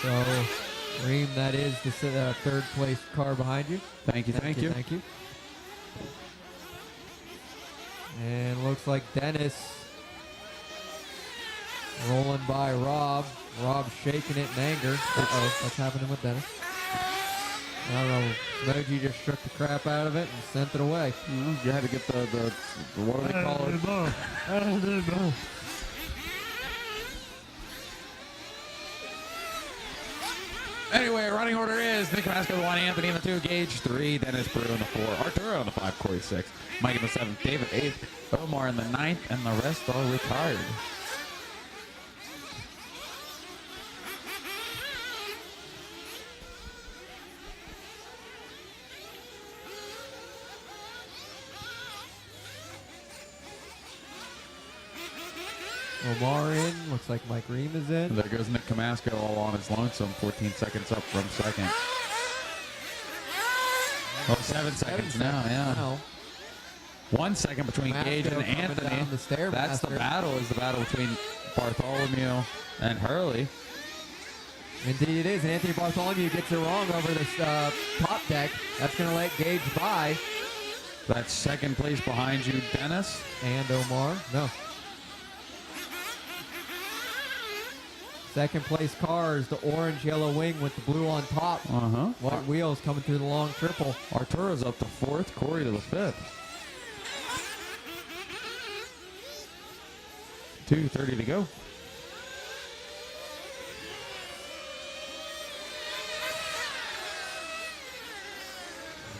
So, Ream, that is the 3rd place car behind you. Thank you. Thank you. And looks like Dennis rolling by Rob. Rob shaking it in anger. Uh-oh, what's happening with Dennis? I don't know. Smokey just shook the crap out of it and sent it away. You had to get the what do they call it? Anyway, running order is Nick Masco the 1, Anthony in the 2, Gage 3, Dennis Brew in the 4, Arturo in the 5, Corey 6, Mike in the 7th, David 8th, Omar in the 9th, and the rest are retired. Omar in. Looks like Mike Ream is in. There goes Nick Camasco all on his lonesome. 14 seconds up from second. Oh, 7 seconds now, yeah. Now. 1 second between Gage and Anthony. That's the battle, is the battle between Bartholomew and Hurley. Indeed it is. Anthony Bartholomew gets it wrong over this top deck. That's going to let Gage by. That's second place behind you, Dennis. And Omar. No. Second place car is the orange yellow wing with the blue on top. White wheels coming through the long triple. Arturo's up to 4th, Corey to the 5th. 2:30 to go.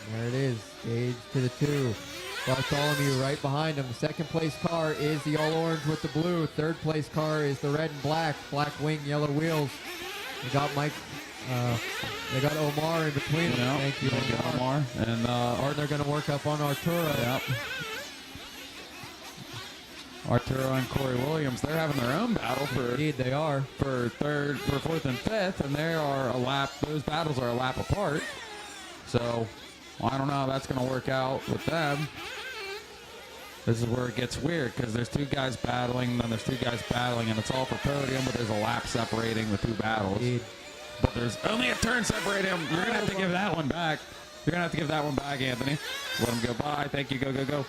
And there it is. Gage to the 2. Bartholomew right behind him. The second place car is the all orange with the blue. Third place car is the red and black. Black wing, yellow wheels. They got Mike. They got Omar in between them. Thank you, Omar. And they're going to work up on Arturo. Yep. Arturo and Corey Williams, they're having their own battle for. Indeed, they are. For 4th and 5th, and they are a lap. Those battles are a lap apart. So I don't know how that's going to work out with them. This is where it gets weird because there's 2 guys battling, then there's 2 guys battling, and it's all for podium, but there's a lap separating the 2 battles. Indeed. But there's only a turn separating them. You're going to have to give that one back. You're going to have to give that one back, Anthony. Let him go by. Thank you. Go, go, go.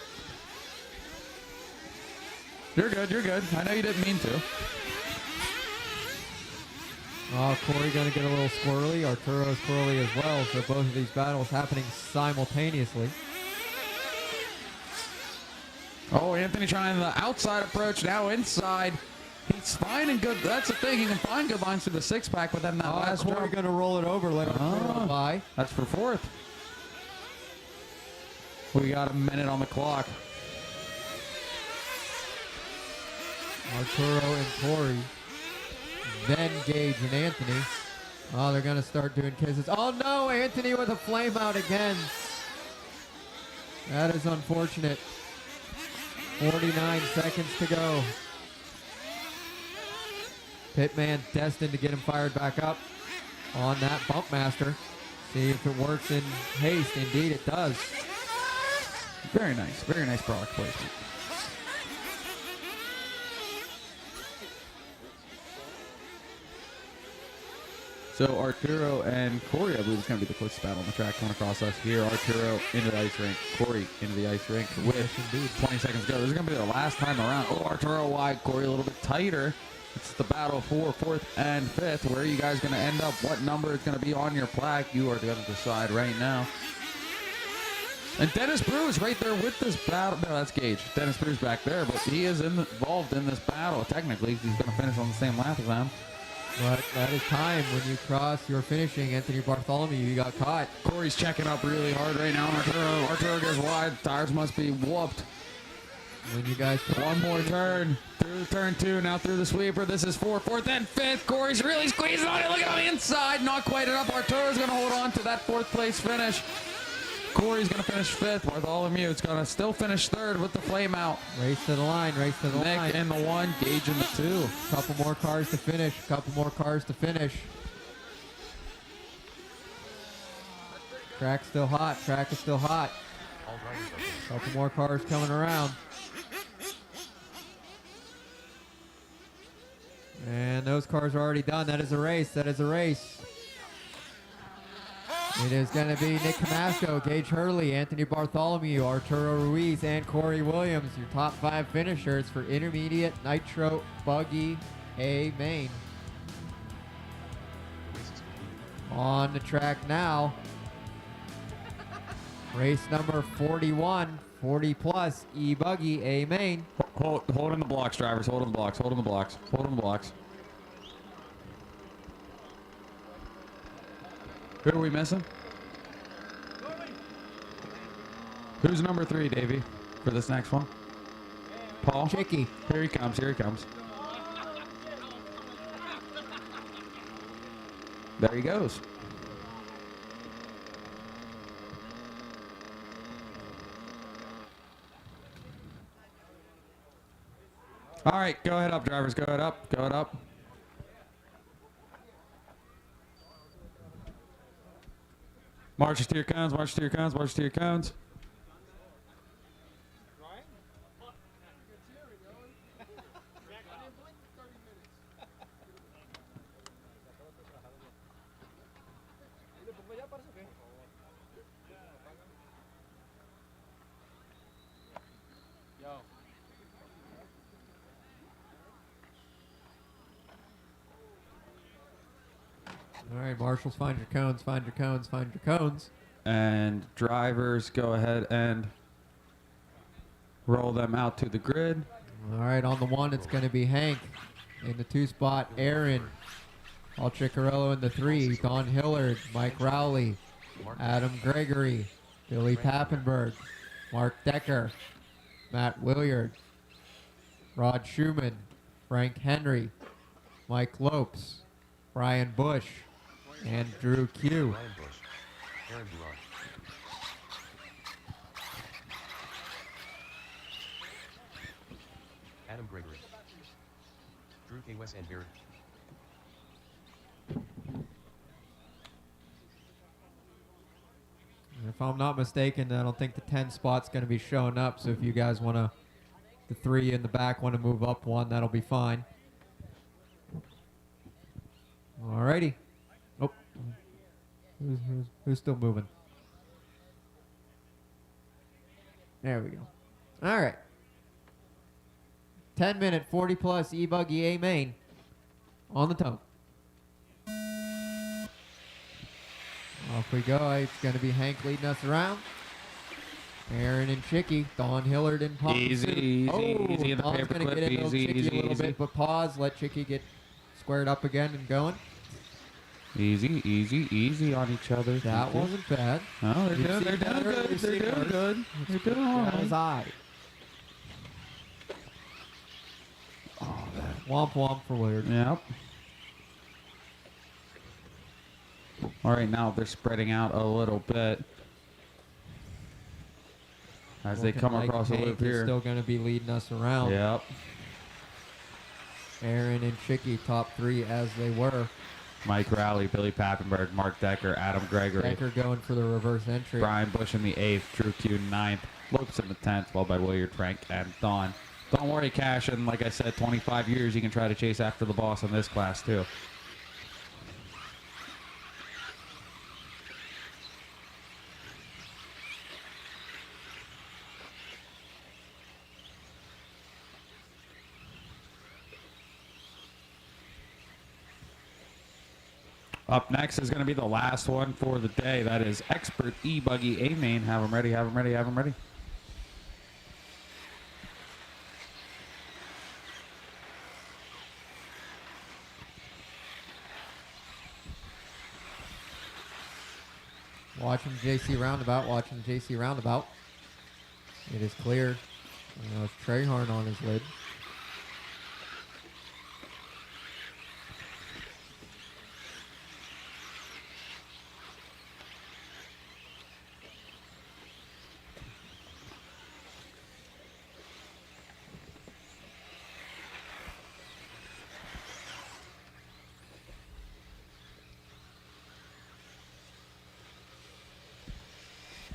You're good. You're good. I know you didn't mean to. Oh, Corey going to get a little squirrely. Arturo's squirrely as well. So both of these battles happening simultaneously. Oh, Anthony trying the outside approach, now inside. He's finding good. That's the thing. He can find good lines through the 6-pack, but then that last Corey jump. going to roll it over, let Arturo by. That's for 4th. We got a minute on the clock. Arturo and Corey. Then Gage and Anthony. Oh, they're going to start doing kisses. Oh, no, Anthony with a flame out again. That is unfortunate. 49 seconds to go. Pitman destined to get him fired back up on that bump master. See if it works in haste. Indeed, it does. Very nice product placement. So Arturo and Corey, I believe, is going to be the closest battle on the track coming across us here. Arturo into the ice rink, Corey into the ice rink with 20 seconds to go. This is going to be the last time around. Oh, Arturo wide, Corey a little bit tighter. It's the battle for 4th and 5th. Where are you guys going to end up? What number is going to be on your plaque? You are going to decide right now. And Dennis Brew is right there with this battle. No, that's Gage. Dennis Brew's back there, but he is involved in this battle. Technically, he's going to finish on the same lap as them. But that is time. When you cross your finishing, Anthony Bartholomew, you got caught. Corey's checking up really hard right now. Arturo goes wide. Tires must be whooped. When you guys one more turn through turn 2, now through the sweeper. This is 4th and 5th. Corey's really squeezing on it. Look at him inside. Not quite enough. Arturo's going to hold on to that 4th place finish. Corey's going to finish 5th. Bartholomew is going to still finish 3rd with the flame out. Race to the line. Race to the line. Nick in the 1. Gage in the 2. Couple more cars to finish. Couple more cars to finish. Track's still hot. Track is still hot. Couple more cars coming around. And those cars are already done. That is a race. That is a race. It is going to be Nick Camasco, Gage Hurley, Anthony Bartholomew, Arturo Ruiz, and Corey Williams, your top 5 finishers for intermediate Nitro Buggy A-main. On the track now, race number 41, 40 plus E-buggy A-main. Hold in the blocks, drivers. Hold in the blocks. Hold in the blocks. Hold in the blocks. Who are we missing? Who's number 3, Davey, for this next one? Paul? Chicky. Here he comes. Here he comes. There he goes. All right, go ahead up, drivers. Go ahead up. Go ahead up. March to your cones, march to your cones, march to your cones. All right, marshals, find your cones, find your cones, find your cones. And drivers, go ahead and roll them out to the grid. All right, on the 1, it's going to be Hank. In the 2 spot, Aaron. Paul Ciccarello in the 3, Don Hillard, Mike Rowley, Adam Gregory, Billy Pappenberg, Mark Decker, Matt Williard, Rod Schumann, Frank Henry, Mike Lopes, Brian Bush, and Drew Q. Brian Bush, Aaron Buron. Adam Gregory. Drew K. Wes and Beard. If I'm not mistaken, I don't think the 10 spot's going to be showing up, so if you guys want to, the 3 in the back want to move up 1, that'll be fine. Alrighty. Oh, who's still moving? There we go. All right. 10-minute, 40 plus E-buggy A-main on the toe. Off we go. It's going to be Hank leading us around. Aaron and Chicky, Don Hillard and Pop. Easy, easy in the Don's going to paperclip. get into Easy, Chicky easy, a little easy. bit, but pause. Let Chicky get squared up again and going. Easy, easy, easy on each other. That wasn't bad. Oh, they're We've doing, seen they're doing better, good. we've They're seen doing worse. good. They're doing all That right. was I. Womp womp for Willard. Yep. All right, now they're spreading out a little bit as they Looking come like across the Hank loop is here. still going to be leading us around. Yep. Aaron and Chicky top 3 as they were. Mike Rowley, Billy Pappenberg, Mark Decker, Adam Gregory. Decker going for the reverse entry. Brian Bush in the 8th, Drew Q 9th, Lopes in the 10th, followed by Williard, Frank, and Don. Don't worry, Cash. In, like I said, 25 years, you can try to chase after the boss in this class, too. Up next is going to be the last one for the day. That is Expert E-buggy A-main. Have them ready, have them ready, have them ready. Watching JC Roundabout, watching JC Roundabout. It is clear. It's Treyhorn on his lid.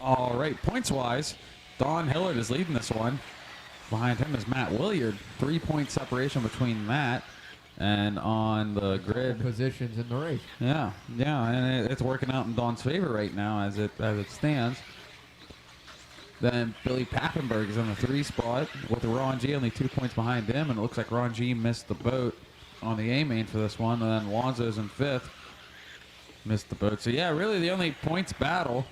All right, points-wise, Don Hillard is leading this one. Behind him is Matt Williard. 3-point separation between Matt And on the grid, positions in the race. yeah, and it's working out in Dawn's favor right now as it stands. Then Billy Pappenberg is in the 3 spot with Ron G only 2 points behind him, and it looks like Ron G missed the boat on the A-main for this one, and then Lonzo's in 5th, missed the boat. So yeah, really the only points battle.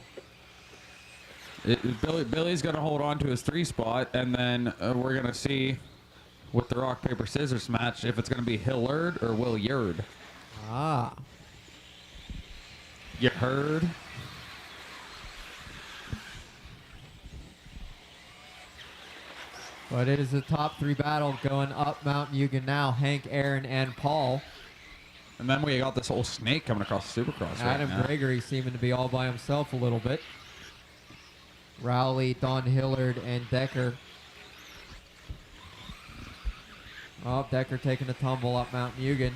Billy's going to hold on to his 3 spot, and then we're going to see with the rock, paper, scissors match if it's going to be Hillard or Williard. Ah. You heard? But it is the top 3 battle going up Mount Mugen now. Hank, Aaron, and Paul. And then we got this whole snake coming across Supercross Adam right now. Gregory seeming to be all by himself a little bit. Rowley, Don Hillard, and Decker. Oh, Decker taking a tumble up Mount Mugen.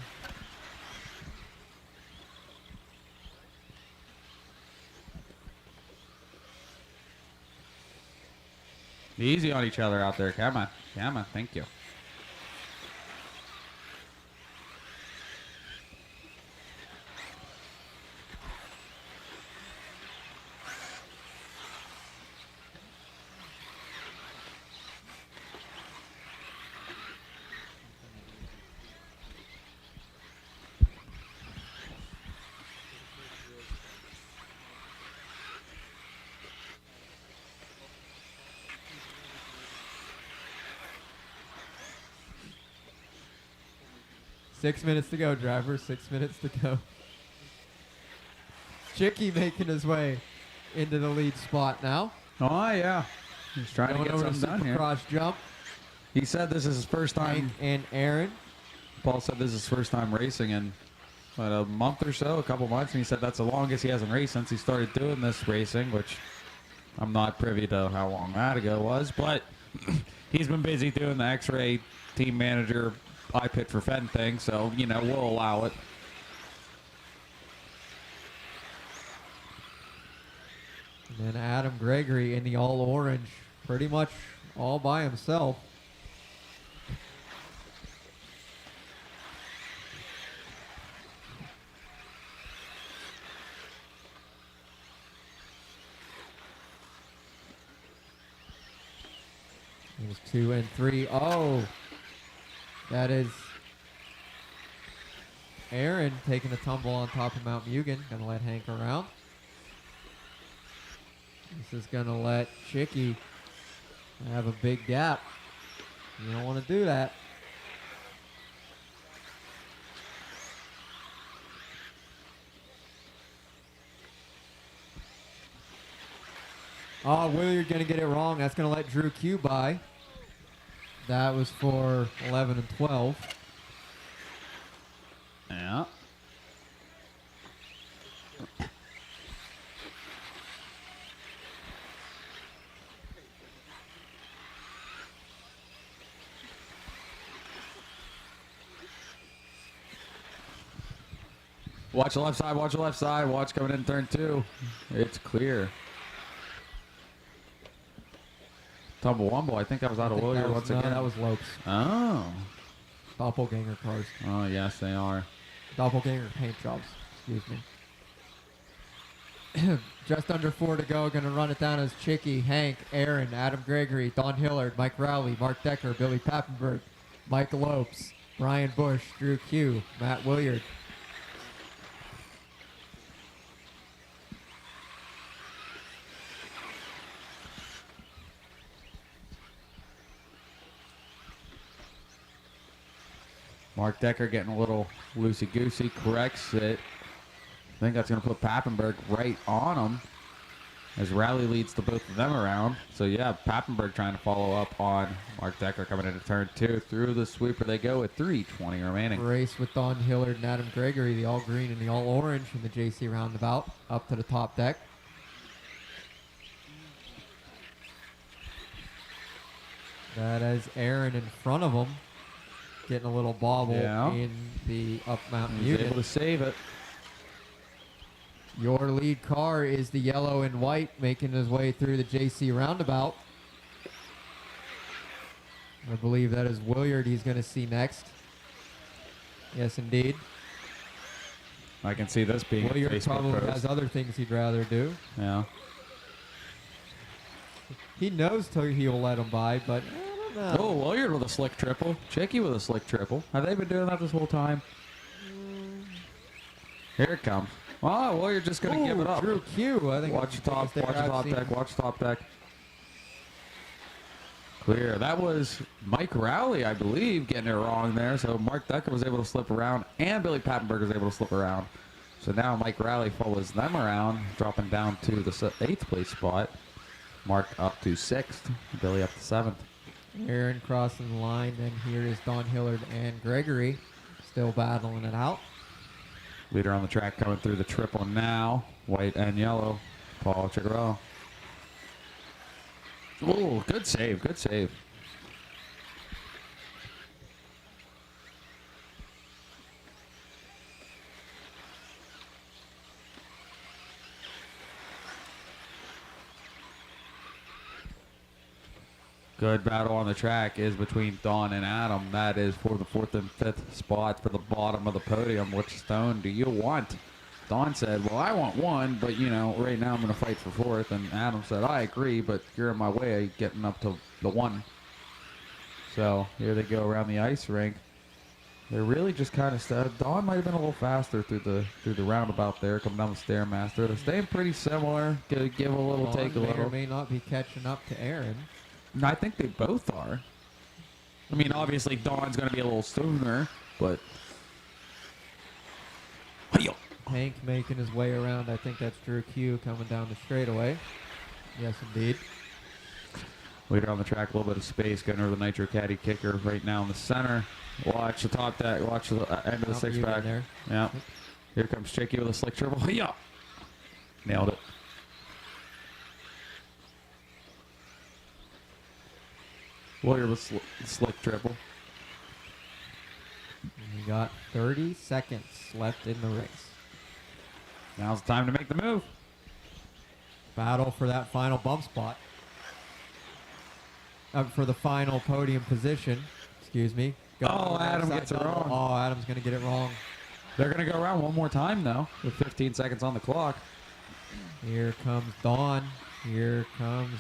Easy on each other out there. Come on. Come on. Thank you. Six minutes to go, driver. 6 minutes to go. Chicky making his way into the lead spot now. Oh, yeah. He's trying Going to get over something done here. Supercross jump. He said this is his first time. Hank and Aaron. Paul said this is his first time racing in what, a month or so, a couple months. And he said that's the longest he hasn't raced since he started doing this racing, which I'm not privy to how long that ago was. But he's been busy doing the X-Ray team manager I pit for Fenn thing, so, you know, we'll allow it. And then Adam Gregory in the all orange, pretty much all by himself. Here's 2 and 3. Oh, that is Aaron taking a tumble on top of Mount Mugen. Gonna let Hank around. This is gonna let Chicky have a big gap. You don't want to do that. Oh, Williard gonna get it wrong. That's gonna let Drew Q by. That was for 11 and 12. Yeah. Watch the left side, watch the left side. Watch coming in turn 2. It's clear. Tumble Wumble, I think that was out of Williard once again. That was Lopes. Oh. Doppelganger cars. Oh, yes, they are. Doppelganger paint jobs. Excuse me. Just under 4 to go. Going to run it down as Chicky, Hank, Aaron, Adam Gregory, Don Hillard, Mike Rowley, Mark Decker, Billy Pappenberg, Mike Lopes, Brian Bush, Drew Q, Matt Williard. Mark Decker getting a little loosey-goosey, corrects it. I think that's going to put Pappenberg right on him as Rowley leads the both of them around. So, yeah, Pappenberg trying to follow up on Mark Decker coming into turn 2. Through the sweeper they go with 3:20 remaining. Race with Don Hillard and Adam Gregory, the all green and the all orange in the JC roundabout, up to the top deck. That is Aaron in front of him, getting a little bobble in the up Mount He's Mugen. able to save it. Your lead car is the yellow and white, making his way through the JC roundabout. I believe that is Williard he's going to see next. Yes, indeed. I can see this being a William Facebook probably post. has other things he'd rather do. Yeah. He knows he will let him by, but I don't know. Oh, Williard with a slick triple. Chicky with a slick triple. Have they been doing that this whole time? Here it comes. Oh, Williard just going to give it up. Drew Q. I think Watch the top, watch the top deck, watch the top deck. Clear. That was Mike Rowley, I believe, getting it wrong there. So Mark Decker was able to slip around, and Billy Pattenberg was able to slip around. So now Mike Rowley follows them around, dropping down to the 8th place spot. Mark up to 6th, Billy up to 7th. Aaron crossing the line, and here is Don Hillard and Gregory still battling it out. Leader on the track coming through the triple now. White and yellow. Paul Chickarello. Oh, good save, good save. Good battle on the track is between Don and Adam. That is for the 4th and 5th spots for the bottom of the podium. Which stone do you want? Don said, well, I want 1, but, you know, right now I'm going to fight for 4th. And Adam said, I agree, but you're in my way getting up to the 1. So here they go around the ice rink. They're really just kind of Don might have been a little faster through the roundabout there, coming down the Stairmaster. They're staying pretty similar. Give a little, Don take a may little. or may not be catching up to Aaron. I think they both are. I mean, obviously, Don's going to be a little sooner, but... Hank making his way around. I think that's Drew Q coming down the straightaway. Yes, indeed. Leader on the track, a little bit of space, getting over the Nitro Caddy kicker right now in the center. Watch the top deck, watch the end of the six-pack. There. Yeah. Here comes Chicky with a slick triple. Yeah. Nailed it. Williard with slick triple. And we got 30 seconds left in the race. Now's the time to make the move. Battle for that final bump spot. For the final podium position. Excuse me. Oh, Adam gets it wrong. Oh, Adam's going to get it wrong. They're going to go around one more time, though, with 15 seconds on the clock. Here comes Dawn. Here comes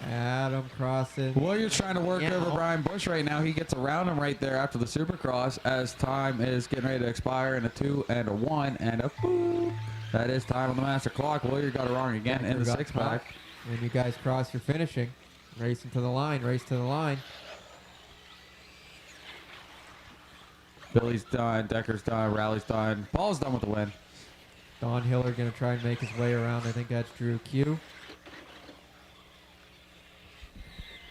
Adam crossing. Williard's trying to work over Brian Bush right now. He gets around him right there after the Supercross as time is getting ready to expire in a 2 and a 1 and a boop. That is time on the master clock. Williard got it wrong again in the 6-pack. When you guys cross, you're finishing. Racing to the line. Race to the line. Billy's done. Decker's done. Rowley's done. Paul's done with the win. Don Hillard going to try and make his way around. I think that's Drew Q.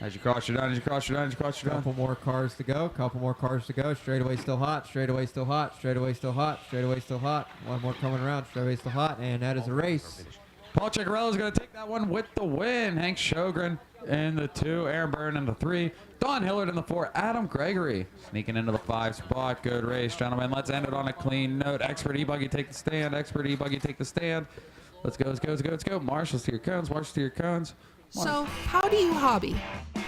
As you cross, you're done. As you cross, you're done. As you cross, you're done. Couple more cars to go. Couple more cars to go. Straightaway still hot. Straightaway still hot. Straightaway still hot. Straightaway still hot. One more coming around. Straightaway still hot. And that is a race. Paul Ciccarello is going to take that one with the win. Hank Sjogren in the 2. Aaron Byrne in the 3. Don Hillard in the 4. Adam Gregory sneaking into the 5 spot. Good race, gentlemen. Let's end it on a clean note. Expert E-buggy take the stand. Expert E-buggy take the stand. Let's go, let's go, let's go, let's go. Marshals to your cones. Marshals to your cones. So, how do you hobby?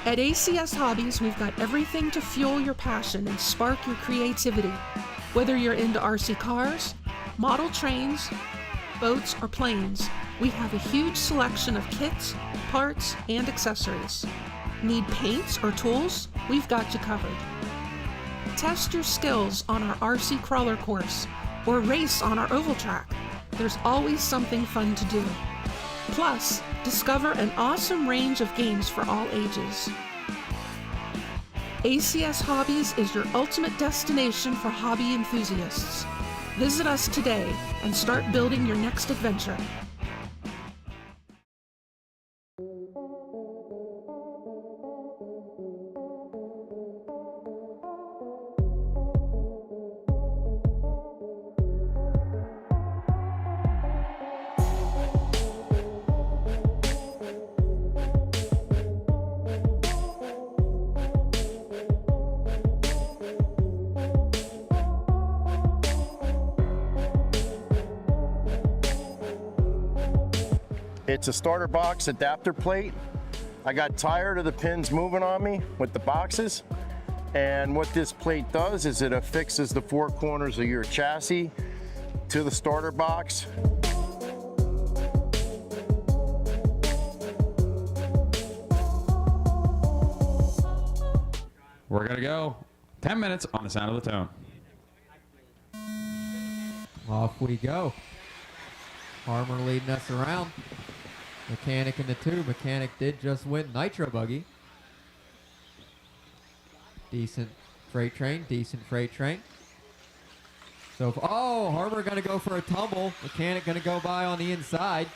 At ACS Hobbies, we've got everything to fuel your passion and spark your creativity. Whether you're into RC cars, model trains, boats, or planes, we have a huge selection of kits, parts, and accessories. Need paints or tools? We've got you covered. Test your skills on our RC crawler course or race on our oval track. There's always something fun to do. Plus, discover an awesome range of games for all ages. ACS Hobbies is your ultimate destination for hobby enthusiasts. Visit us today and start building your next adventure. It's a starter box adapter plate. I got tired of the pins moving on me with the boxes, And what this plate does is it affixes the four corners of your chassis to the starter box. We're gonna go 10 minutes on the sound of the tone. Off we go. Harmer leading us around. Mechanic in the two. Mechanic did just win Nitro Buggy. Decent freight train. Decent freight train. So, oh, Harmer going to go for a tumble. Mechanic going to go by on the inside.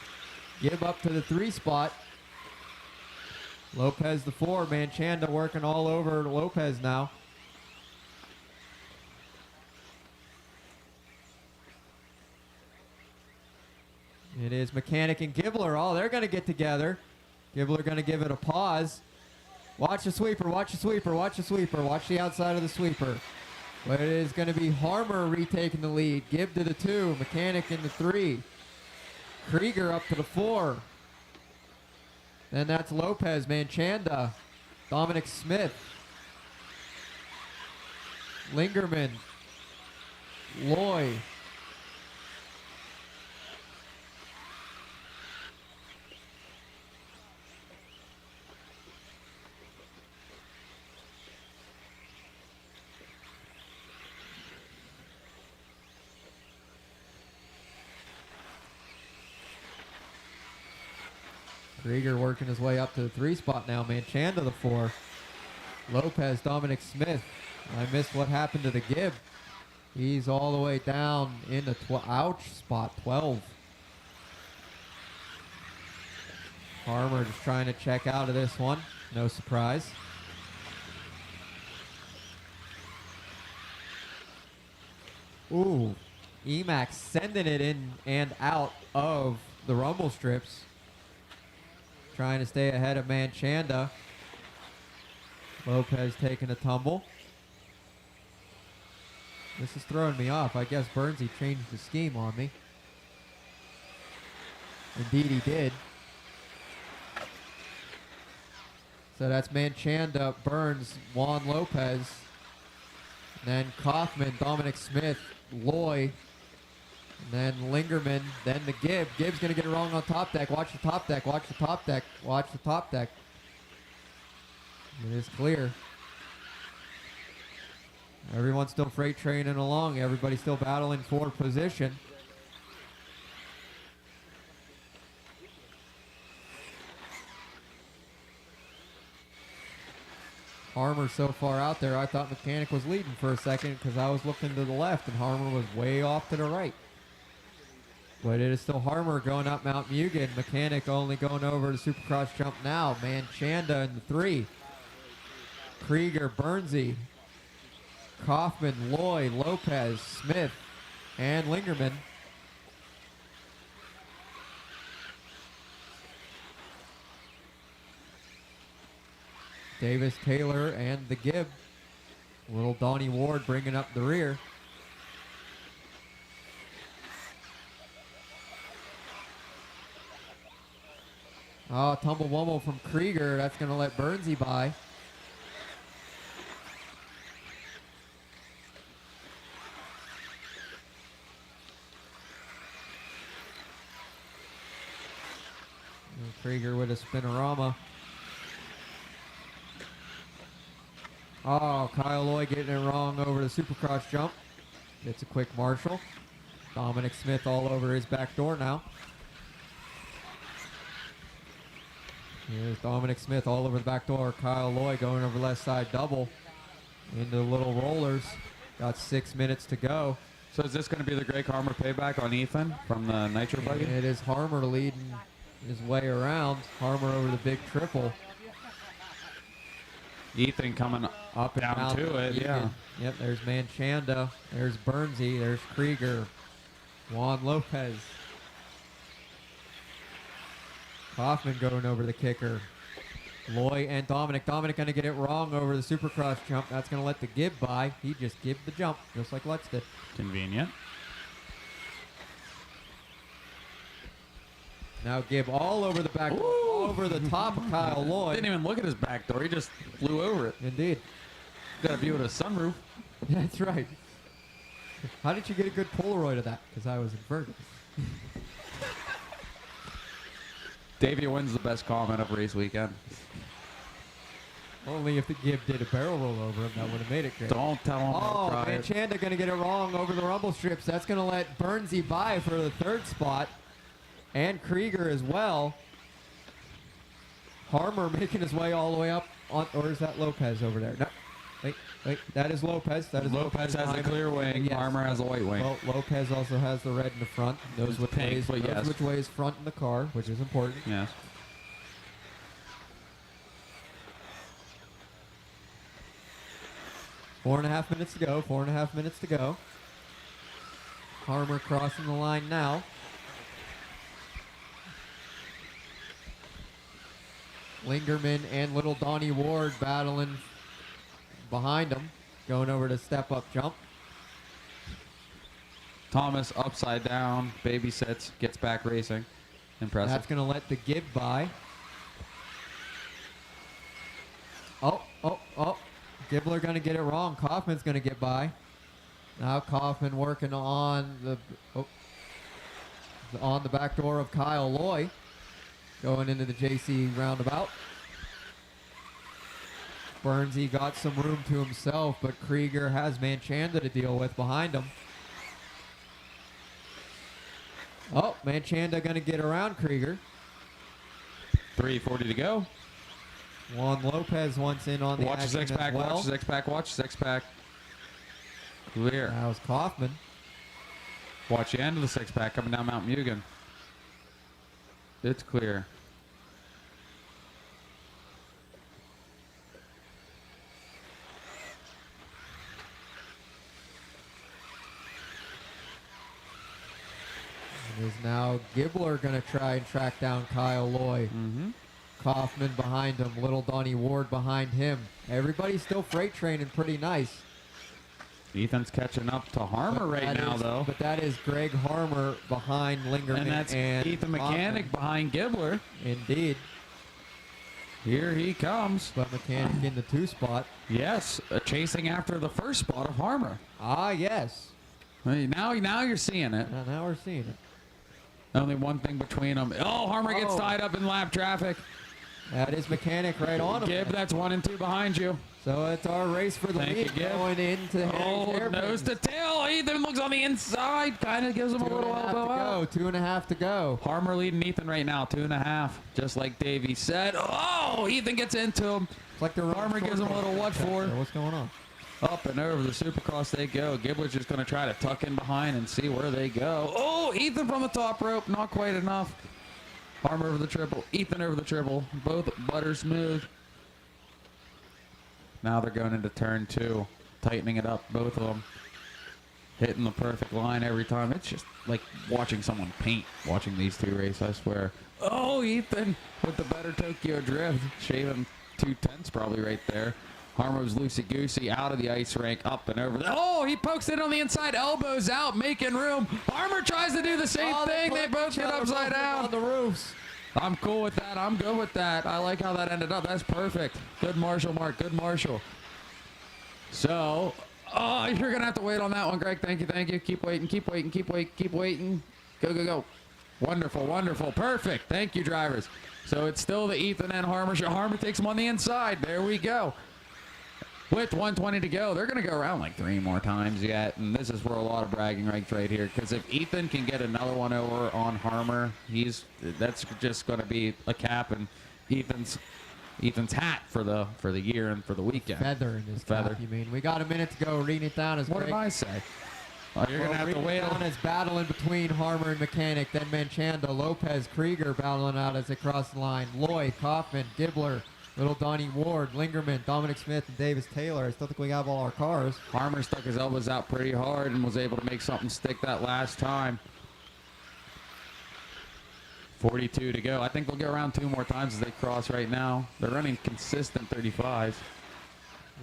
Give up to the 3 spot. Lopez the 4. Manchanda working all over Lopez now. It is Mechanic and Gibbler. Oh, they're going to get together. Gibbler going to give it a pause. Watch the sweeper, watch the sweeper, watch the sweeper. Watch the outside of the sweeper. But it is going to be Harmer retaking the lead. Gibb to the 2. Mechanic in the 3. Krieger up to the 4. Then that's Lopez, Manchanda, Dominic Smith, Lingerman, Loy. Krieger working his way up to the 3 spot now. Manchanda the 4. Lopez, Dominic Smith. I missed what happened to the Gibb. He's all the way down in the spot 12. Harmer just trying to check out of this one. No surprise. Ooh, Emax sending it in and out of the rumble strips. Trying to stay ahead of Manchanda. Lopez taking a tumble. This is throwing me off. I guess Burnsy changed the scheme on me. Indeed he did. So that's Manchanda, Burns, Juan Lopez. And then Kaufman, Dominic Smith, Loy. And then Lingerman, then the Gibb. Gibb's going to get it wrong on top deck. Watch the top deck, watch the top deck, watch the top deck. It is clear. Everyone's still freight training along. Everybody's still battling for position. Harmer so far out there, I thought Mechanic was leading for a second because I was looking to the left and Harmer was way off to the right. But it is still Harmer going up Mount Mugen. Mechanic only going over to Supercross jump now. Manchanda in the 3. Krieger, Burnsy, Kaufman, Loy, Lopez, Smith, and Lingerman. Davis, Taylor, and the Gibb. Little Donnie Ward bringing up the rear. Oh, tumble wumble from Krieger. That's going to let Burnsy by. And Krieger with a spinorama. Oh, Kyle Loy getting it wrong over the Supercross jump. Gets a quick marshal. Dominic Smith all over his back door now. Here's Dominic Smith all over the back door. Kyle Loy going over left side double into the little rollers. Got 6 minutes to go. So is this going to be the Greg Harmer payback on Ethan from the Nitro Buggy? It is Harmer leading his way around. Harmer over the big triple. Ethan coming Up and down to it, yeah. Yep, there's Manchanda. There's Burnsy. There's Krieger. Juan Lopez. Kaufman going over the kicker. Loy and Dominic. Dominic going to get it wrong over the Supercross jump. That's going to let the Gibb by. He just gibbed the jump, just like Lutz did. Convenient. Now Gibb all over the back, all over the top of Kyle Loy. Didn't even look at his back door. He just flew over it. Indeed. Got a view of the sunroof. That's right. How did you get a good Polaroid of that? Because I was inverted. Davey wins the best comment of race weekend. Only if the Gib did a barrel roll over him, that would have made it great. Don't tell him. Oh, Manchanda going to get it wrong over the rumble strips. That's going to let Burnsy by for the 3rd spot. And Krieger as well. Harmer making his way all the way up. Or is that Lopez over there? No. Wait. That is Lopez. That is Lopez has the clear wing. Yes. Harmer has the white wing. Well, Lopez also has the red in the front. Knows which way is, yes. which way is front in the car, which is important. Yes. Four and a half minutes to go. 4.5 minutes to go. Harmer crossing the line now. Lingerman and little Donnie Ward battling behind him, going over to step-up jump. Thomas upside down, babysits, gets back racing. Impressive. That's going to let the Gib by. Oh. Gibbler going to get it wrong. Kaufman's going to get by. Now Kaufman working on the back door of Kyle Loy, going into the JC roundabout. Burnsy got some room to himself, but Krieger has Manchanda to deal with behind him. Oh, Manchanda going to get around Krieger. 3:40 to go. Juan Lopez wants in on the Watch his action X-Pack, as well. watch his X-Pack, watch his X-Pack. Clear. That was Kaufman. Watch the end of the six-pack coming down Mount Mugen. It's clear. It is now Gibbler going to try and track down Kyle Loy. Kaufman behind him. Little Donnie Ward behind him. Everybody's still freight training pretty nice. Ethan's catching up to Harmer right now, though. But that is Greg Harmer behind Lingerman. And that's Ethan Mechanic behind Gibbler. Indeed. Here he comes. But Mechanic in the 2 spot. Yes, chasing after the 1st spot of Harmer. Ah, yes. Now you're seeing it. Now we're seeing it. Only one thing between them. Oh, Harmer gets tied up in lap traffic. That is Mechanic right on him. Gib, that's 1 and 2 behind you. So it's our race for the lead going into the nose to tail. Ethan looks on the inside. Kind of gives him a little elbow out. 2.5 to go. Harmer leading Ethan right now. 2.5. Just like Davey said. Oh, Ethan gets into him. Like the Harmer gives him a little what for. What's going on? Up and over the Supercross they go. Gibbler's just going to try to tuck in behind and see where they go. Oh, Ethan from the top rope. Not quite enough. Harmer over the triple. Ethan over the triple. Both butter smooth. Now they're going into turn 2. Tightening it up, both of them. Hitting the perfect line every time. It's just like watching someone paint, watching these 2 race, I swear. Oh, Ethan with the better Tokyo drift. Shaving 2/10 probably right there. Harmer was loosey-goosey out of the ice rink, up and over. Oh, he pokes it on the inside, elbows out, making room. Harmer tries to do the same thing. They both get upside down. On the roofs. I'm cool with that. I'm good with that. I like how that ended up. That's perfect. Good Marshall, Mark. Good Marshall. So, oh, you're going to have to wait on that one, Greg. Thank you, thank you. Keep waiting, keep waiting, keep waiting, keep waiting. Go, go, go. Wonderful, wonderful. Perfect. Thank you, drivers. So it's still the Ethan and Harmer show. Harmer takes him on the inside. There we go. With 1:20 to go, they're going to go around like 3 more times yet, and this is where a lot of bragging rights right here, because if Ethan can get another one over on Harmer, that's just going to be a cap in Ethan's hat for the year and for the weekend. Feather in his cap, you mean? We got a minute to go. Reading it down as what did I say? Oh, you're going to have to wait on as battling between Harmer and Mechanic, then Manchanda, Lopez, Krieger battling out as they cross the line. Loy, Kaufman, Gibbler, Little Donnie Ward, Lingerman, Dominic Smith, and Davis Taylor. I still think we have all our cars. Harmer stuck his elbows out pretty hard and was able to make something stick that last time. 42 to go. I think they'll go around 2 more times as they cross right now. They're running consistent 35s.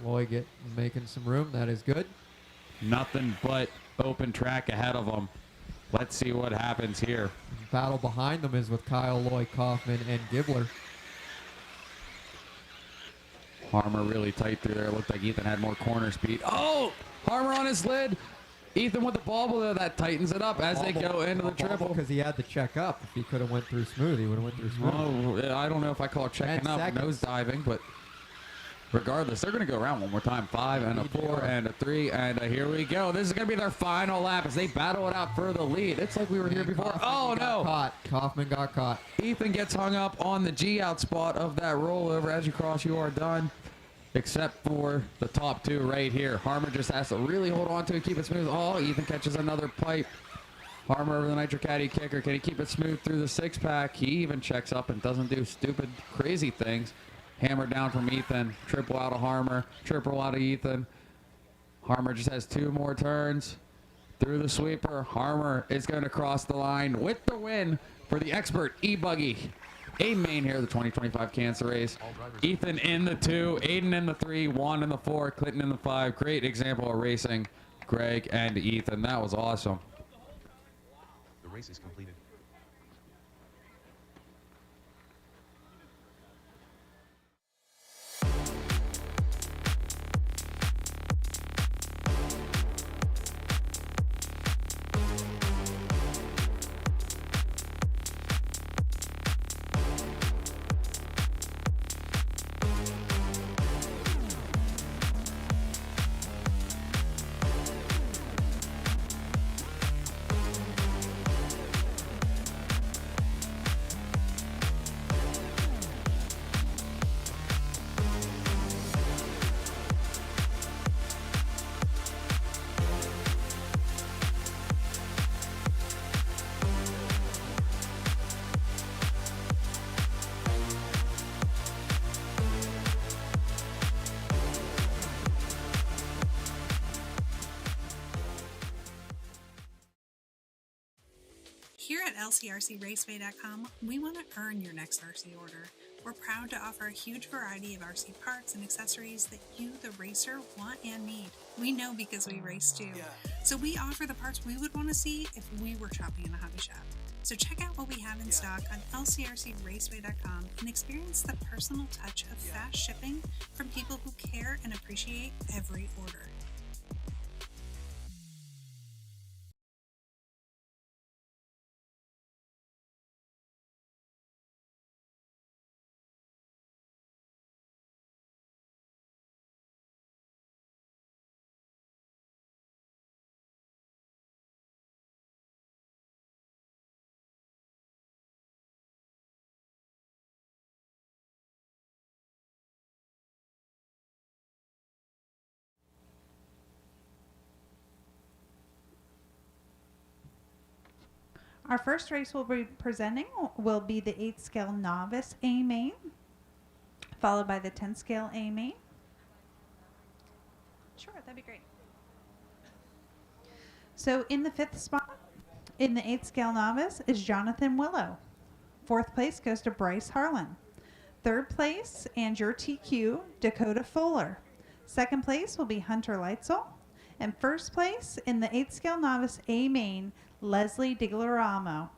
Loy making some room. That is good. Nothing but open track ahead of them. Let's see what happens here. Battle behind them is with Kyle Loy, Kaufman, and Gibbler. Harmer really tight through there. Looked like Ethan had more corner speed. Oh, Harmer on his lid. Ethan with the bobble there, that tightens it up as they go into the triple. Because he had to check up. If he could have went through smooth, he would have went through smooth. Oh, I don't know if I call it checking up, nose diving, but regardless, they're going to go around one more time. 5 and a 4 and a 3 and a here we go. This is going to be their final lap as they battle it out for the lead. It's like we were here before. Oh, no. Kaufman got caught. Ethan gets hung up on the G-out spot of that rollover. As you cross, you are done. Except for the top two right here. Harmer just has to really hold on to it, keep it smooth. Oh, Ethan catches another pipe. Harmer over the Nitro Caddy kicker. Can he keep it smooth through the 6-pack? He even checks up and doesn't do stupid, crazy things. Hammer down from Ethan. Triple out of Harmer. Triple out of Ethan. Harmer just has 2 more turns. Through the sweeper. Harmer is going to cross the line with the win for the expert E-buggy E-main here, the 2025 Cancer Race. Ethan in the 2, Aiden in the 3, Juan in the 4, Clinton in the 5. Great example of racing, Greg and Ethan. That was awesome. The race is completed. Here at LCRCRaceway.com, we want to earn your next RC order. We're proud to offer a huge variety of RC parts and accessories that you, the racer, want and need. We know because we race too. So we offer the parts we would want to see if we were shopping in a hobby shop. So check out what we have in stock on LCRCRaceway.com and experience the personal touch of fast shipping from people who care and appreciate every order. Our first race we'll be presenting will be the 8 scale Novice A-main, followed by the 10 scale A-main. Sure, that'd be great. So in the 5th spot, in the 8 scale Novice, is Jonathan Willow. 4th place goes to Bryce Harlan. 3rd place, and your TQ, Dakota Fuller. 2nd place will be Hunter Leitzel. And 1st place in the 8 scale Novice A-main, Leslie DiGlaramo.